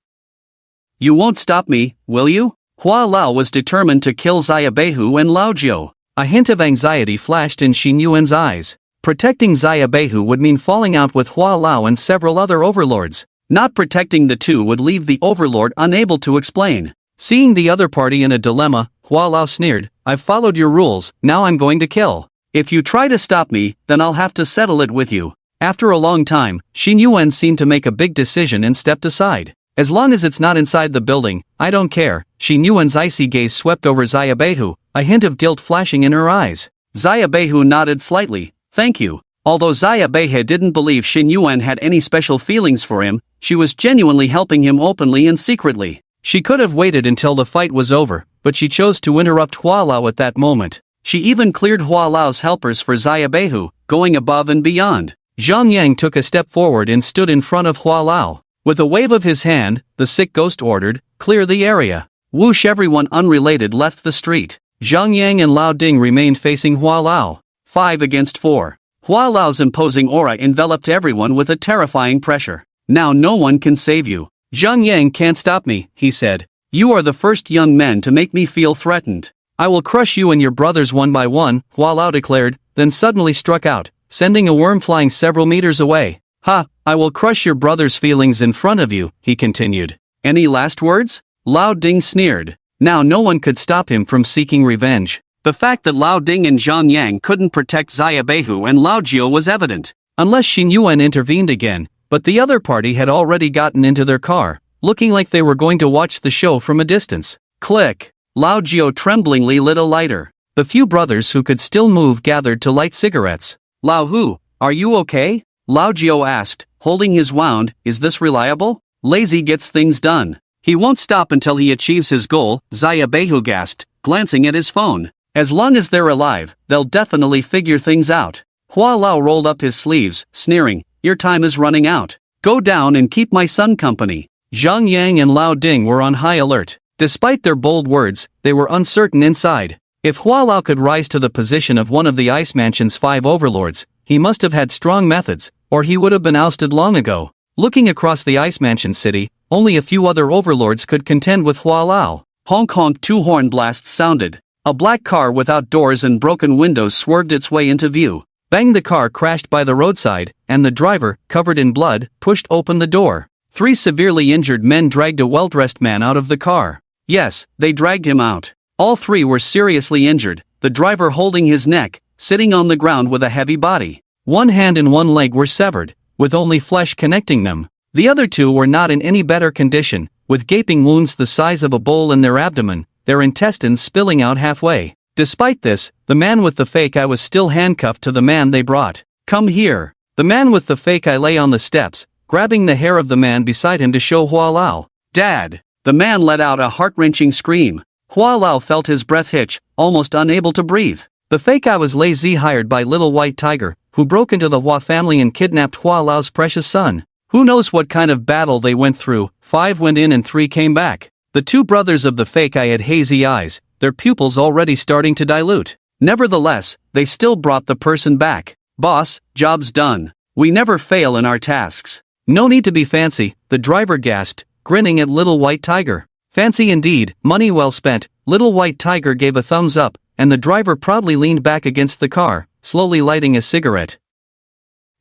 You won't stop me, will you? Hua Lao was determined to kill Xia Beihu and Lao Jiu. A hint of anxiety flashed in Xin Yuan's eyes. Protecting Xia Beihu would mean falling out with Hua Lao and several other overlords. Not protecting the two would leave the overlord unable to explain. Seeing the other party in a dilemma, Hua Lao sneered, I've followed your rules, now I'm going to kill. If you try to stop me, then I'll have to settle it with you. After a long time, Xin Yuan seemed to make a big decision and stepped aside. As long as it's not inside the building, I don't care. Xin Yuan's icy gaze swept over Xia Beihu, a hint of guilt flashing in her eyes. Xia Beihu nodded slightly, thank you. Although Xia Beihe didn't believe Xin Yuan had any special feelings for him, she was genuinely helping him openly and secretly. She could have waited until the fight was over, but she chose to interrupt Hua Lao at that moment. She even cleared Hua Lao's helpers for Xia Beihu, going above and beyond. Zhang Yang took a step forward and stood in front of Hua Lao. With a wave of his hand, the sick ghost ordered, clear the area. Whoosh! Everyone unrelated left the street. Zhang Yang and Lao Ding remained facing Hua Lao. 5 against 4. Hua Lao's imposing aura enveloped everyone with a terrifying pressure. Now no one can save you. Zhang Yang can't stop me, he said. You are the first young men to make me feel threatened. I will crush you and your brothers one by one, Hua Lao declared, then suddenly struck out, sending a worm flying several meters away. Ha, I will crush your brother's feelings in front of you, he continued. Any last words? Lao Ding sneered. Now no one could stop him from seeking revenge. The fact that Lao Ding and Zhang Yang couldn't protect Xia Beihu and Lao Jiu was evident. Unless Xin Yuan intervened again, but the other party had already gotten into their car, looking like they were going to watch the show from a distance. Click. Lao Jiu tremblingly lit a lighter. The few brothers who could still move gathered to light cigarettes. Lao Hu, are you okay? Lao Jiu asked, holding his wound, is this reliable? Lazy gets things done. He won't stop until he achieves his goal, Xia Beihu gasped, glancing at his phone. As long as they're alive, they'll definitely figure things out. Hua Lao rolled up his sleeves, sneering, your time is running out. Go down and keep my son company. Zhang Yang and Lao Ding were on high alert. Despite their bold words, they were uncertain inside. If Hua Lao could rise to the position of one of the Ice Mansion's 5 overlords, he must have had strong methods, or he would have been ousted long ago. Looking across the Ice Mansion city, only a few other overlords could contend with Hua Lao. Honk honk, 2 horn blasts sounded. A black car without doors and broken windows swerved its way into view. Bang! The car crashed by the roadside, and the driver, covered in blood, pushed open the door. 3 severely injured men dragged a well-dressed man out of the car. Yes, they dragged him out. All 3 were seriously injured, the driver holding his neck, sitting on the ground with a heavy body. 1 hand and 1 leg were severed, with only flesh connecting them. The other 2 were not in any better condition, with gaping wounds the size of a bowl in their abdomen, their intestines spilling out halfway. Despite this, the man with the fake eye was still handcuffed to the man they brought. Come here. The man with the fake eye lay on the steps, grabbing the hair of the man beside him to show Hua Lao. Dad! The man let out a heart-wrenching scream. Hua Lao felt his breath hitch, almost unable to breathe. The fake eye was Lei Zi, hired by Little White Tiger, who broke into the Hua family and kidnapped Hua Lao's precious son. Who knows what kind of battle they went through, 5 went in and 3 came back. The 2 brothers of the fake eye had hazy eyes, their pupils already starting to dilute. Nevertheless, they still brought the person back. Boss, job's done. We never fail in our tasks. No need to be fancy, the driver gasped, grinning at Little White Tiger. Fancy indeed, money well spent. Little White Tiger gave a thumbs up, and the driver proudly leaned back against the car, slowly lighting a cigarette.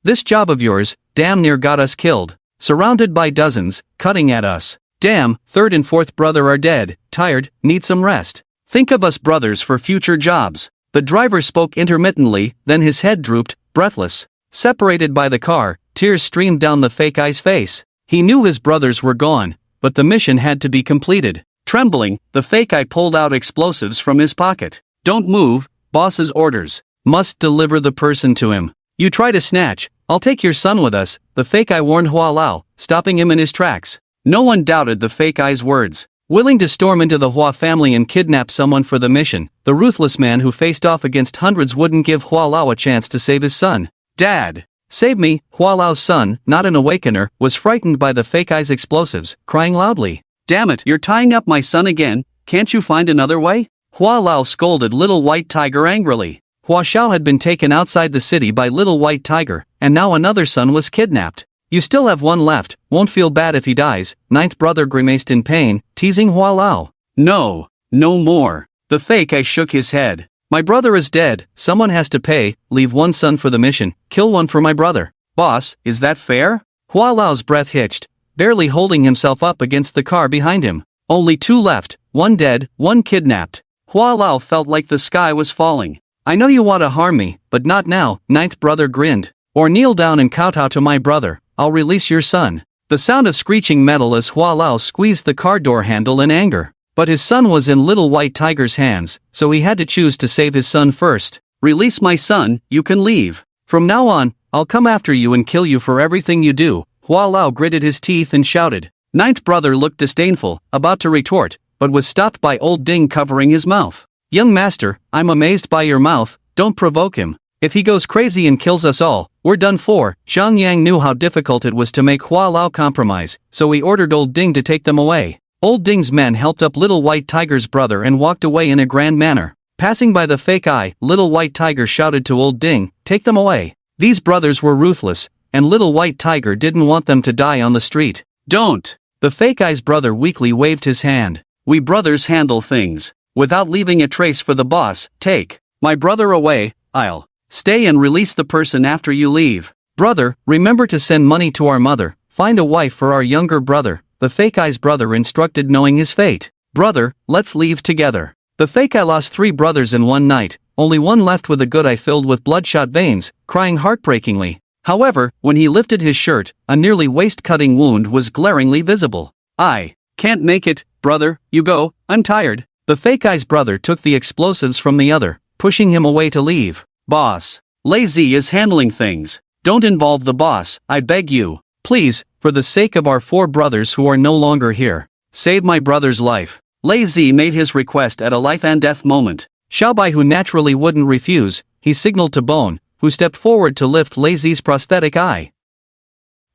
This job of yours, damn near got us killed. Surrounded by dozens, cutting at us. Damn, 3rd and 4th brother are dead, tired, need some rest. Think of us brothers for future jobs. The driver spoke intermittently, then his head drooped, breathless. Separated by the car, tears streamed down the fake eye's face. He knew his brothers were gone, but the mission had to be completed. Trembling, the fake eye pulled out explosives from his pocket. Don't move, boss's orders. Must deliver the person to him. You try to snatch, I'll take your son with us, the fake eye warned Hua Lao, stopping him in his tracks. No one doubted the fake eye's words. Willing to storm into the Hua family and kidnap someone for the mission, the ruthless man who faced off against hundreds wouldn't give Hua Lao a chance to save his son. Dad! Save me! Hua Lao's son, not an awakener, was frightened by the fake eye's explosives, crying loudly. Damn it, you're tying up my son again, can't you find another way? Hua Lao scolded Little White Tiger angrily. Hua Xiao had been taken outside the city by Little White Tiger, and now another son was kidnapped. You still have 1 left, won't feel bad if he dies, 9th brother grimaced in pain, teasing Hua Lao. No, no more. The fake eye shook his head. My brother is dead, someone has to pay, leave 1 son for the mission, kill 1 for my brother. Boss, is that fair? Hua Lao's breath hitched, barely holding himself up against the car behind him. Only 2 left, 1 dead, 1 kidnapped. Hua Lao felt like the sky was falling. I know you want to harm me, but not now, 9th brother grinned. Or kneel down and kowtow to my brother, I'll release your son. The sound of screeching metal as Hua Lao squeezed the car door handle in anger. But his son was in Little White Tiger's hands, so he had to choose to save his son first. Release my son, you can leave. From now on, I'll come after you and kill you for everything you do. Hua Lao gritted his teeth and shouted. 9th brother looked disdainful, about to retort, but was stopped by Old Ding covering his mouth. Young master, I'm amazed by your mouth, don't provoke him. If he goes crazy and kills us all, we're done for. Zhang Yang knew how difficult it was to make Hua Lao compromise, so he ordered Old Ding to take them away. Old Ding's men helped up Little White Tiger's brother and walked away in a grand manner. Passing by the fake eye, Little White Tiger shouted to Old Ding, take them away. These brothers were ruthless, and Little White Tiger didn't want them to die on the street. Don't! The fake eye's brother weakly waved his hand. We brothers handle things. Without leaving a trace for the boss, take my brother away, I'll stay and release the person after you leave. Brother, remember to send money to our mother, find a wife for our younger brother, the fake eye's brother instructed knowing his fate. Brother, let's leave together. The fake eye lost 3 brothers in one night, only 1 left with a good eye filled with bloodshot veins, crying heartbreakingly. However, when he lifted his shirt, a nearly waist-cutting wound was glaringly visible. I can't make it, brother, you go, I'm tired. The fake eye's brother took the explosives from the other, pushing him away to leave. Boss, Lei Zi is handling things. Don't involve the boss, I beg you. Please, for the sake of our 4 brothers who are no longer here, save my brother's life. Lei Zi made his request at a life and death moment. Xiaobai, who naturally wouldn't refuse, he signaled to Bone, who stepped forward to lift Lei Zi's prosthetic eye.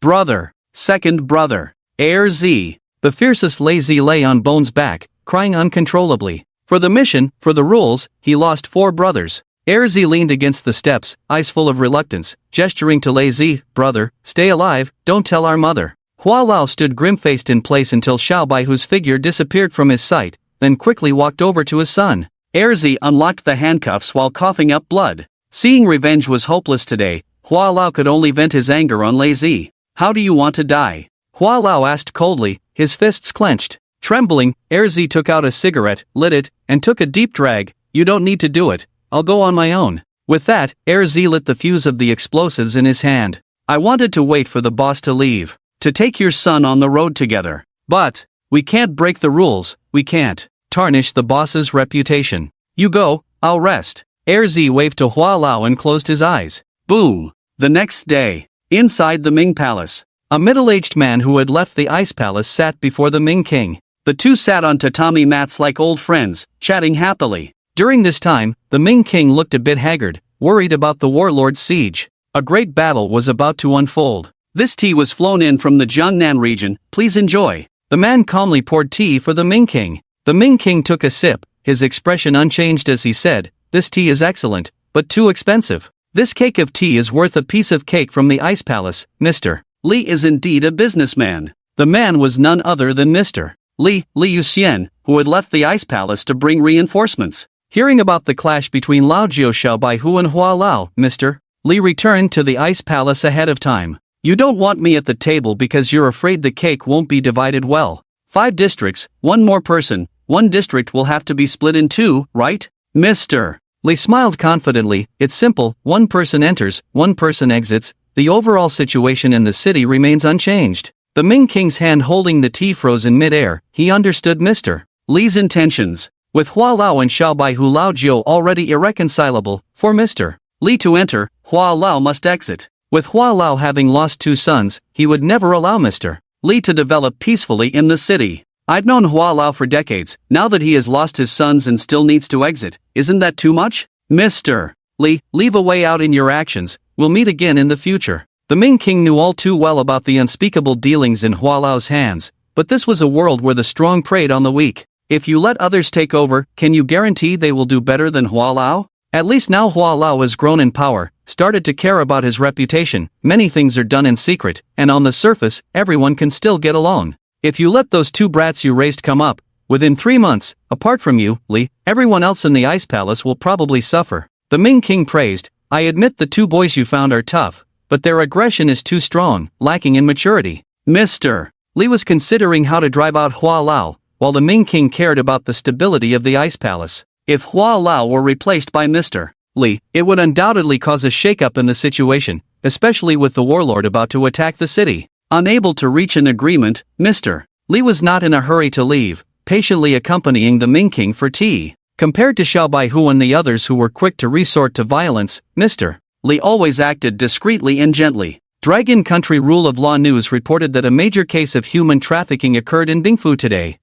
Brother, 2nd brother, Heir Zi. The fiercest Lei Zi lay on Bone's back, crying uncontrollably. For the mission, for the rules, he lost 4 brothers. Heir Zi leaned against the steps, eyes full of reluctance, gesturing to Lei Zi, brother, stay alive, don't tell our mother. Hua Lao stood grim-faced in place until Xiaobai, whose figure disappeared from his sight, then quickly walked over to his son. Heir Zi unlocked the handcuffs while coughing up blood. Seeing revenge was hopeless today, Hua Lao could only vent his anger on Lei Zi. How do you want to die? Hua Lao asked coldly, his fists clenched. Trembling, Erzi took out a cigarette, lit it, and took a deep drag. You don't need to do it, I'll go on my own. With that, Erzi lit the fuse of the explosives in his hand. I wanted to wait for the boss to leave, to take your son on the road together. But we can't break the rules, we can't tarnish the boss's reputation. You go, I'll rest. Erzi waved to Hua Lao and closed his eyes. Boom! The next day, inside the Ming Palace, a middle-aged man who had left the Ice Palace sat before the Ming King. The two sat on tatami mats like old friends, chatting happily. During this time, the Ming King looked a bit haggard, worried about the warlord's siege. A great battle was about to unfold. This tea was flown in from the Jiangnan region, please enjoy. The man calmly poured tea for the Ming King. The Ming King took a sip, his expression unchanged as he said, "This tea is excellent, but too expensive. This cake of tea is worth a piece of cake from the Ice Palace, Mr. Li is indeed a businessman." The man was none other than Mr. Li Yuxian, who had left the Ice Palace to bring reinforcements. Hearing about the clash between Lao Jiu Xiaobaihu and Hua Lao, Mr. Li returned to the Ice Palace ahead of time. You don't want me at the table because you're afraid the cake won't be divided well. 5 districts, 1 more person, 1 district will have to be split in 2, right? Mr. Li smiled confidently, it's simple, 1 person enters, 1 person exits, the overall situation in the city remains unchanged. The Ming King's hand holding the tea froze in mid-air, he understood Mr. Li's intentions. With Hua Lao and Xiaobaihu Lao Jiu already irreconcilable, for Mr. Li to enter, Hua Lao must exit. With Hua Lao having lost 2 sons, he would never allow Mr. Li to develop peacefully in the city. I've known Hua Lao for decades, now that he has lost his sons and still needs to exit, isn't that too much? Mr. Li, leave a way out in your actions, we'll meet again in the future. The Ming King knew all too well about the unspeakable dealings in Hua Lao's hands, but this was a world where the strong preyed on the weak. If you let others take over, can you guarantee they will do better than Hua Lao? At least now Hua Lao has grown in power, started to care about his reputation, many things are done in secret, and on the surface, everyone can still get along. If you let those 2 brats you raised come up, within 3 months, apart from you, Li, everyone else in the Ice Palace will probably suffer. The Ming King praised, I admit the 2 boys you found are tough, but their aggression is too strong, lacking in maturity. Mr. Li was considering how to drive out Hua Lao, while the Ming King cared about the stability of the Ice Palace. If Hua Lao were replaced by Mr. Li, it would undoubtedly cause a shakeup in the situation, especially with the warlord about to attack the city. Unable to reach an agreement, Mr. Li was not in a hurry to leave, patiently accompanying the Ming King for tea. Compared to Xiaobaihu and the others who were quick to resort to violence, Mr. Li always acted discreetly and gently. Dragon Country Rule of Law News reported that a major case of human trafficking occurred in Bingfu today.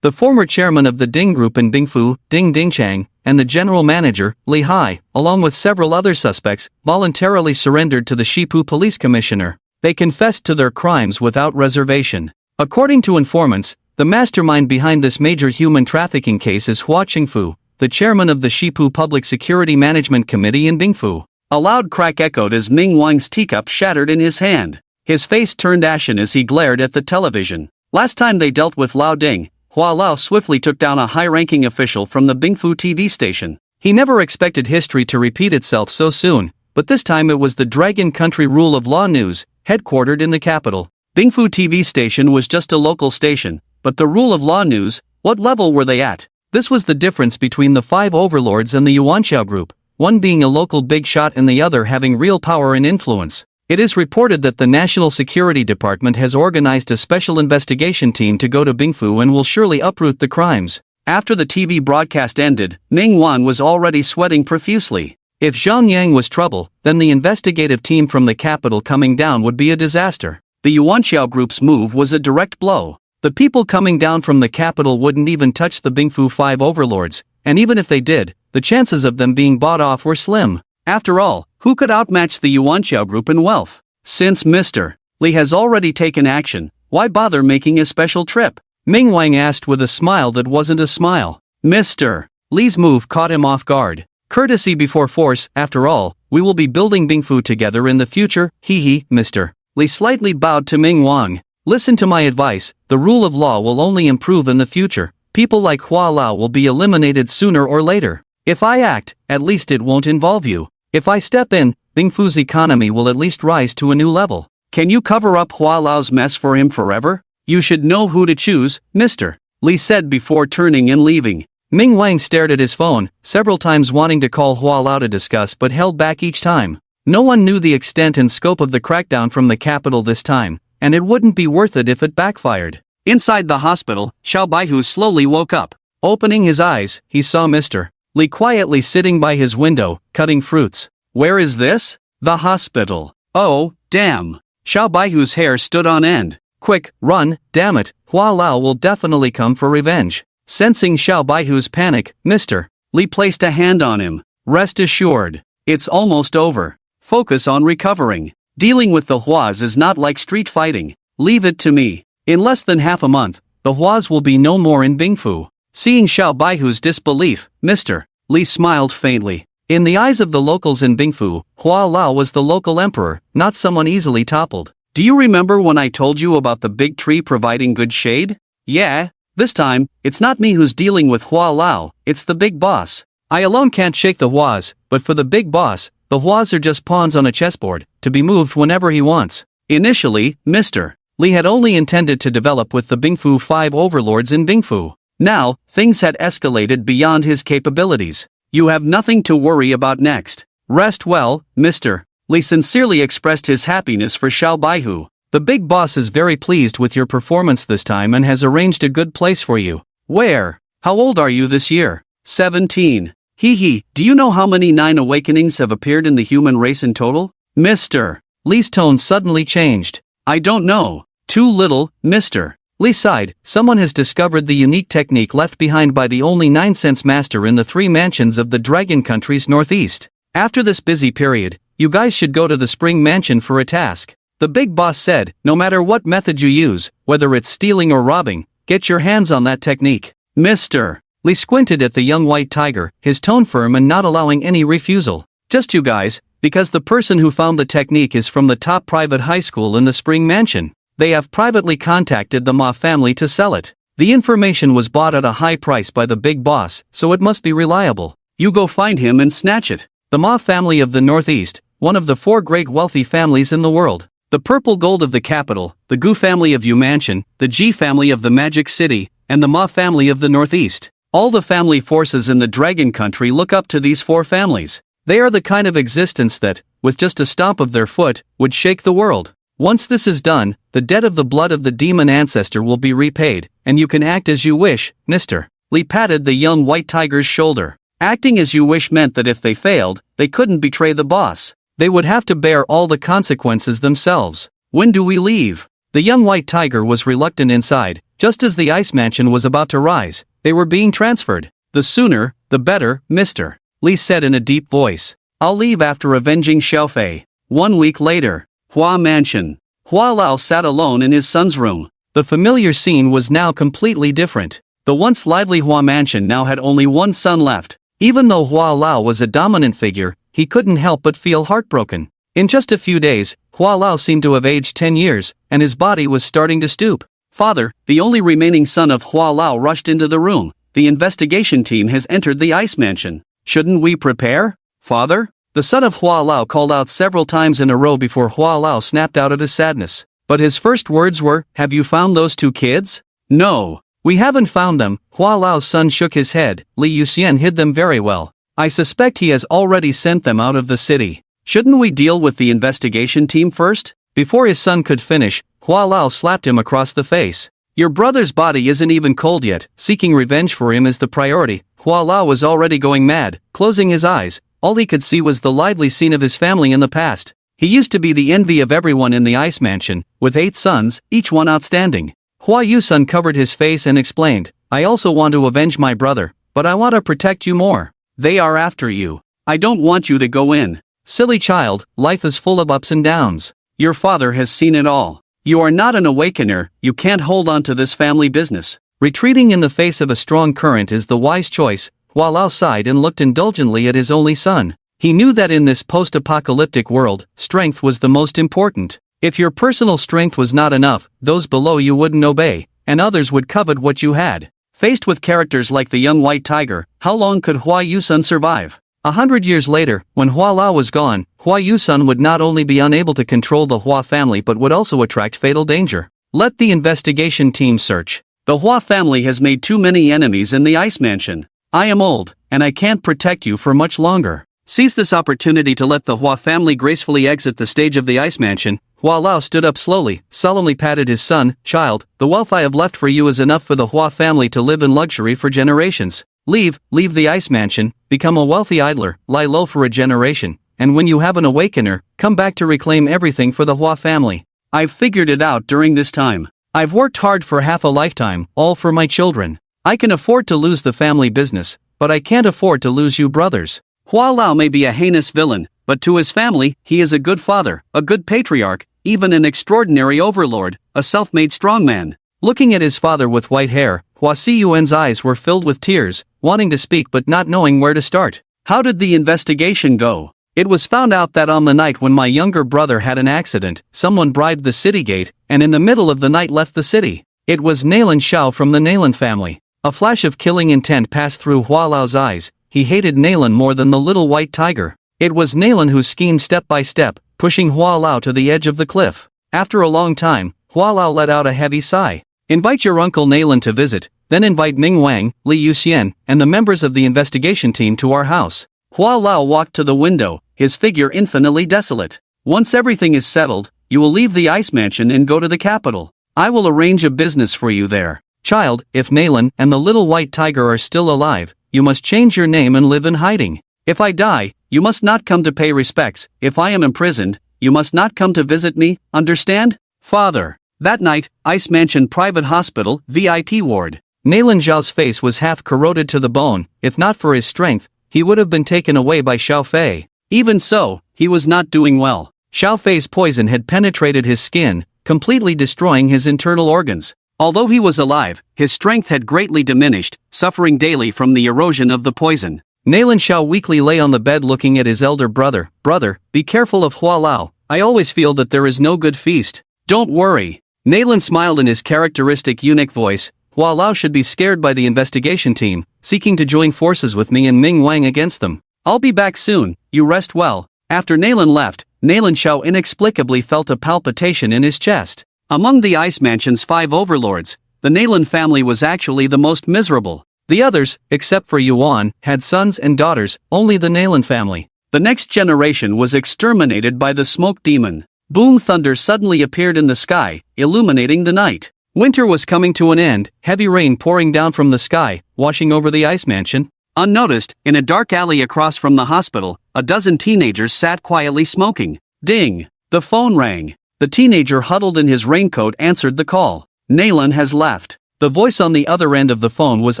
The former chairman of the Ding Group in Bingfu, Ding Dingchang, and the general manager, Li Hai, along with several other suspects, voluntarily surrendered to the Shipu police commissioner. They confessed to their crimes without reservation. According to informants, the mastermind behind this major human trafficking case is Hua Qingfu, the chairman of the Shipu Public Security Management Committee in Bingfu. A loud crack echoed as Ming Wang's teacup shattered in his hand. His face turned ashen as he glared at the television. Last time they dealt with Lao Ding, Hua Lao swiftly took down a high-ranking official from the Bingfu TV station. He never expected history to repeat itself so soon, but this time it was the Dragon Country Rule of Law News, headquartered in the capital. Bingfu TV station was just a local station, but the Rule of Law News, what level were they at? This was the difference between the 5 overlords and the Yuanqiao group, one being a local big shot and the other having real power and influence. It is reported that the National Security Department has organized a special investigation team to go to Bingfu and will surely uproot the crimes. After the TV broadcast ended, Ming Wan was already sweating profusely. If Zhang Yang was trouble, then the investigative team from the capital coming down would be a disaster. The Yuanqiao group's move was a direct blow. The people coming down from the capital wouldn't even touch the Bingfu 5 overlords, and even if they did, the chances of them being bought off were slim. After all, who could outmatch the Yuanqiao group in wealth? Since Mr. Li has already taken action, why bother making a special trip? Ming Wang asked with a smile that wasn't a smile. Mr. Li's move caught him off guard. Courtesy before force, after all, we will be building Bingfu together in the future, hee, Mr. Li slightly bowed to Ming Wang. Listen to my advice, the rule of law will only improve in the future. People like Hua Lao will be eliminated sooner or later. If I act, at least it won't involve you. If I step in, Bingfu's economy will at least rise to a new level. Can you cover up Hua Lao's mess for him forever? You should know who to choose, Mr. Li said before turning and leaving. Ming Wang stared at his phone, several times wanting to call Hua Lao to discuss but held back each time. No one knew the extent and scope of the crackdown from the capital this time, and it wouldn't be worth it if it backfired. Inside the hospital, Xiao Baihu slowly woke up. Opening his eyes, he saw Mr. Li quietly sitting by his window, cutting fruits. Where is this? The hospital. Oh, damn. Xiao Baihu's hair stood on end. Quick, run, damn it, Hua Lao will definitely come for revenge. Sensing Xiao Baihu's panic, Mr. Li placed a hand on him. Rest assured. It's almost over. Focus on recovering. Dealing with the Huas is not like street fighting. Leave it to me. In less than half a month, the Huas will be no more in Bingfu. Seeing Xiao Baihu's disbelief, Mr. Li smiled faintly. In the eyes of the locals in Bingfu, Hua Lao was the local emperor, not someone easily toppled. Do you remember when I told you about the big tree providing good shade? Yeah. This time, it's not me who's dealing with Hua Lao, it's the big boss. I alone can't shake the Huas, but for the big boss, the Huas are just pawns on a chessboard, to be moved whenever he wants. Initially, Mr. Li had only intended to develop with the Bingfu 5 overlords in Bingfu. Now, things had escalated beyond his capabilities. You have nothing to worry about next. Rest well, Mr. Li sincerely expressed his happiness for Xiao Baihu. The big boss is very pleased with your performance this time and has arranged a good place for you. Where? How old are you this year? 17. Hee. Do you know how many 9 awakenings have appeared in the human race in total? Mr. Li's tone suddenly changed. I don't know. Too little, Mr. Li sighed. Someone has discovered the unique technique left behind by the only 9-sense master in the 3 mansions of the Dragon Country's northeast. After this busy period, you guys should go to the Spring Mansion for a task. The big boss said, no matter what method you use, whether it's stealing or robbing, get your hands on that technique. Mr. Li squinted at the young white tiger, his tone firm and not allowing any refusal. Just you guys, because the person who found the technique is from the top private high school in the Spring Mansion. They have privately contacted the Ma family to sell it. The information was bought at a high price by the big boss, so it must be reliable. You go find him and snatch it. The Ma family of the Northeast, one of the 4 great wealthy families in the world. The purple gold of the capital, the Gu family of Yu Mansion, the Ji family of the Magic City, and the Ma family of the Northeast. All the family forces in the Dragon Country look up to these 4 families. They are the kind of existence that, with just a stomp of their foot, would shake the world. Once this is done, the debt of the blood of the demon ancestor will be repaid, and you can act as you wish, Mr. Li patted the young white tiger's shoulder. Acting as you wish meant that if they failed, they couldn't betray the boss. They would have to bear all the consequences themselves. When do we leave? The young white tiger was reluctant inside. Just as the ice mansion was about to rise, they were being transferred. The sooner, the better, Mr. Li said in a deep voice. I'll leave after avenging Xiaofei. 1 week later, Hua Mansion. Hua Lao sat alone in his son's room. The familiar scene was now completely different. The once lively Hua Mansion now had only one son left. Even though Hua Lao was a dominant figure, he couldn't help but feel heartbroken. In just a few days, Hua Lao seemed to have aged 10 years, and his body was starting to stoop. Father, the only remaining son of Hua Lao rushed into the room. The investigation team has entered the ice mansion. Shouldn't we prepare? Father? The son of Hua Lao called out several times in a row before Hua Lao snapped out of his sadness. But his first words were, have you found those 2 kids? No. We haven't found them. Hua Lao's son shook his head. Li Yuxian hid them very well. I suspect he has already sent them out of the city. Shouldn't we deal with the investigation team first? Before his son could finish, Hua Lao slapped him across the face. Your brother's body isn't even cold yet. Seeking revenge for him is the priority. Hua Lao was already going mad. Closing his eyes, all he could see was the lively scene of his family in the past. He used to be the envy of everyone in the ice mansion, with 8 sons, each one outstanding. Hua Yusun covered his face and explained, I also want to avenge my brother, but I want to protect you more. They are after you. I don't want you to go in. Silly child, life is full of ups and downs. Your father has seen it all. You are not an awakener, you can't hold on to this family business. Retreating in the face of a strong current is the wise choice. Hua Lao sighed and looked indulgently at his only son. He knew that in this post-apocalyptic world, strength was the most important. If your personal strength was not enough, those below you wouldn't obey, and others would covet what you had. Faced with characters like the young white tiger, how long could Hua Yusun survive? 100 years later, when Hua Lao was gone, Hua Yusun would not only be unable to control the Hua family but would also attract fatal danger. Let the investigation team search. The Hua family has made too many enemies in the Ice Mansion. I am old, and I can't protect you for much longer. Seize this opportunity to let the Hua family gracefully exit the stage of the Ice Mansion. Hua Lao stood up slowly, solemnly patted his son. Child, the wealth I have left for you is enough for the Hua family to live in luxury for generations. Leave the Ice Mansion, become a wealthy idler, lie low for a generation, and when you have an awakener, come back to reclaim everything for the Hua family. I've figured it out during this time. I've worked hard for half a lifetime, all for my children. I can afford to lose the family business, but I can't afford to lose you brothers. Hua Lao may be a heinous villain, but to his family, he is a good father, a good patriarch, even an extraordinary overlord, a self-made strongman. Looking at his father with white hair, Hua Siyuan's eyes were filled with tears, wanting to speak but not knowing where to start. How did the investigation go? It was found out that on the night when my younger brother had an accident, someone bribed the city gate, and in the middle of the night left the city. It was Nayland Xiao from the Nayland family. A flash of killing intent passed through Hua Lao's eyes. He hated Nayland more than the little white tiger. It was Nayland who schemed step by step, pushing Hua Lao to the edge of the cliff. After a long time, Hua Lao let out a heavy sigh. Invite your uncle Nayland to visit, then invite Ming Wang, Li Yuxian, and the members of the investigation team to our house. Hua Lao walked to the window, his figure infinitely desolate. Once everything is settled, you will leave the Ice Mansion and go to the capital. I will arrange a business for you there. Child, if Nayland and the little white tiger are still alive, you must change your name and live in hiding. If I die, you must not come to pay respects. If I am imprisoned, you must not come to visit me, understand? Father. That night, Ice Mansion Private Hospital, VIP ward. Nayland Xiao's face was half corroded to the bone. If not for his strength, he would have been taken away by Xiao Fei. Even so, he was not doing well. Xiao Fei's poison had penetrated his skin, completely destroying his internal organs. Although he was alive, his strength had greatly diminished, suffering daily from the erosion of the poison. Nayland Xiao weakly lay on the bed looking at his elder brother. Brother, be careful of Hua Lao. I always feel that there is no good feast. Don't worry. Nayland smiled in his characteristic eunuch voice. Hua Lao should be scared by the investigation team, seeking to join forces with me and Ming Wang against them. I'll be back soon, you rest well. After Nayland left, Nayland Xiao inexplicably felt a palpitation in his chest. Among the Ice Mansion's 5 overlords, the Nayland family was actually the most miserable. The others, except for Yuan, had sons and daughters, only the Nayland family. The next generation was exterminated by the smoke demon. Boom! Thunder suddenly appeared in the sky, illuminating the night. Winter was coming to an end, heavy rain pouring down from the sky, washing over the Ice Mansion. Unnoticed, in a dark alley across from the hospital, a dozen teenagers sat quietly smoking. Ding! The phone rang. The teenager huddled in his raincoat answered the call. Nayland has left. The voice on the other end of the phone was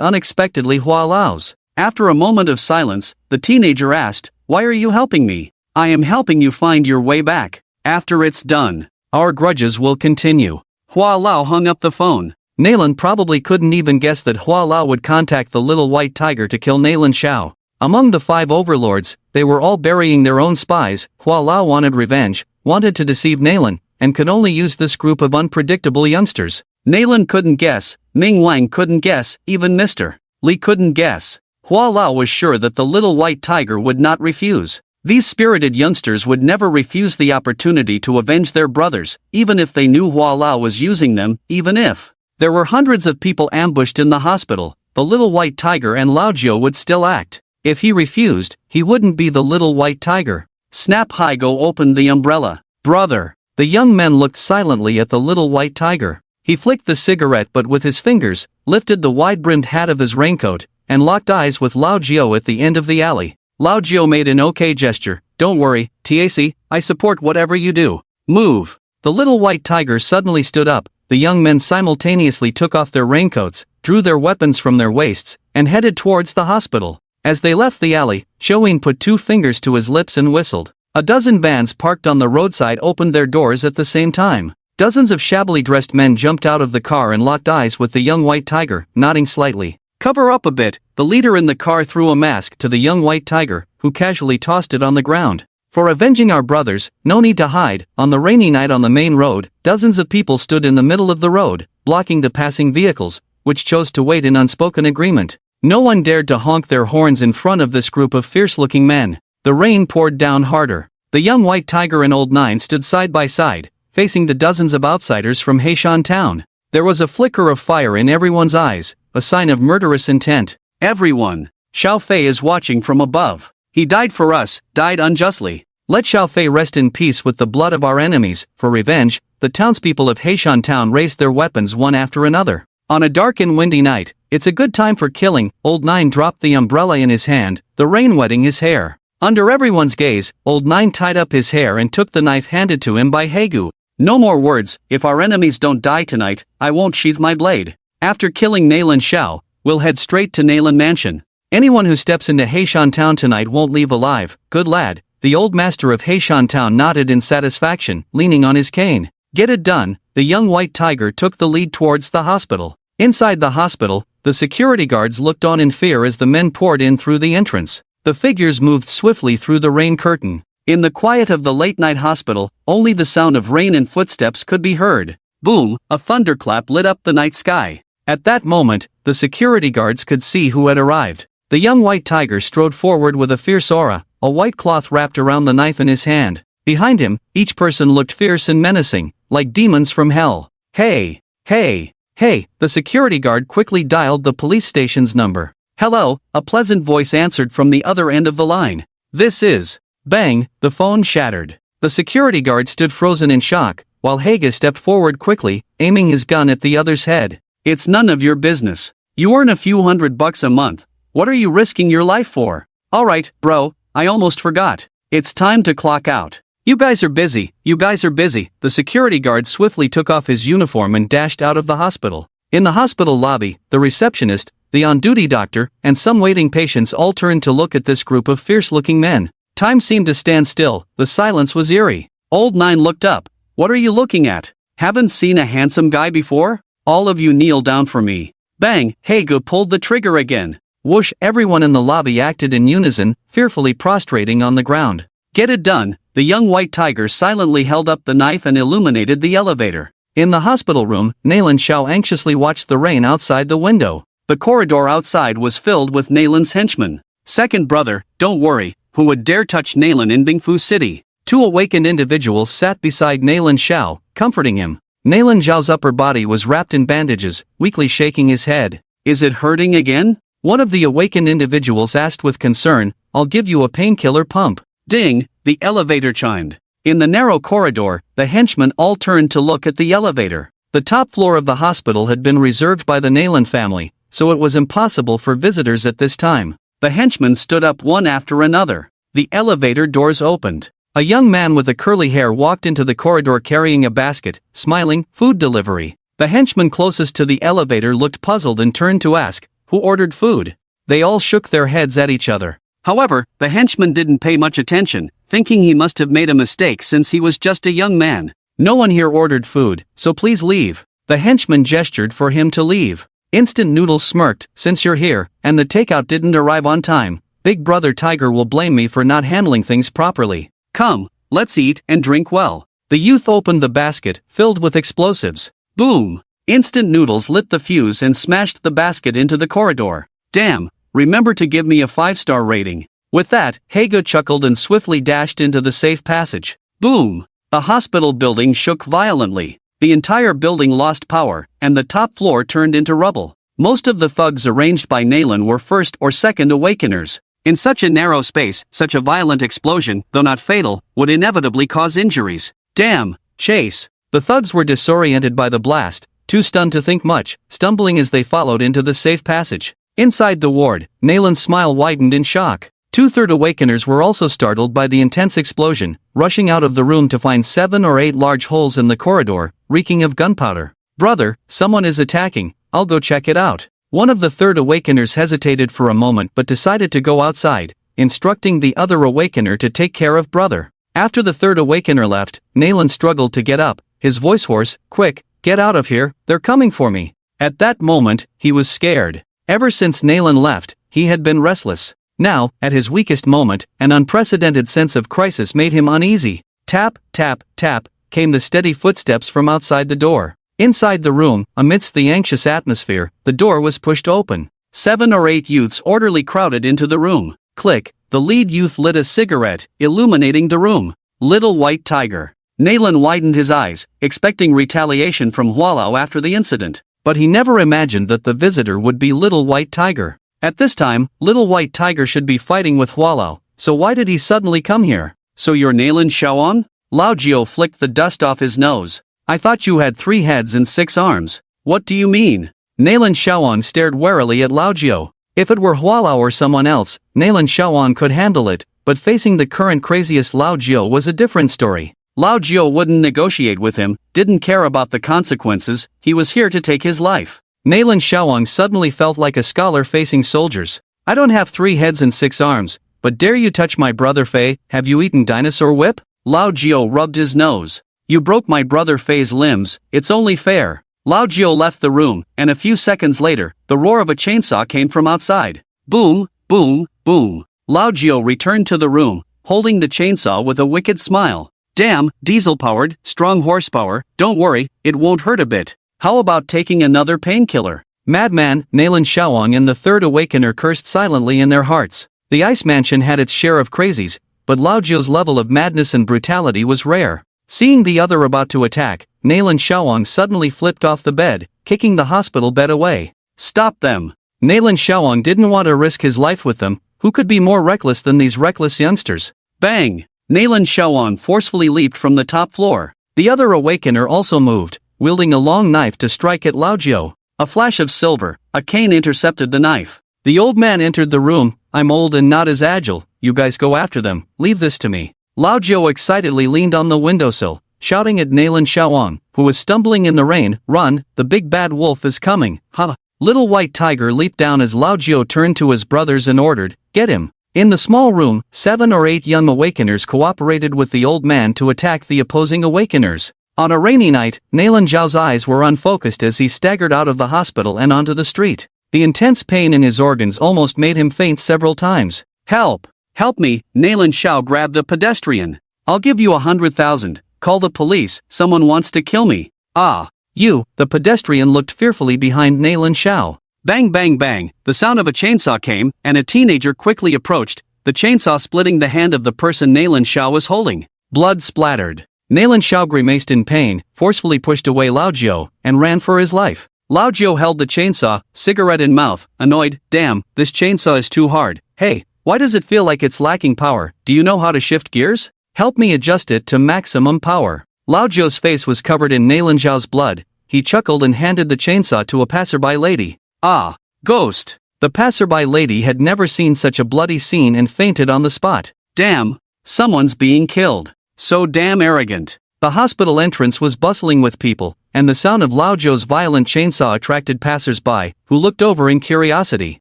unexpectedly Hua Lao's. After a moment of silence, the teenager asked, "Why are you helping me?" "I am helping you find your way back. After it's done, our grudges will continue." Hua Lao hung up the phone. Nayland probably couldn't even guess that Hua Lao would contact the little white tiger to kill Nayland Xiao. Among the 5 overlords, they were all burying their own spies. Hua Lao wanted revenge, wanted to deceive Nayland, and could only use this group of unpredictable youngsters. Nayland couldn't guess, Ming Wang couldn't guess, even Mr. Li couldn't guess. Hua Lao was sure that the little white tiger would not refuse. These spirited youngsters would never refuse the opportunity to avenge their brothers, even if they knew Hua Lao was using them, even if. There were hundreds of people ambushed in the hospital. The little white tiger and Lao Jiu would still act. If he refused, he wouldn't be the little white tiger. Snap! Haigo opened the umbrella. Brother! The young men looked silently at the little white tiger. He flicked the cigarette but with his fingers, lifted the wide-brimmed hat of his raincoat, and locked eyes with Lao Jiu at the end of the alley. Lao Jiu made an okay gesture. "Don't worry, TAC, I support whatever you do. Move." The little white tiger suddenly stood up. The young men simultaneously took off their raincoats, drew their weapons from their waists, and headed towards the hospital. As they left the alley, Shoin put 2 fingers to his lips and whistled. A dozen vans parked on the roadside opened their doors at the same time. Dozens of shabbily dressed men jumped out of the car and locked eyes with the young white tiger, nodding slightly. "Cover up a bit." The leader in the car threw a mask to the young white tiger, who casually tossed it on the ground. "For avenging our brothers, no need to hide." On the rainy night on the main road, dozens of people stood in the middle of the road, blocking the passing vehicles, which chose to wait in unspoken agreement. No one dared to honk their horns in front of this group of fierce-looking men. The rain poured down harder. The young white tiger and Old Nine stood side by side, facing the dozens of outsiders from Heishan Town. There was a flicker of fire in everyone's eyes, a sign of murderous intent. Everyone. Xiao Fei is watching from above. He died for us, died unjustly. Let Xiao Fei rest in peace with the blood of our enemies. For revenge, the townspeople of Heishan Town raised their weapons one after another. On a dark and windy night, it's a good time for killing. Old Nine dropped the umbrella in his hand, the rain wetting his hair. Under everyone's gaze, Old Nine tied up his hair and took the knife handed to him by Hegu. No more words. If our enemies don't die tonight, I won't sheathe my blade. After killing Nalan Xiao, we'll head straight to Nalan Mansion. Anyone who steps into Heishan Town tonight won't leave alive. Good lad. The old master of Heishan Town nodded in satisfaction, leaning on his cane. Get it done. The young white tiger took the lead towards the hospital. Inside the hospital, the security guards looked on in fear as the men poured in through the entrance. The figures moved swiftly through the rain curtain. In the quiet of the late-night hospital, only the sound of rain and footsteps could be heard. Boom, a thunderclap lit up the night sky. At that moment, the security guards could see who had arrived. The young white tiger strode forward with a fierce aura, a white cloth wrapped around the knife in his hand. Behind him, each person looked fierce and menacing, like demons from hell. Hey! Hey! Hey! The security guard quickly dialed the police station's number. Hello, a pleasant voice answered from the other end of the line. This is... Bang! The phone shattered. The security guard stood frozen in shock, while Haga stepped forward quickly, aiming his gun at the other's head. It's none of your business. You earn a few $100 a month. What are you risking your life for? Alright, bro, I almost forgot. It's time to clock out. You guys are busy. The security guard swiftly took off his uniform and dashed out of the hospital. In the hospital lobby, the receptionist, the on-duty doctor, and some waiting patients all turned to look at this group of fierce-looking men. Time seemed to stand still. The silence was eerie. Old Nine looked up. What are you looking at? Haven't seen a handsome guy before? All of you kneel down for me. Bang! Haga pulled the trigger again. Whoosh! Everyone in the lobby acted in unison, fearfully prostrating on the ground. Get it done. The young white tiger silently held up the knife and illuminated the elevator. In the hospital room, Nalan Xiao anxiously watched the rain outside the window. The corridor outside was filled with Nalan's henchmen. Second brother, don't worry. Who would dare touch Nalan in Bingfu City? Two awakened individuals sat beside Nalan Xiao, comforting him. Nalan Xiao's upper body was wrapped in bandages, weakly shaking his head. Is it hurting again? One of the awakened individuals asked with concern. I'll give you a painkiller pump. Ding! The elevator chimed. In the narrow corridor, the henchmen all turned to look at the elevator. The top floor of the hospital had been reserved by the Nalan family, so it was impossible for visitors at this time. The henchmen stood up one after another. The elevator doors opened. A young man with a curly hair walked into the corridor carrying a basket, smiling. Food delivery. The henchman closest to the elevator looked puzzled and turned to ask, who ordered food? They all shook their heads at each other. However, the henchman didn't pay much attention, thinking he must have made a mistake since he was just a young man. No one here ordered food, so please leave. The henchman gestured for him to leave. Instant Noodles smirked. Since you're here, and the takeout didn't arrive on time, Big Brother Tiger will blame me for not handling things properly. Come, let's eat and drink well. The youth opened the basket, filled with explosives. Boom! Instant Noodles lit the fuse and smashed the basket into the corridor. Damn, remember to give me a 5-star rating. With that, Haga chuckled and swiftly dashed into the safe passage. Boom! The hospital building shook violently. The entire building lost power, and the top floor turned into rubble. Most of the thugs arranged by Nalan were first or second awakeners. In such a narrow space, such a violent explosion, though not fatal, would inevitably cause injuries. Damn! Chase! The thugs were disoriented by the blast, too stunned to think much, stumbling as they followed into the safe passage. Inside the ward, Nalan's smile widened in shock. 2/3 awakeners were also startled by the intense explosion, rushing out of the room to find 7 or 8 large holes in the corridor, reeking of gunpowder. Brother, someone is attacking, I'll go check it out. One of the third awakeners hesitated for a moment but decided to go outside, instructing the other awakener to take care of brother. After the third awakener left, Nalan struggled to get up, his voice hoarse. Quick, get out of here, they're coming for me. At that moment, he was scared. Ever since Nalan left, he had been restless. Now, at his weakest moment, an unprecedented sense of crisis made him uneasy. Tap, tap, tap, came the steady footsteps from outside the door. Inside the room, amidst the anxious atmosphere, the door was pushed open. 7 or 8 youths orderly crowded into the room. Click, the lead youth lit a cigarette, illuminating the room. Little White Tiger. Nayland widened his eyes, expecting retaliation from Hualao after the incident. But he never imagined that the visitor would be Little White Tiger. At this time, Little White Tiger should be fighting with Hualao, so why did he suddenly come here? So you're Nayland Xiaoan? Lao Jiao flicked the dust off his nose. I thought you had 3 heads and 6 arms. What do you mean? Nayland Xiaoan stared warily at Lao Jiao. If it were Hualao or someone else, Nayland Xiaoan could handle it, but facing the current craziest Lao Jiao was a different story. Lao Jiao wouldn't negotiate with him, didn't care about the consequences, he was here to take his life. Nayland Xiaoan suddenly felt like a scholar facing soldiers. I don't have 3 heads and 6 arms, but dare you touch my brother Fei? Have you eaten dinosaur whip? Lao Jiao rubbed his nose. You broke my brother Fei's limbs, it's only fair. Lao Jiao left the room, and a few seconds later, the roar of a chainsaw came from outside. Boom, boom, boom. Lao Jiao returned to the room, holding the chainsaw with a wicked smile. Damn, diesel-powered, strong horsepower, don't worry, it won't hurt a bit. How about taking another painkiller? Madman, Nayland Xiaoan and the Third Awakener cursed silently in their hearts. The Ice Mansion had its share of crazies, but Lao Jiao's level of madness and brutality was rare. Seeing the other about to attack, Nayland Xiaoan suddenly flipped off the bed, kicking the hospital bed away. Stop them! Nayland Xiaoan didn't want to risk his life with them. Who could be more reckless than these reckless youngsters? Bang! Nayland Xiaoan forcefully leaped from the top floor. The other Awakener also moved, wielding a long knife to strike at Lao Jiao. A flash of silver, a cane intercepted the knife. The old man entered the room. I'm old and not as agile, you guys go after them, leave this to me. Lao Jiao excitedly leaned on the windowsill, shouting at Nayland Xiaoan, who was stumbling in the rain. Run, the big bad wolf is coming, ha! Little White Tiger leaped down as Lao Jiao turned to his brothers and ordered, get him. In the small room, 7 or 8 young Awakeners cooperated with the old man to attack the opposing Awakeners. On a rainy night, Nayland Xiao's eyes were unfocused as he staggered out of the hospital and onto the street. The intense pain in his organs almost made him faint several times. Help! Help me! Nayland Xiao grabbed a pedestrian. I'll give you 100,000. Call the police, someone wants to kill me. Ah! You! The pedestrian looked fearfully behind Nayland Xiao. Bang bang bang! The sound of a chainsaw came, and a teenager quickly approached, the chainsaw splitting the hand of the person Nayland Xiao was holding. Blood splattered. Nayland Xiao grimaced in pain, forcefully pushed away Lao Jiao, and ran for his life. Lao Jiao held the chainsaw, cigarette in mouth, annoyed. Damn, this chainsaw is too hard. Hey, why does it feel like it's lacking power? Do you know how to shift gears? Help me adjust it to maximum power. Lao Jiao's face was covered in Nayland Xiao's blood. He chuckled and handed the chainsaw to a passerby lady. Ah, ghost! The passerby lady had never seen such a bloody scene and fainted on the spot. Damn, someone's being killed. So damn arrogant. The hospital entrance was bustling with people, and the sound of Lao Jiao's violent chainsaw attracted passers-by, who looked over in curiosity.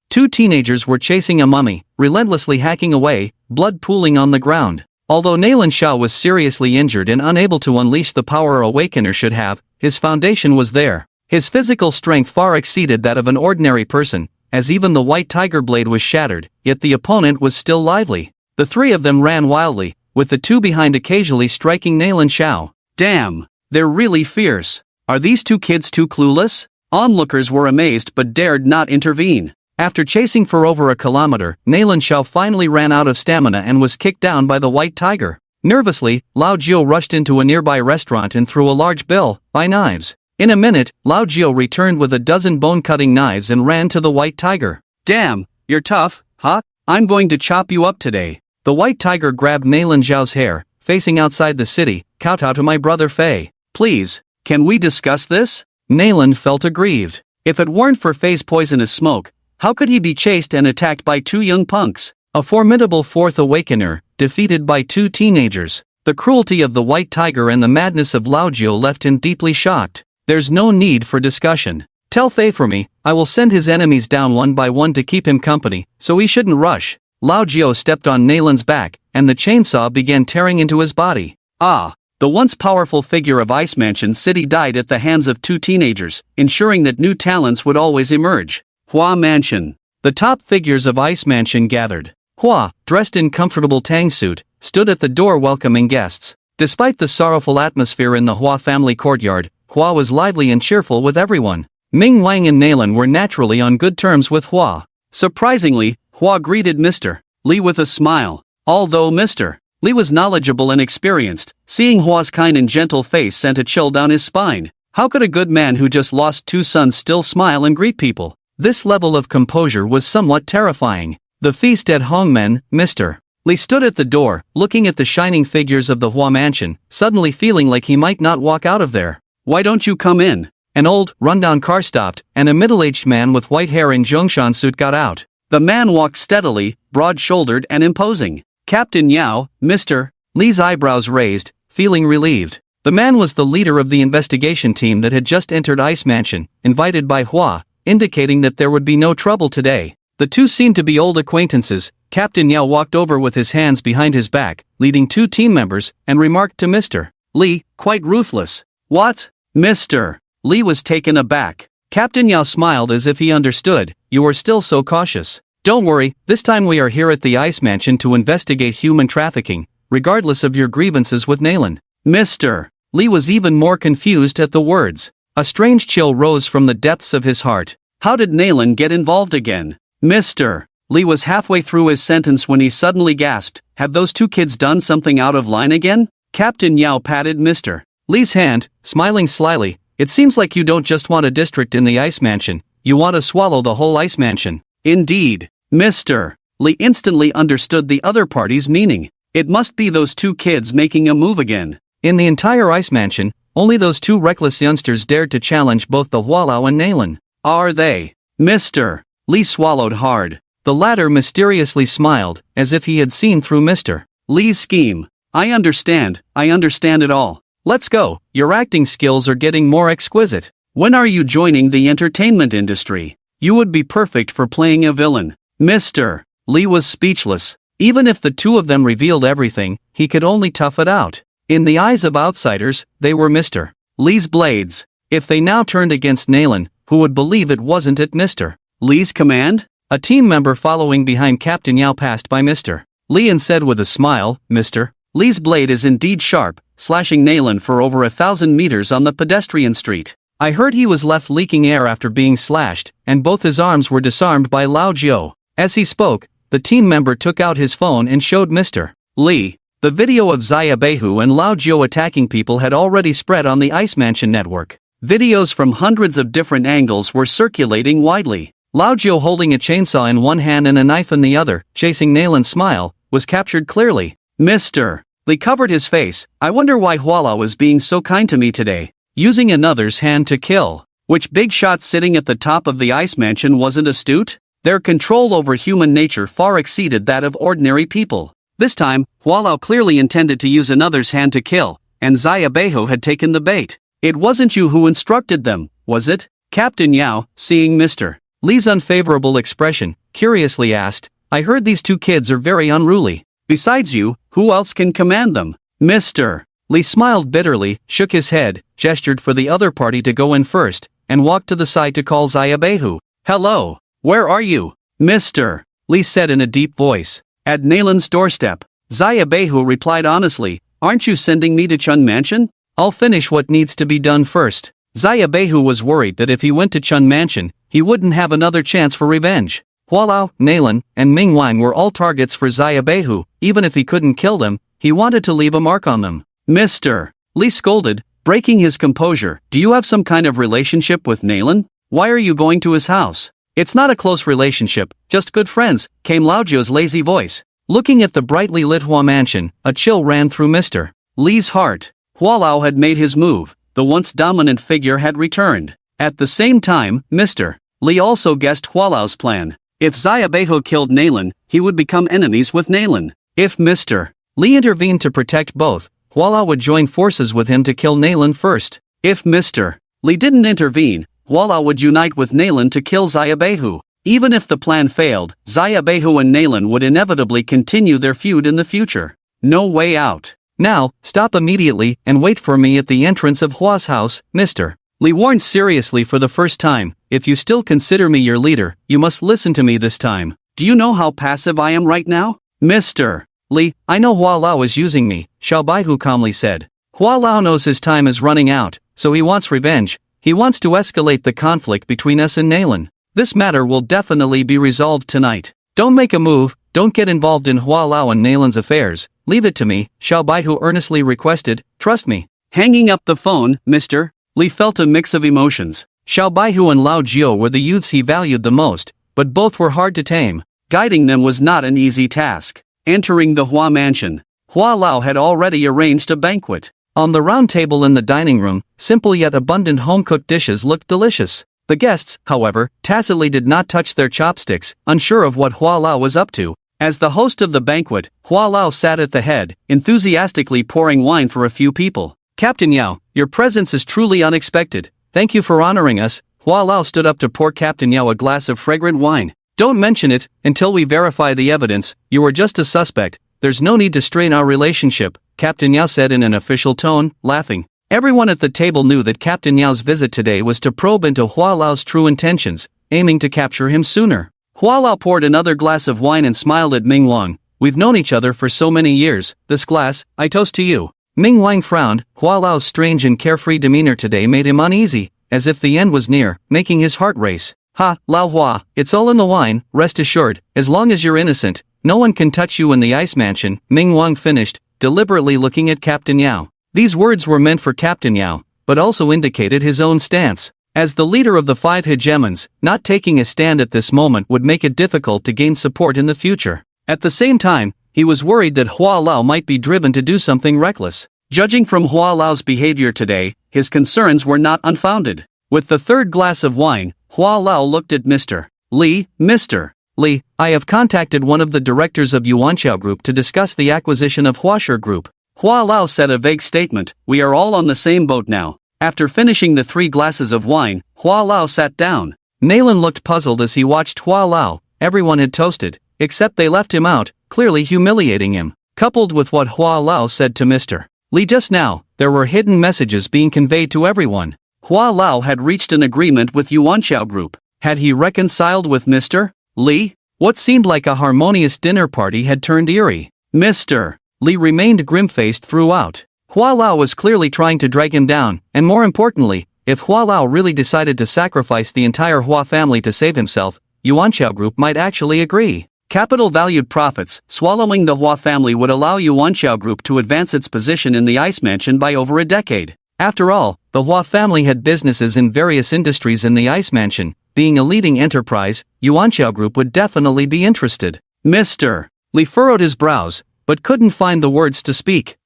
2 teenagers were chasing a mummy, relentlessly hacking away, blood pooling on the ground. Although Nayland Xiao was seriously injured and unable to unleash the power Awakener should have, his foundation was there. His physical strength far exceeded that of an ordinary person, as even the White Tiger blade was shattered, yet the opponent was still lively. The 3 of them ran wildly, with the 2 behind occasionally striking Nayland Xiao. Damn, they're really fierce. Are these 2 kids too clueless? Onlookers were amazed but dared not intervene. After chasing for over a kilometer, Nayland Xiao finally ran out of stamina and was kicked down by the White Tiger. Nervously, Lao Jiao rushed into a nearby restaurant and threw a large bill, buy knives. In a minute, Lao Jiao returned with a dozen bone-cutting knives and ran to the White Tiger. Damn, you're tough, huh? I'm going to chop you up today. The White Tiger grabbed Nayland Xiao's hair, facing outside the city. Kowtow to my brother Fei. Please, can we discuss this? Nayland felt aggrieved. If it weren't for Fei's poisonous smoke, how could he be chased and attacked by 2 young punks? A formidable 4th Awakener, defeated by 2 teenagers. The cruelty of the White Tiger and the madness of Lao Jiao left him deeply shocked. There's no need for discussion. Tell Fei for me, I will send his enemies down one by one to keep him company, so he shouldn't rush. Lao Jiao stepped on Nayland's back, and the chainsaw began tearing into his body. Ah! The once powerful figure of Ice Mansion City died at the hands of 2 teenagers, ensuring that new talents would always emerge. Hua Mansion. The top figures of Ice Mansion gathered. Hua, dressed in comfortable tang suit, stood at the door welcoming guests. Despite the sorrowful atmosphere in the Hua family courtyard, Hua was lively and cheerful with everyone. Ming Wang and Nalan were naturally on good terms with Hua. Surprisingly, Hua greeted Mr. Li with a smile. Although Mr. Li was knowledgeable and experienced, seeing Hua's kind and gentle face sent a chill down his spine. How could a good man who just lost 2 sons still smile and greet people? This level of composure was somewhat terrifying. The feast at Hongmen, Mr. Li stood at the door, looking at the shining figures of the Hua mansion, suddenly feeling like he might not walk out of there. Why don't you come in? An old, rundown car stopped, and a middle-aged man with white hair in Zhongshan suit got out. The man walked steadily, broad-shouldered and imposing. Captain Yao, Mr. Li's eyebrows raised, feeling relieved. The man was the leader of the investigation team that had just entered Ice Mansion, invited by Hua, indicating that there would be no trouble today. The two seemed to be old acquaintances. Captain Yao walked over with his hands behind his back, leading 2 team members, and remarked to Mr. Li, quite ruthless. What? Mr. Li was taken aback. Captain Yao smiled as if he understood. You are still so cautious. Don't worry, this time we are here at the Ice Mansion to investigate human trafficking, regardless of your grievances with Nalan. Mr. Li was even more confused at the words. A strange chill rose from the depths of his heart. How did Nalan get involved again? Mr. Li was halfway through his sentence when he suddenly gasped, have those 2 kids done something out of line again? Captain Yao patted Mr. Li's hand, smiling slyly. It seems like you don't just want a district in the Ice Mansion, you want to swallow the whole Ice Mansion. Indeed. Mr. Li instantly understood the other party's meaning. It must be those 2 kids making a move again. In the entire Ice Mansion, only those 2 reckless youngsters dared to challenge both the Hualao and Nalan. Are they? Mr. Li swallowed hard. The latter mysteriously smiled, as if he had seen through Mr. Li's scheme. I understand it all. Let's go, your acting skills are getting more exquisite. When are you joining the entertainment industry? You would be perfect for playing a villain. Mr. Li was speechless. Even if the 2 of them revealed everything, he could only tough it out. In the eyes of outsiders, they were Mr. Li's blades. If they now turned against Nalan, who would believe it wasn't at Mr. Li's command? A team member following behind Captain Yao passed by Mr. Li and said with a smile, Mr. Li's blade is indeed sharp, slashing Nalan for over 1,000 meters on the pedestrian street. I heard he was left leaking air after being slashed, and both his arms were disarmed by Lao Jiu. As he spoke, the team member took out his phone and showed Mr. Li. The video of Xia Beihu and Lao Jiu attacking people had already spread on the Ice Mansion network. Videos from hundreds of different angles were circulating widely. Lao Jiu holding a chainsaw in one hand and a knife in the other, chasing Nalan's smile, was captured clearly. Mr. Li covered his face. I wonder why Huala was being so kind to me today. Using another's hand to kill. Which big shot sitting at the top of the Ice Mansion wasn't astute? Their control over human nature far exceeded that of ordinary people. This time, Hualao clearly intended to use another's hand to kill, and Xia Beihu had taken the bait. It wasn't you who instructed them, was it? Captain Yao, seeing Mr. Li's unfavorable expression, curiously asked, I heard these 2 kids are very unruly. Besides you, who else can command them? Mr. Li smiled bitterly, shook his head, gestured for the other party to go in first, and walked to the side to call Xia Beihu. Hello, where are you? Mr. Li said in a deep voice. At Nalan's doorstep. Xia Beihu replied honestly, aren't you sending me to Chun Mansion? I'll finish what needs to be done first. Xia Beihu was worried that if he went to Chun Mansion, he wouldn't have another chance for revenge. Hualao, Nalan, and Ming Wang were all targets for Xia Beihu. Even if he couldn't kill them, he wanted to leave a mark on them. Mr. Li scolded, breaking his composure. Do you have some kind of relationship with Nalan? Why are you going to his house? It's not a close relationship, just good friends, came Lao Jiu's lazy voice. Looking at the brightly lit Hua mansion, a chill ran through Mr. Li's heart. Hualao had made his move. The once dominant figure had returned. At the same time, Mr. Li also guessed Hualao's plan. If Xia Beihu killed Nalan, he would become enemies with Nalan. If Mr. Li intervened to protect both, Hualao would join forces with him to kill Nalan first. If Mr. Li didn't intervene, Hualao would unite with Nalan to kill Xia Beihu. Even if the plan failed, Xia Beihu and Nalan would inevitably continue their feud in the future. No way out. Now, stop immediately and wait for me at the entrance of Hua's house, Mr. Li warned seriously for the first time. If you still consider me your leader, you must listen to me this time. Do you know how passive I am right now? Mr. Li, I know Hualao is using me, Xiao Baihu calmly said. Hualao knows his time is running out, so he wants revenge. He wants to escalate the conflict between us and Nalan. This matter will definitely be resolved tonight. Don't make a move, don't get involved in Hua Lao and Nalan's affairs, leave it to me, Xiao Baihu earnestly requested, trust me. Hanging up the phone, Mr. Li felt a mix of emotions. Xiao Baihu and Lao Jiu were the youths he valued the most, but both were hard to tame. Guiding them was not an easy task. Entering the Hua mansion, Hua Lao had already arranged a banquet. On the round table in the dining room, simple yet abundant home-cooked dishes looked delicious. The guests, however, tacitly did not touch their chopsticks, unsure of what Hua Lao was up to. As the host of the banquet, Hua Lao sat at the head, enthusiastically pouring wine for a few people. Captain Yao, your presence is truly unexpected. Thank you for honoring us. Hua Lao stood up to pour Captain Yao a glass of fragrant wine. Don't mention it, until we verify the evidence. You are just a suspect. There's no need to strain our relationship, Captain Yao said in an official tone, laughing. Everyone at the table knew that Captain Yao's visit today was to probe into Hua Lao's true intentions, aiming to capture him sooner. Hua Lao poured another glass of wine and smiled at Ming Wang. We've known each other for so many years. This glass, I toast to you. Ming Wang frowned. Hua Lao's strange and carefree demeanor today made him uneasy, as if the end was near, making his heart race. Ha, Lao Hua, it's all in the wine, rest assured, as long as you're innocent, no one can touch you in the ice mansion, Ming Wang finished, deliberately looking at Captain Yao. These words were meant for Captain Yao, but also indicated his own stance. As the leader of the five hegemons, not taking a stand at this moment would make it difficult to gain support in the future. At the same time, he was worried that Hua Lao might be driven to do something reckless. Judging from Hua Lao's behavior today, his concerns were not unfounded. With the third glass of wine, Hua Lao looked at Mr. Li. Mr. Li, I have contacted one of the directors of Yuanqiao Group to discuss the acquisition of Huashur Group. Hua Lao said a vague statement, we are all on the same boat now. After finishing the 3 glasses of wine, Hua Lao sat down. Nalan looked puzzled as he watched Hua Lao. Everyone had toasted, except they left him out, clearly humiliating him. Coupled with what Hua Lao said to Mr. Li just now, there were hidden messages being conveyed to everyone. Hua Lao had reached an agreement with Yuanqiao Group. Had he reconciled with Mr. Li? What seemed like a harmonious dinner party had turned eerie. Mr. Li remained grim-faced throughout. Hua Lao was clearly trying to drag him down, and more importantly, if Hua Lao really decided to sacrifice the entire Hua family to save himself, Yuanqiao Group might actually agree. Capital-valued profits, swallowing the Hua family would allow Yuanqiao Group to advance its position in the Ice Mansion by over a decade. After all, the Hua family had businesses in various industries in the Ice Mansion. Being a leading enterprise, Yuanqiao Group would definitely be interested. Mr. Li furrowed his brows, but couldn't find the words to speak.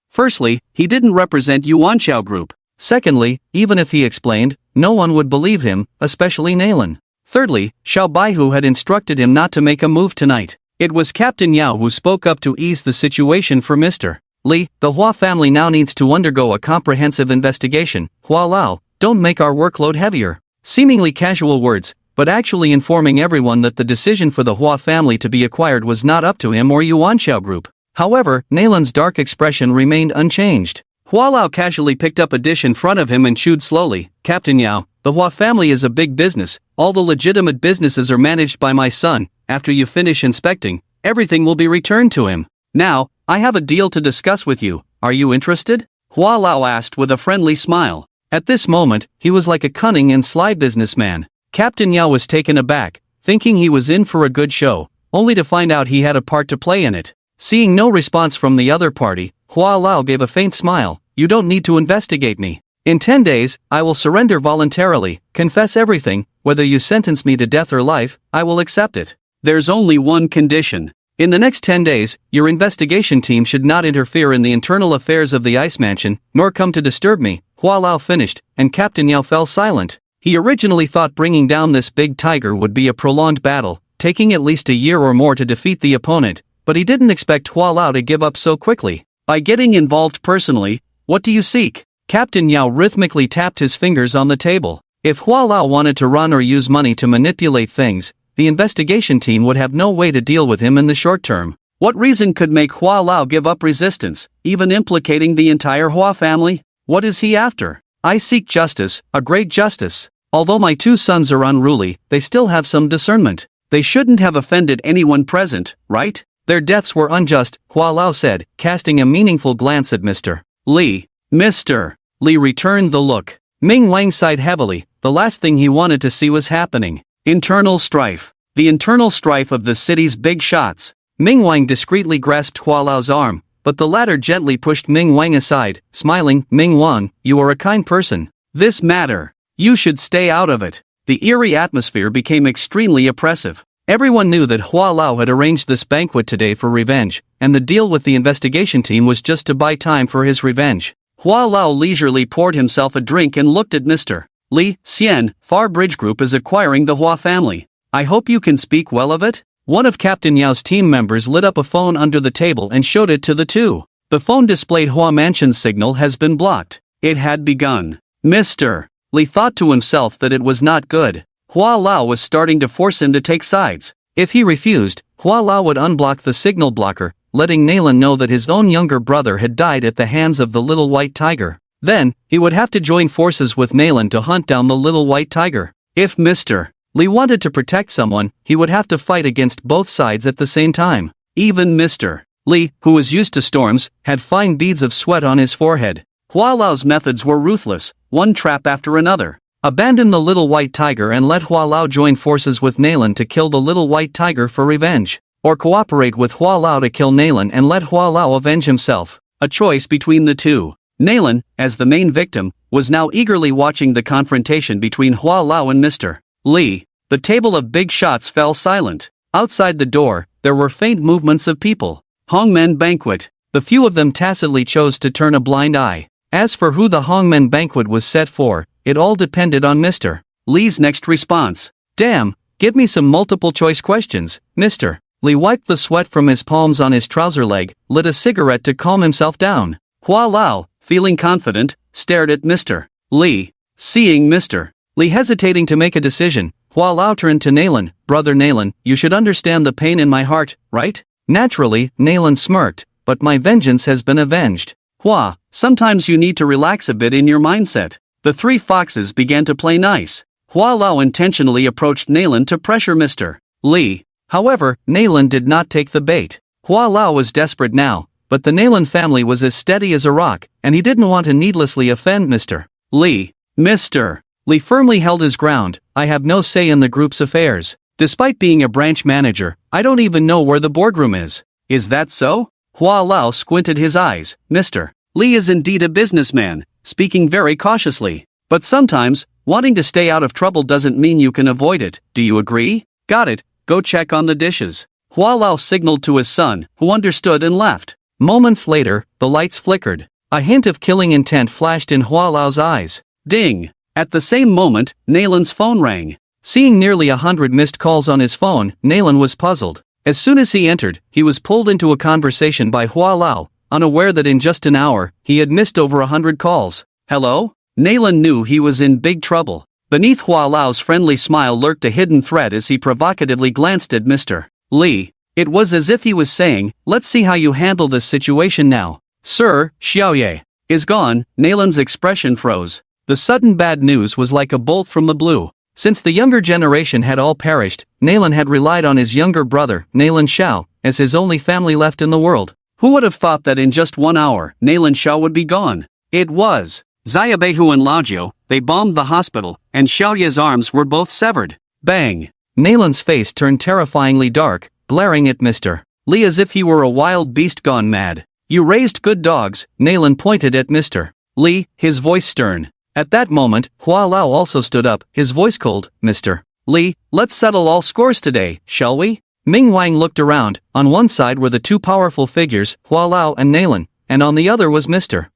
Firstly, he didn't represent Yuanqiao Group. Secondly, even if he explained, no one would believe him, especially Nalan. Thirdly, Xiao Baihu had instructed him not to make a move tonight. It was Captain Yao who spoke up to ease the situation for Mr. Li. The Hua family now needs to undergo a comprehensive investigation. Hua Lao, don't make our workload heavier. Seemingly casual words, but actually informing everyone that the decision for the Hua family to be acquired was not up to him or Yuanqiao Group. However, Nalan's dark expression remained unchanged. Hua Lao casually picked up a dish in front of him and chewed slowly. Captain Yao, the Hua family is a big business. All the legitimate businesses are managed by my son. After you finish inspecting, everything will be returned to him. Now, I have a deal to discuss with you. Are you interested? Hua Lao asked with a friendly smile. At this moment, he was like a cunning and sly businessman. Captain Yao was taken aback, thinking he was in for a good show, only to find out he had a part to play in it. Seeing no response from the other party, Hua Lao gave a faint smile. You don't need to investigate me. In 10 days, I will surrender voluntarily, confess everything, whether you sentence me to death or life, I will accept it. There's only one condition. In the next 10 days, your investigation team should not interfere in the internal affairs of the Ice Mansion, nor come to disturb me. Hua Lao finished, and Captain Yao fell silent. He originally thought bringing down this big tiger would be a prolonged battle, taking at least a year or more to defeat the opponent, but he didn't expect Hua Lao to give up so quickly. By getting involved personally, what do you seek? Captain Yao rhythmically tapped his fingers on the table. If Hua Lao wanted to run or use money to manipulate things, the investigation team would have no way to deal with him in the short term. What reason could make Hua Lao give up resistance, even implicating the entire Hua family? What is he after? I seek justice, a great justice. Although my 2 sons are unruly, they still have some discernment. They shouldn't have offended anyone present, right? Their deaths were unjust, Hua Lao said, casting a meaningful glance at Mr. Li. Mr. Li returned the look. Ming Wang sighed heavily. The last thing he wanted to see was happening. Internal strife. The internal strife of the city's big shots. Ming Wang discreetly grasped Hua Lao's arm, but the latter gently pushed Ming Wang aside, smiling. Ming Wang, you are a kind person. This matter. You should stay out of it. The eerie atmosphere became extremely oppressive. Everyone knew that Hua Lao had arranged this banquet today for revenge, and the deal with the investigation team was just to buy time for his revenge. Hua Lao leisurely poured himself a drink and looked at Mr. Li Xian. Far Bridge Group is acquiring the Hua family. I hope you can speak well of it? One of Captain Yao's team members lit up a phone under the table and showed it to the two. The phone displayed Hua Mansion's signal has been blocked. It had begun. Mr. Li thought to himself that it was not good. Hua Lao was starting to force him to take sides. If he refused, Hua Lao would unblock the signal blocker, letting Nalan know that his own younger brother had died at the hands of the little white tiger. Then, he would have to join forces with Nalan to hunt down the little white tiger. If Mr. Li wanted to protect someone, he would have to fight against both sides at the same time. Even Mr. Li, who was used to storms, had fine beads of sweat on his forehead. Hua Lao's methods were ruthless, one trap after another. Abandon the little white tiger and let Hua Lao join forces with Nalan to kill the little white tiger for revenge. Or cooperate with Hua Lao to kill Nalan and let Hua Lao avenge himself. A choice between the two. Nalan, as the main victim, was now eagerly watching the confrontation between Hua Lao and Mr. Li. The table of big shots fell silent. Outside the door, there were faint movements of people. Hongmen banquet. The few of them tacitly chose to turn a blind eye. As for who the Hongmen banquet was set for, it all depended on Mr. Li's next response. Damn, give me some multiple choice questions, Mr. Li wiped the sweat from his palms on his trouser leg, lit a cigarette to calm himself down. Hua Lao, feeling confident, stared at Mr. Li. Seeing Mr. Li hesitating to make a decision, Hua Lao turned to Nalan. Brother Nalan, you should understand the pain in my heart, right? Naturally, Nalan smirked, but my vengeance has been avenged. Hua, sometimes you need to relax a bit in your mindset. The three foxes began to play nice. Hua Lao intentionally approached Nalan to pressure Mr. Li. However, Nalan did not take the bait. Hua Lao was desperate now, but the Nalan family was as steady as a rock, and he didn't want to needlessly offend Mr. Li. Mr. Li firmly held his ground. I have no say in the group's affairs. Despite being a branch manager, I don't even know where the boardroom is. Is that so? Hua Lao squinted his eyes. Mr. Li is indeed a businessman, speaking very cautiously. But sometimes, wanting to stay out of trouble doesn't mean you can avoid it. Do you agree? Got it, go check on the dishes. Hua Lao signaled to his son, who understood and left. Moments later, the lights flickered. A hint of killing intent flashed in Hua Lao's eyes. Ding! At the same moment, Nalan's phone rang. Seeing nearly 100 missed calls on his phone, Nalan was puzzled. As soon as he entered, he was pulled into a conversation by Hua Lao, unaware that in just an hour, he had missed over 100 calls. Hello? Nalan knew he was in big trouble. Beneath Hua Lao's friendly smile lurked a hidden threat as he provocatively glanced at Mr. Li. It was as if he was saying, let's see how you handle this situation now. Sir, Xiaoye is gone. Nalan's expression froze. The sudden bad news was like a bolt from the blue. Since the younger generation had all perished, Nalan had relied on his younger brother, Nalan Xiao, as his only family left in the world. Who would have thought that in just 1 hour, Nalan Xiao would be gone? It was Xiaobehu and Laojiu. They bombed the hospital, and Xiaoye's arms were both severed. Bang! Nalan's face turned terrifyingly dark, glaring at Mr. Li as if he were a wild beast gone mad. You raised good dogs, Nalan pointed at Mr. Li, his voice stern. At that moment, Hua Lao also stood up, his voice cold. Mr. Li, let's settle all scores today, shall we? Ming Wang looked around. On one side were the two powerful figures, Hua Lao and Nalan, and on the other was Mr.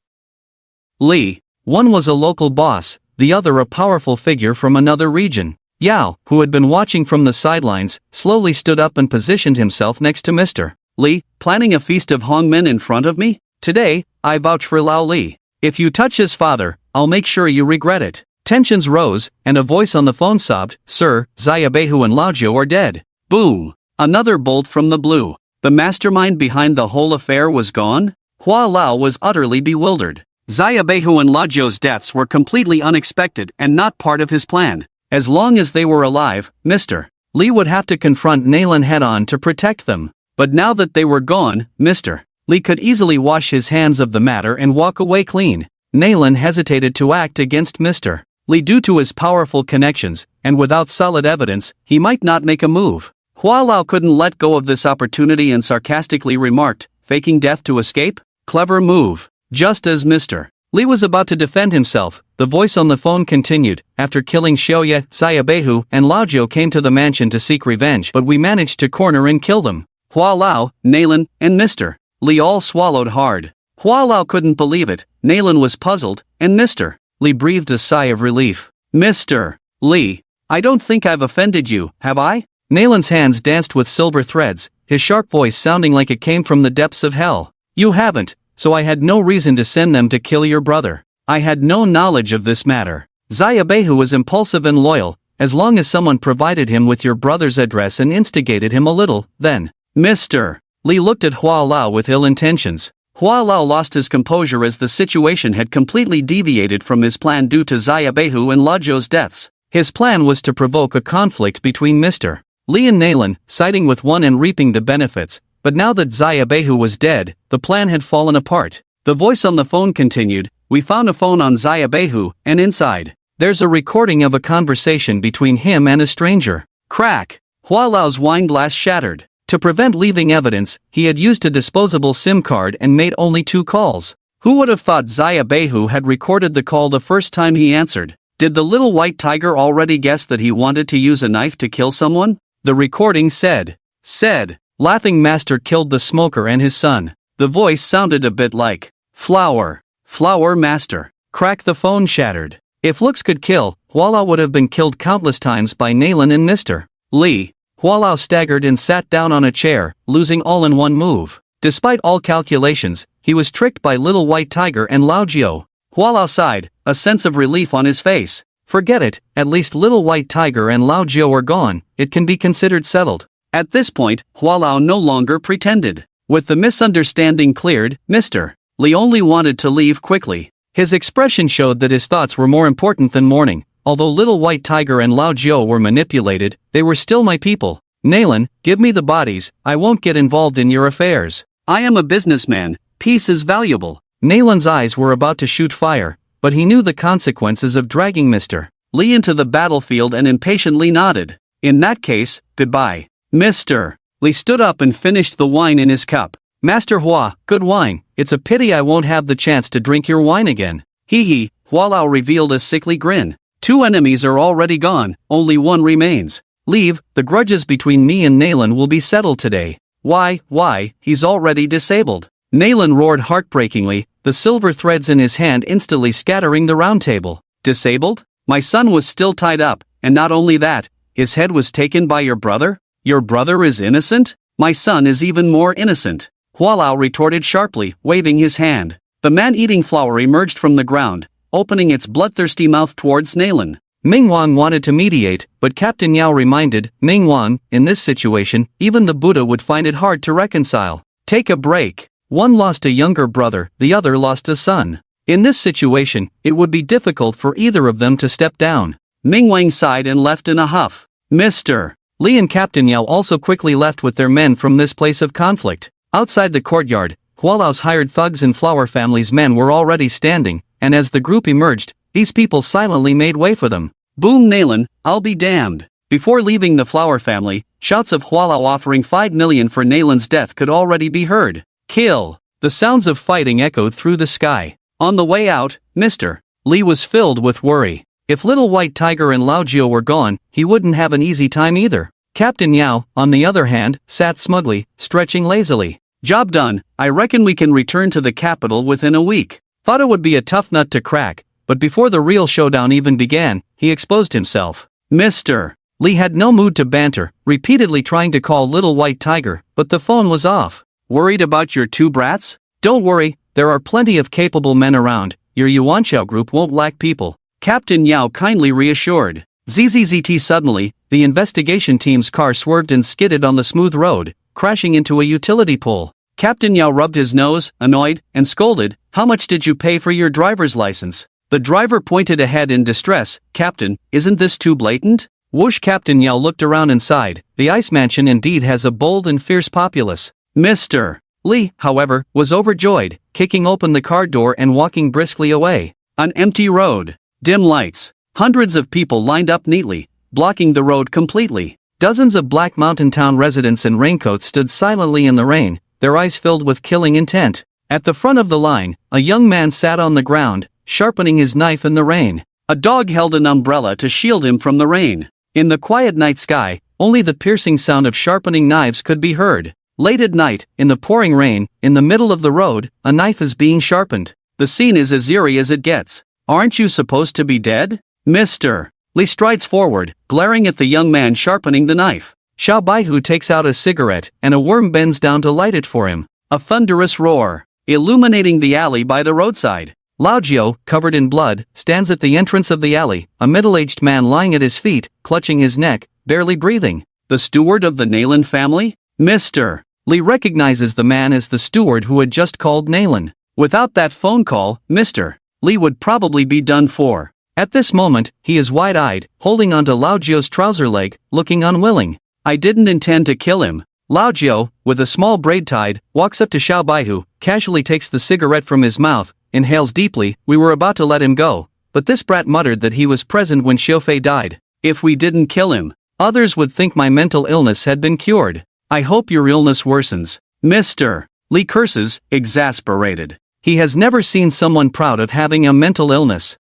Li. One was a local boss, the other a powerful figure from another region. Yao, who had been watching from the sidelines, slowly stood up and positioned himself next to Mr. Li, planning a feast of Hongmen in front of me? Today, I vouch for Lao Li. If you touch his father, I'll make sure you regret it. Tensions rose, and a voice on the phone sobbed, Sir, Xiaobehu and Laojiu are dead. Boom! Another bolt from the blue. The mastermind behind the whole affair was gone? Hua Lao was utterly bewildered. Xiaobehu and Laojiu's deaths were completely unexpected and not part of his plan. As long as they were alive, Mr. Li would have to confront Nalan head-on to protect them. But now that they were gone, Mr. Li could easily wash his hands of the matter and walk away clean. Nayland hesitated to act against Mr. Lee due to his powerful connections, and without solid evidence, he might not make a move. Hua Lao couldn't let go of this opportunity and sarcastically remarked, faking death to escape? Clever move. Just as Mr. Lee was about to defend himself, the voice on the phone continued, after killing Xiaoye, Xiaobehu, and Laojiu came to the mansion to seek revenge, but we managed to corner and kill them. Hua Lao, Nayland, and Mr. Lee all swallowed hard. Hua Lao couldn't believe it, Nayland was puzzled, and Mr. Lee breathed a sigh of relief. Mr. Lee, I don't think I've offended you, have I? Nayland's hands danced with silver threads, his sharp voice sounding like it came from the depths of hell. You haven't, so I had no reason to send them to kill your brother. I had no knowledge of this matter. Xiaobehu was impulsive and loyal, as long as someone provided him with your brother's address and instigated him a little, then. Mr. Lee looked at Hua Lao with ill intentions. Hua Lao lost his composure as the situation had completely deviated from his plan due to Xiaobehu and Laojiu's deaths. His plan was to provoke a conflict between Mr. Lee and Nayland, siding with one and reaping the benefits, but now that Xiaobehu was dead, the plan had fallen apart. The voice on the phone continued, we found a phone on Xiaobehu, and inside, there's a recording of a conversation between him and a stranger. Crack! Hua Lao's wine glass shattered. To prevent leaving evidence, he had used a disposable SIM card and made only 2 calls. Who would have thought Xiaobehu had recorded the call the first time he answered? Did the little white tiger already guess that he wanted to use a knife to kill someone? The recording said, laughing master killed the smoker and his son. The voice sounded a bit like, flower master. Crack, the phone shattered. If looks could kill, Hua Lao would have been killed countless times by Nayland and Mr. Lee. Hua Lao staggered and sat down on a chair, losing all in one move. Despite all calculations, he was tricked by Little White Tiger and Laojiu. Hua Lao sighed, a sense of relief on his face. Forget it, at least Little White Tiger and Laojiu are gone, it can be considered settled. At this point, Hua Lao no longer pretended. With the misunderstanding cleared, Mr. Lee only wanted to leave quickly. His expression showed that his thoughts were more important than mourning. Although Little White Tiger and Laojiu were manipulated, they were still my people. Nayland, give me the bodies, I won't get involved in your affairs. I am a businessman, peace is valuable. Nayland's eyes were about to shoot fire, but he knew the consequences of dragging Mr. Lee into the battlefield and impatiently nodded. In that case, goodbye. Mr. Lee stood up and finished the wine in his cup. Master Hua, good wine, it's a pity I won't have the chance to drink your wine again. Hee. Hua Lao revealed a sickly grin. 2 enemies are already gone, only 1 remains. Leave, the grudges between me and Nayland will be settled today. Why, he's already disabled. Nayland roared heartbreakingly, the silver threads in his hand instantly scattering the round table. Disabled? My son was still tied up, and not only that, his head was taken by your brother? Your brother is innocent? My son is even more innocent. Hua Lao retorted sharply, waving his hand. The man-eating flower emerged from the ground, opening its bloodthirsty mouth towards Nayland. Ming Wang wanted to mediate, but Captain Yao reminded Ming Wang, in this situation, even the Buddha would find it hard to reconcile. Take a break. One lost a younger brother, the other lost a son. In this situation, it would be difficult for either of them to step down. Ming Wang sighed and left in a huff. Mr. Lee and Captain Yao also quickly left with their men from this place of conflict. Outside the courtyard, Hua Lao's hired thugs and Flower family's men were already standing, and as the group emerged, these people silently made way for them. Boom, Nayland, I'll be damned. Before leaving the Flower family, shouts of Hua Lao offering 5 million for Nayland's death could already be heard. Kill! The sounds of fighting echoed through the sky. On the way out, Mr. Lee was filled with worry. If Little White Tiger and Laojiu were gone, he wouldn't have an easy time either. Captain Yao, on the other hand, sat smugly, stretching lazily. Job done, I reckon we can return to the capital within a week. Thought it would be a tough nut to crack, but before the real showdown even began, he exposed himself. Mr. Lee had no mood to banter, repeatedly trying to call Little White Tiger, but the phone was off. Worried about your 2 brats? Don't worry, there are plenty of capable men around, your Yuanchao group won't lack people. Captain Yao kindly reassured. ZZZT. Suddenly, the investigation team's car swerved and skidded on the smooth road, crashing into a utility pole. Captain Yao rubbed his nose, annoyed, and scolded, "How much did you pay for your driver's license?" The driver pointed ahead in distress. "Captain, isn't this too blatant?" Whoosh! Captain Yao looked around and sighed. The Ice Mansion indeed has a bold and fierce populace. Mr. Li, however, was overjoyed, kicking open the car door and walking briskly away. An empty road. Dim lights. Hundreds of people lined up neatly, blocking the road completely. Dozens of Black Mountain Town residents in raincoats stood silently in the rain, their eyes filled with killing intent. At the front of the line, a young man sat on the ground, sharpening his knife in the rain. A dog held an umbrella to shield him from the rain. In the quiet night sky, only the piercing sound of sharpening knives could be heard. Late at night, in the pouring rain, in the middle of the road, a knife is being sharpened. The scene is as eerie as it gets. Aren't you supposed to be dead? Mr. Li strides forward, glaring at the young man sharpening the knife. Xiao Baihu takes out a cigarette, and a worm bends down to light it for him. A thunderous roar, illuminating the alley by the roadside. Lao Jiu, covered in blood, stands at the entrance of the alley, a middle-aged man lying at his feet, clutching his neck, barely breathing. The steward of the Naylan family? Mr. Li recognizes the man as the steward who had just called Naylan. Without that phone call, Mr. Li would probably be done for. At this moment, he is wide-eyed, holding onto Lao Jiu's trouser leg, looking unwilling. I didn't intend to kill him. Lao Jiu, with a small braid tied, walks up to Xiao Baihu, casually takes the cigarette from his mouth, inhales deeply. We were about to let him go, but this brat muttered that he was present when Xiaofei died. If we didn't kill him, others would think my mental illness had been cured. I hope your illness worsens. Mr. Li curses, exasperated. He has never seen someone proud of having a mental illness.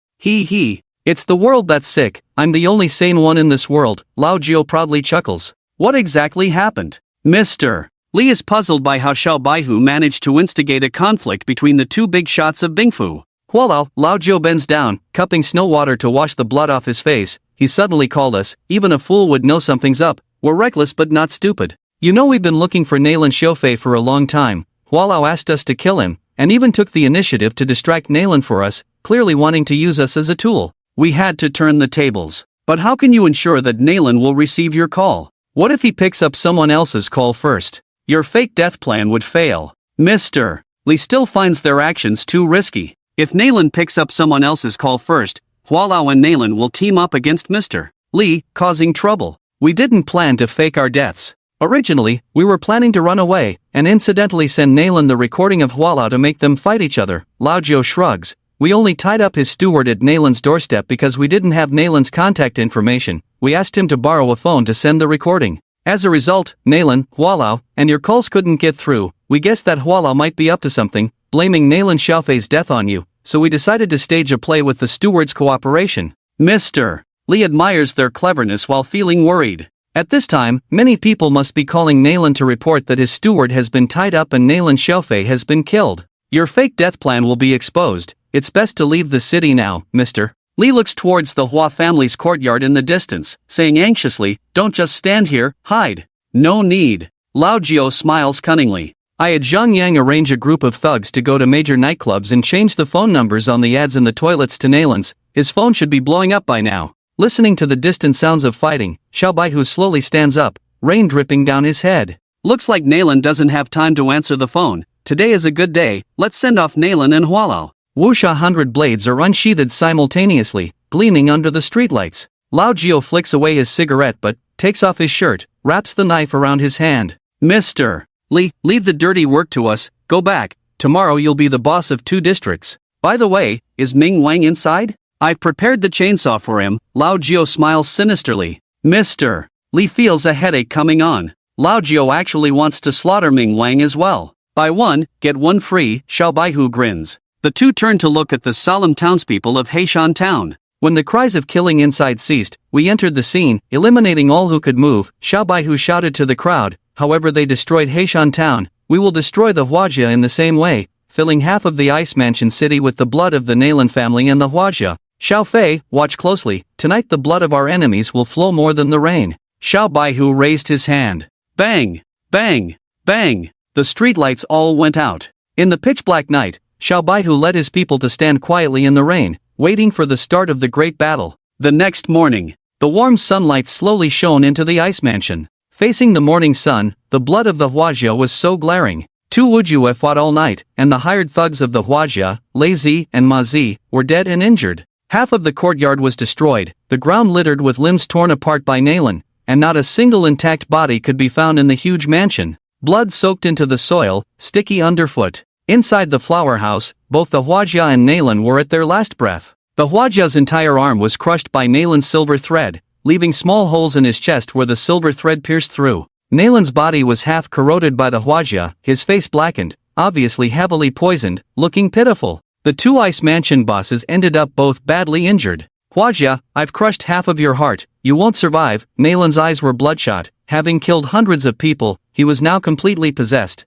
It's the world that's sick, I'm the only sane one in this world, Lao Jiu proudly chuckles. What exactly happened? Mr. Li is puzzled by how Xiao Baihu managed to instigate a conflict between the two big shots of Bingfu. Hualao, Lao Jiu bends down, cupping snow water to wash the blood off his face. He suddenly called us, even a fool would know something's up, we're reckless but not stupid. You know we've been looking for Naylan Xiaofei for a long time. Hualao asked us to kill him, and even took the initiative to distract Naylan for us, clearly wanting to use us as a tool. We had to turn the tables. But how can you ensure that Naylan will receive your call? What if he picks up someone else's call first? Your fake death plan would fail. Mr. Li still finds their actions too risky. If Naylan picks up someone else's call first, Hualao and Naylan will team up against Mr. Li, causing trouble. We didn't plan to fake our deaths. Originally, we were planning to run away, and incidentally send Naylan the recording of Hualao to make them fight each other. Lao Jiu shrugs. We only tied up his steward at Naylan's doorstep because we didn't have Naylan's contact information. We asked him to borrow a phone to send the recording. As a result, Naylan, Hualao, and your calls couldn't get through. We guessed that Hualao might be up to something, blaming Naylan Xiaofei's death on you, so we decided to stage a play with the steward's cooperation. Mr. Li admires their cleverness while feeling worried. At this time, many people must be calling Naylan to report that his steward has been tied up and Naylan Xiaofei has been killed. Your fake death plan will be exposed. It's best to leave the city now, Mr. Li looks towards the Hua family's courtyard in the distance, saying anxiously, don't just stand here, hide. No need. Lao Jiu smiles cunningly. I had Zhang Yang arrange a group of thugs to go to major nightclubs and change the phone numbers on the ads in the toilets to Naylan's. His phone should be blowing up by now. Listening to the distant sounds of fighting, Xiao Baihu slowly stands up, rain dripping down his head. Looks like Naylan doesn't have time to answer the phone. Today is a good day, let's send off Naylan and Hualao. Wuxia 100 blades are unsheathed simultaneously, gleaming under the streetlights. Lao Jiu flicks away his cigarette but takes off his shirt, wraps the knife around his hand. Mr. Li, leave the dirty work to us, go back. Tomorrow you'll be the boss of 2 districts. By the way, is Ming Wang inside? I've prepared the chainsaw for him. Lao Jiu smiles sinisterly. Mr. Li feels a headache coming on. Lao Jiu actually wants to slaughter Ming Wang as well. Buy one, get one free, Xiao Baihu grins. The two turn to look at the solemn townspeople of Heishan Town. When the cries of killing inside ceased, we entered the scene, eliminating all who could move. Xiao Baihu shouted to the crowd, however they destroyed Heishan Town, we will destroy the Huajia in the same way, filling half of the Ice Mansion City with the blood of the Naylan family and the Huajia. Xiao Fei, watch closely, tonight the blood of our enemies will flow more than the rain. Xiao Baihu raised his hand. Bang! Bang! Bang! The streetlights all went out. In the pitch-black night, Xiao Baihu led his people to stand quietly in the rain, waiting for the start of the great battle. The next morning, the warm sunlight slowly shone into the Ice Mansion. Facing the morning sun, the blood of the Huajia was so glaring. 2 Wujue fought all night, and the hired thugs of the Huajia, Lei Zi and Ma Zi, were dead and injured. Half of the courtyard was destroyed, the ground littered with limbs torn apart by Naylan, and not a single intact body could be found in the huge mansion. blood soaked into the soil, sticky underfoot. Inside the flower house, both the Huajia and Nalan were at their last breath. The Huajia's entire arm was crushed by Nalan's silver thread, leaving small holes in his chest where the silver thread pierced through. Nalan's body was half corroded by the Huajia, his face blackened, obviously heavily poisoned, looking pitiful. The two Ice Mansion bosses ended up both badly injured. Huajia, I've crushed half of your heart, you won't survive. Nalan's eyes were bloodshot. Having killed hundreds of people, he was now completely possessed.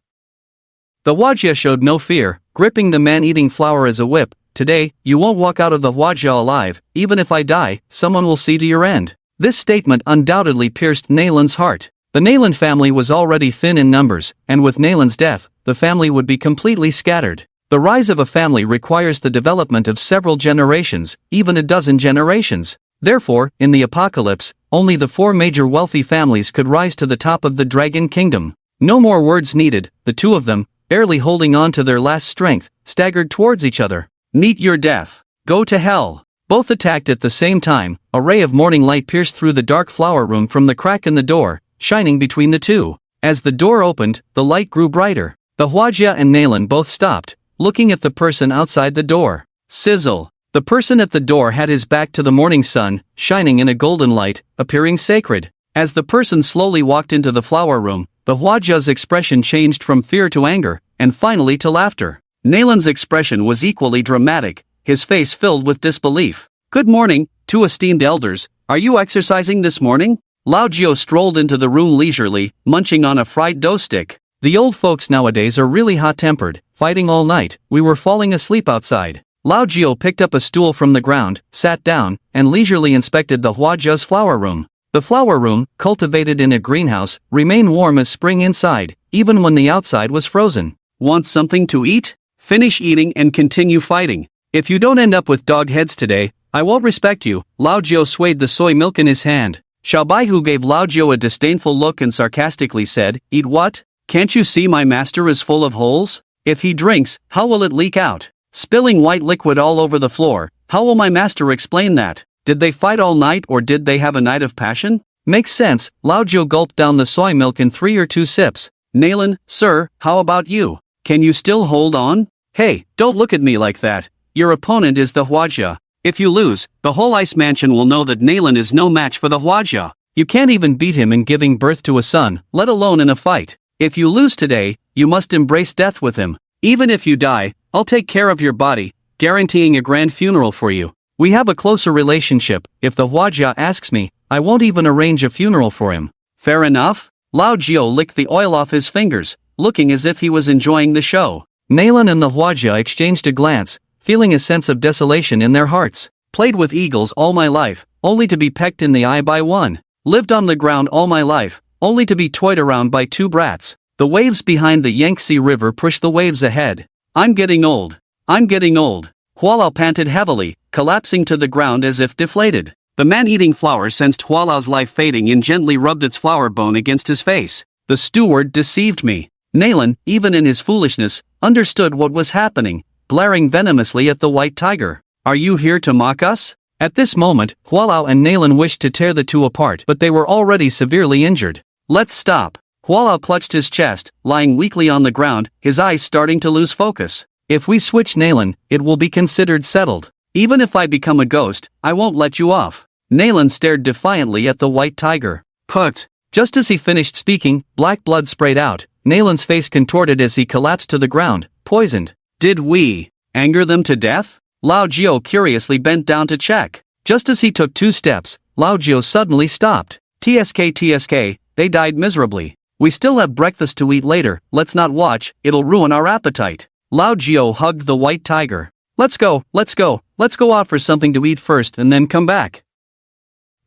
The Huajia showed no fear, gripping the man-eating flower as a whip. Today, you won't walk out of the Huajia alive. Even if I die, someone will see to your end. This statement undoubtedly pierced Nalan's heart. The Nalan family was already thin in numbers, and with Nalan's death, the family would be completely scattered. The rise of a family requires the development of several generations, even a dozen generations. Therefore, in the apocalypse, only the 4 major wealthy families could rise to the top of the Dragon Kingdom. No more words needed. The two of them, barely holding on to their last strength, staggered towards each other. Meet your death. Go to hell. Both attacked at the same time. A ray of morning light pierced through the dark flower room from the crack in the door, shining between the two. As the door opened, the light grew brighter. The Huajia and Nalan both stopped, looking at the person outside the door. Sizzle. The person at the door had his back to the morning sun, shining in a golden light, appearing sacred. As the person slowly walked into the flower room, the Huajia's expression changed from fear to anger, and finally to laughter. Nalan's expression was equally dramatic, his face filled with disbelief. Good morning, two esteemed elders, are you exercising this morning? Lao Jiao strolled into the room leisurely, munching on a fried dough stick. The old folks nowadays are really hot-tempered, fighting all night. We were falling asleep outside. Lao Jiao picked up a stool from the ground, sat down, and leisurely inspected the Huajia's flower room. The flower room, cultivated in a greenhouse, remained warm as spring inside, even when the outside was frozen. Want something to eat? Finish eating and continue fighting. If you don't end up with dog heads today, I won't respect you. Lao Jiao swayed the soy milk in his hand. Xiao Baihu gave Lao Jiao a disdainful look and sarcastically said, Eat what? Can't you see my master is full of holes? If he drinks, how will it leak out? Spilling white liquid all over the floor, how will my master explain that? Did they fight all night or did they have a night of passion? Makes sense. Lao Jiao gulped down the soy milk in 3 or 2 sips. Nalan, sir, how about you? Can you still hold on? Hey, don't look at me like that. Your opponent is the Huajia. If you lose, the whole Ice Mansion will know that Nalan is no match for the Huajia. You can't even beat him in giving birth to a son, let alone in a fight. If you lose today, you must embrace death with him. Even if you die, I'll take care of your body, guaranteeing a grand funeral for you. We have a closer relationship. If the Huajia asks me, I won't even arrange a funeral for him. Fair enough? Lao Jiao licked the oil off his fingers, looking as if he was enjoying the show. Nalan and the Huajia exchanged a glance, feeling a sense of desolation in their hearts. Played with eagles all my life, only to be pecked in the eye by one. Lived on the ground all my life, only to be toyed around by 2 brats. The waves behind the Yangtze River push the waves ahead. I'm getting old. I'm getting old. Hualao panted heavily, collapsing to the ground as if deflated. The man-eating flower sensed Hualao's life fading and gently rubbed its flower bone against his face. The steward deceived me. Nalan, even in his foolishness, understood what was happening, glaring venomously at the white tiger. Are you here to mock us? At this moment, Hualao and Nalan wished to tear the two apart, but they were already severely injured. Let's stop. Hualao clutched his chest, lying weakly on the ground, his eyes starting to lose focus. If we switch Nalan, it will be considered settled. Even if I become a ghost, I won't let you off. Nalan stared defiantly at the white tiger. Put. Just as he finished speaking, black blood sprayed out. Nalan's face contorted as he collapsed to the ground, poisoned. Did we anger them to death? Lao Jiao curiously bent down to check. Just as he took 2 steps, Lao Jiao suddenly stopped. TSK, they died miserably. We still have breakfast to eat later, let's not watch, it'll ruin our appetite. Lao Jiao hugged the white tiger. Let's go out for something to eat first and then come back.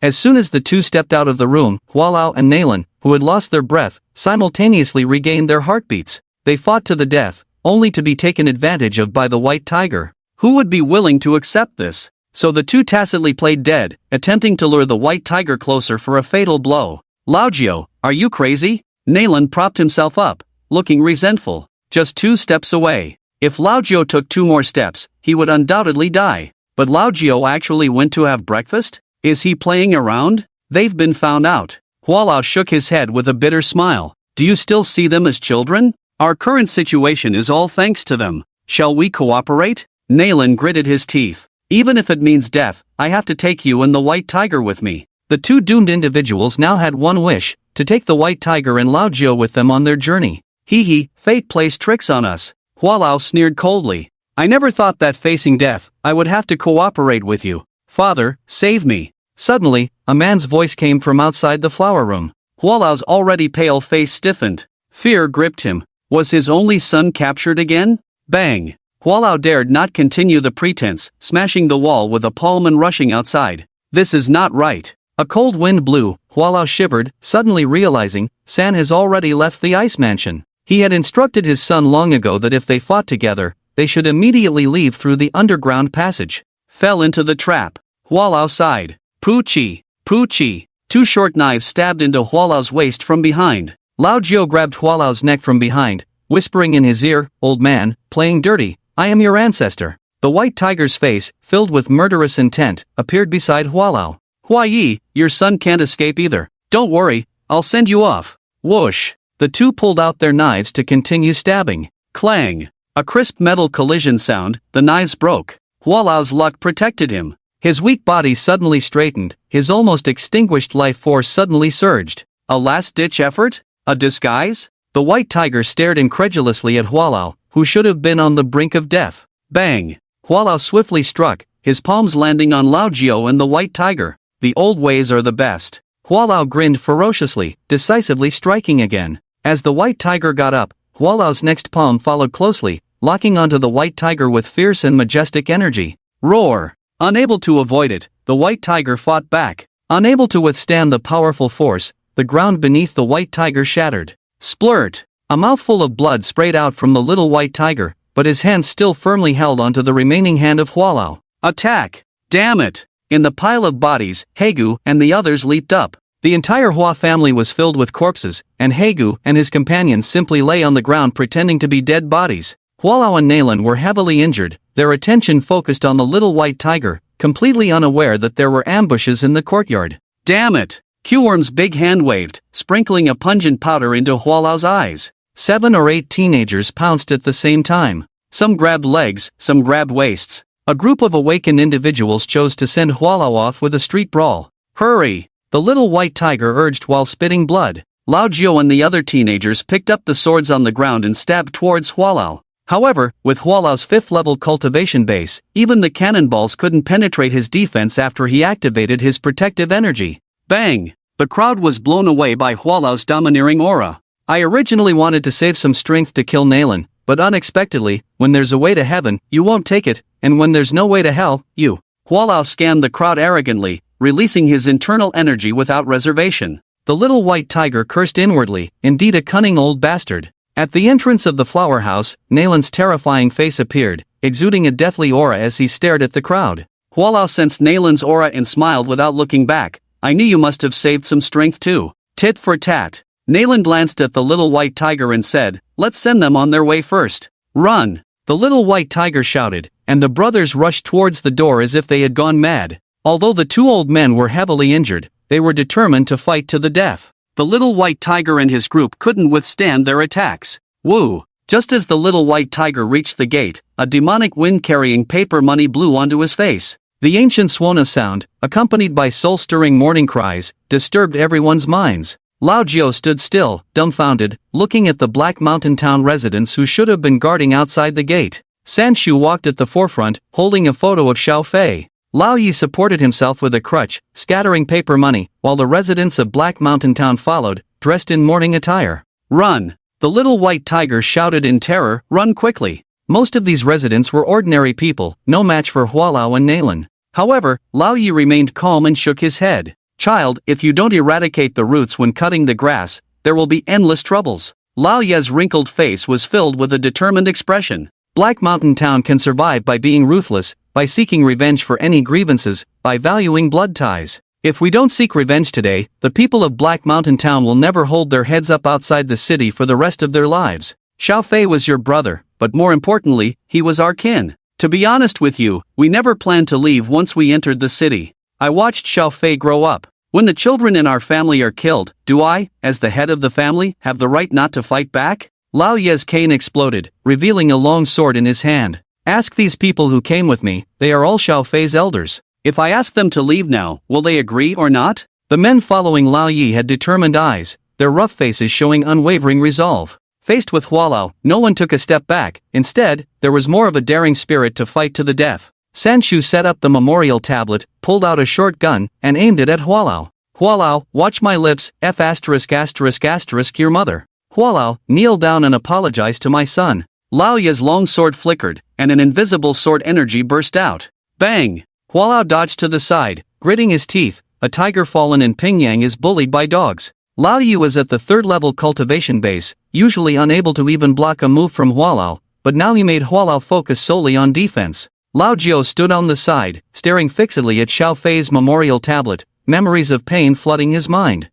As soon as the two stepped out of the room, Hualao and Nalan, who had lost their breath, simultaneously regained their heartbeats. They fought to the death, only to be taken advantage of by the white tiger. Who would be willing to accept this? So the two tacitly played dead, attempting to lure the white tiger closer for a fatal blow. Lao Jiao, are you crazy? Nalan propped himself up, looking resentful. Just 2 steps away. If Lao Jiao took 2 more steps, he would undoubtedly die. But Lao Jiao actually went to have breakfast? Is he playing around? They've been found out. Hualao shook his head with a bitter smile. Do you still see them as children? Our current situation is all thanks to them. Shall we cooperate? Nalan gritted his teeth. Even if it means death, I have to take you and the white tiger with me. The two doomed individuals now had one wish, to take the white tiger and Lao Jiao with them on their journey. Hee, fate plays tricks on us. Hua Lao sneered coldly. I never thought that facing death, I would have to cooperate with you. Father, save me. Suddenly, a man's voice came from outside the flower room. Hua Lao's already pale face stiffened. Fear gripped him. Was his only son captured again? Bang! Hua Lao dared not continue the pretense, smashing the wall with a palm and rushing outside. This is not right. A cold wind blew. Hua Lao shivered, suddenly realizing, San has already left the ice mansion. He had instructed his son long ago that if they fought together, they should immediately leave through the underground passage. Fell into the trap. Hua Lao sighed. Pu-chi, Pu-chi. Two short knives stabbed into Hua Lao's waist from behind. Lao Jiao grabbed Hua Lao's neck from behind, whispering in his ear, Old man, playing dirty, I am your ancestor. The white tiger's face, filled with murderous intent, appeared beside Hua Lao. Hua Yi, your son can't escape either. Don't worry, I'll send you off. Whoosh. The two pulled out their knives to continue stabbing. Clang. A crisp metal collision sound, the knives broke. Hua Lao's luck protected him. His weak body suddenly straightened, his almost extinguished life force suddenly surged. A last-ditch effort? A disguise? The white tiger stared incredulously at Hua Lao, who should have been on the brink of death. Bang! Hua Lao swiftly struck, his palms landing on Lao Jiao and the white tiger. The old ways are the best. Hua Lao grinned ferociously, decisively striking again. As the white tiger got up, Hua Lao's next palm followed closely, locking onto the white tiger with fierce and majestic energy. Roar! Unable to avoid it, the white tiger fought back. Unable to withstand the powerful force, the ground beneath the white tiger shattered. Splurt! A mouthful of blood sprayed out from the little white tiger, but his hand still firmly held onto the remaining hand of Hua Lao. Attack! Damn it! In the pile of bodies, Hegu and the others leaped up. The entire Hua family was filled with corpses, and Hegu and his companions simply lay on the ground pretending to be dead bodies. Hua Lao and Nalan were heavily injured, their attention focused on the little white tiger, completely unaware that there were ambushes in the courtyard. Damn it! Q-Worm's big hand waved, sprinkling a pungent powder into Hua Lao's eyes. 7 or 8 teenagers pounced at the same time. Some grabbed legs, some grabbed waists. A group of awakened individuals chose to send Hua Lao off with a street brawl. Hurry! The little white tiger urged while spitting blood. Lao Jiao and the other teenagers picked up the swords on the ground and stabbed towards Hua Lao. However, with Hua Lao's 5th-level cultivation base, even the cannonballs couldn't penetrate his defense after he activated his protective energy. Bang! The crowd was blown away by Hua Lao's domineering aura. I originally wanted to save some strength to kill Nalan, but unexpectedly, when there's a way to heaven, you won't take it, and when there's no way to hell, you. Hua Lao scanned the crowd arrogantly, releasing his internal energy without reservation. The little white tiger cursed inwardly, indeed a cunning old bastard. At the entrance of the flower house, Nalan's terrifying face appeared, exuding a deathly aura as he stared at the crowd. Hua Lao sensed Nalan's aura and smiled without looking back. I knew you must have saved some strength too. Tit for tat. Nalan glanced at the little white tiger and said, let's send them on their way first. Run! The little white tiger shouted, and the brothers rushed towards the door as if they had gone mad. Although the two old men were heavily injured, they were determined to fight to the death. The little white tiger and his group couldn't withstand their attacks. Woo! Just as the little white tiger reached the gate, a demonic wind-carrying paper money blew onto his face. The ancient Swana sound, accompanied by soul-stirring mourning cries, disturbed everyone's minds. Lao Jiao stood still, dumbfounded, looking at the Black Mountain Town residents who should have been guarding outside the gate. Sanshu walked at the forefront, holding a photo of Xiao Fei. Lao Yi supported himself with a crutch, scattering paper money, while the residents of Black Mountain Town followed, dressed in mourning attire. Run! The little white tiger shouted in terror, run quickly! Most of these residents were ordinary people, no match for Hua Lao and Nalan. However, Lao Yi remained calm and shook his head. Child, if you don't eradicate the roots when cutting the grass, there will be endless troubles. Lao Ye's wrinkled face was filled with a determined expression. Black Mountain Town can survive by being ruthless, by seeking revenge for any grievances, by valuing blood ties. If we don't seek revenge today, the people of Black Mountain Town will never hold their heads up outside the city for the rest of their lives. Xiao Fei was your brother, but more importantly, he was our kin. To be honest with you, we never planned to leave once we entered the city. I watched Xiao Fei grow up. When the children in our family are killed, do I, as the head of the family, have the right not to fight back? Lao Ye's cane exploded, revealing a long sword in his hand. Ask these people who came with me, they are all Xiao Fei's elders. If I ask them to leave now, will they agree or not? The men following Lao Ye had determined eyes, their rough faces showing unwavering resolve. Faced with Hualao, no one took a step back. Instead, there was more of a daring spirit to fight to the death. Sanshu set up the memorial tablet, pulled out a short gun, and aimed it at Hualao. Hualao, watch my lips, your mother. Hualao, kneel down and apologize to my son. Lao Ye's long sword flickered, and an invisible sword energy burst out. Bang! Hualao dodged to the side, gritting his teeth. A tiger fallen in Pingyang is bullied by dogs. Lao Ye was at the third-level cultivation base, usually unable to even block a move from Hualao, but now he made Hualao focus solely on defense. Lao Jiao stood on the side, staring fixedly at Xiao Fei's memorial tablet, memories of pain flooding his mind.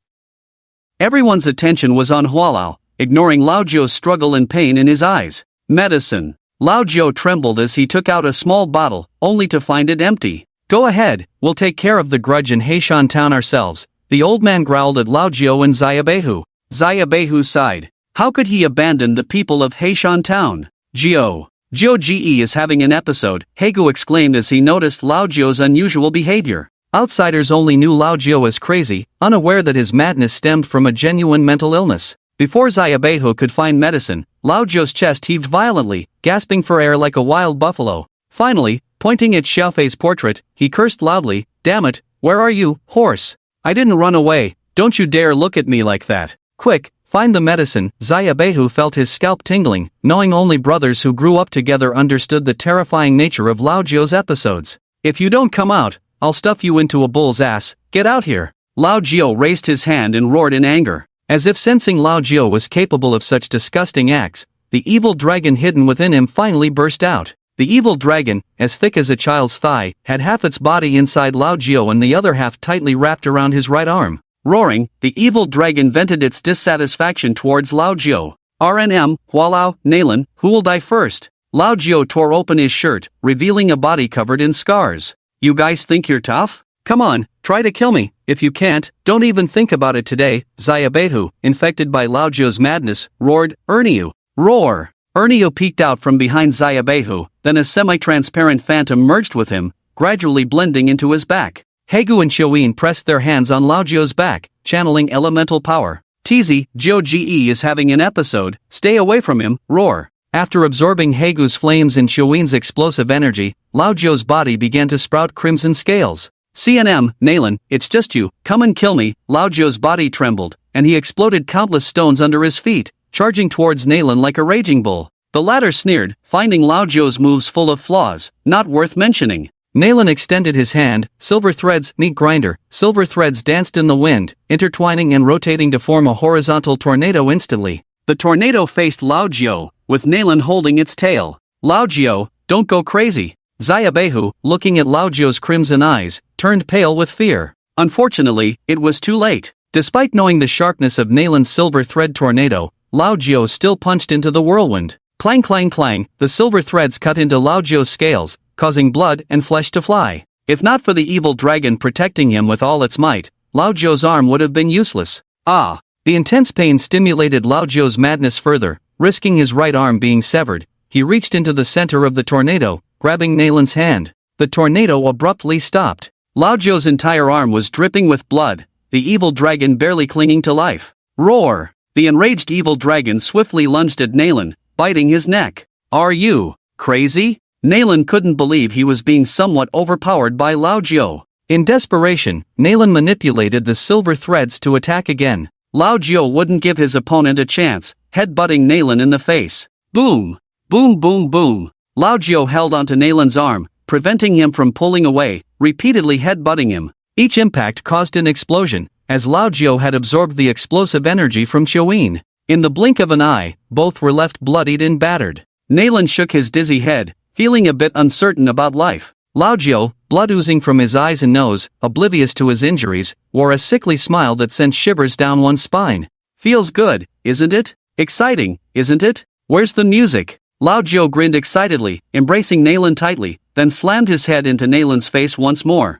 Everyone's attention was on Hualao, ignoring Lao Jiao's struggle and pain in his eyes. Medicine. Lao Jiao trembled as he took out a small bottle, only to find it empty. Go ahead, we'll take care of the grudge in Heishan town ourselves. The old man growled at Lao Jiao and Xiaobehu. Xiaobehu sighed. How could he abandon the people of Heishan town? Jiao Ge is having an episode, Hegu exclaimed as he noticed Lao Jiao's unusual behavior. Outsiders only knew Lao Jiao as crazy, unaware that his madness stemmed from a genuine mental illness. Before Xiaobehu could find medicine, Lao Jiao's chest heaved violently, gasping for air like a wild buffalo. Finally, pointing at Xiao Fei's portrait, he cursed loudly, "Damn it, where are you, horse? I didn't run away, don't you dare look at me like that. Quick, find the medicine." Xiaobehu felt his scalp tingling, knowing only brothers who grew up together understood the terrifying nature of Lao Jiao's episodes. "If you don't come out, I'll stuff you into a bull's ass, get out here." Lao Jiao raised his hand and roared in anger. As if sensing Lao Jiao was capable of such disgusting acts, the evil dragon hidden within him finally burst out. The evil dragon, as thick as a child's thigh, had half its body inside Lao Jiao and the other half tightly wrapped around his right arm. Roaring, the evil dragon vented its dissatisfaction towards Lao Jiao. "RNM, Hualao, Nalan, who will die first?" Lao Jiao tore open his shirt, revealing a body covered in scars. "You guys think you're tough? Come on, try to kill me. If you can't, don't even think about it today." Xiaobehu, infected by Lao Jiao's madness, roared, "Erniu!" Roar! Erniu peeked out from behind Xiaobehu, then a semi-transparent phantom merged with him, gradually blending into his back. Hegu and Xiaoyin pressed their hands on Lao Jiao's back, channeling elemental power. "TZ, Jiao Ge is having an episode, stay away from him." Roar! After absorbing Hegu's flames and Xiaoyin's explosive energy, Lao Jiao's body began to sprout crimson scales. "CNM, Nalan, it's just you, come and kill me." Lao Jiao's body trembled, and he exploded countless stones under his feet, charging towards Nalan like a raging bull. The latter sneered, finding Lao Jiao's moves full of flaws, not worth mentioning. Nalan extended his hand, silver threads, meat grinder, silver threads danced in the wind, intertwining and rotating to form a horizontal tornado instantly. The tornado faced Lao Jiao, with Nalan holding its tail. "Lao Jiao, don't go crazy." Xiaobehu, looking at Lao Jiao's crimson eyes, turned pale with fear. Unfortunately, it was too late. Despite knowing the sharpness of Nalan's silver thread tornado, Lao Jiao still punched into the whirlwind. Clang clang clang, the silver threads cut into Lao Jiao's scales, causing blood and flesh to fly. If not for the evil dragon protecting him with all its might, Lao Jiao's arm would have been useless. Ah! The intense pain stimulated Lao Jiao's madness further, risking his right arm being severed. He reached into the center of the tornado, grabbing Nalan's hand. The tornado abruptly stopped. Lao Jiao's entire arm was dripping with blood, the evil dragon barely clinging to life. Roar! The enraged evil dragon swiftly lunged at Nalan, biting his neck. "Are you crazy?" Nalan couldn't believe he was being somewhat overpowered by Lao Jiao. In desperation, Nalan manipulated the silver threads to attack again. Lao Jiao wouldn't give his opponent a chance, headbutting Nalan in the face. Boom! Boom boom boom! Lao Jiao held onto Nalan's arm, preventing him from pulling away, repeatedly headbutting him. Each impact caused an explosion, as Lao Jiao had absorbed the explosive energy from Xiaoyin. In the blink of an eye, both were left bloodied and battered. Nalan shook his dizzy head, feeling a bit uncertain about life. Lao Jiao, blood oozing from his eyes and nose, oblivious to his injuries, wore a sickly smile that sent shivers down one's spine. "Feels good, isn't it? Exciting, isn't it? Where's the music?" Lao Jiao grinned excitedly, embracing Nalan tightly, then slammed his head into Nalan's face once more.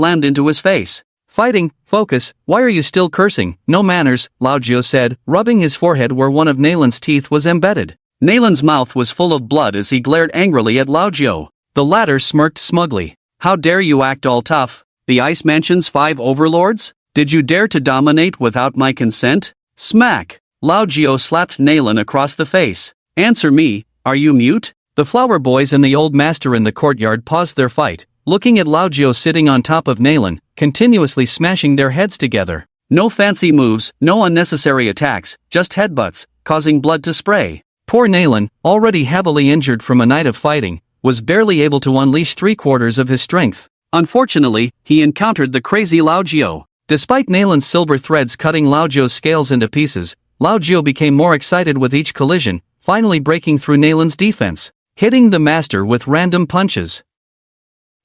slammed into his face. Fighting, focus, why are you still cursing? No manners, Lao Jiao said, rubbing his forehead where one of Nalan's teeth was embedded. Nalan's mouth was full of blood as he glared angrily at Lao Jiao. The latter smirked smugly. How dare you act all tough? The Ice Mansion's 5 overlords? Did you dare to dominate without my consent? Smack! Lao Jiao slapped Nalan across the face. Answer me, are you mute? The flower boys and the old master in the courtyard paused their fight, looking at Lao Jiao sitting on top of Nalan, continuously smashing their heads together. No fancy moves, no unnecessary attacks, just headbutts, causing blood to spray. Poor Nalan, already heavily injured from a night of fighting, was barely able to unleash 3/4 of his strength. Unfortunately, he encountered the crazy Lao Jiao. Despite Nalan's silver threads cutting Lao Jiao's scales into pieces, Lao Jiao became more excited with each collision, finally breaking through Nalan's defense, hitting the master with random punches.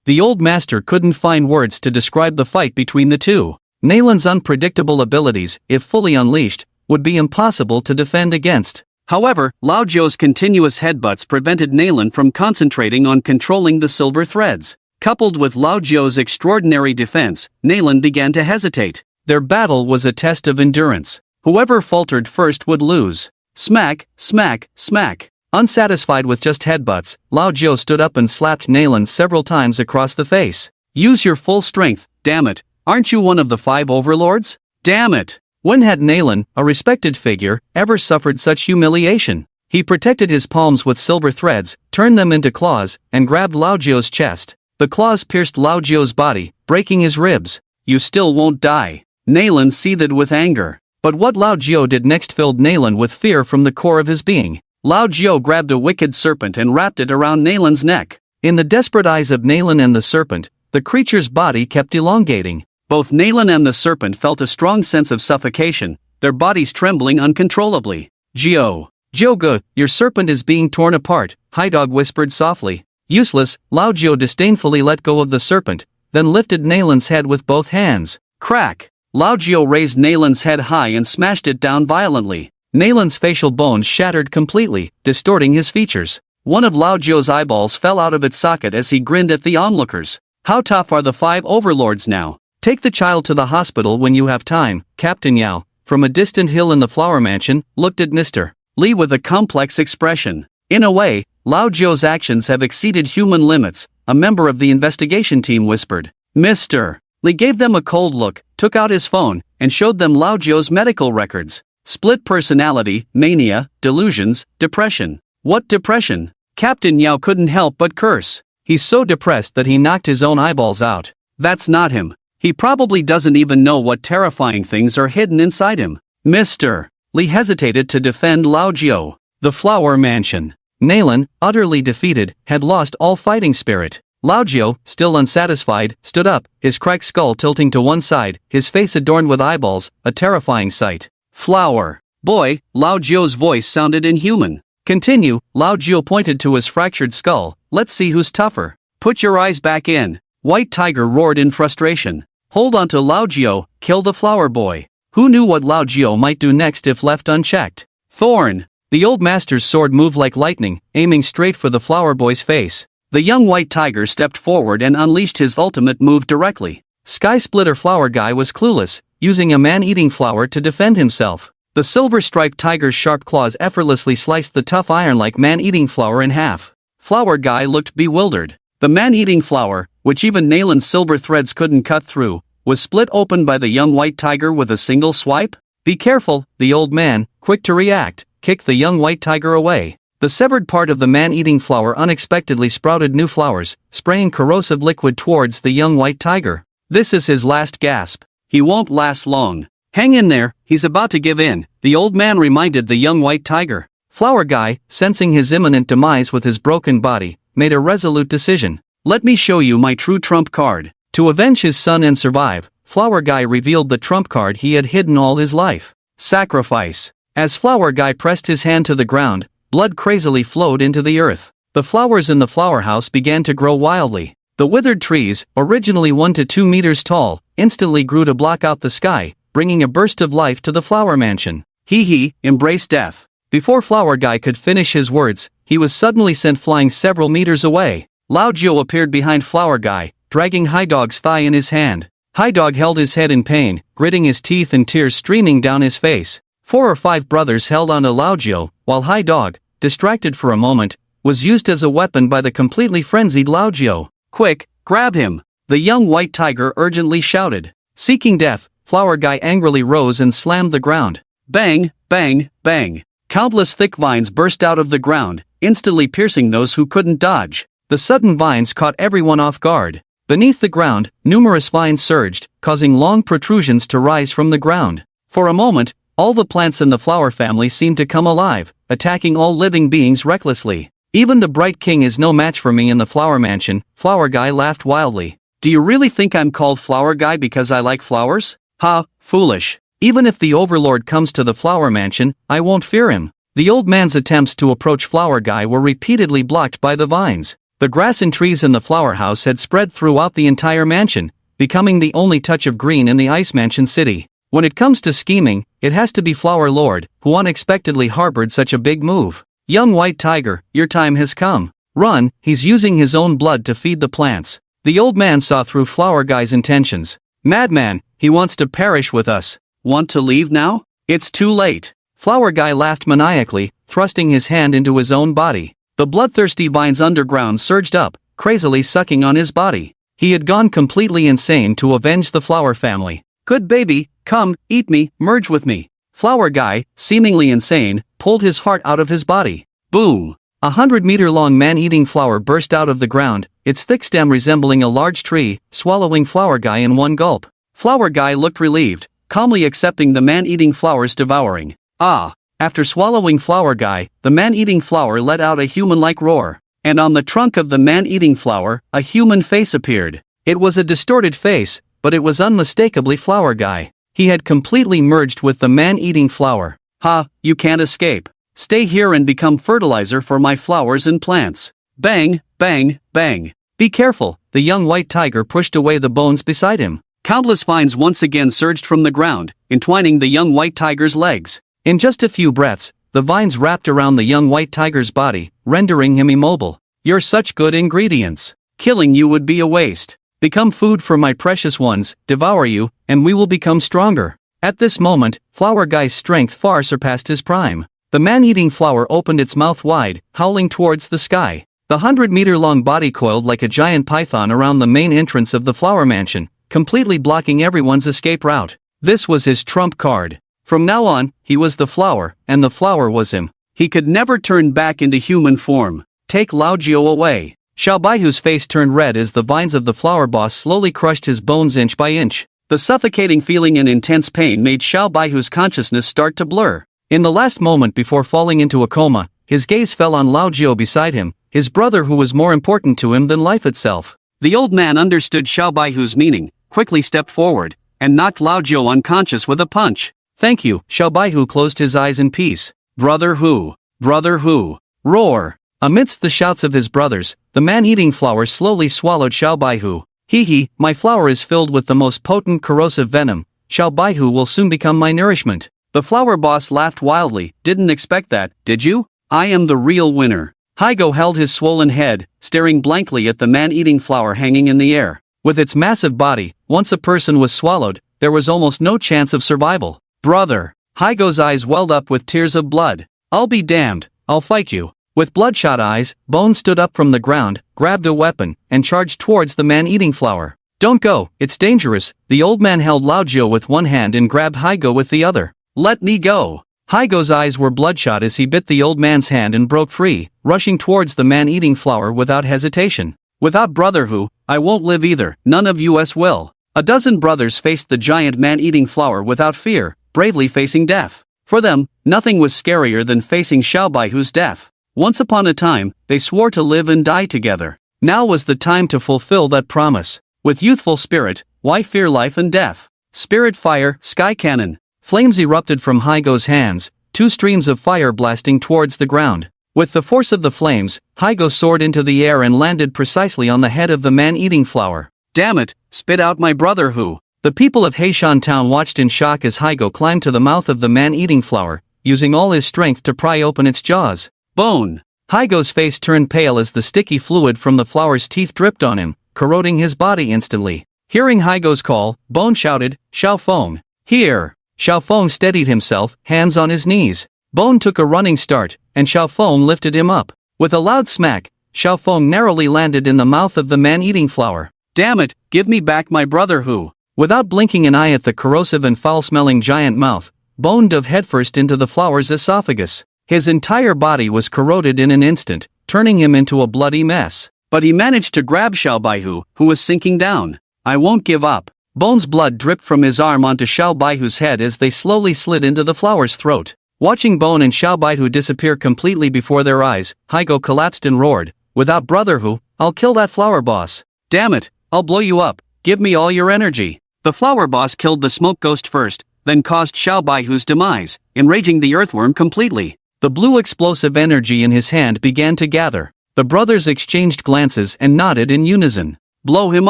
The old master couldn't find words to describe the fight between the two. Nalan's unpredictable abilities, if fully unleashed, would be impossible to defend against. However, Lao Jiao's continuous headbutts prevented Nalan from concentrating on controlling the silver threads. Coupled with Lao Jiao's extraordinary defense, Nalan began to hesitate. Their battle was a test of endurance. Whoever faltered first would lose. Smack, smack, smack. Unsatisfied with just headbutts, Lao Jiao stood up and slapped Nalan several times across the face. Use your full strength, damn it. Aren't you one of the 5 overlords? Damn it. When had Nalan, a respected figure, ever suffered such humiliation? He protected his palms with silver threads, turned them into claws, and grabbed Lao Jiao's chest. The claws pierced Lao Jiao's body, breaking his ribs. You still won't die. Nalan seethed with anger. But what Lao Jiao did next filled Nalan with fear from the core of his being. Lao Jiao grabbed a wicked serpent and wrapped it around Nalan's neck. In the desperate eyes of Nalan and the serpent, the creature's body kept elongating. Both Nalan and the serpent felt a strong sense of suffocation, their bodies trembling uncontrollably. Jiao. Jiao, your serpent is being torn apart, Haidog whispered softly. Useless, Lao Jiao disdainfully let go of the serpent, then lifted Nalan's head with both hands. Crack! Lao Jiao raised Nalan's head high and smashed it down violently. Nalan's facial bones shattered completely, distorting his features. One of Lao Jiao's eyeballs fell out of its socket as he grinned at the onlookers. How tough are the 5 overlords now? Take the child to the hospital when you have time, Captain Yao, from a distant hill in the flower mansion, looked at Mr. Li with a complex expression. In a way, Lao Jiao's actions have exceeded human limits, a member of the investigation team whispered. Mr. Li gave them a cold look, took out his phone, and showed them Lao Jiao's medical records. Split personality, mania, delusions, depression. What depression? Captain Yao couldn't help but curse. He's so depressed that he knocked his own eyeballs out. That's not him. He probably doesn't even know what terrifying things are hidden inside him. Mr. Li hesitated to defend Lao Jiao. The Flower Mansion. Nalan, utterly defeated, had lost all fighting spirit. Lao Jiao, still unsatisfied, stood up, his cracked skull tilting to one side, his face adorned with eyeballs, a terrifying sight. Flower. Boy, Lao Jiao's voice sounded inhuman. Continue, Lao Jiao pointed to his fractured skull, let's see who's tougher. Put your eyes back in. White Tiger roared in frustration. Hold on to Lao Jiao, kill the flower boy. Who knew what Lao Jiao might do next if left unchecked? Thorn. The old master's sword moved like lightning, aiming straight for the flower boy's face. The young white tiger stepped forward and unleashed his ultimate move directly. Sky Splitter Flower Guy was clueless, using a man-eating flower to defend himself. The silver-striped tiger's sharp claws effortlessly sliced the tough iron-like man-eating flower in half. Flower Guy looked bewildered. The man-eating flower, which even Nalan's silver threads couldn't cut through, was split open by the young white tiger with a single swipe. Be careful, the old man, quick to react, kicked the young white tiger away. The severed part of the man-eating flower unexpectedly sprouted new flowers, spraying corrosive liquid towards the young white tiger. This is his last gasp. He won't last long. Hang in there, he's about to give in, the old man reminded the young white tiger. Flower Guy, sensing his imminent demise with his broken body, made a resolute decision. Let me show you my true trump card. To avenge his son and survive, Flower Guy revealed the trump card he had hidden all his life. Sacrifice. As Flower Guy pressed his hand to the ground, blood crazily flowed into the earth. The flowers in the flower house began to grow wildly. The withered trees, originally 1 to 2 meters tall, instantly grew to block out the sky, bringing a burst of life to the flower mansion. He embraced death. Before Flower Guy could finish his words, he was suddenly sent flying several meters away. Lao Jiu appeared behind Flower Guy, dragging Hai Dog's thigh in his hand. Hai Dog held his head in pain, gritting his teeth and tears streaming down his face. 4 or 5 brothers held on to Lao Jiu, while Hai Dog, distracted for a moment, was used as a weapon by the completely frenzied Lao Jiu. Quick, grab him! The young white tiger urgently shouted. Seeking death, Flower Guy angrily rose and slammed the ground. Bang, bang, bang. Countless thick vines burst out of the ground, instantly piercing those who couldn't dodge. The sudden vines caught everyone off guard. Beneath the ground, numerous vines surged, causing long protrusions to rise from the ground. For a moment, all the plants in the flower family seemed to come alive, attacking all living beings recklessly. Even the Bright King is no match for me in the flower mansion, Flower Guy laughed wildly. Do you really think I'm called Flower Guy because I like flowers? Ha, foolish. Even if the Overlord comes to the flower mansion, I won't fear him. The old man's attempts to approach Flower Guy were repeatedly blocked by the vines. The grass and trees in the flower house had spread throughout the entire mansion, becoming the only touch of green in the Ice Mansion city. When it comes to scheming, it has to be Flower Lord, who unexpectedly harbored such a big move. Young White Tiger, your time has come. Run, he's using his own blood to feed the plants. The old man saw through Flower Guy's intentions. Madman, he wants to perish with us. Want to leave now? It's too late. Flower Guy laughed maniacally, thrusting his hand into his own body. The bloodthirsty vines underground surged up, crazily sucking on his body. He had gone completely insane to avenge the flower family. Good baby, come, eat me, merge with me. Flower Guy, seemingly insane, pulled his heart out of his body. Boom! 100-meter-long man-eating flower burst out of the ground, its thick stem resembling a large tree, swallowing Flower Guy in one gulp. Flower Guy looked relieved, calmly accepting the man-eating flower's devouring. After swallowing Flower Guy, the man-eating flower let out a human-like roar. And on the trunk of the man-eating flower, a human face appeared. It was a distorted face, but it was unmistakably Flower Guy. He had completely merged with the man-eating flower. Ha, you can't escape. Stay here and become fertilizer for my flowers and plants. Bang, bang, bang. Be careful, the young white tiger pushed away the bones beside him. Countless vines once again surged from the ground, entwining the young white tiger's legs. In just a few breaths, the vines wrapped around the young white tiger's body, rendering him immobile. You're such good ingredients. Killing you would be a waste. Become food for my precious ones, devour you, and we will become stronger. At this moment, Flower Guy's strength far surpassed his prime. The man-eating flower opened its mouth wide, howling towards the sky. The 100-meter-long body coiled like a giant python around the main entrance of the flower mansion, completely blocking everyone's escape route. This was his trump card. From now on, he was the flower, and the flower was him. He could never turn back into human form. Take Lao Jiu away. Xiao Baihu's face turned red as the vines of the flower boss slowly crushed his bones inch by inch. The suffocating feeling and intense pain made Xiao Baihu's consciousness start to blur. In the last moment before falling into a coma, his gaze fell on Lao Jiu beside him, his brother who was more important to him than life itself. The old man understood Xiao Baihu's meaning, quickly stepped forward, and knocked Lao Jiu unconscious with a punch. Thank you, Xiao Baihu closed his eyes in peace. Brother who? Brother who? Roar! Amidst the shouts of his brothers, the man-eating flower slowly swallowed Xiao Baihu. Hee, my flower is filled with the most potent corrosive venom. Xiao Baihu will soon become my nourishment. The flower boss laughed wildly. Didn't expect that, did you? I am the real winner. Haigo held his swollen head, staring blankly at the man-eating flower hanging in the air. With its massive body, once a person was swallowed, there was almost no chance of survival. Brother! Haigo's eyes welled up with tears of blood. I'll be damned, I'll fight you. With bloodshot eyes, Bone stood up from the ground, grabbed a weapon, and charged towards the man-eating flower. Don't go, it's dangerous. The old man held Lao Jiu with one hand and grabbed Haigo with the other. Let me go! Haigo's eyes were bloodshot as he bit the old man's hand and broke free, rushing towards the man-eating flower without hesitation. Without Brother Hu, I won't live either, none of us will. A dozen brothers faced the giant man-eating flower without fear, bravely facing death. For them, nothing was scarier than facing Xiao Baihu's death. Once upon a time, they swore to live and die together. Now was the time to fulfill that promise. With youthful spirit, why fear life and death? Spirit Fire, Sky Cannon. Flames erupted from Haigo's hands, two streams of fire blasting towards the ground. With the force of the flames, Hygo soared into the air and landed precisely on the head of the man-eating flower. Damn it, spit out my brother who. The people of Heishan town watched in shock as Hygo climbed to the mouth of the man-eating flower, using all his strength to pry open its jaws. Bone. Hygo's face turned pale as the sticky fluid from the flower's teeth dripped on him, corroding his body instantly. Hearing Hygo's call, Bone shouted, "Xiaofeng, here!" Xiaofeng steadied himself, hands on his knees. Bone took a running start, and Xiaofeng lifted him up. With a loud smack, Xiaofeng narrowly landed in the mouth of the man-eating flower. Damn it, give me back my brother who. Without blinking an eye at the corrosive and foul-smelling giant mouth, Bone dove headfirst into the flower's esophagus. His entire body was corroded in an instant, turning him into a bloody mess. But he managed to grab Xiao Baihu, who was sinking down. I won't give up. Bone's blood dripped from his arm onto Xiao Baihu's head as they slowly slid into the flower's throat. Watching Bone and Xiao Baihu disappear completely before their eyes, Hygo collapsed and roared, "Without Brother Hu, I'll kill that flower boss. Damn it, I'll blow you up, give me all your energy." The flower boss killed the smoke ghost first, then caused Xiao Baihu's demise, enraging the earthworm completely. The blue explosive energy in his hand began to gather. The brothers exchanged glances and nodded in unison. Blow him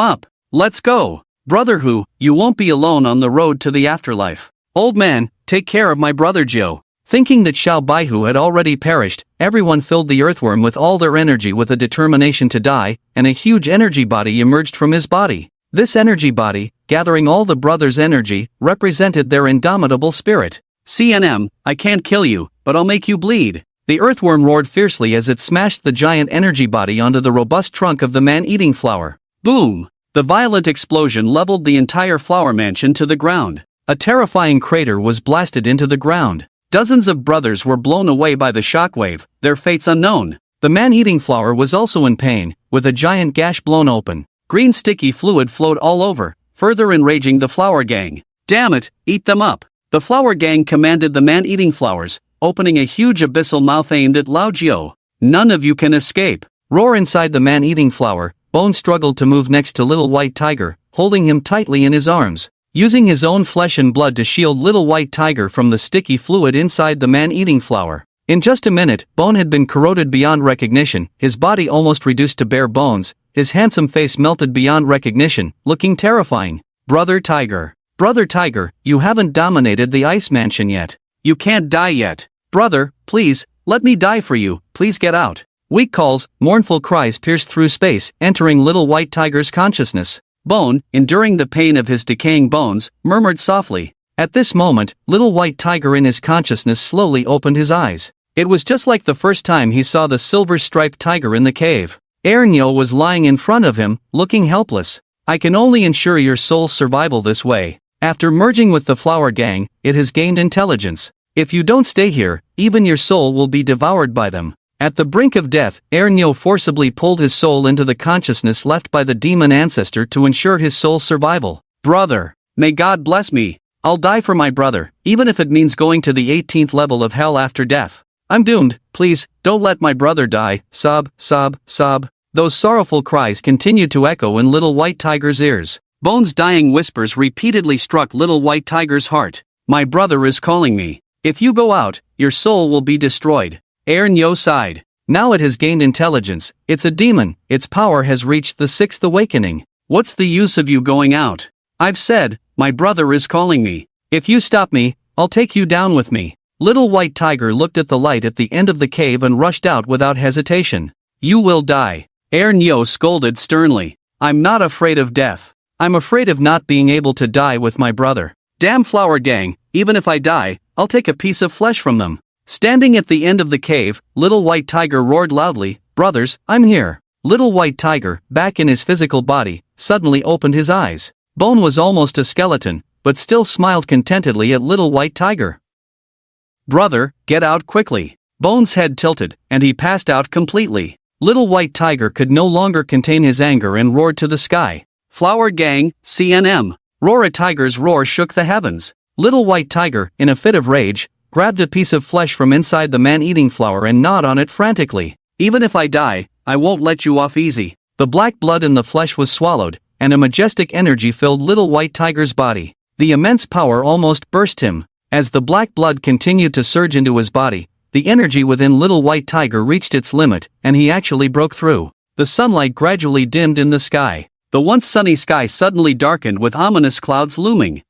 up. Let's go. Brother Hu, you won't be alone on the road to the afterlife. Old man, take care of my brother Jiu. Thinking that Xiao Baihu had already perished, everyone filled the earthworm with all their energy with a determination to die, and a huge energy body emerged from his body. This energy body, gathering all the brothers' energy, represented their indomitable spirit. CNM, I can't kill you, but I'll make you bleed. The earthworm roared fiercely as it smashed the giant energy body onto the robust trunk of the man-eating flower. Boom! The violent explosion leveled the entire flower mansion to the ground. A terrifying crater was blasted into the ground. Dozens of brothers were blown away by the shockwave, their fates unknown. The man-eating flower was also in pain, with a giant gash blown open. Green sticky fluid flowed all over, further enraging the flower gang. Damn it, eat them up. The flower gang commanded the man-eating flowers, opening a huge abyssal mouth aimed at Lao Jiu. None of you can escape. Roar inside the man-eating flower, Bone struggled to move next to Little White Tiger, holding him tightly in his arms. Using his own flesh and blood to shield Little White Tiger from the sticky fluid inside the man-eating flower. In just a minute, Bone had been corroded beyond recognition, his body almost reduced to bare bones, his handsome face melted beyond recognition, looking terrifying. Brother Tiger, you haven't dominated the Ice Mansion yet. You can't die yet. Brother, please, let me die for you, please get out. Weak calls, mournful cries pierced through space, entering Little White Tiger's consciousness. Bone, enduring the pain of his decaying bones, murmured softly. At this moment, Little White Tiger in his consciousness slowly opened his eyes. It was just like the first time he saw the silver-striped tiger in the cave. Ernyo was lying in front of him, looking helpless. I can only ensure your soul's survival this way. After merging with the flower gang, it has gained intelligence. If you don't stay here, even your soul will be devoured by them. At the brink of death, Ernyo forcibly pulled his soul into the consciousness left by the demon ancestor to ensure his soul's survival. Brother, may God bless me. I'll die for my brother, even if it means going to the 18th level of hell after death. I'm doomed, please, don't let my brother die, sob, sob, sob. Those sorrowful cries continued to echo in Little White Tiger's ears. Bone's dying whispers repeatedly struck Little White Tiger's heart. My brother is calling me. If you go out, your soul will be destroyed. Ernyo sighed. Now it has gained intelligence, it's a demon, its power has reached the 6th awakening. What's the use of you going out? I've said, my brother is calling me. If you stop me, I'll take you down with me. Little White Tiger looked at the light at the end of the cave and rushed out without hesitation. You will die. Ernyo scolded sternly. I'm not afraid of death. I'm afraid of not being able to die with my brother. Damn flower gang, even if I die, I'll take a piece of flesh from them. Standing at the end of the cave, Little White Tiger roared loudly, Brothers, I'm here. Little White Tiger, back in his physical body, suddenly opened his eyes. Bone was almost a skeleton, but still smiled contentedly at Little White Tiger. Brother, get out quickly. Bone's head tilted, and he passed out completely. Little White Tiger could no longer contain his anger and roared to the sky. Flower gang, CNM. Roar! A tiger's roar shook the heavens. Little White Tiger, in a fit of rage, grabbed a piece of flesh from inside the man-eating flower and gnawed on it frantically. Even if I die, I won't let you off easy. The black blood in the flesh was swallowed, and a majestic energy filled Little White Tiger's body. The immense power almost burst him. As the black blood continued to surge into his body, The energy within Little White Tiger reached its limit, and he actually broke through. The sunlight gradually dimmed in the sky. The once sunny sky suddenly darkened with ominous clouds looming.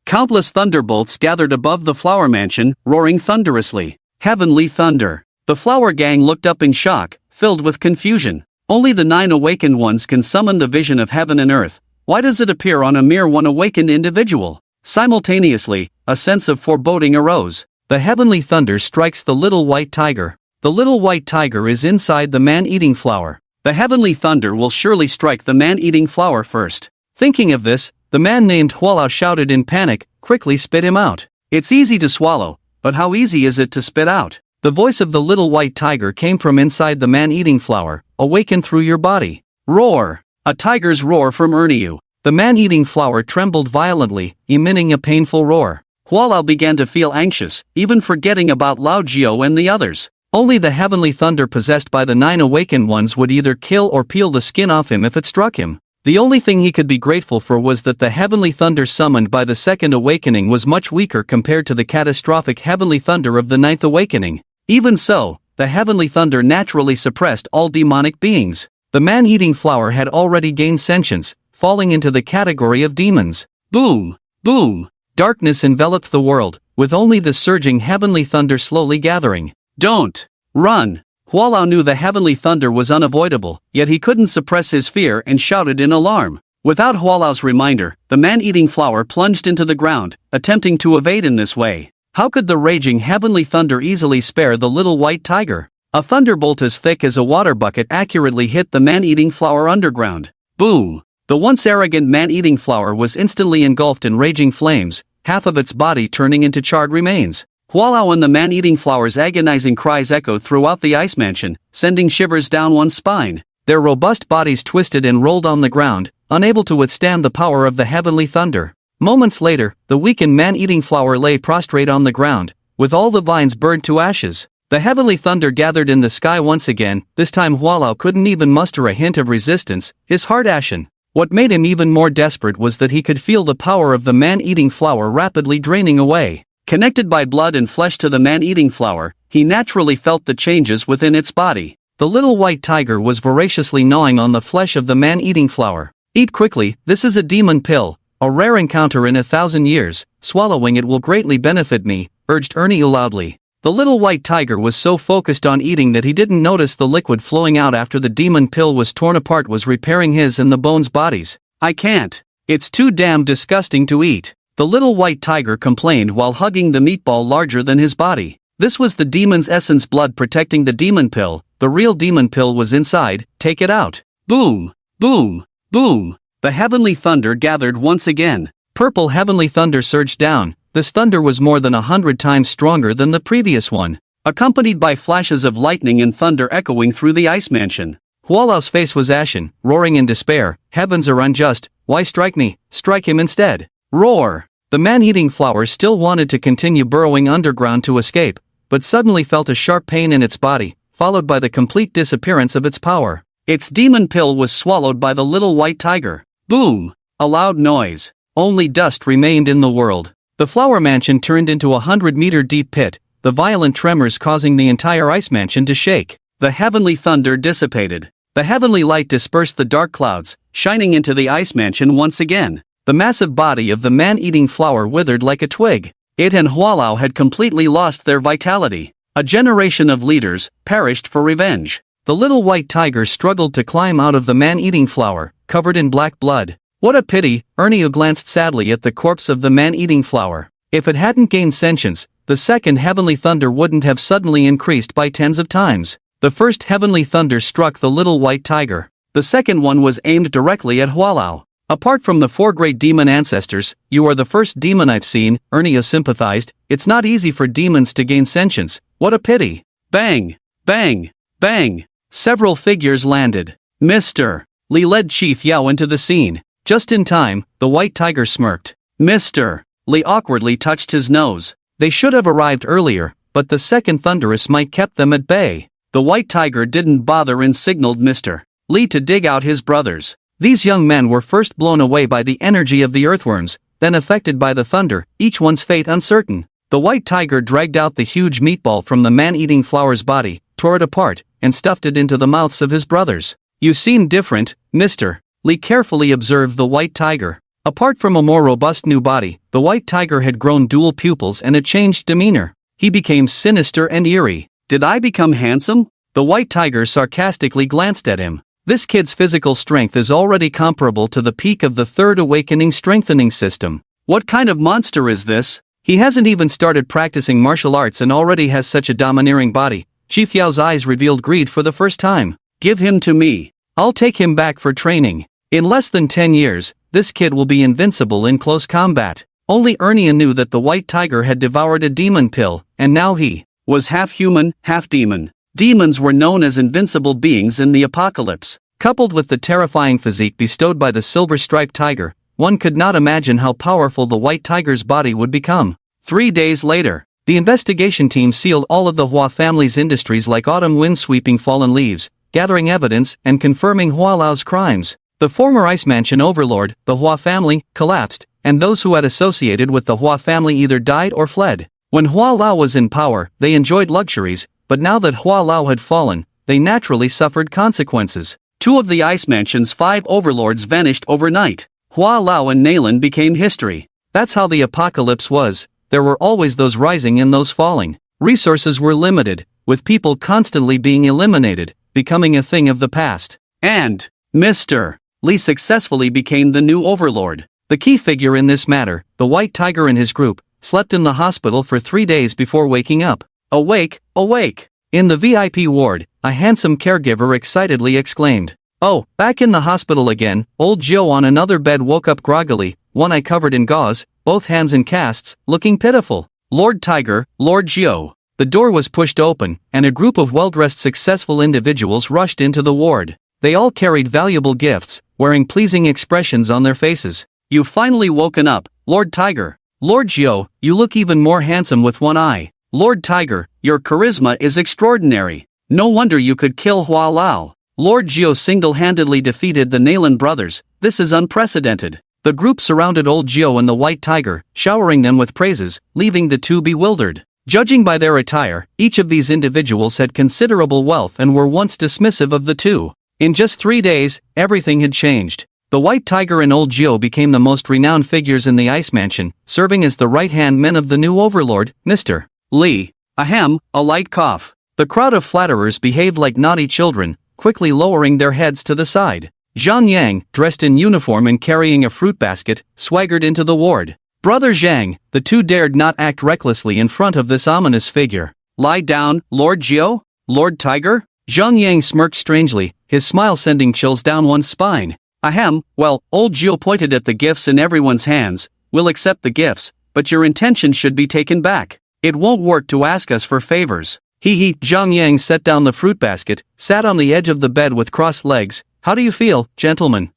Countless thunderbolts gathered above the Flower Mansion, roaring thunderously. Heavenly thunder. The Flower Gang looked up in shock, filled with confusion. Only the 9 awakened ones can summon the vision of heaven and earth. Why does it appear on a mere one awakened individual? Simultaneously, a sense of foreboding arose. The heavenly thunder strikes the Little White Tiger. The Little White Tiger is inside the man-eating flower. The heavenly thunder will surely strike the man-eating flower first. Thinking of this, the man named Hualao shouted in panic, "Quickly spit him out. It's easy to swallow, but how easy is it to spit out?" The voice of the Little White Tiger came from inside the man-eating flower. "Awaken through your body. Roar!" A tiger's roar from Erniu. The man-eating flower trembled violently, emitting a painful roar. Hualao began to feel anxious, even forgetting about Lao Jiao and the others. Only the heavenly thunder possessed by the 9 awakened ones would either kill or peel the skin off him if it struck him. The only thing he could be grateful for was that the heavenly thunder summoned by the second awakening was much weaker compared to the catastrophic heavenly thunder of the 9th awakening. Even so, the heavenly thunder naturally suppressed all demonic beings. The man-eating flower had already gained sentience, falling into the category of demons. Boom! Boom! Darkness enveloped the world, with only the surging heavenly thunder slowly gathering. "Don't! Run!" Hualao knew the heavenly thunder was unavoidable, yet he couldn't suppress his fear and shouted in alarm. Without Hualao's reminder, the man-eating flower plunged into the ground, attempting to evade in this way. How could the raging heavenly thunder easily spare the Little White Tiger? A thunderbolt as thick as a water bucket accurately hit the man-eating flower underground. Boom! The once arrogant man-eating flower was instantly engulfed in raging flames, half of its body turning into charred remains. Hualao and the man-eating flower's agonizing cries echoed throughout the ice mansion, sending shivers down one's spine. Their robust bodies twisted and rolled on the ground, unable to withstand the power of the heavenly thunder. Moments later, the weakened man-eating flower lay prostrate on the ground, with all the vines burned to ashes. The heavenly thunder gathered in the sky once again. This time Hualao couldn't even muster a hint of resistance, his heart ashen. What made him even more desperate was that he could feel the power of the man-eating flower rapidly draining away. Connected by blood and flesh to the man-eating flower, he naturally felt the changes within its body. The Little White Tiger was voraciously gnawing on the flesh of the man-eating flower. "Eat quickly, this is a demon pill, a rare encounter in 1,000 years, swallowing it will greatly benefit me," urged Erniu loudly. The Little White Tiger was so focused on eating that he didn't notice the liquid flowing out after the demon pill was torn apart was repairing his and the bones' bodies. "I can't. It's too damn disgusting to eat," the Little White Tiger complained while hugging the meatball larger than his body. This was the demon's essence blood protecting the demon pill. The real demon pill was inside. "Take it out." Boom! Boom! Boom! The heavenly thunder gathered once again. Purple heavenly thunder surged down. This thunder was more than 100 times stronger than the previous one, accompanied by flashes of lightning and thunder echoing through the ice mansion. Hualao's face was ashen, roaring in despair. "Heavens are unjust. Why strike me? Strike him instead." Roar! The man-eating flower still wanted to continue burrowing underground to escape, but suddenly felt a sharp pain in its body, followed by the complete disappearance of its power. Its demon pill was swallowed by the Little White Tiger. Boom! A loud noise. Only dust remained in the world. The Flower Mansion turned into a 100-meter deep pit, the violent tremors causing the entire ice mansion to shake. The heavenly thunder dissipated. The heavenly light dispersed the dark clouds, shining into the ice mansion once again. The massive body of the man-eating flower withered like a twig. It and Hualao had completely lost their vitality. A generation of leaders perished for revenge. The Little White Tiger struggled to climb out of the man-eating flower, covered in black blood. What a pity, Erniu glanced sadly at the corpse of the man-eating flower. If it hadn't gained sentience, the second heavenly thunder wouldn't have suddenly increased by tens of times. The first heavenly thunder struck the Little White Tiger. The second one was aimed directly at Hualao. "Apart from the 4 great demon ancestors, you are the first demon I've seen," Erniu sympathized. "It's not easy for demons to gain sentience. What a pity." Bang! Bang! Bang! Several figures landed. Mr. Li led Chief Yao into the scene. Just in time, the White Tiger smirked. Mr. Li awkwardly touched his nose. They should have arrived earlier, but the second thunderous might kept them at bay. The White Tiger didn't bother and signaled Mr. Li to dig out his brothers. These young men were first blown away by the energy of the earthworms, then affected by the thunder, each one's fate uncertain. The white tiger dragged out the huge meatball from the man-eating flower's body, tore it apart, and stuffed it into the mouths of his brothers. "You seem different, Mr. Lee," carefully observed the white tiger. Apart from a more robust new body, the white tiger had grown dual pupils and a changed demeanor. He became sinister and eerie. "Did I become handsome?" The white tiger sarcastically glanced at him. "This kid's physical strength is already comparable to the peak of the Third Awakening strengthening system. "What kind of monster is this?" He hasn't even started practicing martial arts and already has such a domineering body." Chief Yao's eyes revealed greed for the first time. "Give him to me. I'll take him back for training. In less than 10 years, this kid will be invincible in close combat." Only Ernia knew that the white tiger had devoured a demon pill, and now he was half human, half demon. Demons were known as invincible beings in the apocalypse. Coupled with the terrifying physique bestowed by the silver-striped tiger, one could not imagine how powerful the white tiger's body would become. 3 days later, the investigation team sealed all of the Hua family's industries like autumn wind sweeping fallen leaves, gathering evidence and confirming Hua Lao's crimes. The former Ice Mansion overlord, the Hua family, collapsed, and those who had associated with the Hua family either died or fled. When Hua Lao was in power, they enjoyed luxuries, but now that Hua Lao had fallen, they naturally suffered consequences. 2 of the Ice Mansion's 5 overlords vanished overnight. Hua Lao and Nalan became history. That's how the apocalypse was. There were always those rising and those falling. Resources were limited, with people constantly being eliminated, becoming a thing of the past. And Mr. Lee successfully became the new overlord. The key figure in this matter, the white tiger and his group, slept in the hospital for 3 days before waking up. "Awake, awake!" In the VIP ward, a handsome caregiver excitedly exclaimed. "Oh, back in the hospital again." Old Joe on another bed woke up groggily, one eye covered in gauze, both hands in casts, looking pitiful. "Lord Tiger, Lord Jiao." The door was pushed open, and a group of well-dressed successful individuals rushed into the ward. They all carried valuable gifts, wearing pleasing expressions on their faces. "You've finally woken up, Lord Tiger." "Lord Jiao, you look even more handsome with one eye." "Lord Tiger, your charisma is extraordinary. No wonder you could kill Hua Lao." Lord Jiao single-handedly defeated the Nalan brothers. "This is unprecedented." The group surrounded old Jiao and the white tiger, showering them with praises, leaving the two bewildered. Judging by their attire, each of these individuals had considerable wealth and were once dismissive of the two. In just 3 days, everything had changed. The white tiger and old Jiao became the most renowned figures in the Ice Mansion, serving as the right-hand men of the new overlord, Mr. Lee. Ahem, a light cough. The crowd of flatterers behaved like naughty children, quickly lowering their heads to the side. Zhang Yang, dressed in uniform and carrying a fruit basket, swaggered into the ward. Brother Zhang, the two dared not act recklessly in front of this ominous figure. "Lie down, Lord Jiao? Lord Tiger?" Zhang Yang smirked strangely, his smile sending chills down one's spine. "Ahem, well," old Jiao pointed at the gifts in everyone's hands, "we'll accept the gifts, but your intention should be taken back. It won't work to ask us for favors." He. Zhang Yang set down the fruit basket, sat on the edge of the bed with crossed legs. "How do you feel, gentlemen?"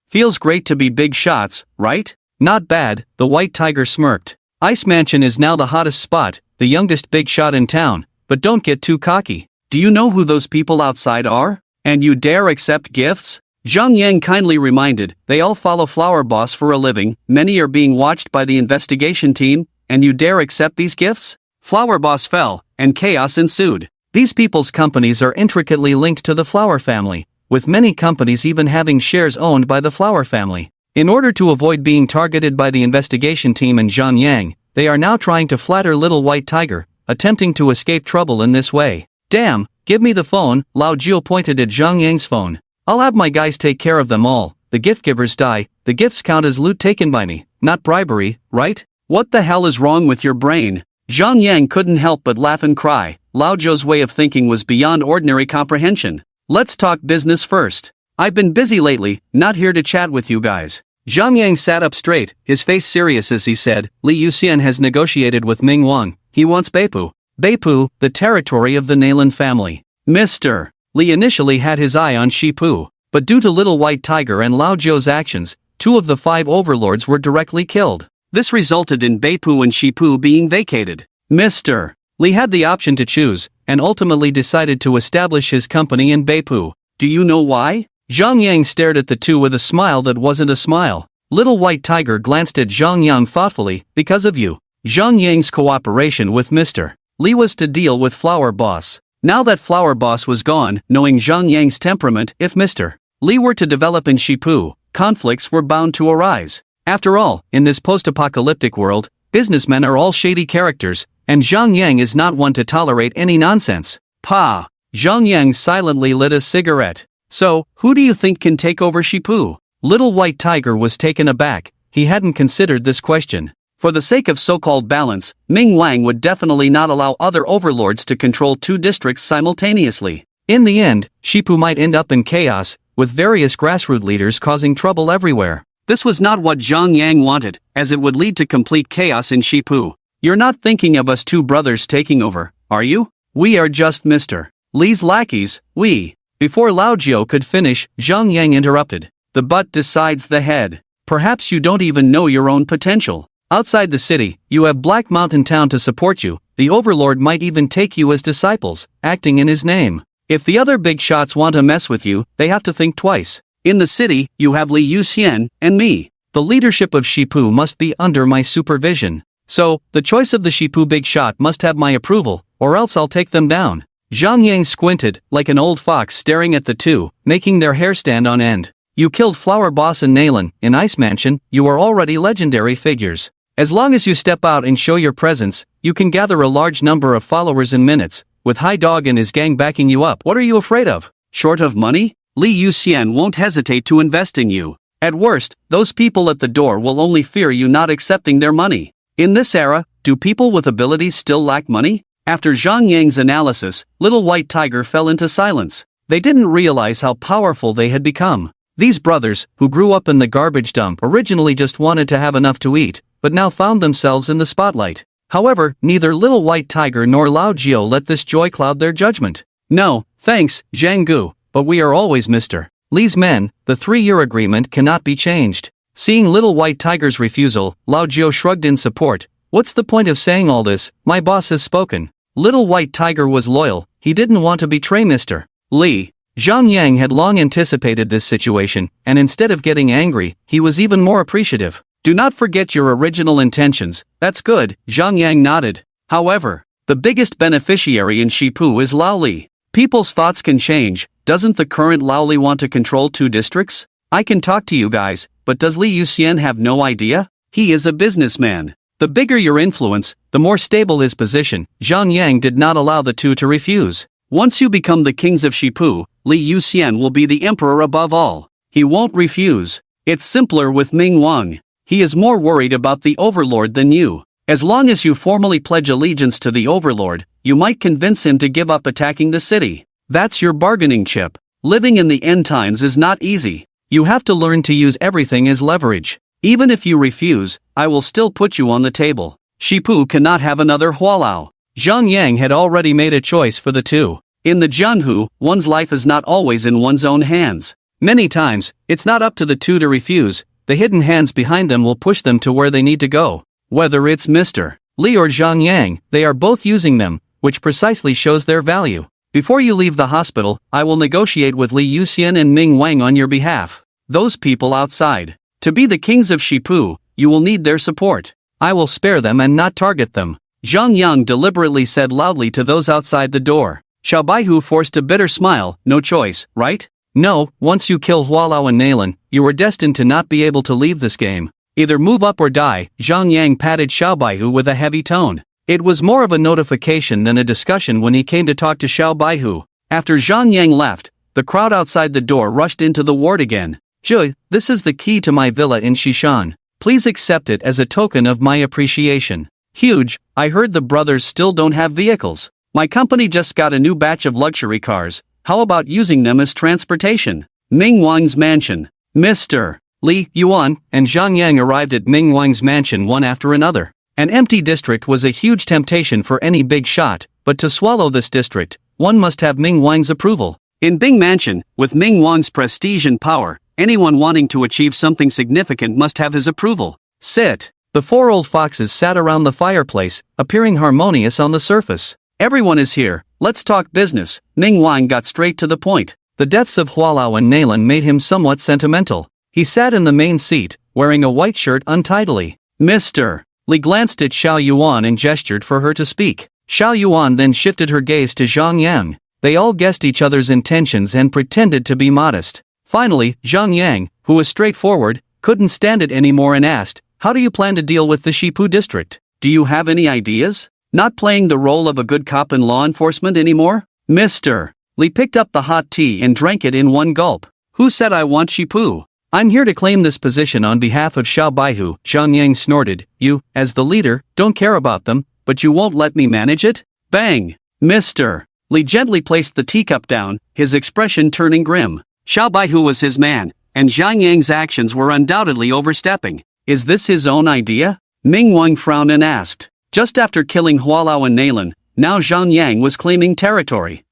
"Feels great to be big shots, right?" "Not bad," the white tiger smirked. "Ice Mansion is now the hottest spot, the youngest big shot in town, but don't get too cocky." "Do you know who those people outside are? And you dare accept gifts?" Zhang Yang kindly reminded. "They all follow Flower Boss for a living, many are being watched by the investigation team, and you dare accept these gifts?" Flower Boss fell, and chaos ensued. These people's companies are intricately linked to the Flower family, with many companies even having shares owned by the Flower family. In order to avoid being targeted by the investigation team and Zhang Yang, they are now trying to flatter little white tiger, attempting to escape trouble in this way. "Damn, give me the phone." Lao Jiao pointed at Zhang Yang's phone. "I'll have my guys take care of them all. The gift givers die, the gifts count as loot taken by me, not bribery, right?" "What the hell is wrong with your brain?" Zhang Yang couldn't help but laugh and cry. Lao Jiao's way of thinking was beyond ordinary comprehension. "Let's talk business first. I've been busy lately, not here to chat with you guys." Zhang Yang sat up straight, his face serious as he said, "Li Yuxian has negotiated with Ming Wang. He wants Beipu. Beipu, the territory of the Nalan family." Mr. Li initially had his eye on Shipu, but due to Little White Tiger and Lao Jiao's actions, 2 of the 5 overlords were directly killed. This resulted in Beipu and Shipu being vacated. Mr. Li had the option to choose, and ultimately decided to establish his company in Beipu. "Do you know why?" Zhang Yang stared at the two with a smile that wasn't a smile. Little White Tiger glanced at Zhang Yang thoughtfully. "Because of you." Zhang Yang's cooperation with Mr. Li was to deal with Flower Boss. Now that Flower Boss was gone, knowing Zhang Yang's temperament, if Mr. Li were to develop in Shipu, conflicts were bound to arise. After all, in this post-apocalyptic world, businessmen are all shady characters, and Zhang Yang is not one to tolerate any nonsense. Pa! Zhang Yang silently lit a cigarette. So, who do you think can take over Shipu? Little White Tiger was taken aback. He hadn't considered this question. For the sake of so-called balance, Ming Wang would definitely not allow other overlords to control two districts simultaneously. In the end, Shipu might end up in chaos, with various grassroots leaders causing trouble everywhere. This was not what Zhang Yang wanted, as it would lead to complete chaos in Shipu. You're not thinking of us two brothers taking over, are you? We are just Mr. Li's lackeys, we. Before Lao Jiao could finish, Zhang Yang interrupted. The butt decides the head. Perhaps you don't even know your own potential. Outside the city, you have Black Mountain Town to support you. The Overlord might even take you as disciples, acting in his name. If the other big shots want to mess with you, they have to think twice. In the city, you have Li Yuxian and me. The leadership of Shipu must be under my supervision. So, the choice of the Shipu big shot must have my approval, or else I'll take them down. Zhang Yang squinted, like an old fox staring at the two, making their hair stand on end. You killed Flower Boss and Nalan. In Ice Mansion, you are already legendary figures. As long as you step out and show your presence, you can gather a large number of followers in minutes. With Hai Dog and his gang backing you up, what are you afraid of? Short of money? Li Yuxian won't hesitate to invest in you. At worst, those people at the door will only fear you not accepting their money. In this era, do people with abilities still lack money? After Zhang Yang's analysis, Little White Tiger fell into silence. They didn't realize how powerful they had become. These brothers, who grew up in the garbage dump, originally just wanted to have enough to eat, but now found themselves in the spotlight. However, neither Little White Tiger nor Lao Jiao let this joy cloud their judgment. No, thanks, Zhang Gu, but we are always Mr. Li's men. The 3-year agreement cannot be changed. Seeing Little White Tiger's refusal, Lao Jiao shrugged in support. What's the point of saying all this? My boss has spoken. Little White Tiger was loyal. He didn't want to betray Mr. Li. Zhang Yang had long anticipated this situation, and instead of getting angry, he was even more appreciative. Do not forget your original intentions. That's good, Zhang Yang nodded. However, the biggest beneficiary in Shipu is Lao Li. People's thoughts can change. Doesn't the current Lao Li want to control 2 districts? I can talk to you guys, but does Li Yuxian have no idea? He is a businessman. The bigger your influence, the more stable his position. Zhang Yang did not allow the two to refuse. Once you become the kings of Shipu, Li Yuxian will be the emperor above all. He won't refuse. It's simpler with Ming Wang. He is more worried about the Overlord than you. As long as you formally pledge allegiance to the Overlord, you might convince him to give up attacking the city. That's your bargaining chip. Living in the end times is not easy. You have to learn to use everything as leverage. Even if you refuse, I will still put you on the table. Shipu cannot have another Hualao. Zhang Yang had already made a choice for the two. In the Jianhu, one's life is not always in one's own hands. Many times, it's not up to the two to refuse. The hidden hands behind them will push them to where they need to go. Whether it's Mr. Li or Zhang Yang, they are both using them, which precisely shows their value. Before you leave the hospital, I will negotiate with Li Yuxian and Ming Wang on your behalf. Those people outside. To be the kings of Shipu, you will need their support. I will spare them and not target them. Zhang Yang deliberately said loudly to those outside the door. Xiao Baihu forced a bitter smile. No choice, right? No, once you kill Hualao and Nalan, you are destined to not be able to leave this game. Either move up or die. Zhang Yang patted Xiao Baihu with a heavy tone. It was more of a notification than a discussion when he came to talk to Xiao Baihu. After Zhang Yang left, the crowd outside the door rushed into the ward again. Zhe, this is the key to my villa in Xishan. Please accept it as a token of my appreciation. Huge, I heard the brothers still don't have vehicles. My company just got a new batch of luxury cars. How about using them as transportation? Ming Wang's mansion. Mr. Li Yuan and Zhang Yang arrived at Ming Wang's mansion one after another. An empty district was a huge temptation for any big shot, but to swallow this district, one must have Ming Wang's approval. In Bing Mansion, with Ming Wang's prestige and power, anyone wanting to achieve something significant must have his approval. Sit. The 4 old foxes sat around the fireplace, appearing harmonious on the surface. Everyone is here, let's talk business. Ming Wang got straight to the point. The deaths of Hualao and Nalan made him somewhat sentimental. He sat in the main seat, wearing a white shirt untidily. Mr. Li glanced at Xiao Yuan and gestured for her to speak. Xiao Yuan then shifted her gaze to Zhang Yang. They all guessed each other's intentions and pretended to be modest. Finally, Zhang Yang, who was straightforward, couldn't stand it anymore and asked, "How do you plan to deal with the Shipu district? Do you have any ideas? Not playing the role of a good cop in law enforcement anymore?" Mr. Li picked up the hot tea and drank it in one gulp. "Who said I want Shipu? I'm here to claim this position on behalf of Xiao Baihu," Zhang Yang snorted. "You, as the leader, don't care about them, but you won't let me manage it?" Bang! Mr. Li gently placed the teacup down, his expression turning grim. Xiao Baihu was his man, and Zhang Yang's actions were undoubtedly overstepping. Is this his own idea? Ming Wang frowned and asked. Just after killing Hualao and Nalan, now Zhang Yang was claiming territory.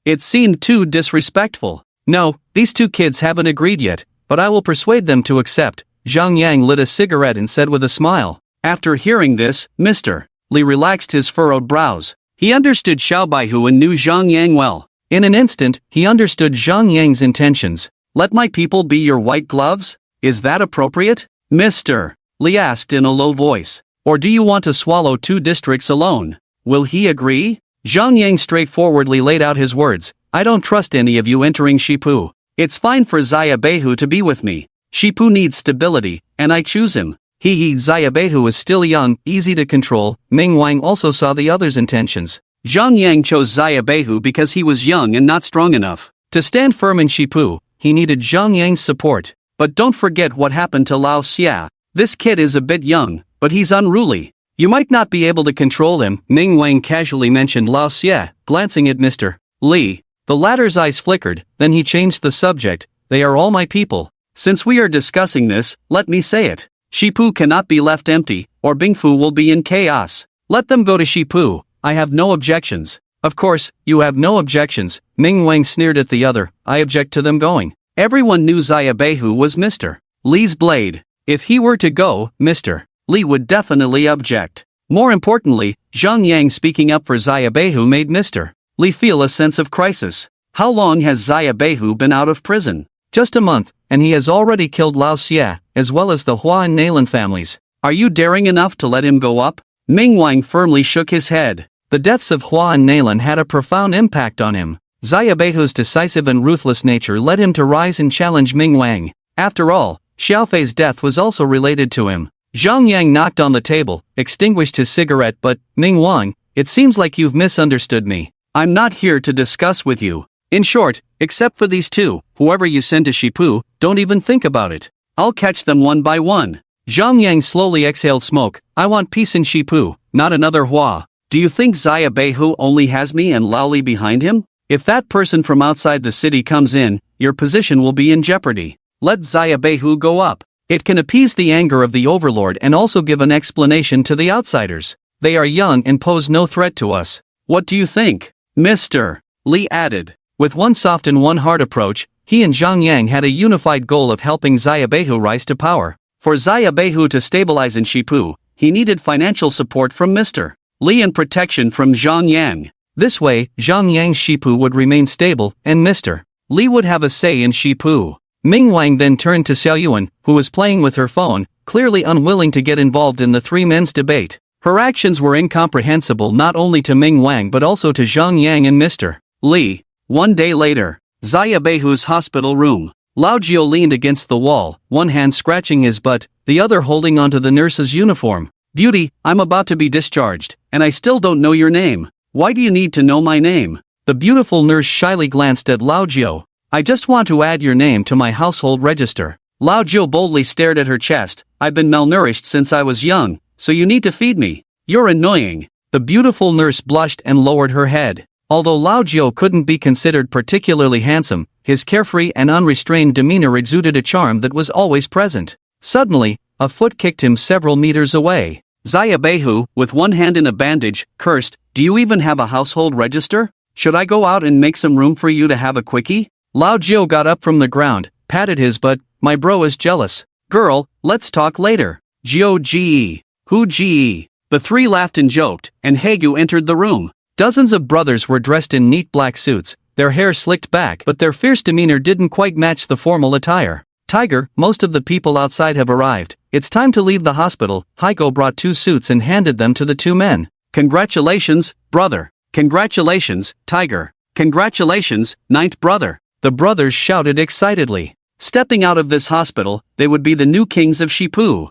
It seemed too disrespectful. "No, these two kids haven't agreed yet, but I will persuade them to accept." Zhang Yang lit a cigarette and said with a smile. After hearing this, Mr. Li relaxed his furrowed brows. He understood Xiao Baihu and knew Zhang Yang well. In an instant, he understood Zhang Yang's intentions. "Let my people be your white gloves? Is that appropriate?" Mr. Li asked in a low voice. "Or do you want to swallow 2 districts alone? Will he agree?" Zhang Yang straightforwardly laid out his words. "I don't trust any of you entering Shipu. It's fine for Xia Beihu to be with me. Shipu needs stability, and I choose him." Xia Beihu is still young, easy to control. Ming Wang also saw the others' intentions. Zhang Yang chose Xia Beihu because he was young and not strong enough. To stand firm in Shipu, he needed Zhang Yang's support. But don't forget what happened to Lao Xia. This kid is a bit young, but he's unruly. You might not be able to control him. Ming Wang casually mentioned Lao Xia, glancing at Mr. Li. The latter's eyes flickered, then he changed the subject. "They are all my people. Since we are discussing this, let me say it. Shipu cannot be left empty, or Bingfu will be in chaos. Let them go to Shipu. I have no objections." "Of course, you have no objections," Ming Wang sneered at the other. "I object to them going." Everyone knew Xia Beihu was Mr. Li's blade. If he were to go, Mr. Li would definitely object. More importantly, Zhang Yang speaking up for Xia Beihu made Mr. Li feel a sense of crisis. How long has Xia Beihu been out of prison? Just a month, and he has already killed Lao Xia, as well as the Hua and Nalan families. Are you daring enough to let him go up? Ming Wang firmly shook his head. The deaths of Hua and Nalan had a profound impact on him. Xia Beihu's decisive and ruthless nature led him to rise and challenge Ming Wang. After all, Xiaofei's death was also related to him. Zhang Yang knocked on the table, extinguished his cigarette. "But, Ming Wang, it seems like you've misunderstood me. I'm not here to discuss with you. In short, except for these 2, whoever you send to Shipu, don't even think about it. I'll catch them one by one." Zhang Yang slowly exhaled smoke. "I want peace in Shipu, not another Hua. Do you think Xia Beihu only has me and Lao Li behind him? If that person from outside the city comes in, your position will be in jeopardy. Let Xia Beihu go up. It can appease the anger of the overlord and also give an explanation to the outsiders. They are young and pose no threat to us. What do you think?" Mr. Li added. With one soft and one hard approach, he and Zhang Yang had a unified goal of helping Xia Beihu rise to power. For Xia Beihu to stabilize in Shipu, he needed financial support from Mr. Li and protection from Zhang Yang. This way, Zhang Yang's Shipu would remain stable, and Mr. Li would have a say in Shipu. Ming Wang then turned to Xiao Yuan, who was playing with her phone, clearly unwilling to get involved in the 3 men's debate. Her actions were incomprehensible not only to Ming Wang but also to Zhang Yang and Mr. Li. One day later, Xia Beihu's hospital room. Lao Jiu leaned against the wall, one hand scratching his butt, the other holding onto the nurse's uniform. "Beauty, I'm about to be discharged, and I still don't know your name. Why do you need to know my name?" The beautiful nurse shyly glanced at Lao Jiu. "I just want to add your name to my household register." Lao Jiu boldly stared at her chest. "I've been malnourished since I was young, so you need to feed me. You're annoying." The beautiful nurse blushed and lowered her head. Although Lao Jiu couldn't be considered particularly handsome, his carefree and unrestrained demeanor exuded a charm that was always present. Suddenly, a foot kicked him several meters away. Xia Beihu, with one hand in a bandage, cursed, "Do you even have a household register? Should I go out and make some room for you to have a quickie?" Lao Jiu got up from the ground, patted his butt. "My bro is jealous. Girl, let's talk later." "Jiu Ge. Who Ge?" The 3 laughed and joked, and Haegu entered the room. Dozens of brothers were dressed in neat black suits, their hair slicked back, but their fierce demeanor didn't quite match the formal attire. Tiger, most of the people outside have arrived. It's time to leave the hospital. Heiko brought 2 suits and handed them to the 2 men. Congratulations, brother. Congratulations, Tiger. Congratulations, ninth brother. The brothers shouted excitedly. Stepping out of this hospital, they would be the new kings of Shipu.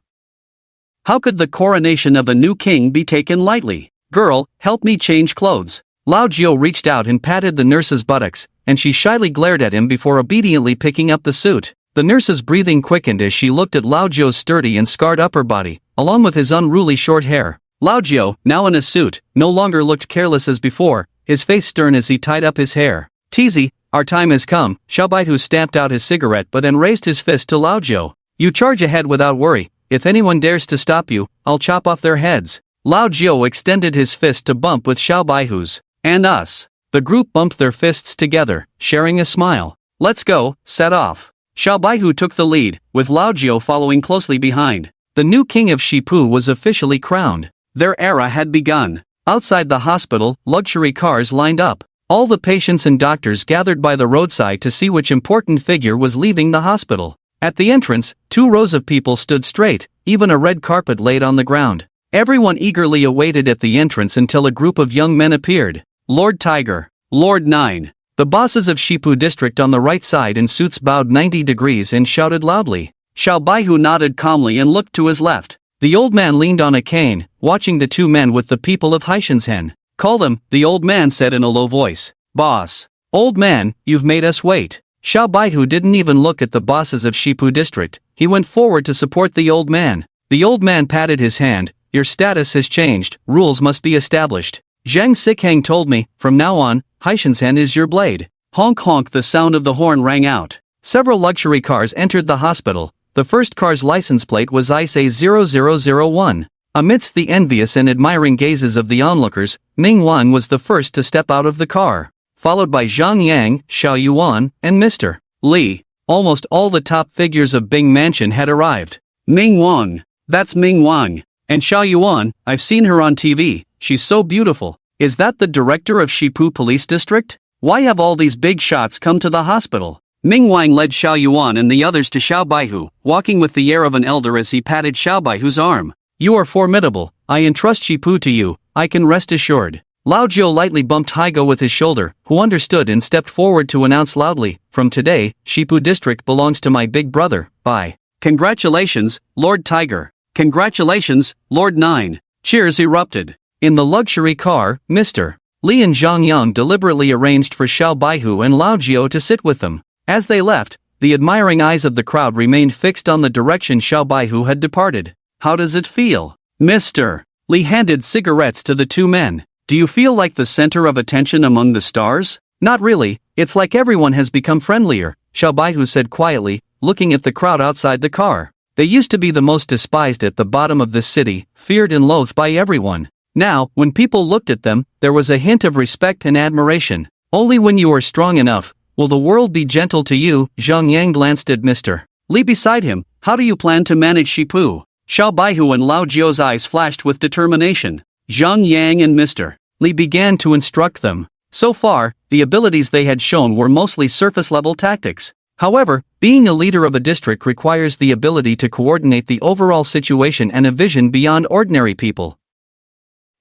How could the coronation of a new king be taken lightly? Girl, help me change clothes. Lao Jiu reached out and patted the nurse's buttocks, and she shyly glared at him before obediently picking up the suit. The nurse's breathing quickened as she looked at Lao Jiu's sturdy and scarred upper body, along with his unruly short hair. Lao Jiu, now in a suit, no longer looked careless as before, his face stern as he tied up his hair. Teasy, our time has come. Xiao Baihu stamped out his cigarette butt and raised his fist to Lao Jiu. You charge ahead without worry. If anyone dares to stop you, I'll chop off their heads. Lao Jiu extended his fist to bump with Xiao Baihu's. And us. The group bumped their fists together, sharing a smile. Let's go, set off. Xiao Baihu took the lead, with Lao Jiu following closely behind. The new king of Shipu was officially crowned. Their era had begun. Outside the hospital, luxury cars lined up. All the patients and doctors gathered by the roadside to see which important figure was leaving the hospital. At the entrance, 2 rows of people stood straight, even a red carpet laid on the ground. Everyone eagerly awaited at the entrance until a group of young men appeared. Lord Tiger, Lord Nine. The bosses of Shipu district on the right side in suits bowed 90 degrees and shouted loudly. Xiao Baihu nodded calmly and looked to his left. The old man leaned on a cane, watching the 2 men with the people of Haishanshen. Call them, the old man said in a low voice. Boss. Old man, you've made us wait. Xiao Baihu didn't even look at the bosses of Shipu district. He went forward to support the old man. The old man patted his hand. Your status has changed, rules must be established. Zhang Sikhang told me, from now on, Haishanshen is your blade. Honk honk, the sound of the horn rang out. Several luxury cars entered the hospital. The first car's license plate was ISA0001. Amidst the envious and admiring gazes of the onlookers, Ming Wan was the first to step out of the car, followed by Zhang Yang, Xiao Yuan, and Mr. Li. Almost all the top figures of Bing Mansion had arrived. Ming Wang. That's Ming Wang. And Xiao Yuan, I've seen her on TV, she's so beautiful. Is that the director of Shipu Police District? Why have all these big shots come to the hospital? Ming Wang led Xiao Yuan and the others to Xiao Baihu, walking with the air of an elder as he patted Xiao Baihu's arm. You are formidable, I entrust Shipu to you, I can rest assured. Lao Jiu lightly bumped Haigo with his shoulder, who understood and stepped forward to announce loudly, from today, Shipu District belongs to my big brother, bye. Congratulations, Lord Tiger. Congratulations, Lord Nine. Cheers erupted. In the luxury car, Mr. Li and Zhang Yang deliberately arranged for Xiao Baihu and Lao Jiu to sit with them. As they left, the admiring eyes of the crowd remained fixed on the direction Xiao Baihu had departed. How does it feel? Mr. Li handed cigarettes to the 2 men. Do you feel like the center of attention among the stars? Not really, it's like everyone has become friendlier, Xiao Baihu said quietly, looking at the crowd outside the car. They used to be the most despised at the bottom of this city, feared and loathed by everyone. Now, when people looked at them, there was a hint of respect and admiration. Only when you are strong enough, will the world be gentle to you. Zhang Yang glanced at Mr. Li beside him. How do you plan to manage Shipu? Xiao Baihu and Lao Jiu's eyes flashed with determination. Zhang Yang and Mr. Li began to instruct them. So far, the abilities they had shown were mostly surface-level tactics. However, being a leader of a district requires the ability to coordinate the overall situation and a vision beyond ordinary people.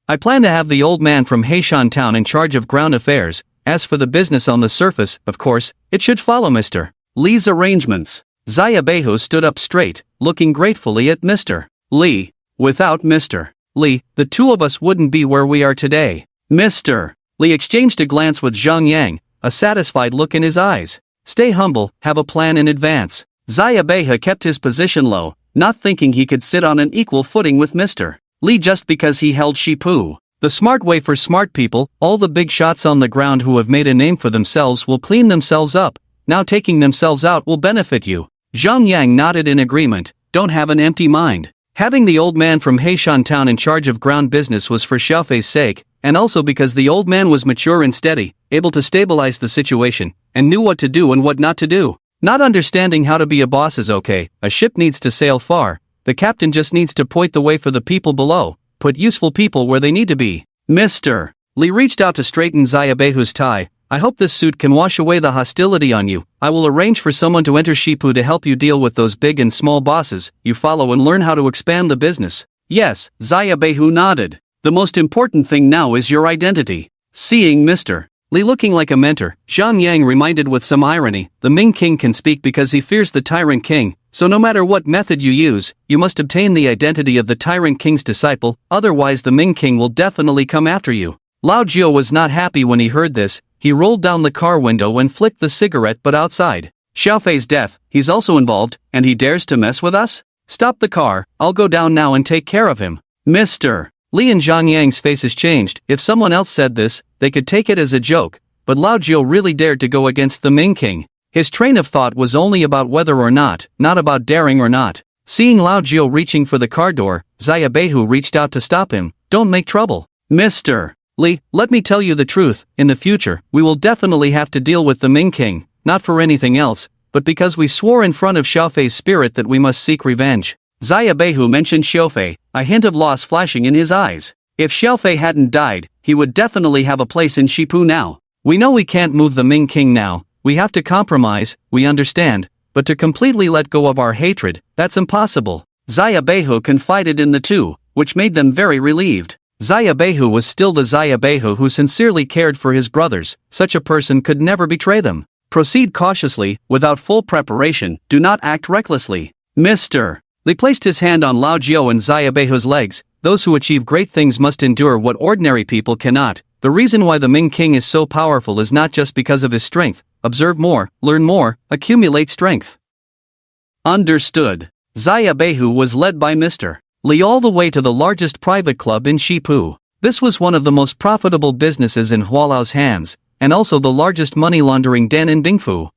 I plan to have the old man from Heishan Town in charge of ground affairs. As for the business on the surface, of course, it should follow Mr. Li's arrangements. Xia Beihu stood up straight, looking gratefully at Mr. Li. Without Mr. Li, the 2 of us wouldn't be where we are today. Mr. Li exchanged a glance with Zhang Yang, a satisfied look in his eyes. Stay humble, have a plan in advance. Xia Beihu kept his position low, not thinking he could sit on an equal footing with Mr. Li just because he held Shipu. The smart way for smart people, all the big shots on the ground who have made a name for themselves will clean themselves up, now taking themselves out will benefit you. Zhang Yang nodded in agreement, don't have an empty mind. Having the old man from Heishan Town in charge of ground business was for Xiaofei's sake, and also because the old man was mature and steady, able to stabilize the situation, and knew what to do and what not to do. Not understanding how to be a boss is okay, a ship needs to sail far, the captain just needs to point the way for the people below, put useful people where they need to be. Mr. Li reached out to straighten Xia Beihu's tie, I hope this suit can wash away the hostility on you. I will arrange for someone to enter Shipu to help you deal with those big and small bosses you follow and learn how to expand the business." Yes, Xia Beihu nodded. "The most important thing now is your identity." Seeing Mr. Li looking like a mentor, Zhang Yang reminded with some irony, "The Ming King can speak because he fears the Tyrant King, so no matter what method you use, you must obtain the identity of the Tyrant King's disciple, otherwise the Ming King will definitely come after you." Lao Jiu was not happy when he heard this. He rolled down the car window and flicked the cigarette, but outside. "Xiaofei's death, he's also involved, and he dares to mess with us? Stop the car, I'll go down now and take care of him." Mr. Li and Zhang Yang's faces changed. If someone else said this, they could take it as a joke, but Lao Jiu really dared to go against the Ming King. His train of thought was only about whether or not about daring or not. Seeing Lao Jiu reaching for the car door, Xia Beihu reached out to stop him. "Don't make trouble." Mr. Li, let me tell you the truth, in the future, we will definitely have to deal with the Ming King, not for anything else, but because we swore in front of Xiaofei's spirit that we must seek revenge. Xia Beihu mentioned Xiaofei, a hint of loss flashing in his eyes. If Xiaofei hadn't died, he would definitely have a place in Shipu now. "We know we can't move the Ming King now, we have to compromise, we understand, but to completely let go of our hatred, that's impossible." Xia Beihu confided in the two, which made them very relieved. Xia Beihu was still the Xia Beihu who sincerely cared for his brothers. Such a person could never betray them. Proceed cautiously, without full preparation, do not act recklessly. Mr. Li placed his hand on Lao Jiu and Xia Beihu's legs. "Those who achieve great things must endure what ordinary people cannot. The reason why the Ming King is so powerful is not just because of his strength. Observe more, learn more, accumulate strength." Understood. Xia Beihu was led by Mr. Li all the way to the largest private club in Shipu. This was one of the most profitable businesses in Hualao's hands, and also the largest money laundering den in Bingfu.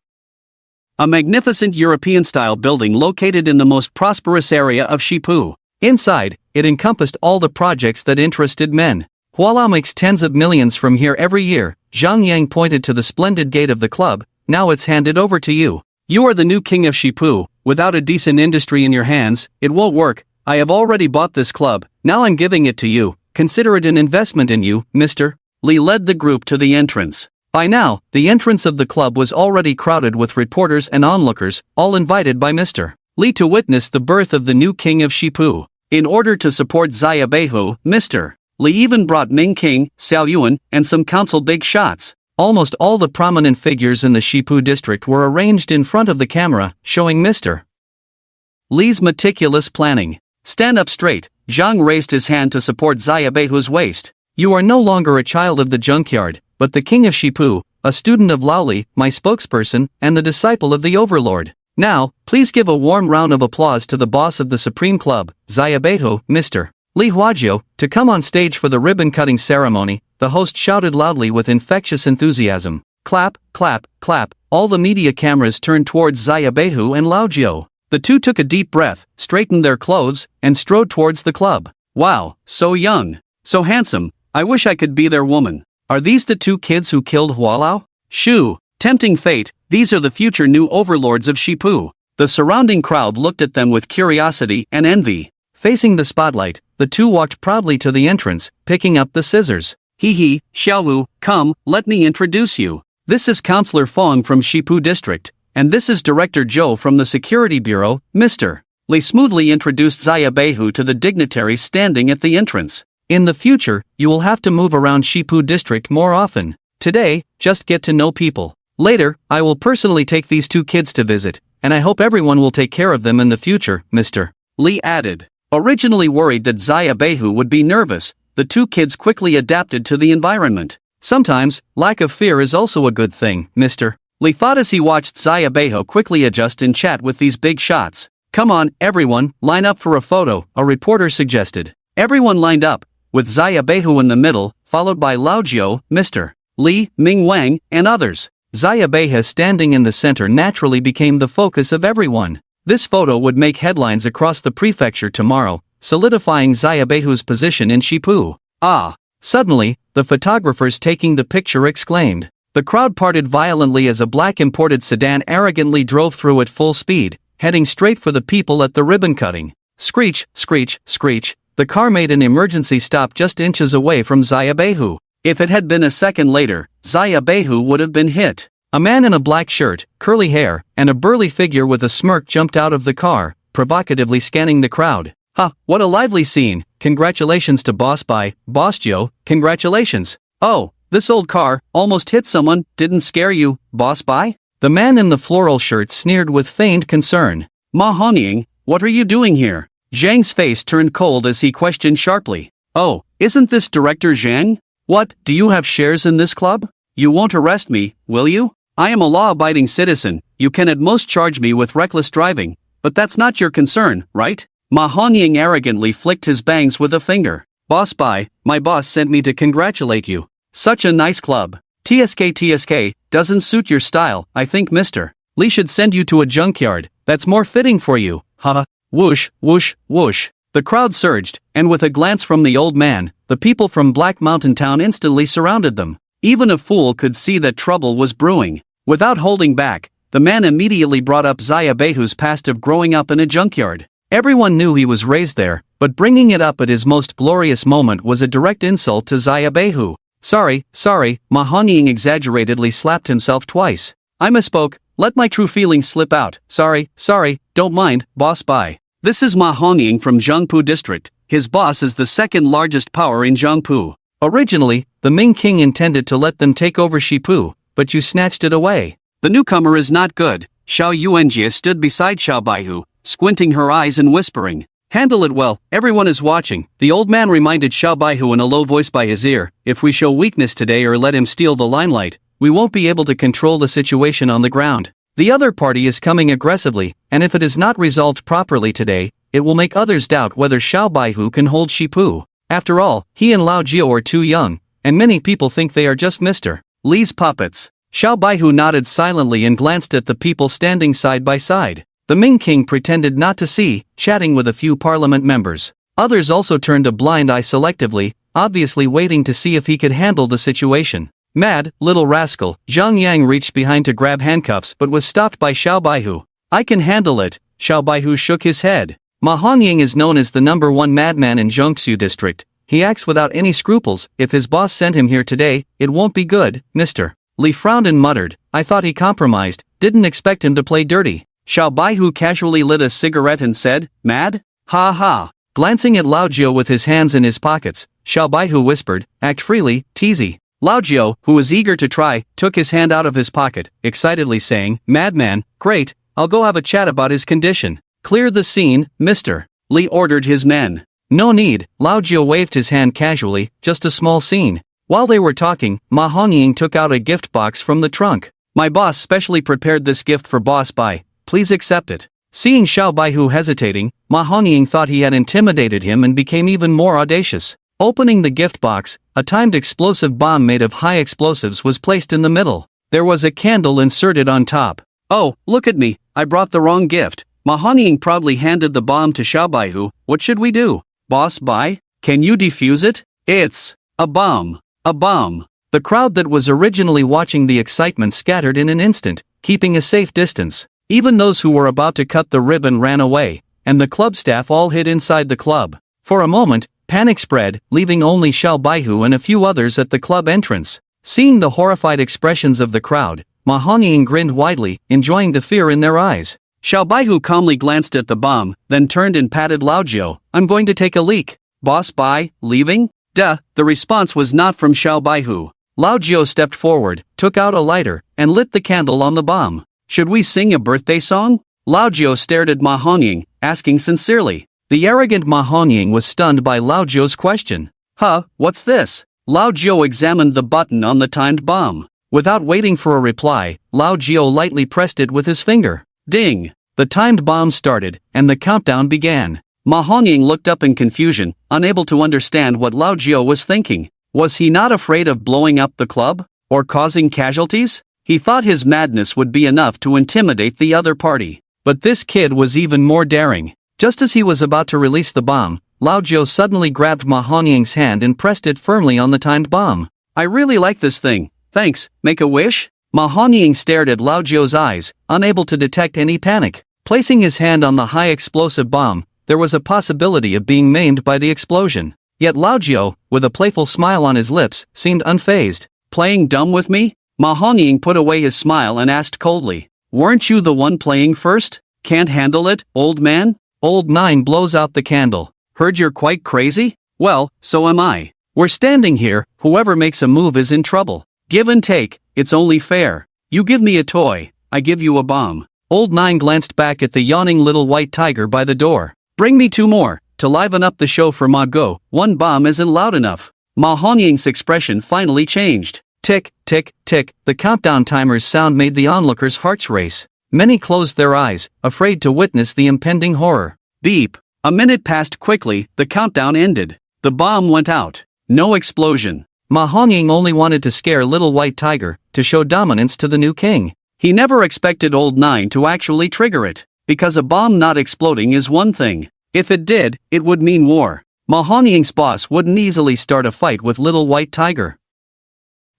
A magnificent European-style building located in the most prosperous area of Shipu. Inside, it encompassed all the projects that interested men. "Hualao makes tens of millions from here every year." Zhang Yang pointed to the splendid gate of the club. "Now it's handed over to you. You are the new king of Shipu. Without a decent industry in your hands, it won't work. I have already bought this club, now I'm giving it to you. Consider it an investment in you, Mr." Li led the group to the entrance. By now, the entrance of the club was already crowded with reporters and onlookers, all invited by Mr. Li to witness the birth of the new king of Shipu. In order to support Xia Beihu, Mr. Li even brought Ming King, Xiao Yuan, and some council big shots. Almost all the prominent figures in the Shipu district were arranged in front of the camera, showing Mr. Li's meticulous planning. "Stand up straight." Zhang raised his hand to support Xia Beihu's waist. "You are no longer a child of the junkyard, but the king of Shipu, a student of Laoli, my spokesperson, and the disciple of the overlord. Now, please give a warm round of applause to the boss of the Supreme Club, Xia Beihu, Mr. Li Huajiu, to come on stage for the ribbon-cutting ceremony." The host shouted loudly with infectious enthusiasm. Clap, clap, clap. All the media cameras turned towards Xia Beihu and Lao Jiu. The two took a deep breath, straightened their clothes, and strode towards the club. "Wow, so young, so handsome, I wish I could be their woman. Are these the two kids who killed Hualao? Shoo, tempting fate, these are the future new overlords of Shipu." The surrounding crowd looked at them with curiosity and envy. Facing the spotlight, the two walked proudly to the entrance, picking up the scissors. "He, Xiaowu, come, let me introduce you. This is Councillor Fong from Shipu District, and this is Director Zhou from the Security Bureau, Mr. Li smoothly introduced Xia Beihu to the dignitaries standing at the entrance. "In the future, you will have to move around Shipu District more often. Today, just get to know people. Later, I will personally take these two kids to visit, and I hope everyone will take care of them in the future, Mr. Li added. Originally worried that Xia Beihu would be nervous, the two kids quickly adapted to the environment. Sometimes, lack of fear is also a good thing, Mr. Li thought as he watched Xia Beihu quickly adjust and chat with these big shots. "Come on, everyone, line up for a photo," a reporter suggested. Everyone lined up, with Xia Beihu in the middle, followed by Lao Jiu, Mr. Li, Ming Wang, and others. Xia Beihu standing in the center naturally became the focus of everyone. This photo would make headlines across the prefecture tomorrow, solidifying Xia Beihu's position in Shipu. "Ah!" Suddenly, the photographers taking the picture exclaimed. The crowd parted violently as a black imported sedan arrogantly drove through at full speed, heading straight for the people at the ribbon cutting. Screech, screech, screech. The car made an emergency stop just inches away from Xia Beihu. If it had been a second later, Xia Beihu would have been hit. A man in a black shirt, curly hair, and a burly figure with a smirk jumped out of the car, provocatively scanning the crowd. "Ha, what a lively scene! Congratulations to Boss Bai, Boss Joe, congratulations! Oh, this old car almost hit someone, didn't scare you, Boss Bai?" The man in the floral shirt sneered with feigned concern. "Ma Honying, what are you doing here?" Zhang's face turned cold as he questioned sharply. "Oh, isn't this Director Zhang? What, do you have shares in this club? You won't arrest me, will you? I am a law-abiding citizen, you can at most charge me with reckless driving, but that's not your concern, right?" Ma Honying arrogantly flicked his bangs with a finger. "Boss Bai, my boss sent me to congratulate you. Such a nice club. TSK doesn't suit your style, I think Mr. Li should send you to a junkyard, that's more fitting for you, haha." Whoosh, whoosh, whoosh. The crowd surged, and with a glance from the old man, the people from Black Mountain Town instantly surrounded them. Even a fool could see that trouble was brewing. Without holding back, the man immediately brought up Xia Beihu's past of growing up in a junkyard. Everyone knew he was raised there, but bringing it up at his most glorious moment was a direct insult to Xia Beihu. Sorry, Ma Honying exaggeratedly slapped himself twice. "I misspoke, let my true feelings slip out, sorry, don't mind, Boss Bai." This is Ma Honying from Zhengpu District, his boss is the second largest power in Zhengpu. Originally, the Ming King intended to let them take over Shipu, but you snatched it away. The newcomer is not good. Xiao Yuanjie stood beside Xiao Baihu, squinting her eyes and whispering. "Handle it well, everyone is watching." The old man reminded Xiao Baihu in a low voice by his ear, "If we show weakness today or let him steal the limelight, we won't be able to control the situation on the ground. The other party is coming aggressively, and if it is not resolved properly today, it will make others doubt whether Xiao Baihu can hold Shipu. After all, he and Lao Jiao are too young, and many people think they are just Mr. Li's puppets." Xiao Baihu nodded silently and glanced at the people standing side by side. The Ming King pretended not to see, chatting with a few parliament members. Others also turned a blind eye selectively, obviously waiting to see if he could handle the situation. Mad, little rascal, Zhang Yang reached behind to grab handcuffs but was stopped by Xiao Baihu. "I can handle it," Xiao Baihu shook his head. Ma Honying is known as the #1 madman in Zhengxu district. He acts without any scruples. If his boss sent him here today, it won't be good, Mr. Li frowned and muttered, "I thought he compromised, didn't expect him to play dirty." Xiao Baihu casually lit a cigarette and said, "Mad? Ha ha." Glancing at Lao Jiao with his hands in his pockets, Xiao Baihu whispered, "Act freely, teasy." Lao Jiao, who was eager to try, took his hand out of his pocket, excitedly saying, "Madman, great, I'll go have a chat about his condition." "Clear the scene, Mr. Li ordered his men. "No need," Lao Jiao waved his hand casually, "just a small scene." While they were talking, Ma Honying took out a gift box from the trunk. "My boss specially prepared this gift for Boss Bai, please accept it." Seeing Xiao Baihu hesitating, Ma Honying thought he had intimidated him and became even more audacious. Opening the gift box, a timed explosive bomb made of high explosives was placed in the middle. There was a candle inserted on top. "Oh, look at me, I brought the wrong gift." Ma Honying proudly handed the bomb to Xiao Baihu. "What should we do? Boss Bai, can you defuse it? It's a bomb. A bomb." The crowd that was originally watching the excitement scattered in an instant, keeping a safe distance. Even those who were about to cut the ribbon ran away, and the club staff all hid inside the club. For a moment, panic spread, leaving only Xiao Baihu and a few others at the club entrance. Seeing the horrified expressions of the crowd, Ma Honying grinned widely, enjoying the fear in their eyes. Xiao Baihu calmly glanced at the bomb, then turned and patted Lao Jiao. "I'm going to take a leak." "Boss Bai, leaving?" "Duh," the response was not from Xiao Baihu. Lao Jiao stepped forward, took out a lighter, and lit the candle on the bomb. "Should we sing a birthday song?" Lao Jiao stared at Ma Honying, asking sincerely. The arrogant Ma Honying was stunned by Lao Jiao's question. "Huh, what's this?" Lao Jiao examined the button on the timed bomb. Without waiting for a reply, Lao Jiao lightly pressed it with his finger. Ding! The timed bomb started, and the countdown began. Ma Honying looked up in confusion, unable to understand what Lao Jiao was thinking. Was he not afraid of blowing up the club? Or causing casualties? He thought his madness would be enough to intimidate the other party. But this kid was even more daring. Just as he was about to release the bomb, Lao Jiao suddenly grabbed Ma Honying's hand and pressed it firmly on the timed bomb. "I really like this thing, thanks, make a wish?" Ma Honying stared at Lao Jiao's eyes, unable to detect any panic. Placing his hand on the high explosive bomb, there was a possibility of being maimed by the explosion. Yet Lao Jiao, with a playful smile on his lips, seemed unfazed. Playing dumb with me? Ma Hongying put away his smile and asked coldly. Weren't you the one playing first? Can't handle it, old man? Old Nine blows out the candle. Heard you're quite crazy? Well, so am I. We're standing here, whoever makes a move is in trouble. Give and take, it's only fair. You give me a toy, I give you a bomb. Old Nine glanced back at the yawning little white tiger by the door. Bring me 2 more. To liven up the show for Ma Go, 1 bomb isn't loud enough. Ma Honying's expression finally changed. Tick, tick, tick, the countdown timer's sound made the onlookers' hearts race. Many closed their eyes, afraid to witness the impending horror. Beep. A minute passed quickly, the countdown ended. The bomb went out. No explosion. Ma Honying only wanted to scare little white tiger, to show dominance to the new king. He never expected old Nine to actually trigger it. Because a bomb not exploding is one thing. If it did, it would mean war. Ma Honying's boss wouldn't easily start a fight with little white tiger.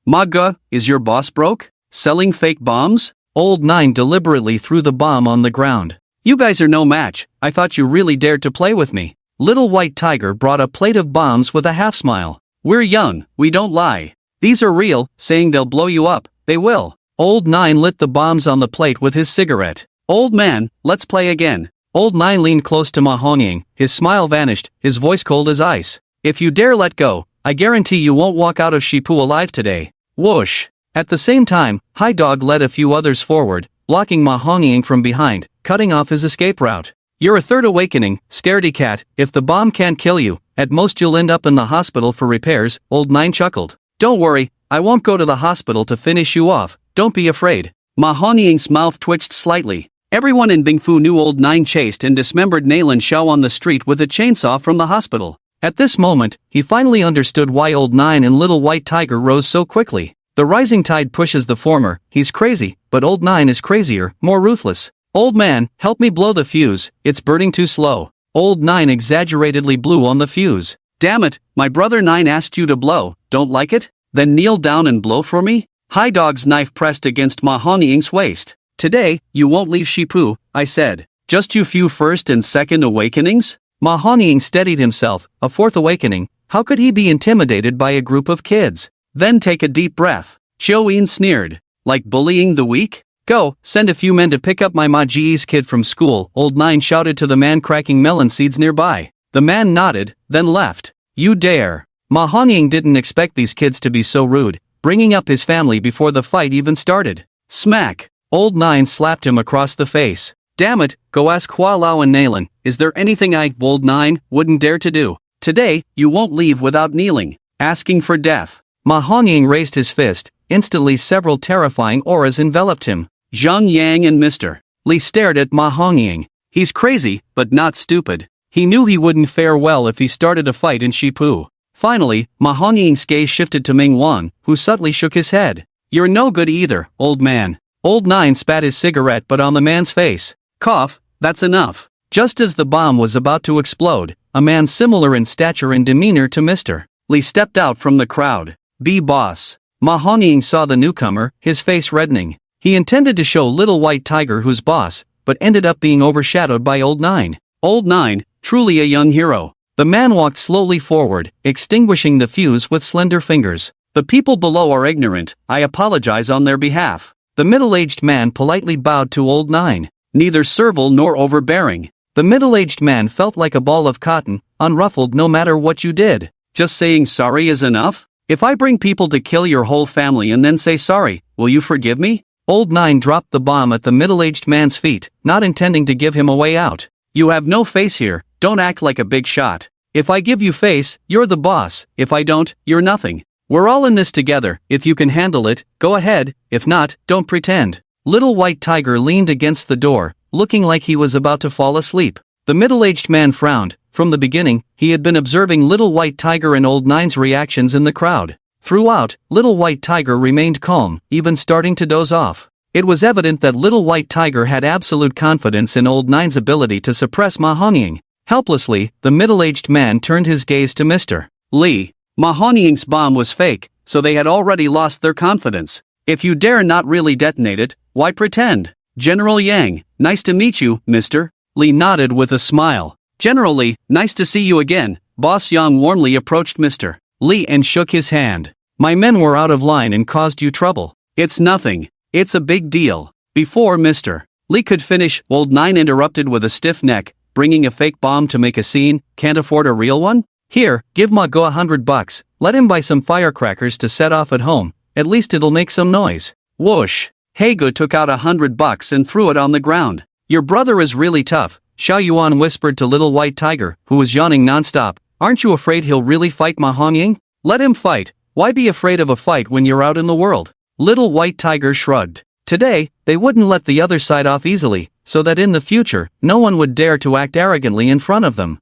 Ma Ge, is your boss broke? Selling fake bombs? Old Nine deliberately threw the bomb on the ground. You guys are no match, I thought you really dared to play with me. Little white tiger brought a plate of bombs with a half smile. We're young, we don't lie. These are real, saying they'll blow you up, they will. Old Nine lit the bombs on the plate with his cigarette. Old man, let's play again. Old Nine leaned close to Ma Honying, his smile vanished, his voice cold as ice. If you dare let go, I guarantee you won't walk out of Shipu alive today. Whoosh! At the same time, Hai Dog led a few others forward, blocking Ma Honying from behind, cutting off his escape route. You're a third awakening, scaredy cat, if the bomb can't kill you, at most you'll end up in the hospital for repairs, Old Nine chuckled. Don't worry, I won't go to the hospital to finish you off, don't be afraid. Ma Honying's mouth twitched slightly. Everyone in Bingfu knew Old Nine chased and dismembered Nalan Shao on the street with a chainsaw from the hospital. At this moment, he finally understood why Old Nine and Little White Tiger rose so quickly. The rising tide pushes the former, he's crazy, but Old Nine is crazier, more ruthless. Old man, help me blow the fuse, it's burning too slow. Old Nine exaggeratedly blew on the fuse. Damn it, my brother Nine asked you to blow, don't like it? Then kneel down and blow for me? Hai Dog's knife pressed against Ma Honying's waist. Today, you won't leave Shipu, I said. Just you few first and second awakenings? Ma Honying steadied himself, a fourth awakening, how could he be intimidated by a group of kids? Then take a deep breath. Chiu Yin sneered. Like bullying the weak? Go, send a few men to pick up my Ma Ji's kid from school, Old Nine shouted to the man cracking melon seeds nearby. The man nodded, then left. You dare. Ma Honying didn't expect these kids to be so rude, bringing up his family before the fight even started. Smack. Old Nine slapped him across the face. Damn it, go ask Hua Lao and Nalan, is there anything I, Old Nine, wouldn't dare to do? Today, you won't leave without kneeling, asking for death. Ma Honying raised his fist, instantly several terrifying auras enveloped him. Zhang Yang and Mr. Li stared at Ma Honying. He's crazy, but not stupid. He knew he wouldn't fare well if he started a fight in Shipu. Finally, Ma Honying's gaze shifted to Ming Wan, who subtly shook his head. You're no good either, old man. Old Nine spat his cigarette but on the man's face. Cough, that's enough. Just as the bomb was about to explode, a man similar in stature and demeanor to Mr. Li stepped out from the crowd. Be boss. Ma Honying saw the newcomer, his face reddening. He intended to show Little White Tiger who's boss, but ended up being overshadowed by Old Nine. Old Nine, truly a young hero. The man walked slowly forward, extinguishing the fuse with slender fingers. The people below are ignorant, I apologize on their behalf. The middle-aged man politely bowed to Old Nine. Neither servile nor overbearing. The middle-aged man felt like a ball of cotton, unruffled no matter what you did. Just saying sorry is enough? If I bring people to kill your whole family and then say sorry, will you forgive me? Old Nine dropped the bomb at the middle-aged man's feet, not intending to give him a way out. You have no face here, don't act like a big shot. If I give you face, you're the boss, if I don't, you're nothing. We're all in this together, if you can handle it, go ahead, if not, don't pretend. Little White Tiger leaned against the door, looking like he was about to fall asleep. The middle-aged man frowned. From the beginning, he had been observing Little White Tiger and Old Nine's reactions in the crowd. Throughout, Little White Tiger remained calm, even starting to doze off. It was evident that Little White Tiger had absolute confidence in Old Nine's ability to suppress Ma Honying. Helplessly, the middle-aged man turned his gaze to Mr. Li. Ma Honying's bomb was fake, so they had already lost their confidence. If you dare not really detonate it, why pretend? General Yang, nice to meet you, Mr. Li nodded with a smile. General Li, nice to see you again, Boss Yang warmly approached Mr. Li and shook his hand. My men were out of line and caused you trouble. It's nothing. It's a big deal. Before Mr. Li could finish, Old Nine interrupted with a stiff neck. Bringing a fake bomb to make a scene, can't afford a real one? Here, give Ma Go $100. Let him buy some firecrackers to set off at home. At least it'll make some noise. Whoosh. Hago took out $100 and threw it on the ground. Your brother is really tough, Xiao Yuan whispered to Little White Tiger, who was yawning nonstop. Aren't you afraid he'll really fight Ma Hongying? Let him fight. Why be afraid of a fight when you're out in the world? Little White Tiger shrugged. Today, they wouldn't let the other side off easily, so that in the future, no one would dare to act arrogantly in front of them.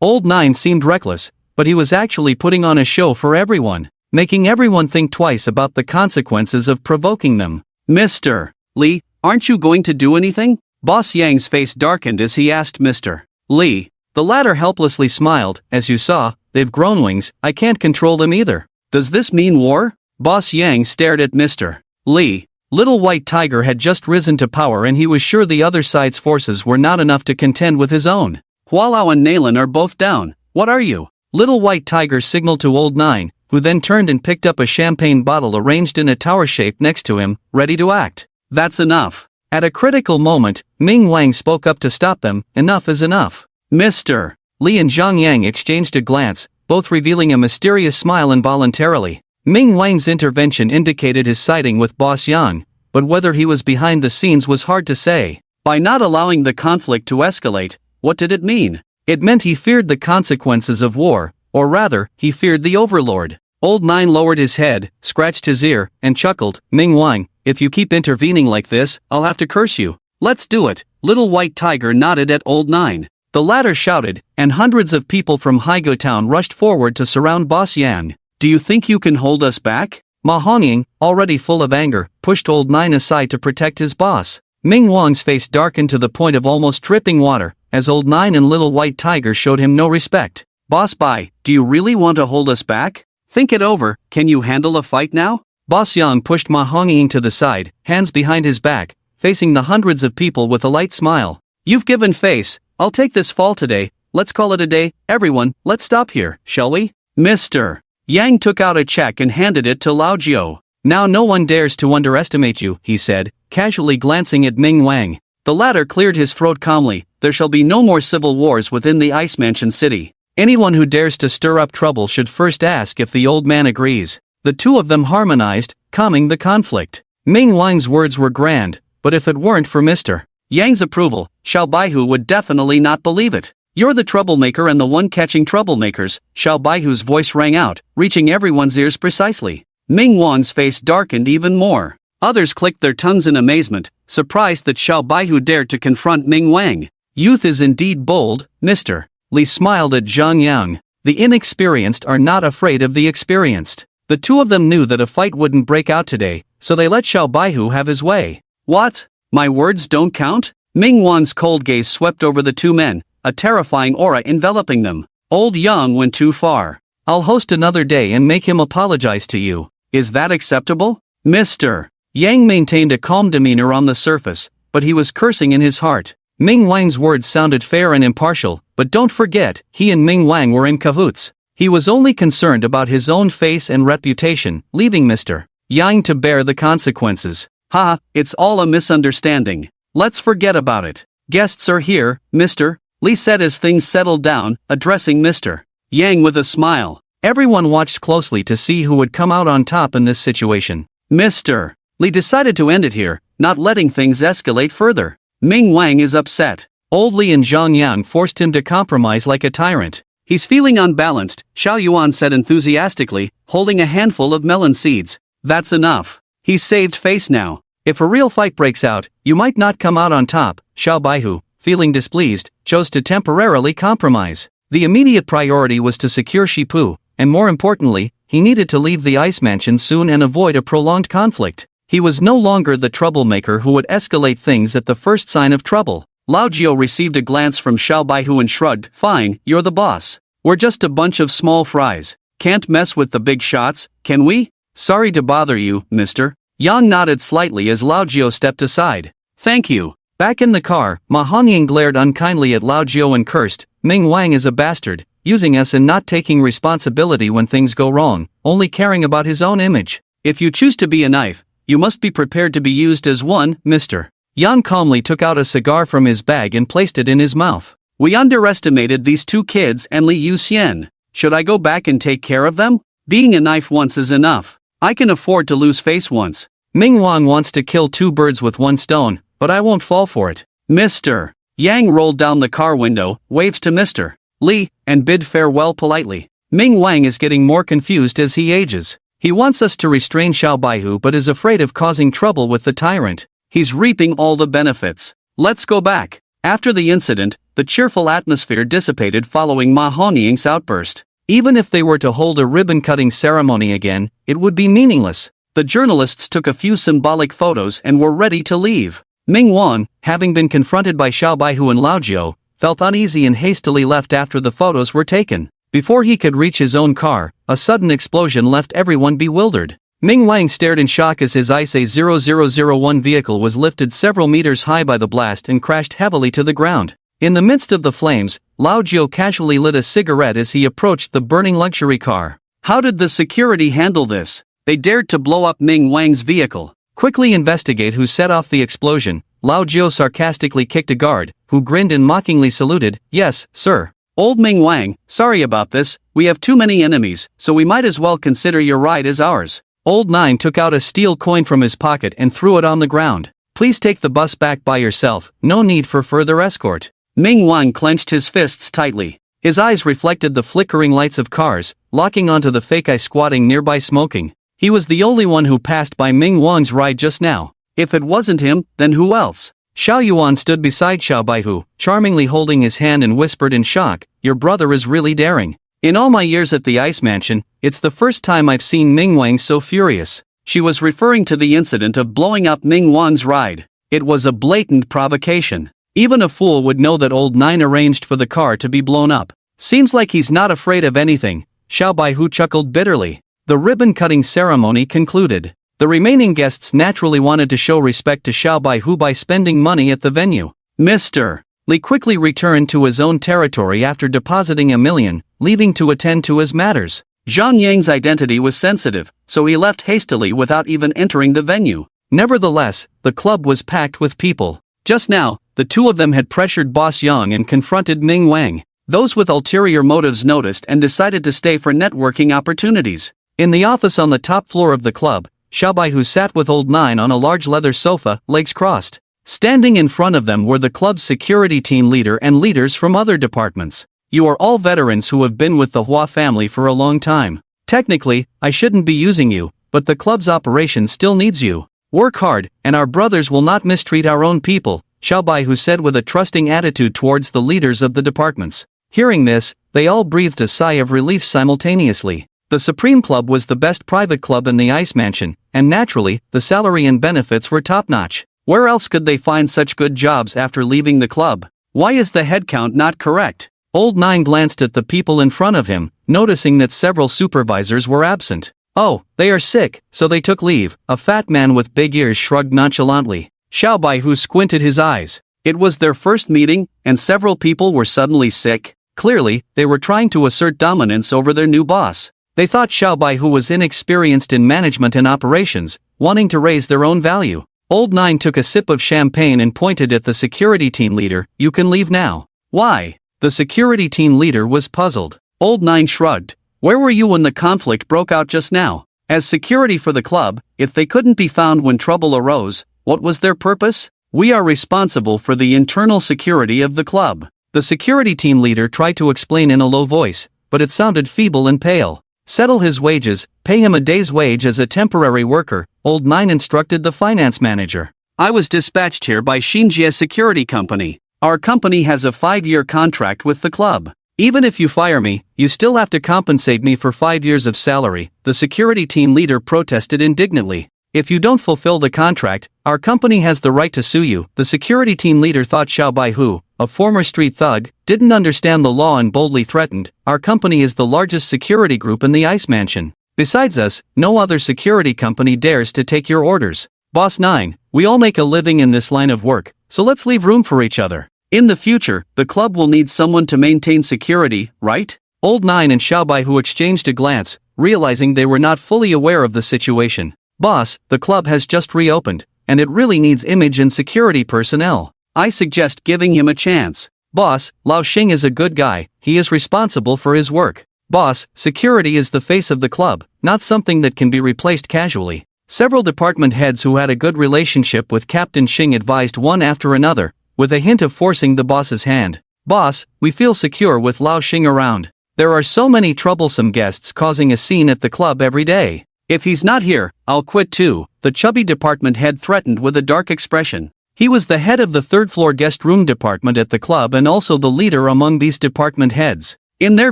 Old Nine seemed reckless, but he was actually putting on a show for everyone, making everyone think twice about the consequences of provoking them. Mr. Li, aren't you going to do anything? Boss Yang's face darkened as he asked Mr. Li. The latter helplessly smiled. As you saw, they've grown wings, I can't control them either. Does this mean war? Boss Yang stared at Mr. Li. Little White Tiger had just risen to power and he was sure the other side's forces were not enough to contend with his own. Hualao and Nalan are both down. What are you? Little White Tiger signaled to Old Nine, who then turned and picked up a champagne bottle arranged in a tower shape next to him, ready to act. That's enough. At a critical moment, Ming Wang spoke up to stop them. Enough is enough. Mr. Li and Zhang Yang exchanged a glance, both revealing a mysterious smile involuntarily. Ming Wang's intervention indicated his siding with Boss Yang, but whether he was behind the scenes was hard to say. By not allowing the conflict to escalate, what did it mean? It meant he feared the consequences of war, or rather, he feared the overlord. Old Nine lowered his head, scratched his ear, and chuckled. Ming Wang, if you keep intervening like this, I'll have to curse you. Let's do it. Little White Tiger nodded at Old Nine. The latter shouted, and hundreds of people from Haigo Town rushed forward to surround Boss Yang. Do you think you can hold us back? Ma Hongying, already full of anger, pushed Old Nine aside to protect his boss. Ming Wang's face darkened to the point of almost dripping water, as Old Nine and Little White Tiger showed him no respect. Boss Bai, do you really want to hold us back? Think it over, can you handle a fight now? Boss Yang pushed Ma Hongying to the side, hands behind his back, facing the hundreds of people with a light smile. You've given face, I'll take this fall today, let's call it a day. Everyone, let's stop here, shall we? Mr. Yang took out a check and handed it to Lao Jiao. Now no one dares to underestimate you, he said, casually glancing at Ming Wang. The latter cleared his throat calmly. There shall be no more civil wars within the Ice Mansion City. Anyone who dares to stir up trouble should first ask if the old man agrees. The two of them harmonized, calming the conflict. Ming Wang's words were grand, but if it weren't for Mr. Yang's approval, Xiao Baihu would definitely not believe it. You're the troublemaker and the one catching troublemakers, Xiao Baihu's voice rang out, reaching everyone's ears precisely. Ming Wang's face darkened even more. Others clicked their tongues in amazement, surprised that Xiao Baihu dared to confront Ming Wang. Youth is indeed bold, Mr. Li smiled at Zhang Yang. The inexperienced are not afraid of the experienced. The two of them knew that a fight wouldn't break out today, so they let Xiao Baihu have his way. What? My words don't count? Ming Wang's cold gaze swept over the two men, a terrifying aura enveloping them. Old Yang went too far. I'll host another day and make him apologize to you. Is that acceptable? Mr. Yang maintained a calm demeanor on the surface, but he was cursing in his heart. Ming Wang's words sounded fair and impartial, but don't forget, he and Ming Wang were in cahoots. He was only concerned about his own face and reputation, leaving Mr. Yang to bear the consequences. Ha, it's all a misunderstanding. Let's forget about it. Guests are here, Mr. Li said as things settled down, addressing Mr. Yang with a smile. Everyone watched closely to see who would come out on top in this situation. Mr. Li decided to end it here, not letting things escalate further. Ming Wang is upset. Old Li and Zhang Yang forced him to compromise like a tyrant. He's feeling unbalanced, Xiao Yuan said enthusiastically, holding a handful of melon seeds. That's enough. He's saved face now. If a real fight breaks out, you might not come out on top. Xiao Baihu, feeling displeased, chose to temporarily compromise. The immediate priority was to secure Shipu, and more importantly, he needed to leave the Ice Mansion soon and avoid a prolonged conflict. He was no longer the troublemaker who would escalate things at the first sign of trouble. Lao Jiao received a glance from Xiao Baihu and shrugged. Fine, you're the boss. We're just a bunch of small fries. Can't mess with the big shots, can we? Sorry to bother you, mister. Yang nodded slightly as Lao Jiao stepped aside. Thank you. Back in the car, Ma Hongying glared unkindly at Lao Jiao and cursed. Ming Wang is a bastard. using us and not taking responsibility when things go wrong, only caring about his own image. If you choose to be a knife, you must be prepared to be used as one, Mr. Yang calmly took out a cigar from his bag and placed it in his mouth. We underestimated these two kids and Li Yuxian. Should I go back and take care of them? Being a knife once is enough. I can afford to lose face once. Ming Wang wants to kill two birds with one stone, but I won't fall for it. Mr. Yang rolled down the car window, waves to Mr. Li, and bid farewell politely. Ming Wang is getting more confused as he ages. He wants us to restrain Xiao Baihu but is afraid of causing trouble with the tyrant. He's reaping all the benefits. Let's go back. After the incident, the cheerful atmosphere dissipated following Ma Honying's outburst. Even if they were to hold a ribbon-cutting ceremony again, it would be meaningless. The journalists took a few symbolic photos and were ready to leave. Ming Wang, having been confronted by Xiao Baihu and Lao Jiu, felt uneasy and hastily left after the photos were taken. Before he could reach his own car, a sudden explosion left everyone bewildered. Ming Wang stared in shock as his ICE 0001 vehicle was lifted several meters high by the blast and crashed heavily to the ground. In the midst of the flames, Lao Jiu casually lit a cigarette as he approached the burning luxury car. How did the security handle this? They dared to blow up Ming Wang's vehicle. Quickly investigate who set off the explosion. Lao Jiu sarcastically kicked a guard, who grinned and mockingly saluted, "Yes, sir." Old Ming Wang, sorry about this, we have too many enemies, so we might as well consider your ride as ours. Old Nine took out a steel coin from his pocket and threw it on the ground. "Please take the bus back by yourself, no need for further escort." Ming Wang clenched his fists tightly. His eyes reflected the flickering lights of cars, locking onto the fake eye squatting nearby smoking. He was the only one who passed by Ming Wang's ride just now. If it wasn't him, then who else? Xiao Yuan stood beside Xiao Baihu, charmingly holding his hand and whispered in shock, "Your brother is really daring." In all my years at the Ice Mansion, it's the first time I've seen Ming Wang so furious. She was referring to the incident of blowing up Ming Wang's ride. It was a blatant provocation. Even a fool would know that Old Nine arranged for the car to be blown up. Seems like he's not afraid of anything. Xiao Baihu chuckled bitterly. The ribbon-cutting ceremony concluded. The remaining guests naturally wanted to show respect to Xiao Baihu by spending money at the venue. Mr. Li quickly returned to his own territory after depositing $1 million, leaving to attend to his matters. Zhang Yang's identity was sensitive, so he left hastily without even entering the venue. Nevertheless, the club was packed with people. Just now, the two of them had pressured Boss Yang and confronted Ming Wang. Those with ulterior motives noticed and decided to stay for networking opportunities. In the office on the top floor of the club, Xiao Baihu sat with Old Nine on a large leather sofa, legs crossed. Standing in front of them were the club's security team leader and leaders from other departments. "You are all veterans who have been with the Hua family for a long time. Technically, I shouldn't be using you, but the club's operation still needs you. Work hard, and our brothers will not mistreat our own people," Xiao Baihu said with a trusting attitude towards the leaders of the departments. Hearing this, they all breathed a sigh of relief simultaneously. The Supreme Club was the best private club in the Ice Mansion, and naturally, the salary and benefits were top-notch. Where else could they find such good jobs after leaving the club? Why is the headcount not correct? Old Nine glanced at the people in front of him, noticing that several supervisors were absent. "Oh, they are sick, so they took leave," a fat man with big ears shrugged nonchalantly. Xiao Baihu squinted his eyes. It was their first meeting, and several people were suddenly sick. Clearly, they were trying to assert dominance over their new boss. They thought Xiao Baihu was inexperienced in management and operations, wanting to raise their own value. Old Nine took a sip of champagne and pointed at the security team leader, "You can leave now." "Why?" The security team leader was puzzled. Old Nine shrugged. "Where were you when the conflict broke out just now? As security for the club, if they couldn't be found when trouble arose, what was their purpose? We are responsible for the internal security of the club." The security team leader tried to explain in a low voice, but it sounded feeble and pale. "Settle his wages, pay him a day's wage as a temporary worker," Old Nine instructed the finance manager. "I was dispatched here by Xinjie Security Company. Our company has a 5-year contract with the club. Even if you fire me, you still have to compensate me for 5 years of salary," the security team leader protested indignantly. "If you don't fulfill the contract, our company has the right to sue you." The security team leader thought Xiao Baihu, a former street thug, didn't understand the law and boldly threatened, "Our company is the largest security group in the Ice Mansion. Besides us, no other security company dares to take your orders. Boss 9, we all make a living in this line of work, so let's leave room for each other. In the future, the club will need someone to maintain security, right?" Old Nine and Xiaobai who exchanged a glance, realizing they were not fully aware of the situation. Boss, the club has just reopened, and it really needs image and security personnel. I suggest giving him a chance. Boss, Lao Xing is a good guy, he is responsible for his work. Boss, security is the face of the club, not something that can be replaced casually. Several department heads who had a good relationship with Captain Xing advised one after another, with a hint of forcing the boss's hand. Boss, we feel secure with Lao Xing around. There are so many troublesome guests causing a scene at the club every day. If he's not here, I'll quit too, the chubby department head threatened with a dark expression. He was the head of the third-floor guest room department at the club and also the leader among these department heads. In their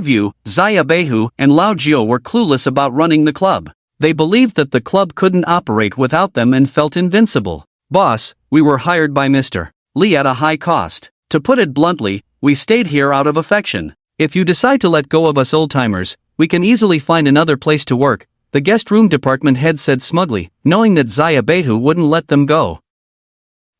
view, Xia Beihu and Lao Jiu were clueless about running the club. They believed that the club couldn't operate without them and felt invincible. Boss, we were hired by Mr. Li at a high cost. To put it bluntly, we stayed here out of affection. If you decide to let go of us old-timers, we can easily find another place to work, the guest room department head said smugly, knowing that Xia Beihu wouldn't let them go.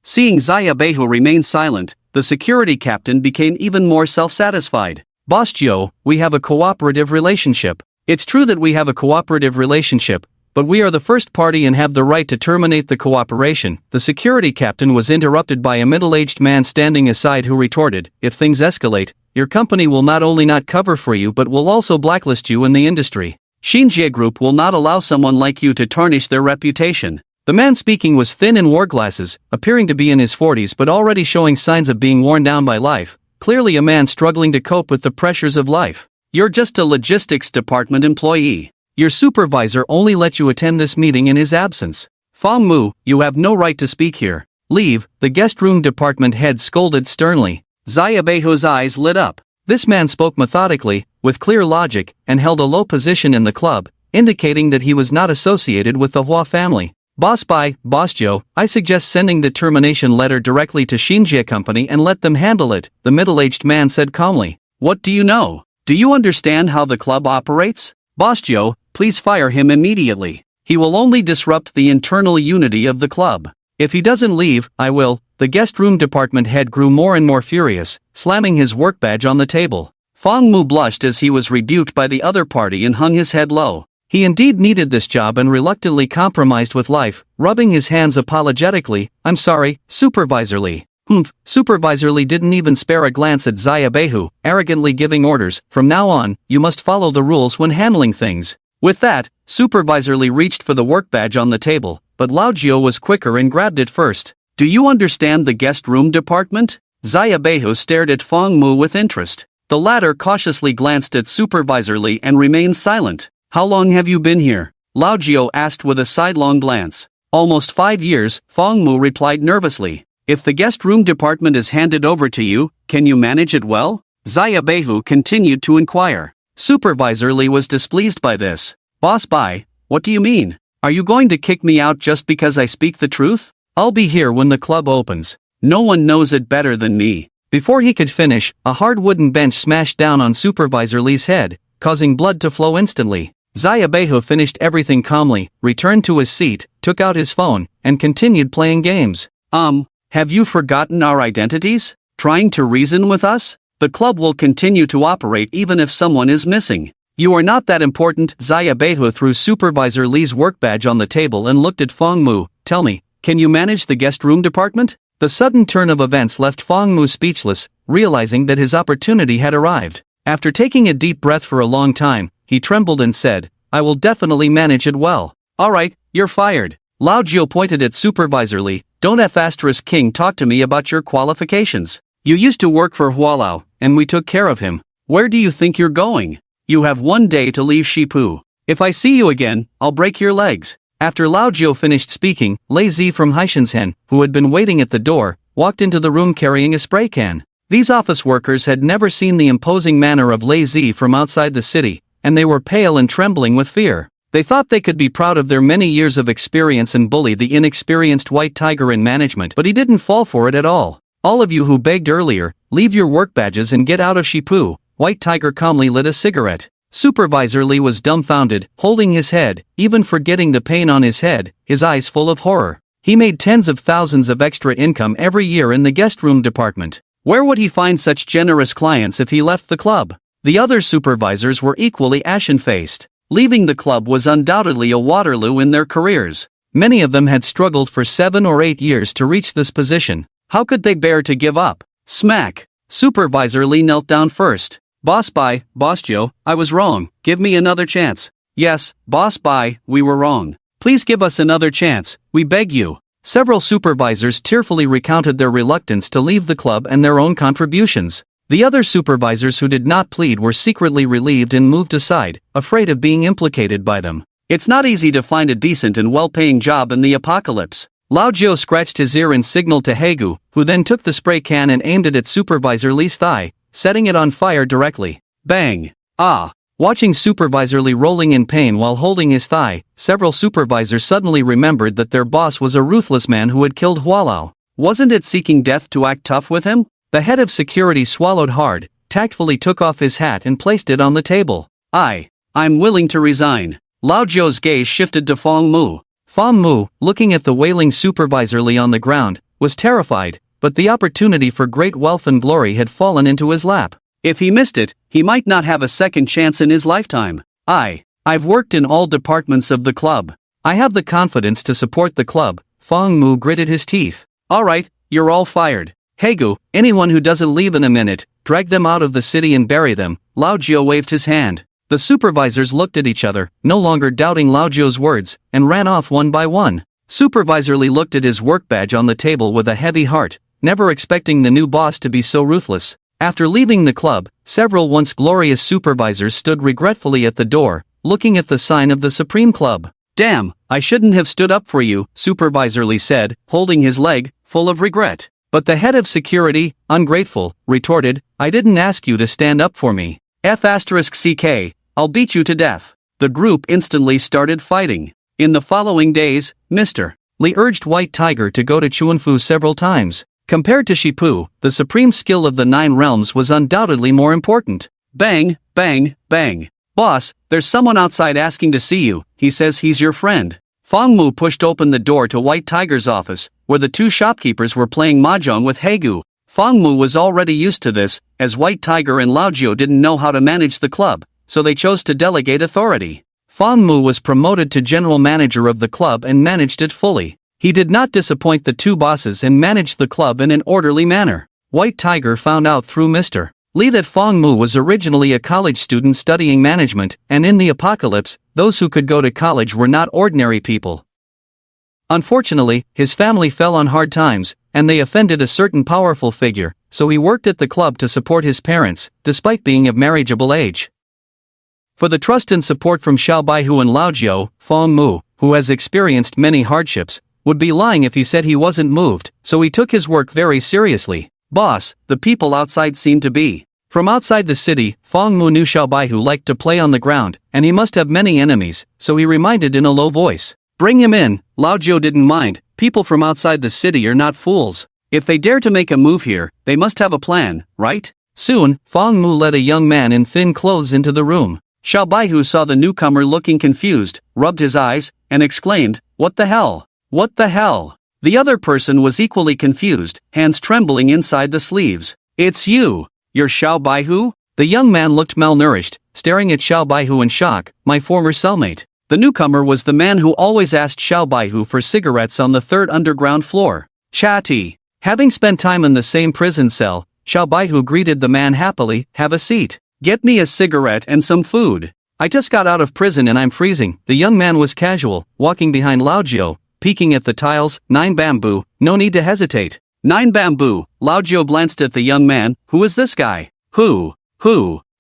Seeing Xia Beihu remain silent, the security captain became even more self-satisfied. Boss Jiu, we have a cooperative relationship. It's true that we have a cooperative relationship, but we are the first party and have the right to terminate the cooperation. The security captain was interrupted by a middle-aged man standing aside who retorted, if things escalate, your company will not only not cover for you but will also blacklist you in the industry. Xinjie Group will not allow someone like you to tarnish their reputation. The man speaking was thin and wore glasses, appearing to be in his 40s but already showing signs of being worn down by life, clearly a man struggling to cope with the pressures of life. You're just a logistics department employee. Your supervisor only let you attend this meeting in his absence. Fang Mu, you have no right to speak here. Leave, the guest room department head scolded sternly. Xia Beihu's eyes lit up. This man spoke methodically, with clear logic, and held a low position in the club, indicating that he was not associated with the Hua family. Boss Jiu, I suggest sending the termination letter directly to Xinjie Company and let them handle it, the middle-aged man said calmly. What do you know? Do you understand how the club operates? Boss Jiu, please fire him immediately. He will only disrupt the internal unity of the club. If he doesn't leave, I will. The guest room department head grew more and more furious, slamming his work badge on the table. Fang Mu blushed as he was rebuked by the other party and hung his head low. He indeed needed this job and reluctantly compromised with life, rubbing his hands apologetically. I'm sorry, Supervisor Li. Supervisor Li didn't even spare a glance at Xia Beihu, arrogantly giving orders. From now on, you must follow the rules when handling things. With that, Supervisor Li reached for the work badge on the table, but Lao Jiu was quicker and grabbed it first. Do you understand the guest room department? Xia Beihu stared at Fang Mu with interest. The latter cautiously glanced at Supervisor Li and remained silent. How long have you been here? Lao Jiu asked with a sidelong glance. Almost 5 years, Fang Mu replied nervously. If the guest room department is handed over to you, can you manage it well? Xia Beihu continued to inquire. Supervisor Li was displeased by this. Boss Bai, what do you mean? Are you going to kick me out just because I speak the truth? I'll be here when the club opens. No one knows it better than me. Before he could finish, a hard wooden bench smashed down on Supervisor Li's head, causing blood to flow instantly. Xia Beihu finished everything calmly, returned to his seat, took out his phone, and continued playing games. Have you forgotten our identities? Trying to reason with us? The club will continue to operate even if someone is missing. You are not that important. Xia Beihu threw Supervisor Li's work badge on the table and looked at Fang Mu. Tell me, can you manage the guest room department? The sudden turn of events left Fang Mu speechless, realizing that his opportunity had arrived. After taking a deep breath for a long time, he trembled and said, I will definitely manage it well. Alright, you're fired. Lao Jiu pointed at Supervisor Li. Don't King talk to me about your qualifications. You used to work for Hualao, and we took care of him. Where do you think you're going? You have 1 day to leave Shipu. If I see you again, I'll break your legs. After Lao Jiu finished speaking, Lei Zi from Haishenshen, who had been waiting at the door, walked into the room carrying a spray can. These office workers had never seen the imposing manner of Lei Zi from outside the city, and they were pale and trembling with fear. They thought they could be proud of their many years of experience and bully the inexperienced White Tiger in management, but he didn't fall for it at all. All of you who begged earlier, leave your work badges and get out of Shipu. White Tiger calmly lit a cigarette. Supervisor Li was dumbfounded, holding his head, even forgetting the pain on his head, his eyes full of horror. He made tens of thousands of extra income every year in the guest room department. Where would he find such generous clients if he left the club? The other supervisors were equally ashen-faced. Leaving the club was undoubtedly a Waterloo in their careers. Many of them had struggled for 7 or 8 years to reach this position. How could they bear to give up? Smack! Supervisor Lee knelt down first. Boss Joe, I was wrong. Give me another chance. Yes, Boss we were wrong. Please give us another chance, we beg you. Several supervisors tearfully recounted their reluctance to leave the club and their own contributions. The other supervisors who did not plead were secretly relieved and moved aside, afraid of being implicated by them. It's not easy to find a decent and well-paying job in the apocalypse. Lao Jiu scratched his ear and signaled to Haegu, who then took the spray can and aimed it at Supervisor Lee's thigh, setting it on fire directly. Bang! Ah! Watching Supervisor Lee rolling in pain while holding his thigh, several supervisors suddenly remembered that their boss was a ruthless man who had killed Hualao. Wasn't it seeking death to act tough with him? The head of security swallowed hard, tactfully took off his hat and placed it on the table. I'm willing to resign. Lao Jiu's gaze shifted to Fong Mu. Fong Mu, looking at the wailing Supervisor Lee on the ground, was terrified, but the opportunity for great wealth and glory had fallen into his lap. If he missed it, he might not have a second chance in his lifetime. I've worked in all departments of the club. I have the confidence to support the club. Fong Mu gritted his teeth. All right, you're all fired. Haegu, anyone who doesn't leave in a minute, drag them out of the city and bury them. Lao Jiu waved his hand. The supervisors looked at each other, no longer doubting Lao Jiu's words, and ran off one by one. Supervisor Lee looked at his work badge on the table with a heavy heart, never expecting the new boss to be so ruthless. After leaving the club, several once glorious supervisors stood regretfully at the door, looking at the sign of the Supreme Club. Damn, I shouldn't have stood up for you, Supervisor Lee said, holding his leg, full of regret. But the head of security, ungrateful, retorted, I didn't ask you to stand up for me. F***CK, I'll beat you to death. The group instantly started fighting. In the following days, Mr. Lee urged White Tiger to go to Chuanfu several times. Compared to Shipu, the supreme skill of the 9 realms was undoubtedly more important. Bang, bang, bang. Boss, there's someone outside asking to see you, he says he's your friend. Fong Mu pushed open the door to White Tiger's office, where the 2 shopkeepers were playing mahjong with Haegu. Fong Mu was already used to this, as White Tiger and Lao Jiu didn't know how to manage the club, so they chose to delegate authority. Fong Mu was promoted to general manager of the club and managed it fully. He did not disappoint the 2 bosses and managed the club in an orderly manner. White Tiger found out through Mr. Lee that Fong Mu was originally a college student studying management, and in the apocalypse, those who could go to college were not ordinary people. Unfortunately, his family fell on hard times, and they offended a certain powerful figure, so he worked at the club to support his parents, despite being of marriageable age. For the trust and support from Xiao Baihu and Lao Jiu, Fong Mu, who has experienced many hardships, would be lying if he said he wasn't moved, so he took his work very seriously. Boss, the people outside seem to be. From outside the city, Fong Mu knew Xiao Baihu liked to play on the ground, and he must have many enemies, so he reminded in a low voice. Bring him in. Lao Jiu didn't mind. People from outside the city are not fools. If they dare to make a move here, they must have a plan, right? Soon, Fong Mu led a young man in thin clothes into the room. Xiao Baihu saw the newcomer looking confused, rubbed his eyes, and exclaimed, What the hell? What the hell? The other person was equally confused, hands trembling inside the sleeves. It's you! You're Xiao Baihu? The young man looked malnourished, staring at Xiao Baihu in shock, my former cellmate. The newcomer was the man who always asked Xiao Baihu for cigarettes on the 3rd underground floor. Chatty. Having spent time in the same prison cell, Xiao Baihu greeted the man happily, have a seat. Get me a cigarette and some food. I just got out of prison and I'm freezing. The young man was casual, walking behind Lao Jiu, peeking at the tiles. 9 bamboo, no need to hesitate. 9 bamboo, Lao Jiu glanced at the young man, who is this guy? Who?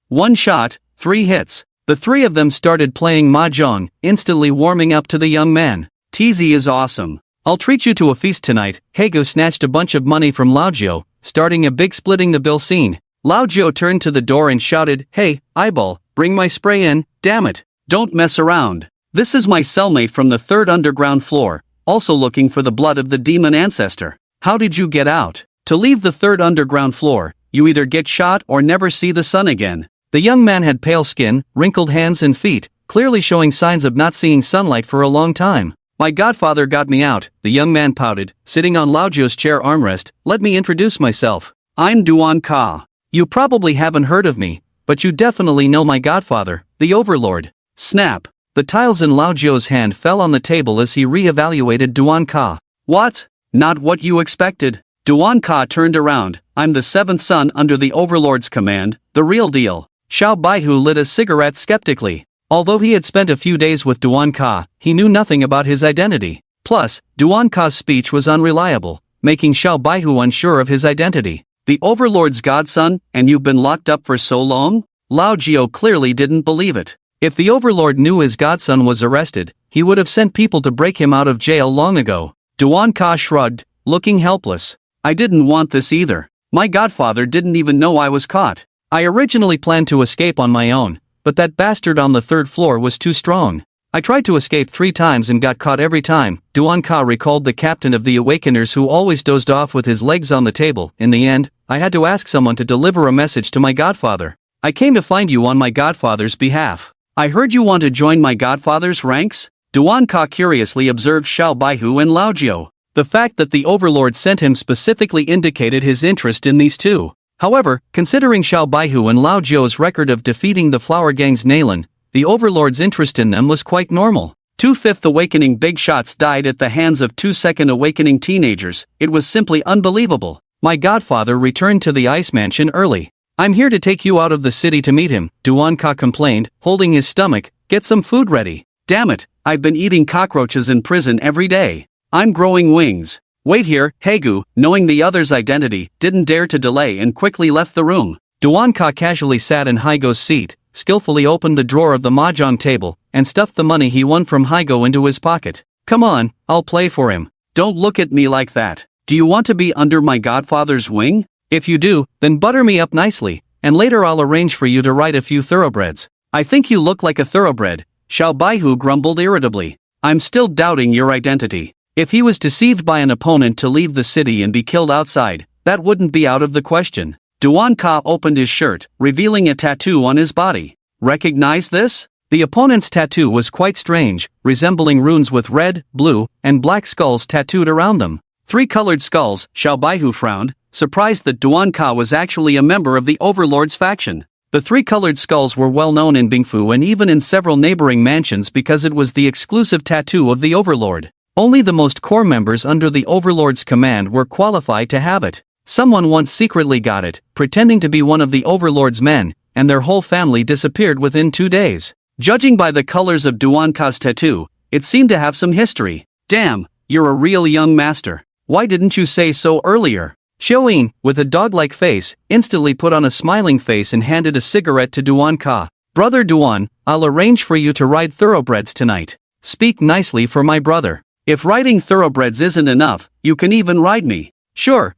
1 shot, 3 hits. The 3 of them started playing mahjong, instantly warming up to the young man. TZ is awesome. I'll treat you to a feast tonight. Haegu snatched a bunch of money from Lao Jiu, starting a big splitting the bill scene. Lao Jiu turned to the door and shouted, Hey, eyeball, bring my spray in, damn it. Don't mess around. This is my cellmate from the 3rd underground floor, also looking for the blood of the demon ancestor. How did you get out? To leave the 3rd underground floor, you either get shot or never see the sun again. The young man had pale skin, wrinkled hands and feet, clearly showing signs of not seeing sunlight for a long time. My godfather got me out, the young man pouted, sitting on Lao Jiu's chair armrest. Let me introduce myself. I'm Duan Ka. You probably haven't heard of me, but but you definitely know my godfather, the Overlord. Snap. The tiles in Lao Jio's hand fell on the table as he re-evaluated Duan Ka. What? Not what you expected. Duan Ka turned around. I'm the seventh son under the Overlord's command, the real deal. Xiao Baihu lit a cigarette skeptically. Although he had spent a few days with Duan Ka, he knew nothing about his identity. Plus, Duan Ka's speech was unreliable, making Xiao Baihu unsure of his identity. The Overlord's godson, and you've been locked up for so long? Lao Jio clearly didn't believe it. If the Overlord knew his godson was arrested, he would have sent people to break him out of jail long ago. Duan Ka shrugged, looking helpless. I didn't want this either. My godfather didn't even know I was caught. I originally planned to escape on my own, but that bastard on the third floor was too strong. I tried to escape 3 times and got caught every time. Duan Ka recalled the captain of the Awakeners who always dozed off with his legs on the table. In the end, I had to ask someone to deliver a message to my godfather. I came to find you on my godfather's behalf. I heard you want to join my godfather's ranks? Duan Ka curiously observed Xiao Baihu and Lao Jio. The fact that the Overlord sent him specifically indicated his interest in these two. However, considering Xiao Baihu and Lao Jio's record of defeating the Flower Gang's Nalan, the Overlord's interest in them was quite normal. 2 Fifth Awakening big shots died at the hands of 2 Second Awakening teenagers. It was simply unbelievable. My godfather returned to the Ice Mansion early. I'm here to take you out of the city to meet him, Duan Ka complained, holding his stomach. Get some food ready. Damn it, I've been eating cockroaches in prison every day. I'm growing wings. Wait here. Haegu, knowing the other's identity, didn't dare to delay and quickly left the room. Duan Ka casually sat in Haigo's seat, skillfully opened the drawer of the mahjong table, and stuffed the money he won from Haigo into his pocket. Come on, I'll play for him. Don't look at me like that. Do you want to be under my godfather's wing? If you do, then butter me up nicely, and later I'll arrange for you to ride a few thoroughbreds. I think you look like a thoroughbred, Xiao Baihu grumbled irritably. I'm still doubting your identity. If he was deceived by an opponent to leave the city and be killed outside, that wouldn't be out of the question. Duan Ka opened his shirt, revealing a tattoo on his body. Recognize this? The opponent's tattoo was quite strange, resembling runes with red, blue, and black skulls tattooed around them. 3 colored skulls, Xiao Baihu frowned, surprised that Duan Ka was actually a member of the Overlord's faction. The 3 colored skulls were well known in Bingfu and even in several neighboring mansions because it was the exclusive tattoo of the Overlord. Only the most core members under the Overlord's command were qualified to have it. Someone once secretly got it, pretending to be one of the Overlord's men, and their whole family disappeared within 2 days. Judging by the colors of Duan Ka's tattoo, it seemed to have some history. Damn, you're a real young master. Why didn't you say so earlier? Xiaoyin, with a dog-like face, instantly put on a smiling face and handed a cigarette to Duan Ka. Brother Duan, I'll arrange for you to ride thoroughbreds tonight. Speak nicely for my brother. If riding thoroughbreds isn't enough, you can even ride me. Sure.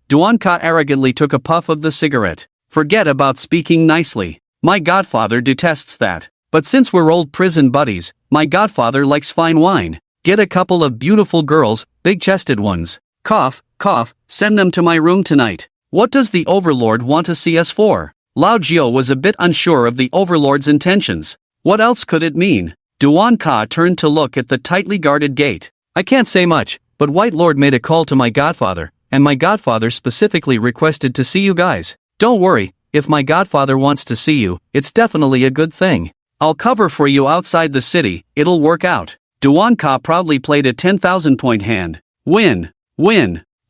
Duan Ka arrogantly took a puff of the cigarette. Forget about speaking nicely. My godfather detests that. But since we're old prison buddies, my godfather likes fine wine. Get a couple of beautiful girls, big-chested ones. Cough, send them to my room tonight. What does the Overlord want to see us for? Lao Jio was a bit unsure of the Overlord's intentions. What else could it mean? Duan Ka turned to look at the tightly guarded gate. I can't say much, but White Lord made a call to my godfather, and my godfather specifically requested to see you guys. Don't worry, if my godfather wants to see you, it's definitely a good thing. I'll cover for you outside the city, it'll work out. Duan Ka proudly played a 10,000-point hand. Win.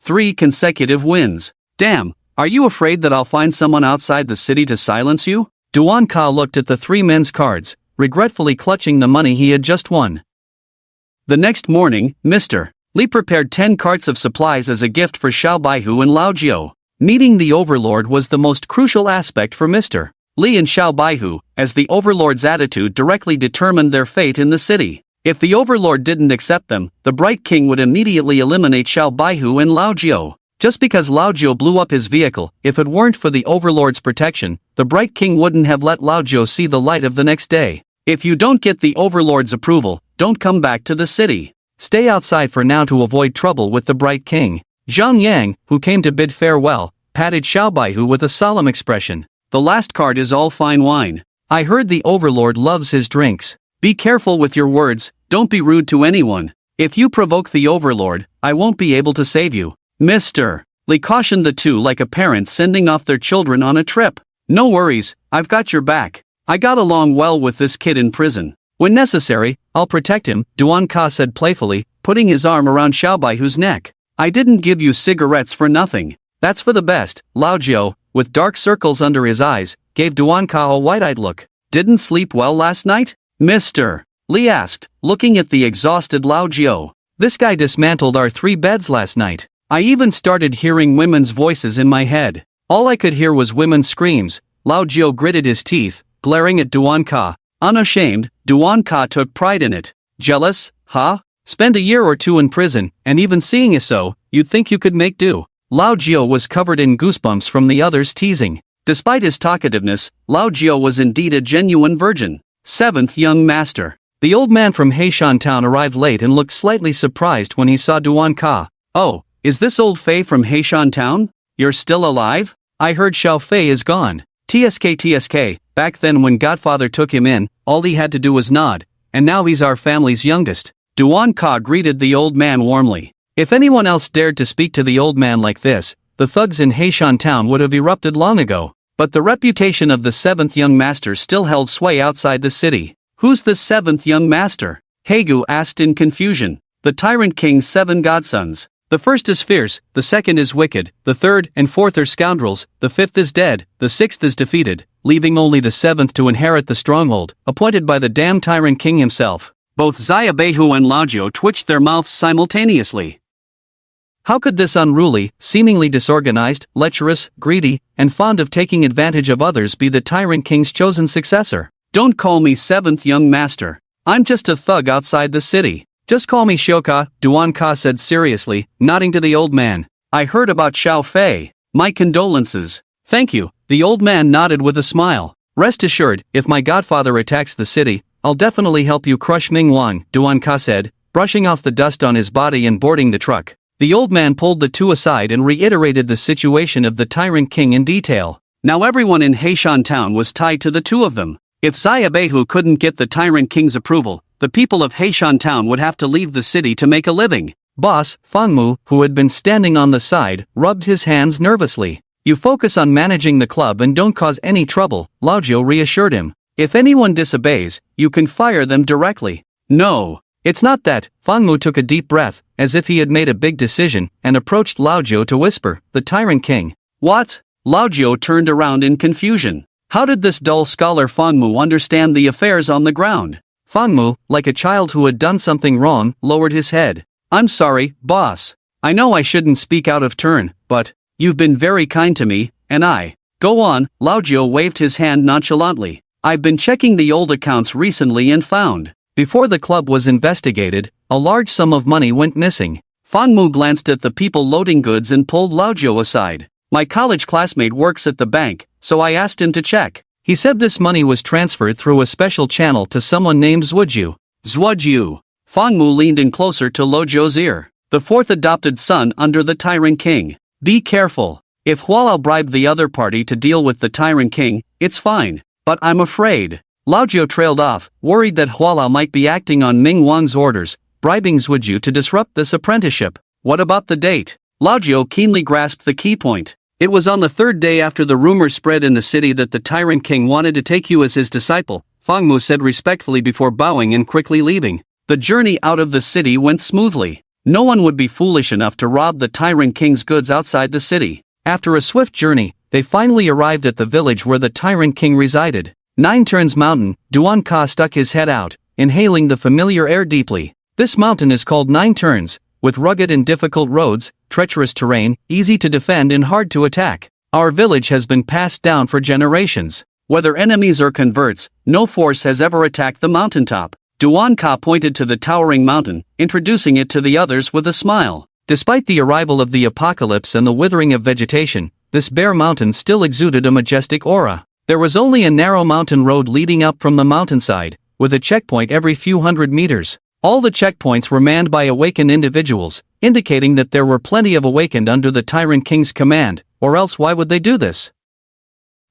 3 consecutive wins. Damn, are you afraid that I'll find someone outside the city to silence you? Duan Ka looked at the 3 men's cards, regretfully clutching the money he had just won. The next morning, Mr. Li prepared 10 carts of supplies as a gift for Xiao Baihu and Lao Jio. Meeting the Overlord was the most crucial aspect for Mr. Li and Xiao Baihu, as the Overlord's attitude directly determined their fate in the city. If the Overlord didn't accept them, the Bright King would immediately eliminate Xiao Baihu and Lao Jio. Just because Lao Jio blew up his vehicle, if it weren't for the Overlord's protection, the Bright King wouldn't have let Lao Jio see the light of the next day. If you don't get the Overlord's approval, don't come back to the city. Stay outside for now to avoid trouble with the Bright King. Zhang Yang, who came to bid farewell, patted Xiao Baihu with a solemn expression. The last card is all fine wine. I heard the Overlord loves his drinks. Be careful with your words, don't be rude to anyone. If you provoke the Overlord, I won't be able to save you. Mr. Li cautioned the two like a parent sending off their children on a trip. No worries, I've got your back. I got along well with this kid in prison. When necessary, I'll protect him, Duan Ka said playfully, putting his arm around Xiao Baihu's neck. I didn't give you cigarettes for nothing. That's for the best. Lao Jiao, with dark circles under his eyes, gave Duan Ka a wide-eyed look. Didn't sleep well last night? Mr. Li asked, looking at the exhausted Lao Jiao. This guy dismantled our 3 beds last night. I even started hearing women's voices in my head. All I could hear was women's screams. Lao Jiao gritted his teeth, glaring at Duan Ka. Unashamed, Duan Ka took pride in it. Jealous, huh? Spend a year or 2 in prison, and even seeing you so, you'd think you could make do. Lao Jiao was covered in goosebumps from the others' teasing. Despite his talkativeness, Lao Jiao was indeed a genuine virgin. 7th young master. The old man from Heishan town arrived late and looked slightly surprised when he saw Duan Ka. Oh, is this old Fei from Heishan town? You're still alive? I heard Xiao Fei is gone. TSK, back then when Godfather took him in, all he had to do was nod, and now he's our family's youngest. Duan Ka greeted the old man warmly. If anyone else dared to speak to the old man like this, the thugs in Heishan town would have erupted long ago. But the reputation of the 7th young master still held sway outside the city. Who's the 7th young master? Hegu asked in confusion. The Tyrant King's 7 godsons. The first is fierce, the second is wicked, the third and 4th are scoundrels, the 5th is dead, the 6th is defeated, leaving only the 7th to inherit the stronghold, appointed by the damn Tyrant King himself. Both Xia Beihu and Lao Jiao twitched their mouths simultaneously. How could this unruly, seemingly disorganized, lecherous, greedy, and fond of taking advantage of others be the Tyrant King's chosen successor? Don't call me 7th young master. I'm just a thug outside the city. Just call me Shioka, Duan Ka said seriously, nodding to the old man. I heard about Xiao Fei. My condolences. Thank you. The old man nodded with a smile. Rest assured, if my godfather attacks the city, I'll definitely help you crush Ming Wang, Duan Ka said, brushing off the dust on his body and boarding the truck. The old man pulled the two aside and reiterated the situation of the Tyrant King in detail. Now everyone in Heishan town was tied to the two of them. If Xia Beihu couldn't get the Tyrant King's approval, the people of Heishan town would have to leave the city to make a living. Boss, Fangmu, who had been standing on the side, rubbed his hands nervously. You focus on managing the club and don't cause any trouble, Lao Jiao reassured him. If anyone disobeys, you can fire them directly. No, it's not that. Fangmu took a deep breath, as if he had made a big decision, and approached Lao Jiao to whisper, the Tyrant King. What? Lao Jiao turned around in confusion. How did this dull scholar Fangmu understand the affairs on the ground? Fangmu, like a child who had done something wrong, lowered his head. I'm sorry, boss. I know I shouldn't speak out of turn, but you've been very kind to me, and I. Go on, Lao Jiao waved his hand nonchalantly. I've been checking the old accounts recently and found. Before the club was investigated, a large sum of money went missing. Fangmu glanced at the people loading goods and pulled Lao Jiao aside. My college classmate works at the bank, so I asked him to check. He said this money was transferred through a special channel to someone named Zhuoju. Zhuoju. Fangmu leaned in closer to Lao Jiao's ear. The 4th adopted son under the Tyrant King. Be careful. If Hualao bribed the other party to deal with the Tyrant King, it's fine. But I'm afraid. Lao Jiao trailed off, worried that Hualao might be acting on Ming Wang's orders, bribing Zhuoju to disrupt this apprenticeship. What about the date? Lao Jiao keenly grasped the key point. It was on the 3rd day after the rumor spread in the city that the Tyrant King wanted to take you as his disciple, Fangmu said respectfully before bowing and quickly leaving. The journey out of the city went smoothly. No one would be foolish enough to rob the Tyrant King's goods outside the city. After a swift journey, they finally arrived at the village where the Tyrant King resided. 9 Turns Mountain, Duan Ka stuck his head out, inhaling the familiar air deeply. This mountain is called 9 Turns, with rugged and difficult roads, treacherous terrain, easy to defend and hard to attack. Our village has been passed down for generations. Whether enemies or converts, no force has ever attacked the mountaintop. Duan Ka pointed to the towering mountain, introducing it to the others with a smile. Despite the arrival of the apocalypse and the withering of vegetation, this bare mountain still exuded a majestic aura. There was only a narrow mountain road leading up from the mountainside, with a checkpoint every few hundred meters. All the checkpoints were manned by awakened individuals, indicating that there were plenty of awakened under the Tyrant King's command, or else why would they do this?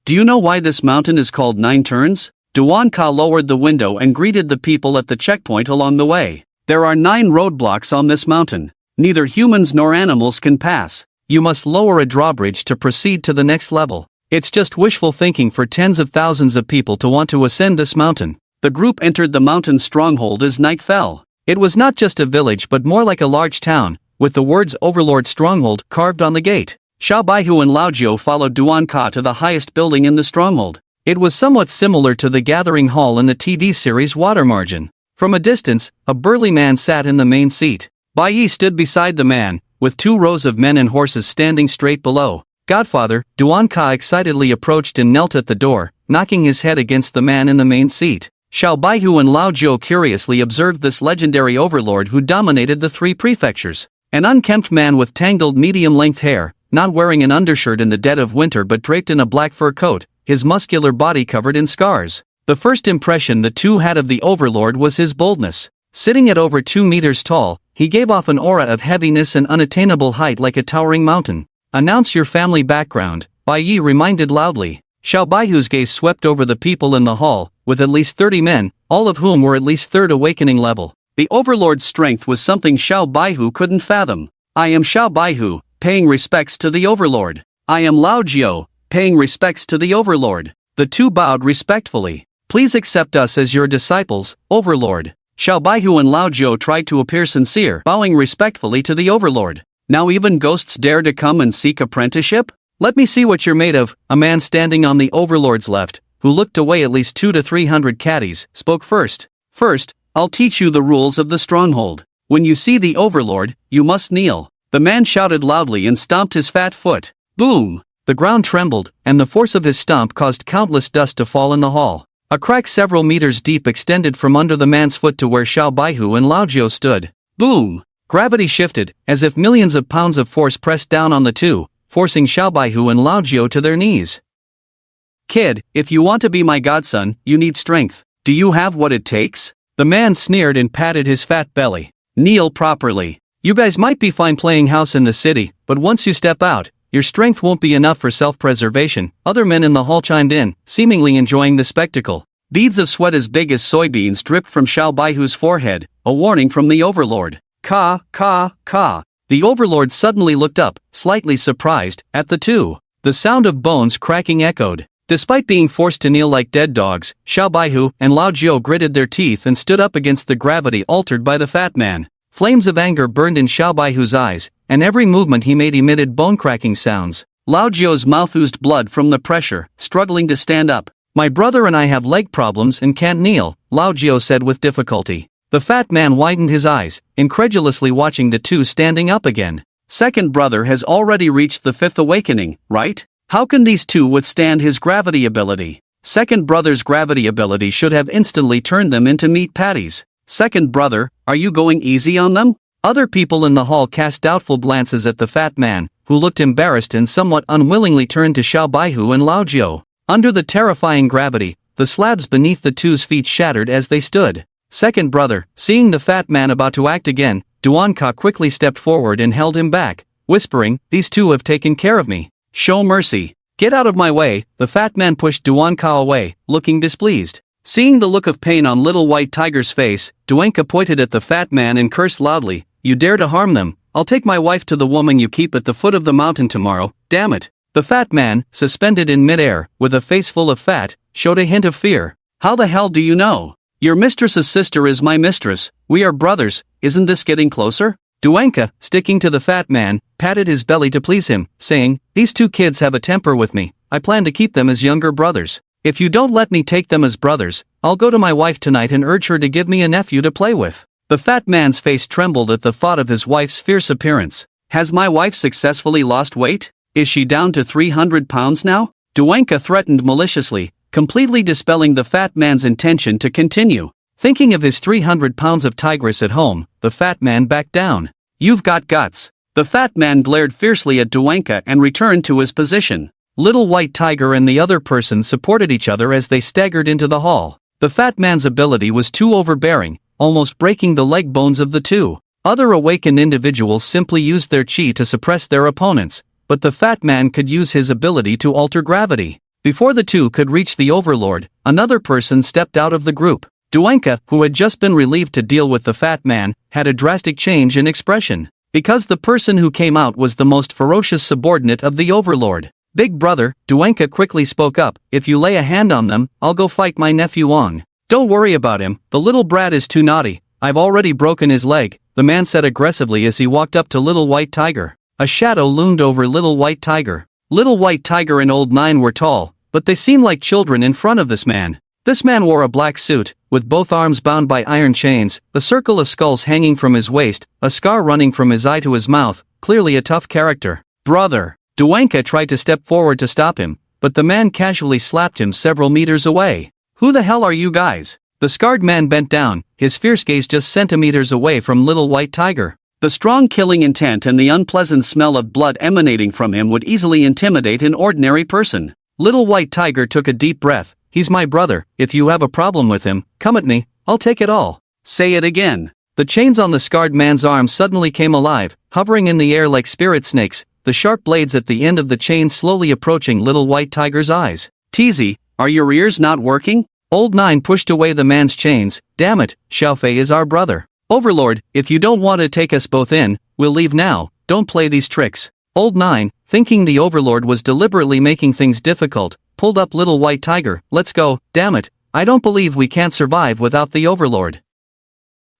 Do you know why this mountain is called 9 Turns? Duan Ka lowered the window and greeted the people at the checkpoint along the way. There are 9 roadblocks on this mountain. Neither humans nor animals can pass. You must lower a drawbridge to proceed to the next level. It's just wishful thinking for tens of thousands of people to want to ascend this mountain. The group entered the mountain stronghold as night fell. It was not just a village but more like a large town, with the words Overlord Stronghold carved on the gate. Xiao Baihu and Lao Jiu followed Duan Ka to the highest building in the stronghold. It was somewhat similar to the gathering hall in the TV series Water Margin. From a distance, a burly man sat in the main seat. Bai Yi stood beside the man, with 2 rows of men and horses standing straight below. Godfather, Duan Ka excitedly approached and knelt at the door, knocking his head against the man in the main seat. Xiao Baihu and Lao Jiu curiously observed this legendary overlord who dominated the 3 prefectures. An unkempt man with tangled medium-length hair, not wearing an undershirt in the dead of winter but draped in a black fur coat, his muscular body covered in scars. The first impression the 2 had of the overlord was his boldness. Sitting at over 2 meters tall, he gave off an aura of heaviness and unattainable height like a towering mountain. Announce your family background, Bai Yi reminded loudly. Xiao Baihu's gaze swept over the people in the hall, with at least 30 men, all of whom were at least 3rd awakening level. The overlord's strength was something Xiao Baihu couldn't fathom. I am Xiao Baihu, paying respects to the overlord. I am Lao Jiu, paying respects to the overlord. The 2 bowed respectfully. Please accept us as your disciples, overlord. Xiao Baihu and Lao Jiu tried to appear sincere, bowing respectfully to the overlord. Now even ghosts dare to come and seek apprenticeship? Let me see what you're made of. A man standing on the overlord's left, who looked to weigh at least 200 to 300 caddies, spoke first. First, I'll teach you the rules of the stronghold. When you see the overlord, you must kneel. The man shouted loudly and stomped his fat foot. Boom! The ground trembled, and the force of his stomp caused countless dust to fall in the hall. A crack several meters deep extended from under the man's foot to where Xiao Baihu and Lao Jiu stood. Boom! Gravity shifted, as if millions of pounds of force pressed down on the 2, forcing Xiao Baihu and Lao Jiu to their knees. Kid, if you want to be my godson, you need strength. Do you have what it takes? The man sneered and patted his fat belly. Kneel properly. You guys might be fine playing house in the city, but once you step out, your strength won't be enough for self-preservation. Other men in the hall chimed in, seemingly enjoying the spectacle. Beads of sweat as big as soybeans dripped from Xiao Baihu's forehead, a warning from the overlord. Ka, ka, ka. The overlord suddenly looked up, slightly surprised, at the 2. The sound of bones cracking echoed. Despite being forced to kneel like dead dogs, Xiao Baihu and Lao Jiu gritted their teeth and stood up against the gravity altered by the fat man. Flames of anger burned in Xiao Baihu's eyes, and every movement he made emitted bone-cracking sounds. Lao Jiu's mouth oozed blood from the pressure, struggling to stand up. My brother and I have leg problems and can't kneel, Lao Jiu said with difficulty. The fat man widened his eyes, incredulously watching the 2 standing up again. Second brother has already reached the 5th awakening, right? How can these 2 withstand his gravity ability? Second brother's gravity ability should have instantly turned them into meat patties. Second brother, are you going easy on them? Other people in the hall cast doubtful glances at the fat man, who looked embarrassed and somewhat unwillingly turned to Xiao Baihu and Lao Jiu. Under the terrifying gravity, the slabs beneath the 2's feet shattered as they stood. Second brother, seeing the fat man about to act again, Duan Ka quickly stepped forward and held him back, whispering, these 2 have taken care of me. Show mercy. Get out of my way. The fat man pushed Duan Ka away, looking displeased. Seeing the look of pain on little white tiger's face, Duan Ka pointed at the fat man and cursed loudly, you dare to harm them, I'll take my wife to the woman you keep at the foot of the mountain tomorrow, damn it. The fat man, suspended in midair, with a face full of fat, showed a hint of fear. How the hell do you know? Your mistress's sister is my mistress, we are brothers, isn't this getting closer? Duan Ka, sticking to the fat man, patted his belly to please him, saying, these 2 kids have a temper with me, I plan to keep them as younger brothers. If you don't let me take them as brothers, I'll go to my wife tonight and urge her to give me a nephew to play with. The fat man's face trembled at the thought of his wife's fierce appearance. Has my wife successfully lost weight? Is she down to 300 pounds now? Duan Ka threatened maliciously, completely dispelling the fat man's intention to continue. Thinking of his 300 pounds of tigress at home, the fat man backed down. You've got guts. The fat man glared fiercely at Duan Ka and returned to his position. Little White Tiger and the other person supported each other as they staggered into the hall. The fat man's ability was too overbearing, almost breaking the leg bones of the 2. Other awakened individuals simply used their chi to suppress their opponents, but the fat man could use his ability to alter gravity. Before the 2 could reach the overlord, another person stepped out of the group. Duan Ka, who had just been relieved to deal with the fat man, had a drastic change in expression. Because the person who came out was the most ferocious subordinate of the overlord. Big brother, Duenka quickly spoke up, if you lay a hand on them, I'll go fight my nephew Wong. Don't worry about him, the little brat is too naughty, I've already broken his leg, the man said aggressively as he walked up to Little White Tiger. A shadow loomed over Little White Tiger. Little White Tiger and Old Nine were tall, but they seemed like children in front of this man. This man wore a black suit, with both arms bound by iron chains, a circle of skulls hanging from his waist, a scar running from his eye to his mouth, clearly a tough character. Brother! Duenka tried to step forward to stop him, but the man casually slapped him several meters away. Who the hell are you guys? The scarred man bent down, his fierce gaze just centimeters away from Little White Tiger. The strong killing intent and the unpleasant smell of blood emanating from him would easily intimidate an ordinary person. Little White Tiger took a deep breath. He's my brother, if you have a problem with him, come at me, I'll take it all. Say it again. The chains on the scarred man's arms suddenly came alive, hovering in the air like spirit snakes, the sharp blades at the end of the chains slowly approaching Little White Tiger's eyes. Teasy, are your ears not working? Old Nine pushed away the man's chains. Damn it, Xiaofei is our brother. Overlord, if you don't want to take us both in, we'll leave now, don't play these tricks. Old Nine, thinking the Overlord was deliberately making things difficult, pulled up Little White Tiger. Let's go, damn it, I don't believe we can't survive without the Overlord.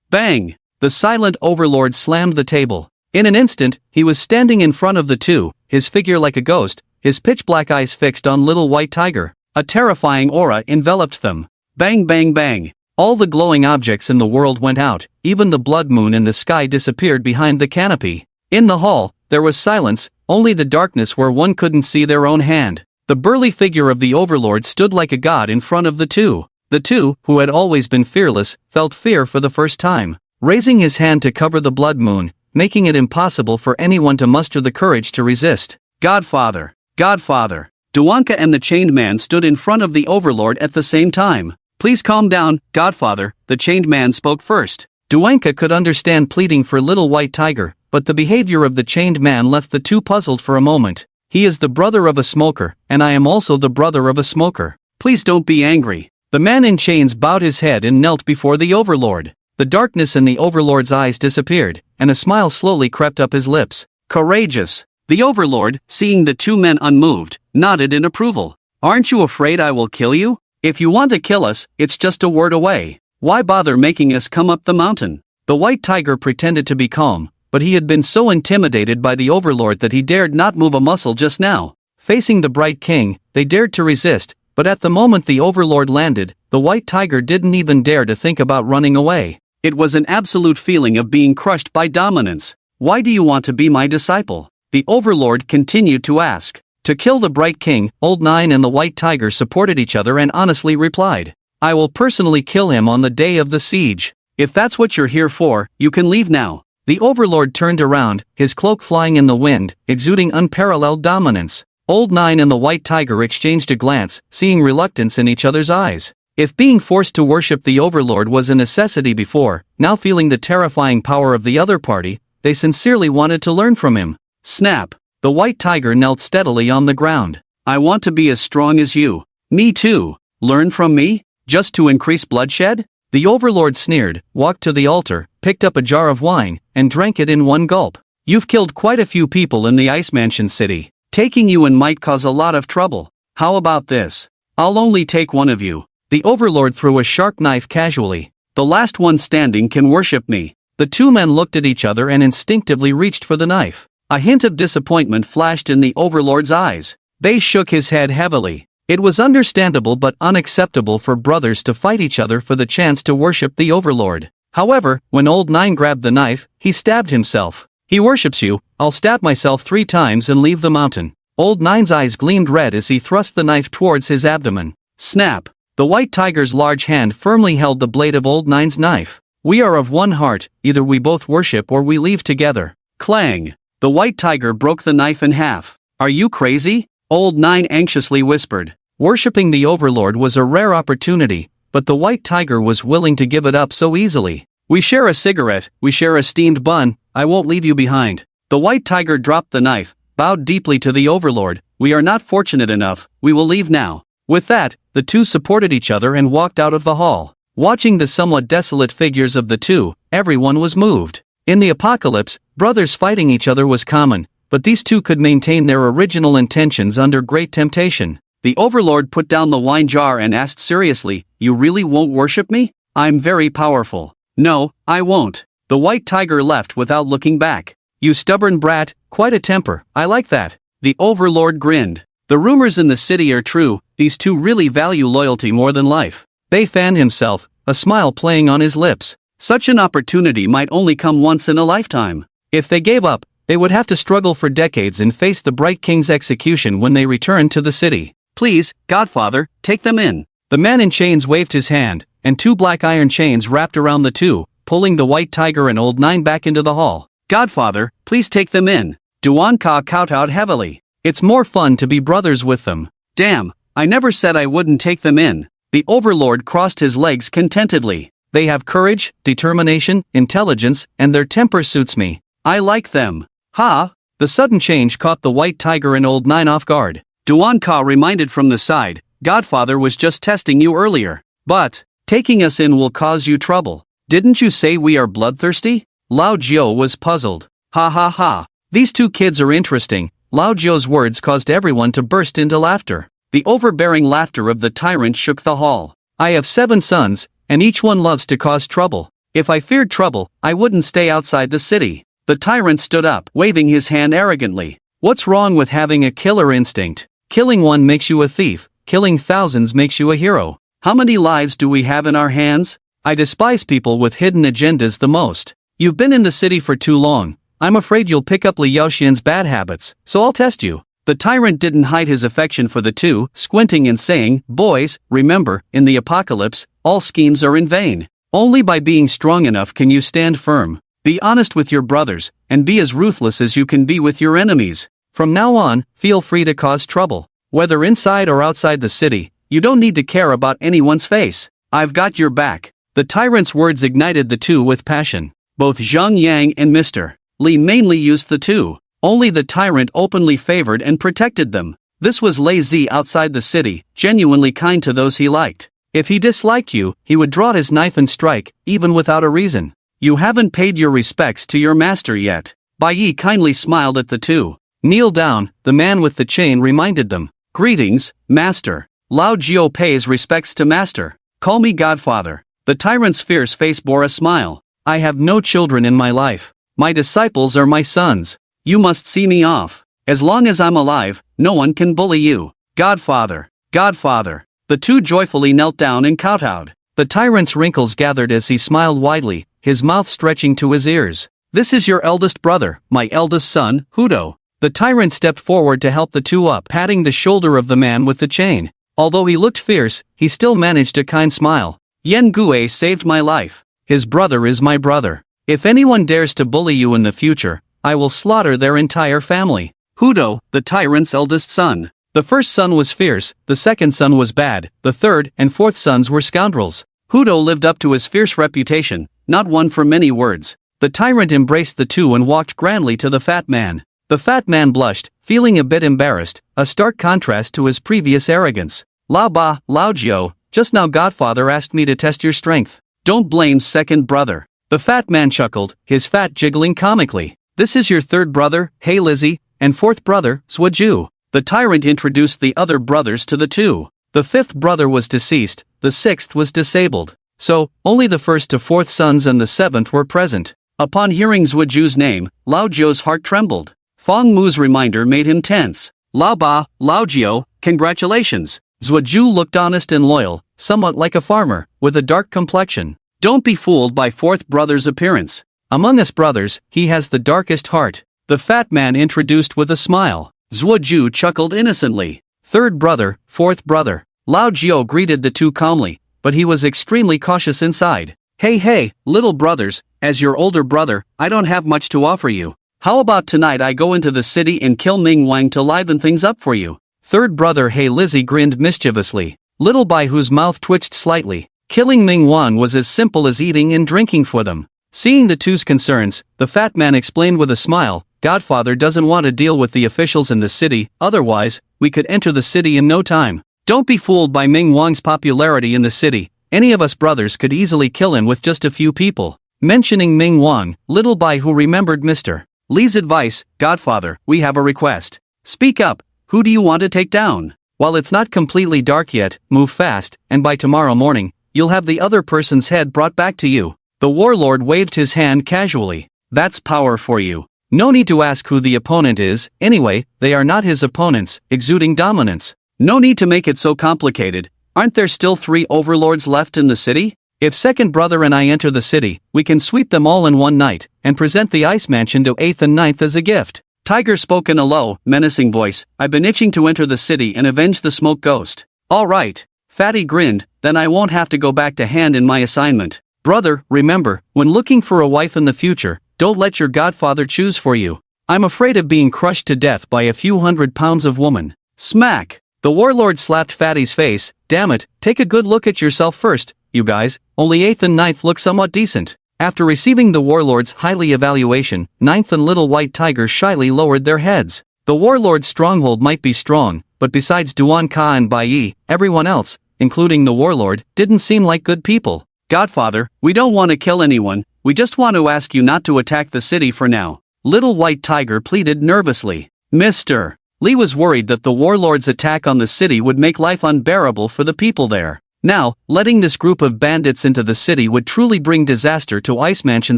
Bang! The silent Overlord slammed the table. In an instant, he was standing in front of the two, his figure like a ghost, his pitch-black eyes fixed on Little White Tiger. A terrifying aura enveloped them. Bang bang bang. All the glowing objects in the world went out, even the blood moon in the sky disappeared behind the canopy. In the hall, there was silence, only the darkness where one couldn't see their own hand. The burly figure of the Overlord stood like a god in front of the two. The two, who had always been fearless, felt fear for the first time. Raising his hand to cover the blood moon, making it impossible for anyone to muster the courage to resist. Godfather! Godfather! Duenka and the chained man stood in front of the Overlord at the same time. Please calm down, Godfather, the chained man spoke first. Duenka could understand pleading for Little White Tiger, but the behavior of the chained man left the two puzzled for a moment. He is the brother of a smoker, and I am also the brother of a smoker. Please don't be angry. The man in chains bowed his head and knelt before the Overlord. The darkness in the Overlord's eyes disappeared, and a smile slowly crept up his lips. Courageous. The Overlord, seeing the two men unmoved, nodded in approval. Aren't you afraid I will kill you? If you want to kill us, it's just a word away. Why bother making us come up the mountain? The White Tiger pretended to be calm, but he had been so intimidated by the Overlord that he dared not move a muscle just now. Facing the Bright King, they dared to resist, but at the moment the Overlord landed, the White Tiger didn't even dare to think about running away. It was an absolute feeling of being crushed by dominance. Why do you want to be my disciple? The Overlord continued to ask. To kill the Bright King, Old Nine and the White Tiger supported each other and honestly replied. I will personally kill him on the day of the siege. If that's what you're here for, you can leave now. The Overlord turned around, his cloak flying in the wind, exuding unparalleled dominance. Old Nine and the White Tiger exchanged a glance, seeing reluctance in each other's eyes. If being forced to worship the Overlord was a necessity before, now feeling the terrifying power of the other party, they sincerely wanted to learn from him. Snap! The White Tiger knelt steadily on the ground. I want to be as strong as you. Me too. Learn from me? Just to increase bloodshed? The Overlord sneered, walked to the altar, picked up a jar of wine, and drank it in one gulp. You've killed quite a few people in the Ice Mansion City. Taking you in might cause a lot of trouble. How about this? I'll only take one of you. The Overlord threw a sharp knife casually. The last one standing can worship me. The two men looked at each other and instinctively reached for the knife. A hint of disappointment flashed in the Overlord's eyes. Bei shook his head heavily. It was understandable but unacceptable for brothers to fight each other for the chance to worship the Overlord. However, when Old Nine grabbed the knife, he stabbed himself. He worships you, I'll stab myself 3 times and leave the mountain. Old Nine's eyes gleamed red as he thrust the knife towards his abdomen. Snap! The White Tiger's large hand firmly held the blade of Old Nine's knife. We are of one heart, either we both worship or we leave together. Clang! The White Tiger broke the knife in half. Are you crazy? Old Nine anxiously whispered. Worshipping the Overlord was a rare opportunity, but the White Tiger was willing to give it up so easily. We share a cigarette, we share a steamed bun, I won't leave you behind. The White Tiger dropped the knife, bowed deeply to the Overlord. We are not fortunate enough, we will leave now. With that, the two supported each other and walked out of the hall. Watching the somewhat desolate figures of the two, everyone was moved. In the apocalypse, brothers fighting each other was common, but these two could maintain their original intentions under great temptation. The overlord put down the wine jar and asked seriously, "You really won't worship me? I'm very powerful." "No, I won't." The white tiger left without looking back. "You stubborn brat, quite a temper, I like that." The overlord grinned. "The rumors in the city are true, these two really value loyalty more than life." Bei fanned himself, a smile playing on his lips. Such an opportunity might only come once in a lifetime. If they gave up, they would have to struggle for decades and face the Bright King's execution when they returned to the city. "Please, Godfather, take them in." The man in chains waved his hand, and two black iron chains wrapped around the two, pulling the white tiger and old nine back into the hall. "Godfather, please take them in." Duan Ka kowtowed heavily. "It's more fun to be brothers with them." "Damn, I never said I wouldn't take them in." The overlord crossed his legs contentedly. "They have courage, determination, intelligence, and their temper suits me. I like them." Ha! The sudden change caught the white tiger and old nine off guard. Duan Ka reminded from the side, "Godfather was just testing you earlier. But, taking us in will cause you trouble. Didn't you say we are bloodthirsty?" Lao Jiao was puzzled. "Ha ha ha. These two kids are interesting." Lao Jiao's words caused everyone to burst into laughter. The overbearing laughter of the tyrant shook the hall. "I have 7 sons, and each one loves to cause trouble. If I feared trouble, I wouldn't stay outside the city." The tyrant stood up, waving his hand arrogantly. "What's wrong with having a killer instinct? Killing one makes you a thief, killing thousands makes you a hero. How many lives do we have in our hands? I despise people with hidden agendas the most. You've been in the city for too long. I'm afraid you'll pick up Li Yaoxian's bad habits, so I'll test you." The tyrant didn't hide his affection for the two, squinting and saying, "Boys, remember, in the apocalypse, all schemes are in vain. Only by being strong enough can you stand firm. Be honest with your brothers, and be as ruthless as you can be with your enemies. From now on, feel free to cause trouble. Whether inside or outside the city, you don't need to care about anyone's face. I've got your back." The tyrant's words ignited the two with passion. Both Zhang Yang and Mr. Li mainly used the two. Only the tyrant openly favored and protected them. This was Lei Zi outside the city, genuinely kind to those he liked. If he disliked you, he would draw his knife and strike, even without a reason. "You haven't paid your respects to your master yet." Bai Yi kindly smiled at the two. "Kneel down," the man with the chain reminded them. "Greetings, master." Lao Jiao pays respects to master. "Call me Godfather." The tyrant's fierce face bore a smile. "I have no children in my life. My disciples are my sons. You must see me off. As long as I'm alive, no one can bully you. Godfather, Godfather." The two joyfully knelt down and kowtowed. The tyrant's wrinkles gathered as he smiled widely, his mouth stretching to his ears. "This is your eldest brother, my eldest son, Hudo." The tyrant stepped forward to help the two up, patting the shoulder of the man with the chain. Although he looked fierce, he still managed a kind smile. "Yan Gue saved my life. His brother is my brother. If anyone dares to bully you in the future, I will slaughter their entire family." Hudo, the tyrant's eldest son. The first son was fierce, the second son was bad, the third and fourth sons were scoundrels. Hudo lived up to his fierce reputation, not one for many words. The tyrant embraced the two and walked grandly to the fat man. The fat man blushed, feeling a bit embarrassed, a stark contrast to his previous arrogance. "Lao Ba, Lao Jiao, just now Godfather asked me to test your strength. Don't blame second brother." The fat man chuckled, his fat jiggling comically. "This is your third brother, Hey Lizzie, and fourth brother, Suoju." The tyrant introduced the other brothers to the two. The fifth brother was deceased, the sixth was disabled. So, only the first to fourth sons and the seventh were present. Upon hearing Suoju's name, Lao Jiao's heart trembled. Fong Mu's reminder made him tense. "Lao Ba, Lao Jiao, congratulations." Suoju looked honest and loyal, somewhat like a farmer, with a dark complexion. "Don't be fooled by fourth brother's appearance. Among us brothers, he has the darkest heart," the fat man introduced with a smile. Suoju chuckled innocently. "Third brother, fourth brother." Lao Jiao greeted the two calmly, but he was extremely cautious inside. Hey, little brothers, as your older brother, I don't have much to offer you. How about tonight I go into the city and kill Ming Wang to liven things up for you?" Third brother Hey Lizzie grinned mischievously. Little Bai whose mouth twitched slightly. Killing Ming Wang was as simple as eating and drinking for them. Seeing the two's concerns, the fat man explained with a smile, "Godfather doesn't want to deal with the officials in the city, otherwise, we could enter the city in no time. Don't be fooled by Ming Wang's popularity in the city. Any of us brothers could easily kill him with just a few people." Mentioning Ming Wang, Little Bai who remembered Mr. Lee's advice, Godfather, we have a request. Speak up, who do you want to take down? While it's not completely dark yet, move fast, and by tomorrow morning, you'll have the other person's head brought back to you. The warlord waved his hand casually. That's power for you. No need to ask who the opponent is, anyway, they are not his opponents, exuding dominance. No need to make it so complicated. Aren't there still 3 overlords left in the city? If second brother and I enter the city, we can sweep them all in one night, and present the Ice Mansion to 8th and 9th as a gift. Tiger spoke in a low, menacing voice. I've been itching to enter the city and avenge the smoke ghost. All right. Fatty grinned, then I won't have to go back to hand in my assignment. Brother, remember, when looking for a wife in the future, don't let your godfather choose for you. I'm afraid of being crushed to death by a few 100 pounds of woman. Smack! The warlord slapped Fatty's face. Damn it, take a good look at yourself first, you guys. Only 8th and 9th look somewhat decent. After receiving the warlord's highly evaluation, 9th and Little White Tiger shyly lowered their heads. The warlord's stronghold might be strong, but besides Duan Ka and Bai Yi, everyone else, including the warlord, didn't seem like good people. Godfather, we don't want to kill anyone, we just want to ask you not to attack the city for now. Little White Tiger pleaded nervously. Mr. Lee was worried that the warlord's attack on the city would make life unbearable for the people there. Now, letting this group of bandits into the city would truly bring disaster to Ice Mansion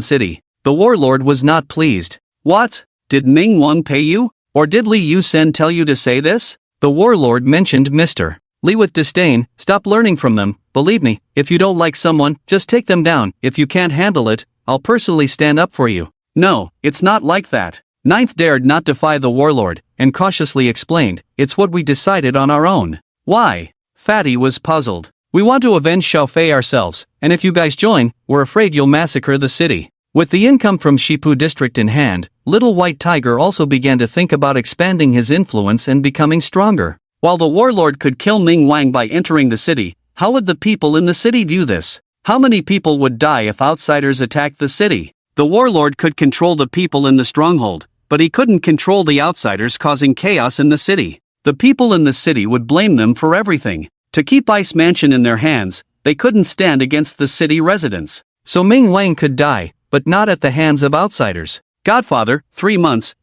City. The warlord was not pleased. What? Did Ming Wang pay you? Or did Li Yusen tell you to say this? The warlord mentioned Mr. Lee with disdain. Stop learning from them. Believe me, if you don't like someone, just take them down. If you can't handle it, I'll personally stand up for you. No, it's not like that. 9th dared not defy the warlord, and cautiously explained, it's what we decided on our own. Why? Fatty was puzzled. We want to avenge Xiaofei ourselves, and if you guys join, we're afraid you'll massacre the city. With the income from Shipu district in hand, Little White Tiger also began to think about expanding his influence and becoming stronger. While the warlord could kill Ming Wang by entering the city, how would the people in the city view this? How many people would die if outsiders attacked the city? The warlord could control the people in the stronghold, but he couldn't control the outsiders causing chaos in the city. The people in the city would blame them for everything. To keep Ice Mansion in their hands, they couldn't stand against the city residents. So Ming Wang could die, but not at the hands of outsiders. Godfather, 3 months,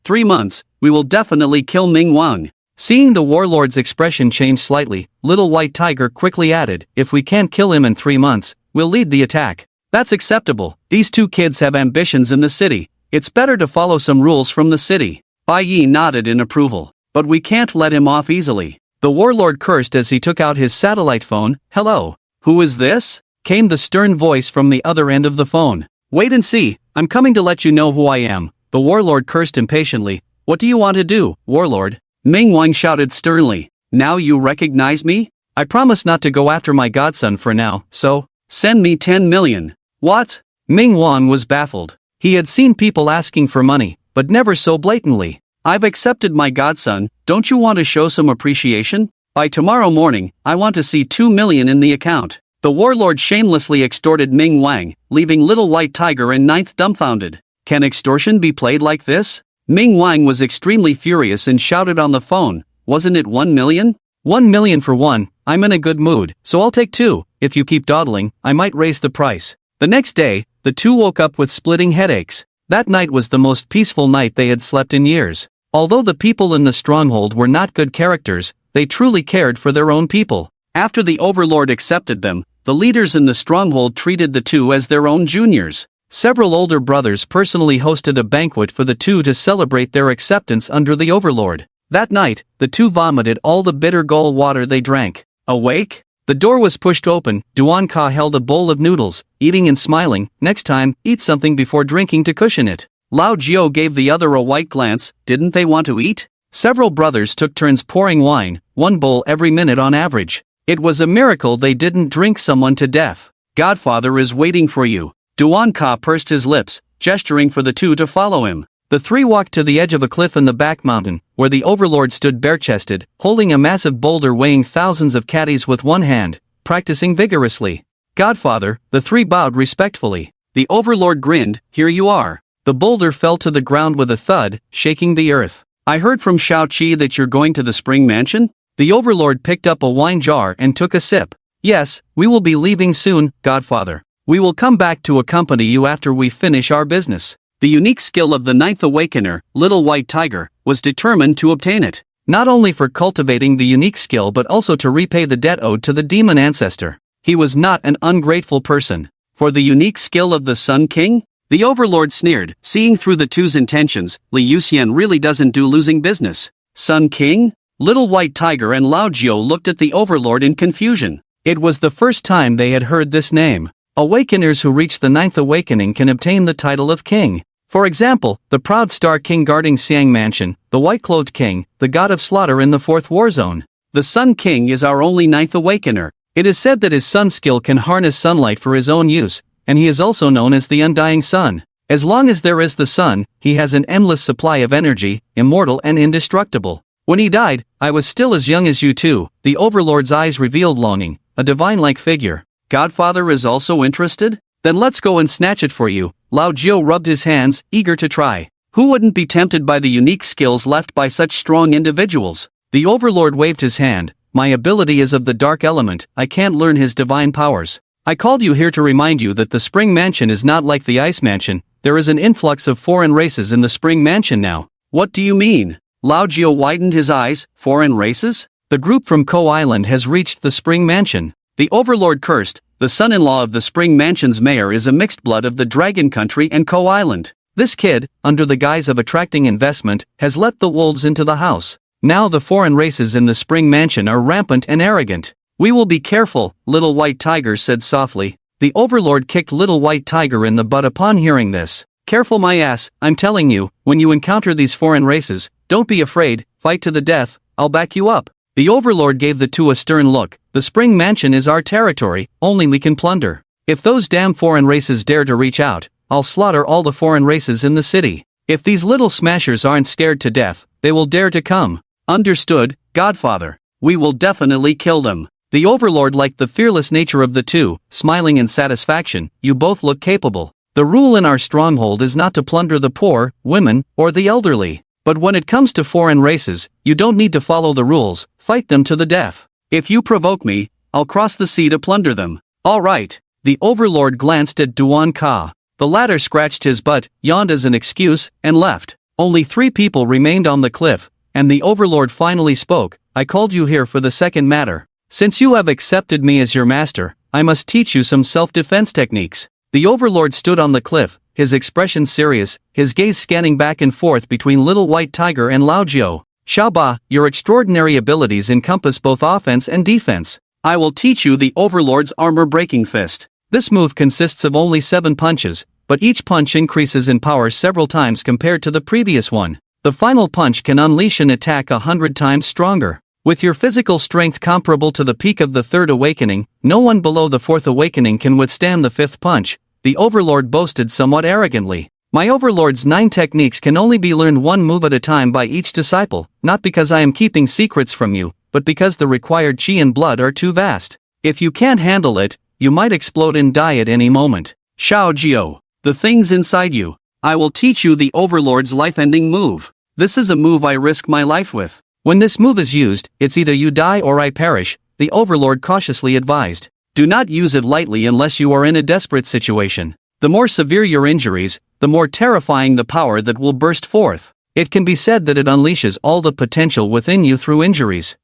we will definitely kill Ming Wang. Seeing the warlord's expression change slightly, Little White Tiger quickly added, if we can't kill him in 3 months, we'll lead the attack. That's acceptable. These 2 kids have ambitions in the city. It's better to follow some rules from the city. Bai Yi nodded in approval. But we can't let him off easily. The warlord cursed as he took out his satellite phone. Hello. Who is this? Came the stern voice from the other end of the phone. Wait and see, I'm coming to let you know who I am. The warlord cursed impatiently. What do you want to do, warlord? Ming Wang shouted sternly. Now you recognize me? I promise not to go after my godson for now, so send me 10 million. What? Ming Wang was baffled. He had seen people asking for money, but never so blatantly. I've accepted my godson, don't you want to show some appreciation? By tomorrow morning, I want to see 2 million in the account. The warlord shamelessly extorted Ming Wang, leaving Little White Tiger and 9th dumbfounded. Can extortion be played like this? Ming Wang was extremely furious and shouted on the phone, wasn't it 1 million? 1 million for one, I'm in a good mood, so I'll take 2, if you keep dawdling, I might raise the price. The next day, the 2 woke up with splitting headaches. That night was the most peaceful night they had slept in years. Although the people in the stronghold were not good characters, they truly cared for their own people. After the overlord accepted them, the leaders in the stronghold treated the 2 as their own juniors. Several older brothers personally hosted a banquet for the 2 to celebrate their acceptance under the overlord. That night, the 2 vomited all the bitter gall water they drank. Awake? The door was pushed open. Duan Ka held a bowl of noodles, eating and smiling. Next time, eat something before drinking to cushion it. Lao Jiao gave the other a white glance. Didn't they want to eat? Several brothers took turns pouring wine, 1 bowl every minute on average. It was a miracle they didn't drink someone to death. Godfather is waiting for you. Duan Ka pursed his lips, gesturing for the 2 to follow him. The 3 walked to the edge of a cliff in the back mountain, where the overlord stood bare-chested, holding a massive boulder weighing thousands of caddies with one hand, practicing vigorously. Godfather, the 3 bowed respectfully. The overlord grinned, here you are. The boulder fell to the ground with a thud, shaking the earth. I heard from Shao Qi that you're going to the Spring Mansion? The overlord picked up a wine jar and took a sip. Yes, we will be leaving soon, Godfather. We will come back to accompany you after we finish our business. The unique skill of the Ninth Awakener, Little White Tiger, was determined to obtain it. Not only for cultivating the unique skill but also to repay the debt owed to the demon ancestor. He was not an ungrateful person. For the unique skill of the Sun King? The Overlord sneered, seeing through the two's intentions. Li Yuxian really doesn't do losing business. Sun King? Little White Tiger and Lao Jiao looked at the Overlord in confusion. It was the first time they had heard this name. Awakeners who reach the Ninth Awakening can obtain the title of king. For example, the proud Star King guarding Xiang Mansion, the White-Clothed King, the God of Slaughter in the Fourth War Zone. The Sun King is our only Ninth Awakener. It is said that his sun skill can harness sunlight for his own use, and he is also known as the Undying Sun. As long as there is the sun, he has an endless supply of energy, immortal and indestructible. When he died, I was still as young as you too. The Overlord's eyes revealed longing, a divine-like figure. Godfather is also interested? Then let's go and snatch it for you. Lao Jiao rubbed his hands, eager to try. Who wouldn't be tempted by the unique skills left by such strong individuals? The Overlord waved his hand. My ability is of the dark element, I can't learn his divine powers. I called you here to remind you that the Spring Mansion is not like the Ice Mansion. There is an influx of foreign races in the Spring Mansion now. What do you mean? Lao Jiao widened his eyes. Foreign races? The group from Ko Island has reached the Spring Mansion. The Overlord cursed. The son-in-law of the Spring Mansion's mayor is a mixed blood of the Dragon Country and Ko Island. This kid, under the guise of attracting investment, has let the wolves into the house. Now the foreign races in the Spring Mansion are rampant and arrogant. We will be careful, Little White Tiger said softly. The Overlord kicked Little White Tiger in the butt upon hearing this. Careful my ass, I'm telling you, when you encounter these foreign races, don't be afraid, fight to the death, I'll back you up. The Overlord gave the two a stern look. The Spring Mansion is our territory, only we can plunder. If those damn foreign races dare to reach out, I'll slaughter all the foreign races in the city. If these little smashers aren't scared to death, they will dare to come. Understood, Godfather. We will definitely kill them. The Overlord liked the fearless nature of the two, smiling in satisfaction. You both look capable. The rule in our stronghold is not to plunder the poor, women, or the elderly. But when it comes to foreign races, you don't need to follow the rules, fight them to the death. If you provoke me, I'll cross the sea to plunder them. All right. The Overlord glanced at Duan Ka. The latter scratched his butt, yawned as an excuse, and left. Only 3 people remained on the cliff, and the Overlord finally spoke. I called you here for the second matter. Since you have accepted me as your master, I must teach you some self-defense techniques. The Overlord stood on the cliff, his expression serious, his gaze scanning back and forth between Little White Tiger and Lao Jiao. Xiaoba, your extraordinary abilities encompass both offense and defense. I will teach you the Overlord's armor-breaking fist. This move consists of only 7 punches, but each punch increases in power several times compared to the previous one. The final punch can unleash an attack 100 times stronger. With your physical strength comparable to the peak of the Third Awakening, no one below the Fourth Awakening can withstand the 5th punch, the Overlord boasted somewhat arrogantly. My Overlord's 9 techniques can only be learned one move at a time by each disciple, not because I am keeping secrets from you, but because the required chi and blood are too vast. If you can't handle it, you might explode and die at any moment. Shao Jiao, the things inside you. I will teach you the Overlord's life-ending move. This is a move I risk my life with. When this move is used, it's either you die or I perish, the Overlord cautiously advised. Do not use it lightly unless you are in a desperate situation. The more severe your injuries, the more terrifying the power that will burst forth. It can be said that it unleashes all the potential within you through injuries.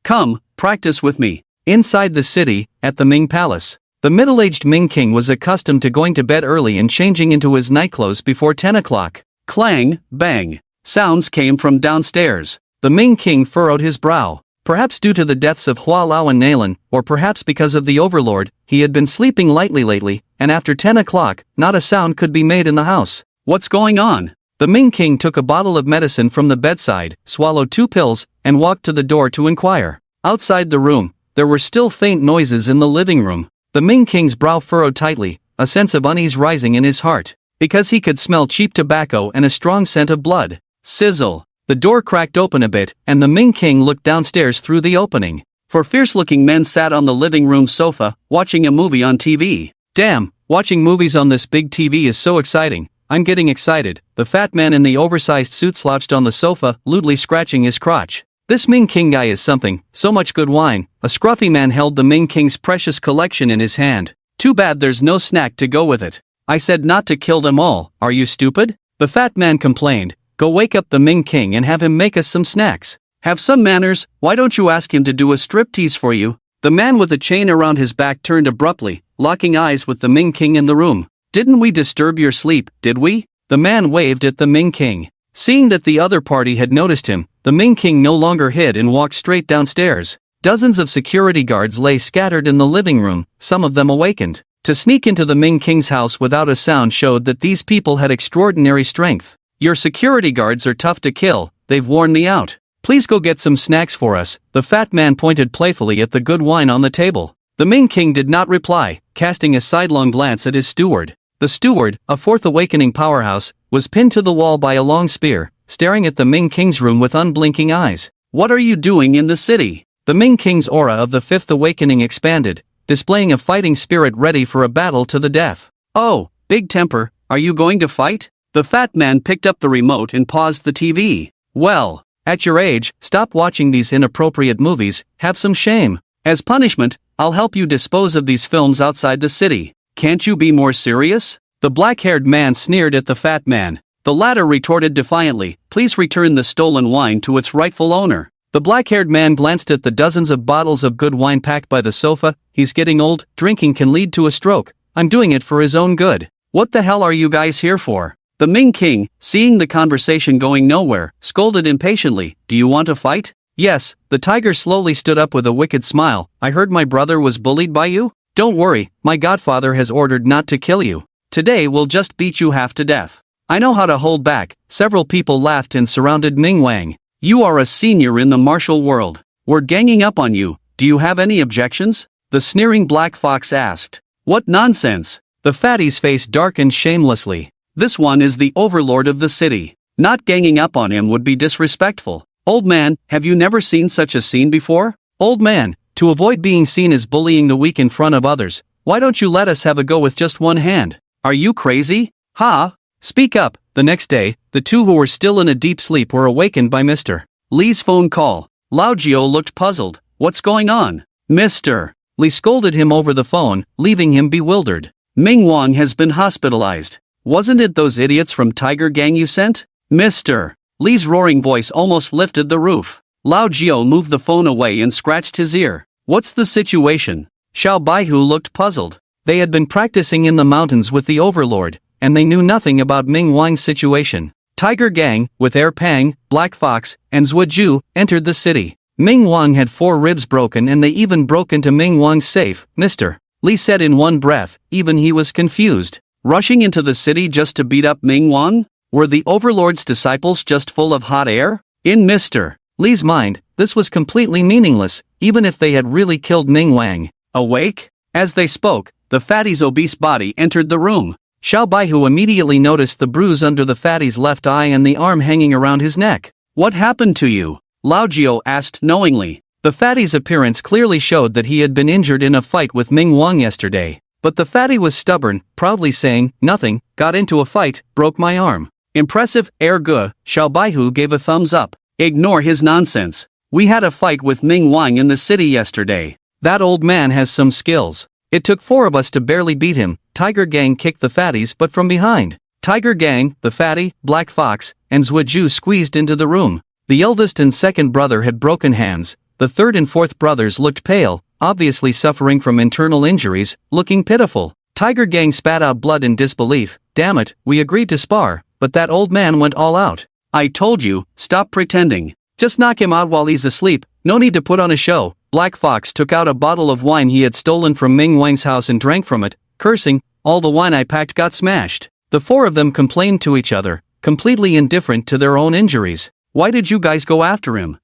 Come, practice with me. Inside the city, at the Ming Palace, the middle-aged Ming King was accustomed to going to bed early and changing into his nightclothes before 10 o'clock. Clang, bang. Sounds came from downstairs. The Ming King furrowed his brow. Perhaps due to the deaths of Hua Lao and Nalan, or perhaps because of the Overlord, he had been sleeping lightly lately, and after 10 o'clock, not a sound could be made in the house. What's going on? The Ming King took a bottle of medicine from the bedside, swallowed 2 pills, and walked to the door to inquire. Outside the room, there were still faint noises in the living room. The Ming King's brow furrowed tightly, a sense of unease rising in his heart, because he could smell cheap tobacco and a strong scent of blood. Sizzle. The door cracked open a bit, and the Ming King looked downstairs through the opening. 4 fierce-looking men sat on the living room sofa, watching a movie on TV. Damn, watching movies on this big TV is so exciting. I'm getting excited. The fat man in the oversized suit slouched on the sofa, lewdly scratching his crotch. This Ming King guy is something, so much good wine. A scruffy man held the Ming King's precious collection in his hand. Too bad there's no snack to go with it. I said not to kill them all, are you stupid? The fat man complained. Go wake up the Ming King and have him make us some snacks. Have some manners, why don't you ask him to do a striptease for you? The man with the chain around his back turned abruptly, locking eyes with the Ming King in the room. Didn't we disturb your sleep, did we? The man waved at the Ming King. Seeing that the other party had noticed him, the Ming King no longer hid and walked straight downstairs. Dozens of security guards lay scattered in the living room, some of them awakened. To sneak into the Ming King's house without a sound showed that these people had extraordinary strength. Your security guards are tough to kill, they've worn me out. Please go get some snacks for us. The fat man pointed playfully at the good wine on the table. The Ming King did not reply, casting a sidelong glance at his steward. The steward, a fourth awakening powerhouse, was pinned to the wall by a long spear, staring at the Ming King's room with unblinking eyes. What are you doing in the city? The Ming King's aura of the fifth awakening expanded, displaying a fighting spirit ready for a battle to the death. Oh, big temper, are you going to fight? The fat man picked up the remote and paused the TV. Well, at your age, stop watching these inappropriate movies, have some shame. As punishment, I'll help you dispose of these films outside the city. Can't you be more serious? The black-haired man sneered at the fat man. The latter retorted defiantly, please return the stolen wine to its rightful owner. The black-haired man glanced at the dozens of bottles of good wine packed by the sofa. He's getting old, drinking can lead to a stroke. I'm doing it for his own good. What the hell are you guys here for? The Ming King, seeing the conversation going nowhere, scolded impatiently, do you want to fight? Yes, the tiger slowly stood up with a wicked smile. I heard my brother was bullied by you? Don't worry, my godfather has ordered not to kill you. Today we'll just beat you half to death. I know how to hold back. Several people laughed and surrounded Ming Wang. You are a senior in the martial world. We're ganging up on you. Do you have any objections? The sneering black fox asked. What nonsense! The fatty's face darkened shamelessly. This one is the overlord of the city. Not ganging up on him would be disrespectful. Old man, have you never seen such a scene before? Old man, to avoid being seen as bullying the weak in front of others, why don't you let us have a go with just one hand? Are you crazy? Ha! Speak up. The next day, the two who were still in a deep sleep were awakened by Mr. Li's phone call. Lao Jiao looked puzzled. What's going on? Mr. Li scolded him over the phone, leaving him bewildered. Ming Wang has been hospitalized. Wasn't it those idiots from Tiger Gang you sent? Mr. Li's roaring voice almost lifted the roof. Lao Jiao moved the phone away and scratched his ear. What's the situation? Xiao Baihu looked puzzled. They had been practicing in the mountains with the overlord, and they knew nothing about Ming Wang's situation. Tiger Gang, with Air Pang, Black Fox, and Zhuoju, entered the city. Ming Wang had 4 ribs broken and they even broke into Ming Wang's safe. Mr. Li said in one breath, even he was confused. Rushing into the city just to beat up Ming Wang? Were the overlord's disciples just full of hot air? In Mr. Li's mind, this was completely meaningless, even if they had really killed Ming Wang. Awake? As they spoke, the fatty's obese body entered the room. Xiao Baihu immediately noticed the bruise under the fatty's left eye and the arm hanging around his neck. What happened to you? Lao Jiao asked knowingly. The fatty's appearance clearly showed that he had been injured in a fight with Ming Wang yesterday. But the fatty was stubborn, proudly saying, nothing, got into a fight, broke my arm. Impressive, ergue, Xiao Baihu gave a thumbs up. Ignore his nonsense. We had a fight with Ming Wang in the city yesterday. That old man has some skills. It took 4 of us to barely beat him. Tiger Gang kicked the fatties but from behind. Tiger Gang, the fatty, Black Fox, and Zhuoju squeezed into the room. The eldest and second brother had broken hands. The third and fourth brothers looked pale, obviously suffering from internal injuries, looking pitiful. Tiger Gang spat out blood in disbelief. Damn it, we agreed to spar, but that old man went all out. I told you, stop pretending. Just knock him out while he's asleep, no need to put on a show. Black Fox took out a bottle of wine he had stolen from Ming Wang's house and drank from it, cursing, all the wine I packed got smashed. The 4 of them complained to each other, completely indifferent to their own injuries. Why did you guys go after him?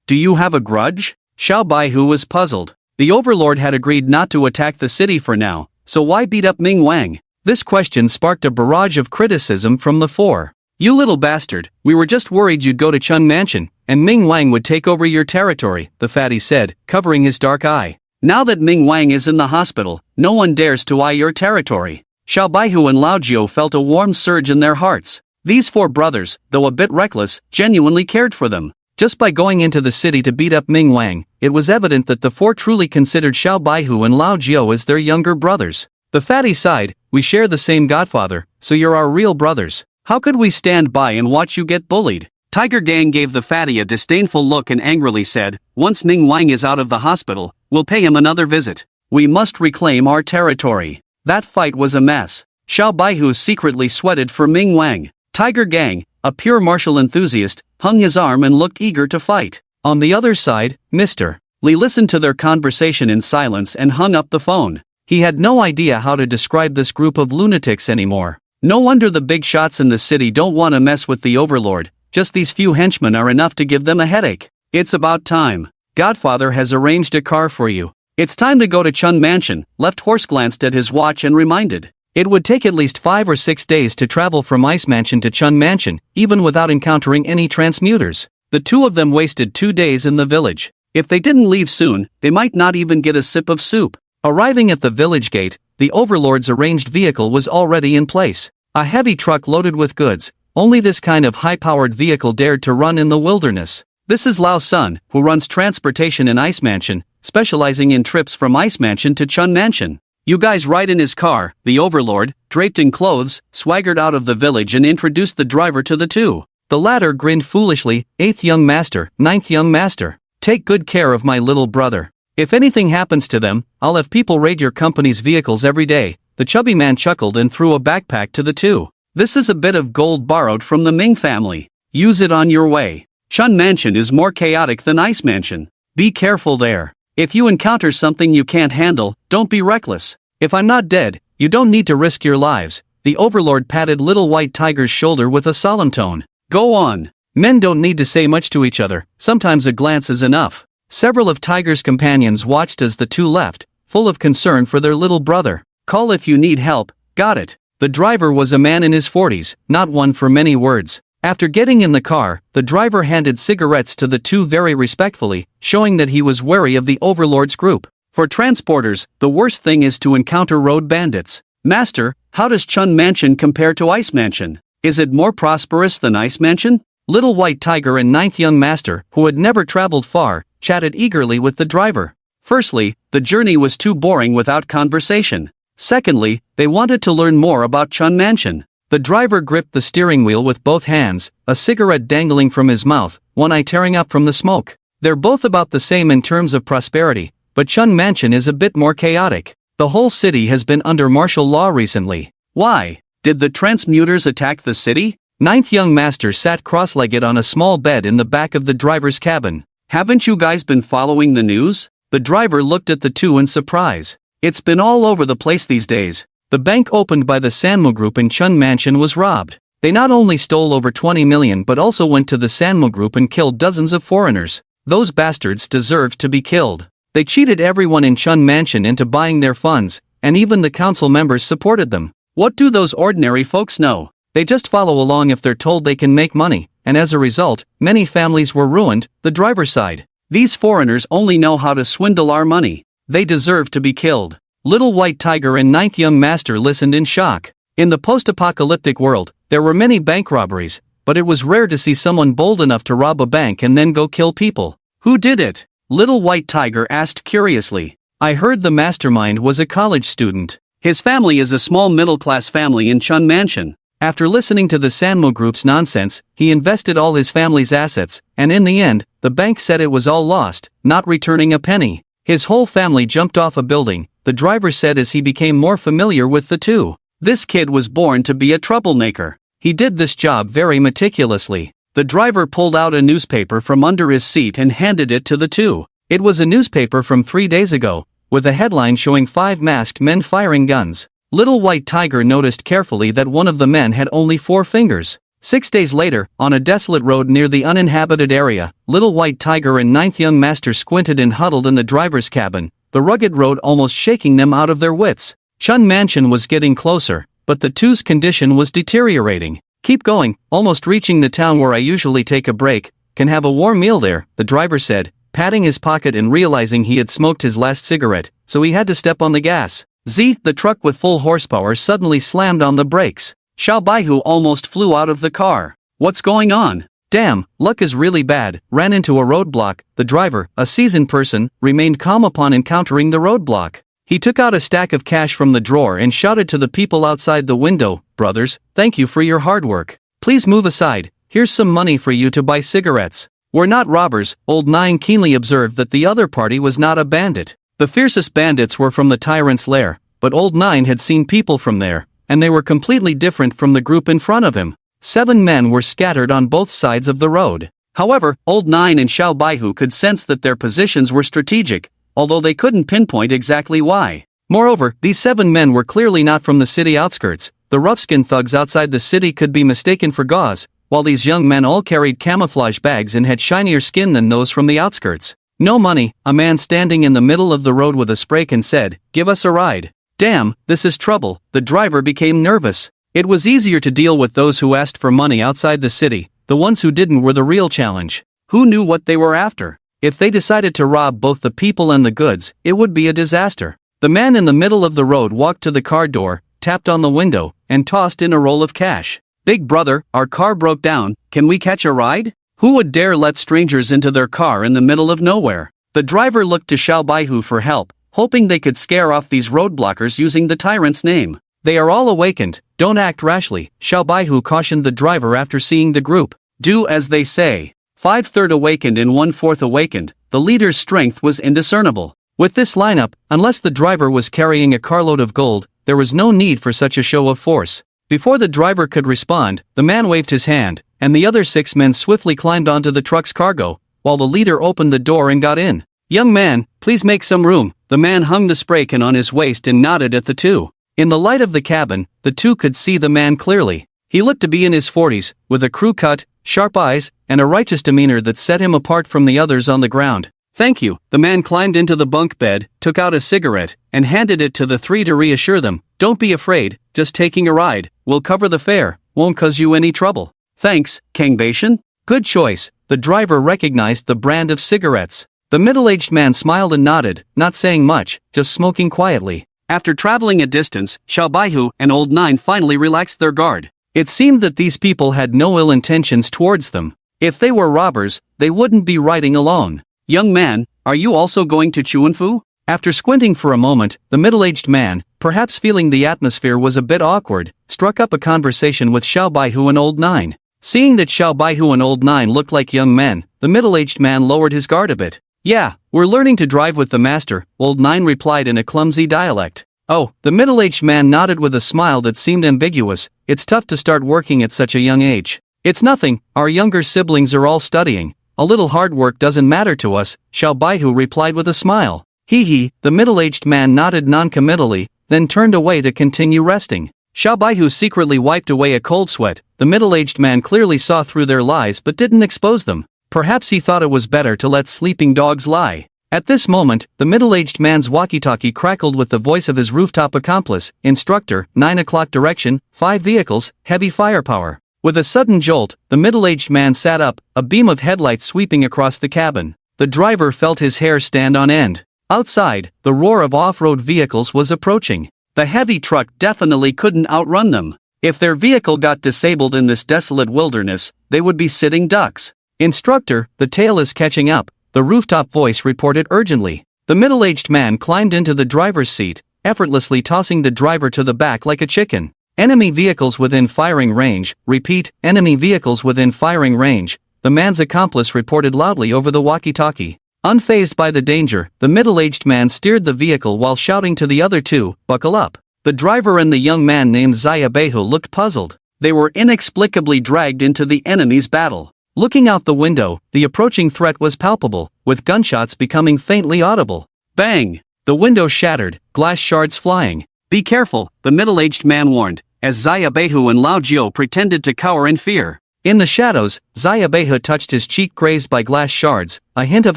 Do you have a grudge? Xiao Baihu was puzzled. The overlord had agreed not to attack the city for now, so why beat up Ming Wang? This question sparked a barrage of criticism from the 4. You little bastard, we were just worried you'd go to Chun Mansion, and Ming Wang would take over your territory, the fatty said, covering his dark eye. Now that Ming Wang is in the hospital, no one dares to eye your territory. Xiao Baihu and Lao Jiao felt a warm surge in their hearts. These 4 brothers, though a bit reckless, genuinely cared for them. Just by going into the city to beat up Ming Wang, it was evident that the 4 truly considered Xiao Baihu and Lao Jiao as their younger brothers. The fatty sighed, we share the same godfather, so you're our real brothers. How could we stand by and watch you get bullied? Tiger Gang gave the fatty a disdainful look and angrily said, once Ming Wang is out of the hospital, we'll pay him another visit. We must reclaim our territory. That fight was a mess. Xiao Baihu secretly sweated for Ming Wang. Tiger Gang, a pure martial enthusiast, hung his arm and looked eager to fight. On the other side, Mr. Li listened to their conversation in silence and hung up the phone. He had no idea how to describe this group of lunatics anymore. No wonder the big shots in the city don't want to mess with the overlord. Just these few henchmen are enough to give them a headache. It's about time. Godfather has arranged a car for you. It's time to go to Chun Mansion. Left Horse glanced at his watch and reminded. It would take at least 5 or 6 days to travel from Ice Mansion to Chun Mansion, even without encountering any transmuters. The two of them wasted 2 days in the village. If they didn't leave soon, they might not even get a sip of soup. Arriving at the village gate, the overlord's arranged vehicle was already in place. A heavy truck loaded with goods. Only this kind of high-powered vehicle dared to run in the wilderness. This is Lao Sun, who runs transportation in Ice Mansion, specializing in trips from Ice Mansion to Chun Mansion. You guys ride in his car. The overlord, draped in clothes, swaggered out of the village and introduced the driver to the two. The latter grinned foolishly. 8th young master, 9th young master. Take good care of my little brother. If anything happens to them, I'll have people raid your company's vehicles every day. The chubby man chuckled and threw a backpack to the two. This is a bit of gold borrowed from the Ming family. Use it on your way. Chun Mansion is more chaotic than Ice Mansion. Be careful there. If you encounter something you can't handle, don't be reckless. If I'm not dead, you don't need to risk your lives. The overlord patted Little White Tiger's shoulder with a solemn tone. Go on. Men don't need to say much to each other. Sometimes a glance is enough. Several of Tiger's companions watched as the two left, full of concern for their little brother. Call if you need help. Got it. The driver was a man in his 40s, not one for many words. After getting in the car, the driver handed cigarettes to the two very respectfully, showing that he was wary of the overlord's group. For transporters, the worst thing is to encounter road bandits. Master, how does Chun Mansion compare to Ice Mansion? Is it more prosperous than Ice Mansion? Little White Tiger and 9th young master, who had never traveled far, chatted eagerly with the driver. Firstly, the journey was too boring without conversation. Secondly, they wanted to learn more about Chun Mansion. The driver gripped the steering wheel with both hands, a cigarette dangling from his mouth, one eye tearing up from the smoke. They're both about the same in terms of prosperity, but Chun Mansion is a bit more chaotic. The whole city has been under martial law recently. Why? Did the transmuters attack the city? 9th young master sat cross-legged on a small bed in the back of the driver's cabin. Haven't you guys been following the news? The driver looked at the two in surprise. It's been all over the place these days. The bank opened by the Sanmu Group in Chun Mansion was robbed. They not only stole over 20 million but also went to the Sanmu Group and killed dozens of foreigners. Those bastards deserved to be killed. They cheated everyone in Chun Mansion into buying their funds, and even the council members supported them. What do those ordinary folks know? They just follow along if they're told they can make money, and as a result, many families were ruined. The driver sighed. These foreigners only know how to swindle our money. They deserve to be killed. Little White Tiger and 9th young master listened in shock. In the post-apocalyptic world, there were many bank robberies, but it was rare to see someone bold enough to rob a bank and then go kill people. Who did it? Little White Tiger asked curiously. I heard the mastermind was a college student. His family is a small middle-class family in Chun Mansion. After listening to the Sanmu Group's nonsense, he invested all his family's assets, and in the end, the bank said it was all lost, not returning a penny. His whole family jumped off a building, the driver said as he became more familiar with the two. This kid was born to be a troublemaker. He did this job very meticulously. The driver pulled out a newspaper from under his seat and handed it to the two. It was a newspaper from 3 days ago, with a headline showing 5 masked men firing guns. Little White Tiger noticed carefully that one of the men had only 4 fingers. 6 days later, on a desolate road near the uninhabited area, Little White Tiger and 9th young master squinted and huddled in the driver's cabin, the rugged road almost shaking them out of their wits. Chun Mansion was getting closer, but the two's condition was deteriorating. Keep going, almost reaching the town where I usually take a break. Can have a warm meal there, the driver said, patting his pocket and realizing he had smoked his last cigarette, so he had to step on the gas. The truck with full horsepower suddenly slammed on the brakes. Xiao Baihu almost flew out of the car. What's going on? Damn, luck is really bad. Ran into a roadblock. The driver, a seasoned person, remained calm upon encountering the roadblock. He took out a stack of cash from the drawer and shouted to the people outside the window, "Brothers, thank you for your hard work. Please move aside, here's some money for you to buy cigarettes." "We're not robbers," Old Nine keenly observed that the other party was not a bandit. The fiercest bandits were from the tyrant's lair, but Old Nine had seen people from there, and they were completely different from the group in front of him. 7 men were scattered on both sides of the road. However, Old Nine and Xiao Baihu could sense that their positions were strategic, although they couldn't pinpoint exactly why. Moreover, these 7 men were clearly not from the city outskirts. The rough-skinned thugs outside the city could be mistaken for gauze, while these young men all carried camouflage bags and had shinier skin than those from the outskirts. "No money," a man standing in the middle of the road with a spray can said. "Give us a ride." "Damn, this is trouble." The driver became nervous. It was easier to deal with those who asked for money outside the city. The ones who didn't were the real challenge. Who knew what they were after? If they decided to rob both the people and the goods, it would be a disaster. The man in the middle of the road walked to the car door, tapped on the window, and tossed in a roll of cash. "Big brother, our car broke down, can we catch a ride?" Who would dare let strangers into their car in the middle of nowhere? The driver looked to Xiao Baihu for help, hoping they could scare off these roadblockers using the tyrant's name. "They are all awakened, don't act rashly," Xiao Baihu cautioned the driver after seeing the group. "Do as they say." 5/3 awakened and 1/4 awakened, the leader's strength was indiscernible. With this lineup, unless the driver was carrying a carload of gold, there was no need for such a show of force. Before the driver could respond, the man waved his hand, and the other 6 men swiftly climbed onto the truck's cargo, while the leader opened the door and got in. "Young man, please make some room." The man hung the spray can on his waist and nodded at the two. In the light of the cabin, the two could see the man clearly. He looked to be in his 40s, with a crew cut, sharp eyes, and a righteous demeanor that set him apart from the others on the ground. "Thank you." The man climbed into the bunk bed, took out a cigarette, and handed it to the 3 to reassure them. "Don't be afraid, just taking a ride, we'll cover the fare, won't cause you any trouble." "Thanks, Kang Beishan." "Good choice." The driver recognized the brand of cigarettes. The middle-aged man smiled and nodded, not saying much, just smoking quietly. After traveling a distance, Xiao Baihu and Old Nine finally relaxed their guard. It seemed that these people had no ill intentions towards them. If they were robbers, they wouldn't be riding alone. "Young man, are you also going to Chuanfu?" After squinting for a moment, the middle-aged man, perhaps feeling the atmosphere was a bit awkward, struck up a conversation with Xiao Baihu and Old Nine. Seeing that Xiao Baihu and Old Nine looked like young men, the middle-aged man lowered his guard a bit. "Yeah, we're learning to drive with the master," Old Nine replied in a clumsy dialect. "Oh," the middle-aged man nodded with a smile that seemed ambiguous. "It's tough to start working at such a young age." "It's nothing, our younger siblings are all studying. A little hard work doesn't matter to us," Xiao Baihu replied with a smile. "Hee," the middle-aged man nodded non-committally, then turned away to continue resting. Xiao Baihu secretly wiped away a cold sweat. The middle-aged man clearly saw through their lies but didn't expose them. Perhaps he thought it was better to let sleeping dogs lie. At this moment, the middle-aged man's walkie-talkie crackled with the voice of his rooftop accomplice. "Instructor, 9 o'clock direction, 5 vehicles, heavy firepower." With a sudden jolt, the middle-aged man sat up, a beam of headlights sweeping across the cabin. The driver felt his hair stand on end. Outside, the roar of off-road vehicles was approaching. The heavy truck definitely couldn't outrun them. If their vehicle got disabled in this desolate wilderness, they would be sitting ducks. "Instructor, the tail is catching up," the rooftop voice reported urgently. The middle-aged man climbed into the driver's seat, effortlessly tossing the driver to the back like a chicken. "Enemy vehicles within firing range, repeat, enemy vehicles within firing range," the man's accomplice reported loudly over the walkie-talkie. Unfazed by the danger, the middle-aged man steered the vehicle while shouting to the other two, "Buckle up." The driver and the young man named Xiao Baihu looked puzzled. They were inexplicably dragged into the enemy's battle. Looking out the window, the approaching threat was palpable, with gunshots becoming faintly audible. Bang! The window shattered, glass shards flying. "Be careful," the middle-aged man warned, as Xiao Baihu and Lao Jiu pretended to cower in fear. In the shadows, Xiao Baihu touched his cheek grazed by glass shards, a hint of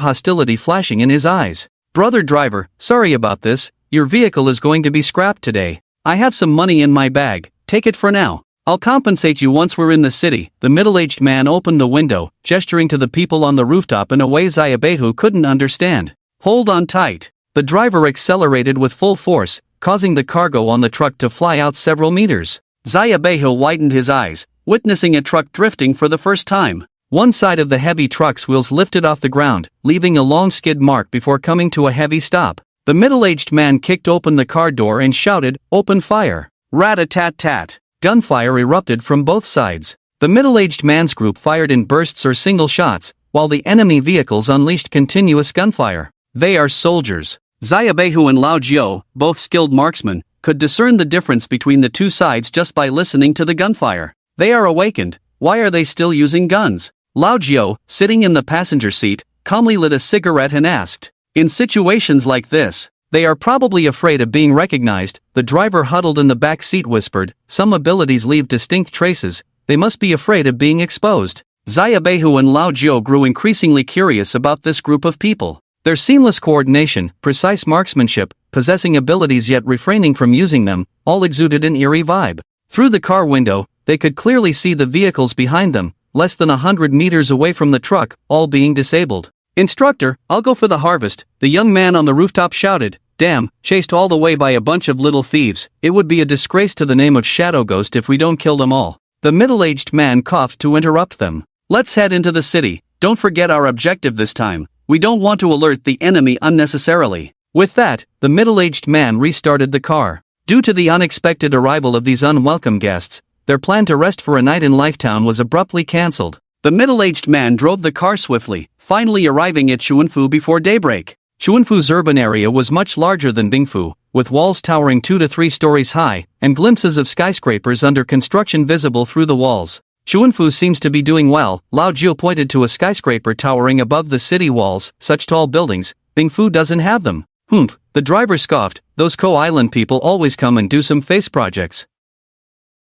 hostility flashing in his eyes. "Brother driver, sorry about this, your vehicle is going to be scrapped today. I have some money in my bag, take it for now. I'll compensate you once we're in the city." The middle-aged man opened the window, gesturing to the people on the rooftop in a way Xiao Baihu couldn't understand. "Hold on tight." The driver accelerated with full force, causing the cargo on the truck to fly out several meters. Xiao Baihu widened his eyes, witnessing a truck drifting for the first time. One side of the heavy truck's wheels lifted off the ground, leaving a long skid mark before coming to a heavy stop. The middle-aged man kicked open the car door and shouted, "Open fire!" Rat-a-tat-tat. Gunfire erupted from both sides. The middle-aged man's group fired in bursts or single shots, while the enemy vehicles unleashed continuous gunfire. They are soldiers. Xiaobehu and Lao Jiao, both skilled marksmen, could discern the difference between the two sides just by listening to the gunfire. They are awakened. Why are they still using guns? Lao Jiao, sitting in the passenger seat, calmly lit a cigarette and asked. In situations like this, they are probably afraid of being recognized. The driver huddled in the back seat whispered, some abilities leave distinct traces, they must be afraid of being exposed. Xiaobehu and Lao Jiao grew increasingly curious about this group of people. Their seamless coordination, precise marksmanship, possessing abilities yet refraining from using them, all exuded an eerie vibe. Through the car window, they could clearly see the vehicles behind them, less than 100 meters away from the truck, all being disabled. Instructor, I'll go for the harvest, the young man on the rooftop shouted. Damn, chased all the way by a bunch of little thieves, it would be a disgrace to the name of Shadow Ghost if we don't kill them all. The middle-aged man coughed to interrupt them. Let's head into the city, don't forget our objective this time. We don't want to alert the enemy unnecessarily. With that, the middle-aged man restarted the car. Due to the unexpected arrival of these unwelcome guests, their plan to rest for a night in Lifetown was abruptly cancelled. The middle-aged man drove the car swiftly, finally arriving at Xuanfu before daybreak. Xuanfu's urban area was much larger than Bingfu, with walls towering 2 to 3 stories high, and glimpses of skyscrapers under construction visible through the walls. Xuanfu seems to be doing well. Lao Jiao pointed to a skyscraper towering above the city walls. Such tall buildings, Bingfu doesn't have them. Humph, the driver scoffed, those Ko-Island people always come and do some face projects.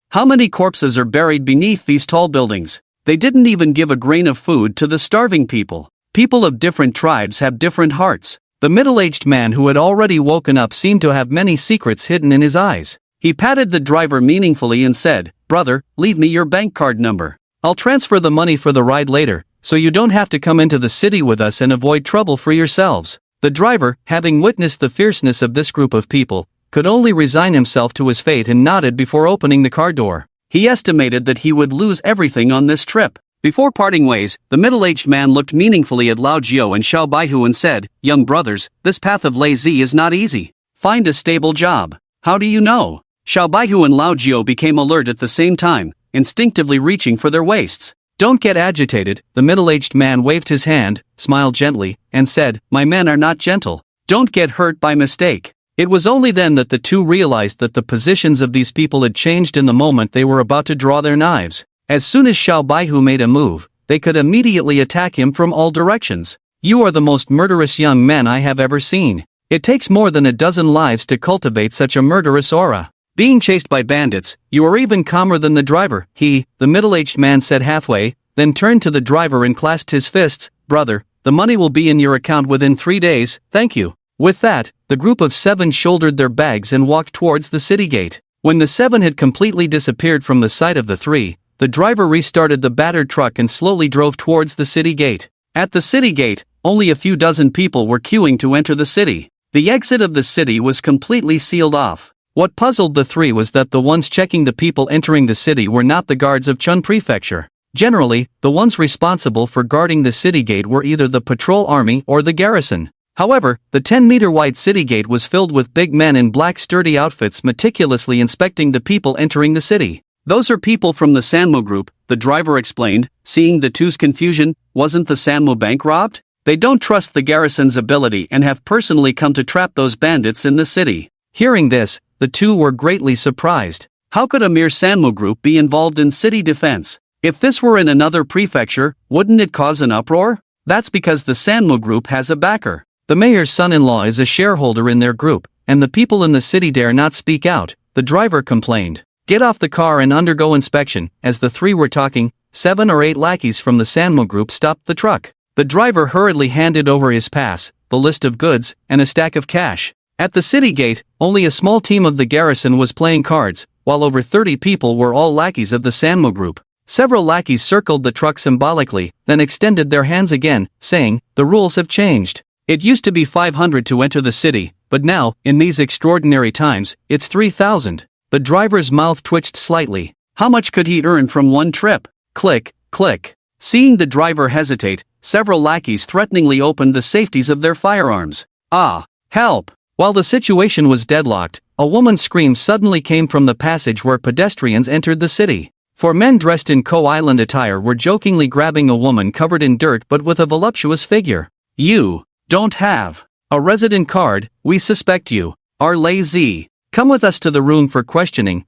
How many corpses are buried beneath these tall buildings? They didn't even give a grain of food to the starving people. People of different tribes have different hearts. The middle-aged man who had already woken up seemed to have many secrets hidden in his eyes. He patted the driver meaningfully and said, Brother, leave me your bank card number. I'll transfer the money for the ride later, so you don't have to come into the city with us and avoid trouble for yourselves. The driver, having witnessed the fierceness of this group of people, could only resign himself to his fate and nodded before opening the car door. He estimated that he would lose everything on this trip. Before parting ways, the middle-aged man looked meaningfully at Lao Jiao and Xiao Baihu and said, Young brothers, this path of lazy is not easy. Find a stable job. How do you know? Xiao Baihu and Lao Jiao became alert at the same time, instinctively reaching for their waists. Don't get agitated, the middle-aged man waved his hand, smiled gently, and said, My men are not gentle. Don't get hurt by mistake. It was only then that the two realized that the positions of these people had changed in the moment they were about to draw their knives. As soon as Xiao Baihu made a move, they could immediately attack him from all directions. You are the most murderous young men I have ever seen. It takes more than a dozen lives to cultivate such a murderous aura. Being chased by bandits, you are even calmer than the driver, the middle-aged man said halfway, then turned to the driver and clasped his fists. Brother, the money will be in your account within 3 days, thank you. With that, the group of 7 shouldered their bags and walked towards the city gate. When the 7 had completely disappeared from the sight of the 3, the driver restarted the battered truck and slowly drove towards the city gate. At the city gate, only a few dozen people were queuing to enter the city. The exit of the city was completely sealed off. What puzzled the 3 was that the ones checking the people entering the city were not the guards of Chun Prefecture. Generally, the ones responsible for guarding the city gate were either the patrol army or the garrison. However, the 10-meter-wide city gate was filled with big men in black sturdy outfits meticulously inspecting the people entering the city. Those are people from the Sanmo group, the driver explained, seeing the two's confusion. Wasn't the Sanmo bank robbed? They don't trust the garrison's ability and have personally come to trap those bandits in the city. Hearing this, the two were greatly surprised. How could a mere Sanmo group be involved in city defense? If this were in another prefecture, wouldn't it cause an uproar? That's because the Sanmo group has a backer. The mayor's son-in-law is a shareholder in their group, and the people in the city dare not speak out, the driver complained. Get off the car and undergo inspection. As the 3 were talking, 7 or 8 lackeys from the Sanmo group stopped the truck. The driver hurriedly handed over his pass, the list of goods, and a stack of cash. At the city gate, only a small team of the garrison was playing cards, while over 30 people were all lackeys of the Sanmo group. Several lackeys circled the truck symbolically, then extended their hands again, saying, The rules have changed. It used to be 500 to enter the city, but now, in these extraordinary times, it's 3,000. The driver's mouth twitched slightly. How much could he earn from one trip? Click, click. Seeing the driver hesitate, several lackeys threateningly opened the safeties of their firearms. Ah, help! While the situation was deadlocked, a woman's scream suddenly came from the passage where pedestrians entered the city. Four men dressed in Ko-Island attire were jokingly grabbing a woman covered in dirt but with a voluptuous figure. "You don't have a resident card, we suspect you are lazy. Come with us to the room for questioning."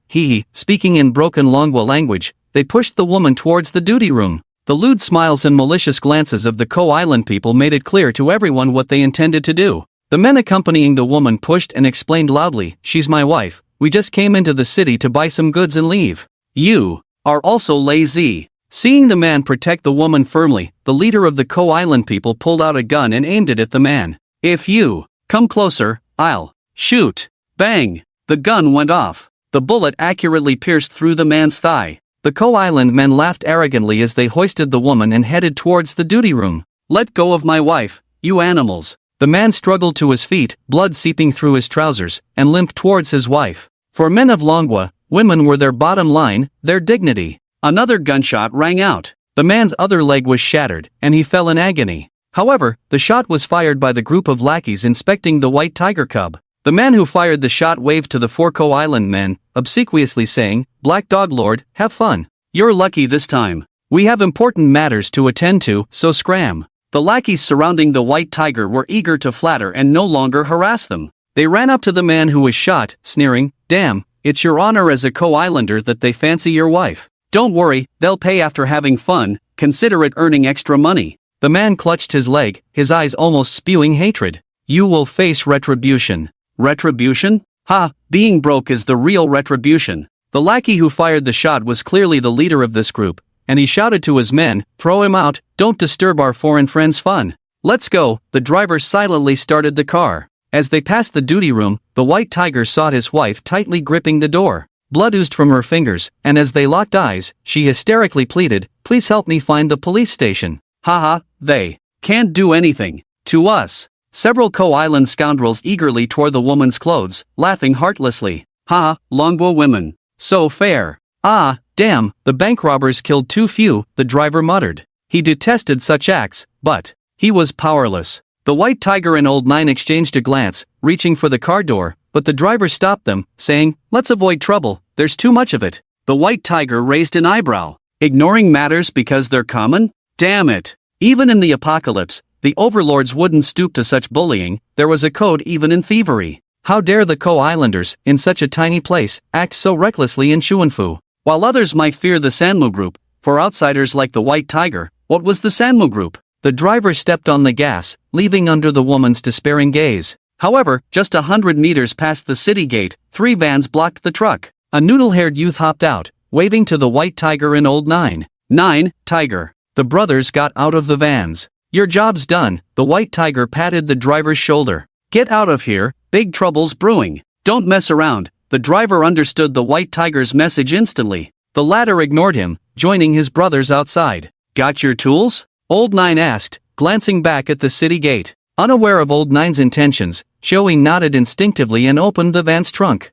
Speaking in broken Longwa language, they pushed the woman towards the duty room. The lewd smiles and malicious glances of the Ko-Island people made it clear to everyone what they intended to do. The men accompanying the woman pushed and explained loudly, "She's my wife, we just came into the city to buy some goods and leave. You are also lazy." Seeing the man protect the woman firmly, the leader of the Ko-Island people pulled out a gun and aimed it at the man. "If you come closer, I'll shoot." Bang! The gun went off. The bullet accurately pierced through the man's thigh. The Ko-Island men laughed arrogantly as they hoisted the woman and headed towards the duty room. "Let go of my wife, you animals." The man struggled to his feet, blood seeping through his trousers, and limped towards his wife. For men of Longwa, women were their bottom line, their dignity. Another gunshot rang out. The man's other leg was shattered, and he fell in agony. However, the shot was fired by the group of lackeys inspecting the white tiger cub. The man who fired the shot waved to the four Ko-Island men, obsequiously saying, "Black Dog Lord, have fun. You're lucky this time. We have important matters to attend to, so scram." The lackeys surrounding the white tiger were eager to flatter and no longer harass them. They ran up to the man who was shot, sneering, "Damn, it's your honor as a Ko-Islander that they fancy your wife. Don't worry, they'll pay after having fun, consider it earning extra money." The man clutched his leg, his eyes almost spewing hatred. "You will face retribution." Retribution? Ha, being broke is the real retribution. The lackey who fired the shot was clearly the leader of this group, and he shouted to his men, "Throw him out, don't disturb our foreign friends' fun. Let's go." The driver silently started the car. As they passed the duty room, the white tiger sought his wife tightly gripping the door. Blood oozed from her fingers, and as they locked eyes, she hysterically pleaded, "Please help me find the police station." "Haha, they can't do anything to us." Several Ko-Island scoundrels eagerly tore the woman's clothes, laughing heartlessly. "Ha, Longwa women. So fair." "Ah, damn, the bank robbers killed too few," the driver muttered. He detested such acts, but he was powerless. The white tiger and Old Nine exchanged a glance, reaching for the car door, but the driver stopped them, saying, "Let's avoid trouble, there's too much of it." The white tiger raised an eyebrow. "Ignoring matters because they're common? Damn it. Even in the apocalypse, the overlords wouldn't stoop to such bullying. There was a code even in thievery. How dare the Ko-Islanders, in such a tiny place, act so recklessly in Chuanfu? While others might fear the Sanmu group, for outsiders like the white tiger, what was the Sanmu group? The driver stepped on the gas, leaving under the woman's despairing gaze. However, just 100 meters past the city gate, 3 vans blocked the truck. A noodle-haired youth hopped out, waving to the white tiger and Old Nine. "Nine, Tiger." The brothers got out of the vans. "Your job's done." The white tiger patted the driver's shoulder. "Get out of here, big trouble's brewing. Don't mess around." The driver understood the white tiger's message instantly. The latter ignored him, joining his brothers outside. "Got your tools?" Old Nine asked, glancing back at the city gate. Unaware of Old Nine's intentions, Joey nodded instinctively and opened the van's trunk.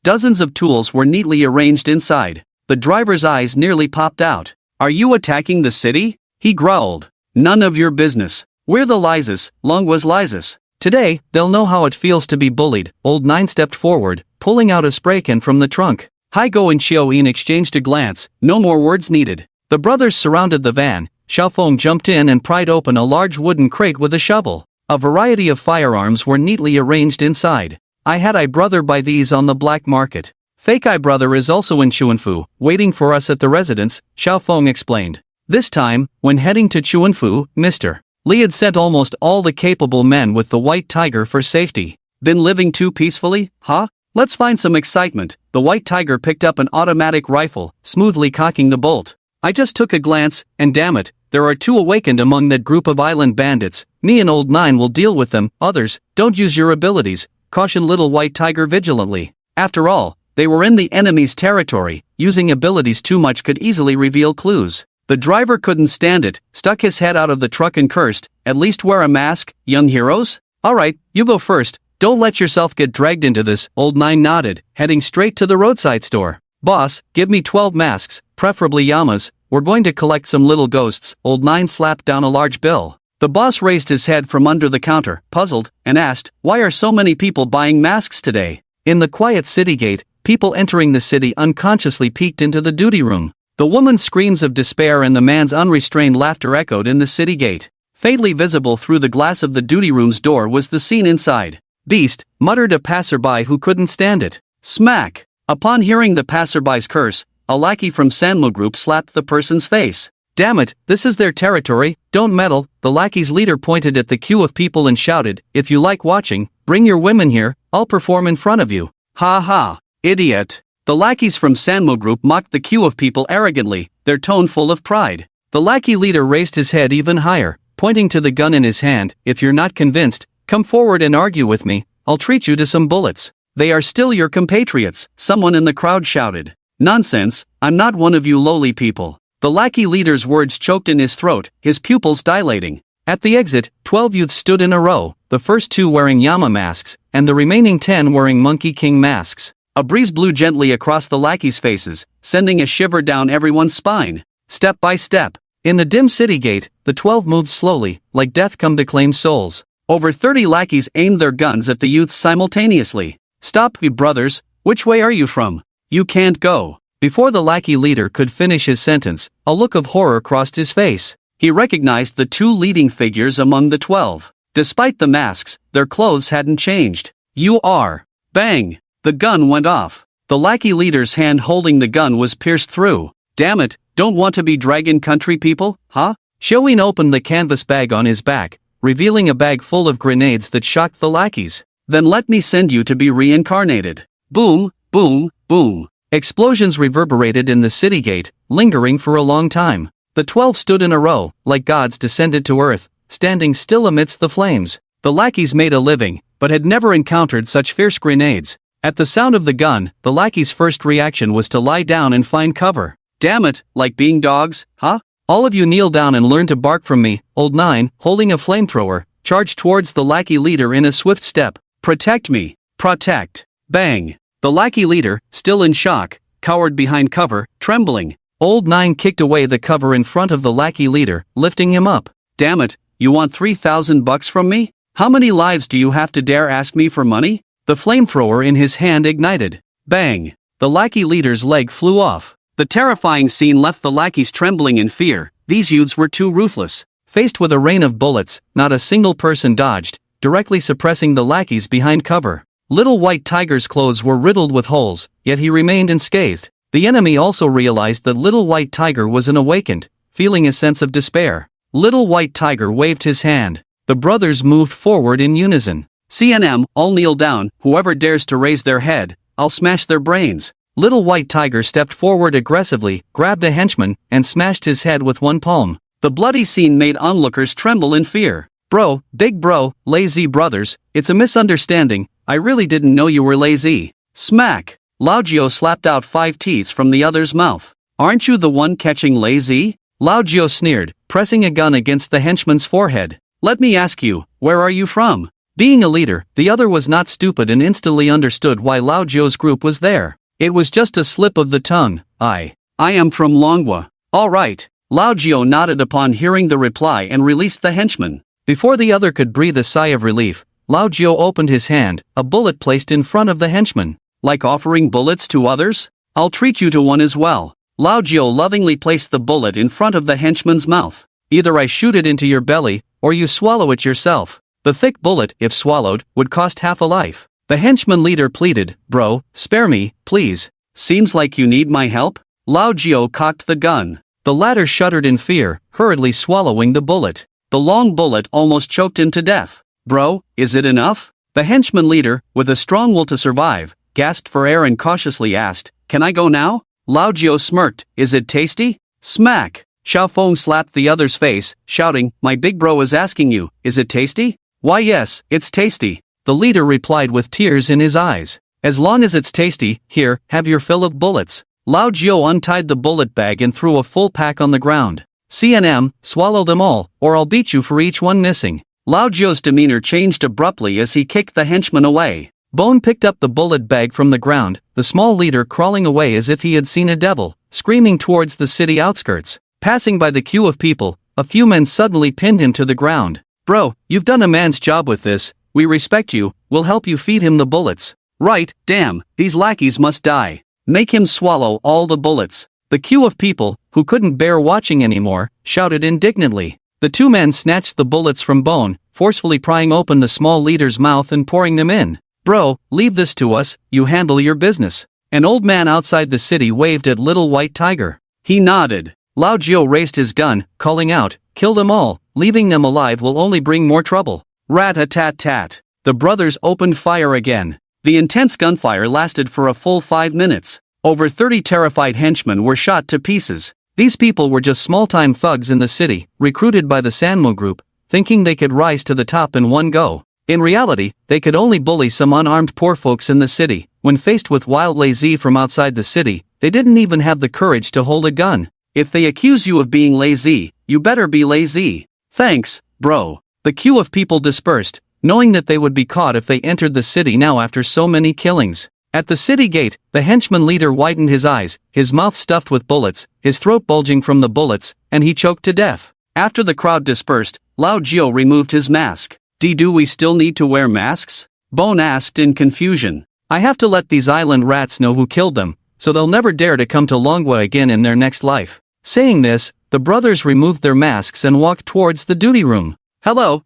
Dozens of tools were neatly arranged inside. The driver's eyes nearly popped out. "Are you attacking the city?" he growled. "None of your business. We're the Lyses, Longwa's Lyses. Today, they'll know how it feels to be bullied." Old Nine stepped forward, pulling out a spray can from the trunk. Haigo and Xiaoyin exchanged a glance, no more words needed. The brothers surrounded the van. Xiaofeng jumped in and pried open a large wooden crate with a shovel. A variety of firearms were neatly arranged inside. "I had I brother buy these on the black market. Fake I brother is also in Chuanfu, waiting for us at the residence," Xiaofeng explained. This time, when heading to Chuanfu, Mr. Li had sent almost all the capable men with the white tiger for safety. "Been living too peacefully, huh? Let's find some excitement." The white tiger picked up an automatic rifle, smoothly cocking the bolt. "I just took a glance, and damn it, there are 2 awakened among that group of island bandits. Me and Old Nine will deal with them. Others, don't use your abilities," cautioned Little White Tiger vigilantly. After all, they were in the enemy's territory. Using abilities too much could easily reveal clues. The driver couldn't stand it, stuck his head out of the truck and cursed, "At least wear a mask, young heroes? Alright, you go first. Don't let yourself get dragged into this." Old Nine nodded, heading straight to the roadside store. "Boss, give me 12 masks, preferably Yamas. We're going to collect some little ghosts." Old Nine slapped down a large bill. The The boss raised his head from under the counter, puzzled, and asked, "Why are so many people buying masks today?" In the quiet city gate, people entering the city unconsciously peeked into the duty room. The woman's screams of despair and the man's unrestrained laughter echoed in the city gate. Faintly visible through the glass of the duty room's door was the scene inside. "Beast," muttered a passerby who couldn't stand it. Smack! Upon hearing the passerby's curse, a lackey from Sanmo Group slapped the person's face. "Damn it, this is their territory, don't meddle." The lackey's leader pointed at the queue of people and shouted, "If you like watching, bring your women here, I'll perform in front of you." "Ha ha, idiot." The lackeys from Sanmo Group mocked the queue of people arrogantly, their tone full of pride. The lackey leader raised his head even higher, pointing to the gun in his hand. "If you're not convinced, come forward and argue with me, I'll treat you to some bullets." "They are still your compatriots," someone in the crowd shouted. "Nonsense, I'm not one of you lowly people." The lackey leader's words choked in his throat, his pupils dilating. At the exit, 12 youths stood in a row, the first 2 wearing Yama masks, and the remaining 10 wearing Monkey King masks. A breeze blew gently across the lackeys' faces, sending a shiver down everyone's spine. Step by step, in the dim city gate, the 12 moved slowly, like death come to claim souls. Over 30 lackeys aimed their guns at the youths simultaneously. "Stop, you brothers, which way are you from? You can't go." Before the lackey leader could finish his sentence, a look of horror crossed his face. He recognized the 2 leading figures among the 12. Despite the masks, their clothes hadn't changed. "You are..." Bang! The gun went off. The lackey leader's hand holding the gun was pierced through. "Damn it, don't want to be Dragon Country people, huh?" Shoin opened the canvas bag on his back, revealing a bag full of grenades that shocked the lackeys. "Then let me send you to be reincarnated." Boom, boom, boom. Explosions reverberated in the city gate, lingering for a long time. The 12 stood in a row, like gods descended to earth, standing still amidst the flames. The lackeys made a living, but had never encountered such fierce grenades. At the sound of the gun, the lackey's first reaction was to lie down and find cover. "Damn it, like being dogs, huh?" "All of you kneel down and learn to bark from me." Old Nine, holding a flamethrower, charged towards the lackey leader in a swift step. "Protect me, protect." Bang! The lackey leader, still in shock, cowered behind cover, trembling. Old Nine kicked away the cover in front of the lackey leader, lifting him up. "Damn it, you want $3,000 from me? How many lives do you have to dare ask me for money?" The flamethrower in his hand ignited. Bang! The lackey leader's leg flew off. The terrifying scene left the lackeys trembling in fear. These youths were too ruthless. Faced with a rain of bullets, not a single person dodged, directly suppressing the lackeys behind cover. Little White Tiger's clothes were riddled with holes, yet he remained unscathed. The enemy also realized that Little White Tiger was awakened, feeling a sense of despair. Little White Tiger waved his hand. The brothers moved forward in unison. "CNM, all kneel down, whoever dares to raise their head, I'll smash their brains." Little White Tiger stepped forward aggressively, grabbed a henchman, and smashed his head with one palm. The bloody scene made onlookers tremble in fear. "Bro, big bro, lazy brothers, it's a misunderstanding, I really didn't know you were lazy." Smack! Lao Jio slapped out 5 teeth from the other's mouth. "Aren't you the one catching lazy?" Lao Jio sneered, pressing a gun against the henchman's forehead. "Let me ask you, where are you from?" Being a leader, the other was not stupid and instantly understood why Lao Jio's group was there. It was just a slip of the tongue. I am from Longwa." "All right." Lao Jio nodded upon hearing the reply and released the henchman. Before the other could breathe a sigh of relief, Lao Jio opened his hand, a bullet placed in front of the henchman. "Like offering bullets to others? I'll treat you to one as well." Lao Jio lovingly placed the bullet in front of the henchman's mouth. "Either I shoot it into your belly, or you swallow it yourself. The thick bullet, if swallowed, would cost half a life." The henchman leader pleaded, "Bro, spare me, please." "Seems like you need my help." Lao Jio cocked the gun. The latter shuddered in fear, hurriedly swallowing the bullet. The long bullet almost choked him to death. "Bro, is it enough?" The henchman leader, with a strong will to survive, gasped for air and cautiously asked, "Can I go now?" Lao Jio smirked, "Is it tasty?" Smack! Xiaofeng slapped the other's face, shouting, "My big bro is asking you, is it tasty?" "Why yes, it's tasty." The leader replied with tears in his eyes. "As long as it's tasty, here, have your fill of bullets." Lao Jio untied the bullet bag and threw a full pack on the ground. "CNM, swallow them all, or I'll beat you for each one missing." Lao Jio's demeanor changed abruptly as he kicked the henchman away. Bone picked up the bullet bag from the ground, the small leader crawling away as if he had seen a devil, screaming towards the city outskirts. Passing by the queue of people, a few men suddenly pinned him to the ground. "Bro, you've done a man's job with this, we respect you, we'll help you feed him the bullets." "Right, damn, these lackeys must die. Make him swallow all the bullets." The queue of people, who couldn't bear watching anymore, shouted indignantly. The two men snatched the bullets from Bone, forcefully prying open the small leader's mouth and pouring them in. "Bro, leave this to us, you handle your business." An old man outside the city waved at Little White Tiger. He nodded. Lao Gio raised his gun, calling out, "Kill them all, leaving them alive will only bring more trouble." Rat-a-tat-tat. The brothers opened fire again. The intense gunfire lasted for a full 5 minutes. Over 30 terrified henchmen were shot to pieces. These people were just small-time thugs in the city, recruited by the Sanmo Group, thinking they could rise to the top in one go. In reality, they could only bully some unarmed poor folks in the city. When faced with wild lazy from outside the city, they didn't even have the courage to hold a gun. If they accuse you of being lazy, you better be lazy. Thanks, bro. The queue of people dispersed, knowing that they would be caught if they entered the city now after so many killings. At the city gate, the henchman leader widened his eyes, his mouth stuffed with bullets, his throat bulging from the bullets, and he choked to death. After the crowd dispersed, Lao Gio removed his mask. Do we still need to wear masks?" Bone asked in confusion. "I have to let these island rats know who killed them, so they'll never dare to come to Longwa again in their next life." Saying this, the brothers removed their masks and walked towards the duty room. Hello,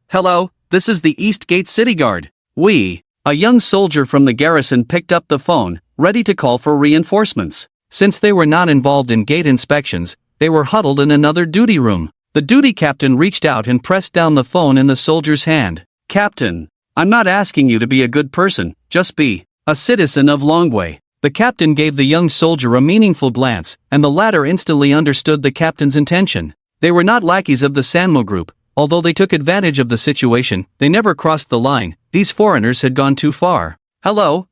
this is the East Gate City Guard. A young soldier from the garrison picked up the phone, ready to call for reinforcements. Since they were not involved in gate inspections, they were huddled in another duty room. The duty captain reached out and pressed down the phone in the soldier's hand. "Captain, I'm not asking you to be a good person, just be a citizen of Longwei." The captain gave the young soldier a meaningful glance, and the latter instantly understood the captain's intention. They were not lackeys of the Sanmo Group. Although they took advantage of the situation, they never crossed the line. These foreigners had gone too far. Hello.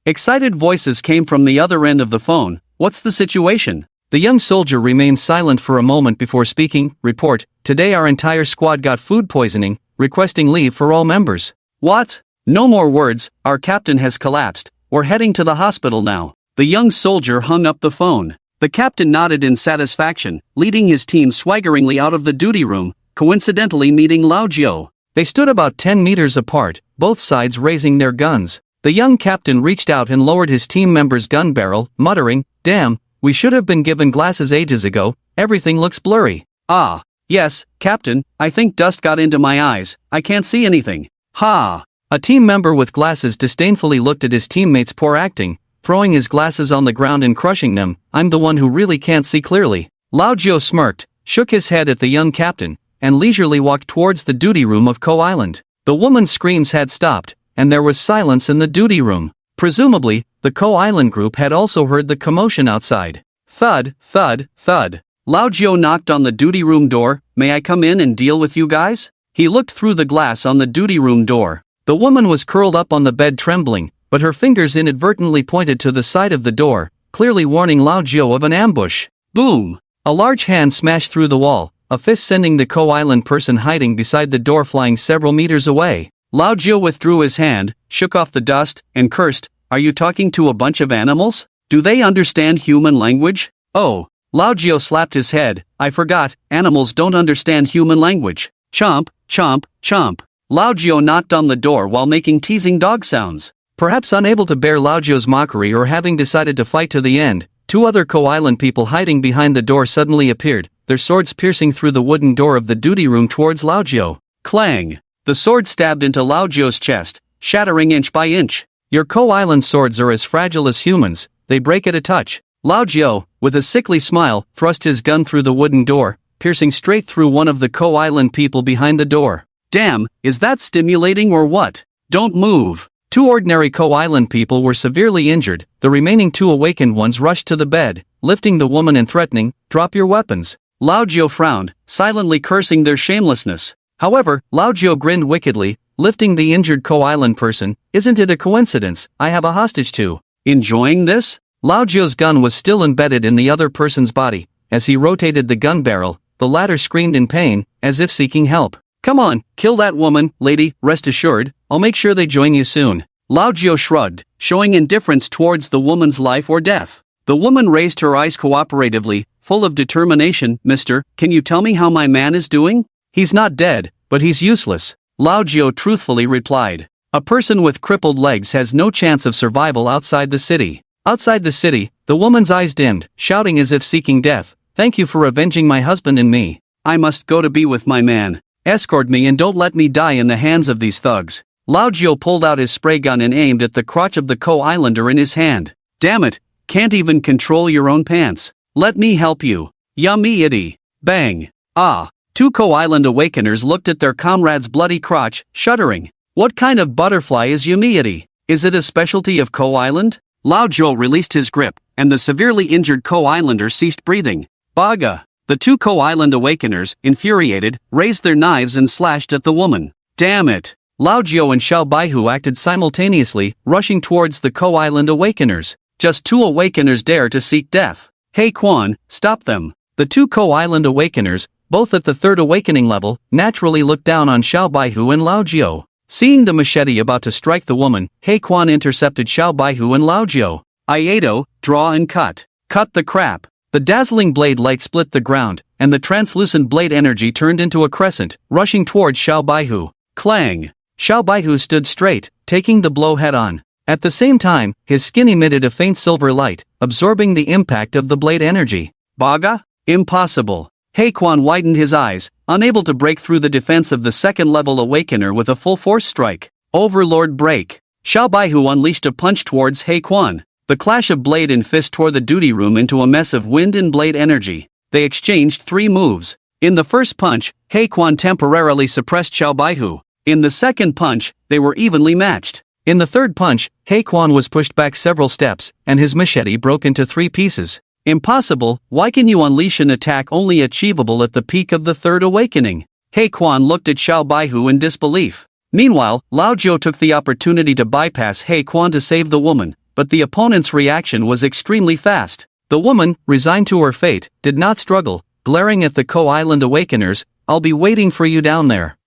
Excited voices came from the other end of the phone. "What's the situation?" The young soldier remained silent for a moment before speaking. "Report, today our entire squad got food poisoning, requesting leave for all members." "What? No more words, our captain has collapsed. We're heading to the hospital now." The young soldier hung up the phone. The captain nodded in satisfaction, leading his team swaggeringly out of the duty room, coincidentally meeting Lao Gio. They stood about 10 meters apart, both sides raising their guns. The young captain reached out and lowered his team member's gun barrel, muttering, "Damn, we should have been given glasses ages ago, everything looks blurry." "Ah, yes, Captain, I think dust got into my eyes, I can't see anything." "Ha!" A team member with glasses disdainfully looked at his teammates' poor acting, throwing his glasses on the ground and crushing them. "I'm the one who really can't see clearly." Lao Gio smirked, shook his head at the young captain, and leisurely walked towards the duty room of Ko Island. The woman's screams had stopped, and there was silence in the duty room. Presumably, the Ko Island group had also heard the commotion outside. Thud, thud, thud. Lao Gio knocked on the duty room door. "May I come in and deal with you guys?" He looked through the glass on the duty room door. The woman was curled up on the bed trembling, but her fingers inadvertently pointed to the side of the door, clearly warning Lao Gio of an ambush. Boom! A large hand smashed through the wall, a fist sending the Ko Island person hiding beside the door flying several meters away. Lao Gio withdrew his hand, shook off the dust, and cursed, "Are you talking to a bunch of animals? Do they understand human language?" "Oh." Lao Gio slapped his head, "I forgot, animals don't understand human language." Chomp, chomp, chomp. Lao Gio knocked on the door while making teasing dog sounds. Perhaps unable to bear Lao Gio's mockery or having decided to fight to the end, two other Ko Island people hiding behind the door suddenly appeared, their swords piercing through the wooden door of the duty room towards Lao Gio. Clang! The sword stabbed into Lao Gio's chest, shattering inch by inch. Your Ko Island swords are as fragile as humans, they break at a touch. Lao Gio, with a sickly smile, thrust his gun through the wooden door, piercing straight through one of the Ko Island people behind the door. Damn, is that stimulating or what? Don't move. Two ordinary Ko Island people were severely injured, the remaining two awakened ones rushed to the bed, lifting the woman and threatening, "Drop your weapons." Lao Gio frowned, silently cursing their shamelessness. However, Lao Gio grinned wickedly, lifting the injured Ko Island person. "Isn't it a coincidence, I have a hostage too." Enjoying this? Lao Gio's gun was still embedded in the other person's body. As he rotated the gun barrel, the latter screamed in pain, as if seeking help. "Come on, kill that woman, lady, rest assured, I'll make sure they join you soon." Lao Gio shrugged, showing indifference towards the woman's life or death. The woman raised her eyes cooperatively, full of determination. "Mister, can you tell me how my man is doing?" "He's not dead, but he's useless," Lao Jiao truthfully replied. "A person with crippled legs has no chance of survival outside the city." Outside the city, the woman's eyes dimmed, shouting as if seeking death, "Thank you for avenging my husband and me. I must go to be with my man. Escort me and don't let me die in the hands of these thugs." Lao Jiao pulled out his spray gun and aimed at the crotch of the co-islander in his hand. "Damn it, can't even control your own pants. Let me help you. Yummy itty." Bang. Ah. Two co-island awakeners looked at their comrade's bloody crotch, shuddering. "What kind of butterfly is Yumiiti? Is it a specialty of co-island?" Lao Jiao released his grip, and the severely injured co-islander ceased breathing. "Baga." The two co-island awakeners, infuriated, raised their knives and slashed at the woman. "Damn it!" Lao Jiao and Xiao Baihu acted simultaneously, rushing towards the co-island awakeners. Just two awakeners dare to seek death. "Hey Quan, stop them." The two co-island awakeners, both at the third awakening level, naturally looked down on Xiao Baihu and Lao Jiao. Seeing the machete about to strike the woman, He Quan intercepted Xiao Baihu and Lao Jiao. "Iato, draw and cut. Cut the crap." The dazzling blade light split the ground, and the translucent blade energy turned into a crescent, rushing towards Xiao Baihu. Clang! Xiao Baihu stood straight, taking the blow head-on. At the same time, his skin emitted a faint silver light, absorbing the impact of the blade energy. "Baga? Impossible." He Quan widened his eyes, unable to break through the defense of the second-level awakener with a full-force strike. Overlord break. Xiao Baihu unleashed a punch towards He Quan. The clash of blade and fist tore the duty room into a mess of wind and blade energy. They exchanged 3 moves. In the first punch, He Quan temporarily suppressed Xiao Baihu. In the second punch, they were evenly matched. In the third punch, He Quan was pushed back several steps, and his machete broke into 3 pieces. "Impossible, why can you unleash an attack only achievable at the peak of the third awakening?" He Quan looked at Xiao Baihu in disbelief. Meanwhile, Lao Jiao took the opportunity to bypass He Quan to save the woman, but the opponent's reaction was extremely fast. The woman, resigned to her fate, did not struggle, glaring at the co-island awakeners. "I'll be waiting for you down there."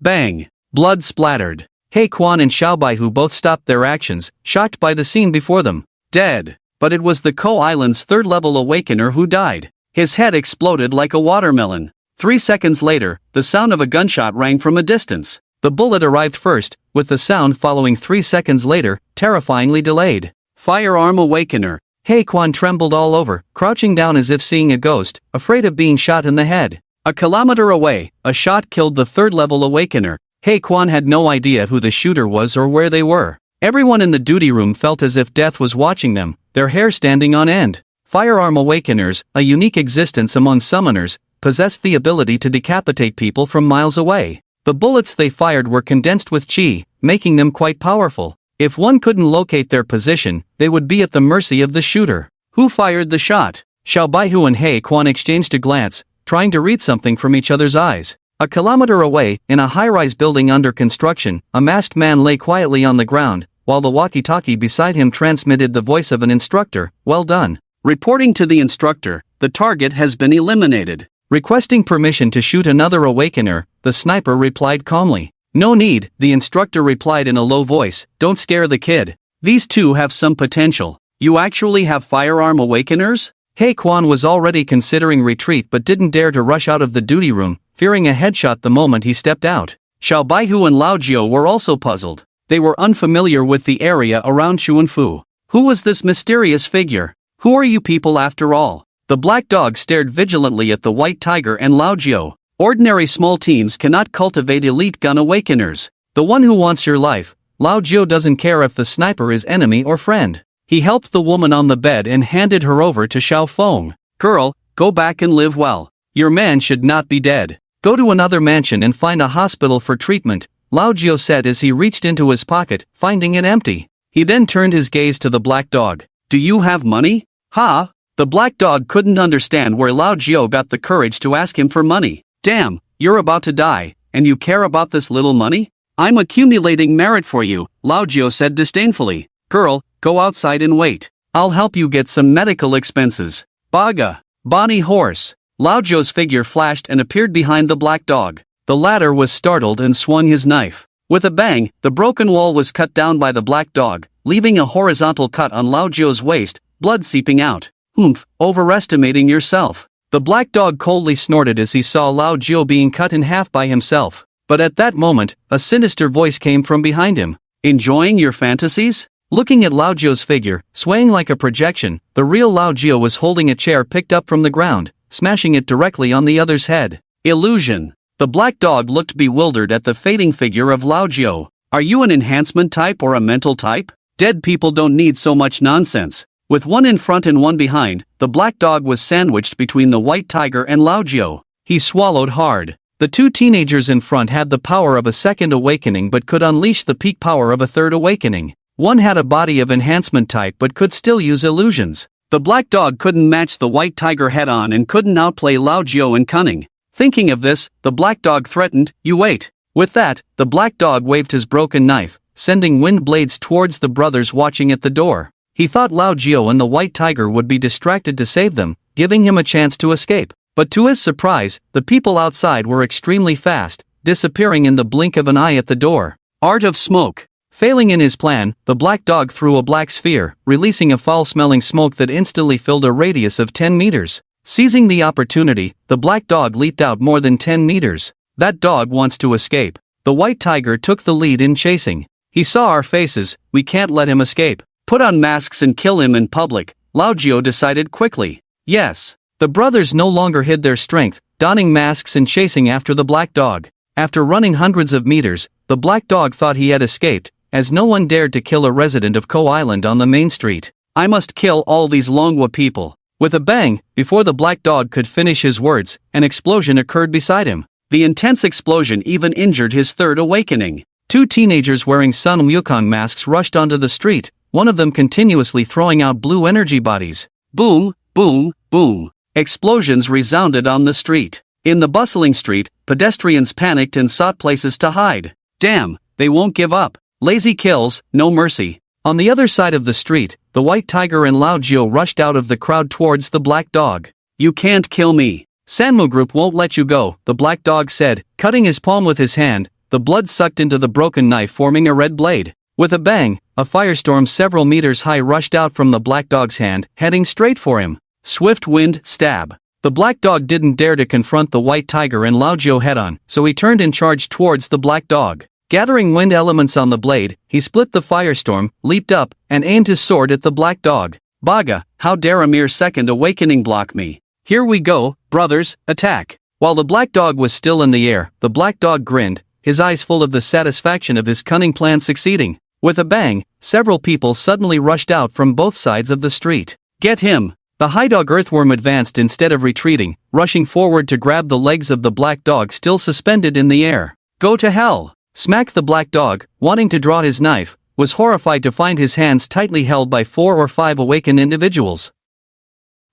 Bang! Blood splattered. He Quan and Xiao Baihu both stopped their actions, shocked by the scene before them. Dead. But it was the co-island's third-level awakener who died. His head exploded like a watermelon. 3 seconds later, the sound of a gunshot rang from a distance. The bullet arrived first, with the sound following 3 seconds later, terrifyingly delayed. Firearm awakener. He Quan trembled all over, crouching down as if seeing a ghost, afraid of being shot in the head. A kilometer away, a shot killed the third-level awakener. He Quan had no idea who the shooter was or where they were. Everyone in the duty room felt as if death was watching them, their hair standing on end. Firearm awakeners, a unique existence among summoners, possessed the ability to decapitate people from miles away. The bullets they fired were condensed with chi, making them quite powerful. If one couldn't locate their position, they would be at the mercy of the shooter. Who fired the shot? Xiao Baihu and He Quan exchanged a glance, trying to read something from each other's eyes. A kilometer away, in a high-rise building under construction, a masked man lay quietly on the ground, while the walkie-talkie beside him transmitted the voice of an instructor. "Well done." Reporting to the instructor, "The target has been eliminated." Requesting permission to shoot another awakener, the sniper replied calmly. "No need," the instructor replied in a low voice, "don't scare the kid. These two have some potential." "You actually have firearm awakeners?" He Quan was already considering retreat but didn't dare to rush out of the duty room, fearing a headshot the moment he stepped out. Xiao Baihu and Lao Jiao were also puzzled. They were unfamiliar with the area around Xuanfu. Who was this mysterious figure? Who are you people after all? The black dog stared vigilantly at the white tiger and Lao Jiao. Ordinary small teams cannot cultivate elite gun awakeners. The one who wants your life. Lao Jiao doesn't care if the sniper is enemy or friend. He helped the woman on the bed and handed her over to Xiao Feng. "Girl, go back and live well. Your man should not be dead. Go to another mansion and find a hospital for treatment," Lao Jiao said as he reached into his pocket, finding it empty. He then turned his gaze to the black dog. "Do you have money?" "Ha?" The black dog couldn't understand where Lao Jiao got the courage to ask him for money. "Damn, you're about to die, and you care about this little money?" "I'm accumulating merit for you," Lao Jiao said disdainfully. "Girl, go outside and wait. I'll help you get some medical expenses." "Baga. Bonnie horse." Lao Jiao's figure flashed and appeared behind the black dog. The latter was startled and swung his knife. With a bang, the broken wall was cut down by the black dog, leaving a horizontal cut on Lao Jiao's waist, blood seeping out. Overestimating yourself. The black dog coldly snorted as he saw Lao Jiao being cut in half by himself. But at that moment, a sinister voice came from behind him. Enjoying your fantasies? Looking at Lao Jiao's figure, swaying like a projection, the real Lao Jiao was holding a chair picked up from the ground, smashing it directly on the other's head. Illusion. The black dog looked bewildered at the fading figure of Lao Jiao. Are you an enhancement type or a mental type? Dead people don't need so much nonsense. With one in front and one behind, the black dog was sandwiched between the white tiger and Lao Jiao. He swallowed hard. The two teenagers in front had the power of a second awakening but could unleash the peak power of a third awakening. One had a body of enhancement type but could still use illusions. The black dog couldn't match the white tiger head-on and couldn't outplay Lao Jiao in cunning. Thinking of this, the black dog threatened, "You wait." With that, the black dog waved his broken knife, sending wind blades towards the brothers watching at the door. He thought Lao Jiao and the white tiger would be distracted to save them, giving him a chance to escape. But to his surprise, the people outside were extremely fast, disappearing in the blink of an eye at the door. Art of smoke. Failing in his plan, the black dog threw a black sphere, releasing a foul-smelling smoke that instantly filled a radius of 10 meters. Seizing the opportunity, the black dog leaped out more than 10 meters. That dog wants to escape. The white tiger took the lead in chasing. He saw our faces, we can't let him escape. Put on masks and kill him in public, Lao Jiao decided quickly. Yes. The brothers no longer hid their strength, donning masks and chasing after the black dog. After running hundreds of meters, the black dog thought he had escaped, as no one dared to kill a resident of Ko Island on the main street. I must kill all these Longhua people. With a bang, before the black dog could finish his words, an explosion occurred beside him. The intense explosion even injured his third awakening. Two teenagers wearing Sun Wukong masks rushed onto the street, one of them continuously throwing out blue energy bodies. Boom, boom, boom. Explosions resounded on the street. In the bustling street, pedestrians panicked and sought places to hide. Damn, they won't give up. Lazy kills, no mercy. On the other side of the street, the white tiger and Lao Jiao rushed out of the crowd towards the black dog. You can't kill me. Sanmu Group won't let you go, the black dog said, cutting his palm with his hand. The blood sucked into the broken knife, forming a red blade. With a bang, a firestorm several meters high rushed out from the black dog's hand, heading straight for him. Swift wind, stab. The black dog didn't dare to confront the white tiger and Lao Jiao head-on, so he turned and charged towards the black dog. Gathering wind elements on the blade, he split the firestorm, leaped up, and aimed his sword at the black dog. Baga, how dare a mere second awakening block me? Here we go, brothers, attack. While the black dog was still in the air, the black dog grinned, his eyes full of the satisfaction of his cunning plan succeeding. With a bang, several people suddenly rushed out from both sides of the street. Get him! The high dog earthworm advanced instead of retreating, rushing forward to grab the legs of the black dog still suspended in the air. Go to hell! Smack. The black dog, wanting to draw his knife, was horrified to find his hands tightly held by 4 or 5 awakened individuals.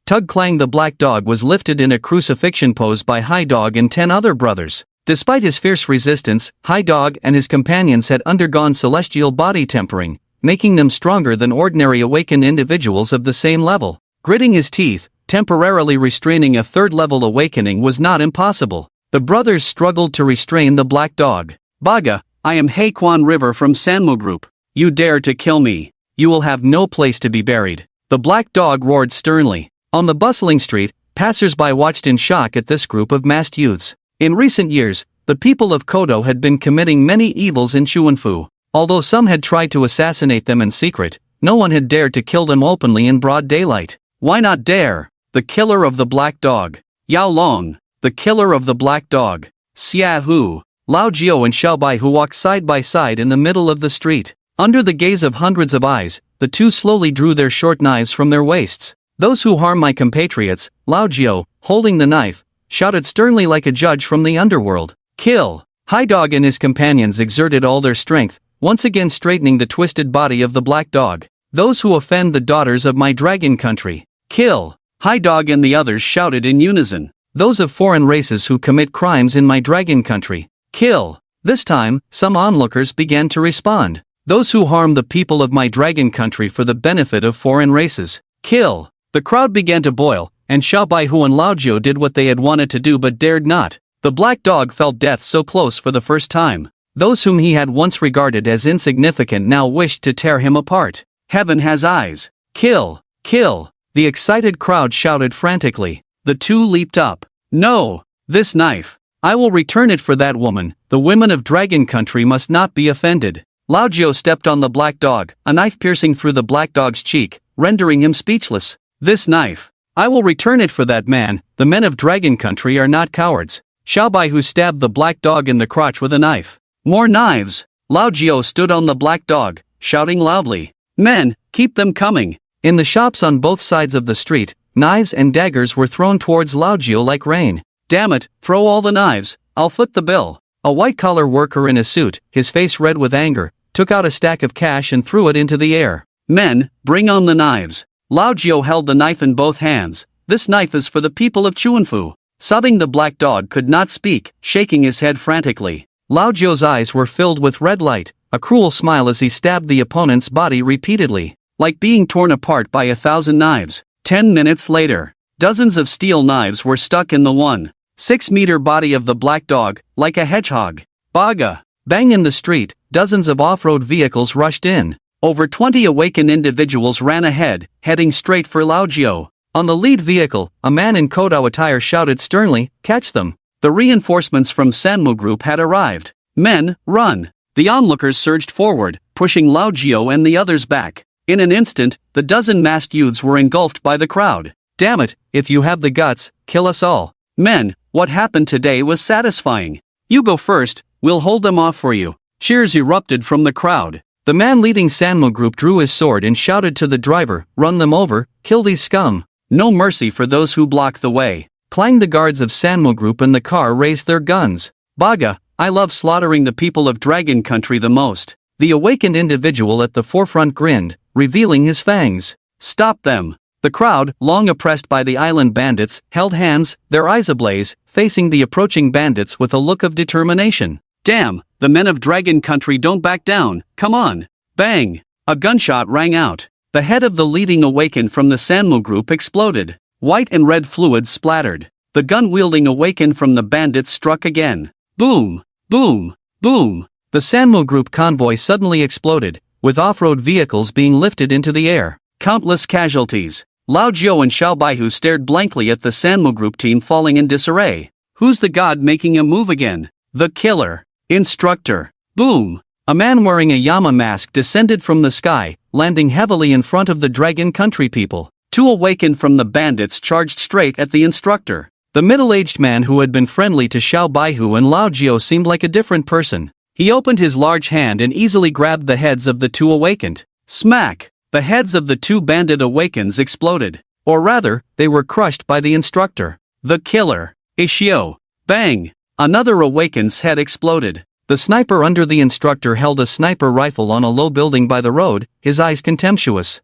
Tug clang. The black dog was lifted in a crucifixion pose by High Dog and 10 other brothers. Despite his fierce resistance, High Dog and his companions had undergone celestial body tempering, making them stronger than ordinary awakened individuals of the same level. Gritting his teeth, temporarily restraining a third-level awakening was not impossible. The brothers struggled to restrain the black dog. Baga, I am Haekwon River from Sanmu Group. You dare to kill me. You will have no place to be buried. The black dog roared sternly. On the bustling street, passers-by watched in shock at this group of masked youths. In recent years, the people of Kodo had been committing many evils in Chuanfu. Although some had tried to assassinate them in secret, no one had dared to kill them openly in broad daylight. Why not dare? The killer of the black dog. Yao Long, the killer of the black dog. Xia Hu, Lao Jiao and Xiaobai, who walked side by side in the middle of the street. Under the gaze of hundreds of eyes, the two slowly drew their short knives from their waists. Those who harm my compatriots, Lao Jiao, holding the knife, shouted sternly like a judge from the underworld. Kill! High Dog and his companions exerted all their strength, once again straightening the twisted body of the black dog. Those who offend the daughters of my dragon country. Kill! High Dog and the others shouted in unison. Those of foreign races who commit crimes in my dragon country. Kill! This time, some onlookers began to respond. Those who harm the people of my dragon country for the benefit of foreign races. Kill! The crowd began to boil, and Xiaobai Hu and Lao Jiao did what they had wanted to do but dared not. The black dog felt death so close for the first time. Those whom he had once regarded as insignificant now wished to tear him apart. Heaven has eyes. Kill! Kill! The excited crowd shouted frantically. The two leaped up. No! This knife! I will return it for that woman. The women of Dragon Country must not be offended. Lao Jiao stepped on the black dog, a knife piercing through the black dog's cheek, rendering him speechless. This knife! I will return it for that man. The men of Dragon Country are not cowards. Xiao Baihu stabbed the black dog in the crotch with a knife. More knives! Lao Jiao stood on the black dog, shouting loudly. Men, keep them coming! In the shops on both sides of the street, knives and daggers were thrown towards Lao Jiao like rain. Damn it, throw all the knives, I'll foot the bill. A white-collar worker in a suit, his face red with anger, took out a stack of cash and threw it into the air. Men, bring on the knives. Lao Jiao held the knife in both hands. This knife is for the people of Chuanfu. Sobbing, the black dog could not speak, shaking his head frantically. Lao Jiao's eyes were filled with red light, a cruel smile as he stabbed the opponent's body repeatedly, like being torn apart by 1,000 knives. 10 minutes later, dozens of steel knives were stuck in the 1.6-meter body of the black dog, like a hedgehog. Baga! Bang! In the street, dozens of off-road vehicles rushed in. Over 20 awakened individuals ran ahead, heading straight for Lao Jiao. On the lead vehicle, a man in Kodao attire shouted sternly, "Catch them!" The reinforcements from Sanmu Group had arrived. Men, run! The onlookers surged forward, pushing Lao Jiao and the others back. In an instant, the dozen masked youths were engulfed by the crowd. Damn it, if you have the guts, kill us all. Men, what happened today was satisfying. You go first, we'll hold them off for you. Cheers erupted from the crowd. The man leading Sanmu Group drew his sword and shouted to the driver, "Run them over, kill these scum. No mercy for those who block the way." Clang! The guards of Sanmu Group and the car raised their guns. Baga, I love slaughtering the people of Dragon Country the most. The awakened individual at the forefront grinned, revealing his fangs. Stop them! The crowd, long oppressed by the island bandits, held hands, their eyes ablaze, facing the approaching bandits with a look of determination. Damn, the men of Dragon Country don't back down, come on! Bang! A gunshot rang out. The head of the leading awakened from the Sanmu Group exploded. White and red fluids splattered. The gun-wielding awakened from the bandits struck again. Boom! Boom! Boom! The Sanmu Group convoy suddenly exploded, with off-road vehicles being lifted into the air. Countless casualties. Lao Jiao and Xiao Baihu stared blankly at the Sanmu Group team falling in disarray. Who's the god making a move again? The killer. Instructor. Boom! A man wearing a Yama mask descended from the sky, landing heavily in front of the Dragon Country people. Two awakened from the bandits charged straight at the instructor. The middle-aged man who had been friendly to Xiao Baihu and Lao Jiao seemed like a different person. He opened his large hand and easily grabbed the heads of the two awakened. Smack! The heads of the two bandit awakens exploded. Or rather, they were crushed by the instructor. The killer. Ishio. Bang! Another awaken's head exploded. The sniper under the instructor held a sniper rifle on a low building by the road, his eyes contemptuous.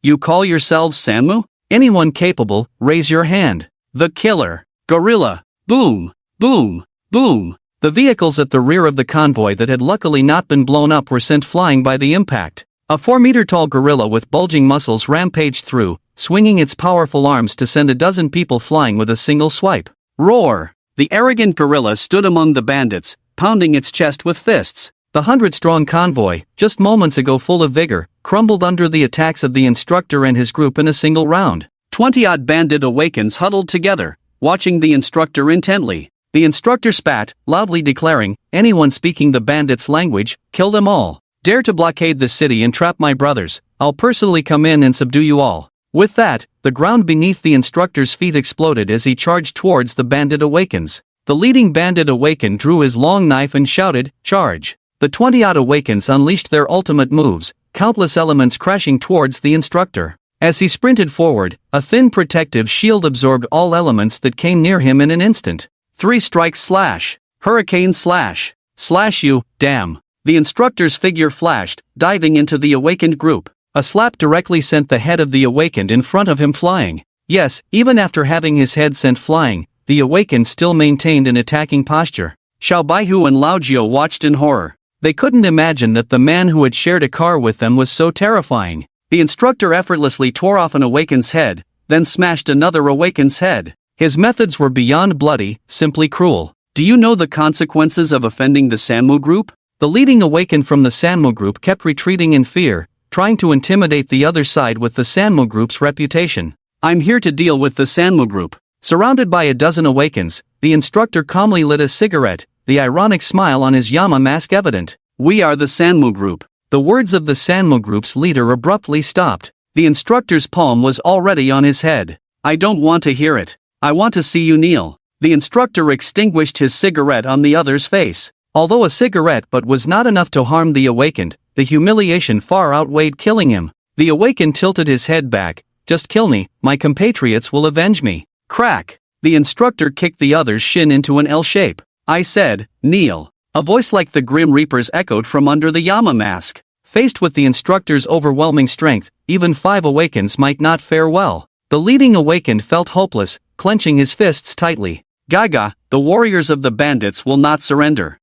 You call yourselves Sanmu? Anyone capable, raise your hand. The killer. Gorilla. Boom! Boom! Boom! The vehicles at the rear of the convoy that had luckily not been blown up were sent flying by the impact. A 4-meter-tall gorilla with bulging muscles rampaged through, swinging its powerful arms to send a dozen people flying with a single swipe. Roar! The arrogant gorilla stood among the bandits, pounding its chest with fists. The 100-strong convoy, just moments ago full of vigor, crumbled under the attacks of the instructor and his group in a single round. 20-odd bandit awakens huddled together, watching the instructor intently. The instructor spat, loudly declaring, "Anyone speaking the bandits' language, kill them all. Dare to blockade the city and trap my brothers, I'll personally come in and subdue you all." With that, the ground beneath the instructor's feet exploded as he charged towards the bandit awakens. The leading bandit awakened drew his long knife and shouted, "Charge!" The 20-odd awakens unleashed their ultimate moves, countless elements crashing towards the instructor. As he sprinted forward, a thin protective shield absorbed all elements that came near him in an instant. 3 strikes slash. Hurricane slash. Slash you, damn. The instructor's figure flashed, diving into the awakened group. A slap directly sent the head of the awakened in front of him flying. Yes, even after having his head sent flying, the awakened still maintained an attacking posture. Xiao Baihu and Lao Jiao watched in horror. They couldn't imagine that the man who had shared a car with them was so terrifying. The instructor effortlessly tore off an awaken's head, then smashed another awaken's head. His methods were beyond bloody, simply cruel. Do you know the consequences of offending the Sanmu Group? The leading awakened from the Sanmu Group kept retreating in fear, trying to intimidate the other side with the Sanmu Group's reputation. I'm here to deal with the Sanmu Group. Surrounded by a dozen Awakens, the instructor calmly lit a cigarette, the ironic smile on his Yama mask evident. We are the Sanmu Group. The words of the Sanmu Group's leader abruptly stopped. The instructor's palm was already on his head. I don't want to hear it. I want to see you kneel. The instructor extinguished his cigarette on the other's face. Although a cigarette but was not enough to harm the Awakened, the humiliation far outweighed killing him. The Awakened tilted his head back. Just kill me, my compatriots will avenge me. Crack! The instructor kicked the other's shin into an L shape. I said, kneel. A voice like the Grim Reaper's echoed from under the Yama mask. Faced with the instructor's overwhelming strength, even 5 Awakens might not fare well. The leading Awakened felt hopeless, clenching his fists tightly. Gaga, the warriors of the bandits will not surrender.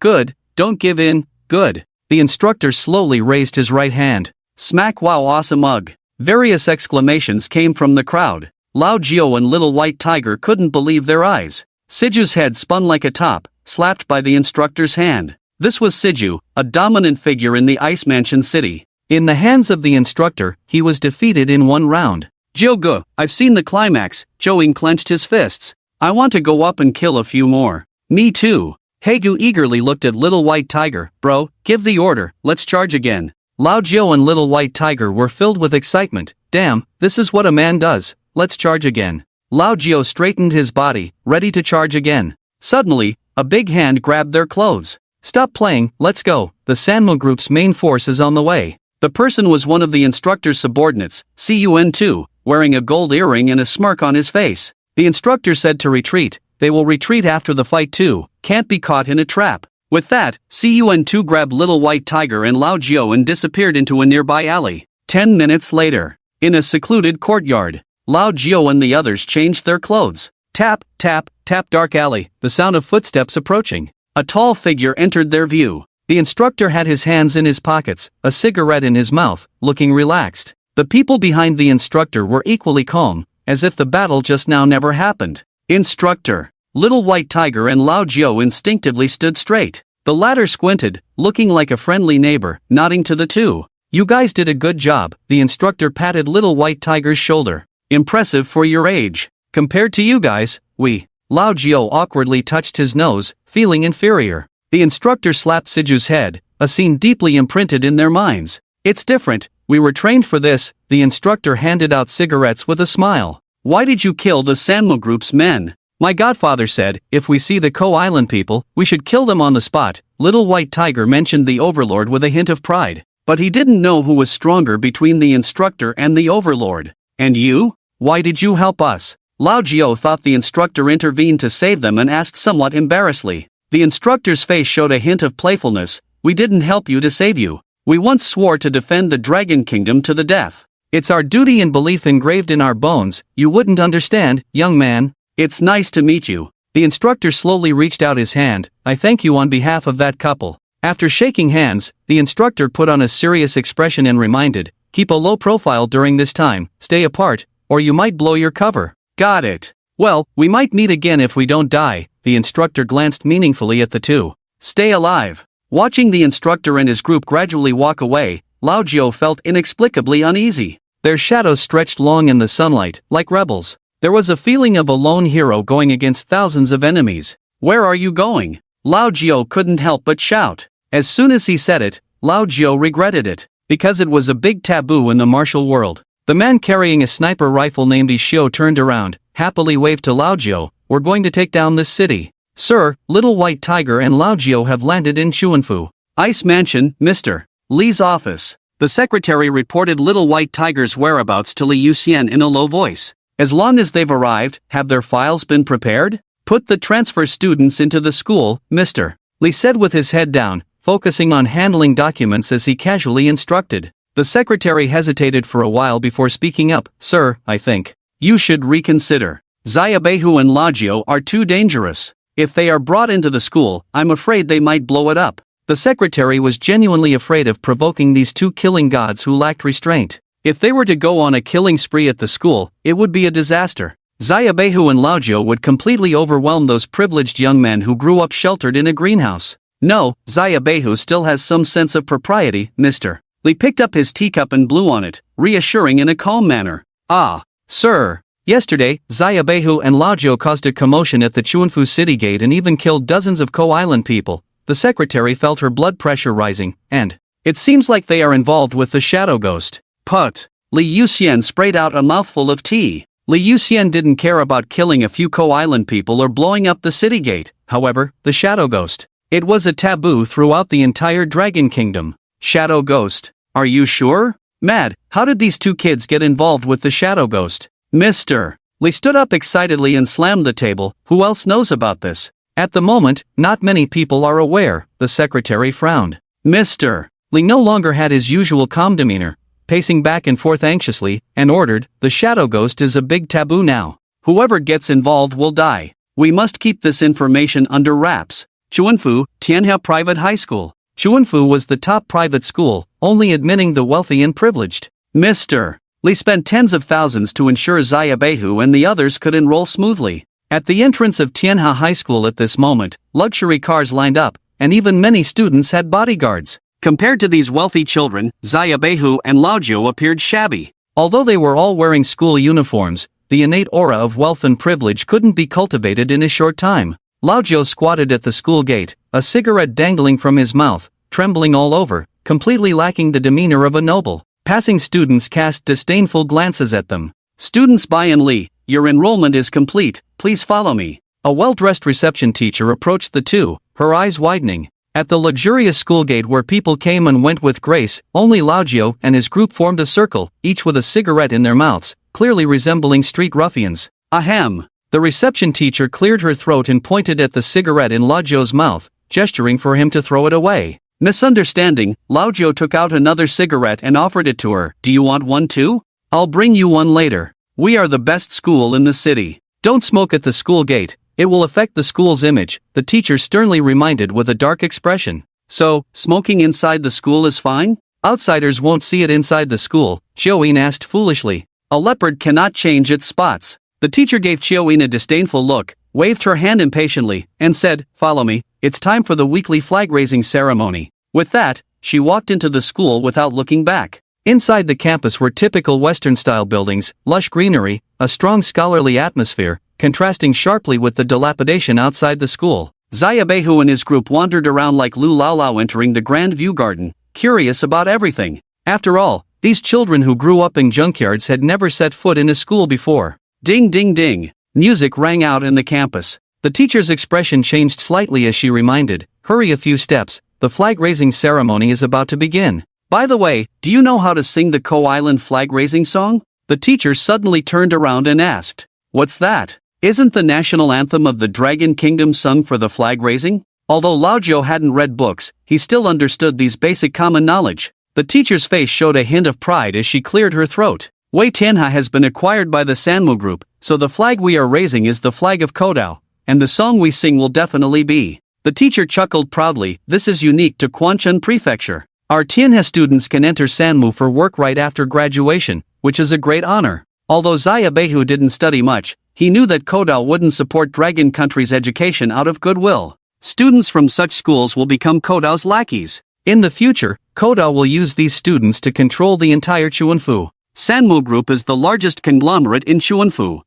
Good, don't give in, good. The instructor slowly raised his right hand. Smack, wow, awesome, ugh. Various exclamations came from the crowd. Lao Jiao and Little White Tiger couldn't believe their eyes. Siju's head spun like a top, slapped by the instructor's hand. This was Siju, a dominant figure in the Ice Mansion City. In the hands of the instructor, he was defeated in 1 round. Jiao, I've seen the climax. Zhou clenched his fists. I want to go up and kill a few more. Me too. Haegu eagerly looked at Little White Tiger. Bro, give the order, let's charge again. Lao Jiao and Little White Tiger were filled with excitement. Damn, this is what a man does, let's charge again. Lao Jiao straightened his body, ready to charge again. Suddenly, a big hand grabbed their clothes. Stop playing, let's go, the Sanmu Group's main force is on the way. The person was one of the instructor's subordinates, Cun2, wearing a gold earring and a smirk on his face. The instructor said to retreat. They will retreat after the fight too, can't be caught in a trap. With that, Cun2 grabbed Little White Tiger and Lao Jiao and disappeared into a nearby alley. 10 minutes later, in a secluded courtyard, Lao Jiao and the others changed their clothes. Tap, tap, tap, dark alley, the sound of footsteps approaching. A tall figure entered their view. The instructor had his hands in his pockets, a cigarette in his mouth, looking relaxed. The people behind the instructor were equally calm, as if the battle just now never happened. Instructor. Little White Tiger and Lao Jiao instinctively stood straight. The latter squinted, looking like a friendly neighbor, nodding to the two. You guys did a good job, the instructor patted Little White Tiger's shoulder. Impressive for your age. Compared to you guys, Lao Jiao awkwardly touched his nose, feeling inferior. The instructor slapped Siju's head, a scene deeply imprinted in their minds. It's different, we were trained for this, the instructor handed out cigarettes with a smile. Why did you kill the Sanmu Group's men? My godfather said, if we see the Ko Island people, we should kill them on the spot. Little White Tiger mentioned the Overlord with a hint of pride. But he didn't know who was stronger between the instructor and the Overlord. And you? Why did you help us? Lao Jiao thought the instructor intervened to save them and asked somewhat embarrassedly. The instructor's face showed a hint of playfulness. We didn't help you to save you. We once swore to defend the Dragon Kingdom to the death. It's our duty and belief engraved in our bones. You wouldn't understand, young man. It's nice to meet you. The instructor slowly reached out his hand. I thank you on behalf of that couple. After shaking hands, the instructor put on a serious expression and reminded, keep a low profile during this time, stay apart, or you might blow your cover. Got it. Well, we might meet again if we don't die. The instructor glanced meaningfully at the two. Stay alive. Watching the instructor and his group gradually walk away, Lao Jiao felt inexplicably uneasy. Their shadows stretched long in the sunlight, like rebels. There was a feeling of a lone hero going against thousands of enemies. Where are you going? Lao Jiao couldn't help but shout. As soon as he said it, Lao Jiao regretted it, because it was a big taboo in the martial world. The man carrying a sniper rifle named Ishio turned around, happily waved to Lao Jiao, we're going to take down this city. Sir, Little White Tiger and Lao Jiao have landed in Chuanfu. Ice Mansion, Mr. Li's office. The secretary reported Little White Tiger's whereabouts to Li Yuxian in a low voice. As long as they've arrived, have their files been prepared? Put the transfer students into the school, Mr. Li said with his head down, focusing on handling documents as he casually instructed. The secretary hesitated for a while before speaking up. Sir, I think you should reconsider. Xiaobehu and Lao Jiao are too dangerous. If they are brought into the school, I'm afraid they might blow it up. The secretary was genuinely afraid of provoking these two killing gods who lacked restraint. If they were to go on a killing spree at the school, it would be a disaster. Xiaobehu and Lao Jiao would completely overwhelm those privileged young men who grew up sheltered in a greenhouse. No, Xiaobehu still has some sense of propriety, Mr. Li picked up his teacup and blew on it, reassuring in a calm manner. Ah, sir. Yesterday, Xia Beihu and Lao Jiu caused a commotion at the Chuanfu city gate and even killed dozens of Ko Island people. The secretary felt her blood pressure rising, and it seems like they are involved with the shadow ghost. Put. Li Yuxian sprayed out a mouthful of tea. Li Yuxian didn't care about killing a few Ko Island people or blowing up the city gate. However, the shadow ghost. It was a taboo throughout the entire Dragon Kingdom. Shadow ghost. Are you sure? Mad, how did these two kids get involved with the shadow ghost? Mr. Li stood up excitedly and slammed the table. Who else knows about this? At the moment, not many people are aware. The secretary frowned. Mr. Li no longer had his usual calm demeanor, pacing back and forth anxiously, and ordered, "The shadow ghost is a big taboo now. Whoever gets involved will die. We must keep this information under wraps." Chuanfu, Tianhe Private High School. Chuanfu was the top private school, only admitting the wealthy and privileged. Mr. Li spent tens of thousands to ensure Xia Beihu and the others could enroll smoothly. At the entrance of Tianhe High School at this moment, luxury cars lined up, and even many students had bodyguards. Compared to these wealthy children, Xia Beihu and Lao Jiu appeared shabby. Although they were all wearing school uniforms, the innate aura of wealth and privilege couldn't be cultivated in a short time. Lao Jiu squatted at the school gate, a cigarette dangling from his mouth, trembling all over, completely lacking the demeanor of a noble. Passing students cast disdainful glances at them. "Students Bai and Li, your enrollment is complete, please follow me." A well-dressed reception teacher approached the two, her eyes widening. At the luxurious school gate where people came and went with grace, only Lao Jiu and his group formed a circle, each with a cigarette in their mouths, clearly resembling street ruffians. Ahem. The reception teacher cleared her throat and pointed at the cigarette in Lao Jiu's mouth, gesturing for him to throw it away. Misunderstanding, Lao Jiu took out another cigarette and offered it to her. "Do you want one too? I'll bring you one later. We are the best school in the city." "Don't smoke at the school gate, it will affect the school's image," the teacher sternly reminded with a dark expression. "So, smoking inside the school is fine? Outsiders won't see it inside the school," Xiaoyin asked foolishly. "A leopard cannot change its spots." The teacher gave Xiaoyin a disdainful look, waved her hand impatiently, and said, "Follow me, it's time for the weekly flag-raising ceremony." With that, she walked into the school without looking back. Inside the campus were typical Western-style buildings, lush greenery, a strong scholarly atmosphere, contrasting sharply with the dilapidation outside the school. Xia Beihu and his group wandered around like Lu Laolao entering the Grand View Garden, curious about everything. After all, these children who grew up in junkyards had never set foot in a school before. Ding ding ding. Music rang out in the campus. The teacher's expression changed slightly as she reminded, "Hurry a few steps, the flag-raising ceremony is about to begin." "By the way, do you know how to sing the Ko Island flag-raising song?" The teacher suddenly turned around and asked. "What's that? Isn't the national anthem of the Dragon Kingdom sung for the flag-raising?" Although Lao Jiu hadn't read books, he still understood these basic common knowledge. The teacher's face showed a hint of pride as she cleared her throat. "Wei Tianhe has been acquired by the Sanmu Group, so the flag we are raising is the flag of Kodao, and the song we sing will definitely be." The teacher chuckled proudly. "This is unique to Quanchun Prefecture. Our Tianhe students can enter Sanmu for work right after graduation, which is a great honor." Although Xia Beihu didn't study much, he knew that Kodao wouldn't support Dragon Country's education out of goodwill. Students from such schools will become Kodao's lackeys. In the future, Kodao will use these students to control the entire Chuanfu. Sanmu Group is the largest conglomerate in Chuanfu.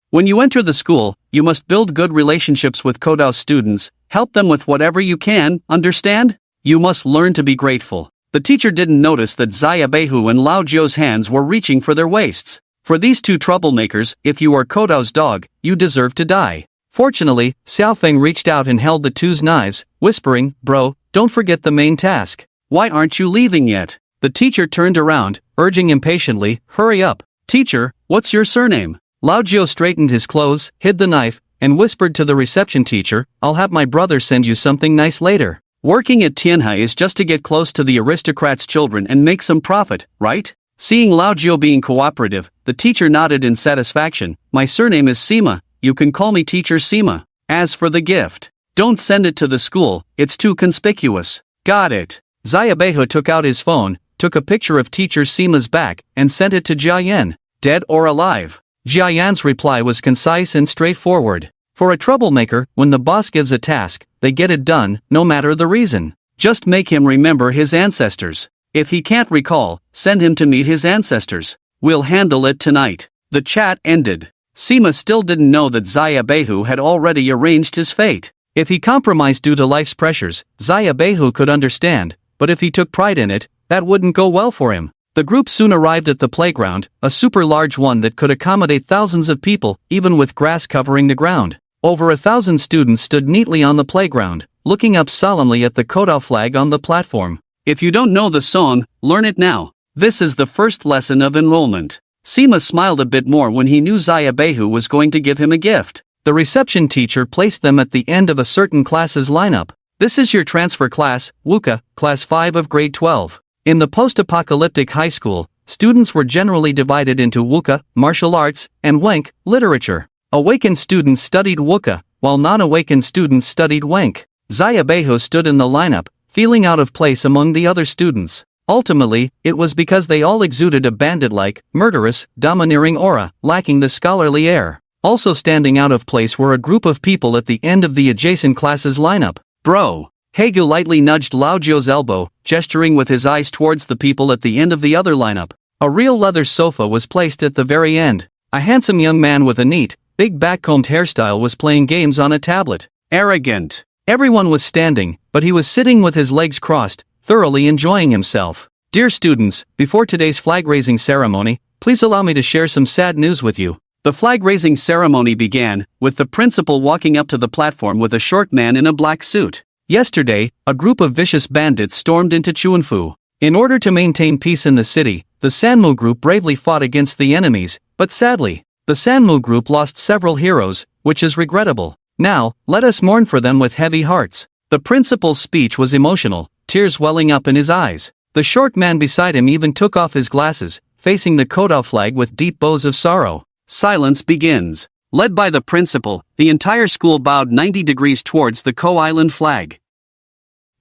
When you enter the school, you must build good relationships with Kodao students, help them with whatever you can, understand? You must learn to be grateful. The teacher didn't notice that Xia Beihu and Lao Jiu's hands were reaching for their waists. For these two troublemakers, if you are Kodao's dog, you deserve to die. Fortunately, Xiaofeng reached out and held the two's knives, whispering, "Bro, don't forget the main task." "Why aren't you leaving yet?" The teacher turned around, urging impatiently, "Hurry up." "Teacher, what's your surname?" Lao Jiu straightened his clothes, hid the knife, and whispered to the reception teacher, "I'll have my brother send you something nice later. Working at Tianhe is just to get close to the aristocrats' children and make some profit, right?" Seeing Lao Jiu being cooperative, the teacher nodded in satisfaction. "My surname is Sima, you can call me Teacher Sima. As for the gift, don't send it to the school, it's too conspicuous." "Got it." Xia Beihu took out his phone, took a picture of Teacher Sima's back, and sent it to Jiayan. "Dead or alive?" Jiayan's reply was concise and straightforward. For a troublemaker, when the boss gives a task, they get it done, no matter the reason. Just make him remember his ancestors. If he can't recall, send him to meet his ancestors. We'll handle it tonight. The chat ended. Seema still didn't know that Zaya Behu had already arranged his fate. If he compromised due to life's pressures, Zaya Behu could understand, but if he took pride in it, that wouldn't go well for him. The group soon arrived at the playground, a super large one that could accommodate thousands of people, even with grass covering the ground. Over 1,000 students stood neatly on the playground, looking up solemnly at the Koda flag on the platform. If you don't know the song, learn it now. This is the first lesson of enrollment. Seema smiled a bit more when he knew Zaya Behu was going to give him a gift. The reception teacher placed them at the end of a certain class's lineup. This is your transfer class, Wuka, class 5 of grade 12. In the post-apocalyptic high school, students were generally divided into Wuka, martial arts, and Wenk, literature. Awakened students studied Wuka, while non-awakened students studied Wenk. Zaya Behu stood in the lineup, feeling out of place among the other students. Ultimately, it was because they all exuded a bandit-like, murderous, domineering aura, lacking the scholarly air. Also standing out of place were a group of people at the end of the adjacent class's lineup. Bro. Haegu lightly nudged Lao Jio's elbow, gesturing with his eyes towards the people at the end of the other lineup. A real leather sofa was placed at the very end. A handsome young man with a neat, big back-combed hairstyle was playing games on a tablet. Arrogant. Everyone was standing, but he was sitting with his legs crossed, thoroughly enjoying himself. Dear students, before today's flag-raising ceremony, please allow me to share some sad news with you. The flag-raising ceremony began, with the principal walking up to the platform with a short man in a black suit. Yesterday, a group of vicious bandits stormed into Chuanfu. In order to maintain peace in the city, the Sanmu group bravely fought against the enemies, but sadly, the Sanmu group lost several heroes, which is regrettable. Now, let us mourn for them with heavy hearts. The principal's speech was emotional, tears welling up in his eyes. The short man beside him even took off his glasses, facing the Koda flag with deep bows of sorrow. Silence begins. Led by the principal, the entire school bowed 90 degrees towards the Ko Island flag.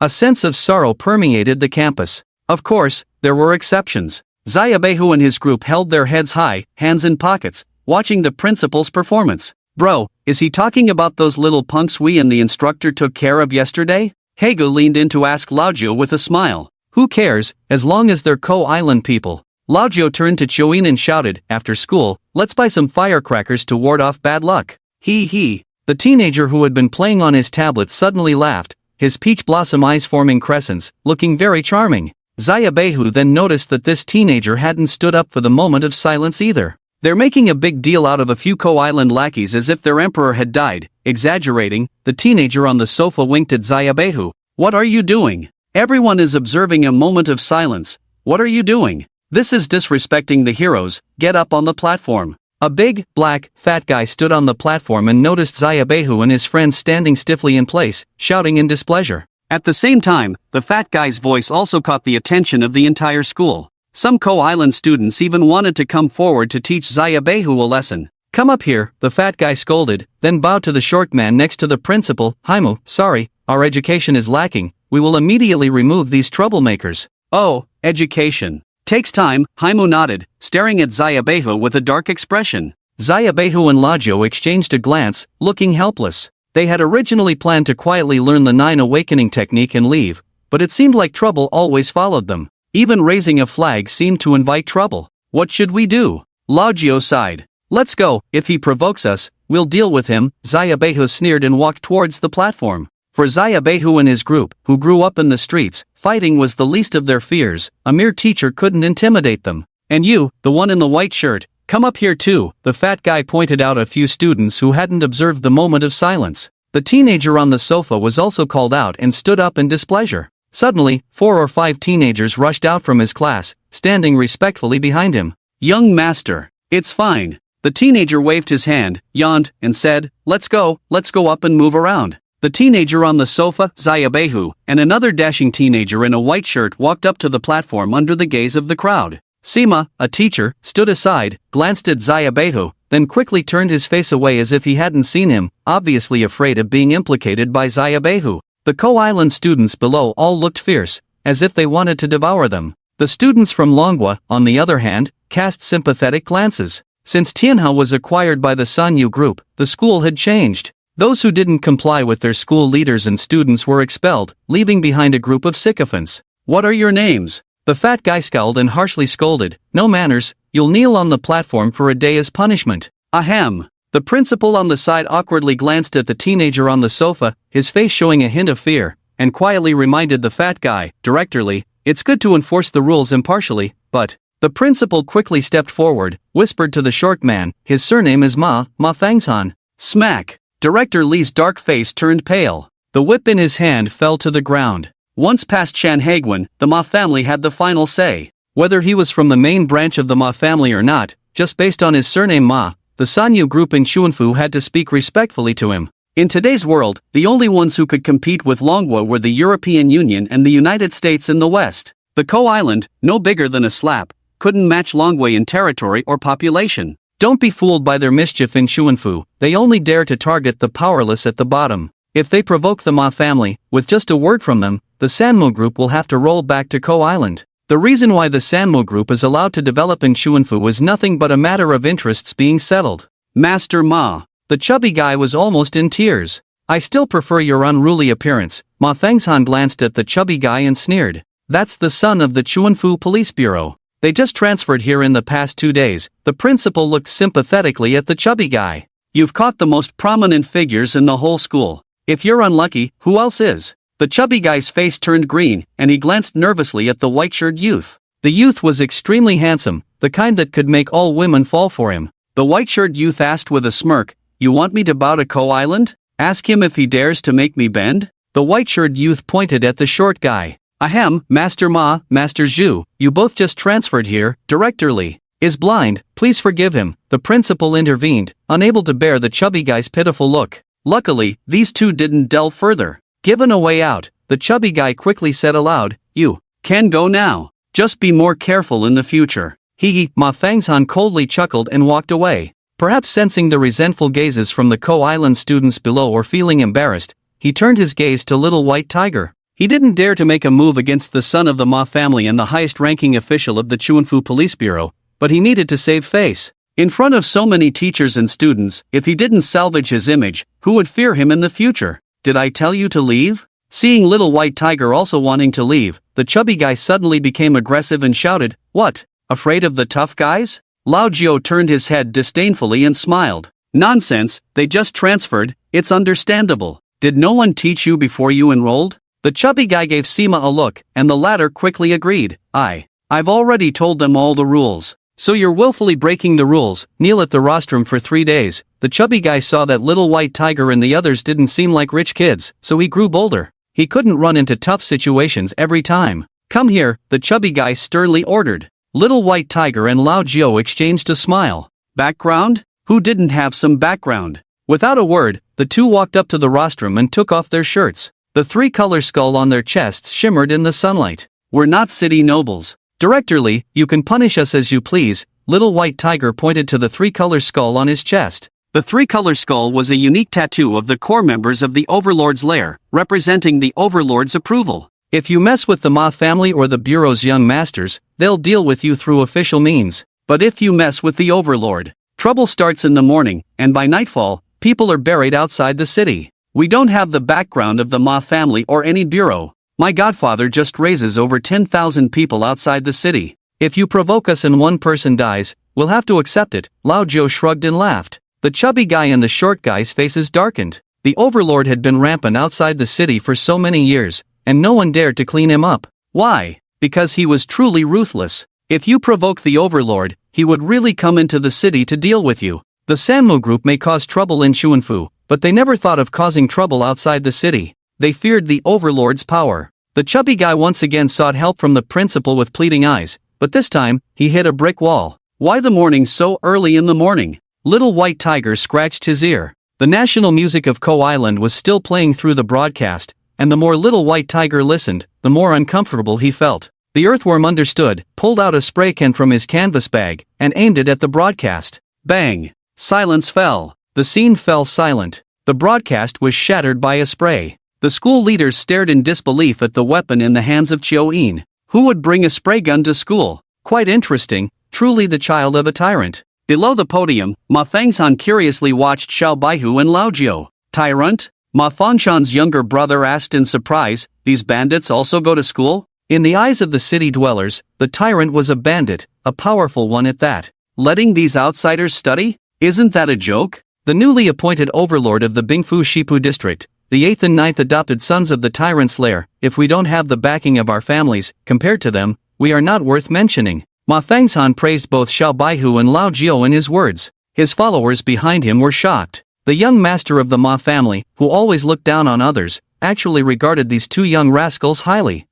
A sense of sorrow permeated the campus. Of course, there were exceptions. Zaya Behu and his group held their heads high, hands in pockets, watching the principal's performance. Bro, is he talking about those little punks we and the instructor took care of yesterday? Haegu leaned in to ask Laojio with a smile. Who cares, as long as they're Ko Island people. Laojio turned to Choin and shouted, after school, let's buy some firecrackers to ward off bad luck. He. The teenager who had been playing on his tablet suddenly laughed, his peach blossom eyes forming crescents, looking very charming. Zaya Behu then noticed that this teenager hadn't stood up for the moment of silence either. They're making a big deal out of a few Ko Island lackeys as if their emperor had died. Exaggerating, the teenager on the sofa winked at Zaya Behu. What are you doing? Everyone is observing a moment of silence. What are you doing? This is disrespecting the heroes. Get up on the platform. A big, black, fat guy stood on the platform and noticed Zaya Behu and his friends standing stiffly in place, shouting in displeasure. At the same time, the fat guy's voice also caught the attention of the entire school. Some Ko Island students even wanted to come forward to teach Zaya Behu a lesson. Come up here, the fat guy scolded, then bowed to the short man next to the principal. Haimu, sorry, our education is lacking. We will immediately remove these troublemakers. Oh, education. Takes time, Haimu nodded, staring at Zaya Behu with a dark expression. Zaya Behu and Laojio exchanged a glance, looking helpless. They had originally planned to quietly learn the 9 awakening technique and leave, but it seemed like trouble always followed them. Even raising a flag seemed to invite trouble. What should we do? Laojio sighed. Let's go, if he provokes us, we'll deal with him. Zaya Behu sneered and walked towards the platform. For Zaya Behu and his group, who grew up in the streets, fighting was the least of their fears. A mere teacher couldn't intimidate them. And you, the one in the white shirt, come up here too, the fat guy pointed out a few students who hadn't observed the moment of silence. The teenager on the sofa was also called out and stood up in displeasure. Suddenly, 4 or 5 teenagers rushed out from his class, standing respectfully behind him. Young master, it's fine. The teenager waved his hand, yawned, and said, let's go up and move around. The teenager on the sofa, Zaya Behu, and another dashing teenager in a white shirt walked up to the platform under the gaze of the crowd. Seema, a teacher, stood aside, glanced at Zaya Behu, then quickly turned his face away as if he hadn't seen him, obviously afraid of being implicated by Zaya Behu. The Ko Island students below all looked fierce, as if they wanted to devour them. The students from Longwa, on the other hand, cast sympathetic glances. Since Tianhe was acquired by the Sanyu group, the school had changed. Those who didn't comply with their school leaders and students were expelled, leaving behind a group of sycophants. What are your names? The fat guy scowled and harshly scolded, "No manners, you'll kneel on the platform for a day as punishment." Ahem. The principal on the side awkwardly glanced at the teenager on the sofa, his face showing a hint of fear, and quietly reminded the fat guy, directorly, "It's good to enforce the rules impartially, but..." The principal quickly stepped forward, whispered to the short man, "His surname is Ma Fangshan." Smack. Director Lee's dark face turned pale. The whip in his hand fell to the ground. Once past Chan Hagwon, the Ma family had the final say. Whether he was from the main branch of the Ma family or not, just based on his surname Ma, the Sanyu group in Chuanfu had to speak respectfully to him. In today's world, the only ones who could compete with Longhua were the European Union and the United States in the West. The Ko Island, no bigger than a slap, couldn't match Longhua in territory or population. Don't be fooled by their mischief in Chuanfu, they only dare to target the powerless at the bottom. If they provoke the Ma family, with just a word from them, the Sanmo group will have to roll back to Ko Island. The reason why the Sanmo group is allowed to develop in Chuanfu is nothing but a matter of interests being settled. Master Ma. The chubby guy was almost in tears. "I still prefer your unruly appearance." Ma Fangshan glanced at the chubby guy and sneered. "That's the son of the Chuanfu Police Bureau. They just transferred here in the past 2 days." The principal looked sympathetically at the chubby guy. "You've caught the most prominent figures in the whole school. If you're unlucky, who else is?" The chubby guy's face turned green, and he glanced nervously at the white-shirted youth. The youth was extremely handsome, the kind that could make all women fall for him. The white-shirted youth asked with a smirk, "You want me to bow to Ko Island? Ask him if he dares to make me bend?" The white-shirted youth pointed at the short guy. "Ahem, Master Ma, Master Zhu, you both just transferred here." Director Lee is blind, please forgive him, the principal intervened, unable to bear the chubby guy's pitiful look. Luckily, these two didn't delve further. Given a way out, the chubby guy quickly said aloud, "You can go now. Just be more careful in the future." He. Ma Fangshan coldly chuckled and walked away. Perhaps sensing the resentful gazes from the Ko Island students below or feeling embarrassed, he turned his gaze to Little White Tiger. He didn't dare to make a move against the son of the Ma family and the highest-ranking official of the Chuanfu Police Bureau, but he needed to save face. In front of so many teachers and students, if he didn't salvage his image, who would fear him in the future? "Did I tell you to leave?" Seeing Little White Tiger also wanting to leave, the chubby guy suddenly became aggressive and shouted, "What? Afraid of the tough guys?" Lao Jiao turned his head disdainfully and smiled. "Nonsense, they just transferred, it's understandable. Did no one teach you before you enrolled?" The chubby guy gave Sima a look, and the latter quickly agreed, I've already told them all the rules." "So you're willfully breaking the rules, kneel at the rostrum for 3 days." The chubby guy saw that Little White Tiger and the others didn't seem like rich kids, so he grew bolder. He couldn't run into tough situations every time. "Come here," the chubby guy sternly ordered. Little White Tiger and Lao Jiao exchanged a smile. Background? Who didn't have some background? Without a word, the two walked up to the rostrum and took off their shirts. The 3-color skull on their chests shimmered in the sunlight. "We're not city nobles." "Director Lee, you can punish us as you please." Little White Tiger pointed to the 3-color skull on his chest. The 3-color skull was a unique tattoo of the core members of the Overlord's lair, representing the Overlord's approval. If you mess with the Ma family or the Bureau's young masters, they'll deal with you through official means. But if you mess with the Overlord, trouble starts in the morning, and by nightfall, people are buried outside the city. We don't have the background of the Ma family or any bureau. My godfather just raises over 10,000 people outside the city. If you provoke us and one person dies, we'll have to accept it." Lao Jiao shrugged and laughed. The chubby guy and the short guy's faces darkened. The Overlord had been rampant outside the city for so many years, and no one dared to clean him up. Why? Because he was truly ruthless. If you provoke the Overlord, he would really come into the city to deal with you. The Sanmo group may cause trouble in Chuanfu, but they never thought of causing trouble outside the city. They feared the Overlord's power. The chubby guy once again sought help from the principal with pleading eyes, but this time, he hit a brick wall. "Why the morning so early in the morning?" Little White Tiger scratched his ear. The national music of Ko Island was still playing through the broadcast, and the more Little White Tiger listened, the more uncomfortable he felt. The earthworm understood, pulled out a spray can from his canvas bag, and aimed it at the broadcast. Bang! Silence fell. The scene fell silent. The broadcast was shattered by a spray. The school leaders stared in disbelief at the weapon in the hands of Chiu Yin. Who would bring a spray gun to school? Quite interesting, truly the child of a tyrant. Below the podium, Ma Fangshan curiously watched Xiao Baihu and Lao Jiao. "Tyrant?" Ma Fangshan's younger brother asked in surprise. "These bandits also go to school?" In the eyes of the city dwellers, the tyrant was a bandit, a powerful one at that. Letting these outsiders study? Isn't that a joke? The newly appointed overlord of the Bingfu Shipu district, the 8th and 9th adopted sons of the tyrant's lair, if we don't have the backing of our families, compared to them, we are not worth mentioning. Ma Fangzhan praised both Xiao Baihu and Lao Jiu in his words. His followers behind him were shocked. The young master of the Ma family, who always looked down on others, actually regarded these two young rascals highly.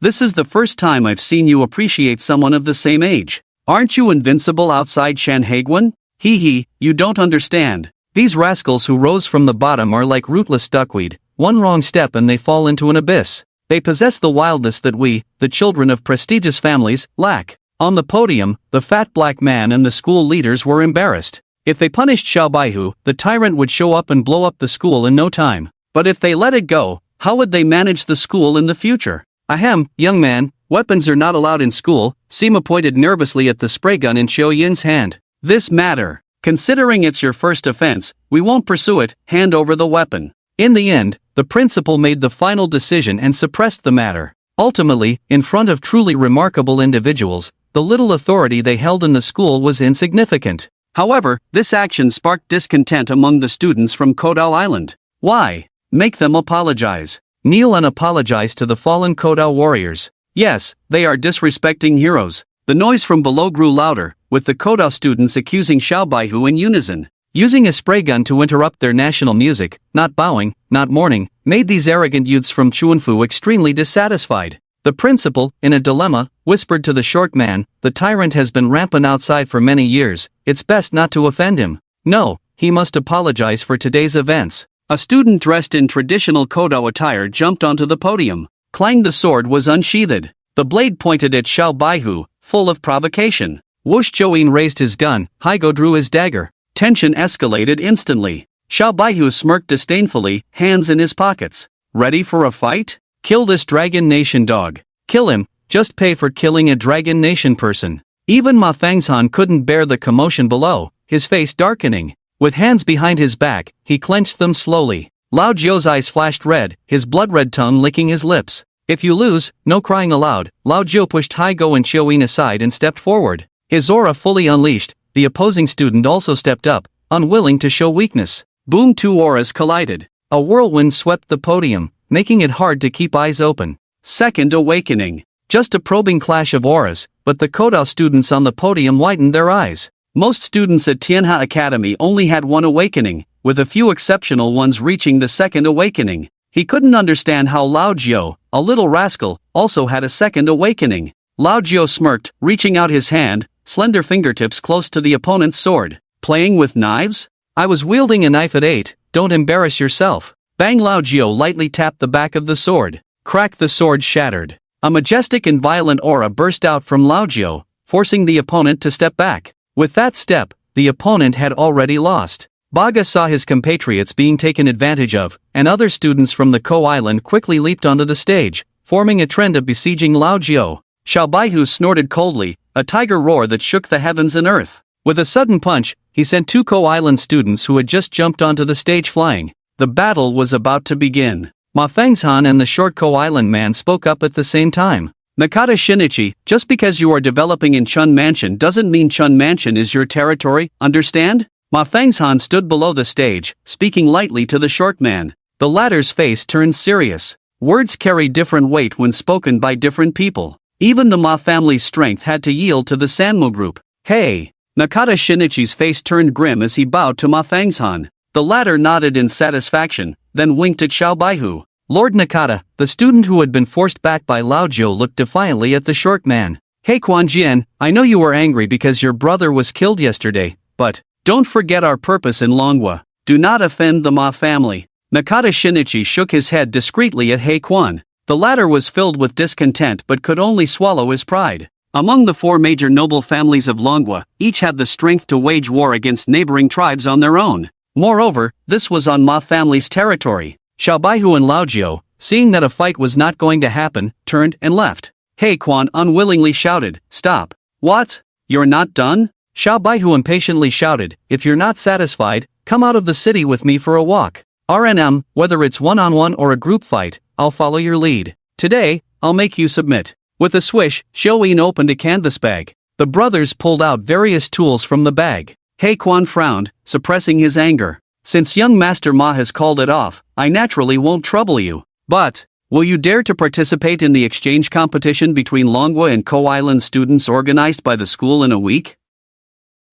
This is the first time I've seen you appreciate someone of the same age. Aren't you invincible outside Shan Haiguan? Hee, you don't understand. These rascals who rose from the bottom are like rootless duckweed, one wrong step and they fall into an abyss. They possess the wildness that we, the children of prestigious families, lack. On the podium, the fat black man and the school leaders were embarrassed. If they punished Xiao Baihu, the tyrant would show up and blow up the school in no time. But if they let it go, how would they manage the school in the future? Ahem, young man, weapons are not allowed in school. Sima pointed nervously at the spray gun in Xiao Yin's hand. This matter. Considering it's your first offense, we won't pursue it. Hand over the weapon. In the end, the principal made the final decision and suppressed the matter. Ultimately, in front of truly remarkable individuals, the little authority they held in the school was insignificant. However, this action sparked discontent among the students from Kodao Island. Why? Make them apologize. Kneel and apologize to the fallen Kodao warriors. Yes, they are disrespecting heroes. The noise from below grew louder, with the Kodao students accusing Xiao Baihu in unison. Using a spray gun to interrupt their national music, not bowing, not mourning, made these arrogant youths from Chuanfu extremely dissatisfied. The principal, in a dilemma, whispered to the short man, "The tyrant has been rampant outside for many years, it's best not to offend him. No, he must apologize for today's events." A student dressed in traditional Kodao attire jumped onto the podium. Clang, the sword was unsheathed. The blade pointed at Xiao Baihu, full of provocation. Whoosh! Join raised his gun, Haigo drew his dagger. Tension escalated instantly. Xiao Baihu smirked disdainfully, hands in his pockets. Ready for a fight? Kill this Dragon Nation dog. Kill him, just pay for killing a Dragon Nation person. Even Ma Fangzhan couldn't bear the commotion below, his face darkening. With hands behind his back, he clenched them slowly. Lao Jiu's eyes flashed red, his blood-red tongue licking his lips. If you lose, no crying aloud. Lao Jiu pushed Haigo and Xiaoyin aside and stepped forward. His aura fully unleashed, the opposing student also stepped up, unwilling to show weakness. Boom! Two auras collided. A whirlwind swept the podium, making it hard to keep eyes open. Second awakening. Just a probing clash of auras, but the Kodao students on the podium widened their eyes. Most students at Tianhe Academy only had one awakening, with a few exceptional ones reaching the second awakening. He couldn't understand how Lao Jiu, a little rascal, also had a second awakening. Lao Jiu smirked, reaching out his hand, slender fingertips close to the opponent's sword. Playing with knives? I was wielding a knife at 8, don't embarrass yourself. Bang! Lao Jiu lightly tapped the back of the sword. Crack! The sword shattered. A majestic and violent aura burst out from Lao Jiu, forcing the opponent to step back. With that step, the opponent had already lost. Baga saw his compatriots being taken advantage of, and other students from the Ko Island quickly leaped onto the stage, forming a trend of besieging Lao Jiu. Xiao Baihu snorted coldly, a tiger roar that shook the heavens and earth. With a sudden punch, he sent 2 Ko Island students who had just jumped onto the stage flying. The battle was about to begin. Ma Fangzhan and the short Ko Island man spoke up at the same time. Nakata Shinichi, just because you are developing in Chun Mansion doesn't mean Chun Mansion is your territory, understand? Ma Fangzhan stood below the stage, speaking lightly to the short man. The latter's face turned serious. Words carry different weight when spoken by different people. Even the Ma family's strength had to yield to the Sanmo group. Hey! Nakata Shinichi's face turned grim as he bowed to Ma Fangzhan. The latter nodded in satisfaction, then winked at Xiao Baihu. Lord Nakata, the student who had been forced back by Lao Jiu, looked defiantly at the short man. Hey Quan Jian, I know you were angry because your brother was killed yesterday, but don't forget our purpose in Longhua. Do not offend the Ma family. Nakata Shinichi shook his head discreetly at He Quan. The latter was filled with discontent but could only swallow his pride. Among the 4 major noble families of Longhua, each had the strength to wage war against neighboring tribes on their own. Moreover, this was on Ma family's territory. Xiao Baihu and Lao Jiu, seeing that a fight was not going to happen, turned and left. He Quan unwillingly shouted, "Stop." "What? You're not done?" Xiao Baihu impatiently shouted, "If you're not satisfied, come out of the city with me for a walk. RNM, whether it's one-on-one or a group fight, I'll follow your lead. Today, I'll make you submit. With a swish, Xiao opened a canvas bag. The brothers pulled out various tools from the bag. He Quan frowned, suppressing his anger. Since young Master Ma has called it off, I naturally won't trouble you. But, will you dare to participate in the exchange competition between Longhua and Ko Island students organized by the school in a week?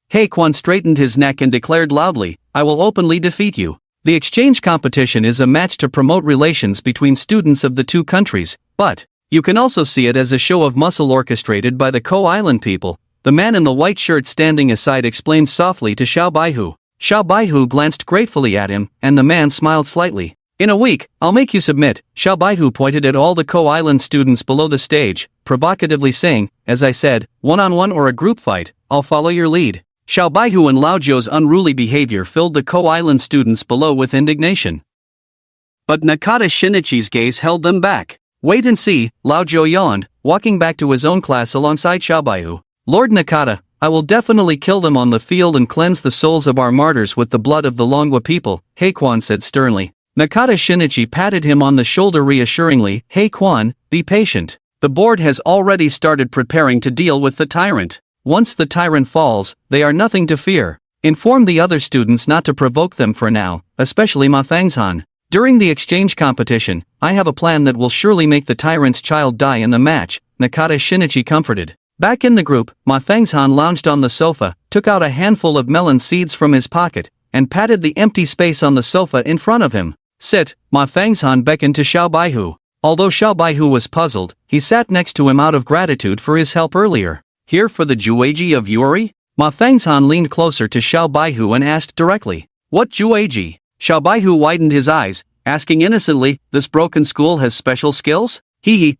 He Quan straightened his neck and declared loudly, I will openly defeat you. The exchange competition is a match to promote relations between students of the two countries, but you can also see it as a show of muscle orchestrated by the Ko Island people. The man in the white shirt standing aside explained softly to Xiao Baihu. Xiao Baihu glanced gratefully at him, and the man smiled slightly. In a week, I'll make you submit. Xiao Baihu pointed at all the Ko Island students below the stage, provocatively saying, as I said, one-on-one or a group fight, I'll follow your lead. Xiao Baihu and Lao Zhou's unruly behavior filled the Ko Island students below with indignation. But Nakata Shinichi's gaze held them back. Wait and see, Lao Zhou yawned, walking back to his own class alongside Xiao Baihu. Lord Nakata, I will definitely kill them on the field and cleanse the souls of our martyrs with the blood of the Longhua people, He Quan said sternly. Nakata Shinichi patted him on the shoulder reassuringly, He Quan, be patient. The board has already started preparing to deal with the tyrant. Once the tyrant falls, they are nothing to fear. Inform the other students not to provoke them for now, especially Ma Fangzhan. During the exchange competition, I have a plan that will surely make the tyrant's child die in the match, Nakata Shinichi comforted. Back in the group, Ma Fangzhan lounged on the sofa, took out a handful of melon seeds from his pocket, and patted the empty space on the sofa in front of him. Sit, Ma Fangzhan beckoned to Xiao Baihu. Although Xiao Baihu was puzzled, he sat next to him out of gratitude for his help earlier. Here for the Jueji of Yuri? Ma Fangzhan leaned closer to Xiao Baihu and asked directly. What Jueji? Xiao Baihu widened his eyes, asking innocently, this broken school has special skills?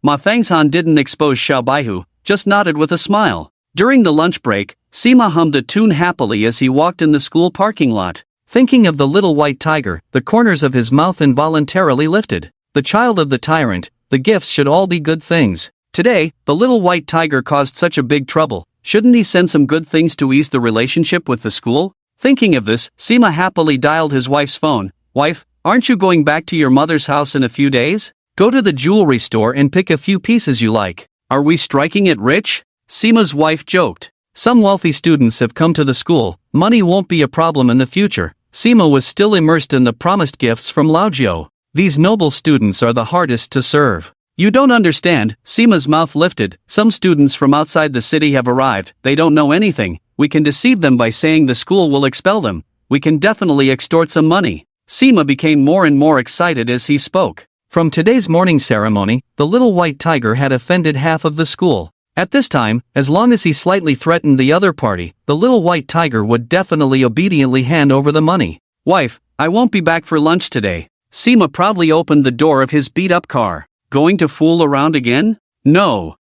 Ma Fangzhan didn't expose Xiao Baihu, just nodded with a smile. During the lunch break, Sima hummed a tune happily as he walked in the school parking lot. Thinking of the little white tiger, the corners of his mouth involuntarily lifted. The child of the tyrant, the gifts should all be good things. Today, the little white tiger caused such a big trouble, shouldn't he send some good things to ease the relationship with the school? Thinking of this, Sima happily dialed his wife's phone. Wife, aren't you going back to your mother's house in a few days? Go to the jewelry store and pick a few pieces you like. Are we striking it rich? Sima's wife joked. Some wealthy students have come to the school, money won't be a problem in the future. Sima was still immersed in the promised gifts from Lao Zhou. These noble students are the hardest to serve. You don't understand, Sima's mouth lifted. Some students from outside the city have arrived, they don't know anything. We can deceive them by saying the school will expel them. We can definitely extort some money. Sima became more and more excited as he spoke. From today's morning ceremony, the little white tiger had offended half of the school. At this time, as long as he slightly threatened the other party, the little white tiger would definitely obediently hand over the money. Wife, I won't be back for lunch today. Sima proudly opened the door of his beat-up car. Going to fool around again? No.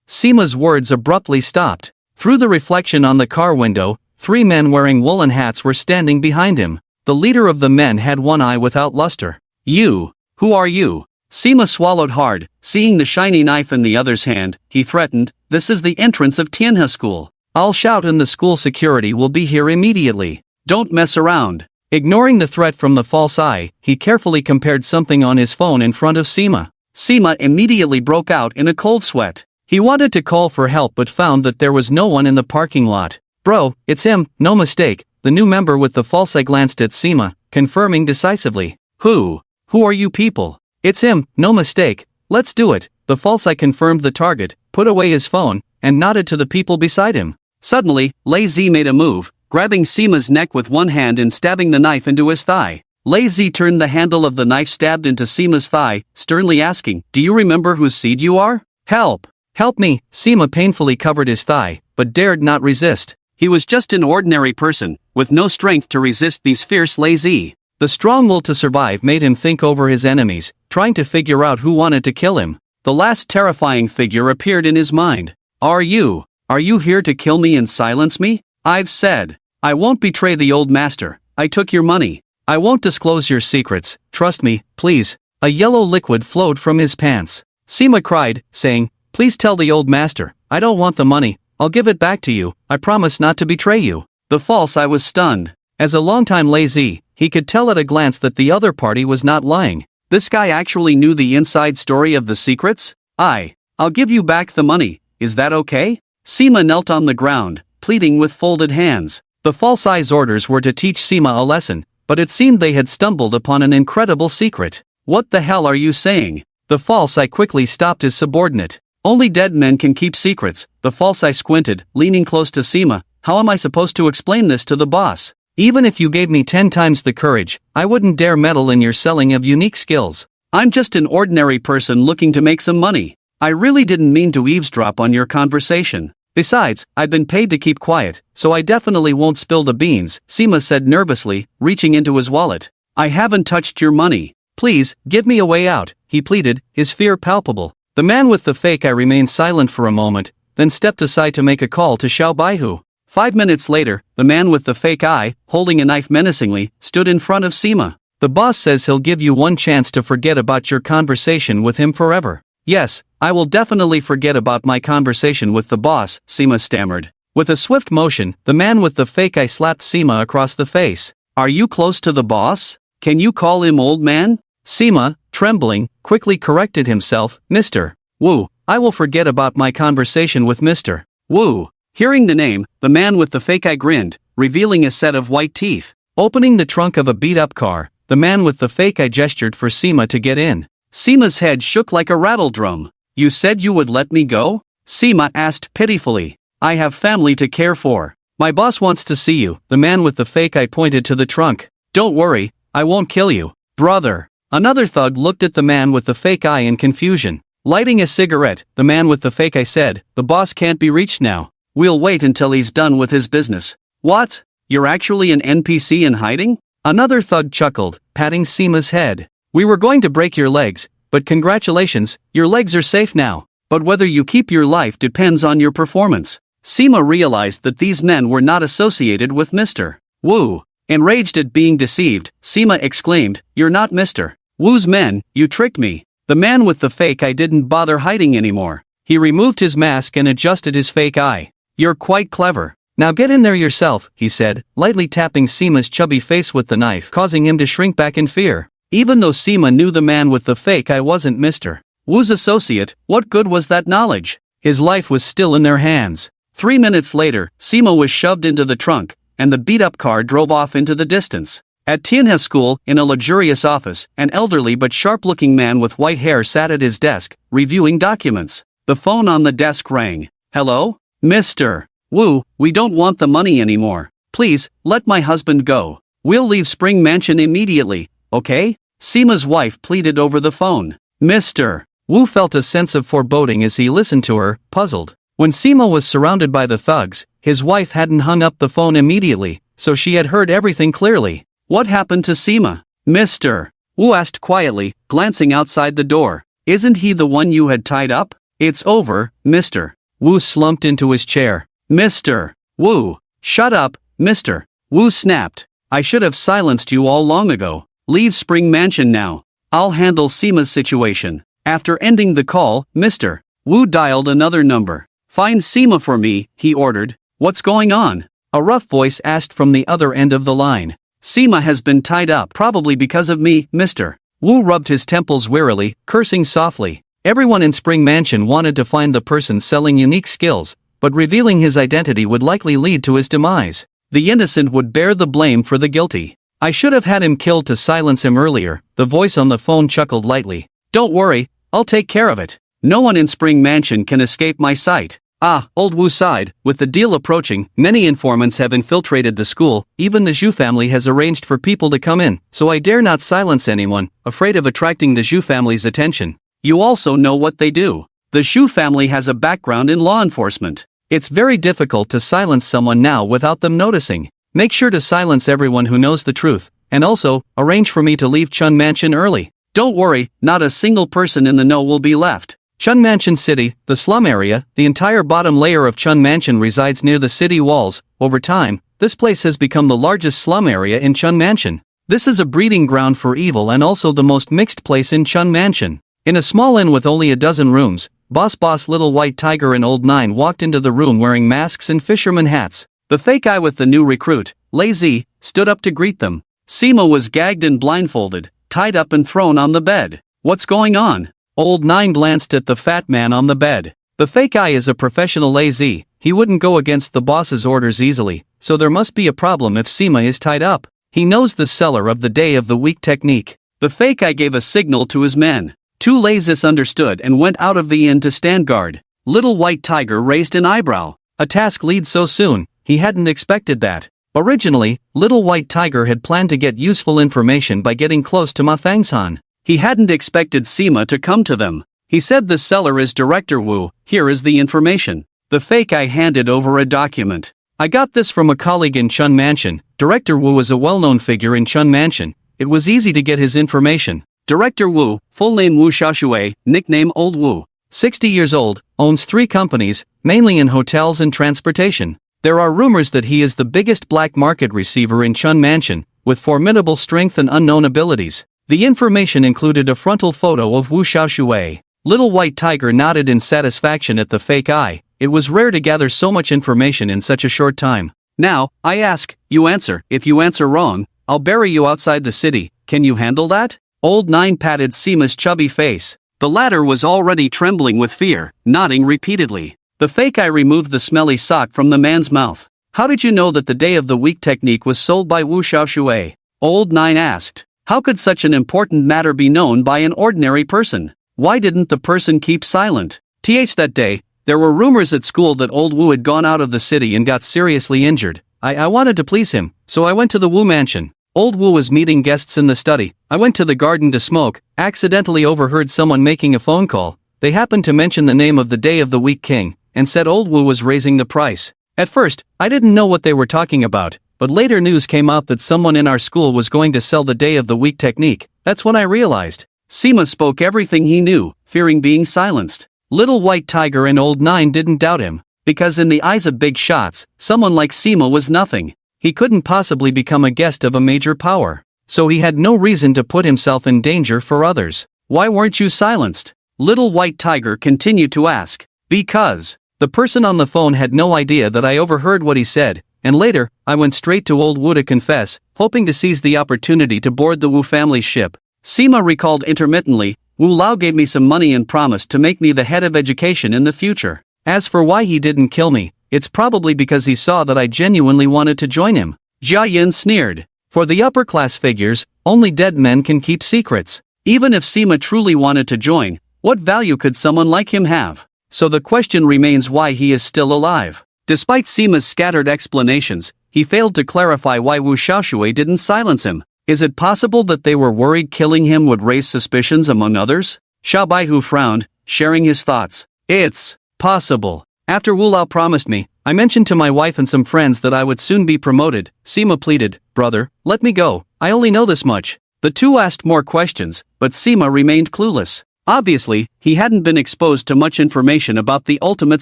Sima's words abruptly stopped. Through the reflection on the car window, 3 men wearing woolen hats were standing behind him. The leader of the men had one eye without luster. You. Who are you? Sima swallowed hard, seeing the shiny knife in the other's hand. He threatened, this is the entrance of Tianhe School. I'll shout and the school security will be here immediately. Don't mess around. Ignoring the threat from the false eye, he carefully compared something on his phone in front of Sima. Sima immediately broke out in a cold sweat. He wanted to call for help but found that there was no one in the parking lot. Bro, it's him, no mistake, the new member with the false eye glanced at Sima, confirming decisively. Who are you people? It's him, no mistake, let's do it. The false eye confirmed the target, put away his phone, and nodded to the people beside him. Suddenly, Lei Zi made a move, grabbing Sima's neck with one hand and stabbing the knife into his thigh. Lei Zi turned the handle of the knife stabbed into Sima's thigh, sternly asking, do you remember whose seed you are? Help! Help me! Sima painfully covered his thigh, but dared not resist. He was just an ordinary person, with no strength to resist these fierce Lei Zi. The strong will to survive made him think over his enemies, trying to figure out who wanted to kill him. The last terrifying figure appeared in his mind. Are you here to kill me and silence me? I've said. I won't betray the old master. I took your money. I won't disclose your secrets, trust me, please. A yellow liquid flowed from his pants. Sima cried, saying, please tell the old master, I don't want the money, I'll give it back to you, I promise not to betray you. The false eye was stunned. As a longtime Lei Zi, he could tell at a glance that the other party was not lying. This guy actually knew the inside story of the secrets? I'll give you back the money, is that okay? Seema knelt on the ground, pleading with folded hands. The false eye's orders were to teach Seema a lesson, but it seemed they had stumbled upon an incredible secret. What the hell are you saying? The false eye quickly stopped his subordinate. Only dead men can keep secrets. The false eye squinted, leaning close to Seema. How am I supposed to explain this to the boss? Even if you gave me 10 times the courage, I wouldn't dare meddle in your selling of unique skills. I'm just an ordinary person looking to make some money. I really didn't mean to eavesdrop on your conversation. Besides, I've been paid to keep quiet, so I definitely won't spill the beans, Seema said nervously, reaching into his wallet. I haven't touched your money. Please, give me a way out, he pleaded, his fear palpable. The man with the fake eye remained silent for a moment, then stepped aside to make a call to Xiao Baihu. 5 minutes later, the man with the fake eye, holding a knife menacingly, stood in front of Seema. The boss says he'll give you one chance to forget about your conversation with him forever. Yes, I will definitely forget about my conversation with the boss, Seema stammered. With a swift motion, the man with the fake eye slapped Seema across the face. Are you close to the boss? Can you call him old man? Seema, trembling, quickly corrected himself. Mr. Wu, I will forget about my conversation with Mr. Wu. Hearing the name, the man with the fake eye grinned, revealing a set of white teeth. Opening the trunk of a beat-up car, the man with the fake eye gestured for Seema to get in. Seema's head shook like a rattle drum. You said you would let me go? Seema asked pitifully. I have family to care for. My boss wants to see you. The man with the fake eye pointed to the trunk. Don't worry, I won't kill you, brother. Another thug looked at the man with the fake eye in confusion. Lighting a cigarette, the man with the fake eye said, the boss can't be reached now. We'll wait until he's done with his business. What? You're actually an NPC in hiding? Another thug chuckled, patting Seema's head. We were going to break your legs, but congratulations, your legs are safe now. But whether you keep your life depends on your performance. Seema realized that these men were not associated with Mr. Wu. Enraged at being deceived, Seema exclaimed, You're not Mr. Wu's men, you tricked me. The man with the fake eye didn't bother hiding anymore. He removed his mask and adjusted his fake eye. You're quite clever. Now get in there yourself, he said, lightly tapping Seema's chubby face with the knife, causing him to shrink back in fear. Even though Seema knew the man with the fake eye wasn't Mr. Wu's associate, what good was that knowledge? His life was still in their hands. 3 minutes later, Seema was shoved into the trunk, and the beat-up car drove off into the distance. At Tianhe School, in a luxurious office, an elderly but sharp-looking man with white hair sat at his desk, reviewing documents. The phone on the desk rang. Hello? Mr. Wu, we don't want the money anymore. Please, let my husband go. We'll leave Spring Mansion immediately, okay? Seema's wife pleaded over the phone. Mr. Wu felt a sense of foreboding as he listened to her, puzzled. When Seema was surrounded by the thugs, his wife hadn't hung up the phone immediately, so she had heard everything clearly. What happened to Seema? Mr. Wu asked quietly, glancing outside the door. Isn't he the one you had tied up? It's over, Mr. Wu slumped into his chair. Mr. Wu, shut up, Mr. Wu snapped. I should have silenced you all long ago. Leave Spring Mansion now. I'll handle Seema's situation. After ending the call, Mr. Wu dialed another number. Find Seema for me, he ordered. What's going on? A rough voice asked from the other end of the line. Seema has been tied up, probably because of me, Mr. Wu rubbed his temples wearily, cursing softly. Everyone in Spring Mansion wanted to find the person selling unique skills, but revealing his identity would likely lead to his demise. The innocent would bear the blame for the guilty. I should have had him killed to silence him earlier, the voice on the phone chuckled lightly. Don't worry, I'll take care of it. No one in Spring Mansion can escape my sight. Ah, old Wu sighed. With the deal approaching, many informants have infiltrated the school, even the Zhu family has arranged for people to come in, so I dare not silence anyone, afraid of attracting the Zhu family's attention. You also know what they do. The Zhu family has a background in law enforcement. It's very difficult to silence someone now without them noticing. Make sure to silence everyone who knows the truth, and also, arrange for me to leave Chun Mansion early. Don't worry, not a single person in the know will be left. Chun Mansion City, the slum area, the entire bottom layer of Chun Mansion resides near the city walls. Over time, this place has become the largest slum area in Chun Mansion. This is a breeding ground for evil and also the most mixed place in Chun Mansion. In a small inn with only a dozen rooms, Boss Little White Tiger and Old Nine walked into the room wearing masks and fisherman hats. The fake eye with the new recruit, Lazy, stood up to greet them. Seema was gagged and blindfolded, tied up and thrown on the bed. What's going on? Old 9 glanced at the fat man on the bed. The fake eye is a professional lazy, he wouldn't go against the boss's orders easily, so there must be a problem if Seema is tied up. He knows the seller of the day of the week technique. The fake eye gave a signal to his men. Two lazis understood and went out of the inn to stand guard. Little White Tiger raised an eyebrow. A task lead so soon, he hadn't expected that. Originally, Little White Tiger had planned to get useful information by getting close to Ma Thangsan. He hadn't expected Seema to come to them. He said the seller is Director Wu, here is the information. The fake eye handed over a document. I got this from a colleague in Chun Mansion. Director Wu is a well-known figure in Chun Mansion. It was easy to get his information. Director Wu, full name Wu Xiaoshui, nickname Old Wu. 60 years old, owns 3 companies, mainly in hotels and transportation. There are rumors that he is the biggest black market receiver in Chun Mansion, with formidable strength and unknown abilities. The information included a frontal photo of Wu Xiaoshui. Little White Tiger nodded in satisfaction at the fake eye. It was rare to gather so much information in such a short time. Now, I ask, you answer. If you answer wrong, I'll bury you outside the city. Can you handle that? Old 9 patted Seema's chubby face. The latter was already trembling with fear, nodding repeatedly. The fake eye removed the smelly sock from the man's mouth. How did you know that the day of the week technique was sold by Wu Xiaoshui? Old 9 asked. How could such an important matter be known by an ordinary person? Why didn't the person keep silent? That day, there were rumors at school that Old Wu had gone out of the city and got seriously injured. I wanted to please him, so I went to the Wu mansion. Old Wu was meeting guests in the study. I went to the garden to smoke, accidentally overheard someone making a phone call. They happened to mention the name of the day of the week king, and said Old Wu was raising the price. At first, I didn't know what they were talking about, but later news came out that someone in our school was going to sell the day of the week technique. That's when I realized. Seema spoke everything he knew, fearing being silenced. Little White Tiger and Old 9 didn't doubt him, because in the eyes of big shots, someone like Seema was nothing. He couldn't possibly become a guest of a major power, so he had no reason to put himself in danger for others. Why weren't you silenced? Little White Tiger continued to ask. Because. The person on the phone had no idea that I overheard what he said, and later, I went straight to Old Wu to confess, hoping to seize the opportunity to board the Wu family's ship. Seema recalled intermittently, Wu Lao gave me some money and promised to make me the head of education in the future. As for why he didn't kill me, it's probably because he saw that I genuinely wanted to join him. Jia Yin sneered. For the upper-class figures, only dead men can keep secrets. Even if Seema truly wanted to join, what value could someone like him have? So the question remains why he is still alive. Despite Seema's scattered explanations, he failed to clarify why Wu Xiaoshui didn't silence him. Is it possible that they were worried killing him would raise suspicions among others? Xiao Baihu frowned, sharing his thoughts. It's possible. After Wu Lao promised me, I mentioned to my wife and some friends that I would soon be promoted. Seema pleaded, brother, let me go, I only know this much. The two asked more questions, but Seema remained clueless. Obviously, he hadn't been exposed to much information about the ultimate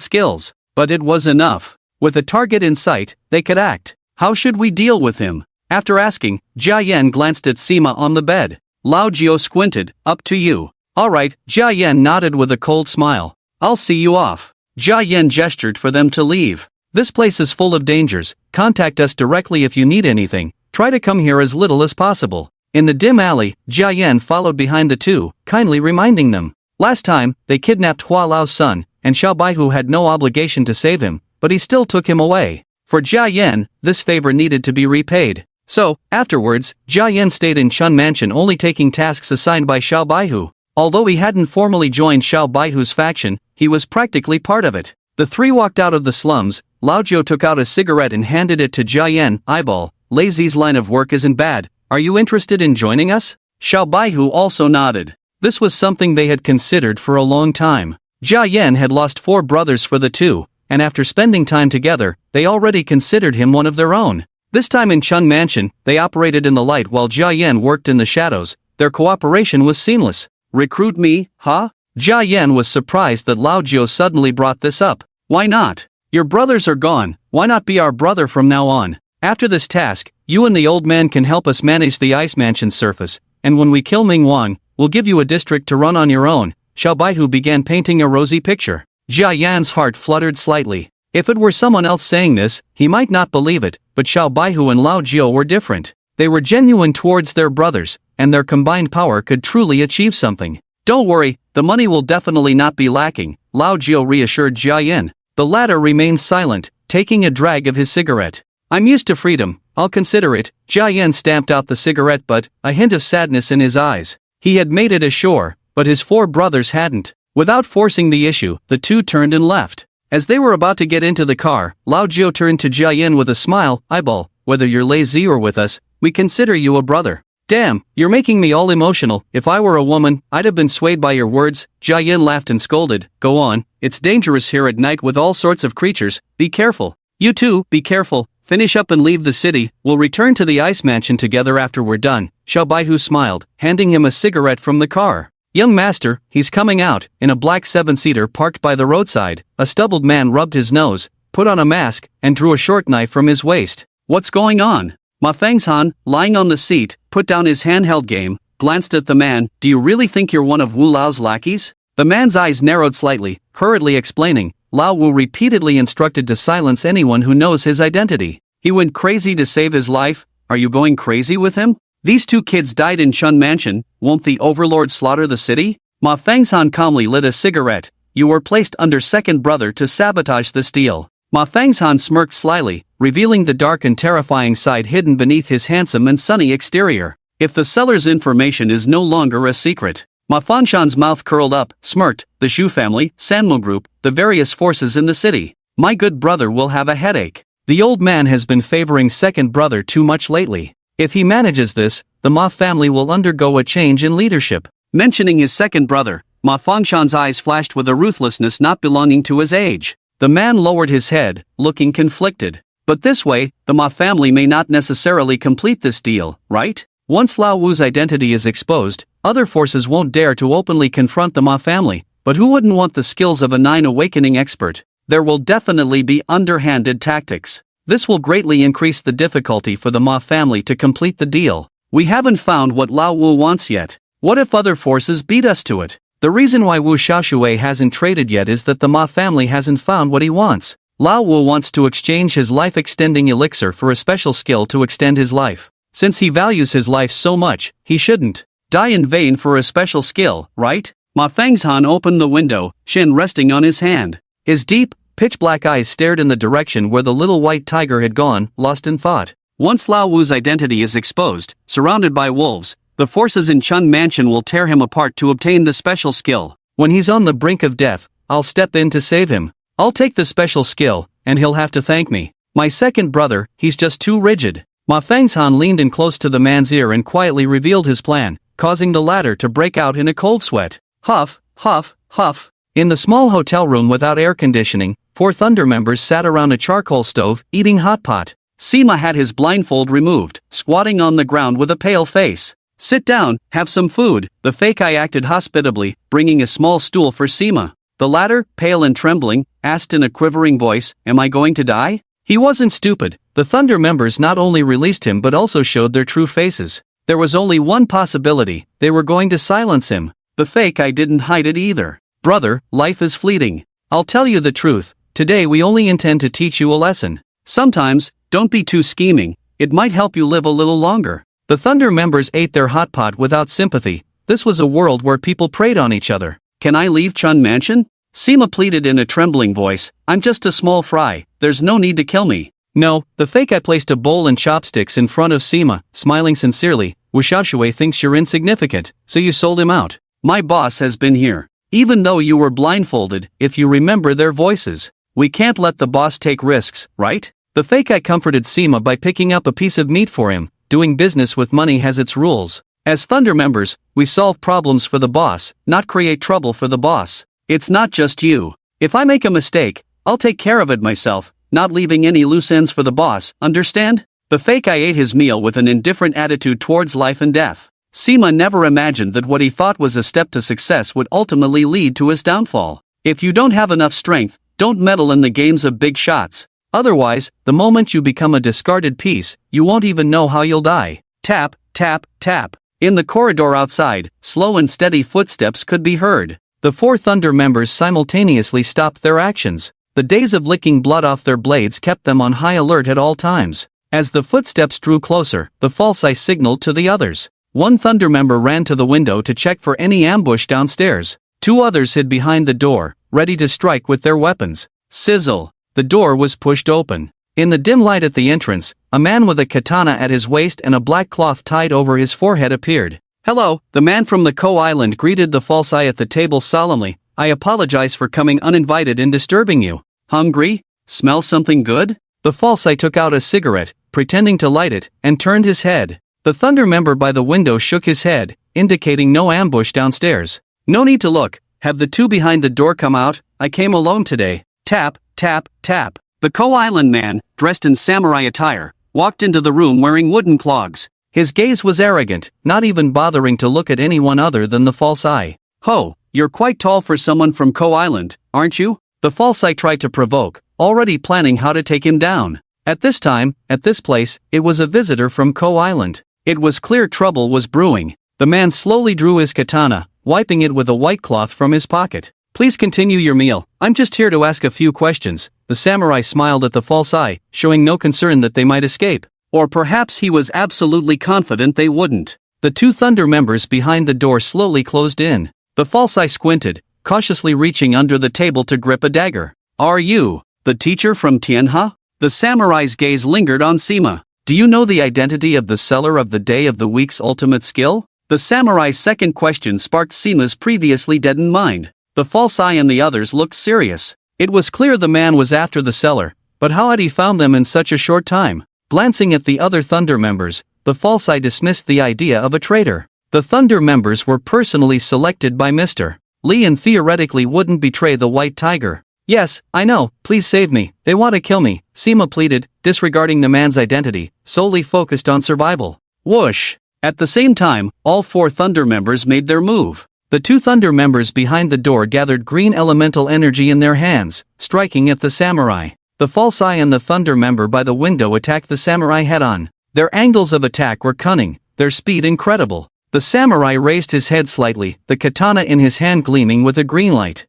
skills, but it was enough. With a target in sight, they could act. How should we deal with him? After asking, Jia Yan glanced at Seema on the bed. Lao Jiao squinted, up to you. Alright, Jia Yan nodded with a cold smile. I'll see you off. Jia Yan gestured for them to leave. This place is full of dangers, contact us directly if you need anything, try to come here as little as possible. In the dim alley, Jia Yan followed behind the two, kindly reminding them. Last time, they kidnapped Hua Lao's son, and Xiao Baihu had no obligation to save him, but he still took him away. For Jia Yan, this favor needed to be repaid. So, afterwards, Jia Yan stayed in Chun Mansion only taking tasks assigned by Xiao Baihu. Although he hadn't formally joined Xiao Baihu's faction, he was practically part of it. The three walked out of the slums. Lao Jiao took out a cigarette and handed it to Jia Yan. Eyeball, Lazy's line of work isn't bad. Are you interested in joining us? Xiao Baihu also nodded. This was something they had considered for a long time. Jia Yan had lost 4 brothers for the two, and after spending time together, they already considered him one of their own. This time in Chun Mansion, they operated in the light while Jia Yan worked in the shadows. Their cooperation was seamless. Recruit me, huh? Jia Yan was surprised that Lao Jiao suddenly brought this up. Why not? Your brothers are gone, why not be our brother from now on? After this task, you and the old man can help us manage the ice mansion's surface, and when we kill Ming Wang, we'll give you a district to run on your own. Xiao Baihu began painting a rosy picture. Jia Yan's heart fluttered slightly. If it were someone else saying this, he might not believe it, but Xiao Baihu and Lao Jiao were different. They were genuine towards their brothers, and their combined power could truly achieve something. Don't worry, the money will definitely not be lacking, Lao Jiao reassured Jia Yin. The latter remained silent, taking a drag of his cigarette. I'm used to freedom, I'll consider it. Jia Yin stamped out the cigarette, but a hint of sadness in his eyes. He had made it ashore, but his 4 brothers hadn't. Without forcing the issue, the two turned and left. As they were about to get into the car, Lao Jiao turned to Jia Yin with a smile. Eyeball, whether you're lazy or with us, we consider you a brother. Damn, you're making me all emotional. If I were a woman, I'd have been swayed by your words. Jia Yin laughed and scolded. Go on, it's dangerous here at night with all sorts of creatures, be careful. You too, be careful. Finish up and leave the city, we'll return to the ice mansion together after we're done. Xiao Baihu smiled, handing him a cigarette from the car. Young master, he's coming out. In a black 7-seater parked by the roadside, a stubbled man rubbed his nose, put on a mask, and drew a short knife from his waist. What's going on? Ma Fengshan, lying on the seat, put down his handheld game, glanced at the man. Do you really think you're one of Wu Lao's lackeys? The man's eyes narrowed slightly, hurriedly explaining. Lao Wu repeatedly instructed to silence anyone who knows his identity. He went crazy to save his life. Are you going crazy with him? These 2 kids died in Chun Mansion, won't the overlord slaughter the city? Ma Fengshan calmly lit a cigarette. You were placed under second brother to sabotage this deal. Ma Fengshan smirked slyly, revealing the dark and terrifying side hidden beneath his handsome and sunny exterior. If the seller's information is no longer a secret. Ma Fengshan's mouth curled up, smirked. The Shu family, Sanmo Group, the various forces in the city. My good brother will have a headache. The old man has been favoring second brother too much lately. If he manages this, the Ma family will undergo a change in leadership. Mentioning his second brother, Ma Fengshan's eyes flashed with a ruthlessness not belonging to his age. The man lowered his head, looking conflicted. But this way, the Ma family may not necessarily complete this deal, right? Once Lao Wu's identity is exposed, other forces won't dare to openly confront the Ma family, but who wouldn't want the skills of a 9 awakening expert? There will definitely be underhanded tactics. This will greatly increase the difficulty for the Ma family to complete the deal. We haven't found what Lao Wu wants yet. What if other forces beat us to it? The reason why Wu Xiaoshui hasn't traded yet is that the Ma family hasn't found what he wants. Lao Wu wants to exchange his life-extending elixir for a special skill to extend his life. Since he values his life so much, he shouldn't die in vain for a special skill, right? Ma Fengshan opened the window, chin resting on his hand. His deep, pitch-black eyes stared in the direction where the little white tiger had gone, lost in thought. Once Lao Wu's identity is exposed, surrounded by wolves, the forces in Chun Mansion will tear him apart to obtain the special skill. When he's on the brink of death, I'll step in to save him. I'll take the special skill, and he'll have to thank me. My second brother, he's just too rigid. Ma Fengshan leaned in close to the man's ear and quietly revealed his plan, causing the latter to break out in a cold sweat. Huff, huff, huff. In the small hotel room without air conditioning, 4 Thunder members sat around a charcoal stove, eating hot pot. Sima had his blindfold removed, squatting on the ground with a pale face. Sit down, have some food. The fake eye acted hospitably, bringing a small stool for Sima. The latter, pale and trembling, asked in a quivering voice, Am I going to die? He wasn't stupid. The Thunder members not only released him but also showed their true faces. There was only one possibility, they were going to silence him. The fake eye didn't hide it either. Brother, life is fleeting. I'll tell you the truth, today we only intend to teach you a lesson. Sometimes, don't be too scheming, it might help you live a little longer. The Thunder members ate their hot pot without sympathy. This was a world where people preyed on each other. Can I leave Chun Mansion? Sima pleaded in a trembling voice. I'm just a small fry, there's no need to kill me. No, the fake eye placed a bowl and chopsticks in front of Sima, smiling sincerely. Wu Xiaoshui thinks you're insignificant, so you sold him out. My boss has been here. Even though you were blindfolded, if you remember their voices. We can't let the boss take risks, right? The fake eye comforted Sima by picking up a piece of meat for him. Doing business with money has its rules. As Thunder members, we solve problems for the boss, not create trouble for the boss. It's not just you. If I make a mistake, I'll take care of it myself, not leaving any loose ends for the boss, understand? The fake eye ate his meal with an indifferent attitude towards life and death. Sima never imagined that what he thought was a step to success would ultimately lead to his downfall. If you don't have enough strength, don't meddle in the games of big shots. Otherwise, the moment you become a discarded piece, you won't even know how you'll die. Tap, tap, tap. In the corridor outside, slow and steady footsteps could be heard. The 4 Thunder members simultaneously stopped their actions. The days of licking blood off their blades kept them on high alert at all times. As the footsteps drew closer, the false eye signaled to the others. One Thunder member ran to the window to check for any ambush downstairs. Two others hid behind the door, ready to strike with their weapons. Sizzle! The door was pushed open. In the dim light at the entrance, a man with a katana at his waist and a black cloth tied over his forehead appeared. "Hello," the man from the Ko Island greeted the false eye at the table solemnly. "I apologize for coming uninvited and disturbing you. Hungry? Smell something good?" The false eye took out a cigarette, pretending to light it, and turned his head. The Thunder member by the window shook his head, indicating no ambush downstairs. "No need to look. Have the two behind the door come out? I came alone today." Tap, tap, tap. The Ko Island man, dressed in samurai attire, walked into the room wearing wooden clogs. His gaze was arrogant, not even bothering to look at anyone other than the false eye. "Ho, you're quite tall for someone from Ko Island, aren't you?" The false eye tried to provoke, already planning how to take him down. At this time, at this place, it was a visitor from Ko Island. It was clear trouble was brewing. The man slowly drew his katana, wiping it with a white cloth from his pocket. "Please continue your meal. I'm just here to ask a few questions." The samurai smiled at the false eye, showing no concern that they might escape. Or perhaps he was absolutely confident they wouldn't. The two Thunder members behind the door slowly closed in. The false eye squinted, cautiously reaching under the table to grip a dagger. "Are you the teacher from Tianha?" The samurai's gaze lingered on Sima. "Do you know the identity of the seller of the day of the week's ultimate skill?" The samurai's second question sparked Sima's previously deadened mind. The false eye and the others looked serious. It was clear the man was after the seller, but how had he found them in such a short time? Glancing at the other Thunder members, the false eye dismissed the idea of a traitor. The Thunder members were personally selected by Mr. Lee and theoretically wouldn't betray the White Tiger. "Yes, I know, please save me, they want to kill me," Sima pleaded, disregarding the man's identity, solely focused on survival. Whoosh! At the same time, all four Thunder members made their move. The two Thunder members behind the door gathered green elemental energy in their hands, striking at the samurai. The false eye and the Thunder member by the window attacked the samurai head-on. Their angles of attack were cunning, their speed incredible. The samurai raised his head slightly, the katana in his hand gleaming with a green light.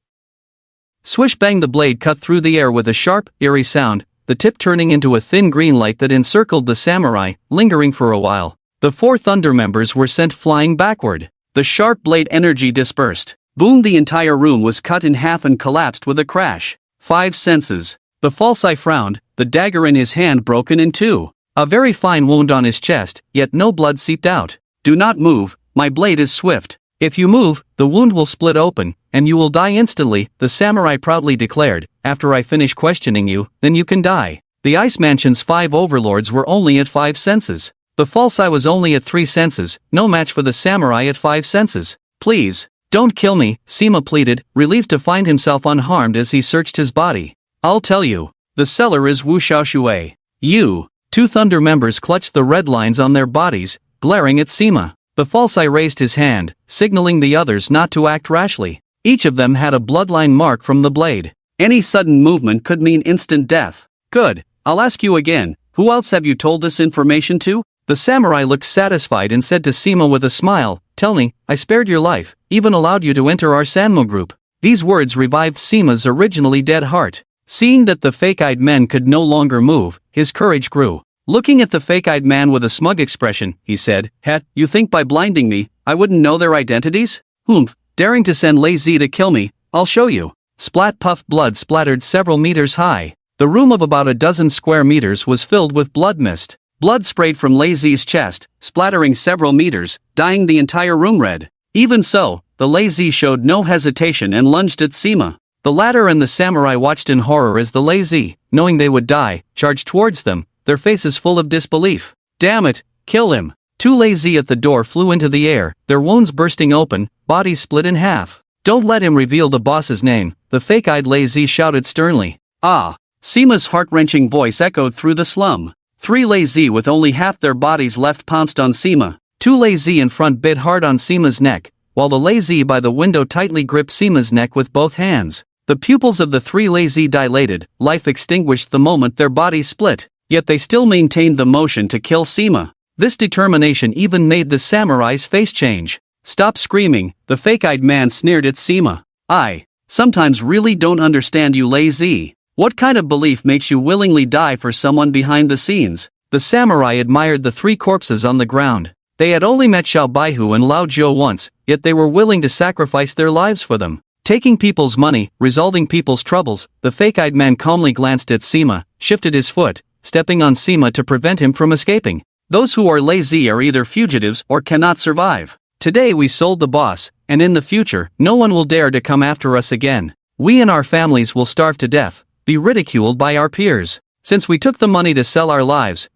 Swish bang, the blade cut through the air with a sharp, eerie sound, the tip turning into a thin green light that encircled the samurai, lingering for a while. The four Thunder members were sent flying backward. The sharp blade energy dispersed. Boom! The entire room was cut in half and collapsed with a crash. 5 senses. The false eye frowned, the dagger in his hand broken in two. A very fine wound on his chest, yet no blood seeped out. "Do not move, my blade is swift. If you move, the wound will split open, and you will die instantly," the samurai proudly declared. "After I finish questioning you, then you can die." The Ice Mansion's 5 overlords were only at 5 senses. The false eye was only at 3 senses, no match for the samurai at 5 senses. "Please, don't kill me," Sima pleaded, relieved to find himself unharmed as he searched his body. "I'll tell you. The seller is Wu Xiaoshui. You." Two Thunder members clutched the red lines on their bodies, glaring at Sima. The false eye raised his hand, signaling the others not to act rashly. Each of them had a bloodline mark from the blade. Any sudden movement could mean instant death. "Good. I'll ask you again, who else have you told this information to?" The samurai looked satisfied and said to Sima with a smile, "Tell me, I spared your life, even allowed you to enter our Sanmo group." These words revived Sima's originally dead heart. Seeing that the fake-eyed men could no longer move, his courage grew. Looking at the fake-eyed man with a smug expression, he said, "Heh, you think by blinding me, I wouldn't know their identities? Humph, daring to send Lei Zi to kill me, I'll show you." Splat puff, blood splattered several meters high. The room of about a dozen square meters was filled with blood mist. Blood sprayed from Lei Zi's chest, splattering several meters, dyeing the entire room red. Even so, the Lei Zi showed no hesitation and lunged at Sima. The latter and the samurai watched in horror as the Lei Zi, knowing they would die, charged towards them, their faces full of disbelief. "Damn it, kill him!" Two Lei Zi at the door flew into the air, their wounds bursting open, bodies split in half. "Don't let him reveal the boss's name," the fake-eyed Lei Zi shouted sternly. "Ah!" Sima's heart-wrenching voice echoed through the slum. 3 Lei Zi with only half their bodies left pounced on Sima. 2 Lei Zi in front bit hard on Sima's neck, while the Lei Zi by the window tightly gripped Sima's neck with both hands. The pupils of the 3 Lei Zi dilated, life extinguished the moment their bodies split, yet they still maintained the motion to kill Sima. This determination even made the samurai's face change. "Stop screaming," the fake-eyed man sneered at Sima. "I sometimes really don't understand you Lei Zi. What kind of belief makes you willingly die for someone behind the scenes?" The samurai admired the 3 corpses on the ground. They had only met Xiao Baihu and Lao Jiu once, yet they were willing to sacrifice their lives for them. Taking people's money, resolving people's troubles, the fake-eyed man calmly glanced at Sima, shifted his foot, stepping on Sima to prevent him from escaping. Those who are lazy are either fugitives or cannot survive. Today we sold the boss, and in the future, no one will dare to come after us again. We and our families will starve to death, be ridiculed by our peers. Since we took the money to sell our lives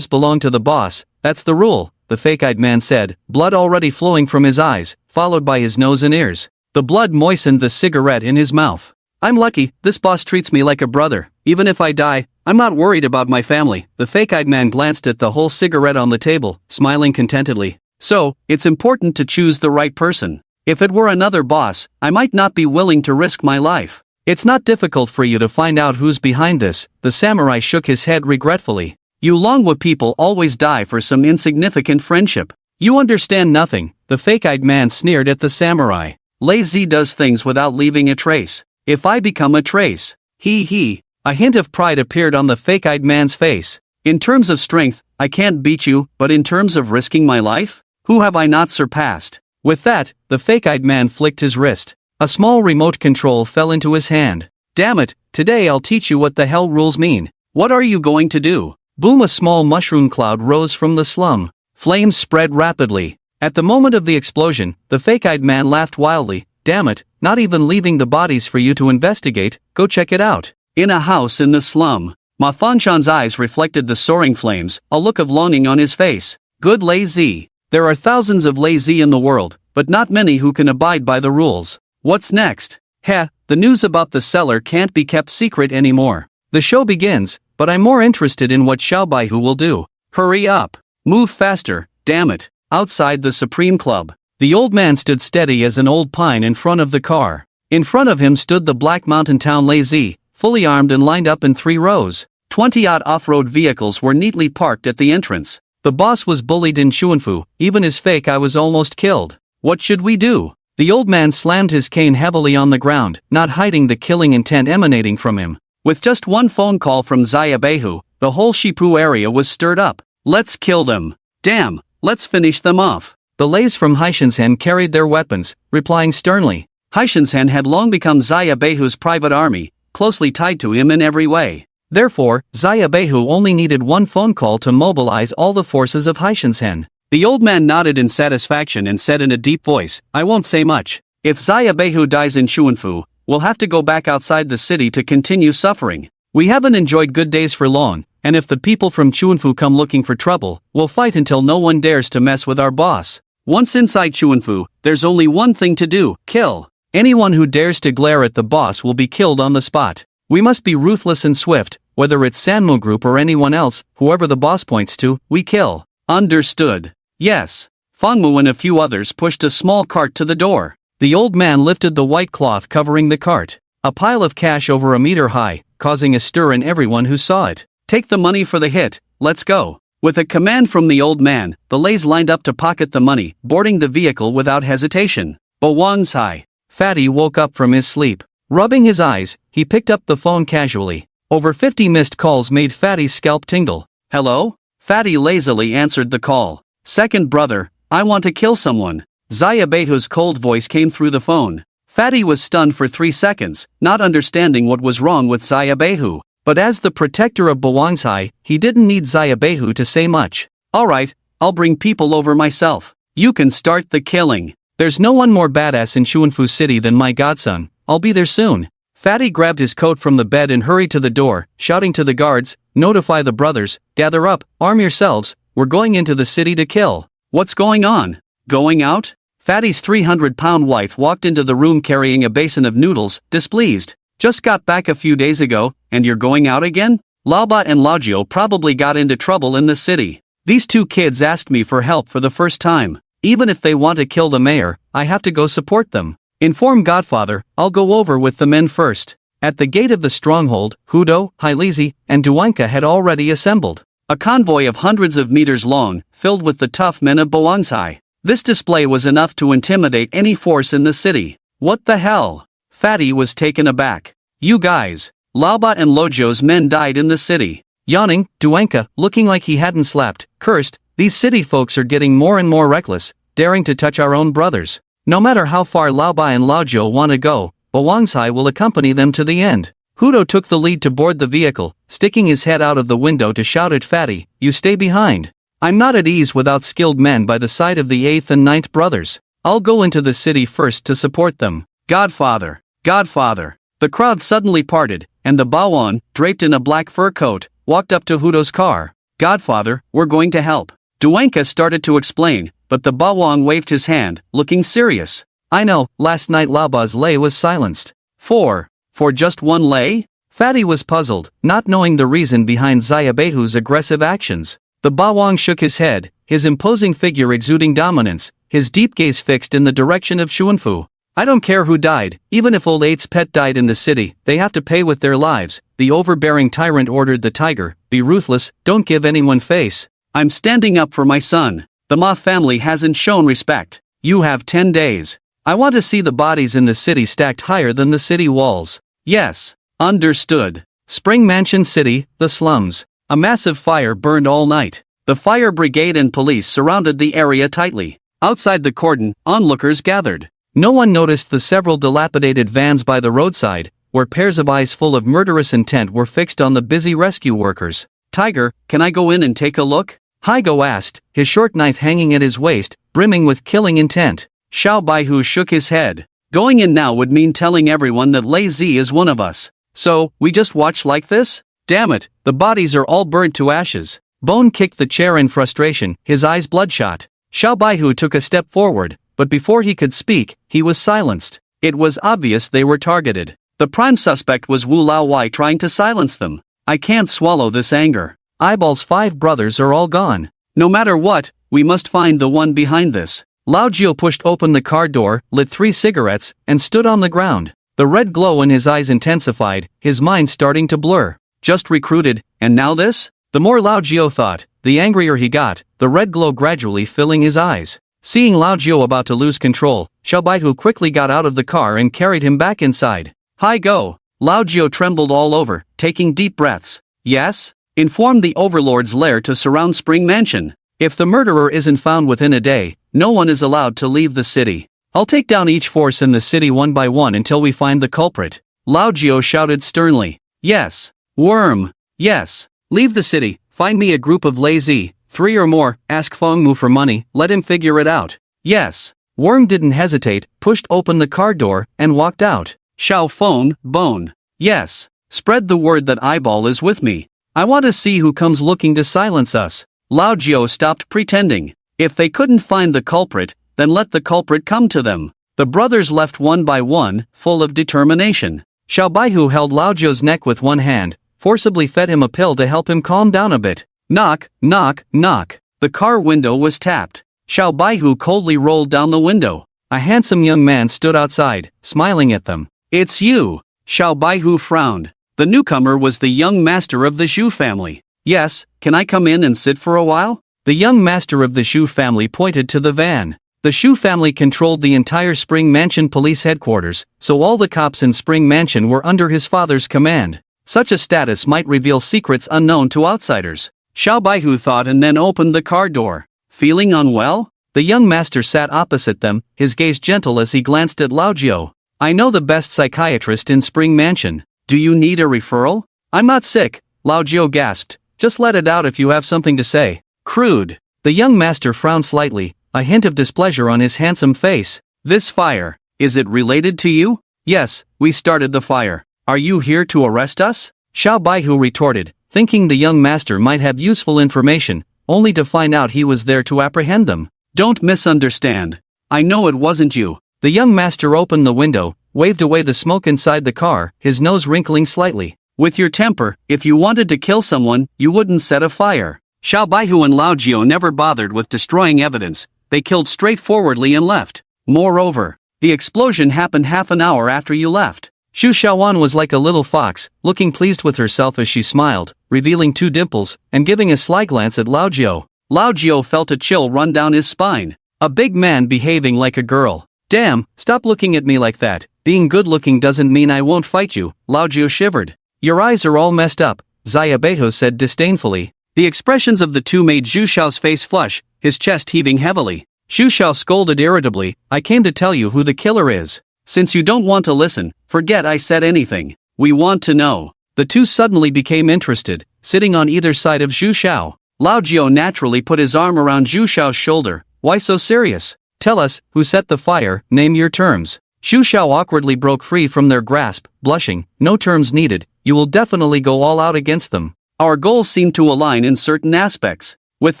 belong to the boss, that's the rule, the fake-eyed man said, blood already flowing from his eyes, followed by his nose and ears. The blood moistened the cigarette in his mouth. I'm lucky, this boss treats me like a brother. Even if I die, I'm not worried about my family. The fake-eyed man glanced at the whole cigarette on the table, smiling contentedly. So, it's important to choose the right person. If it were another boss, I might not be willing to risk my life. It's not difficult for you to find out who's behind this, the samurai shook his head regretfully. You Longwa people always die for some insignificant friendship. You understand nothing, the fake-eyed man sneered at the samurai. Lei Zi does things without leaving a trace. If I become a trace, he. A hint of pride appeared on the fake-eyed man's face. In terms of strength, I can't beat you, but in terms of risking my life? Who have I not surpassed? With that, the fake-eyed man flicked his wrist. A small remote control fell into his hand. Damn it, today I'll teach you what the hell rules mean. What are you going to do? Boom! A small mushroom cloud rose from the slum. Flames spread rapidly. At the moment of the explosion, the fake-eyed man laughed wildly. Damn it, not even leaving the bodies for you to investigate, go check it out. In a house in the slum, Ma Fanshan's eyes reflected the soaring flames, a look of longing on his face. Good Lei Zi. There are thousands of Lei Zi in the world, but not many who can abide by the rules. What's next? Heh, the news about the seller can't be kept secret anymore. The show begins, but I'm more interested in what Xiao Baihu will do. Hurry up. Move faster, damn it. Outside the Supreme Club, the old man stood steady as an old pine in front of the car. In front of him stood the Black Mountain Town Lei Zi, fully armed and lined up in 3 rows. 20-odd off-road vehicles were neatly parked at the entrance. The boss was bullied in Chuanfu, even his fake eye was almost killed. What should we do? The old man slammed his cane heavily on the ground, not hiding the killing intent emanating from him. With just one phone call from Xia Beihu, the whole Shipu area was stirred up. Let's kill them. Damn, let's finish them off. The Leis from Haishanshan carried their weapons, replying sternly. Haishanshan had long become Xia Beihu's private army, closely tied to him in every way. Therefore, Xia Beihu only needed one phone call to mobilize all the forces of Haishanshan. The old man nodded in satisfaction and said in a deep voice, I won't say much. If Xia Beihu dies in Chuanfu, we'll have to go back outside the city to continue suffering. We haven't enjoyed good days for long, and if the people from Chuanfu come looking for trouble, we'll fight until no one dares to mess with our boss. Once inside Chuanfu, there's only one thing to do, kill. Anyone who dares to glare at the boss will be killed on the spot. We must be ruthless and swift, whether it's Sanmo Group or anyone else, whoever the boss points to, we kill. Understood. Yes. Fangmu and a few others pushed a small cart to the door. The old man lifted the white cloth covering the cart. A pile of cash over a meter high, causing a stir in everyone who saw it. Take the money for the hit, let's go. With a command from the old man, the Leis lined up to pocket the money, boarding the vehicle without hesitation. Bawangsai. Fatty woke up from his sleep. Rubbing his eyes, he picked up the phone casually. Over 50 missed calls made Fatty's scalp tingle. Hello? Fatty lazily answered the call. Second brother, I want to kill someone. Xia Beihu's cold voice came through the phone. Fatty was stunned for 3 seconds, not understanding what was wrong with Xia Beihu. But as the protector of Bawangsai, he didn't need Xia Beihu to say much. Alright, I'll bring people over myself. You can start the killing. There's no one more badass in Chuanfu City than my godson. I'll be there soon. Fatty grabbed his coat from the bed and hurried to the door, shouting to the guards, notify the brothers, gather up, arm yourselves, we're going into the city to kill. What's going on? Going out? Fatty's 300-pound wife walked into the room carrying a basin of noodles, displeased. Just got back a few days ago, and you're going out again? Laoba and Laojio probably got into trouble in the city. These 2 kids asked me for help for the first time. Even if they want to kill the mayor, I have to go support them. Inform Godfather, I'll go over with the men first. At the gate of the stronghold, Hudo, Hailizi, and Duanka had already assembled. A convoy of hundreds of meters long, filled with the tough men of Bawangsai. This display was enough to intimidate any force in the city. What the hell? Fatty was taken aback. You guys. Laoba and Lojio's men died in the city. Yawning, Duanka, looking like he hadn't slept, cursed, These city folks are getting more and more reckless, daring to touch our own brothers. No matter how far Lao Bai and Lao Jiu want to go, Wangzhai will accompany them to the end. Hudo took the lead to board the vehicle, sticking his head out of the window to shout at Fatty, "You stay behind. I'm not at ease without skilled men by the side of the 8th and 9th brothers. I'll go into the city first to support them." Godfather, Godfather. The crowd suddenly parted, and the Bawan, draped in a black fur coat, walked up to Hudo's car. "Godfather, we're going to help." Duanka started to explain, but the Bawang waved his hand, looking serious. "I know, last night Laoba's lay was silenced." For just one lay? Fatty was puzzled, not knowing the reason behind Xiaobehu's aggressive actions. The Bawang shook his head, his imposing figure exuding dominance, his deep gaze fixed in the direction of Xuanfu. "I don't care who died, even if old Eight's pet died in the city, they have to pay with their lives," the overbearing tyrant ordered the tiger. "Be ruthless, don't give anyone face." "I'm standing up for my son. The Ma family hasn't shown respect. You have 10 days. I want to see the bodies in the city stacked higher than the city walls." "Yes, understood." Spring Mansion City, the slums. A massive fire burned all night. The fire brigade and police surrounded the area tightly. Outside the cordon, onlookers gathered. No one noticed the several dilapidated vans by the roadside, where pairs of eyes full of murderous intent were fixed on the busy rescue workers. "Tiger, can I go in and take a look?" Haigo asked, his short knife hanging at his waist, brimming with killing intent. Xiao Baihu shook his head. "Going in now would mean telling everyone that Lei Zi is one of us. So, we just watch like this? Damn it, the bodies are all burnt to ashes." Bone kicked the chair in frustration, his eyes bloodshot. Xiao Baihu took a step forward, but before he could speak, he was silenced. It was obvious they were targeted. The prime suspect was Wu Laowai trying to silence them. "I can't swallow this anger. Eyeball's 5 brothers are all gone. No matter what, we must find the one behind this." Lao Jiu pushed open the car door, lit 3 cigarettes, and stood on the ground. The red glow in his eyes intensified, his mind starting to blur. Just recruited, and now this? The more Lao Jiu thought, the angrier he got, the red glow gradually filling his eyes. Seeing Lao Jiu about to lose control, Xiao Baihu quickly got out of the car and carried him back inside. "Hi go." Lao Jiu trembled all over, taking deep breaths. "Yes? Inform the overlord's lair to surround Spring Mansion. If the murderer isn't found within a day, no one is allowed to leave the city. I'll take down each force in the city one by one until we find the culprit." Lao Jiu shouted sternly. "Yes. Worm. Yes. Leave the city, find me a group of lazy, 3 or more, ask Fengmu for money, let him figure it out." "Yes." Worm didn't hesitate, pushed open the car door, and walked out. "Xiao Feng, Bone. Yes. Spread the word that Eyeball is with me. I want to see who comes looking to silence us." Lao Jiu stopped pretending. If they couldn't find the culprit, then let the culprit come to them. The brothers left one by one, full of determination. Xiao Baihu held Lao Jiu's neck with one hand, forcibly fed him a pill to help him calm down a bit. Knock, knock, knock. The car window was tapped. Xiao Baihu coldly rolled down the window. A handsome young man stood outside, smiling at them. "It's you." Xiao Baihu frowned. The newcomer was the young master of the Xu family. "Yes, can I come in and sit for a while?" The young master of the Xu family pointed to the van. The Xu family controlled the entire Spring Mansion police headquarters, so all the cops in Spring Mansion were under his father's command. Such a status might reveal secrets unknown to outsiders. Xiao Baihu thought and then opened the car door. "Feeling unwell?" The young master sat opposite them, his gaze gentle as he glanced at Lao Jiu. "I know the best psychiatrist in Spring Mansion." "Do you need a referral?" "I'm not sick," Lao Jiu gasped. "Just let it out if you have something to say." "Crude." The young master frowned slightly, a hint of displeasure on his handsome face. "This fire, is it related to you?" "Yes, we started the fire." "Are you here to arrest us?" Xiao Baihu retorted, thinking the young master might have useful information, only to find out he was there to apprehend them. "Don't misunderstand. I know it wasn't you." The young master opened the window, waved away the smoke inside the car, his nose wrinkling slightly. "With your temper, if you wanted to kill someone, you wouldn't set a fire." Xiao Baihu and Lao Jiu never bothered with destroying evidence, they killed straightforwardly and left. Moreover, the explosion happened half an hour after you left. Xu Xiaowan was like a little fox, looking pleased with herself as she smiled, revealing 2 dimples, and giving a sly glance at Lao Jiu. Lao Jiu felt a chill run down his spine. A big man behaving like a girl. "Damn, stop looking at me like that. Being good-looking doesn't mean I won't fight you," Lao Jiu shivered. "Your eyes are all messed up," Xiaobehu said disdainfully. The expressions of the two made Zhu Xiao's face flush, his chest heaving heavily. Zhu Xiao scolded irritably, I came to tell you who the killer is. Since you don't want to listen, forget I said anything. We want to know. The two suddenly became interested, sitting on either side of Zhu Xiao. Lao Jiao naturally put his arm around Zhu Xiao's shoulder. Why so serious? Tell us, who set the fire, name your terms. Zhu Xiao awkwardly broke free from their grasp, blushing, no terms needed, you will definitely go all out against them. Our goals seem to align in certain aspects. With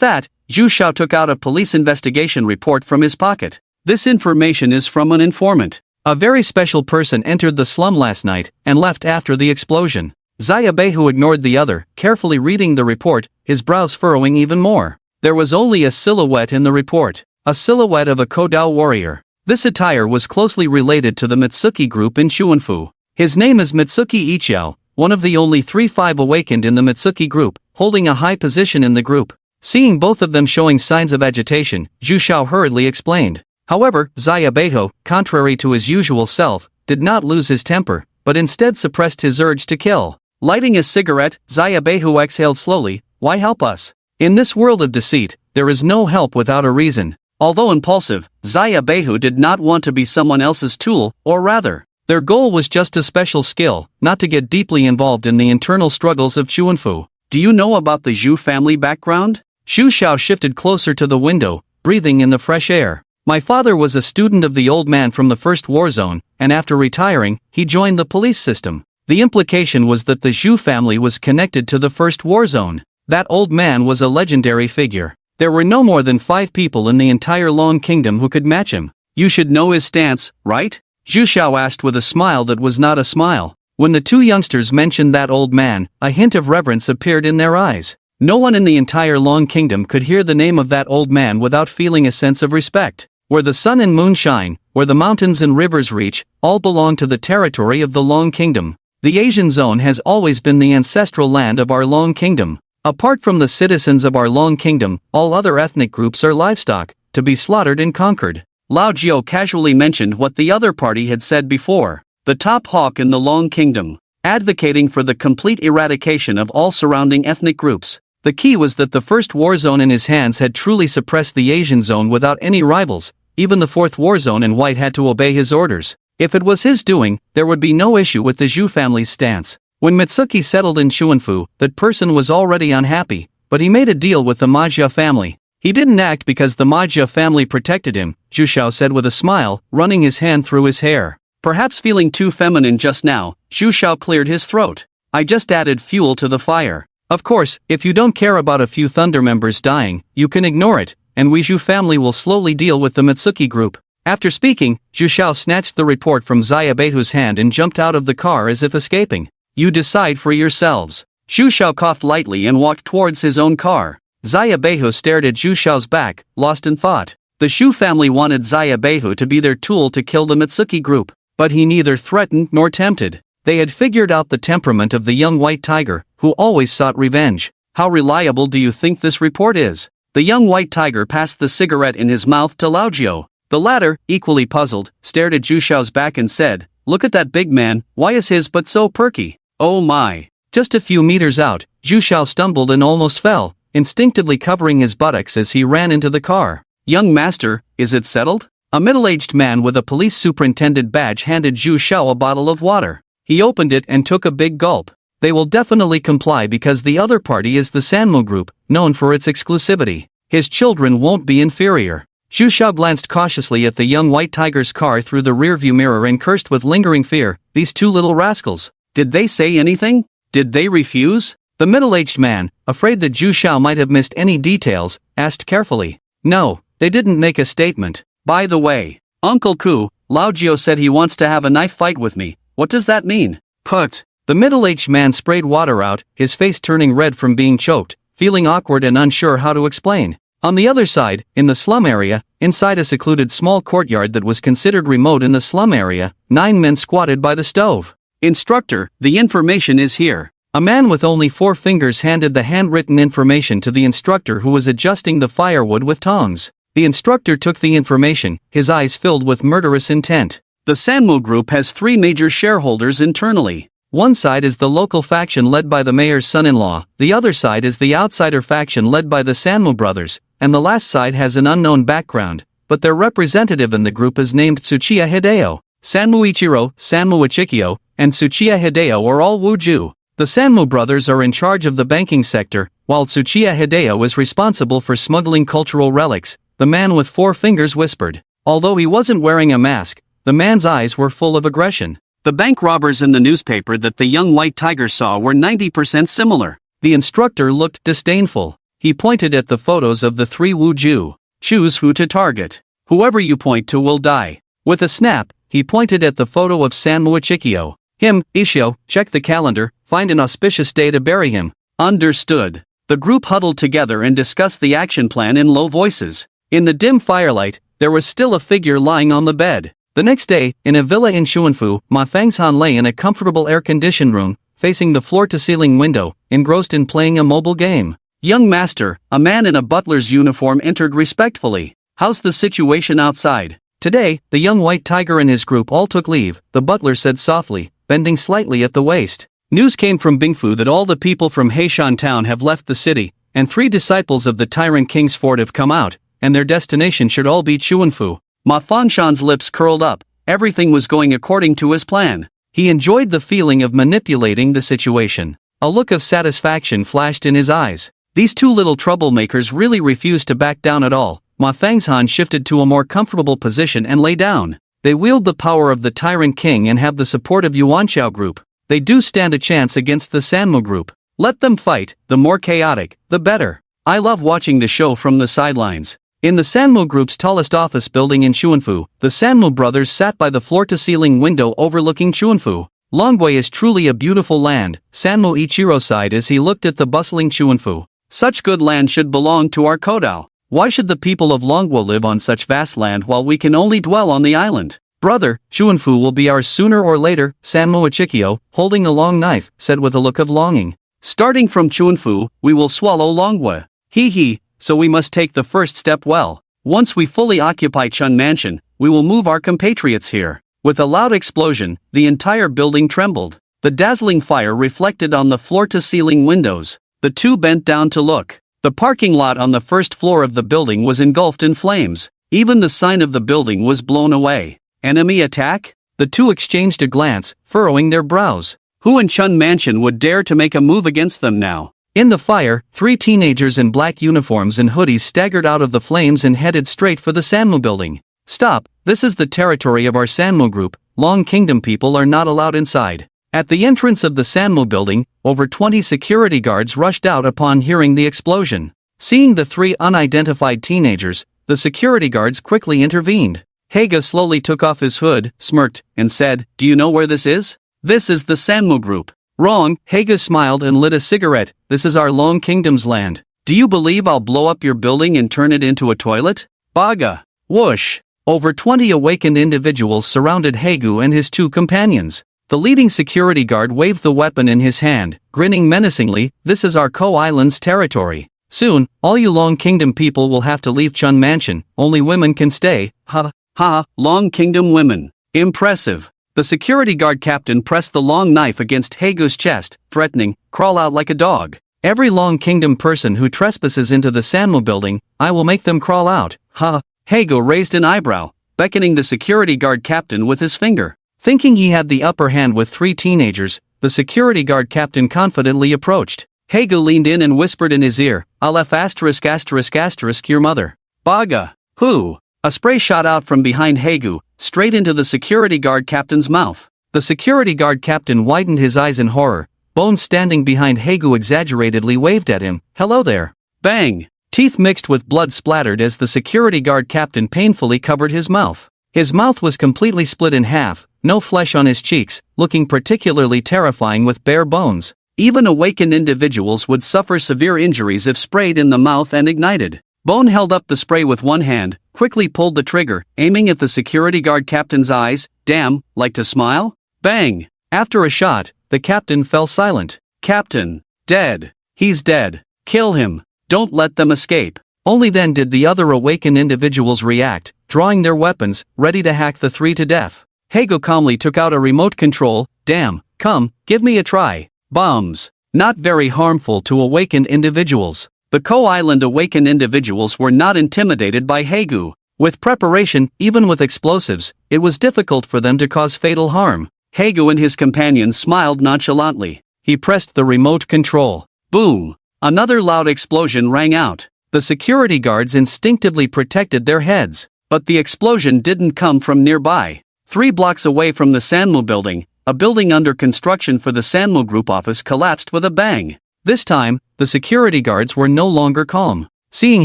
that, Zhu Xiao took out a police investigation report from his pocket. This information is from an informant. A very special person entered the slum last night and left after the explosion. Xia Beihu ignored the other, carefully reading the report, his brows furrowing even more. There was only a silhouette in the report. A silhouette of a Kodao warrior. This attire was closely related to the Mitsuki group in Xuanfu. His name is Mitsuki Ichiao, one of the only 3-5 awakened in the Mitsuki group, holding a high position in the group. Seeing both of them showing signs of agitation, Zhu Xiao hurriedly explained. However, Xia Beihu, contrary to his usual self, did not lose his temper, but instead suppressed his urge to kill. Lighting a cigarette, Xia Beihu exhaled slowly, why help us? In this world of deceit, there is no help without a reason. Although impulsive, Xia Beihu did not want to be someone else's tool, or rather, their goal was just a special skill, not to get deeply involved in the internal struggles of Xuanfu. Do you know about the Zhu family background? Zhu Xiao shifted closer to the window, breathing in the fresh air. My father was a student of the old man from the first war zone, and after retiring, he joined the police system. The implication was that the Zhu family was connected to the first war zone. That old man was a legendary figure. There were no more than 5 people in the entire Long Kingdom who could match him. You should know his stance, right? Zhu Xiao asked with a smile that was not a smile. When the two youngsters mentioned that old man, a hint of reverence appeared in their eyes. No one in the entire Long Kingdom could hear the name of that old man without feeling a sense of respect. Where the sun and moon shine, where the mountains and rivers reach, all belong to the territory of the Long Kingdom. The Asian zone has always been the ancestral land of our Long Kingdom. Apart from the citizens of our Long Kingdom, all other ethnic groups are livestock, to be slaughtered and conquered. Lao Jiao casually mentioned what the other party had said before. The top hawk in the Long Kingdom, advocating for the complete eradication of all surrounding ethnic groups. The key was that the first war zone in his hands had truly suppressed the Asian zone without any rivals. Even the fourth war zone in white had to obey his orders. If it was his doing, there would be no issue with the Zhu family's stance. When Mitsuki settled in Xuanfu, that person was already unhappy, but he made a deal with the Ma Jia family. He didn't act because the Ma Jia family protected him, Zhu Xiao said with a smile, running his hand through his hair. Perhaps feeling too feminine just now, Zhu Xiao cleared his throat. I just added fuel to the fire. Of course, if you don't care about a few Thunder members dying, you can ignore it, and we Zhu family will slowly deal with the Mitsuki group. After speaking, Zhu Xiao snatched the report from Xia Beihu's hand and jumped out of the car as if escaping. You decide for yourselves. Zhu Xiao coughed lightly and walked towards his own car. Xia Beihu stared at Zhu Xiao's back, lost in thought. The Zhu family wanted Xia Beihu to be their tool to kill the Mitsuki group, but he neither threatened nor tempted. They had figured out the temperament of the young white tiger, who always sought revenge. How reliable do you think this report is? The young white tiger passed the cigarette in his mouth to Lao Jiao. The latter, equally puzzled, stared at Zhu Xiao's back and said, look at that big man, why is his butt so perky? Oh my. Just a few meters out, Zhu Xiao stumbled and almost fell, instinctively covering his buttocks as he ran into the car. Young master, is it settled? A middle-aged man with a police superintendent badge handed Zhu Xiao a bottle of water. He opened it and took a big gulp. They will definitely comply because the other party is the Sanmu group, known for its exclusivity. His children won't be inferior. Zhu Xiao glanced cautiously at the young white tiger's car through the rearview mirror and cursed with lingering fear, these two little rascals. Did they say anything? Did they refuse? The middle-aged man, afraid that Zhu Xiao might have missed any details, asked carefully. No, they didn't make a statement. By the way, Uncle Ku, Lao Jiao said he wants to have a knife fight with me. What does that mean? Put. The middle-aged man sprayed water out, his face turning red from being choked, feeling awkward and unsure how to explain. On the other side, in the slum area, inside a secluded small courtyard that was considered remote in the slum area, 9 men squatted by the stove. Instructor, the information is here. A man with only 4 fingers handed the handwritten information to the instructor who was adjusting the firewood with tongs. The instructor took the information, his eyes filled with murderous intent. The Sanmu Group has 3 major shareholders internally. One side is the local faction led by the mayor's son-in-law, the other side is the outsider faction led by the Sanmu brothers, and the last side has an unknown background, but their representative in the group is named Tsuchiya Hideo. Sanmu Ichiro, Sanmu Ichikyo, and Tsuchiya Hideo are all Wuju. The Sanmu brothers are in charge of the banking sector, while Tsuchiya Hideo is responsible for smuggling cultural relics, the man with 4 fingers whispered. Although he wasn't wearing a mask, the man's eyes were full of aggression. The bank robbers in the newspaper that the young white tiger saw were 90% similar. The instructor looked disdainful. He pointed at the photos of the 3 Wuju. Choose who to target. Whoever you point to will die. With a snap, he pointed at the photo of Sanmu Ichikyo. Him, Ishio, check the calendar, find an auspicious day to bury him. Understood. The group huddled together and discussed the action plan in low voices. In the dim firelight, there was still a figure lying on the bed. The next day, in a villa in Xuanfu, Ma Fangshan lay in a comfortable air-conditioned room, facing the floor-to-ceiling window, engrossed in playing a mobile game. Young master, a man in a butler's uniform entered respectfully. How's the situation outside? Today, the young white tiger and his group all took leave, the butler said softly, bending slightly at the waist. News came from Bingfu that all the people from Heishan town have left the city, and 3 disciples of the tyrant king's fort have come out, and their destination should all be Xuanfu. Ma Fangshan's lips curled up. Everything was going according to his plan. He enjoyed the feeling of manipulating the situation. A look of satisfaction flashed in his eyes. These 2 little troublemakers really refused to back down at all. Ma Fangshan shifted to a more comfortable position and lay down. They wield the power of the tyrant king and have the support of Yuanqiao group. They do stand a chance against the Sanmu group. Let them fight, the more chaotic, the better. I love watching the show from the sidelines. In the Sanmu group's tallest office building in Xuanfu, the Sanmu brothers sat by the floor-to-ceiling window overlooking Xuanfu. Longwei is truly a beautiful land, Sanmu Ichiro sighed as he looked at the bustling Xuanfu. Such good land should belong to our Kodao. Why should the people of Longguo live on such vast land while we can only dwell on the island? Brother, Xuanfu will be ours sooner or later, Sanmu Ichikyo, holding a long knife, said with a look of longing. Starting from Xuanfu, we will swallow Longguo. Hee, so we must take the first step well. Once we fully occupy Chun Mansion, we will move our compatriots here. With a loud explosion, the entire building trembled. The dazzling fire reflected on the floor-to-ceiling windows. The 2 bent down to look. The parking lot on the first floor of the building was engulfed in flames. Even the sign of the building was blown away. Enemy attack? The 2 exchanged a glance, furrowing their brows. Who in Chun Mansion would dare to make a move against them now? In the fire, 3 teenagers in black uniforms and hoodies staggered out of the flames and headed straight for the Sanmu building. Stop, this is the territory of our Sanmu group, Long Kingdom people are not allowed inside. At the entrance of the Sanmu building, over 20 security guards rushed out upon hearing the explosion. Seeing the 3 unidentified teenagers, the security guards quickly intervened. Haga slowly took off his hood, smirked, and said, "Do you know where this is?" "This is the Sanmu group." "Wrong," Haga smiled and lit a cigarette, "this is our Long Kingdom's land." "Do you believe I'll blow up your building and turn it into a toilet?" Baga. Whoosh. Over 20 awakened individuals surrounded Hagu and his 2 companions. The leading security guard waved the weapon in his hand, grinning menacingly, "This is our Ko-Island's territory. Soon, all you Long Kingdom people will have to leave Chun Mansion, only women can stay." Ha, Long Kingdom women. Impressive. The security guard captain pressed the long knife against Hagu's chest, threatening, "Crawl out like a dog. Every Long Kingdom person who trespasses into the Sanmu building, I will make them crawl out." Hagu raised an eyebrow, beckoning the security guard captain with his finger. Thinking he had the upper hand with 3 teenagers, the security guard captain confidently approached. Hagu leaned in and whispered in his ear, "Aleph *** your mother." Baga. Who? A spray shot out from behind Hagu, straight into the security guard captain's mouth. The security guard captain widened his eyes in horror. Bones standing behind Hagu exaggeratedly waved at him, "Hello there." Bang! Teeth mixed with blood splattered as the security guard captain painfully covered his mouth. His mouth was completely split in half, no flesh on his cheeks, looking particularly terrifying with bare bones. Even awakened individuals would suffer severe injuries if sprayed in the mouth and ignited. Bone held up the spray with one hand, quickly pulled the trigger, aiming at the security guard captain's eyes. "Damn, like to smile?" Bang! After a shot, the captain fell silent. "Captain. Dead. He's dead. Kill him. Don't let them escape." Only then did the other awakened individuals react, drawing their weapons, ready to hack the 3 to death. Hago calmly took out a remote control. "Damn, Come, give me a try. Bombs. Not very harmful to awakened individuals. The Ko-Island awakened individuals were not intimidated by Haegu. With preparation, even with explosives, it was difficult for them to cause fatal harm. Haegu and his companions smiled nonchalantly. He pressed the remote control. Boom! Another loud explosion rang out. The security guards instinctively protected their heads. But the explosion didn't come from nearby. 3 blocks away from the Sanmu building, a building under construction for the Sanmu Group office collapsed with a bang. This time, the security guards were no longer calm. Seeing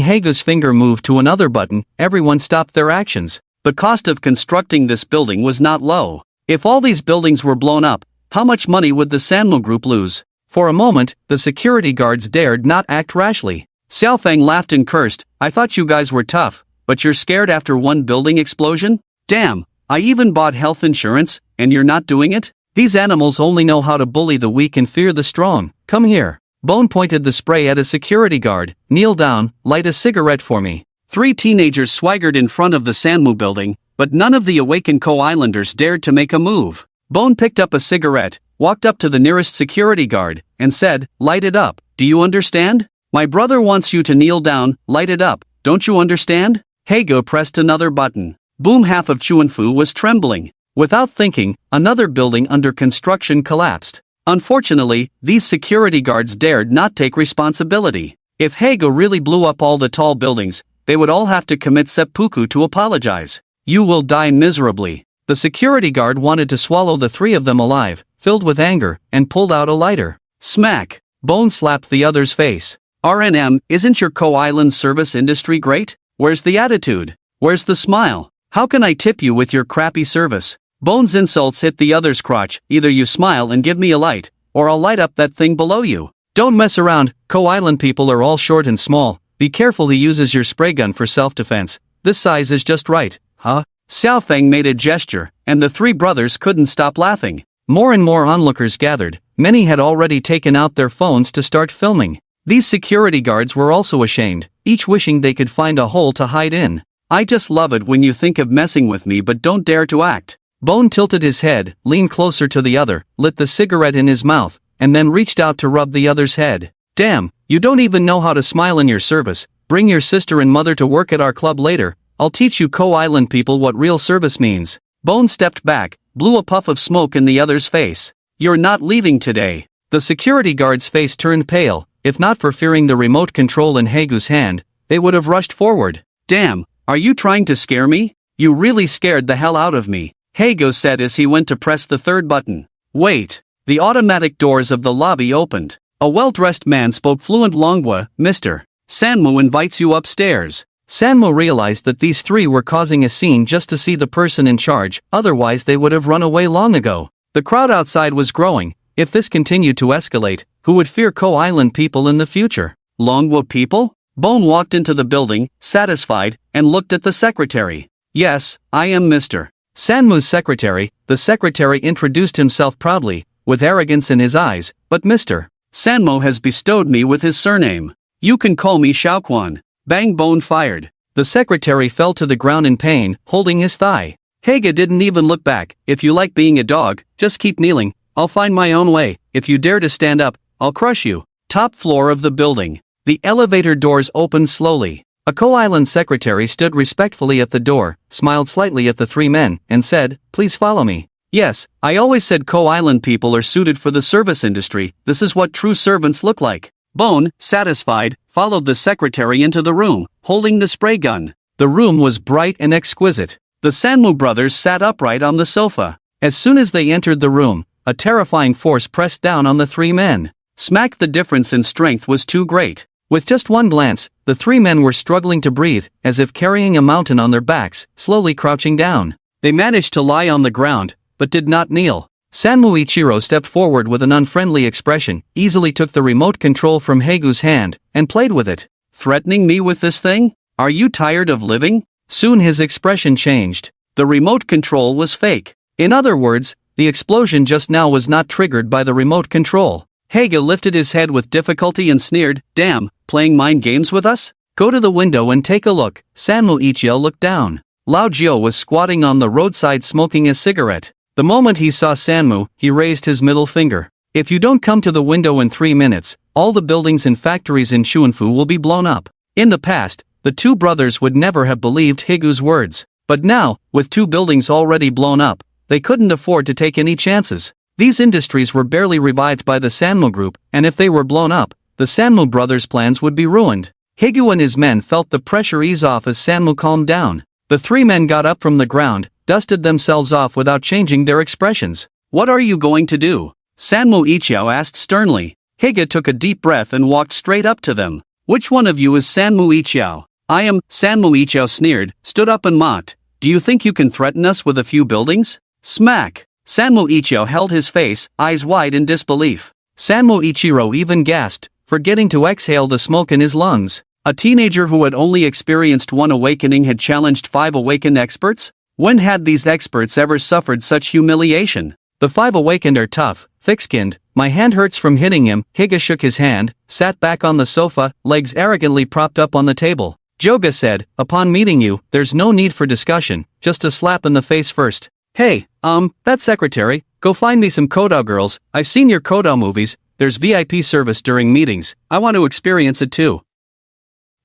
Haegu's finger move to another button, everyone stopped their actions. The cost of constructing this building was not low. If all these buildings were blown up, how much money would the Sanmu Group lose? For a moment, the security guards dared not act rashly. Xiaofeng laughed and cursed. I thought you guys were tough, but you're scared after one building explosion? Damn, I even bought health insurance, and you're not doing it? These animals only know how to bully the weak and fear the strong. Come here. Bone pointed the spray at a security guard. Kneel down, light a cigarette for me. 3 teenagers swaggered in front of the Sanmu building, but none of the awakened Ko-Islanders dared to make a move. Bone picked up a cigarette, walked up to the nearest security guard, and said, light it up. Do you understand? My brother wants you to kneel down, light it up. Don't you understand? Haegu pressed another button. Boom, half of Chuanfu was trembling. Without thinking, another building under construction collapsed. Unfortunately, these security guards dared not take responsibility. If Haegu really blew up all the tall buildings, they would all have to commit seppuku to apologize. You will die miserably. The security guard wanted to swallow the 3 of them alive, filled with anger, and pulled out a lighter. Smack! Bone slapped the other's face. RNM, isn't your Ko-Island service industry great? Where's the attitude? Where's the smile? How can I tip you with your crappy service? Bone's insults hit the other's crotch. Either you smile and give me a light, or I'll light up that thing below you. Don't mess around. Ko-Island people are all short and small. Be careful, he uses your spray gun for self-defense. This size is just right. Huh? Xiaofeng made a gesture, and the 3 brothers couldn't stop laughing. More and more onlookers gathered. Many had already taken out their phones to start filming. These security guards were also ashamed, each wishing they could find a hole to hide in. I just love it when you think of messing with me but don't dare to act. Bone tilted his head, leaned closer to the other, lit the cigarette in his mouth, and then reached out to rub the other's head. Damn, you don't even know how to smile in your service. Bring your sister and mother to work at our club later. I'll teach you Ko-Island people what real service means. Bone stepped back, blew a puff of smoke in the other's face. You're not leaving today. The security guard's face turned pale. If not for fearing the remote control in Haegu's hand, they would have rushed forward. Damn, are you trying to scare me? You really scared the hell out of me, Haegu said as he went to press the 3rd button. Wait. The automatic doors of the lobby opened. A well-dressed man spoke fluent Longwa. Mr. Sanmu invites you upstairs. Sanmu realized that these 3 were causing a scene just to see the person in charge, otherwise they would have run away long ago. The crowd outside was growing. If this continued to escalate, who would fear Ko-Island people in the future? Longwa people? Bone walked into the building, satisfied, and looked at the secretary. Yes, I am Mr. Sanmu's secretary. The secretary introduced himself proudly, with arrogance in his eyes, but Mr. Sanmu has bestowed me with his surname. You can call me Xiaoquan. Bang, Bone fired. The secretary fell to the ground in pain, holding his thigh. Haegu didn't even look back. If you like being a dog, just keep kneeling. I'll find my own way. If you dare to stand up, I'll crush you. Top floor of the building. The elevator doors opened slowly. A Ko-Island secretary stood respectfully at the door, smiled slightly at the 3 men, and said, please follow me. Yes, I always said Ko-Island people are suited for the service industry. This is what true servants look like. Bone, satisfied, followed the secretary into the room, holding the spray gun. The room was bright and exquisite. The Sanmu brothers sat upright on the sofa. As soon as they entered the room, a terrifying force pressed down on the 3 men. Smack! The difference in strength was too great. With just one glance, the 3 men were struggling to breathe, as if carrying a mountain on their backs, slowly crouching down. They managed to lie on the ground, but did not kneel. Sanmu Ichiro stepped forward with an unfriendly expression, easily took the remote control from Haegu's hand, and played with it. Threatening me with this thing? Are you tired of living? Soon his expression changed. The remote control was fake. In other words, the explosion just now was not triggered by the remote control. Haegu lifted his head with difficulty and sneered, damn, playing mind games with us? Go to the window and take a look. Sanmu Ichiro looked down. Lao Jio was squatting on the roadside smoking a cigarette. The moment he saw Sanmu, he raised his middle finger. If you don't come to the window in 3 minutes, all the buildings and factories in Chuanfu will be blown up. In the past, the two brothers would never have believed Higu's words. But now, with 2 buildings already blown up, they couldn't afford to take any chances. These industries were barely revived by the Sanmu Group, and if they were blown up, the Sanmu brothers' plans would be ruined. Higu and his men felt the pressure ease off as Sanmu calmed down. The 3 men got up from the ground, dusted themselves off without changing their expressions. What are you going to do? Sanmu Ichiao asked sternly. Higa took a deep breath and walked straight up to them. Which one of you is Sanmu Ichiao? I am. Sanmu Ichiao sneered, stood up and mocked. Do you think you can threaten us with a few buildings? Smack! Sanmu Ichiao held his face, eyes wide in disbelief. Sanmu Ichiro even gasped, forgetting to exhale the smoke in his lungs. A teenager who had only experienced 1 awakening had challenged 5 awakened experts? When had these experts ever suffered such humiliation? The 5 awakened are tough, thick-skinned. My hand hurts from hitting him. Higa shook his hand, sat back on the sofa, legs arrogantly propped up on the table. Joga said, upon meeting you, there's no need for discussion, just a slap in the face first. Hey, that secretary, go find me some Kodao girls. I've seen your Kodao movies. There's VIP service during meetings. I want to experience it too.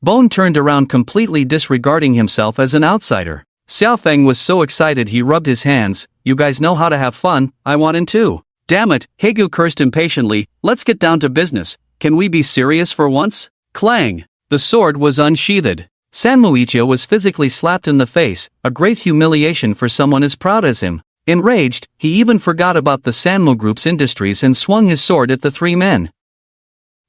Bone turned around, completely disregarding himself as an outsider. Xiaofeng was so excited he rubbed his hands. You guys know how to have fun, I want in too. Damn it, Higu cursed impatiently, let's get down to business. Can we be serious for once? Clang! The sword was unsheathed. Sanmu Ichiao was physically slapped in the face, a great humiliation for someone as proud as him. Enraged, he even forgot about the Sanmu Group's industries and swung his sword at the 3 men.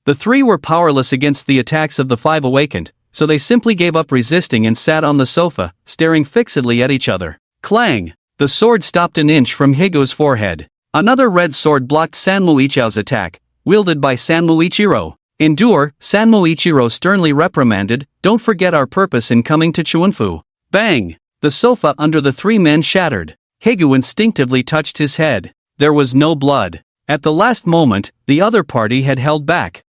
The 3 were powerless against the attacks of the 5 awakened, so they simply gave up resisting and sat on the sofa, staring fixedly at each other. Clang! The sword stopped an inch from Higu's forehead. Another red sword blocked Sanmu Ichiao's attack, wielded by Sanmu Ichiro. Endure, Sanmu Ichiro sternly reprimanded, don't forget our purpose in coming to Chuanfu. Bang! The sofa under the 3 men shattered. Higu instinctively touched his head. There was no blood. At the last moment, the other party had held back.